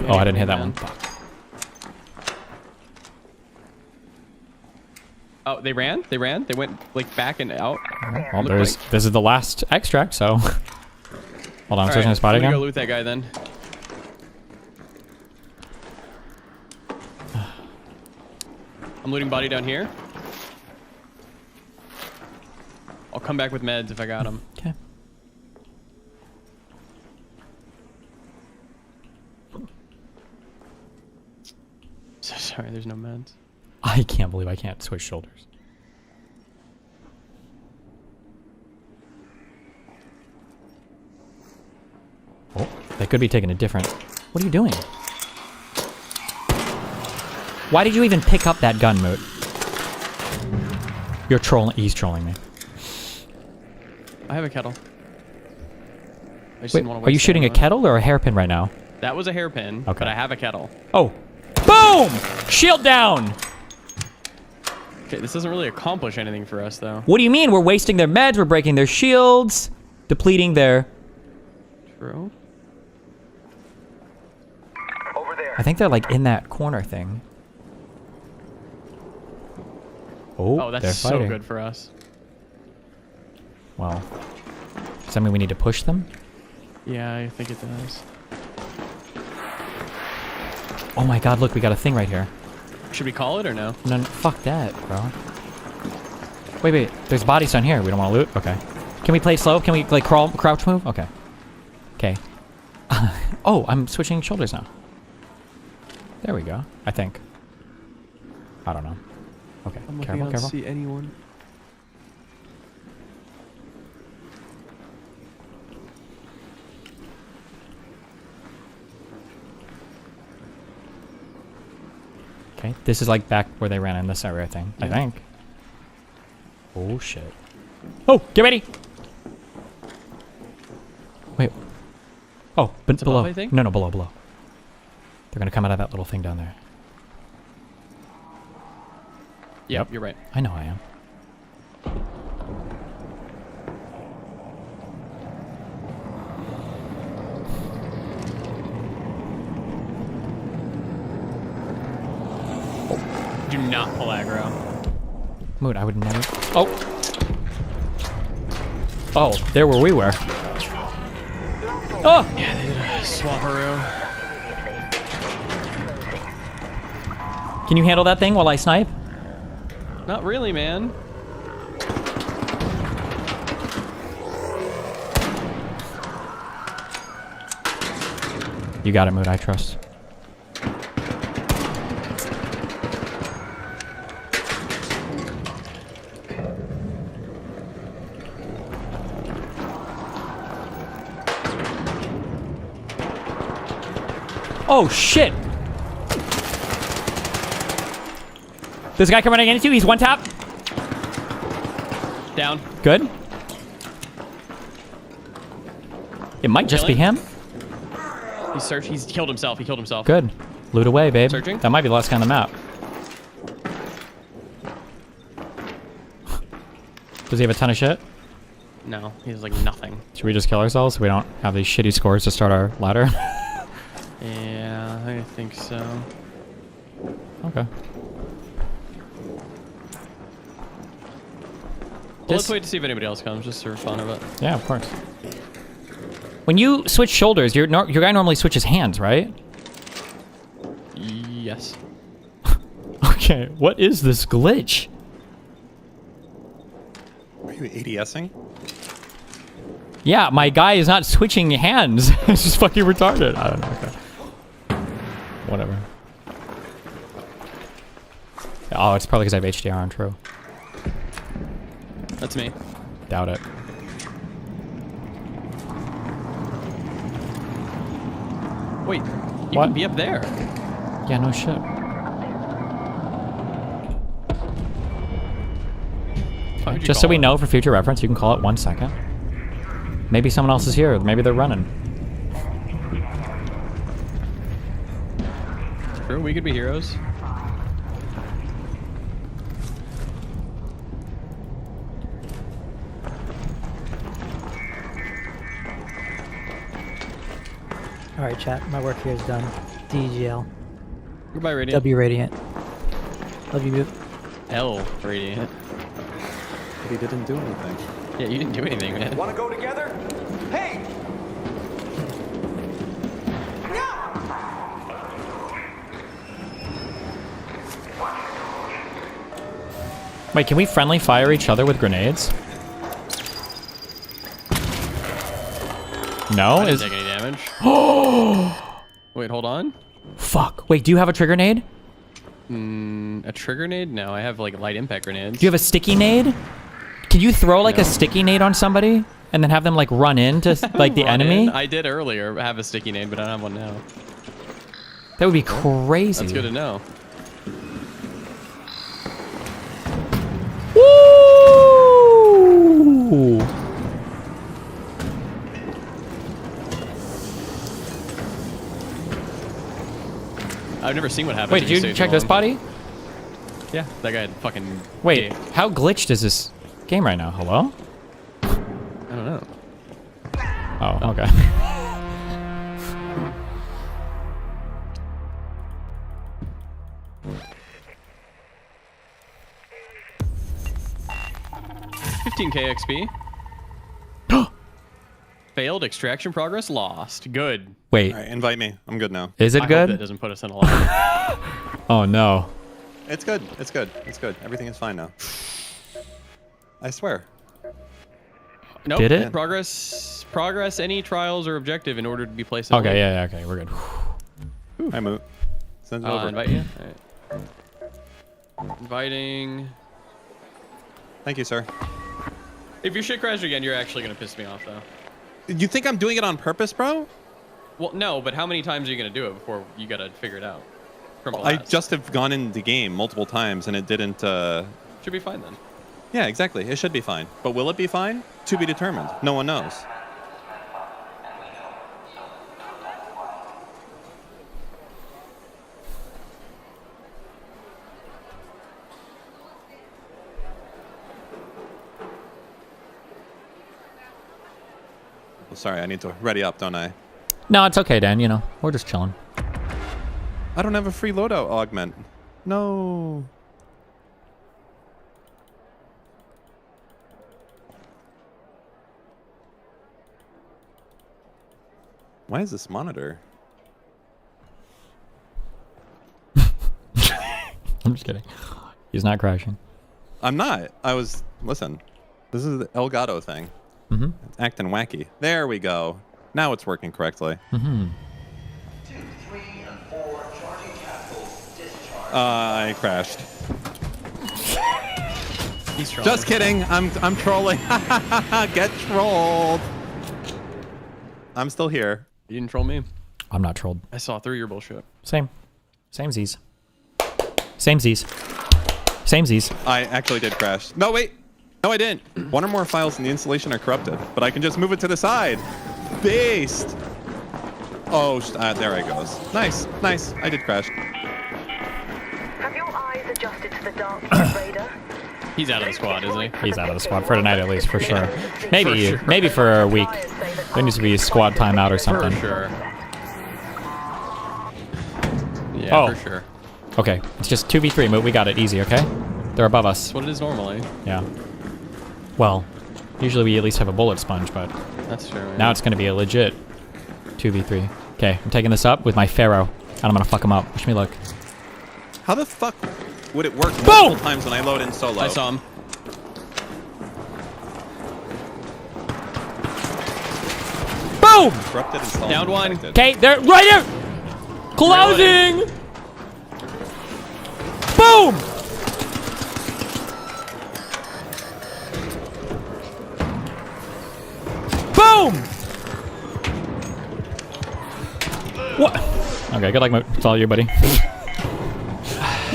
Oh, I didn't hit that one. Oh, they ran? They went like back and out. Well, this is the last extract, so. Hold on, I'm switching the spot again. Go loot that guy then. I'm looting body down here. I'll come back with meds if I got them. Okay. So sorry, there's no meds. I can't believe I can't switch shoulders. Oh, they could be taking a different... What are you doing? Why did you even pick up that gun, Moot? You're trolling... He's trolling me. I have a kettle. I just Wait, didn't wanna are you waste shooting a ammo. kettle or a hairpin right now? That was a hairpin, Okay. but I have a kettle. Oh. Boom! Shield down! Okay, this doesn't really accomplish anything for us, though. What do you mean? We're wasting their meds, we're breaking their shields, depleting their... True. I think they're like in that corner thing. Oh, Oh, they're that's so fighting. good for us. Well, does that mean we need to push them? Yeah, I think it does. Oh my god, look, we got a thing right here. Should we call it or no? No, fuck that, bro. Wait, there's bodies down here. We don't want to loot? Okay. Can we play slow? Can we, like, crouch move? Okay. Okay. Oh, I'm switching shoulders now. There we go, I think. I don't know. Okay, I'm looking, careful, I don't careful. see anyone. Okay, this is like back where they ran in this area thing, I think. Oh shit. Oh, get ready! Wait. Oh, but below. above, I think? No, below. They're gonna come out of that little thing down there. Yep, you're right. I know I am. Do not pull aggro. Mood, I would never. Oh! Oh, there where we were. Oh! Yeah, they did a swapperoo. Can you handle that thing while I snipe? Not really, man. You got it, Mood, I trust. Oh shit! This guy coming against you, he's one tap. Down. Good. It might just be him. He's killed himself. He killed himself. Good. Loot away, babe. Searching? That might be the last guy on the map. Does he have a ton of shit? No, he has like nothing. Should we just kill ourselves so we don't have these shitty scores to start our ladder? Yeah, I think so. Okay. Well, let's wait to see if anybody else comes, just for fun of it. Yeah, of course. When you switch shoulders, your guy normally switches hands, right? Yes. Okay, what is this glitch? Are you ADSing? Yeah, my guy is not switching hands. It's just fucking retarded. I don't know. Okay. Whatever. Oh, it's probably because I have HDR on True. That's me. Doubt it. Wait, you What? can be up there. Yeah, no shit. Why would you Just so call we it? know for future reference, you can call it 1 second. Maybe someone else is here. Maybe they're running. True, we could be heroes. Alright, chat. My work here is done. DGL. Goodbye, Radiant. W Radiant. Love you, Boop. L Radiant. But he didn't do anything. Yeah, you didn't do anything, man. Want to go together? Hey! Wait, can we friendly fire each other with grenades? No? I didn't take any damage. Oh! Wait, hold on. Fuck. Wait, do you have a trigger nade? A trigger nade? No, I have like light impact grenades. Do you have a sticky nade? Can you throw like a sticky nade on somebody and then have them like run into like the Run enemy? in. I did earlier have a sticky nade, but I don't have one now. That would be crazy. That's good to know. Woo! I've never seen what happens. Wait, when did you stay check too this long. body? Yeah, that guy had fucking. Wait, gay. how glitched is this game right now? Hello? I don't know. Oh, okay. $15K XP. Failed extraction progress lost. Good. Wait. All right, invite me. I'm good now. Is it I good? Hope that doesn't put us in a line. Oh no. It's good. It's good. It's good. Everything is fine now. I swear. Nope. Did it? Progress any trials or objective in order to be placed in Okay, a yeah, okay, we're good. Hi, Moot. Send it over. Invite you? Alright. Inviting. Thank you, sir. If your shit crashed again, you're actually gonna piss me off, though. You think I'm doing it on purpose, bro? Well, no, but how many times are you gonna do it before you gotta figure it out? I just have gone in the game multiple times and it didn't. Should be fine then. Yeah, exactly. It should be fine. But will it be fine? To be determined. No one knows. Sorry, I need to ready up, don't I? No, it's okay, Dan. You know, we're just chilling. I don't have a free loadout augment. No. Why is this monitor? I'm just kidding. He's not crashing. I'm not. I was. Listen, this is the Elgato thing. Mm-hmm. It's acting wacky. There we go. Now it's working correctly. Mm-hmm. I crashed. He's trolling. Just kidding. I'm trolling. Get trolled. I'm still here. You didn't troll me. I'm not trolled. I saw through your bullshit. Same. Same Z's. Same Z's. Same Z's. I actually did crash. No, wait. No, I didn't. One or more files in the installation are corrupted, but I can just move it to the side. Based. Oh, there it goes. Nice. Nice. I did crash. Have your eyes adjusted to the dark Raider? He's out of the squad, isn't he? He's out of the squad for tonight, at least, for sure. Maybe, maybe for a week. There needs to be a squad timeout or something. For sure. Yeah, for sure. Okay, it's just 2v3. Moot, we got it easy. Okay, they're above us. That's what it is normally. Yeah. Well, usually we at least have a bullet sponge, but that's true. Yeah. Now it's gonna be a legit 2v3. Okay, I'm taking this up with my Pharaoh, and I'm gonna fuck him up. Wish me luck. How the fuck would it work multiple times when I load in solo? I saw him. Boom! Corrupted installed. Down one. Okay, they're right here. Closing. Boom! Boom! What? Okay, good luck, Moot. It's all you, buddy.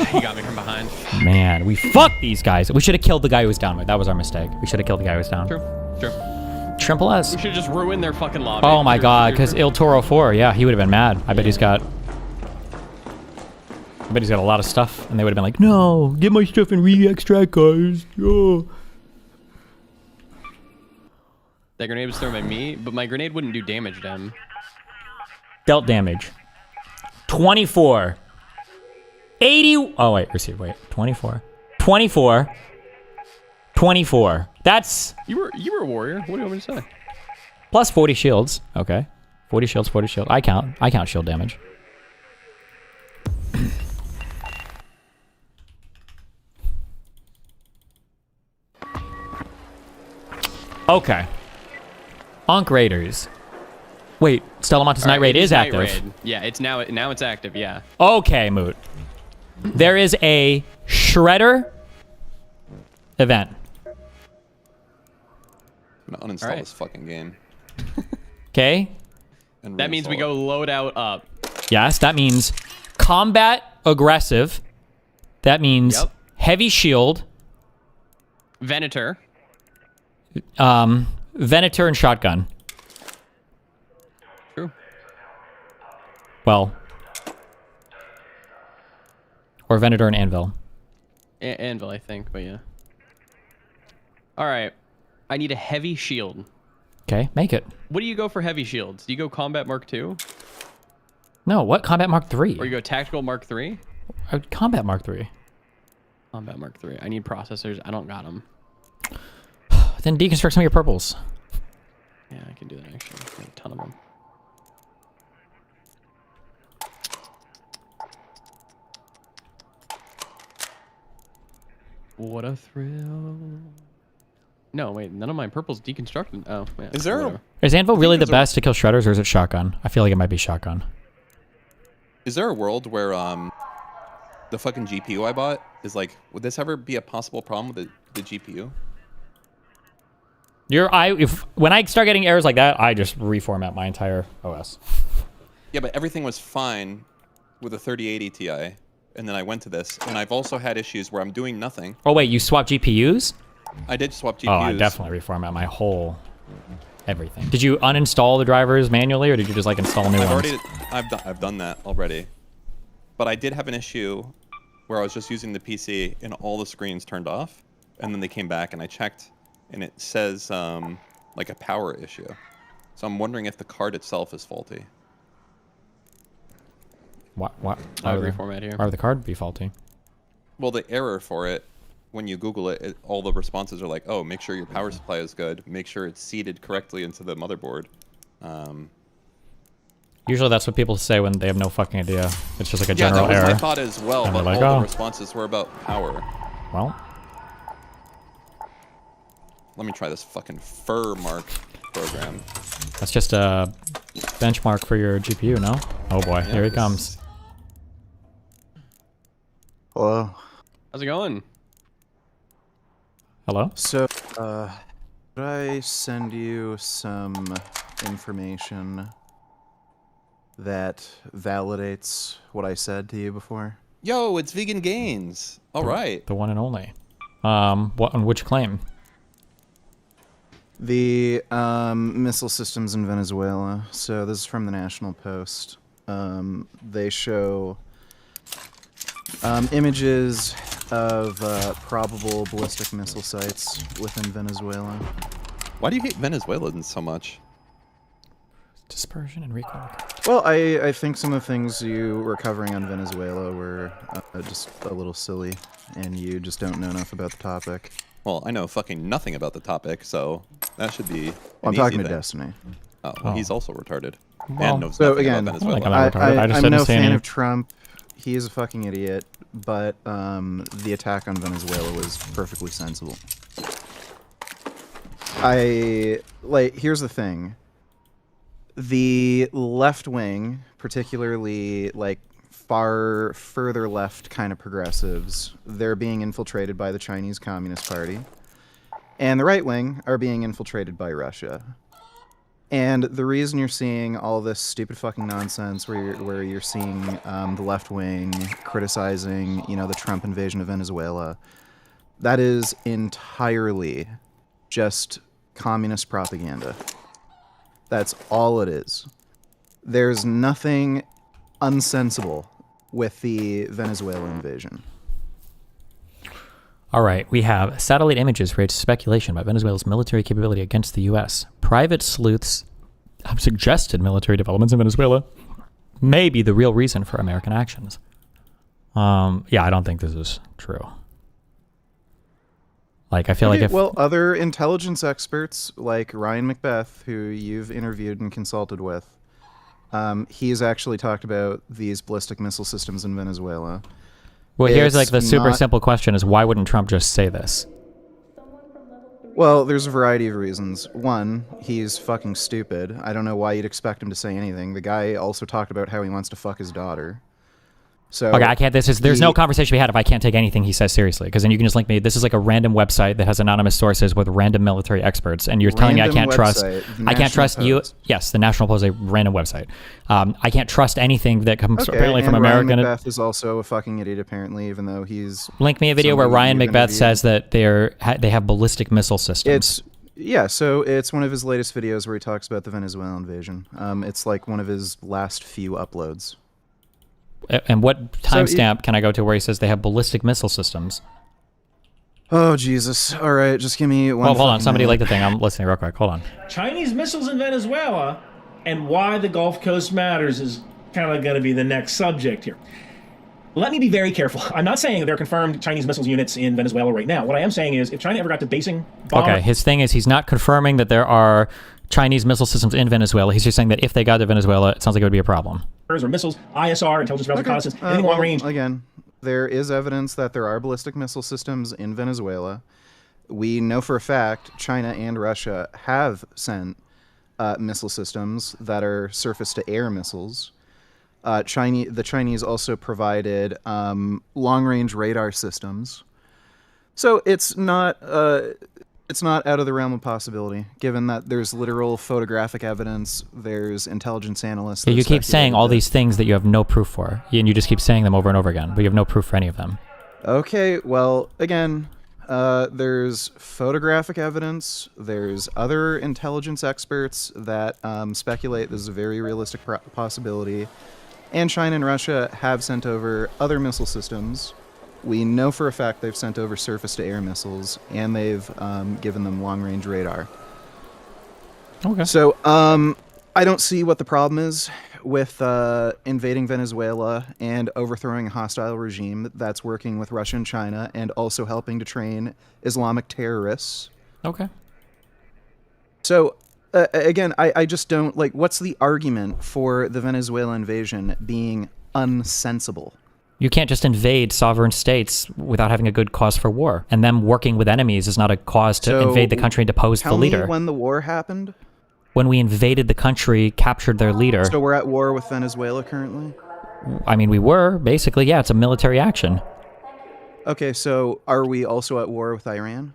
He got me from behind. Man, we fucked these guys. We should have killed the guy who was down. That was our mistake. We should have killed the guy who was down. True. True. Triple S. We should have just ruined their fucking lobby. Oh my god, because Il Toro 4, yeah, he would have been mad. I bet he's got... I bet he's got a lot of stuff, and they would have been like, no, get my stuff and re-extract, guys. Oh. That grenade was thrown by me, but my grenade wouldn't do damage to him. Dealt damage. 24. 80... Oh, wait, receive, wait. 24. 24. 24. That's... You were a warrior. What do you want me to say? Plus 40 shields. Okay. 40 shields, 40 shield. I count shield damage. Okay. Ankh Raiders. Wait, Stellamonte's Night Raid is active. Raid. Yeah, it's now it's active, yeah. Okay, Moot. There is a Shredder event. I'm gonna uninstall this fucking game. Okay? That means we go loadout up. Yes, that means combat aggressive. That means heavy shield. Venator. Venator and shotgun. True. Well. Or Venator and anvil. Anvil, I think, but yeah. Alright. I need a heavy shield. Okay, make it. What do you go for heavy shields? Do you go Combat Mark II? No, what? Combat Mark III? Or you go Tactical Mark III? Combat Mark III. Combat Mark III. I need processors. I don't got them. Then deconstruct some of your purples. Yeah, I can do that actually. I have a ton of them. What a thrill. No, wait, none of my purples deconstructed. Oh, yeah. Is there whatever. Is anvil really the best to kill shredders, or is it shotgun? I feel like it might be shotgun. Is there a world where the fucking GPU I bought is like, would this ever be a possible problem with the GPU? When I start getting errors like that, I just reformat my entire OS. Yeah, but everything was fine with a 3080 Ti, and then I went to this, and I've also had issues where I'm doing nothing. Oh wait, you swapped GPUs? I did swap GPUs. Oh, I definitely reformat my whole everything. Did you uninstall the drivers manually, or did you just like install new ones? I've done that already, but I did have an issue where I was just using the PC and all the screens turned off, and then they came back and I checked, and it says like a power issue. So I'm wondering if the card itself is faulty. What? I'll reformat here. Why would the card be faulty? Well, the error for it, when you Google it, all the responses are like, oh, make sure your power supply is good. Make sure it's seated correctly into the motherboard. Usually that's what people say when they have no fucking idea. It's just like a general that was error. my thought as well, And but they're like, all oh. the responses were about power. Well. Let me try this fucking fur mark program. That's just a benchmark for your GPU, no? Oh boy, here he comes. Hello. How's it going? Hello? So, could I send you some information that validates what I said to you before? Yo, it's Vegan Gains. All right. The one and only. What on which claim? The missile systems in Venezuela. So this is from the National Post. They show images of probable ballistic missile sites within Venezuela. Why do you hate Venezuelans so much? Dispersion and recall. Well, I think some of the things you were covering on Venezuela were just a little silly, and you just don't know enough about the topic. Well, I know fucking nothing about the topic, so that should be. Well, I'm talking to Destiny. Oh, well, he's also retarded. Well, and knows so nothing again, about Venezuela. I'm no fan of Trump. He is a fucking idiot, but the attack on Venezuela was perfectly sensible. Here's the thing. The left wing, particularly further left kind of progressives, they're being infiltrated by the Chinese Communist Party. And the right wing are being infiltrated by Russia. And the reason you're seeing all this stupid fucking nonsense where you're seeing the left wing criticizing, the Trump invasion of Venezuela, that is entirely just communist propaganda. That's all it is. There's nothing unsensible with the Venezuela invasion. All right, we have satellite images raise speculation about Venezuela's military capability against the U.S. Private sleuths have suggested military developments in Venezuela may be the real reason for American actions. Yeah, I don't think this is true. I feel like if... Well, other intelligence experts like Ryan Macbeth, who you've interviewed and consulted with, he's actually talked about these ballistic missile systems in Venezuela. Well, here's the super simple question is why wouldn't Trump just say this? Well, there's a variety of reasons. One, he's fucking stupid. I don't know why you'd expect him to say anything. The guy also talked about how he wants to fuck his daughter. So okay, I can't. There's no conversation to be had if I can't take anything he says seriously, because then you can just link me. This is like a random website that has anonymous sources with random military experts, and you're telling me I can't trust. I can't trust you. Yes, the National Post is a random website. I can't trust anything that comes apparently from American. Ryan Macbeth is also a fucking idiot, apparently, even though he's. Link me a video where Ryan Macbeth says that they have ballistic missile systems. So it's one of his latest videos where he talks about the Venezuelan invasion. It's like one of his last few uploads. And what timestamp can I go to where he says they have ballistic missile systems? Oh, Jesus. All right, just give me one. Well, hold on. Somebody like the thing. I'm listening real quick. Hold on. Chinese missiles in Venezuela and why the Gulf Coast matters is kind of going to be the next subject here. Let me be very careful. I'm not saying there are confirmed Chinese missiles units in Venezuela right now. What I am saying is if China ever got to basing... Okay, his thing is he's not confirming that there are Chinese missile systems in Venezuela. He's just saying that if they got to Venezuela, it sounds like it would be a problem. Or missiles, ISR, intelligence surveillance reconnaissance, anything long range. Again, there is evidence that there are ballistic missile systems in Venezuela. We know for a fact China and Russia have sent missile systems that are surface-to-air missiles. The Chinese also provided long-range radar systems. So it's not It's not out of the realm of possibility, given that there's literal photographic evidence, there's intelligence analysts. Yeah, that you keep saying all speculated these things that you have no proof for, and you just keep saying them over and over again, but you have no proof for any of them. Okay, well, again, there's photographic evidence, there's other intelligence experts that speculate this is a very realistic possibility, and China and Russia have sent over other missile systems. We know for a fact they've sent over surface-to-air missiles, and they've given them long-range radar. Okay. So, I don't see what the problem is with invading Venezuela and overthrowing a hostile regime that's working with Russia and China and also helping to train Islamic terrorists. Okay. So, again, I just don't, like, what's the argument for the Venezuela invasion being unsensible? You can't just invade sovereign states without having a good cause for war. And them working with enemies is not a cause to invade the country and depose the leader. Tell me when the war happened. When we invaded the country, captured their leader. So we're at war with Venezuela currently? I mean, we were, basically, yeah, it's a military action. Okay, so are we also at war with Iran?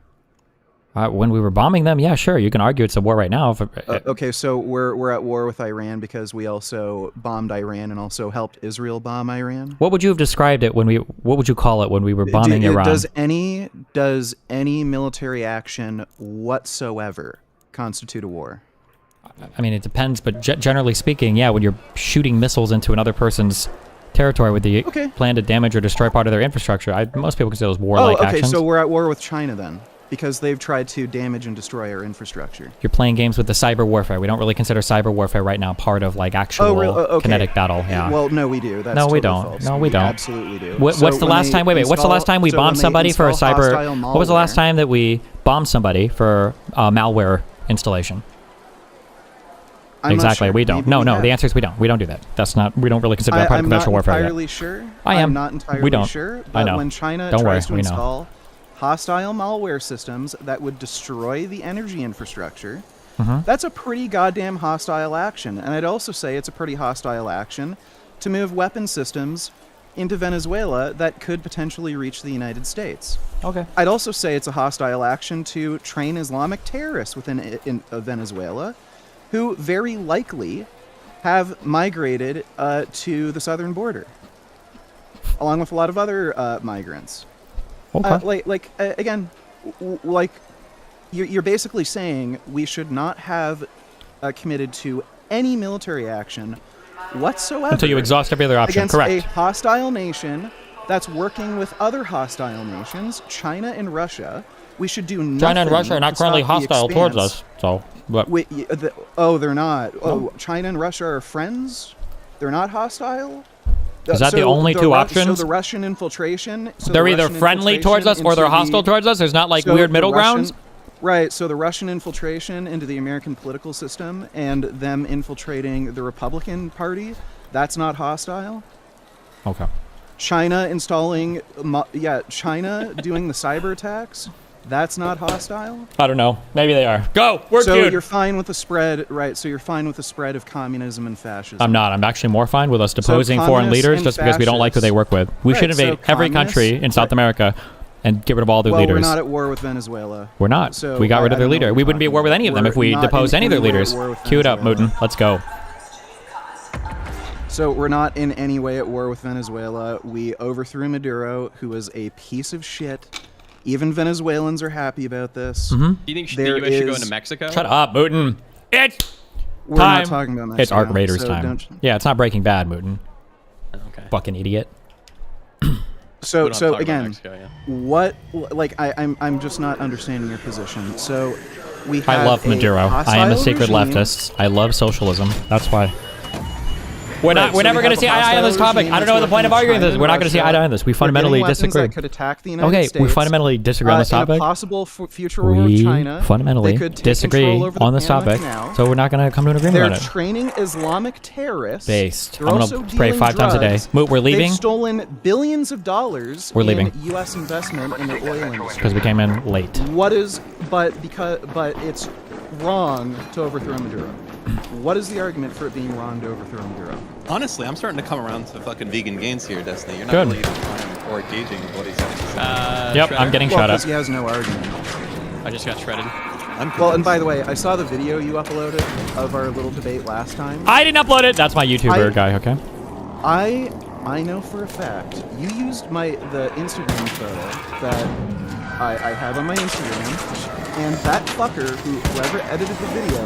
When we were bombing them, yeah, sure, you can argue it's a war right now. Okay, so we're at war with Iran because we also bombed Iran and also helped Israel bomb Iran? What would you have described it when what would you call it when we were bombing Iran? Does any military action whatsoever constitute a war? I mean, it depends, but generally speaking, yeah, when you're shooting missiles into another person's territory with the plan to damage or destroy part of their infrastructure, most people consider those warlike actions. So we're at war with China then, because they've tried to damage and destroy our infrastructure. You're playing games with the cyber warfare. We don't really consider cyber warfare right now part of like actual kinetic battle. Yeah. Well, no, we do. That's no, we totally don't. False. No, we don't. Absolutely do. What's the last time? Wait. What's the last time we bombed somebody for a cyber? What was the last time that we bombed somebody for malware installation? Exactly, we don't. No, the answer is we don't. We don't do that. That's not. We don't really consider that part of conventional warfare. I'm not entirely sure. I am. I'm not entirely we don't. sure. I know. When China tries to install hostile malware systems that would destroy the energy infrastructure, that's a pretty goddamn hostile action. And I'd also say it's a pretty hostile action to move weapon systems into Venezuela that could potentially reach the United States. Okay. I'd also say it's a hostile action to train Islamic terrorists within Venezuela, who very likely have migrated to the southern border, along with a lot of other migrants. Okay. Again, you're basically saying we should not have committed to any military action whatsoever until you exhaust every other option. Against Correct. a hostile nation that's working with other hostile nations, China and Russia. We should do nothing. China and Russia are not currently hostile towards us, so. But they're not. Oh, China and Russia are friends? They're not hostile? Is that the only two options? So the Russian infiltration... they're either friendly towards us or they're hostile towards us? There's not like weird middle grounds? Right, so the Russian infiltration into the American political system and them infiltrating the Republican Party, that's not hostile? Okay. China installing... China doing the cyber attacks... That's not hostile? I don't know. Maybe they are. Go! We're So queued. you're fine with the spread, right? So you're fine with the spread of communism and fascism. I'm not. I'm actually more fine with us deposing foreign leaders just because we don't like who they work with. We should invade every country in South America and get rid of all their leaders. We're not at war with Venezuela. We're not. So we got rid of their leader. We wouldn't be at war with any of them if we deposed any of their leaders. Cue it up, Mooten. Let's go. So we're not in any way at war with Venezuela. We overthrew Maduro, who was a piece of shit. Even Venezuelans are happy about this. Do you think the U.S. should go into Mexico? Shut up, Mooten. It's We're time. not talking about Mexico. It's Arc Raiders so time. Yeah, it's not Breaking Bad, Mooten. Okay. Fucking idiot. So again, what? Like I'm just not understanding your position. So we have I love Maduro. I am a sacred regime. leftist. I love socialism. That's why. We're never going to see eye to eye on this topic. I don't know the point of arguing this. We're not going to see eye to eye on this. We fundamentally disagree. That could attack the United States. We fundamentally disagree on this topic. In a possible future war with China, fundamentally they could take disagree control over the on this Panama topic. Canal. So we're not going to come to an agreement on it. They're training Islamic terrorists. Based. They're I'm also going to pray 5 times a day. drugs. Moot, we're leaving. They've stolen billions of dollars leaving. in U.S. investment in the oil industry. Because we came in late. But it's wrong to overthrow Maduro. What is the argument for it being wrong to overthrow Maduro? Honestly, I'm starting to come around to fucking vegan gains here, Destiny. You're not Good. really even trying or engaging with what he's saying. Yep, I'm getting shut up. Because he has no argument. I just got shredded. Well, and by the way, I saw the video you uploaded of our little debate last time. I didn't upload it. That's my YouTuber guy. Okay. I know for a fact you used the Instagram photo that I have on my Instagram, and that fucker whoever edited the video,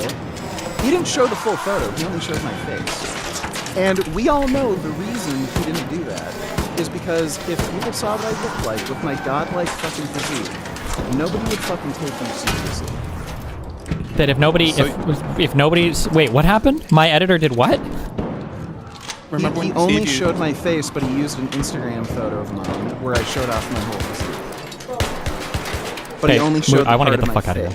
he didn't show the full photo. He only showed my face. And we all know the reason he didn't do that is because if people saw what I looked like with my godlike fucking physique, nobody would fucking take me seriously. That if nobody's wait, what happened? My editor did what? Remember he only showed my face, but he used an Instagram photo of mine where I showed off my whole physique. But he only showed. I want to get the fuck out of here.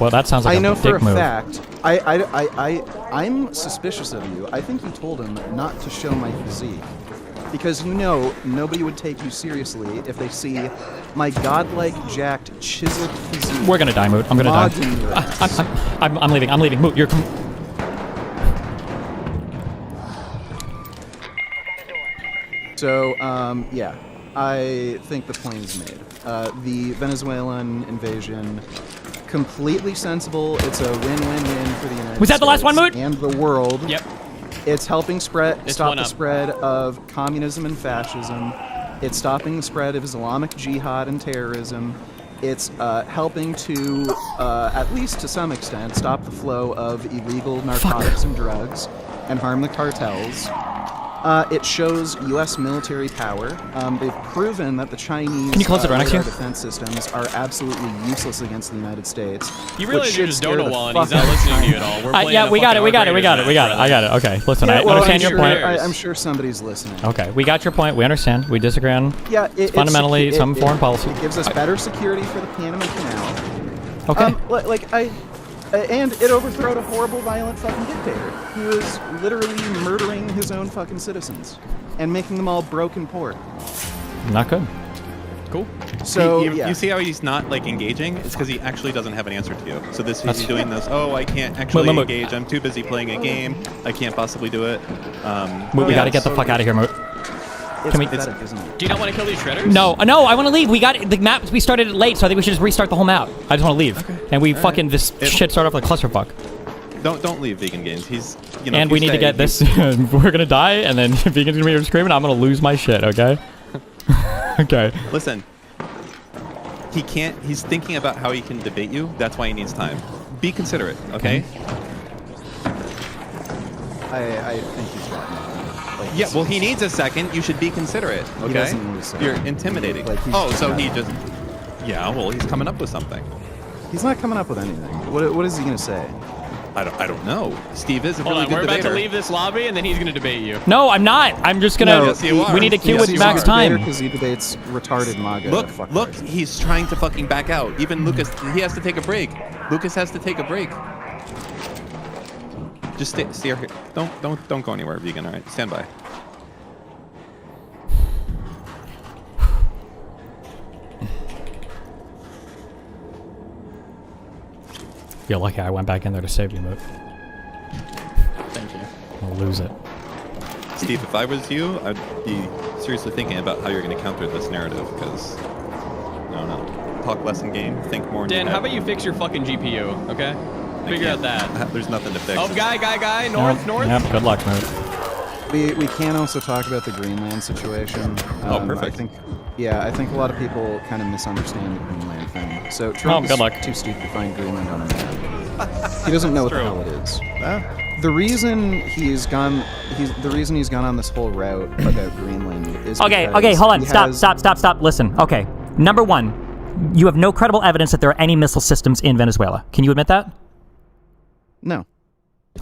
Well, that sounds like I know for a move. fact. I'm suspicious of you. I think you told him not to show my physique because you know nobody would take you seriously if they see my godlike, jacked, chiseled physique. We're gonna die, Moot. I'm gonna die. I'm leaving. I'm leaving. Moot, you're. So, yeah, I think the point is made. The Venezuelan invasion, completely sensible. It's a win-win-win for the United States. Was that the last one, Moot? And the world. Yep. It's helping stop the spread of communism and fascism. It's stopping the spread of Islamic jihad and terrorism. It's helping to, at least to some extent, stop the flow of illegal narcotics and drugs and harm the cartels. It shows U.S. military power. They've proven that the Chinese defense systems are absolutely useless against the United States. You realize you just don't know Wall and he's not listening to you at all. We're playing yeah, we got it. I got it. Okay, listen, I understand your point. I'm sure somebody's listening. Okay, we got your point. We understand. We disagree on fundamentally some foreign policy. It gives us better security for the Panama Canal. Okay. And it overthrowed a horrible, violent fucking dictator who was literally murdering his own fucking citizens and making them all broke and poor. Not good. Cool. So you see how he's not like engaging? It's because he actually doesn't have an answer to you. So he's doing this. Oh, I can't actually engage. I'm too busy playing a game. I can't possibly do it. We got to get the fuck out of here, Moot. It's pathetic, isn't it? Do you not want to kill these shredders? No, I want to leave. We got the map. We started it late, so I think we should just restart the whole map. I just want to leave. Okay. And we this shit started off like clusterfuck. Don't leave Vegan Games. He's and we need to get this. We're gonna die, and then Vegan's gonna be here screaming. I'm gonna lose my shit. Okay. Okay. Listen. He can't. He's thinking about how he can debate you. That's why he needs time. Be considerate. Okay. I think he's right. Yeah, well, he needs a second. You should be considerate, okay? He doesn't need a second. You're intimidating. So he just... Yeah, well, he's coming up with something. He's not coming up with anything. What is he going to say? I don't know. Steve is a Hold really on, good we're debater. about to leave this lobby, and then he's going to debate you. No, I'm not. I'm just gonna... we need to queue with max time. Because he debates retarded MAGA. Look, he's trying to fucking back out. Even Lucas, he has to take a break. Lucas has to take a break. Just stay here. Don't go anywhere, Vegan. All right, stand by. You're lucky I went back in there to save you, Moot. Thank you. I'll lose it. Steve, if I was you, I'd be seriously thinking about how you're going to counter this narrative, because I don't know. Talk less in game, think more in Dan, your how head. about you fix your fucking GPU, okay? Figure out that. There's nothing to fix. Oh, guy, north. Yep, good luck, Moot. We can also talk about the Greenland situation. Perfect. I think a lot of people kind of misunderstand the Greenland thing. So Trump is too stupid to find Greenland on a map. He doesn't know what the hell it is. The reason he's gone on this whole route about Greenland is Okay, because hold on. he Stop. Listen. Okay. Number one, you have no credible evidence that there are any missile systems in Venezuela. Can you admit that? No.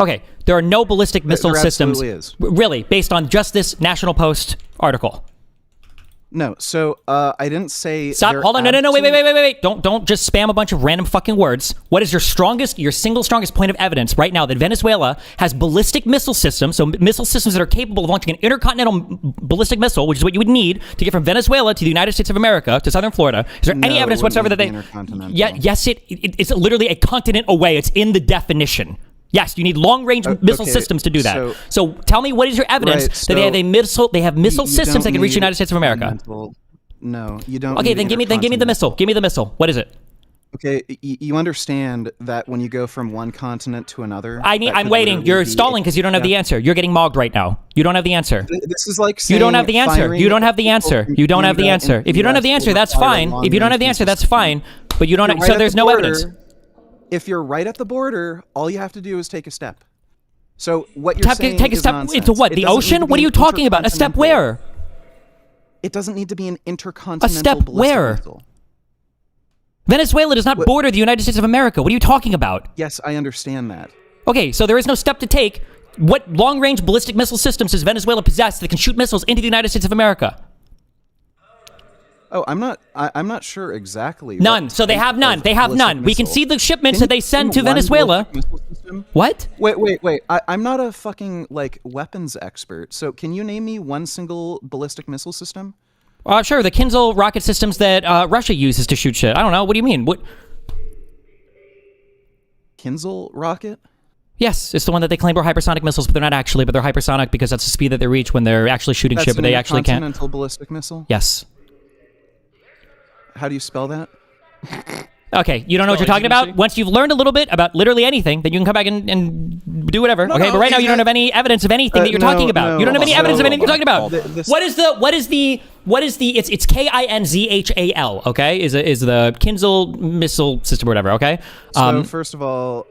Okay, there are no ballistic missile there systems. absolutely is. Really, based on just this National Post article. No, so I didn't say. Stop. Hold on. No. Wait. Don't just spam a bunch of random fucking words. What is your single strongest point of evidence right now that Venezuela has ballistic missile systems, so missile systems that are capable of launching an intercontinental ballistic missile, which is what you would need to get from Venezuela to the United States of America to southern Florida? Is there any evidence whatsoever that they? Yes, it's literally a continent away. It's in the definition. Yes, you need long-range missile systems to do that. So tell me, what is your evidence that they have a missile? They have missile systems that can reach the United States of America. No, you don't. Okay, then give me the missile. Give me the missile. What is it? Okay, you understand that when you go from one continent to another. I'm waiting. You're stalling because you don't have the answer. You're getting mogged right now. You don't have the answer. This is like saying you don't have the answer. You don't have the answer. You don't have the answer. If you don't have the answer, that's fine. If you don't have the answer, that's fine. But you don't. Have, so there's no evidence. If you're right at the border, all you have to do is take a step. So what you're saying take a step into what? The ocean? What are you talking about? A step where? It doesn't need to be an intercontinental. A step where? Missile. Venezuela does not border the United States of America. What are you talking about? Yes, I understand that. Okay, so there is no step to take. What long-range ballistic missile systems does Venezuela possess that can shoot missiles into the United States of America? Oh, I'm not sure exactly. None. So they have none. They have none. We can see the shipments that they send to Venezuela. What? Wait. I'm not a fucking weapons expert. So can you name me one single ballistic missile system? Sure. The Kinzhal rocket systems that Russia uses to shoot shit. I don't know. What do you mean? What? Kinzhal rocket? Yes, it's the one that they claim are hypersonic missiles, but they're not actually. But they're hypersonic because that's the speed that they reach when they're actually shooting shit, but they actually can't. That's an intercontinental ballistic missile? Yes. How do you spell that? Okay, you don't know what you're talking about? Once you've learned a little bit about literally anything, then you can come back and do whatever. But right now you don't have any evidence of anything that you're talking about. You don't have any evidence of anything you're talking about. What is the it's Kinzhal, okay? Is the Kinzhal missile system or whatever, okay? So first of all,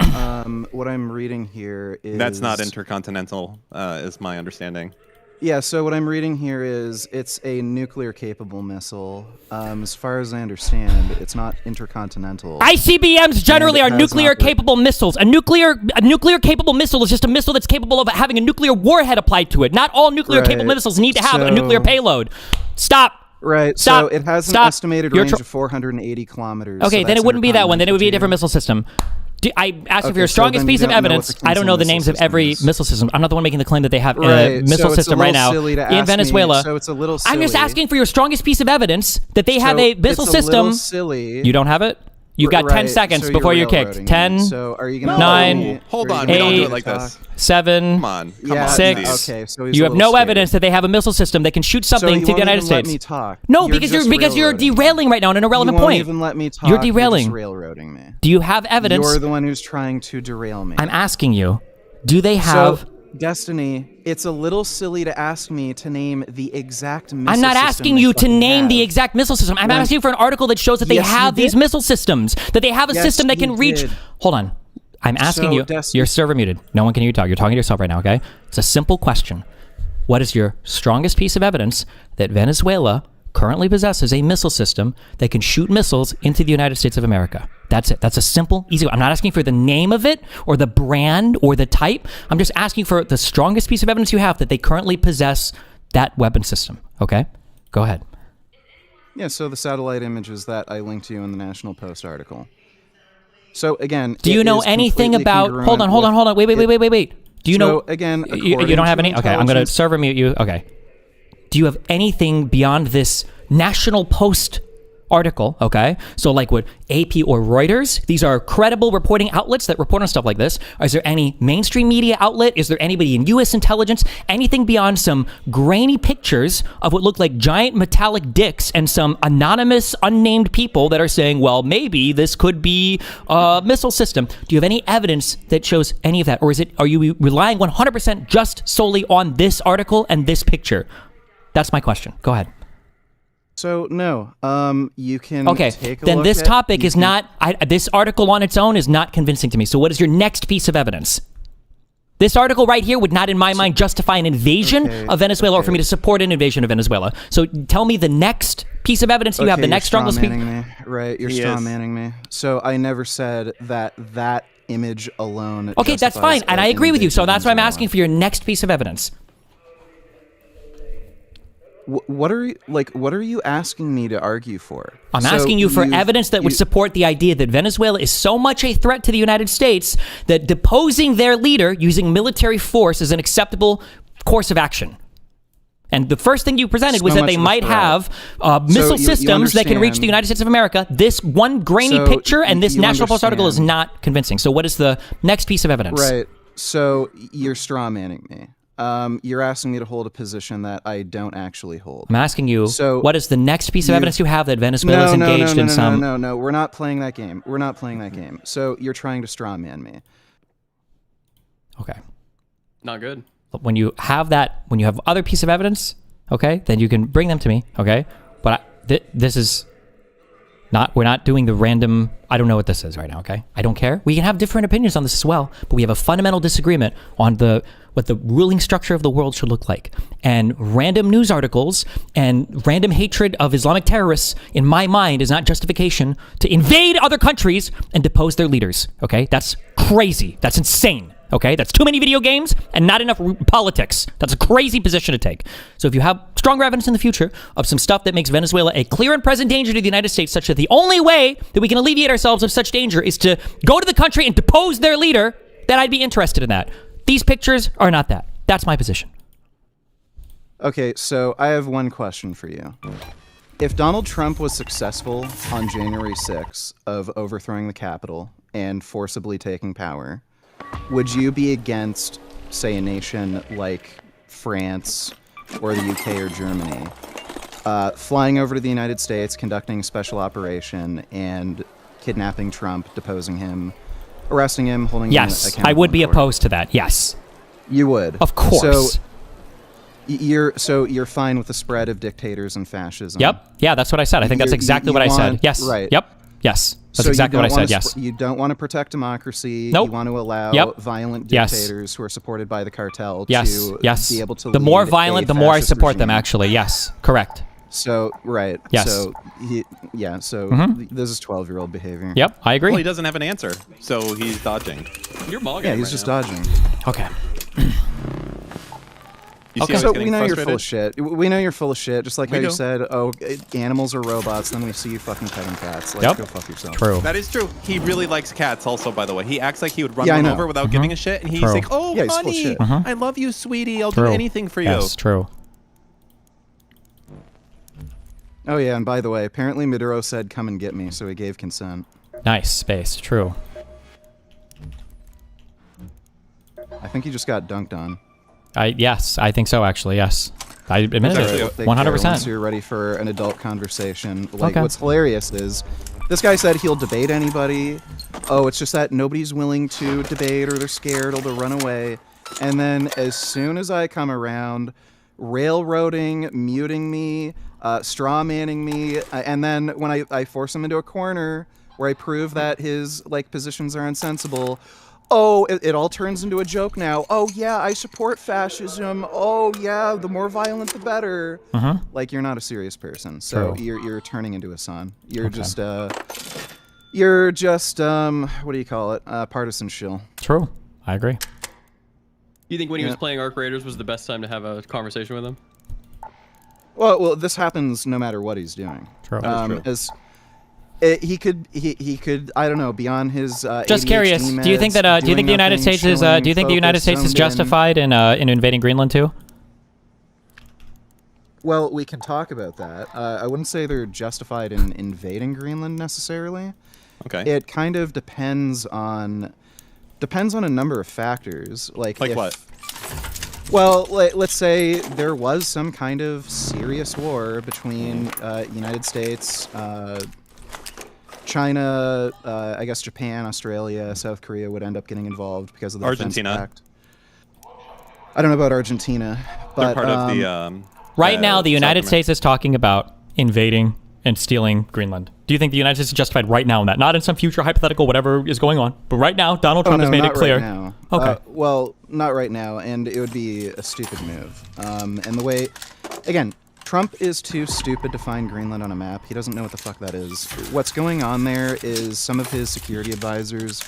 what I'm reading here is that's not intercontinental, is my understanding. Yeah, so what I'm reading here is it's a nuclear-capable missile. As far as I understand, it's not intercontinental. ICBMs generally are nuclear-capable missiles. A nuclear-capable missile is just a missile that's capable of having a nuclear warhead applied to it. Not all nuclear-capable missiles need to have a nuclear payload. Stop. Right, Stop. so it has an estimated range of 480 kilometers. Okay, so then it wouldn't be that one. Then it would be a different missile system. I asked you for your strongest piece of evidence. I don't know the names of every missile system. I'm not the one making the claim that they have a missile system right now in Venezuela. So it's a little silly. I'm just asking for your strongest piece of evidence that they have a missile system. Silly. You don't have it? You've got 10 seconds before you're kicked. 10, so are you gonna 9, hold on, 8, we don't do it like this. 7, Come on. 6. Okay, so you have no evidence that they have a missile system that can shoot something to the United States. Let me talk. No, because you're derailing right now on an irrelevant point. You won't even let me talk. You're derailing. You're just railroading me. Do you have evidence? You're the one who's trying to derail me. I'm asking you. Do they have? So, Destiny, it's a little silly to ask me to name the exact missile I'm not system asking you to name have. the exact missile system. I'm asking you for an article that shows that they have these missile systems, that they have a system that can reach. Hold on. I'm asking you. Your server muted. No one can hear you talk. You're talking to yourself right now, okay? It's a simple question. What is your strongest piece of evidence that Venezuela currently possesses a missile system that can shoot missiles into the United States of America? That's it. That's a simple, easy one. I'm not asking for the name of it or the brand or the type. I'm just asking for the strongest piece of evidence you have that they currently possess that weapon system. Okay? Go ahead. Yeah, so the satellite images that I linked to you in the National Post article. So again, do you know anything about? Hold on. Wait. Do you know? Again, you don't have any? Okay, I'm going to server mute you. Okay. Do you have anything beyond this National Post article? Okay, so like what AP or Reuters? These are credible reporting outlets that report on stuff like this. Is there any mainstream media outlet? Is there anybody in U.S. intelligence? Anything beyond some grainy pictures of what look like giant metallic dicks and some anonymous, unnamed people that are saying, well, maybe this could be a missile system? Do you have any evidence that shows any of that, or are you relying 100% just solely on this article and this picture? That's my question. Go ahead. So no, you can. Okay, take a then look this at, topic is not. This article on its own is not convincing to me. So what is your next piece of evidence? This article right here would not, in my mind, justify an invasion of Venezuela or for me to support an invasion of Venezuela. So tell me the next piece of evidence you have. The next strongest piece. Right, you're straw manning me. So I never said that image alone. Okay, that's fine, and I agree with you. So that's why I'm asking for your next piece of evidence. What are you asking me to argue for? I'm asking you for evidence that would support the idea that Venezuela is so much a threat to the United States that deposing their leader using military force is an acceptable course of action. And the first thing you presented was that they might have missile systems that can reach the United States of America. This one grainy picture and this National Post article is not convincing. So what is the next piece of evidence? Right. So you're straw manning me. You're asking me to hold a position that I don't actually hold. I'm asking you, So what is the next piece of evidence you have that Venezuela is no, engaged in some... No, we're not playing that game. We're not playing that game. So you're trying to straw man me. Okay. Not good. When you have that, when you have other piece of evidence, okay, then you can bring them to me, okay? But this is not, we're not doing the random, I don't know what this is right now, okay? I don't care. We can have different opinions on this as well, but we have a fundamental disagreement on what the ruling structure of the world should look like. And random news articles and random hatred of Islamic terrorists, in my mind, is not justification to invade other countries and depose their leaders, okay? That's crazy. That's insane. Okay, that's too many video games and not enough politics. That's a crazy position to take. So if you have stronger evidence in the future of some stuff that makes Venezuela a clear and present danger to the United States, such that the only way that we can alleviate ourselves of such danger is to go to the country and depose their leader, then I'd be interested in that. These pictures are not that. That's my position. Okay, so I have one question for you. If Donald Trump was successful on January 6th of overthrowing the Capitol and forcibly taking power, would you be against, say, a nation like France or the UK or Germany flying over to the United States, conducting a special operation, and kidnapping Trump, deposing him, arresting him, holding him accountable? Yes, I would be opposed to that. Yes. You would? Of course. So you're fine with the spread of dictators and fascism? Yep. Yeah, that's what I said. I think that's exactly what I said. Yes. Right. Yep. Yes. That's So exactly what I said. Yes. You don't want to protect democracy. Nope. You want to allow violent dictators who are supported by the cartel to be able to The more lead violent, a the more I fascist support them, regime. actually. Yes. Correct. So, right. Yes. So, so Mhm. this is 12-year-old behavior. Yep, I agree. Well, he doesn't have an answer, so he's dodging. You're bogging. Yeah, him he's right just now. dodging. Okay. You see how So he's we getting know you're frustrated? full of shit. We know you're full of shit. Just like We how you do. said, oh, animals are robots. Then we see you fucking petting cats. Like, Yep. go fuck yourself. True. That is true. He really likes cats also, by the way. He acts like he would run Yeah, I one know. over without giving a shit, and he's True. like, oh, Yeah, he's full of honey, shit. Mhm. I love you, sweetie. I'll True. do anything for you. Yes, true. Oh, yeah, and by the way, apparently Maduro said, come and get me, so he gave consent. Nice space. True. I think he just got dunked on. Yes, I think so, actually. Yes. I admit actually it. Take care 100%. once you're ready for an adult conversation. Like, Okay. what's hilarious is this guy said he'll debate anybody. Oh, it's just that nobody's willing to debate, or they're scared, or they'll run away. And then as soon as I come around, railroading, muting me, straw manning me, and then when I force him into a corner where I prove that his positions are unsensible, oh, it all turns into a joke now. Oh yeah, I support fascism. Oh yeah, the more violent the better. Mhm. Like, you're not a serious person, so True. you're turning into a son. You're Okay. just what do you call it? Partisan shill. True. I agree. You think when he Yeah. was playing Arc Raiders was the best time to have a conversation with him? Well, this happens no matter what he's doing. True. He could I don't know, beyond his Just curious. ADHD Do you think meds, that? Do you doing think the United nothing, States is? chilling, Do you think the United focused, States is zoned in? justified in invading Greenland too? Well, we can talk about that. I wouldn't say they're justified in invading Greenland necessarily. Okay. It kind of depends on a number of factors. Like what? Well, let's say there was some kind of serious war between United States, China, I guess Japan, Australia, South Korea would end up getting involved because of the Argentina. Defense Pact. I don't know about Argentina, but They're part of the. Right now, the United South States is talking about invading and stealing Greenland. Do you think the United States is justified right now in that? Not in some future hypothetical whatever is going on, but right now, Donald Trump has made it clear. Right now. Okay. Well, not right now, and it would be a stupid move. And the way, again, Trump is too stupid to find Greenland on a map. He doesn't know what the fuck that is. What's going on there is some of his security advisors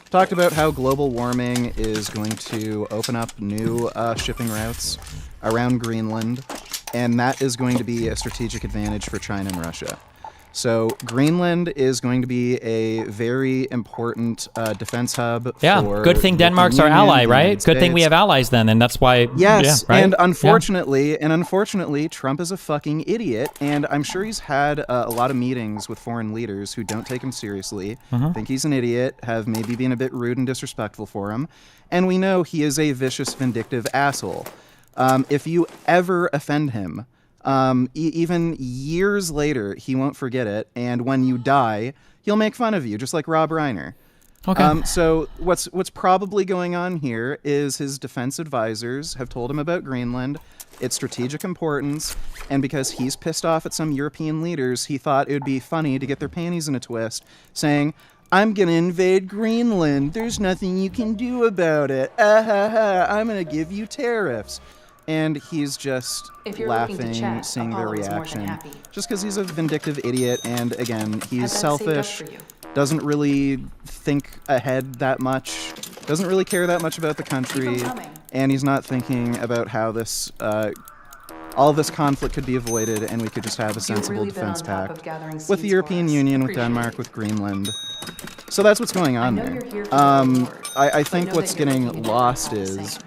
talked about how global warming is going to open up new shipping routes around Greenland, and that is going to be a strategic advantage for China and Russia. So Greenland is going to be a very important defense hub. Yeah, for good thing the Denmark's our Union, ally, the right? United Good thing we States. have allies then, and that's why. Yes, yeah, right? and Yeah. unfortunately, Trump is a fucking idiot, and I'm sure he's had a lot of meetings with foreign leaders who don't take him seriously, Mhm. think he's an idiot, have maybe been a bit rude and disrespectful for him, and we know he is a vicious, vindictive asshole. If you ever offend him, even years later, he won't forget it. And when you die, he'll make fun of you, just like Rob Reiner. Okay. So what's probably going on here is his defense advisors have told him about Greenland, its strategic importance, and because he's pissed off at some European leaders, he thought it would be funny to get their panties in a twist, saying, I'm gonna invade Greenland. There's nothing you can do about it. I'm gonna give you tariffs. And he's just laughing, seeing their reaction. Just because he's a vindictive idiot, and again, he's selfish, doesn't really think ahead that much, doesn't really care that much about the country, and he's not thinking about how this, all this conflict could be avoided, and we could just have a sensible defense pact with the European Union, with Denmark, with Greenland. So that's what's going on there. I think what's getting lost is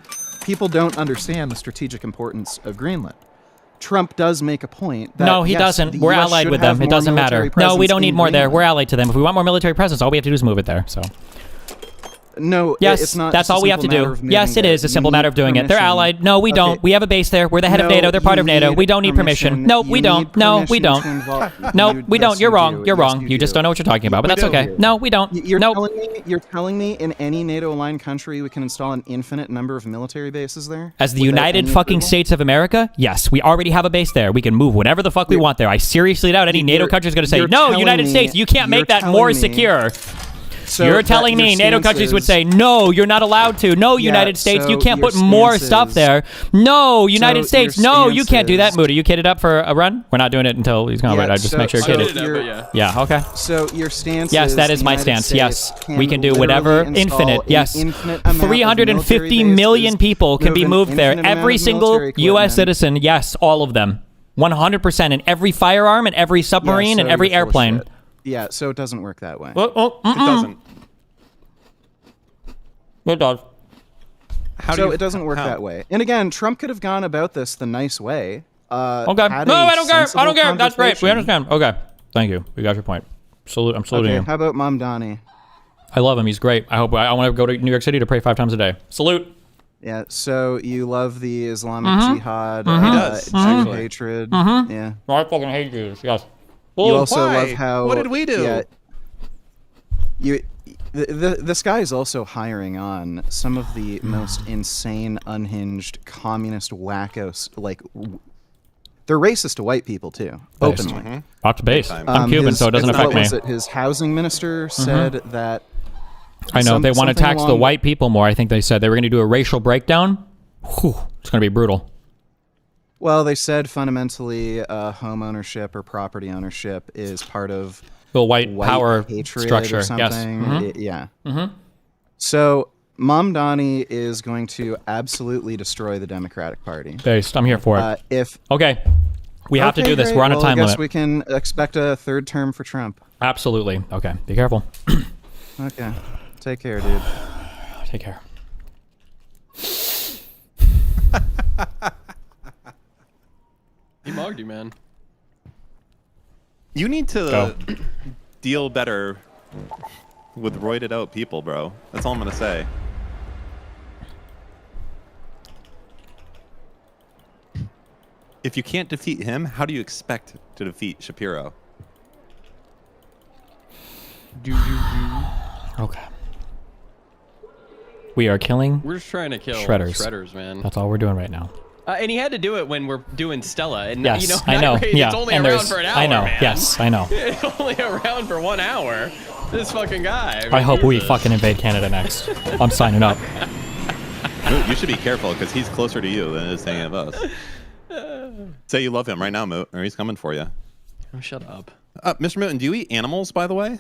people don't understand the strategic importance of Greenland. Trump does make a point that, no, he yes, doesn't. the We're US allied should with have them. It more doesn't matter. military No, we don't presence need in more there. Greenland. We're allied to them. If we want more military presence, all we have to do is move it there. So. No, yes, it's not. that's just a all we have to simple matter do. of moving Yes, it there. is a You simple need matter of doing it. They're permission. allied. No, we don't. Okay. We have a base there. We're the head of No, NATO. They're part of you NATO. need We don't need permission. No, we You don't. need No, we permission don't. to involve- No, you- we don't. yes, You're you wrong. do. You're Yes, wrong. you You just do. don't know what you're talking about, but We that's do. okay. No, we don't. You're No. telling me in any NATO-aligned country we can install an infinite number of military bases there? As the without United any fucking approval? States of America, yes, we already have a base there. We can move whatever the fuck we want there. I seriously doubt any NATO country is going to say, you're no, telling United me- States, you can't you're make that telling more me- secure. So You're that telling your me NATO stance countries would is- say, no, you're not allowed to. No, Yeah, United States, you so can't your put more stance stuff is- there. No, United So your States, no, you stance can't do that, is- Moody. You kitted up for a run? We're not doing it until he's gone, Yeah, right? I just so- make sure so you're kitted. you're- Yeah, okay. So your stance Yes, is that is the my United stance. States Yes, can we can do literally whatever. install Infinite. an Yes. infinite amount of 350 military million bases, people can move be an moved there. infinite amount Every of single military U.S. equipment. citizen, yes, all of them. 100%. And every firearm and every submarine Yeah, and so every you're full of airplane. shit. Yeah, so it doesn't work that way. It doesn't. It does. So it doesn't work that way. And again, Trump could have gone about this the nice way. Okay. had No, a I don't care. I sensible don't care. That's great. We conversation. understand. Okay. Thank you. We got your point. I'm saluting Okay, you. how about Mom Donnie? I love him. He's great. I hope I want to go to New York City to pray 5 times a day. Salute. Yeah, so you love the Islamic Mhm. Jihad, Mhm. He does, Jew actually. hatred. Mhm. Yeah. No, I fucking hate Jews. Yes. You also Why? love how. What did we do? Yeah, this guy is also hiring on some of the most insane, unhinged, communist wackos. Like, they're racist to white people too, Based. openly. Off to base. I'm Cuban, so it doesn't affect what me. Was it? His housing minister said that. I know they want to something tax the along- white people more. I think they said they were going to do a racial breakdown. Whew, it's going to be brutal. Well, they said fundamentally, home ownership or property ownership is part of The white power hatred structure, or yes. something. Mhm. Yeah. Mhm. So Mom Donnie is going to absolutely destroy the Democratic Party. Based. I'm here for it. If okay, we have to Okay, do this. great. We're on a Well, time I guess limit. we can expect a third term for Trump. Absolutely. Okay. Be careful. Okay. Take care, dude. Take care. He mugged you, man. You need to deal better with roided out people, bro. That's all I'm gonna say. If you can't defeat him, how do you expect to defeat Shapiro? Okay. We are killing We're just trying to kill shredders, man. That's all we're doing right now. And he had to do it when we're doing Stella, and Yes, you know, I know. Night Raid, Yeah, it's only and around there's- for an hour. I know. Man. Yes, I know. It's only around for 1 hour. This fucking guy. I hope we Jesus. fucking invade Canada next. I'm signing up. Moot, you should be careful because he's closer to you than it is to any of us. Say you love him right now, Moot, or he's coming for you. Oh, shut up. Mr. Mooten, do you eat animals, by the way?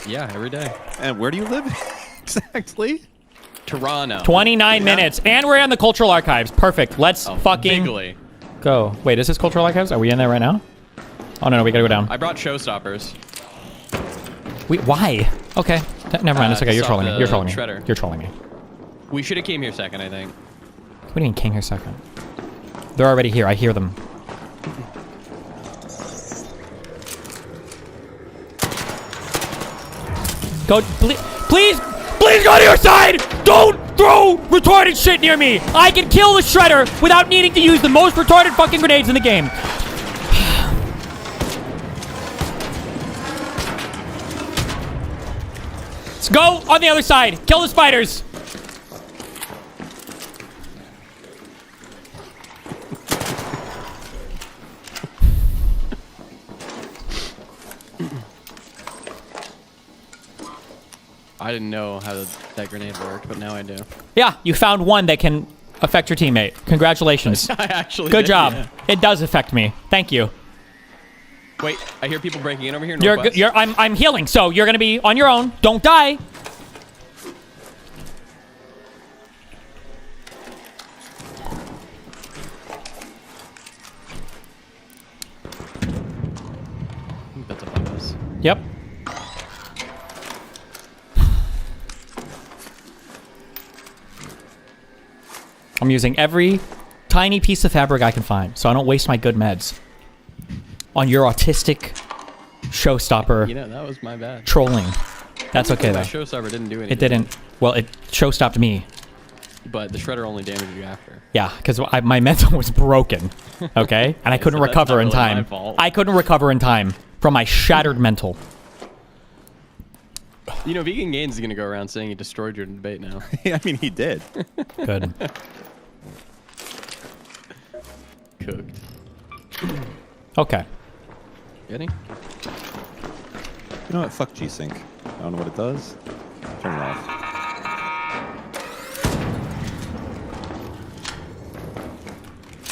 Yeah, every day. And where do you live exactly? Toronto. 29 minutes, and we're in the cultural archives. Perfect. Let's fucking Bigly. go. Wait, is this cultural archives? Are we in there right now? Oh no, we gotta go down. I brought showstoppers. Why? Okay, never mind. It's okay. You're to trolling me. stop You're the trolling me. shredder. You're trolling me. We should have came here second, I think. What do you mean came here second? They're already here. I hear them. Go, please, please go to your side! Don't! throw retarded shit near me. I can kill the shredder without needing to use the most retarded fucking grenades in the game. Let's go on the other side. Kill the spiders. I didn't know how that grenade worked, but now I do. Yeah, you found one that can affect your teammate. Congratulations. I actually Good did, job. yeah. It does affect me. Thank you. Wait, I hear people breaking in over here. Northwest. I'm healing, so you're gonna be on your own. Don't die. That's above us. Yep. I'm using every tiny piece of fabric I can find, so I don't waste my good meds on your autistic showstopper. You know, that was my bad. Trolling. That's okay though. My showstopper didn't do anything. It didn't. Well, it showstopped me. But the shredder only damaged you after. Yeah, because my mental was broken. Okay, and I couldn't So that's recover not in really my time. fault. I couldn't recover in time from my shattered mental. You know, Vegan Gaines is gonna go around saying he destroyed your debate now. I mean, he did. Good. Cooked. Okay. Getting? You know what? Fuck G-Sync. I don't know what it does. Turn it off.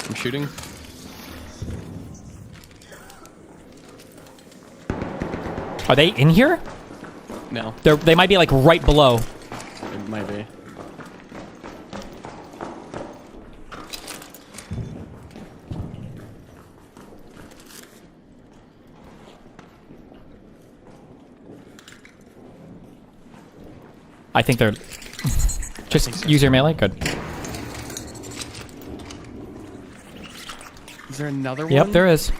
I'm shooting. Are they in here? No. They might be like right below. It might be. I think they're... Just use your melee? Good. Is there another one? Yep, there is.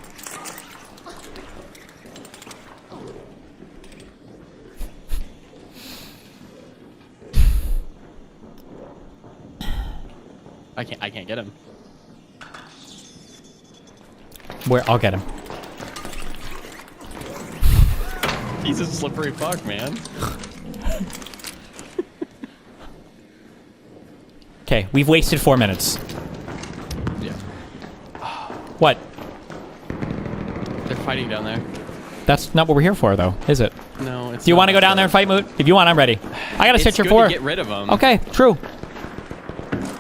I can't get him. Where? I'll get him. He's a slippery fuck, man. Okay, we've wasted 4 minutes. Yeah. What? They're fighting down there. That's not what we're here for, though, is it? No, it's Do you not. want to go down there and fight, Moot? If you want, I'm ready. I got a It's stitcher good 4. to get rid of 'em. Okay, true.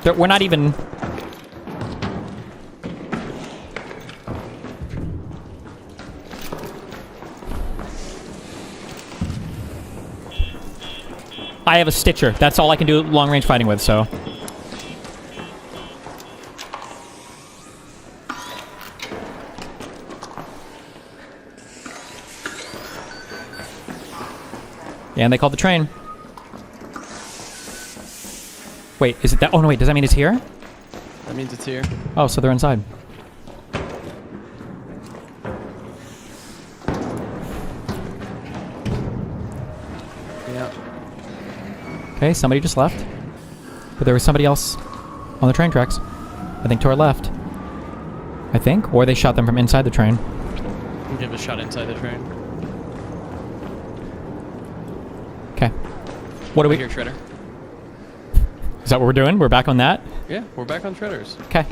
We're not even... I have a stitcher. That's all I can do long-range fighting with, so... Yeah, and they called the train. Wait, is it that? Oh, no, wait. Does that mean it's here? That means it's here. Oh, so they're inside. Yeah. Okay, somebody just left. But there was somebody else on the train tracks. I think to our left. I think. Or they shot them from inside the train. We'll give a shot inside the train. Okay. What do we... Here, Shredder. Is that what we're doing? We're back on that? Yeah, we're back on Shredders. Okay.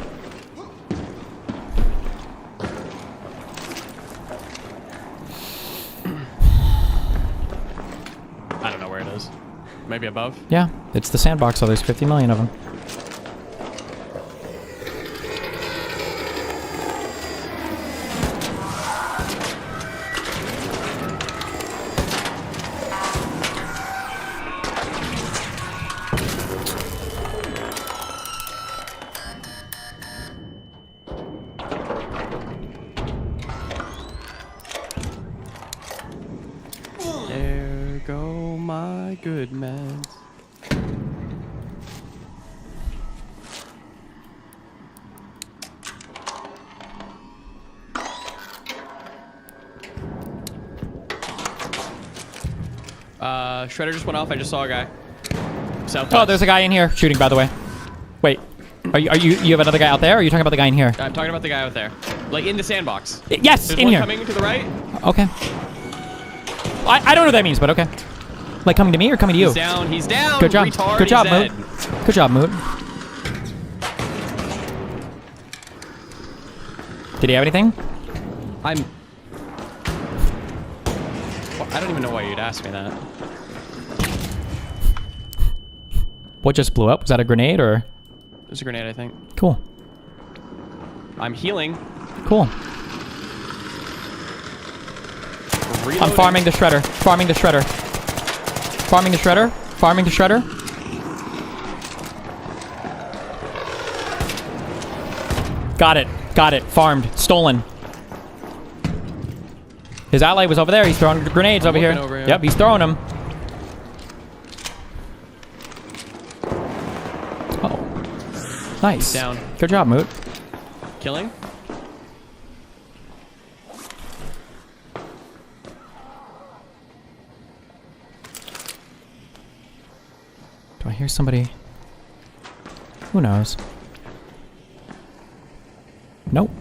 I don't know where it is. Maybe above? Yeah, it's the sandbox, so there's 50 million of them. There go my good meds. Shredder just went off. I just saw a guy. Southwest. Oh, there's a guy in here shooting, by the way. Wait. You have another guy out there, or are you talking about the guy in here? I'm talking about the guy out there. Like, in the sandbox. Yes, There's in one here. coming to the right. Okay. I don't know what that means, but okay. Like coming to me or coming to you? He's down. He's down. Good job. Retard, Good job, he's Moot. dead. Good job, Moot. Did he have anything? Well, I don't even know why you'd ask me that. What just blew up? Was that a grenade or? There's a grenade, I think. Cool. I'm healing. Cool. Reloading. I'm farming the shredder. Farming the shredder. Farming the shredder. Farming the shredder. Got it. Got it. Farmed. Stolen. His ally was over there. He's throwing grenades over here. Over here. Yep, he's throwing them. Oh. Nice. He's down. Good job, Moot. Killing. Do I hear somebody? Who knows? Nope.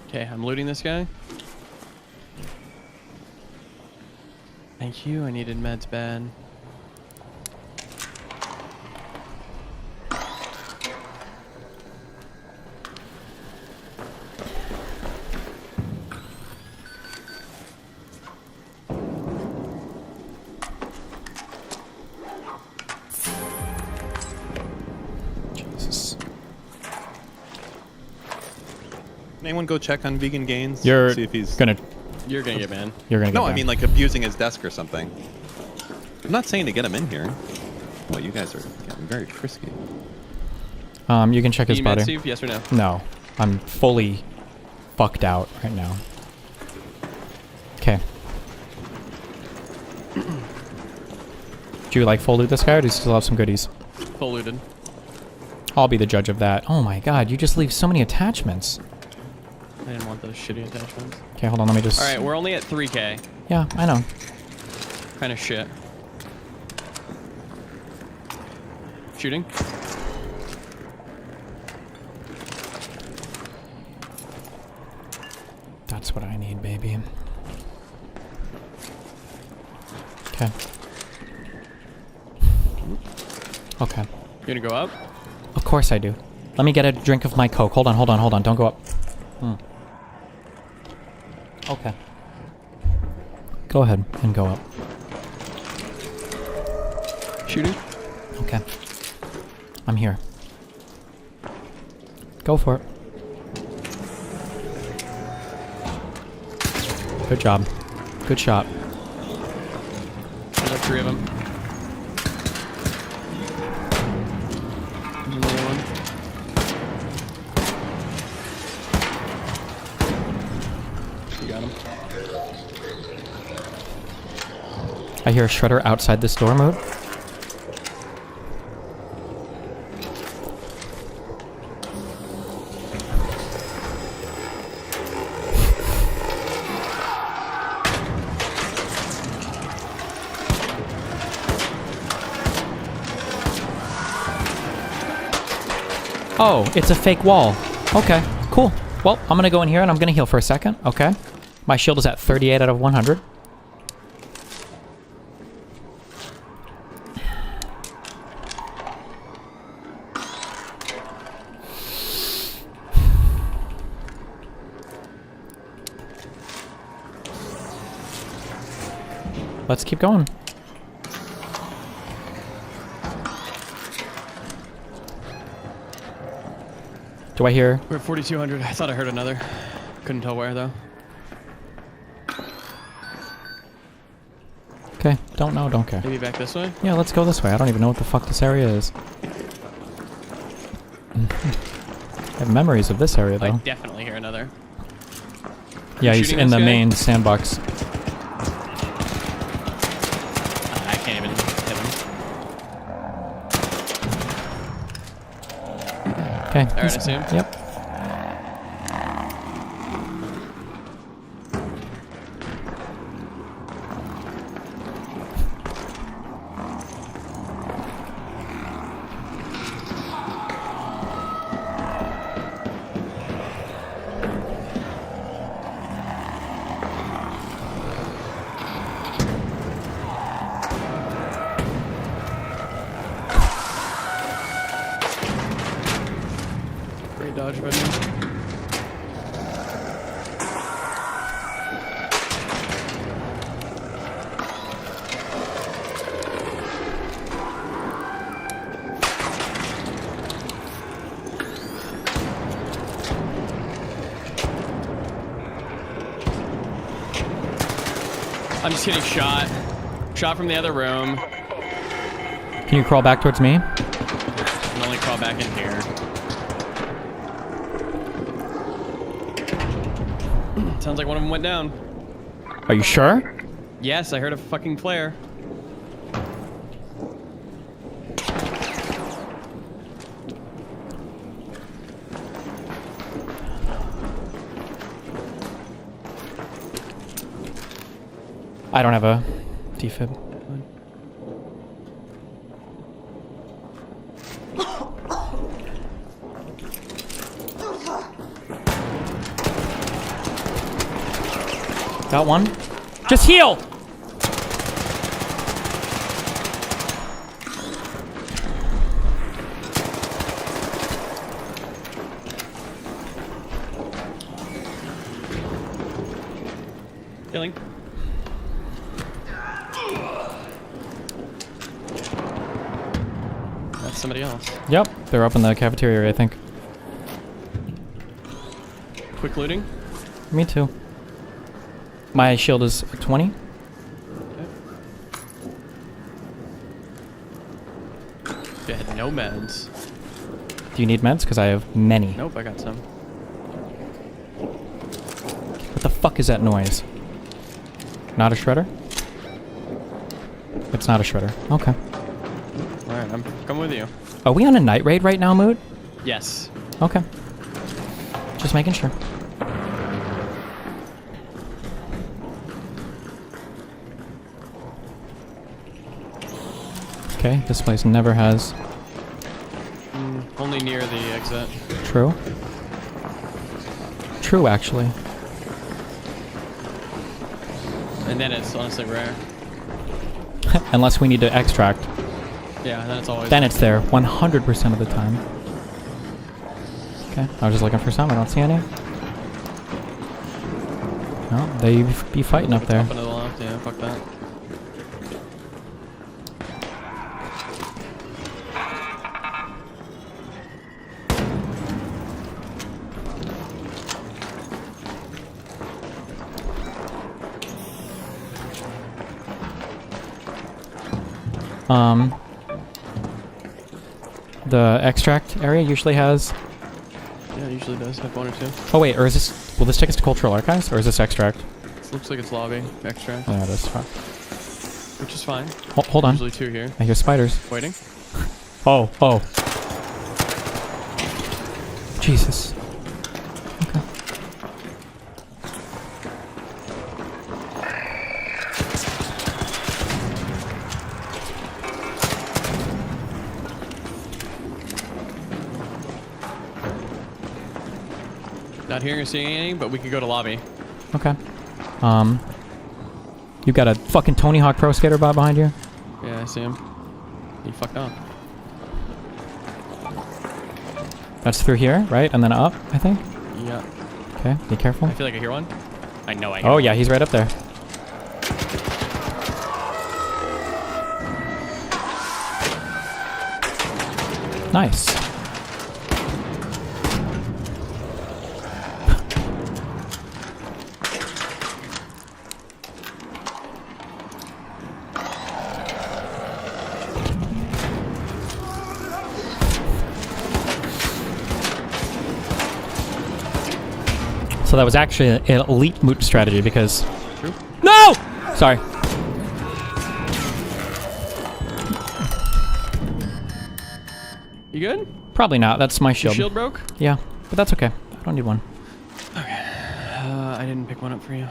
Okay, I'm looting this guy. Thank you. I needed meds bad. Jesus. Anyone go check on Vegan Gains? You're See if he's gonna. You're gonna get banned. You're gonna. No, get I banned. mean like abusing his desk or something. I'm not saying to get him in here. Well, you guys are getting very frisky. You can check his Need meds, body. Steve? Yes or no? No, I'm fully fucked out right now. Okay. Do you like full loot this guy, or do you still have some goodies? Full looted. I'll be the judge of that. Oh my god, you just leave so many attachments. I didn't want those shitty attachments. Okay, hold on, let me just... Alright, we're only at 3k. Yeah, I know. Kind of shit. Shooting. That's what I need, baby. Okay. Okay. You gonna go up? Of course I do. Let me get a drink of my Coke. Hold on, hold on, hold on. Don't go up. Okay. Go ahead and go up. Shooting. Okay. I'm here. Go for it. Good job. Good shot. There's like 3 of them. There's another one. You got him. I hear a shredder outside this door mode. Oh, it's a fake wall. Okay, cool. Well, I'm gonna go in here and I'm gonna heal for a second. Okay. My shield is at 38 out of 100. Let's keep going. Do I hear? We're at 4,200. I thought I heard another. Couldn't tell where though. Okay, don't know, don't care. Maybe back this way? Yeah, let's go this way. I don't even know what the fuck this area is. I have memories of this area I though. definitely hear another. Yeah, You he's shooting in this the guy? main sandbox. I can't even hit him. Okay. All right, I see him. Yep. Great dodge by me. I'm just getting shot. Shot from the other room. Can you crawl back towards me? I can only crawl back in here. Sounds like one of them went down. Are you sure? Yes, I heard a fucking flare. I don't have a defib. Got one. Just heal! Healing. That's somebody else. Yep, they're up in the cafeteria area, I think. Quick looting. Me too. My shield is 20. They had no meds. Do you need meds? Because I have many. Nope, I got some. What the fuck is that noise? Not a shredder? It's not a shredder. Okay. Alright, I'm coming with you. Are we on a night raid right now, Moot? Yes. Okay. Just making sure. Okay, this place never has. Only near the exit. True. True, actually. And then it's honestly rare. Unless we need to extract. Yeah, then it's always. Then it's there 100% of the time. Okay, I was just looking for some. I don't see any. No, they be fighting up there. Up into the left, yeah, fuck that. The extract area usually has. Yeah, it usually does have one or two. Oh wait, or is this? Will this take us to Cultural Archives, or is this extract? It looks like it's lobby extract. Yeah, it is. Fuck. Which is fine. Hold on. Usually two here. I hear spiders. Waiting. Oh, oh. Jesus. Okay. Not hearing or seeing anything, but we could go to lobby. Okay. You got a fucking Tony Hawk Pro Skater bot behind you? Yeah, I see him. He fucked up. That's through here, right? And then up, I think? Yeah. Okay, be careful. I feel like I hear one. I know I hear Oh one. yeah, he's right up there. Nice. So that was actually an elite moot strategy because... True. No! Sorry. You good? Probably not. That's my Your shield. shield broke? Yeah, but that's okay. I don't need one. Okay. I didn't pick one up for you.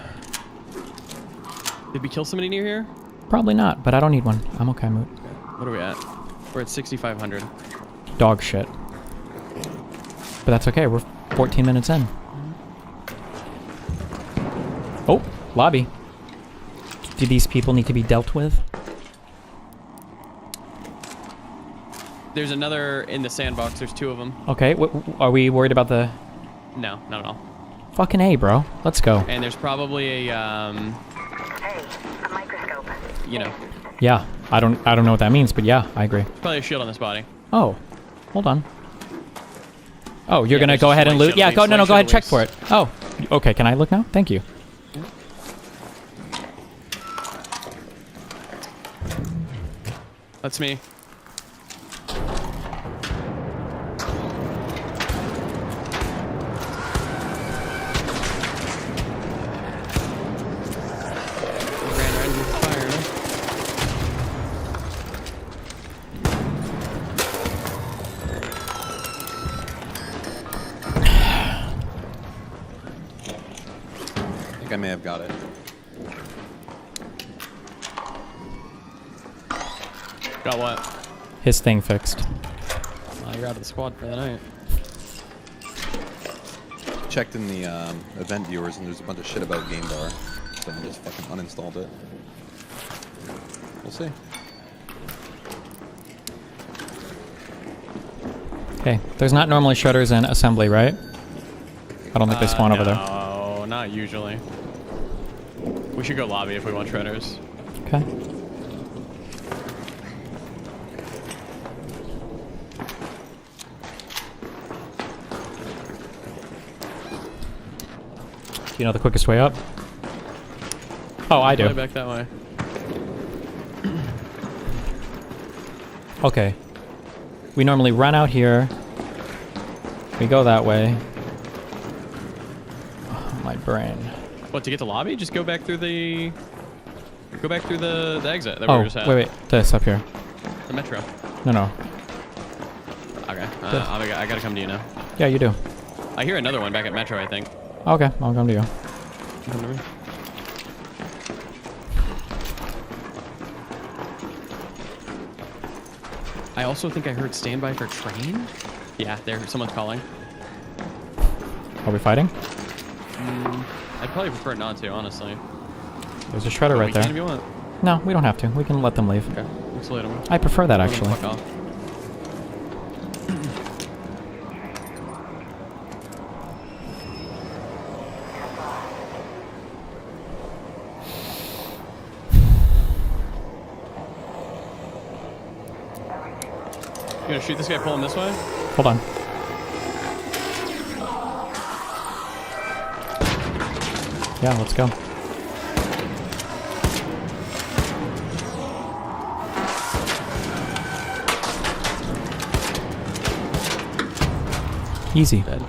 Did we kill somebody near here? Probably not, but I don't need one. I'm okay, Moot. What are we at? We're at 6,500. Dog shit. But that's okay. We're 14 minutes in. Oh, lobby. Do these people need to be dealt with? There's another in the sandbox. There's 2 of them. Okay, are we worried about the... No, not at all. Fucking A, bro. Let's go. And there's probably a, Hey, a microscope. you know, Yeah, I don't know what that means, but yeah, I agree. probably a shield on this body. Oh, hold on. Oh, you're Yeah, gonna there's go just ahead and white loot? shield Yeah, at go. least, No, white go ahead. shield Check at for it. Oh, okay. Can I look now? Thank you. That's me. Ran right into the fire, huh? I think I may have got it. Got what? His thing fixed. Oh, you're out of the squad for the night. Checked in the event viewers, and there's a bunch of shit about Game Bar, so I just fucking uninstalled it. We'll see. Okay, there's not normally shredders in assembly, right? I don't think they spawn over there. No, not usually. We should go lobby if we want shredders. Okay. Do you know the quickest way up? Oh, I do. Probably back that way. Okay. We normally run out here. We go that way. Oh, my brain. What, to get to lobby? Just go back through the... Go back through the exit that we Oh, were just at. wait. This up here. The metro. No. Okay. I gotta come to you now. Yeah, you do. I hear another one back at metro, I think. Okay, I'll come to you. Come to me. I also think I heard standby for train. Yeah, there. Someone's calling. Are we fighting? I'd probably prefer not to, honestly. There's a shredder But right we can there. if you want. No, we don't have to. We can let them leave. Okay. Let's let them. I prefer that, Let them actually. fuck off. You gonna shoot this guy pulling this way? Hold on. Yeah, let's go. Easy. Dead.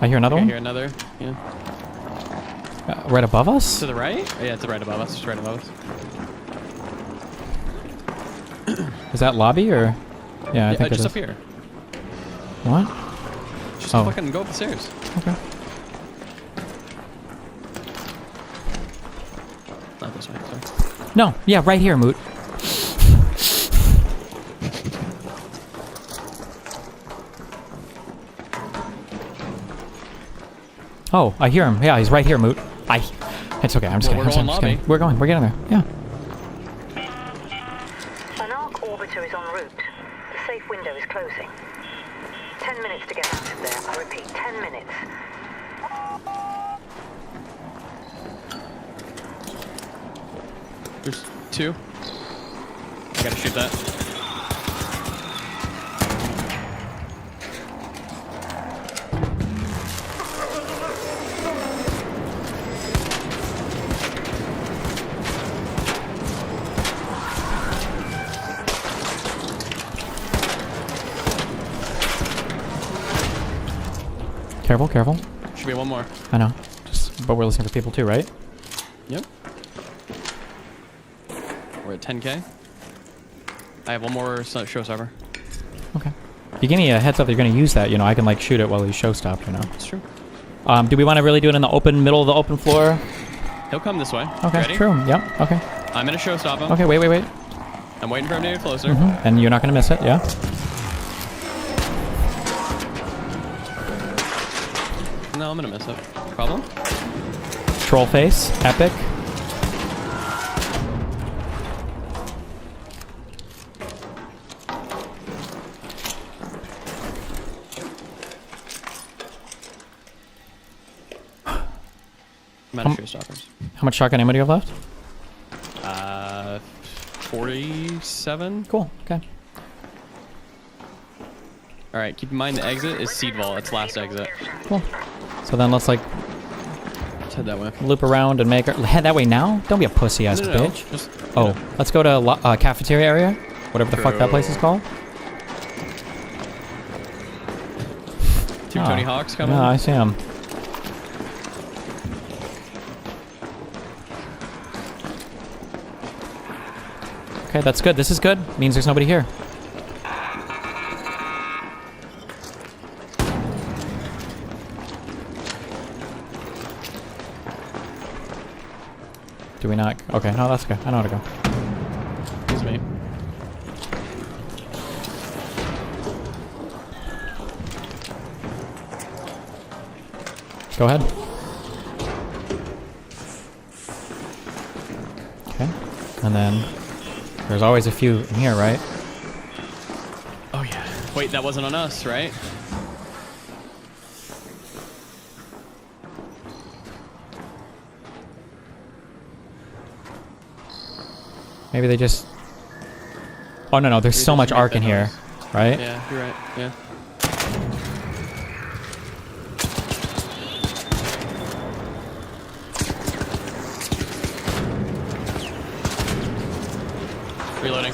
I hear another I one? hear another. Yeah. Right above us? To the right? Oh, yeah, it's right above us. It's right above us. Is that lobby or? Yeah, I think it just is. up here. What? Just Oh. fucking go up the stairs. Okay. Not this way. Sorry. No, yeah, right here, Moot. Oh, I hear him. Yeah, he's right here, Moot. It's okay. I'm just Well, kidding. we're I'm going just kidding. We're going. We're getting there. Yeah. An arc orbiter is en route. The safe window is closing. 10 minutes to get out of there. I repeat, 10 minutes. There's 2. I gotta shoot that. Careful, careful. Should be one more. I know. But we're listening for people too, right? Yep. We're at 10K. I have one more showstopper. Okay. If you give me a heads up that you're going to use that, you know, I can like shoot it while he's showstopped, you know. That's true. Do we want to really do it in the middle of the open floor? He'll come this way. Okay, Ready? true. Yep, okay. I'm going to showstop him. Okay, wait. I'm waiting for him to get closer. And you're not going to miss it, yeah? No, I'm going to miss it. Problem? Troll face, epic. Amount of showstoppers. How much shotgun ammo do you have left? 47. Cool, okay. Alright, keep in mind the exit is Seed Vault. It's last exit. Cool. So then let's like... Let's head that way. Loop around and make... Head that way now? Don't be a pussy-ass No. bitch. Just, oh, let's go to cafeteria area. Whatever the fuck that place is called. Two Tony Hawks coming. Yeah, I see him. Okay, that's good. This is good. Means there's nobody here. Do we not? Okay, no, that's good. I know how to go. Excuse me. Go ahead. Okay. And then there's always a few in here, right? Oh, yeah. Wait, that wasn't on us, right? Maybe they just... Oh, no, there's so much arc in here, right? Yeah, you're right. Yeah. Reloading.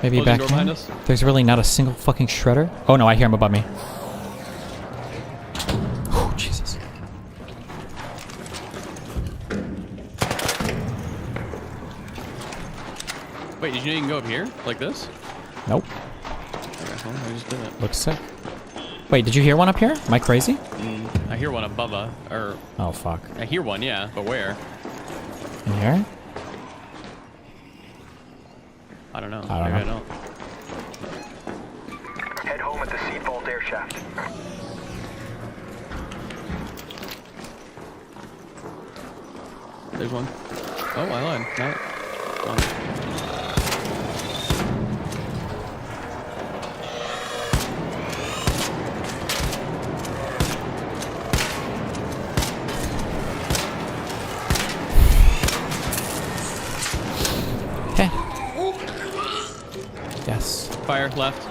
Maybe Closing back door here? behind us. There's really not a single fucking shredder? Oh no, I hear him above me. Oh, Jesus. Wait, did you know you can go up here? Like this? Nope. Okay, well, I just did it. Looks sick. Wait, did you hear one up here? Am I crazy? I hear one above us. Or... Oh, fuck. I hear one, yeah, but where? In here? I don't know. I don't Maybe know. I don't. Head home at the Seed Vault air shaft. There's one. Oh, I lied. Not one. Okay. Yes. Fire left.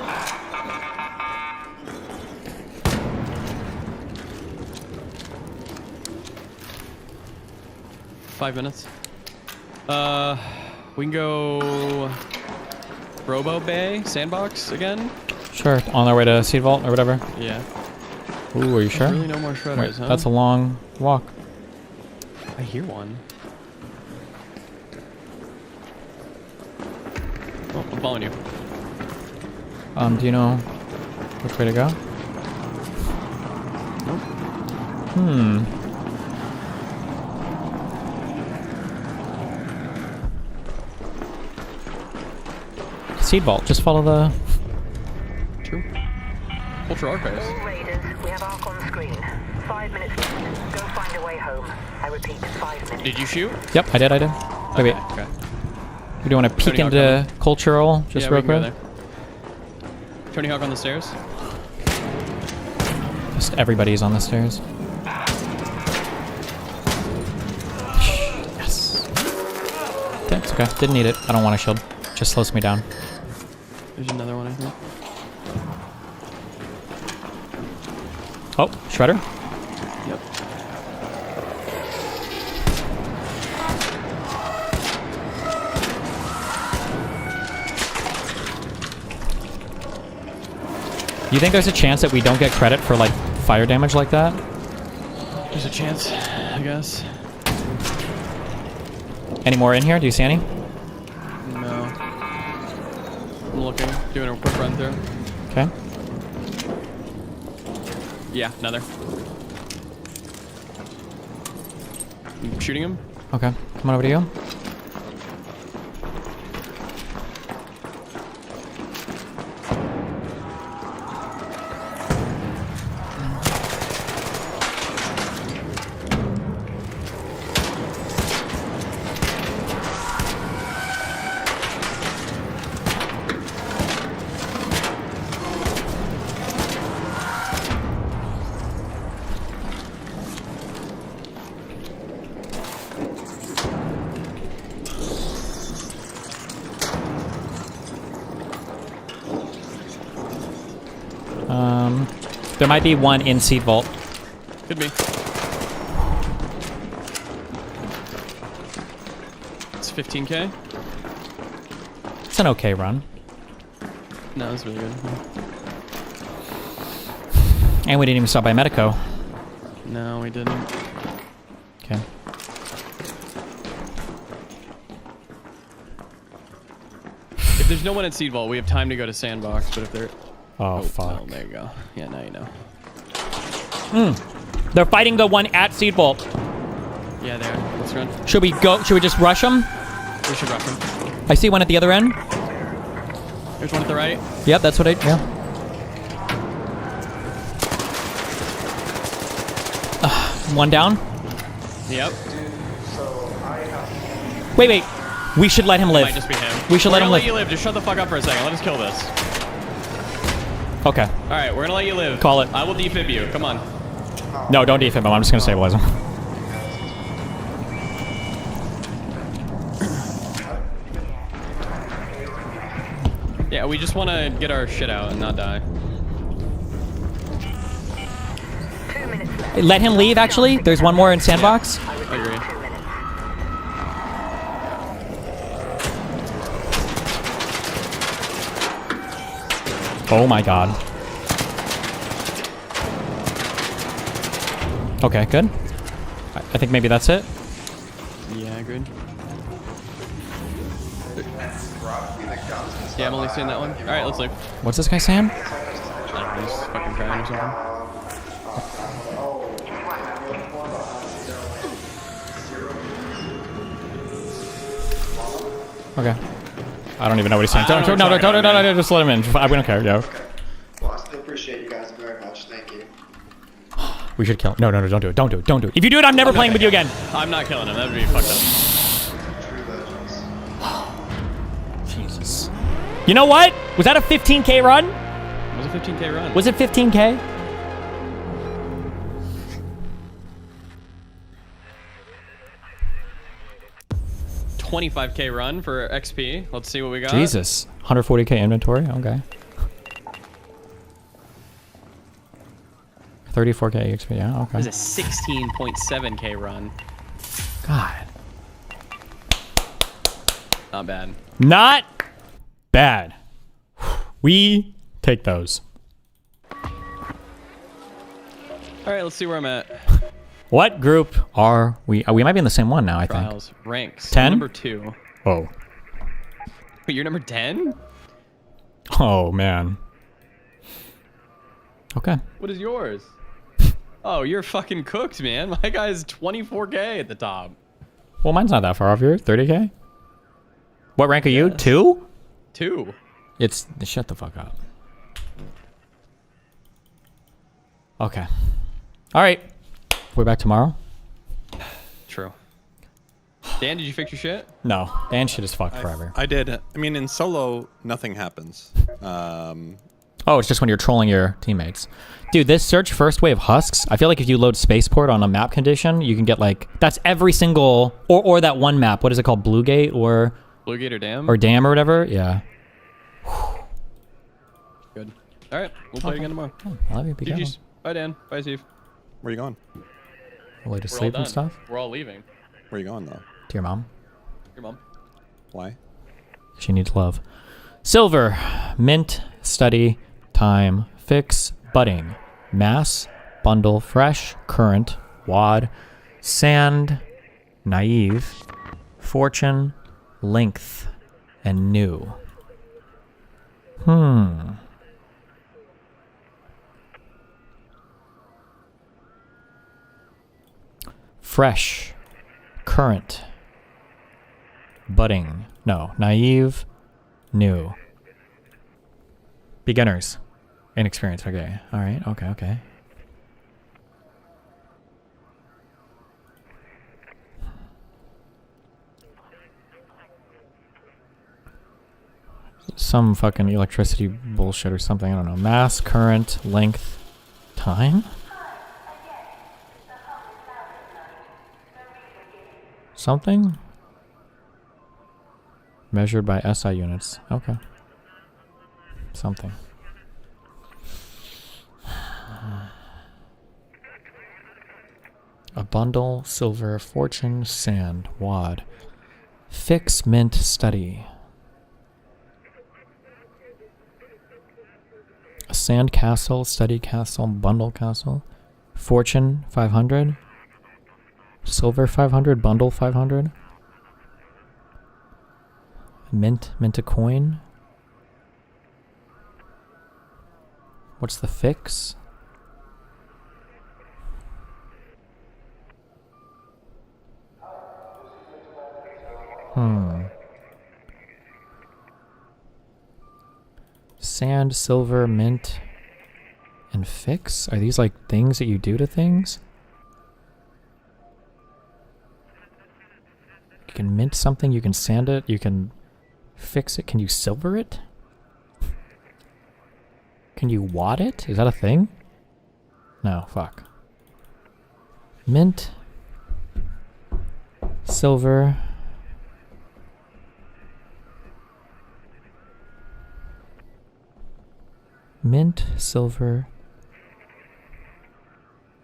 Five minutes. We can go Robo Bay Sandbox again. Sure. On our way to Seed Vault or whatever. Yeah. Ooh, are you There's sure? really no more shredders, Wait, huh? That's a long walk. I hear one. Oh, I'm following you. Do you know which way to go? Nope. Seed Vault. Just follow the... True. Ultra Archives. All raiders, we have Arc on screen. 5 minutes left. Go find a way home. I repeat, 5 minutes. Did you shoot? Yep, I did. Wait. Okay. We do want to peek Tony Hawk into cultural just yeah, real we can go quick. there. Tony Hawk on the stairs. Just everybody's on the stairs. Yes. That's okay. Didn't need it. I don't want a shield. Just slows me down. There's another one, I think. Oh, Shredder. Yep. You think there's a chance that we don't get credit for like fire damage like that? There's a chance, I guess. Any more in here? Do you see any? No. I'm looking, doing a quick run through. Okay. Yeah, another. I'm shooting him. Okay. Come on over to you. There might be one in seat vault. Could be. It's 15K. It's an okay run. No, it's really good. And we didn't even stop by Medico. No, we didn't. Okay. If there's no one at Seed Vault, we have time to go to Sandbox, but if there... Oh, fuck. Oh, there you go. Yeah, now you know. They're fighting the one at Seed Vault. Yeah, there. Let's run. Should we go? Should we just rush them? We should rush them. I see one at the other end. There's one at the right. Yep, that's what I... Yeah. One down. Yep. Wait. We should let him live. Might just be him. We should let him Let live. you live. Just shut the fuck up for a second. Let us kill this. Okay. All right, we're gonna let you live. Call it. I will defib you. Come on. No, don't defib him. I'm just gonna stabilize him. Yeah, we just want to get our shit out and not die. Let him leave, actually. There's one more in Sandbox. I agree. Oh my god. Okay, good. I think maybe that's it. Yeah, agreed. Yeah, I'm only seeing that one. All right, let's leave. What's this guy saying? I don't know, he's fucking crying or something. Okay. I don't even know what he's saying. No, just let him in. We don't care, yo. Well, I still appreciate you guys very much. Thank you. We should kill him. No, don't do it. Don't do it. Don't do it. If you do it, I'm never playing with you again. I'm not killing him. That would be fucked up. Jesus. You know what? Was that a 15K run? It was a 15K run. Was it 15K? $25K run for XP. Let's see what we got. Jesus. 140K inventory. Okay. 34K XP. Yeah, okay. It was a 16.7K run. God. Not bad. Not bad. We take those. All right, let's see where I'm at. What group are we? We might be in the same one now, I think. Trials. Ranks. 10? Number 2. Oh. Wait, you're number 10? Oh, man. Okay. What is yours? Oh, you're fucking cooked, man. My guy's 24K at the top. Well, mine's not that far off here. 30K? What rank are you? 2? 2. It's... Shut the fuck up. Okay. All right. We're back tomorrow? True. Dan, did you fix your shit? No. Dan shit is fucked forever. I did. I mean, in solo, nothing happens. Oh, it's just when you're trolling your teammates. Dude, this search first wave husks, I feel like if you load spaceport on a map condition, you can get like... That's every single... Or that one map. What is it called? Blue Gate or... Blue Gate or Dam? Or Dam or whatever? Yeah. Good. All right. We'll play again tomorrow. I love you. Be careful. GG's. Bye, Dan. Bye, Steve. Where are you going? Way to We're all sleep and done. stuff? We're all leaving. Where are you going, though? To your mom. Your mom. Why? She needs love. Silver. Mint. Study. Time. fix, budding, mass, bundle, fresh, current, wad, sand, naive, fortune, length, and new. Fresh, current, budding, no, naive, new. Beginners, inexperienced, okay, alright, okay. Some fucking electricity bullshit or something, I don't know. Mass, current, length, time? Something? Measured by SI units. Okay. Something. A bundle, silver, fortune, sand, wad. Fix, mint, study. A sand castle, study castle, bundle castle. Fortune, 500. Silver, 500. Bundle, 500. Mint a coin. What's the fix? Sand, silver, mint, and fix? Are these like things that you do to things? You can mint something, you can sand it, you can fix it. Can you silver it? Can you wad it? Is that a thing? No, fuck. Mint, silver, mint, silver,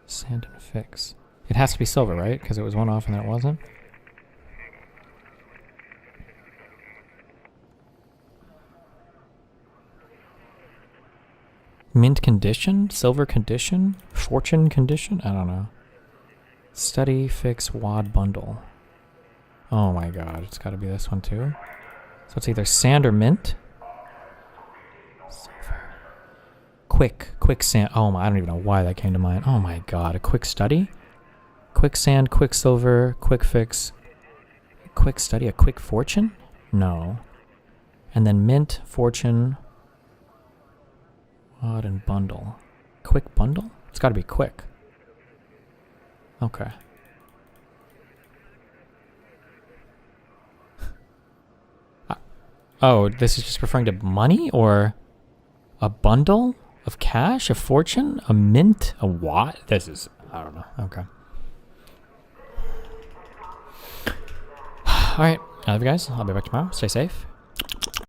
sand, and fix. It has to be silver, right? Because it was one off and then it wasn't. Mint condition? Silver condition? Fortune condition? I don't know. Study, fix, wad, bundle. Oh my god, it's gotta be this one too. So it's either sand or mint. Silver. Quick sand. Oh my, I don't even know why that came to mind. Oh my god, a quick study? Quick sand, quick silver, quick fix. Quick study, a quick fortune? No. And then mint, fortune, wad, and bundle. Quick bundle? It's gotta be quick. Okay. Oh, this is just referring to money or a bundle of cash, a fortune, a mint, a wad? This is, I don't know. Okay. Alright, I love you guys. I'll be back tomorrow. Stay safe.